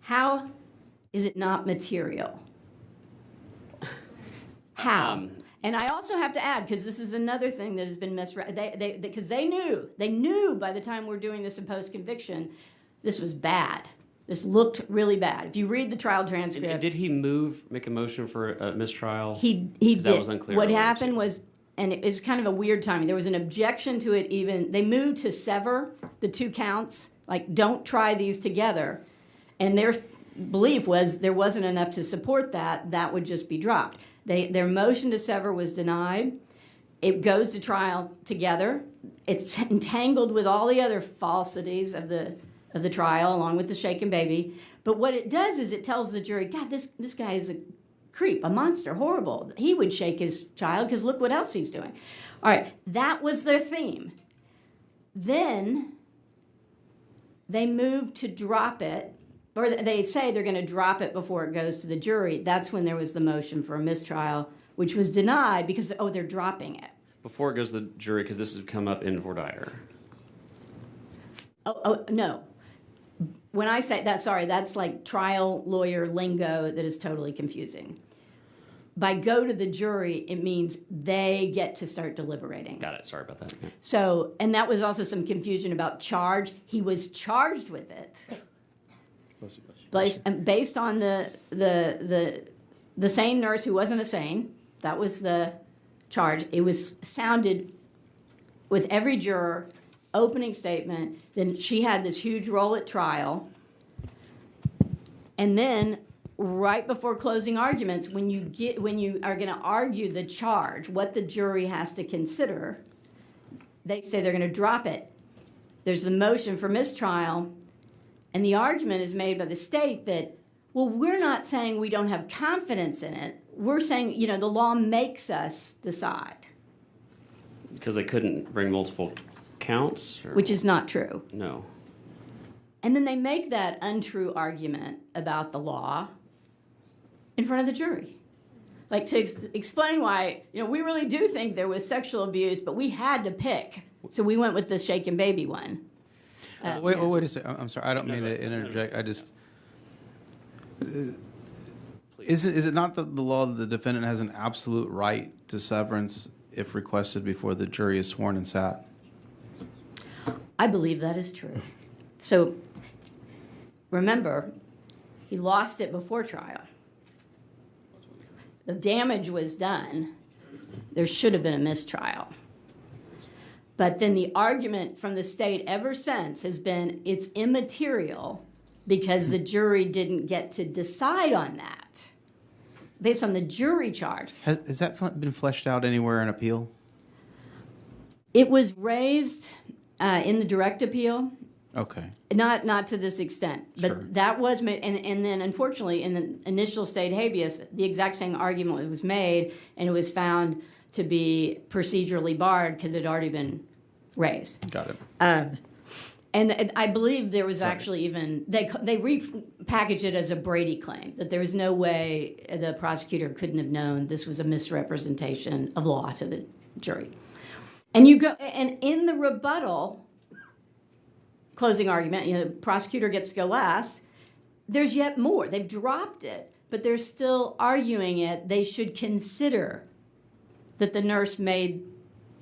Speaker 19: How is it not material? How? And I also have to add, because this is another thing that has been misread, because they knew by the time we're doing this in post-conviction, this was bad. This looked really bad. If you read the trial transcript.
Speaker 5: And did he make a motion for a mistrial?
Speaker 19: He did.
Speaker 5: That was unclear.
Speaker 19: What happened was, and it was kind of a weird timing, there was an objection to it even. They moved to sever the 2 counts, like don't try these together. And their belief was there wasn't enough to support that would just be dropped. Their motion to sever was denied. It goes to trial together. It's entangled with all the other falsities of the trial, along with the shaken baby. But what it does is it tells the jury, God, this guy is a creep, a monster, horrible. He would shake his child because look what else he's doing. All right, that was their theme. Then they moved to drop it, or they say they're going to drop it before it goes to the jury. That's when there was the motion for a mistrial, which was denied because, they're dropping it.
Speaker 5: Before it goes to the jury, because this has come up in voir dire.
Speaker 19: Oh, no. When I say that, sorry, that's like trial lawyer lingo that is totally confusing. By go to the jury, it means they get to start deliberating.
Speaker 5: Got it. Sorry about that. Yeah.
Speaker 19: So, and that was also some confusion about charge. He was charged with it. Based on the sane nurse who wasn't a sane, that was the charge. It was sounded with every juror, opening statement. Then she had this huge role at trial. And then right before closing arguments, when you are going to argue the charge, what the jury has to consider, they say they're going to drop it. There's the motion for mistrial. And the argument is made by the state that, Well, we're not saying we don't have confidence in it. We're saying, the law makes us decide.
Speaker 5: Because they couldn't bring multiple counts? Or?
Speaker 19: Which is not true.
Speaker 5: No.
Speaker 19: And then they make that untrue argument about the law in front of the jury. Like to explain why, we really do think there was sexual abuse, but we had to pick. So we went with the shaken baby one.
Speaker 13: Wait a second. I'm sorry. I don't mean to interject. I just... Is it not the law that the defendant has an absolute right to severance if requested before the jury is sworn and sat?
Speaker 19: I believe that is true. So remember, he lost it before trial. The damage was done. There should have been a mistrial. But then the argument from the state ever since has been it's immaterial because the jury didn't get to decide on that based on the jury charge.
Speaker 13: Has that been fleshed out anywhere in appeal?
Speaker 19: It was raised in the direct appeal.
Speaker 13: Okay.
Speaker 19: Not to this extent, but
Speaker 13: Sure.
Speaker 19: that was made, and then unfortunately in the initial state habeas, the exact same argument was made, and it was found to be procedurally barred because it had already been raised.
Speaker 13: Got it.
Speaker 19: And I believe there was actually even, they repackaged it as a Brady claim, that there was no way the prosecutor couldn't have known this was a misrepresentation of law to the jury. And in the rebuttal closing argument, the prosecutor gets to go last, there's yet more. They've dropped it, but they're still arguing it. They should consider that the nurse made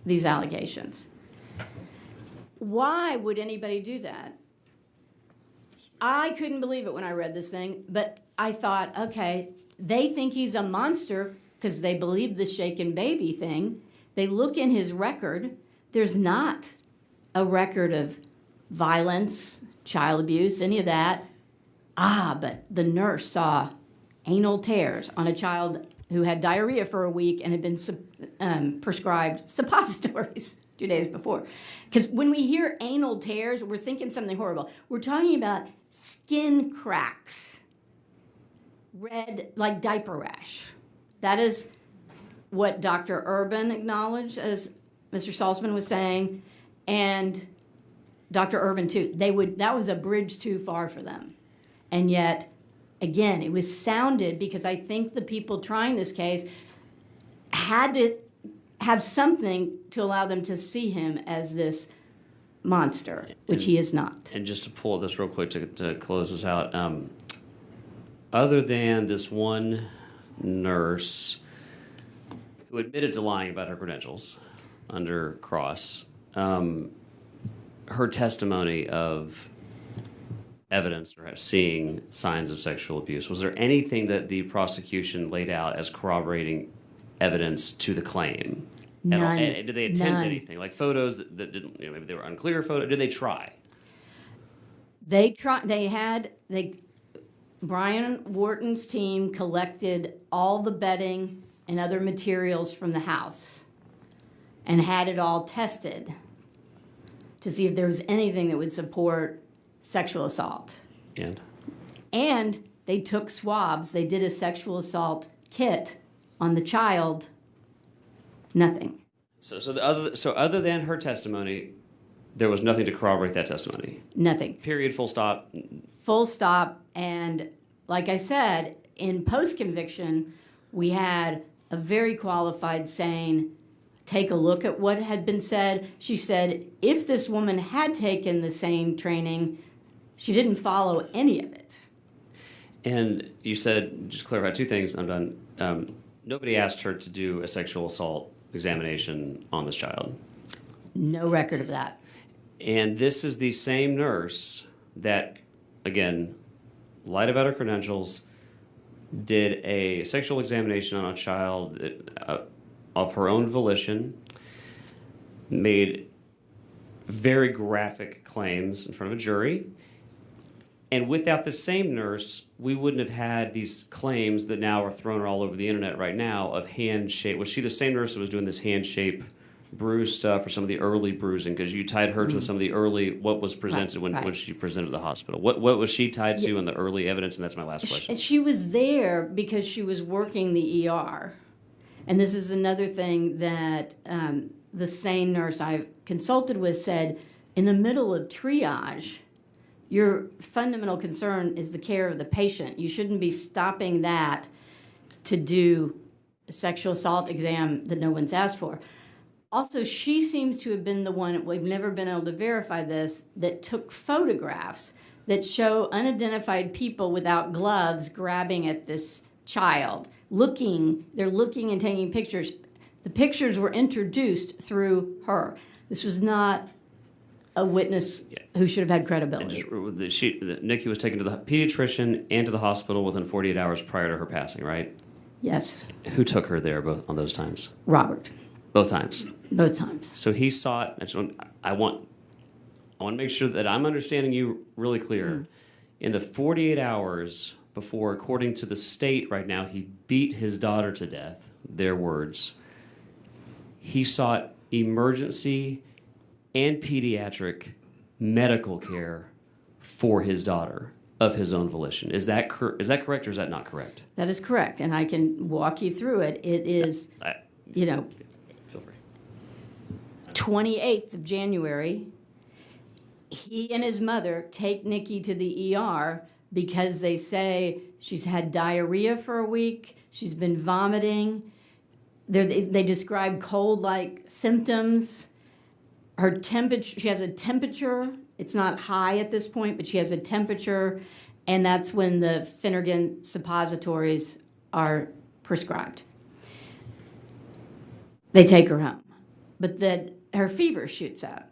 Speaker 19: these allegations. Why would anybody do that? I couldn't believe it when I read this thing, but I thought, okay, they think he's a monster because they believe the shaken baby thing. They look in his record. There's not a record of violence, child abuse, any of that. But the nurse saw anal tears on a child who had diarrhea for a week and had been prescribed suppositories 2 days before. Because when we hear anal tears, we're thinking something horrible. We're talking about skin cracks, red, like diaper rash. That is what Dr. Urban acknowledged, as Mr. Salzman was saying, and Dr. Urban too. That was a bridge too far for them. And yet, again, it was sounded because I think the people trying this case had to have something to allow them to see him as this monster, which he is not.
Speaker 5: And just to pull this real quick to close this out, other than this one nurse who admitted to lying about her credentials under cross, her testimony of evidence or seeing signs of sexual abuse, was there anything that the prosecution laid out as corroborating evidence to the claim?
Speaker 19: None.
Speaker 5: At all? And did they attempt
Speaker 19: None.
Speaker 5: anything? Like photos that didn't, maybe they were unclear photos. Did they try?
Speaker 19: Brian Wharton's team collected all the bedding and other materials from the house and had it all tested to see if there was anything that would support sexual assault. And they took swabs. They did a sexual assault kit on the child. Nothing.
Speaker 5: So other than her testimony, there was nothing to corroborate that testimony?
Speaker 19: Nothing.
Speaker 5: Period, full stop?
Speaker 19: Full stop. And like I said, in post-conviction, we had a very qualified saying, take a look at what had been said. She said, if this woman had taken the same training, she didn't follow any of it.
Speaker 5: And you said, just to clarify two things, I'm done. Nobody asked her to do a sexual assault examination on this child.
Speaker 19: No record of that.
Speaker 5: And this is the same nurse that, again, lied about her credentials, did a sexual examination on a child of her own volition, made very graphic claims in front of a jury. And without the same nurse, we wouldn't have had these claims that now are thrown all over the internet right now of hand shape. Was she the same nurse that was doing this hand shape bruise stuff or some of the early bruising? Because you tied her to some of the early, what was presented
Speaker 19: Right.
Speaker 5: when she presented to the hospital. What was she tied to in the early evidence? And that's my last question.
Speaker 19: She was there because she was working the ER. And this is another thing that the SANE nurse I consulted with said, in the middle of triage, your fundamental concern is the care of the patient. You shouldn't be stopping that to do a sexual assault exam that no one's asked for. Also, she seems to have been the one, we've never been able to verify this, that took photographs that show unidentified people without gloves grabbing at this child. They're looking and taking pictures. The pictures were introduced through her. This was not a witness who should have had credibility.
Speaker 5: Nikki was taken to the pediatrician and to the hospital within 48 hours prior to her passing, right?
Speaker 19: Yes.
Speaker 5: Who took her there both on those times?
Speaker 19: Robert.
Speaker 5: Both times?
Speaker 19: Both times.
Speaker 5: So he sought, I want to make sure that I'm understanding you really clear. In the 48 hours before, according to the state right now, he beat his daughter to death, their words, he sought emergency and pediatric medical care for his daughter of his own volition. Is that correct or is that not correct?
Speaker 19: That is correct, and I can walk you through it. It is,
Speaker 5: feel free.
Speaker 19: 28th of January, he and his mother take Nikki to the ER because they say she's had diarrhea for a week, she's been vomiting, they describe cold-like symptoms. Her temperature, she has a temperature. It's not high at this point, but she has a temperature, and that's when the Phenergan suppositories are prescribed. They take her home, but her fever shoots up.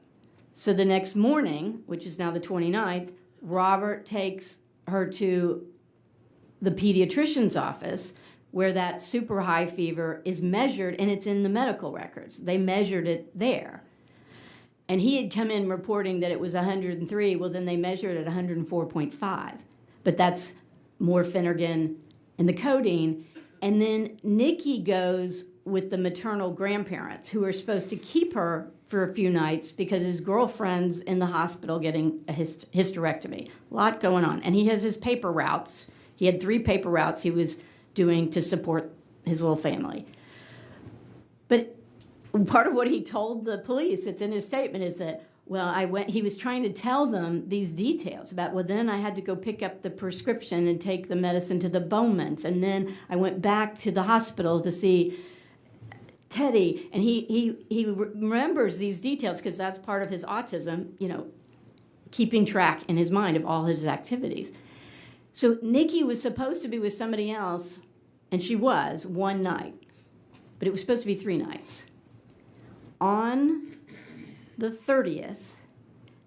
Speaker 19: So the next morning, which is now the 29th, Robert takes her to the pediatrician's office where that super high fever is measured, and it's in the medical records. They measured it there. And he had come in reporting that it was 103. Well, then they measured it at 104.5. But that's more Phenergan and the codeine. And then Nikki goes with the maternal grandparents who are supposed to keep her for a few nights because his girlfriend's in the hospital getting a hysterectomy. A lot going on. And he has his paper routes. He had 3 paper routes he was doing to support his little family. But part of what he told the police, it's in his statement, is that, he was trying to tell them these details about, then I had to go pick up the prescription and take the medicine to the Bowmans, and then I went back to the hospital to see Teddy, and he remembers these details because that's part of his autism, keeping track in his mind of all his activities. So Nikki was supposed to be with somebody else, and she was one night, but it was supposed to be 3 nights. On the 30th,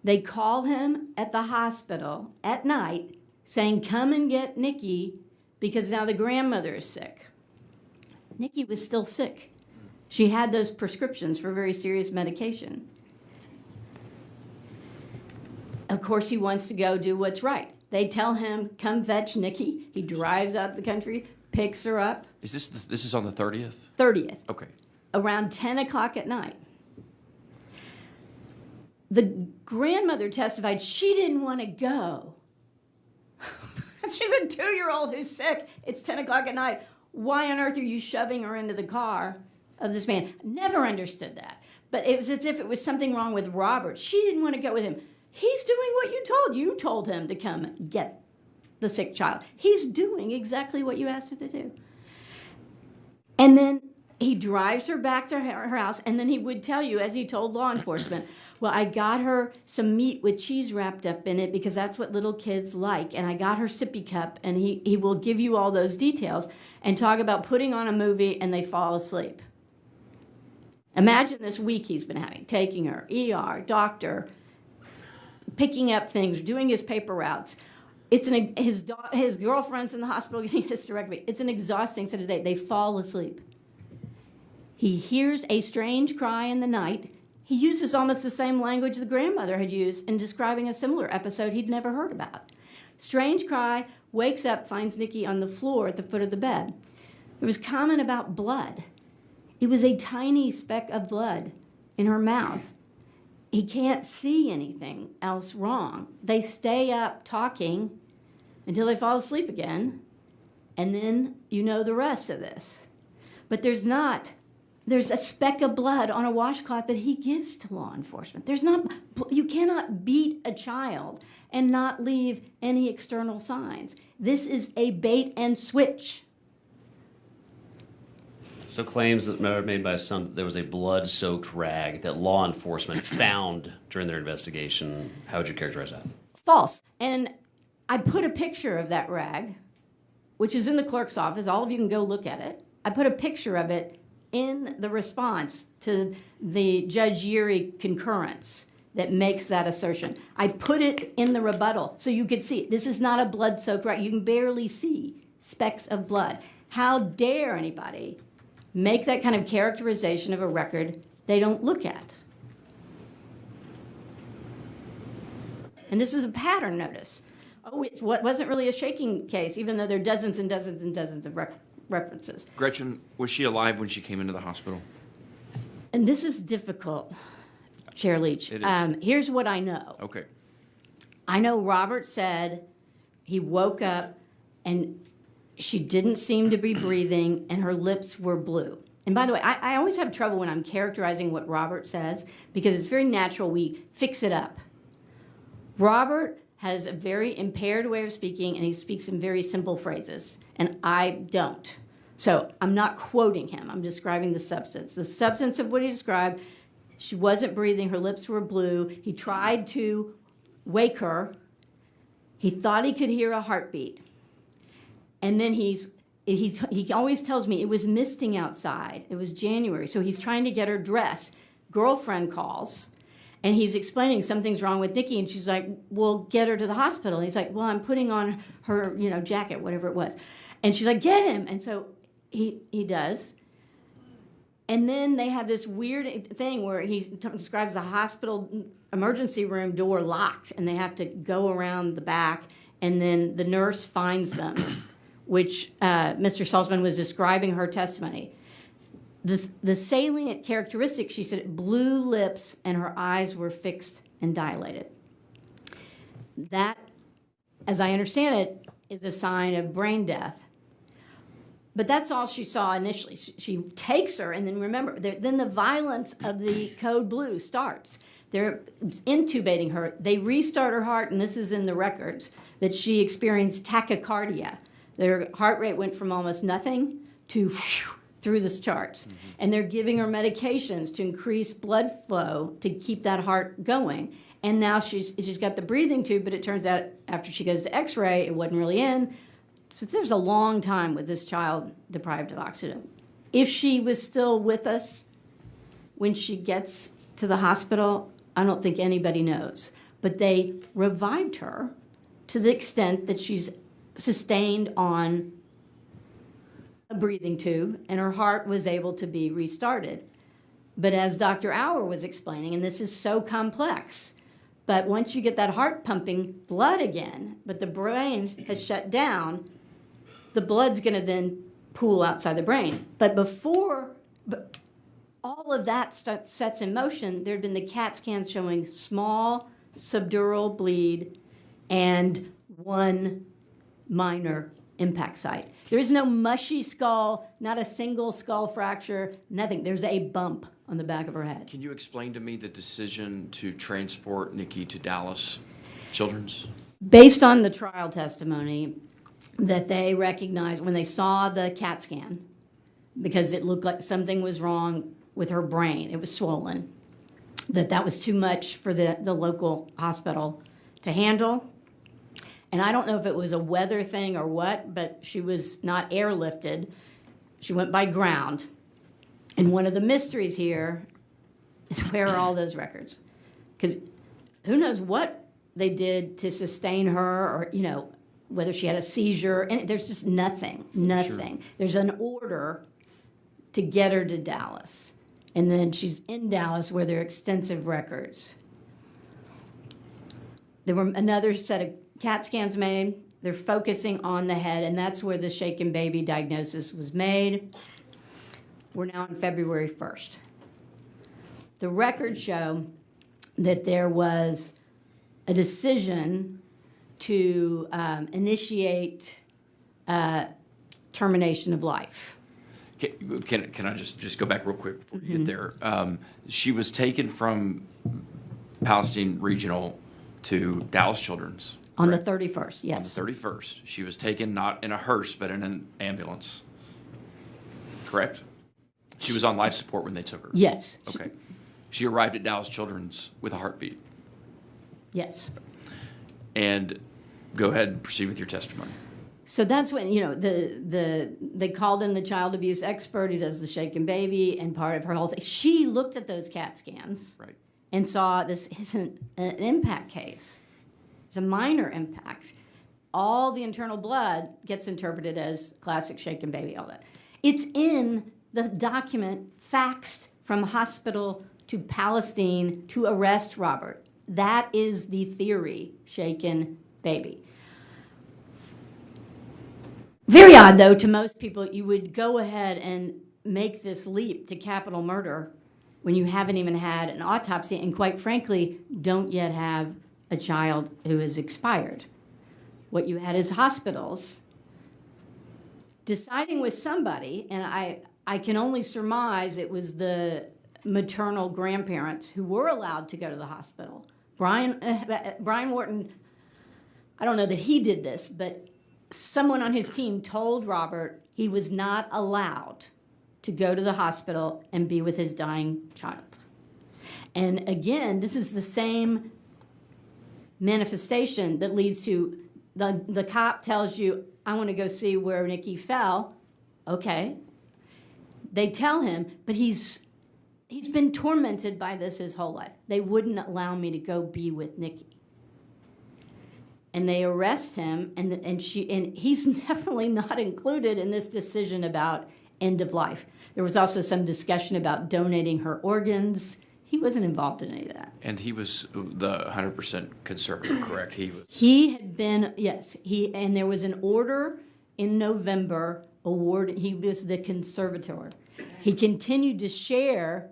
Speaker 19: they call him at the hospital at night saying, come and get Nikki because now the grandmother is sick. Nikki was still sick. She had those prescriptions for very serious medication. Of course, he wants to go do what's right. They tell him, come fetch Nikki. He drives out the country, picks her up.
Speaker 20: Is this is on the 30th?
Speaker 19: 30th.
Speaker 20: Okay.
Speaker 19: Around 10 o'clock at night. The grandmother testified she didn't want to go. She's a 2-year-old who's sick. It's 10 o'clock at night. Why on earth are you shoving her into the car of this man? Never understood that. But it was as if it was something wrong with Robert. She didn't want to go with him. He's doing what you told. You told him to come get the sick child. He's doing exactly what you asked him to do. And then he drives her back to her house, and then he would tell you, as he told law enforcement, I got her some meat with cheese wrapped up in it because that's what little kids like, and I got her sippy cup, and he will give you all those details and talk about putting on a movie and they fall asleep. Imagine this week he's been having, taking her, ER, doctor, picking up things, doing his paper routes. His girlfriend's in the hospital getting a hysterectomy. It's an exhausting set of days. They fall asleep. He hears a strange cry in the night. He uses almost the same language the grandmother had used in describing a similar episode he'd never heard about. Strange cry, wakes up, finds Nikki on the floor at the foot of the bed. There was comment about blood. It was a tiny speck of blood in her mouth. He can't see anything else wrong. They stay up talking until they fall asleep again, and then you know the rest of this. But there's a speck of blood on a washcloth that he gives to law enforcement. You cannot beat a child and not leave any external signs. This is a bait and switch.
Speaker 5: So claims that were made by some that there was a blood-soaked rag that law enforcement found during their investigation. How would you characterize that?
Speaker 19: False. And I put a picture of that rag, which is in the clerk's office. All of you can go look at it. I put a picture of it in the response to the Judge Yeary concurrence that makes that assertion. I put it in the rebuttal so you could see. This is not a blood-soaked rag. You can barely see specks of blood. How dare anybody make that kind of characterization of a record they don't look at? And this is a pattern notice. Oh, it wasn't really a shaking case, even though there are dozens and dozens and dozens of references.
Speaker 20: Gretchen, was she alive when she came into the hospital?
Speaker 19: And this is difficult, Chair Leach.
Speaker 20: It is.
Speaker 19: Here's what I know.
Speaker 20: Okay.
Speaker 19: I know Robert said he woke up and she didn't seem to be breathing and her lips were blue. And by the way, I always have trouble when I'm characterizing what Robert says because it's very natural we fix it up. Robert has a very impaired way of speaking and he speaks in very simple phrases, and I don't. So I'm not quoting him. I'm describing the substance. The substance of what he described, she wasn't breathing, her lips were blue. He tried to wake her. He thought he could hear a heartbeat. And then he always tells me it was misting outside. It was January, so he's trying to get her dressed. Girlfriend calls, and he's explaining something's wrong with Nikki, and she's like, well, get her to the hospital. And he's like, well, I'm putting on her, jacket, whatever it was. And she's like, get him. And so he does. And then they have this weird thing where he describes the hospital emergency room door locked, and they have to go around the back, and then the nurse finds them, which Mr. Salzman was describing her testimony. The salient characteristic, she said, blue lips and her eyes were fixed and dilated. That, as I understand it, is a sign of brain death. But that's all she saw initially. She takes her, and then remember, then the violence of the code blue starts. They're intubating her. They restart her heart, and this is in the records, that she experienced tachycardia. Their heart rate went from almost nothing to through the charts. Mm-hmm. And they're giving her medications to increase blood flow to keep that heart going. And now she's got the breathing tube, but it turns out after she goes to x-ray, it wasn't really in. So there's a long time with this child deprived of oxygen. If she was still with us when she gets to the hospital, I don't think anybody knows. But they revived her to the extent that she's sustained on a breathing tube, and her heart was able to be restarted. But as Dr. Auer was explaining, and this is so complex, but once you get that heart pumping blood again, but the brain has shut down, the blood's going to then pool outside the brain. But before all of that sets in motion, there had been the CAT scans showing small subdural bleed and one minor impact site. There is no mushy skull, not a single skull fracture, nothing. There's a bump on the back of her head.
Speaker 20: Can you explain to me the decision to transport Nikki to Dallas Children's?
Speaker 19: Based on the trial testimony that they recognized when they saw the CAT scan, because it looked like something was wrong with her brain, it was swollen, that was too much for the local hospital to handle. And I don't know if it was a weather thing or what, but she was not airlifted. She went by ground. And one of the mysteries here is where are all those records? Because who knows what they did to sustain her or, whether she had a seizure. And there's just nothing. Sure. There's an order to get her to Dallas. And then she's in Dallas where there are extensive records. There were another set of CAT scans made. They're focusing on the head, and that's where the shaken baby diagnosis was made. We're now on February 1st. the records show that there was a decision to initiate termination of life.
Speaker 3: Can I just go back real quick before you get there? She was taken from Palestine Regional to Dallas Children's.
Speaker 19: On the 31st, yes.
Speaker 3: On the 31st. She was taken not in a hearse, but in an ambulance. Correct? She was on life support when they took her?
Speaker 19: Yes.
Speaker 3: Okay. She arrived at Dallas Children's with a heartbeat.
Speaker 19: Yes.
Speaker 3: And go ahead and proceed with your testimony.
Speaker 19: So that's when, they called in the child abuse expert who does the shaken baby, and part of her whole thing. She looked at those CAT scans and saw this isn't an impact case. It's a minor impact. All the internal blood gets interpreted as classic shaken baby, all that. It's in the document faxed from hospital to Palestine to arrest Robert. That is the theory, shaken baby. Very odd, though, to most people, you would go ahead and make this leap to capital murder when you haven't even had an autopsy and, quite frankly, don't yet have a child who has expired. What you had is hospitals deciding with somebody, and I can only surmise it was the maternal grandparents who were allowed to go to the hospital. Brian Wharton, I don't know that he did this, but someone on his team told Robert he was not allowed to go to the hospital and be with his dying child. And again, this is the same manifestation that leads to the cop tells you, I want to go see where Nikki fell. Okay. They tell him, but he's been tormented by this his whole life. They wouldn't allow me to go be with Nikki. And they arrest him, and he's definitely not included in this decision about end of life. There was also some discussion about donating her organs. He wasn't involved in any of that.
Speaker 3: And he was the 100% conservative, correct?
Speaker 19: He had been, yes. And there was an order in November he was the conservator. He continued to share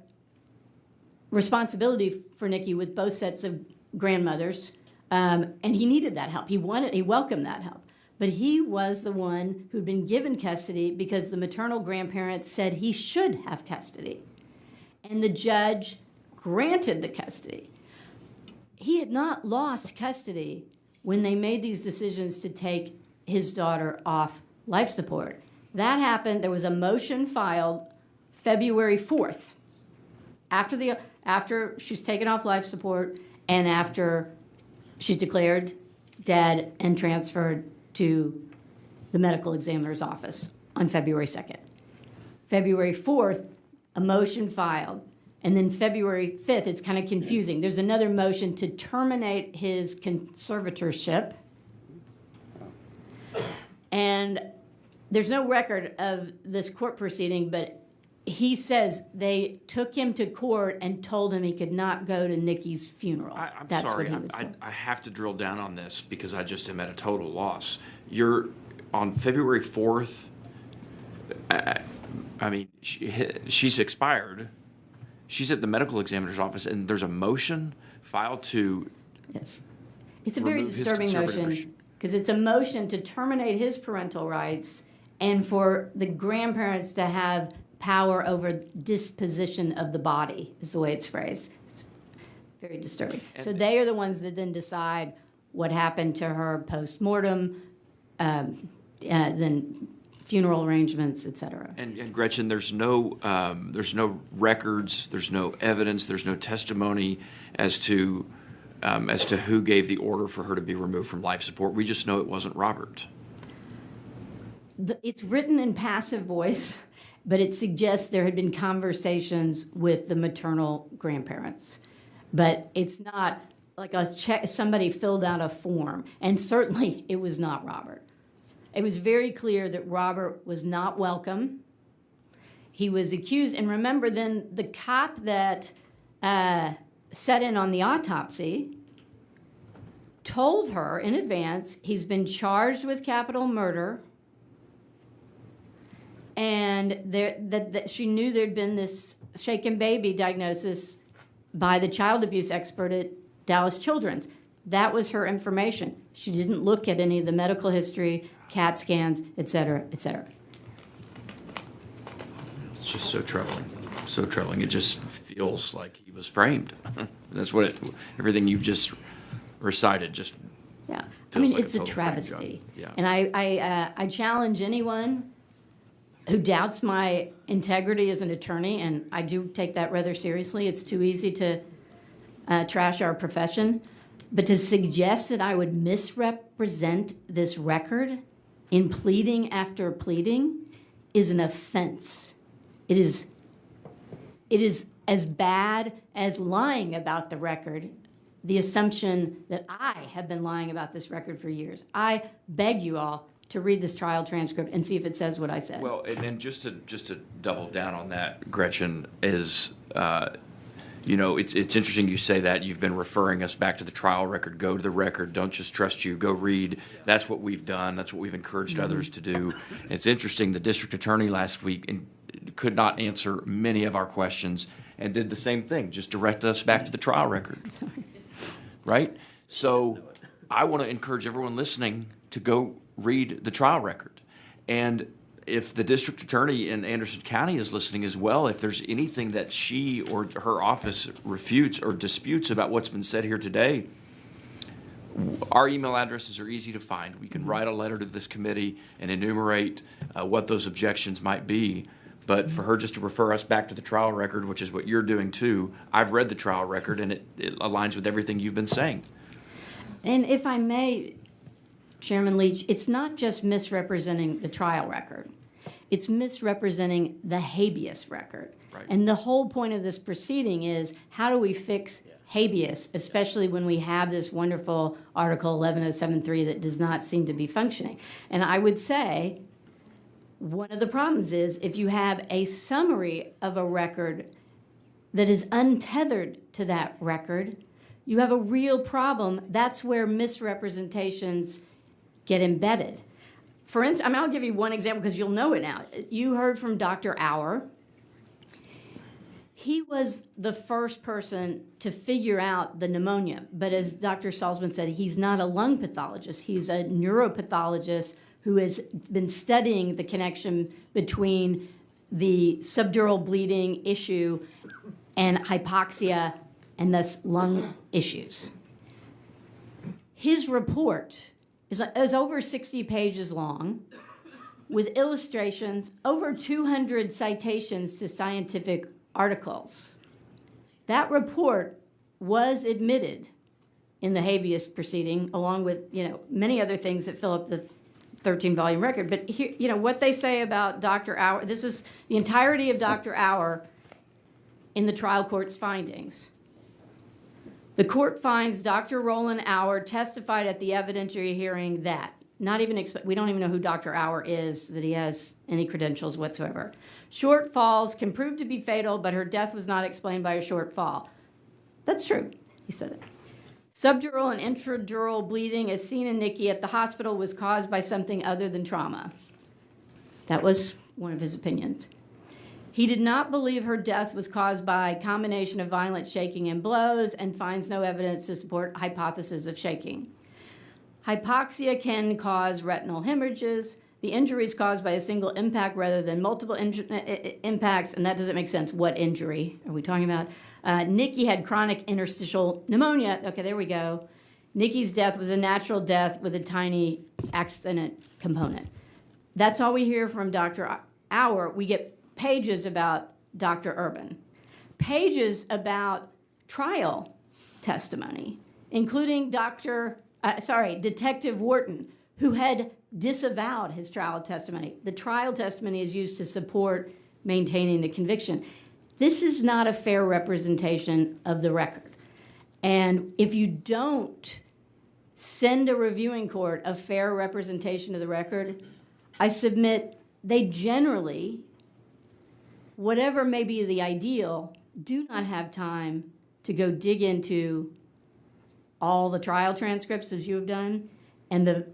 Speaker 19: responsibility for Nikki with both sets of grandmothers. And he needed that help. He welcomed that help. But he was the one who'd been given custody because the maternal grandparents said he should have custody. And the judge granted the custody. He had not lost custody when they made these decisions to take his daughter off life support. That happened. There was a motion filed February 4th, after she's taken off life support and after she's declared dead and transferred to the medical examiner's office on February 2nd. February 4th, a motion filed. And then February 5th, it's kind of confusing. There's another motion to terminate his conservatorship. And there's no record of this court proceeding, but he says they took him to court and told him he could not go to Nikki's funeral.
Speaker 3: I'm
Speaker 19: That's
Speaker 3: sorry,
Speaker 19: what he was told.
Speaker 3: I have to drill down on this because I just am at a total loss. You're on February 4th. She's expired. She's at the medical examiner's office, and there's a motion filed to.
Speaker 19: Yes, it's a very disturbing motion because it's a motion to terminate his parental rights and for the grandparents to have power over disposition of the body, is the way it's phrased. It's very disturbing. So they are the ones that then decide what happened to her post-mortem, then funeral arrangements, etc.
Speaker 3: And Gretchen, there's no records, there's no evidence, there's no testimony as to who gave the order for her to be removed from life support. We just know it wasn't Robert.
Speaker 19: It's written in passive voice, but it suggests there had been conversations with the maternal grandparents. But it's not like somebody filled out a form, and certainly it was not Robert. It was very clear that Robert was not welcome. He was accused, and remember then the cop that set in on the autopsy told her in advance he's been charged with capital murder, and that she knew there'd been this shaken baby diagnosis by the child abuse expert at Dallas Children's. That was her information. She didn't look at any of the medical history, CAT scans, et cetera, et cetera.
Speaker 3: It's just so troubling. So troubling. It just feels like he was framed. That's what everything you've just recited just.
Speaker 19: Yeah,
Speaker 3: feels like
Speaker 19: it's a
Speaker 3: total frame
Speaker 19: travesty.
Speaker 3: job. Yeah.
Speaker 19: And I challenge anyone who doubts my integrity as an attorney, and I do take that rather seriously. It's too easy to trash our profession. But to suggest that I would misrepresent this record in pleading after pleading is an offense. It is as bad as lying about the record, the assumption that I have been lying about this record for years. I beg you all to read this trial transcript and see if it says what I said.
Speaker 3: Well, and just to double down on that, Gretchen, is it's interesting you say that. You've been referring us back to the trial record. Go to the record. Don't just trust you. Go read. That's what we've done. That's what we've encouraged others to do. It's interesting. The district attorney last week could not answer many of our questions and did the same thing. Just direct us back to the trial record.
Speaker 19: Sorry.
Speaker 3: Right? So I want to encourage everyone listening to go read the trial record. And if the district attorney in Anderson County is listening as well, if there's anything that she or her office refutes or disputes about what's been said here today, our email addresses are easy to find. We can write a letter to this committee and enumerate what those objections might be. But for her just to refer us back to the trial record, which is what you're doing too, I've read the trial record and it aligns with everything you've been saying.
Speaker 19: And if I may, Chairman Leach, it's not just misrepresenting the trial record. It's misrepresenting the habeas record.
Speaker 3: Right.
Speaker 19: And the whole point of this proceeding is how do we fix habeas, especially when we have this wonderful Article 11073 that does not seem to be functioning. And I would say one of the problems is if you have a summary of a record that is untethered to that record, you have a real problem. That's where misrepresentations get embedded. For instance, I'll give you one example because you'll know it now. You heard from Dr. Auer. He was the first person to figure out the pneumonia. But as Dr. Salzman said, he's not a lung pathologist. He's a neuropathologist who has been studying the connection between the subdural bleeding issue and hypoxia and thus lung issues. His report is over 60 pages long with illustrations, over 200 citations to scientific articles. That report was admitted in the habeas proceeding along with many other things that fill up the 13-volume record. But here, what they say about Dr. Auer, this is the entirety of Dr. Auer in the trial court's findings. The court finds Dr. Roland Auer testified at the evidentiary hearing that, we don't even know who Dr. Auer is, that he has any credentials whatsoever. Short falls can prove to be fatal, but her death was not explained by a short fall. That's true, he said it. Subdural and intradural bleeding as seen in Nikki at the hospital was caused by something other than trauma. That was one of his opinions. He did not believe her death was caused by a combination of violent shaking and blows and finds no evidence to support hypothesis of shaking. Hypoxia can cause retinal hemorrhages. The injury is caused by a single impact rather than multiple impacts, and that doesn't make sense. What injury are we talking about? Nikki had chronic interstitial pneumonia. Okay, there we go. Nikki's death was a natural death with a tiny accident component. That's all we hear from Dr. Auer. We get pages about Dr. Urban, pages about trial testimony, including Detective Wharton, who had disavowed his trial testimony. The trial testimony is used to support maintaining the conviction. This is not a fair representation of the record. And if you don't send a reviewing court a fair representation of the record, I submit they generally, whatever may be the ideal, do not have time to go dig into all the trial transcripts as you have done and the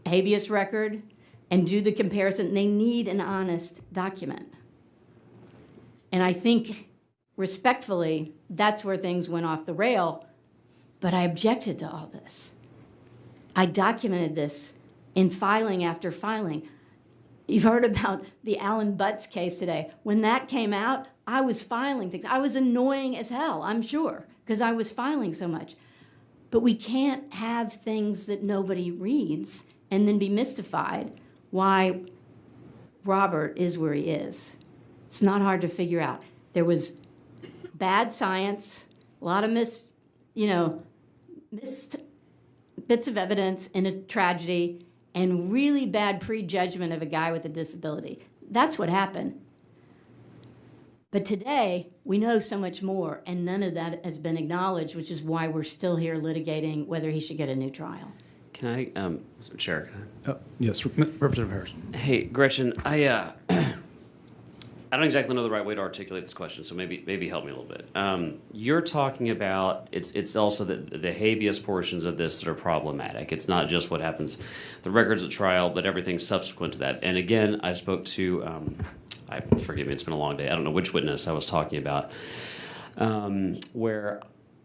Speaker 19: habeas record and do the comparison. They need an honest document. And I think respectfully, that's where things went off the rail. But I objected to all this. I documented this in filing after filing. You've heard about the Alan Butts case today. When that came out, I was filing things. I was annoying as hell, I'm sure, because I was filing so much. But we can't have things that nobody reads and then be mystified why Robert is where he is. It's not hard to figure out. There was bad science, a lot of missed bits of evidence in a tragedy, and really bad prejudgment of a guy with a disability. That's what happened. But today, we know so much more, and none of that has been acknowledged, which is why we're still here litigating whether he should get a new trial.
Speaker 5: Can I, Chair?
Speaker 13: Yes, Representative Harrison.
Speaker 5: Hey, Gretchen, I don't exactly know the right way to articulate this question, so maybe help me a little bit. You're talking about it's also the habeas portions of this that are problematic. It's not just what happens, the records at trial, but everything subsequent to that. And again, I spoke to, forgive me, it's been a long day. I don't know which witness I was talking about, where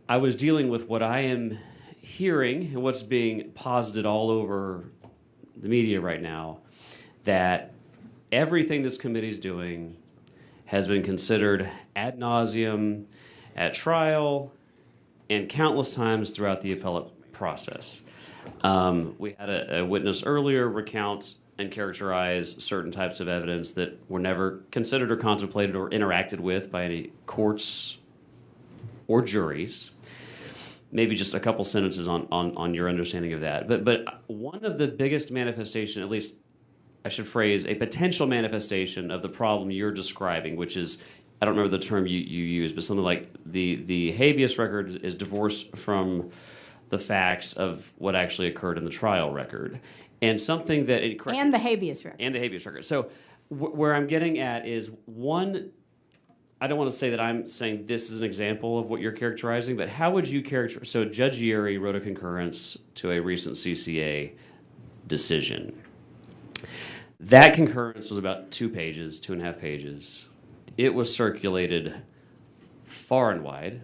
Speaker 5: I was dealing with what I am hearing and what's being posited all over the media right now, that everything this committee is doing has been considered ad nauseum at trial and countless times throughout the appellate process. We had a witness earlier recount and characterize certain types of evidence that were never considered or contemplated or interacted with by any courts or juries. Maybe just a couple sentences on your understanding of that. But one of the biggest manifestation, at least I should phrase, a potential manifestation of the problem you're describing, which is, I don't remember the term you use, but something like the habeas record is divorced from the facts of what actually occurred in the trial record. And something that...
Speaker 19: And the habeas record.
Speaker 5: And the habeas record. So where I'm getting at is, one, I don't want to say that I'm saying this is an example of what you're characterizing, but how would you characterize... So Judge Yeary wrote a concurrence to a recent CCA decision. That concurrence was about 2.5 pages. It was circulated far and wide,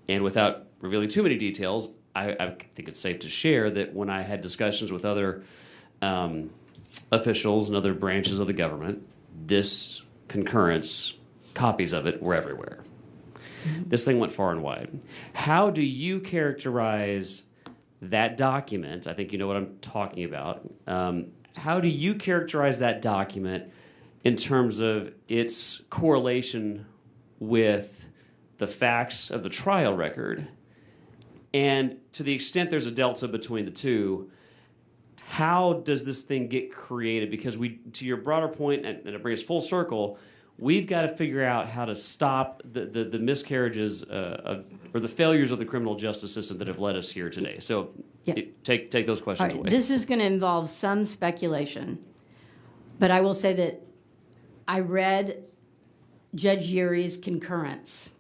Speaker 5: and without revealing too many details, I think it's safe to share that when I had discussions with other officials and other branches of the government, this concurrence, copies of it, were everywhere. Mm-hmm. This thing went far and wide. How do you characterize that document? I think you know what I'm talking about. How do you characterize that document in terms of its correlation with the facts of the trial record? And to the extent there's a delta between the two, how does this thing get created? Because to your broader point, and it brings us full circle, we've got to figure out how to stop the miscarriages or the failures of the criminal justice system that have led us here today. So take those questions away.
Speaker 19: This is going to involve some speculation, but I will say that I read Judge Yeary's concurrence.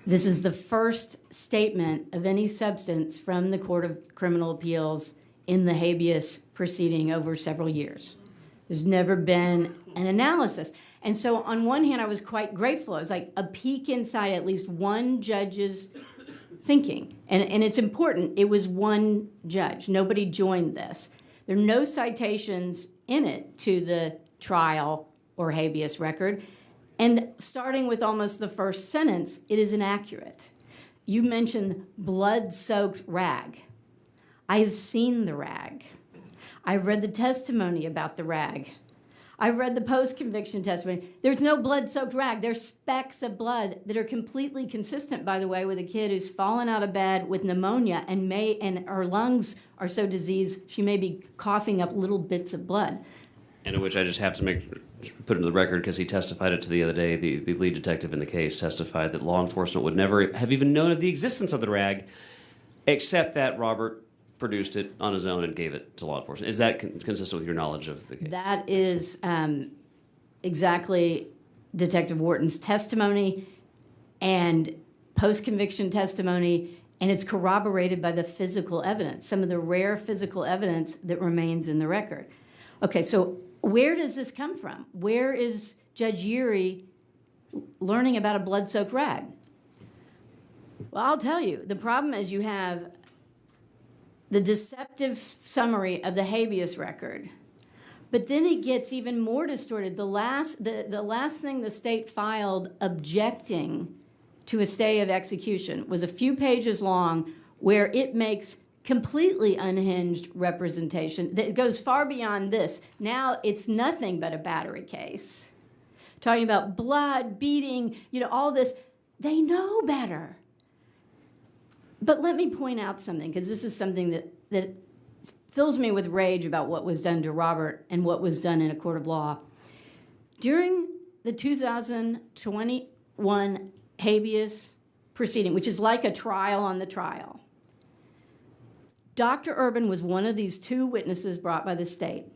Speaker 19: This is the first statement of any substance from the Court of Criminal Appeals in the habeas proceeding over several years. There's never been an analysis. And so on one hand, I was quite grateful. It was like a peek inside at least one judge's thinking. And it's important. It was one judge. Nobody joined this. There are no citations in it to the trial or habeas record. And starting with almost the first sentence, it is inaccurate. You mentioned blood-soaked rag. I have seen the rag. I've read the testimony about the rag. I've read the post-conviction testimony. There's no blood-soaked rag. There's specks of blood that are completely consistent, by the way, with a kid who's fallen out of bed with pneumonia and her lungs are so diseased she may be coughing up little bits of blood.
Speaker 5: And which I just have to put into the record because he testified it to the other day. The lead detective in the case testified that law enforcement would never have even known of the existence of the rag, except that Robert produced it on his own and gave it to law enforcement. Is that consistent with your knowledge of the case?
Speaker 19: That is exactly Detective Wharton's testimony and post-conviction testimony, and it's corroborated by the physical evidence, some of the rare physical evidence that remains in the record. Okay, so where does this come from? Where is Judge Yeary learning about a blood-soaked rag. Well, I'll tell you, the problem is you have the deceptive summary of the habeas record, but then it gets even more distorted. The last thing the state filed objecting to a stay of execution was a few pages long, where it makes completely unhinged representation that goes far beyond this. Now it's nothing but a battery case. Talking about blood, beating, all this. They know better. But let me point out something, because this is something that fills me with rage about what was done to Robert and what was done in a court of law. During the 2021 habeas proceeding, which is like a trial on the trial, Dr. Urban was one of these two witnesses brought by the state.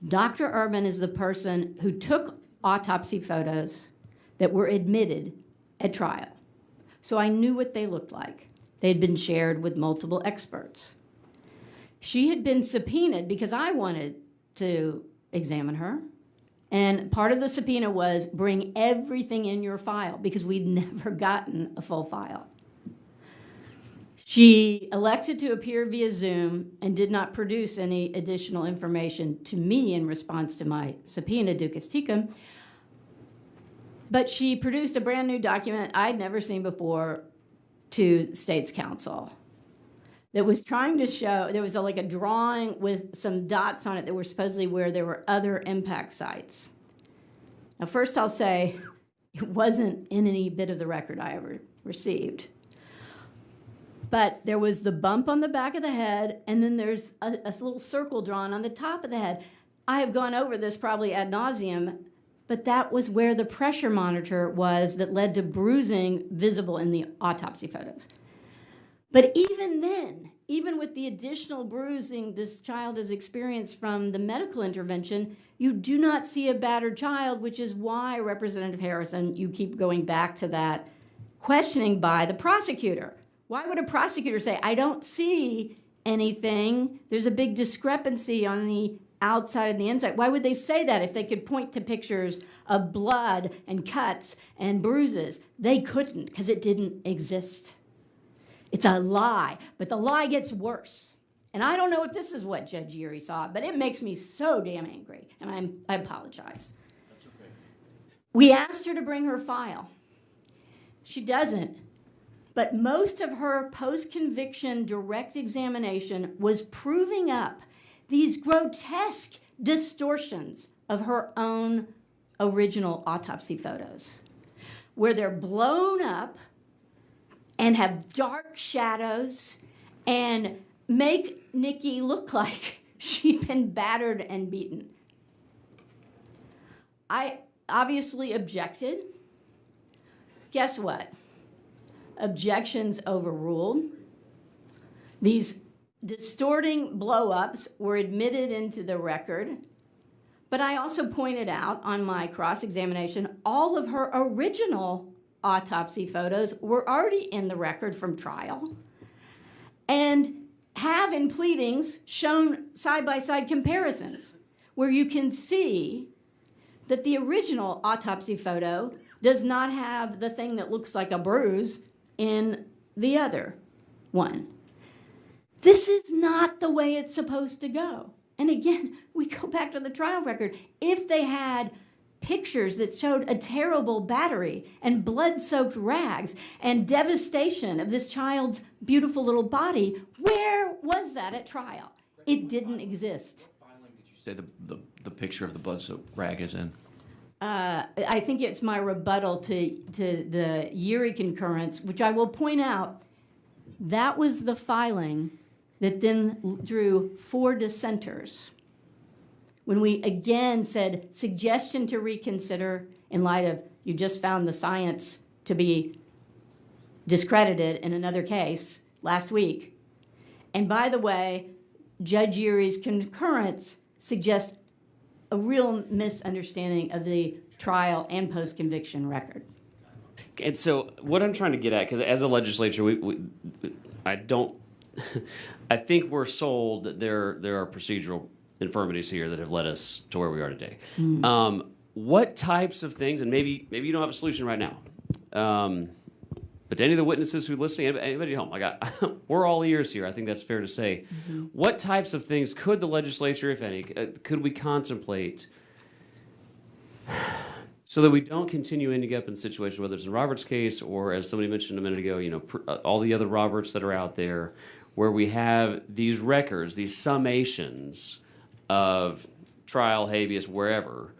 Speaker 19: Dr. Urban is the person who took autopsy photos that were admitted at trial. So I knew what they looked like. They'd been shared with multiple experts. She had been subpoenaed because I wanted to examine her. And part of the subpoena was bring everything in your file, because we'd never gotten a full file. She elected to appear via Zoom and did not produce any additional information to me in response to my subpoena, ducis tecum. But she produced a brand new document I'd never seen before to State's Counsel that was trying to show, there was like a drawing with some dots on it that were supposedly where there were other impact sites. Now, first I'll say it wasn't in any bit of the record I ever received. But there was the bump on the back of the head, and then there's a little circle drawn on the top of the head. I have gone over this probably ad nauseum, but that was where the pressure monitor was that led to bruising visible in the autopsy photos. But even then, even with the additional bruising this child has experienced from the medical intervention, you do not see a battered child, which is why, Representative Harrison, you keep going back to that questioning by the prosecutor. Why would a prosecutor say, I don't see anything? There's a big discrepancy on the outside and the inside. Why would they say that if they could point to pictures of blood and cuts and bruises? They couldn't, because it didn't exist. It's a lie, but the lie gets worse. And I don't know if this is what Judge Urey saw, but it makes me so damn angry, and I apologize. That's okay. We asked her to bring her file. She doesn't. But most of her post-conviction direct examination was proving up these grotesque distortions of her own original autopsy photos, where they're blown up and have dark shadows and make Nikki look like she'd been battered and beaten. I obviously objected. Guess what? Objections overruled. These distorting blow-ups were admitted into the record, but I also pointed out on my cross-examination all of her original autopsy photos were already in the record from trial and have in pleadings shown side-by-side comparisons where you can see that the original autopsy photo does not have the thing that looks like a bruise in the other one. This is not the way it's supposed to go. And again, we go back to the trial record. If they had pictures that showed a terrible battery and blood-soaked rags and devastation of this child's beautiful little body, where was that at trial? It didn't exist.
Speaker 20: What filing did you say the picture of the blood-soaked rag is in?
Speaker 19: I think it's my rebuttal to the Urey concurrence, which I will point out, that was the filing that then drew 4 dissenters. When we again said, suggestion to reconsider in light of you just found the science to be discredited in another case last week. And by the way, Judge Urey's concurrence suggests a real misunderstanding of the trial and post-conviction record.
Speaker 5: And so what I'm trying to get at, because as a legislature, I think we're sold that there are procedural infirmities here that have led us to where we are today. what types of things, and maybe you don't have a solution right now, but to any of the witnesses who are listening, anybody at home, we're all ears here. I think that's fair to say.
Speaker 19: Mm-hmm.
Speaker 5: What types of things could the legislature, if any, could we contemplate so that we don't continue ending up in situations, whether it's in Robert's case or, as somebody mentioned a minute ago, all the other Roberts that are out there, where we have these records, these summations of trial, habeas, wherever,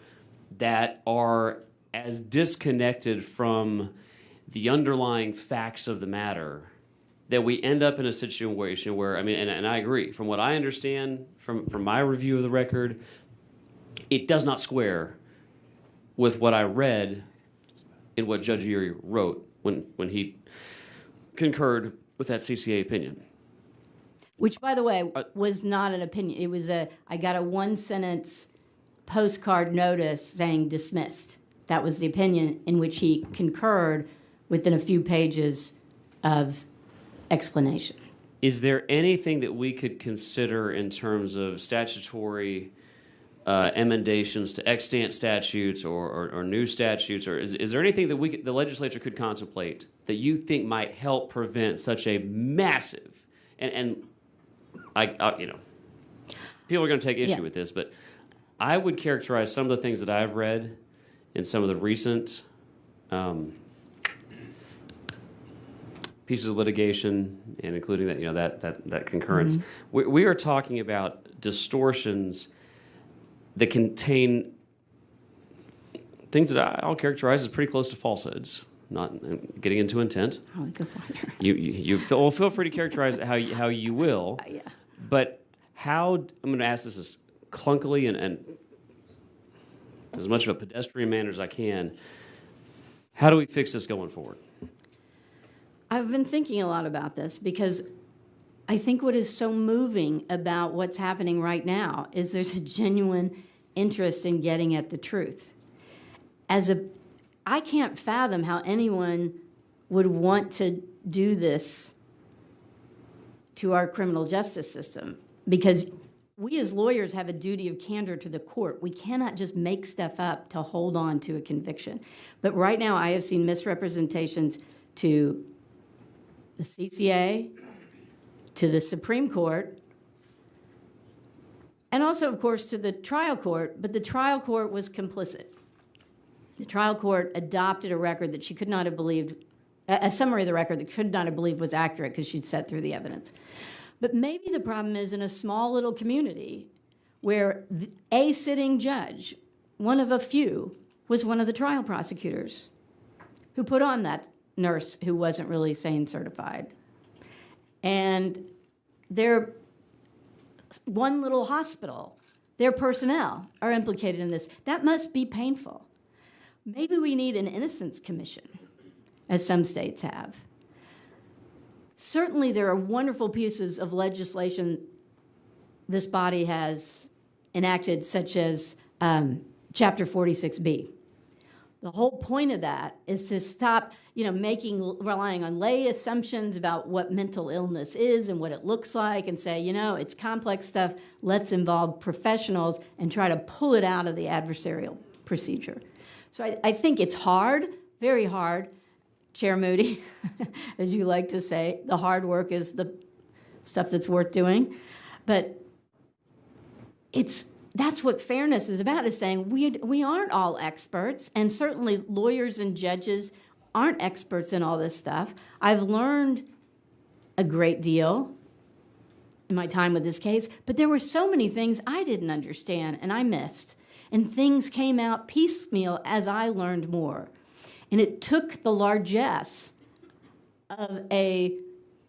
Speaker 5: that are as disconnected from the underlying facts of the matter that we end up in a situation where, and I agree, from what I understand from my review of the record, it does not square with what I read in what Judge Urey wrote when he concurred with that CCA opinion.
Speaker 19: Which, by the way, was not an opinion. It was I got a one-sentence postcard notice saying dismissed. That was the opinion in which he concurred within a few pages of explanation.
Speaker 5: Is there anything that we could consider in terms of statutory emendations to extant statutes or new statutes, or is there anything that the legislature could contemplate that you think might help prevent such a massive and I people are going to take issue with this, but I would characterize some of the things that I've read in some of the recent pieces of litigation, and including that concurrence. Mm-hmm. We are talking about distortions that contain things that I'll characterize as pretty close to falsehoods. Not getting into intent.
Speaker 19: Oh, go farther.
Speaker 5: You feel free to characterize it how you will.
Speaker 19: Yeah.
Speaker 5: But how, I'm going to ask this as clunkily and as much of a pedestrian manner as I can. How do we fix this going forward?
Speaker 19: I've been thinking a lot about this because I think what is so moving about what's happening right now is there's a genuine interest in getting at the truth. I can't fathom how anyone would want to do this to our criminal justice system, because we as lawyers have a duty of candor to the court. We cannot just make stuff up to hold on to a conviction. But right now I have seen misrepresentations to the CCA, to the Supreme Court, and also, of course, to the trial court, but the trial court was complicit. The trial court adopted a record that she could not have believed, a summary of the record that could not have believed was accurate because she'd sat through the evidence. But maybe the problem is in a small little community where a sitting judge, one of a few, was one of the trial prosecutors who put on that nurse who wasn't really SANE certified. And their one little hospital, their personnel are implicated in this. That must be painful. Maybe we need an innocence commission, as some states have. Certainly there are wonderful pieces of legislation this body has enacted, such as Chapter 46B. The whole point of that is to stop, relying on lay assumptions about what mental illness is and what it looks like, and say, it's complex stuff. Let's involve professionals and try to pull it out of the adversarial procedure. So I think it's hard, very hard, Chair Moody, as you like to say. The hard work is the stuff that's worth doing. But that's what fairness is about, is saying we aren't all experts, and certainly lawyers and judges aren't experts in all this stuff. I've learned a great deal in my time with this case, but there were so many things I didn't understand and I missed. And things came out piecemeal as I learned more. And it took the largesse of a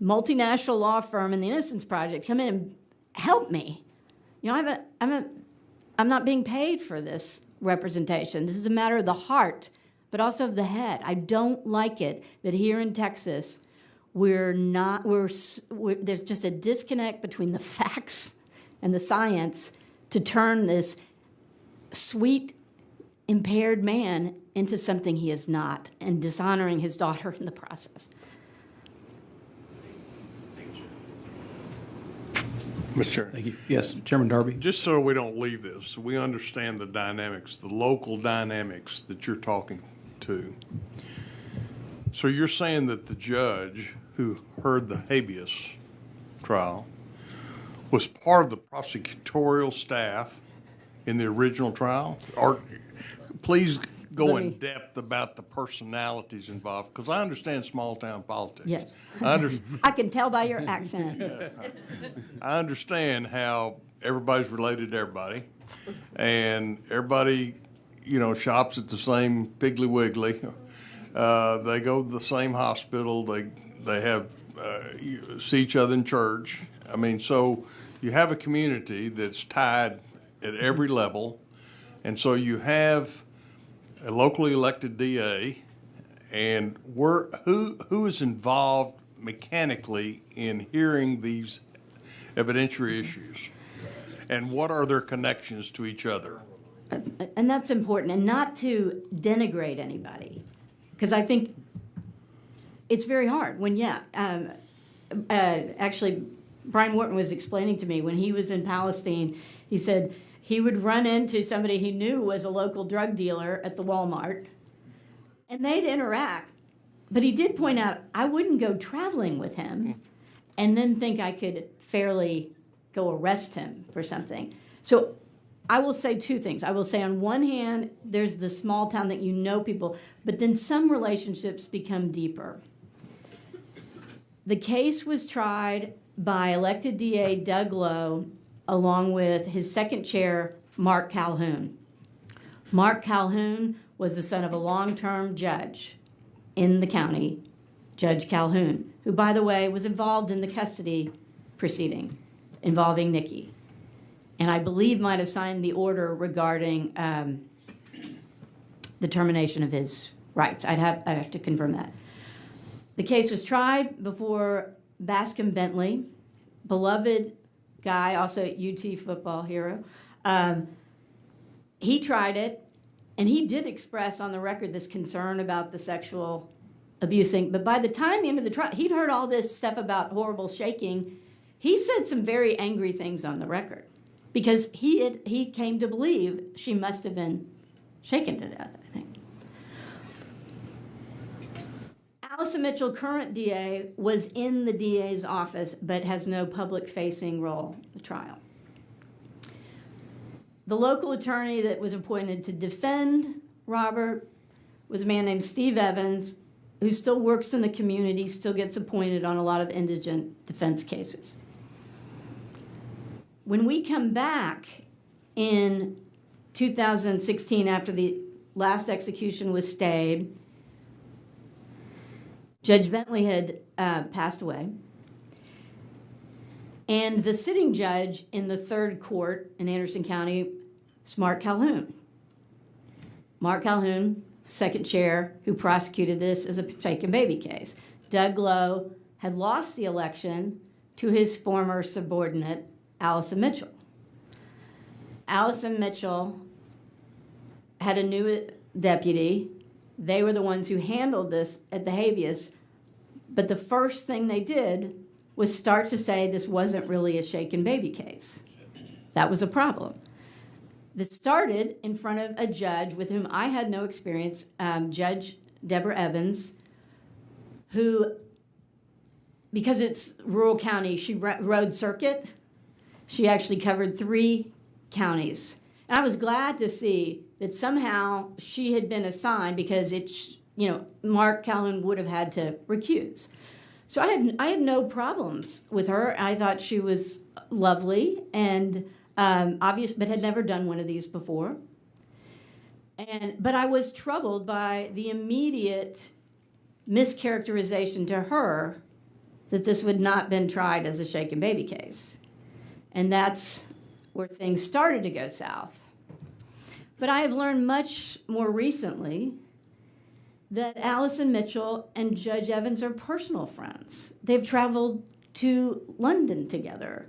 Speaker 19: multinational law firm and the Innocence Project to come in and help me. I'm not being paid for this representation. This is a matter of the heart, but also of the head. I don't like it that here in Texas, there's just a disconnect between the facts and the science to turn this sweet, impaired man into something he is not, and dishonoring his daughter in the process.
Speaker 4: Mr. Chair.
Speaker 2: Thank you. Yes, Chairman Darby.
Speaker 4: Just so we don't leave this, we understand the dynamics, the local dynamics that you're talking to. So you're saying that the judge who heard the habeas trial was part of the prosecutorial staff in the original trial? Or please go in depth about the personalities involved, because I understand small town politics.
Speaker 19: Yes.
Speaker 4: I
Speaker 19: can tell by your accent.
Speaker 4: I understand how everybody's related to everybody, and everybody, shops at the same Piggly Wiggly. They go to the same hospital. They have see each other in church. I mean, so you have a community that's tied at every level, and so you have a locally elected DA, and who is involved mechanically in hearing these evidentiary issues, and what are their connections to each other?
Speaker 19: And that's important, and not to denigrate anybody, because I think it's very hard when, actually, Brian Wharton was explaining to me when he was in Palestine, he said he would run into somebody he knew was a local drug dealer at the Walmart, and they'd interact. But he did point out, I wouldn't go traveling with him and then think I could fairly go arrest him for something. So I will say two things. I will say on one hand, there's the small town that you know people, but then some relationships become deeper. The case was tried by elected DA Doug Lowe along with his second chair, Mark Calhoun. Mark Calhoun was the son of a long-term judge in the county, Judge Calhoun, who, by the way, was involved in the custody proceeding involving Nikki, and I believe might have signed the order regarding the termination of his rights. I have to confirm that. The case was tried before Bascom Bentley, beloved guy, also UT football hero. He tried it, and he did express on the record this concern about the sexual abuse thing. But by the time the end of the trial, he'd heard all this stuff about horrible shaking. He said some very angry things on the record because he came to believe she must have been shaken to death, I think. Allison Mitchell, current DA, was in the DA's office but has no public-facing role in the trial. The local attorney that was appointed to defend Robert was a man named Steve Evans, who still works in the community, still gets appointed on a lot of indigent defense cases. When we come back in 2016 after the last execution was stayed, Judge Bentley had passed away, and the sitting judge in the third court in Anderson County was Mark Calhoun. Mark Calhoun, second chair, who prosecuted this as a shaken baby case. Doug Lowe had lost the election to his former subordinate, Allison Mitchell. Allison Mitchell had a new deputy. They were the ones who handled this at the habeas, but the first thing they did was start to say this wasn't really a shaken baby case. That was a problem. This started in front of a judge with whom I had no experience, Judge Deborah Evans, who, because it's rural county, she rode circuit. She actually covered 3 counties. And I was glad to see that somehow she had been assigned because Mark Calhoun would have had to recuse. So I had no problems with her. I thought she was lovely and obvious, but had never done one of these before. But I was troubled by the immediate mischaracterization to her that this would not been tried as a shaken baby case. And that's where things started to go south. But I have learned much more recently that Allison Mitchell and Judge Evans are personal friends. They've traveled to London together.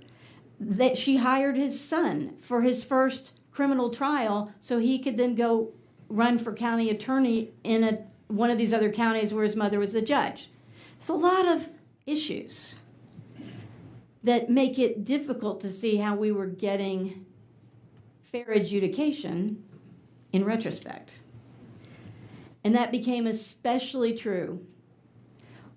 Speaker 19: She hired his son for his first criminal trial so he could then go run for county attorney in one of these other counties where his mother was a judge. It's a lot of issues. that make it difficult to see how we were getting fair adjudication in retrospect. And that became especially true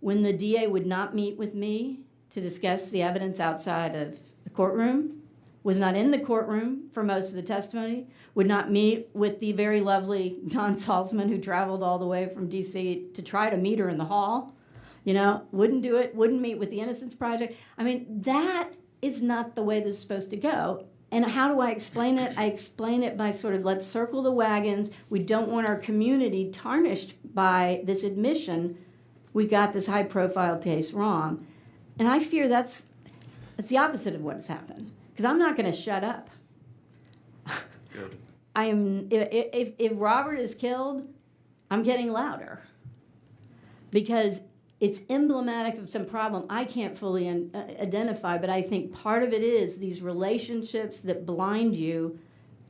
Speaker 19: when the DA would not meet with me to discuss the evidence outside of the courtroom, was not in the courtroom for most of the testimony, would not meet with the very lovely Don Salzman, who traveled all the way from D.C. to try to meet her in the hall, wouldn't do it, wouldn't meet with the Innocence Project. I mean, that is not the way this is supposed to go. And how do I explain it? I explain it by sort of, let's circle the wagons. We don't want our community tarnished by this admission. We got this high-profile case wrong. And I fear that's the opposite of what has happened. Because I'm not going to shut up.
Speaker 20: Good.
Speaker 19: If Robert is killed, I'm getting louder. Because it's emblematic of some problem I can't fully identify, but I think part of it is these relationships that blind you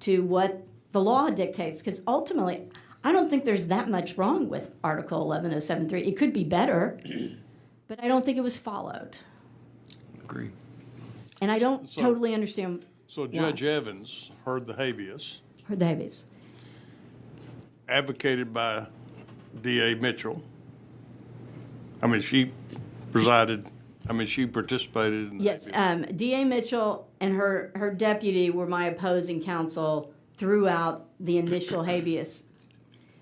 Speaker 19: to what the law dictates. Because ultimately, I don't think there's that much wrong with Article 11073. It could be better, but I don't think it was followed.
Speaker 20: Agree.
Speaker 19: And I don't totally understand.
Speaker 4: So Judge Evans heard the habeas.
Speaker 19: Heard the habeas.
Speaker 4: Advocated by D.A. Mitchell. I mean, she presided, she participated in the
Speaker 19: Yes, D.A. Mitchell and her deputy were my opposing counsel throughout the initial habeas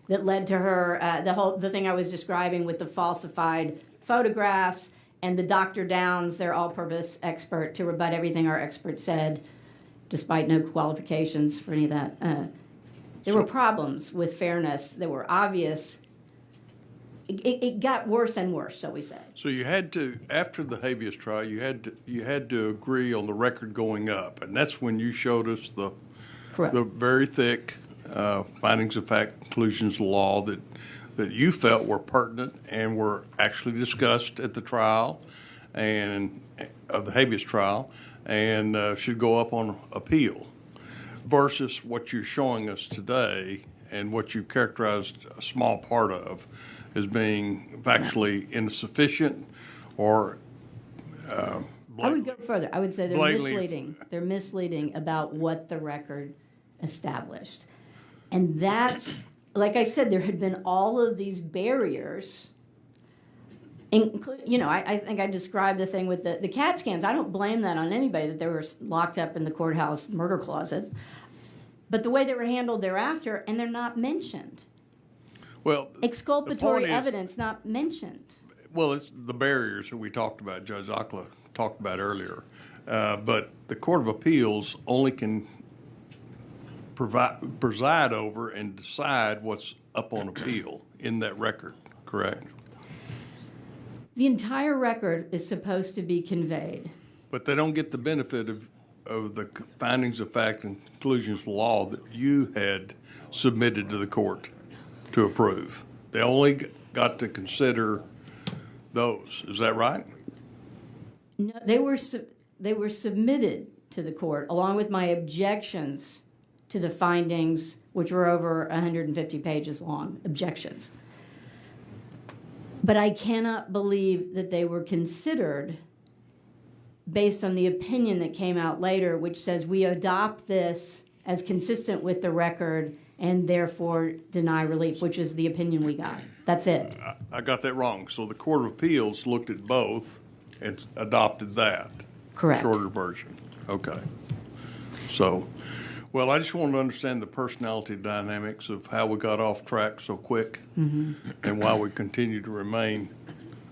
Speaker 19: that led to her, the thing I was describing with the falsified photographs and the Dr. Downs, their all-purpose expert, to rebut everything our expert said, despite no qualifications for any of that. There were problems with fairness that were obvious. It got worse and worse, shall we say.
Speaker 4: So you had to, after the habeas trial, you had to agree on the record going up, and that's when you showed us the very thick findings of fact, conclusions of law that you felt were pertinent and were actually discussed at the trial and of the habeas trial and should go up on appeal, versus what you're showing us today and what you characterized a small part of as being factually insufficient or
Speaker 19: I would go further. I would say they're misleading. They're misleading about what the record established. And that's, like I said, there had been all of these barriers. I think I described the thing with the CAT scans. I don't blame that on anybody that they were locked up in the courthouse murder closet. But the way they were handled thereafter, and they're not mentioned.
Speaker 4: Well,
Speaker 19: exculpatory evidence not mentioned.
Speaker 4: Well, it's the barriers that we talked about, Judge Akla talked about earlier. But the Court of Appeals only can preside over and decide what's up on appeal in that record, correct?
Speaker 19: The entire record is supposed to be conveyed.
Speaker 4: But they don't get the benefit of the findings of fact and conclusions of law that you had submitted to the court to approve. They only got to consider those. Is that right?
Speaker 19: No, they were submitted to the court along with my objections to the findings, which were over 150 pages long, objections. But I cannot believe that they were considered based on the opinion that came out later, which says we adopt this as consistent with the record and therefore deny relief, which is the opinion we got. That's it.
Speaker 4: I got that wrong. So the Court of Appeals looked at both and adopted that.
Speaker 19: Correct.
Speaker 4: Shorter version. Okay. So, well, I just wanted to understand the personality dynamics of how we got off track so quick and why we continue to remain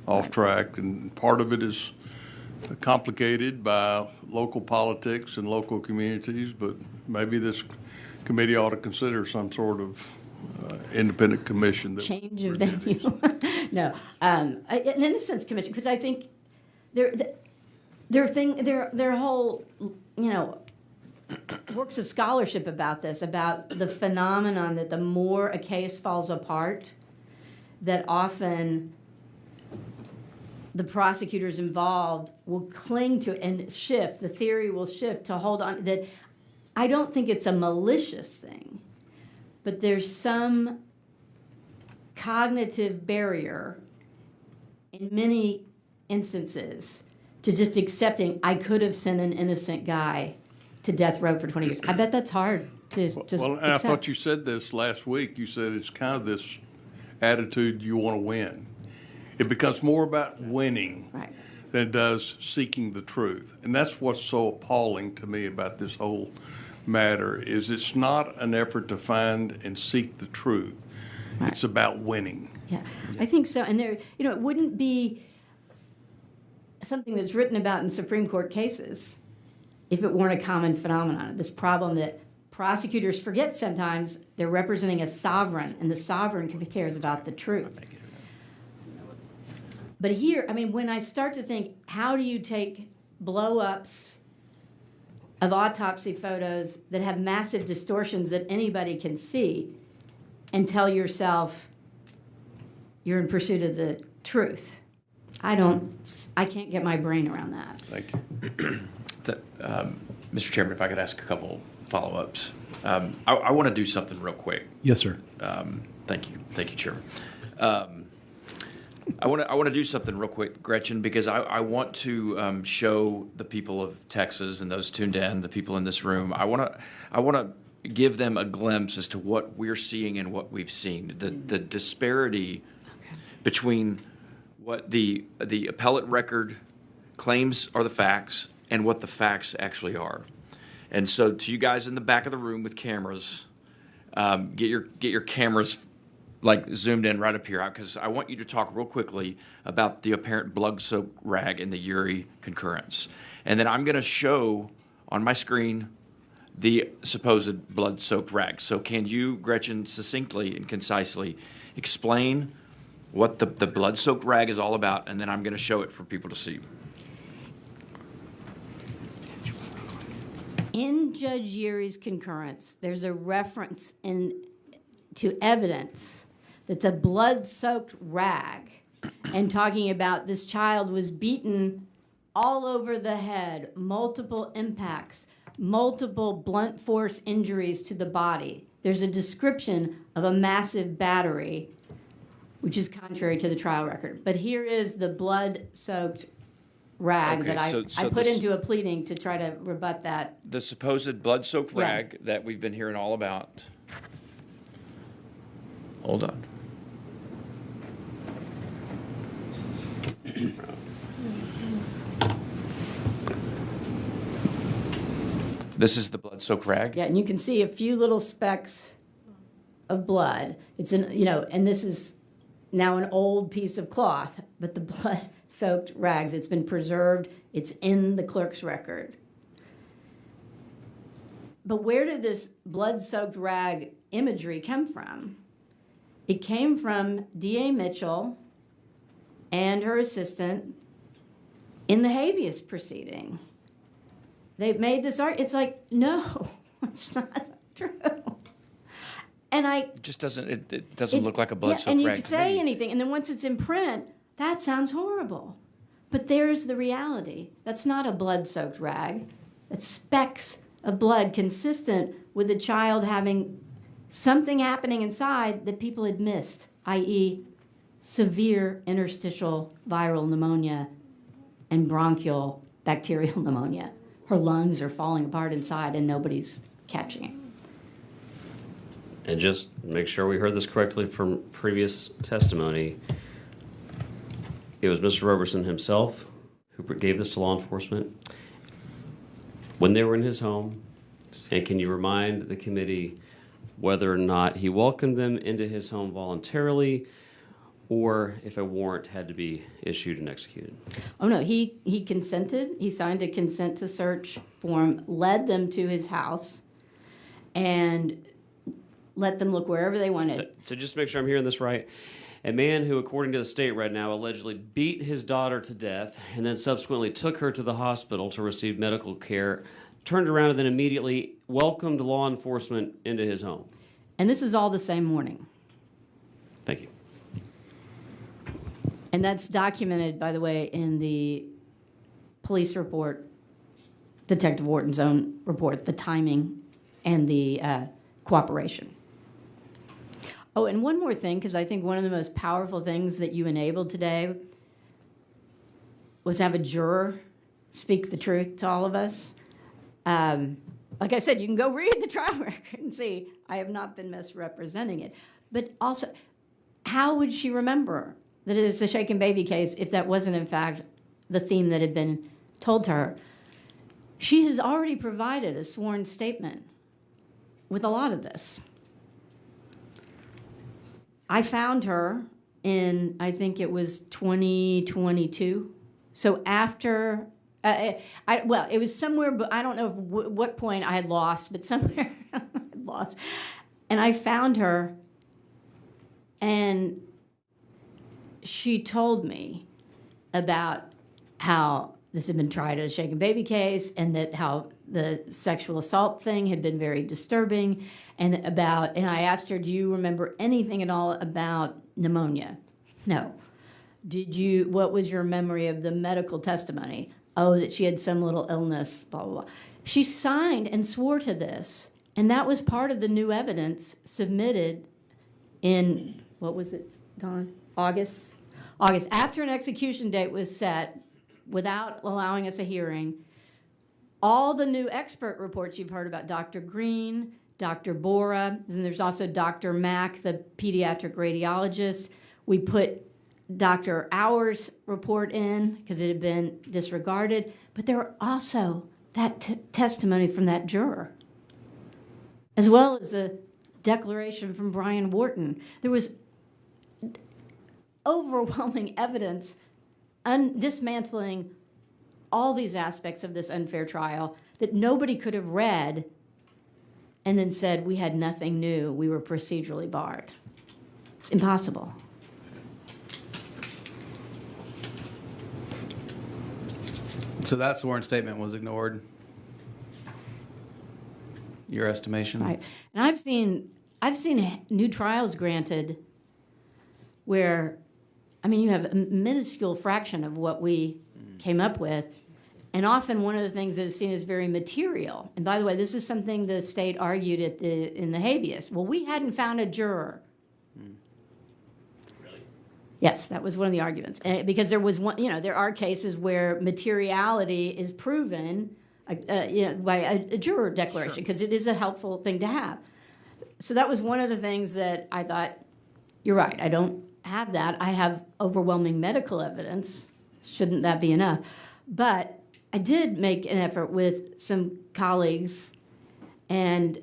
Speaker 4: off track. And part of it is complicated by local politics and local communities, but maybe this committee ought to consider some sort of independent commission.
Speaker 19: Change of venue. No, an innocence commission, because I think their whole, works of scholarship about this, about the phenomenon that the more a case falls apart, that often the prosecutors involved will cling to and shift, the theory will shift to hold on, that I don't think it's a malicious thing, but there's some cognitive barrier in many instances to just accepting I could have sent an innocent guy to death row for 20 years. I bet that's hard to just
Speaker 4: Well, and I
Speaker 19: accept.
Speaker 4: thought you said this last week. You said it's kind of this attitude you want to win. It becomes more about winning than it does seeking the truth. And that's what's so appalling to me about this whole matter is it's not an effort to find and seek the truth. It's about winning.
Speaker 19: Yeah, I think so. And there, it wouldn't be something that's written about in Supreme Court cases if it weren't a common phenomenon. This problem that prosecutors forget sometimes they're representing a sovereign, and the sovereign cares about the truth. But here, when I start to think, how do you take blow-ups of autopsy photos that have massive distortions that anybody can see and tell yourself you're in pursuit of the truth? I can't get my brain around that.
Speaker 4: Thank you.
Speaker 3: Mr. Chairman, if I could ask a couple follow-ups. I want to do something real quick.
Speaker 13: Yes, sir.
Speaker 3: Thank you, Chairman. I want to do something real quick, Gretchen, because I want to show the people of Texas and those tuned in, the people in this room. I want to give them a glimpse as to what we're seeing and what we've seen. The disparity between what the appellate record claims are the facts and what the facts actually are. And so, to you guys in the back of the room with cameras, get your cameras zoomed in right up here, because I want you to talk real quickly about the apparent blood-soaked rag in the Urey concurrence. And then I'm going to show on my screen the supposed blood-soaked rag. So can you, Gretchen, succinctly and concisely explain what the blood-soaked rag is all about, and then I'm going to show it for people to see.
Speaker 19: In Judge Urey's concurrence, there's a reference to evidence that's a blood-soaked rag, and talking about this child was beaten all over the head, multiple impacts, multiple blunt force injuries to the body. There's a description of a massive battery, which is contrary to the trial record. But here is the blood-soaked rag that I put into a pleading to try to rebut that.
Speaker 3: The supposed blood-soaked rag that we've been hearing all about. Hold on. This is the blood-soaked rag?
Speaker 19: Yeah, and you can see a few little specks of blood. It's and this is now an old piece of cloth, but the blood-soaked rags, it's been preserved, it's in the clerk's record. But where did this blood-soaked rag imagery come from? It came from D.A. Mitchell and her assistant in the habeas proceeding. They made this argument. It's like, no, it's not true. And
Speaker 3: It just doesn't. It doesn't look like a blood-soaked rag.
Speaker 19: And you
Speaker 3: to
Speaker 19: can say
Speaker 3: me.
Speaker 19: anything, and then once it's in print, that sounds horrible. But there's the reality. That's not a blood-soaked rag. It's specks of blood consistent with the child having something happening inside that people had missed, i.e., severe interstitial viral pneumonia and bronchial bacterial pneumonia. Her lungs are falling apart inside, and nobody's catching it.
Speaker 5: And just make sure we heard this correctly from previous testimony. It was Mr. Roberson himself who gave this to law enforcement when they were in his home. And can you remind the committee whether or not he welcomed them into his home voluntarily, or if a warrant had to be issued and executed?
Speaker 19: Oh, no, he consented. He signed a consent to search form, led them to his house, and let them look wherever they wanted.
Speaker 5: So just to make sure I'm hearing this right, a man who, according to the state right now, allegedly beat his daughter to death and then subsequently took her to the hospital to receive medical care, turned around and then immediately welcomed law enforcement into his home.
Speaker 19: And this is all the same morning.
Speaker 5: Thank you.
Speaker 19: And that's documented, by the way, in the police report, Detective Wharton's own report, the timing and the cooperation. Oh, and one more thing, because I think one of the most powerful things that you enabled today was to have a juror speak the truth to all of us. Like I said, you can go read the trial record and see I have not been misrepresenting it. But also, how would she remember that it was a shaken baby case if that wasn't, in fact, the theme that had been told to her? She has already provided a sworn statement with a lot of this. I found her in, I think it was 2022. So after, well, it was somewhere, but I don't know what point I had lost, but somewhere I had lost. And I found her, and she told me about how this had been tried as a shaken baby case, and that how the sexual assault thing had been very disturbing, and I asked her, do you remember anything at all about pneumonia? No. What was your memory of the medical testimony? Oh, that she had some little illness, blah, blah, blah. She signed and swore to this, and that was part of the new evidence submitted in, what was it, Dawn? August, after an execution date was set, without allowing us a hearing. All the new expert reports you've heard about, Dr. Green, Dr. Bora, and there's also Dr. Mack, the pediatric radiologist. We put Dr. Auer's report in because it had been disregarded, but there were also that testimony from that juror, as well as a declaration from Brian Wharton. There was overwhelming evidence dismantling all these aspects of this unfair trial that nobody could have read and then said we had nothing new, we were procedurally barred. It's impossible.
Speaker 2: So that sworn statement was ignored? Your estimation?
Speaker 19: Right. And I've seen new trials granted where, I mean, you have a minuscule fraction of what we came up with, and often one of the things that is seen as very material. And by the way, this is something the state argued in the habeas. Well, we hadn't found a juror. Really? Yes, that was one of the arguments. Because there was one, there are cases where materiality is proven, by a juror declaration, because it is a helpful thing to have. So that was one of the things that I thought, you're right, I don't have that. I have overwhelming medical evidence. Shouldn't that be enough? But I did make an effort with some colleagues, and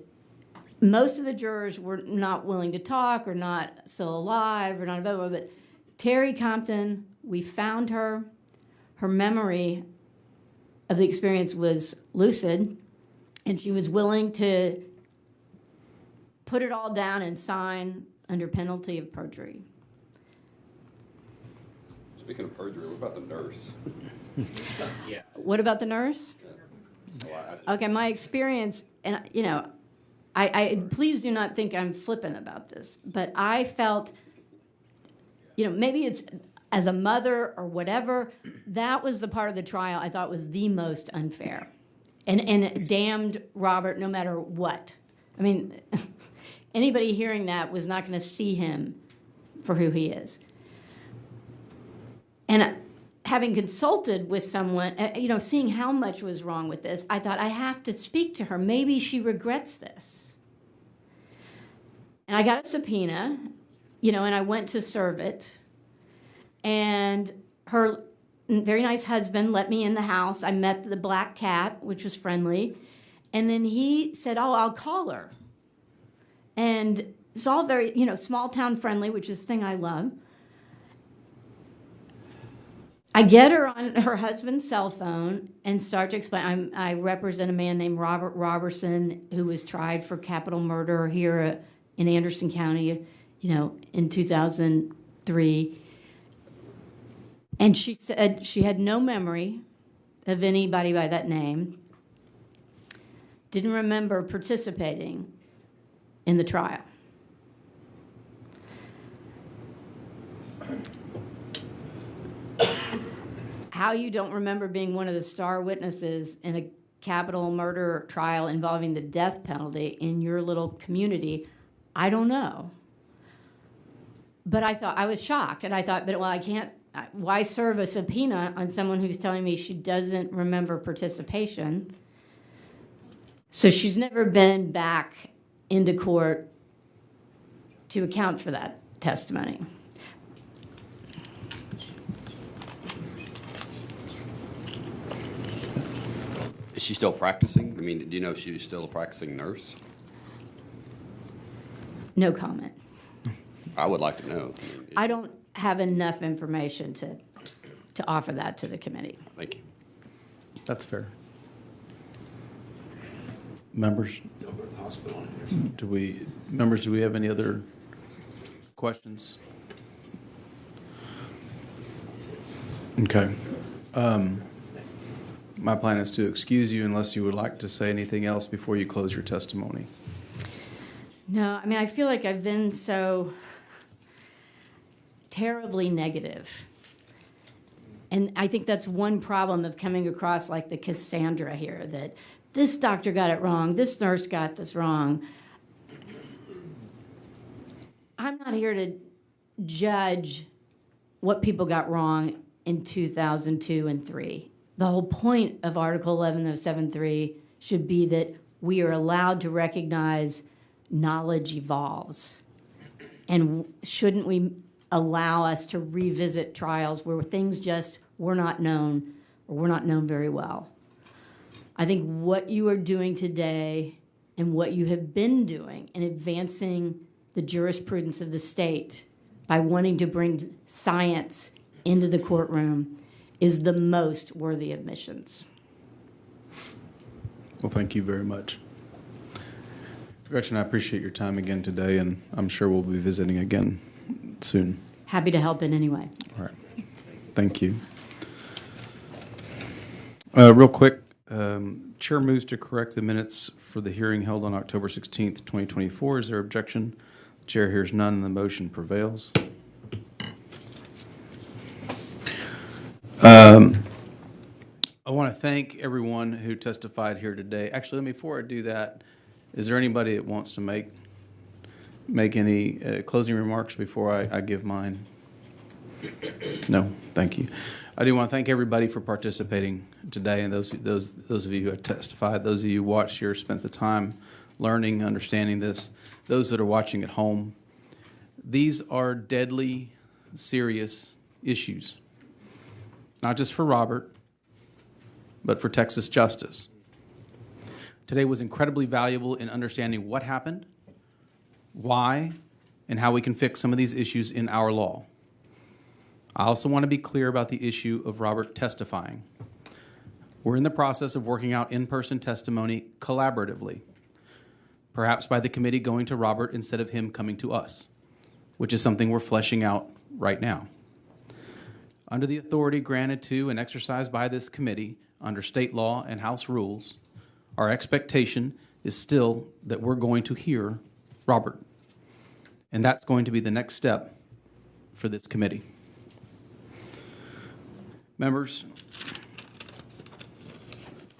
Speaker 19: most of the jurors were not willing to talk or not still alive or not available. But Terry Compton, we found her. Her memory of the experience was lucid, and she was willing to put it all down and sign under penalty of perjury.
Speaker 8: Speaking of perjury, what about the nurse?
Speaker 19: Yeah. What about the nurse? Okay, my experience, and I please do not think I'm flippant about this, but I felt, maybe it's as a mother or whatever, that was the part of the trial I thought was the most unfair, and it damned Robert no matter what. I mean, anybody hearing that was not going to see him for who he is. And having consulted with someone, seeing how much was wrong with this, I thought I have to speak to her. Maybe she regrets this. And I got a subpoena, and I went to serve it. And her very nice husband let me in the house. I met the black cat, which was friendly. And then he said, oh, I'll call her. And it's all very, small town friendly, which is the thing I love. I get her on her husband's cell phone and start to explain. I represent a man named Robert Roberson who was tried for capital murder here in Anderson County, in 2003. And she said she had no memory of anybody by that name, didn't remember participating in the trial. How you don't remember being one of the star witnesses in a capital murder trial involving the death penalty in your little community, I don't know. But I was shocked, and I thought, but well, I can't. Why serve a subpoena on someone who's telling me she doesn't remember participation? So she's never been back into court to account for that testimony.
Speaker 8: Is she still practicing? I mean, do you know if she's still a practicing nurse?
Speaker 19: No comment.
Speaker 8: I would like to know.
Speaker 19: I don't have enough information to offer that to the committee.
Speaker 8: Thank you.
Speaker 2: That's fair. Members, do we have any other questions? Okay. My plan is to excuse you unless you would like to say anything else before you close your testimony.
Speaker 19: No, I mean, I feel like I've been so terribly negative. And I think that's one problem of coming across like the Cassandra here, that this doctor got it wrong, this nurse got this wrong. I'm not here to judge what people got wrong in 2002 and 3. The whole point of Article 11 of 7.3 should be that we are allowed to recognize knowledge evolves. And shouldn't we allow us to revisit trials where things just were not known or were not known very well? I think what you are doing today and what you have been doing in advancing the jurisprudence of the state by wanting to bring science into the courtroom is the most worthy of missions.
Speaker 2: Well, thank you very much. Gretchen, I appreciate your time again today, and I'm sure we'll be visiting again soon.
Speaker 19: Happy to help in any way.
Speaker 2: All right. Thank you. Real quick, Chair moves to correct the minutes for the hearing held on October 16th, 2024. Is there objection? The chair hears none, and the motion prevails. I want to thank everyone who testified here today. Actually, before I do that, is there anybody that wants to make any closing remarks before I give mine? No, thank you. I do want to thank everybody for participating today, and those of you who have testified, those of you who watched here, spent the time learning, understanding this, those that are watching at home. These are deadly, serious issues, not just for Robert, but for Texas justice. Today was incredibly valuable in understanding what happened, why, and how we can fix some of these issues in our law. I also want to be clear about the issue of Robert testifying. We're in the process of working out in-person testimony collaboratively, perhaps by the committee going to Robert instead of him coming to us, which is something we're fleshing out right now. Under the authority granted to and exercised by this committee under state law and House rules, our expectation is still that we're going to hear Robert. And that's going to be the next step for this committee. Members,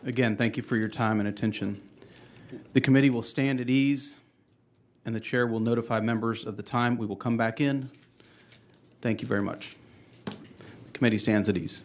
Speaker 2: again, thank you for your time and attention. The committee will stand at ease, and the chair will notify members of the time we will come back in. Thank you very much. The committee stands at ease.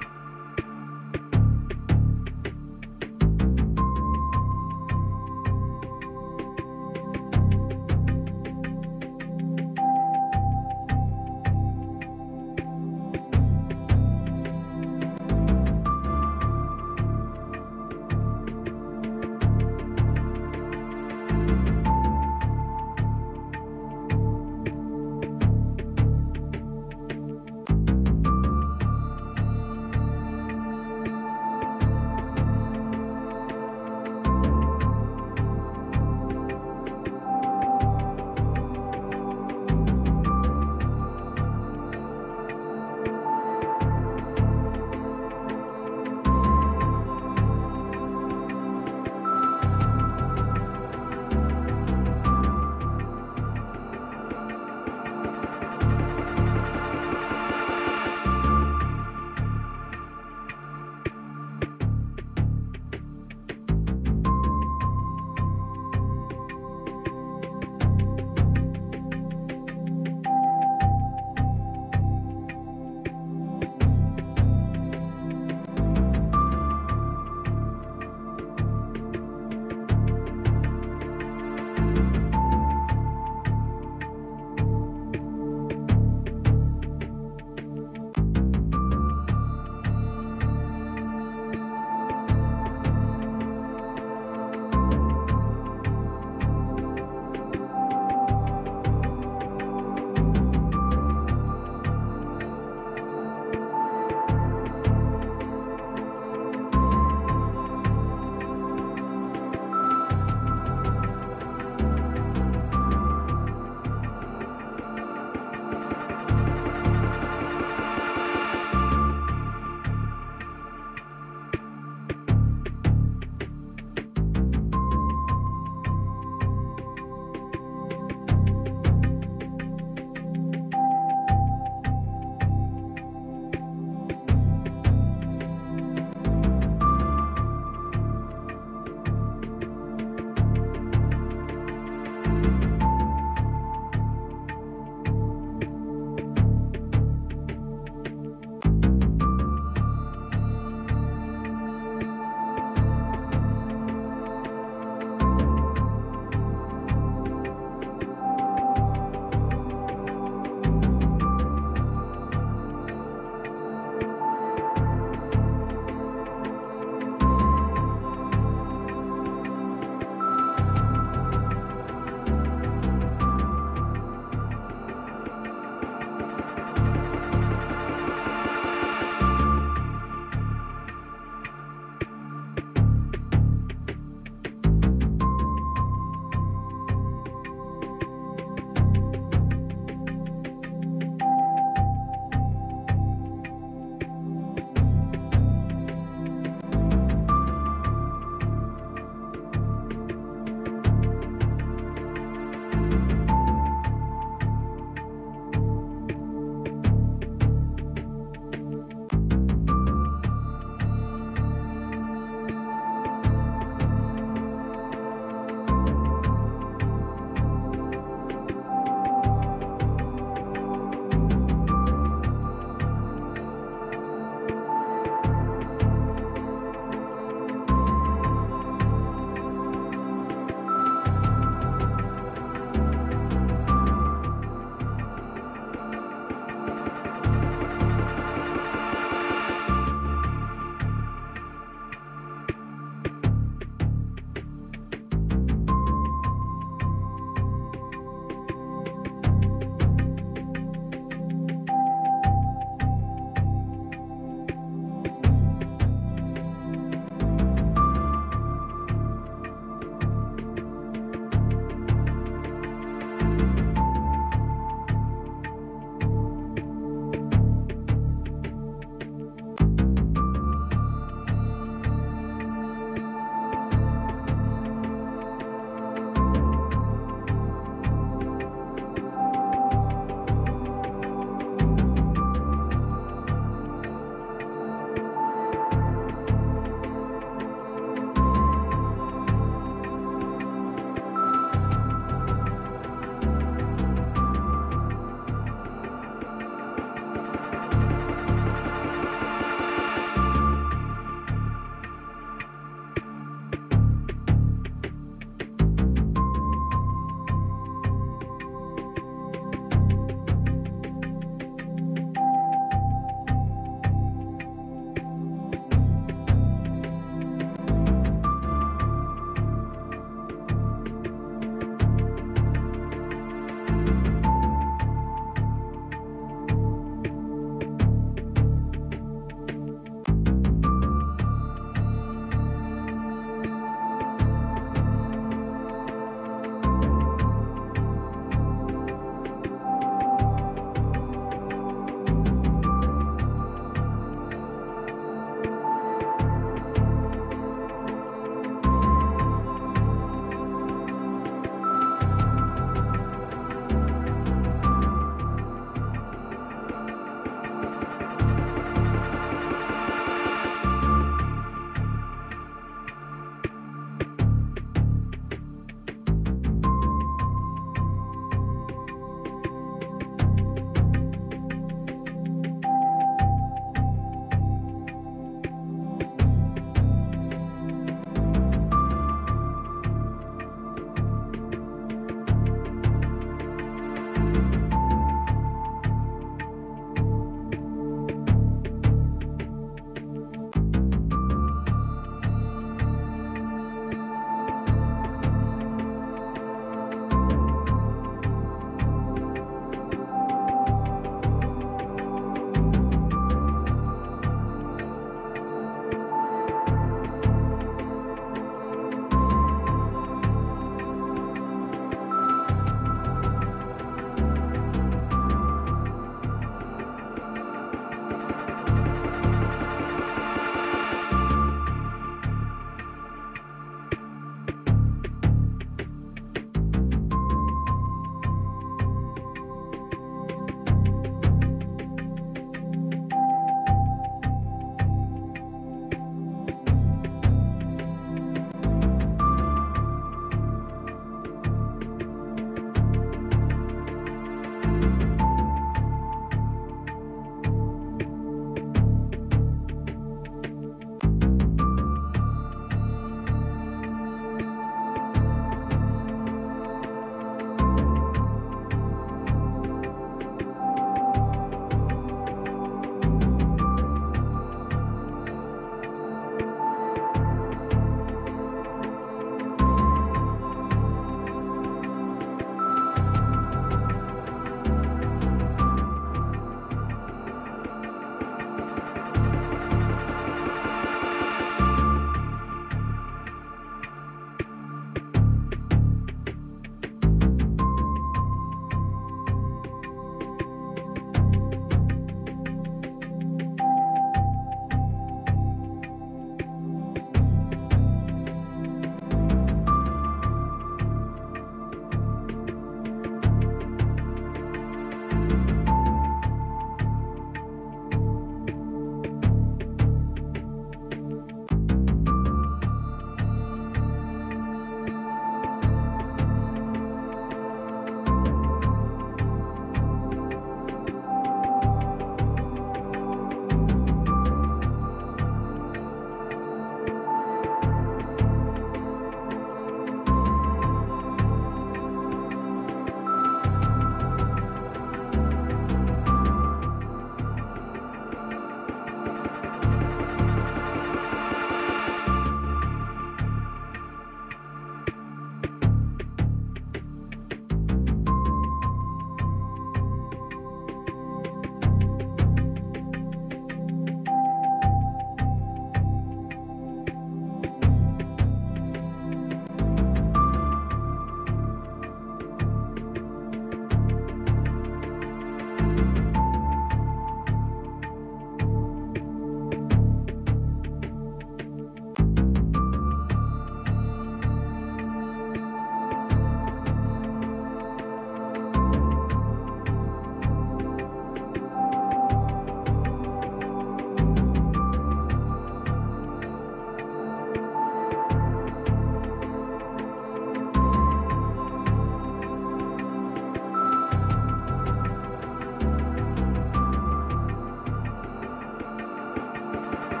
Speaker 1: you.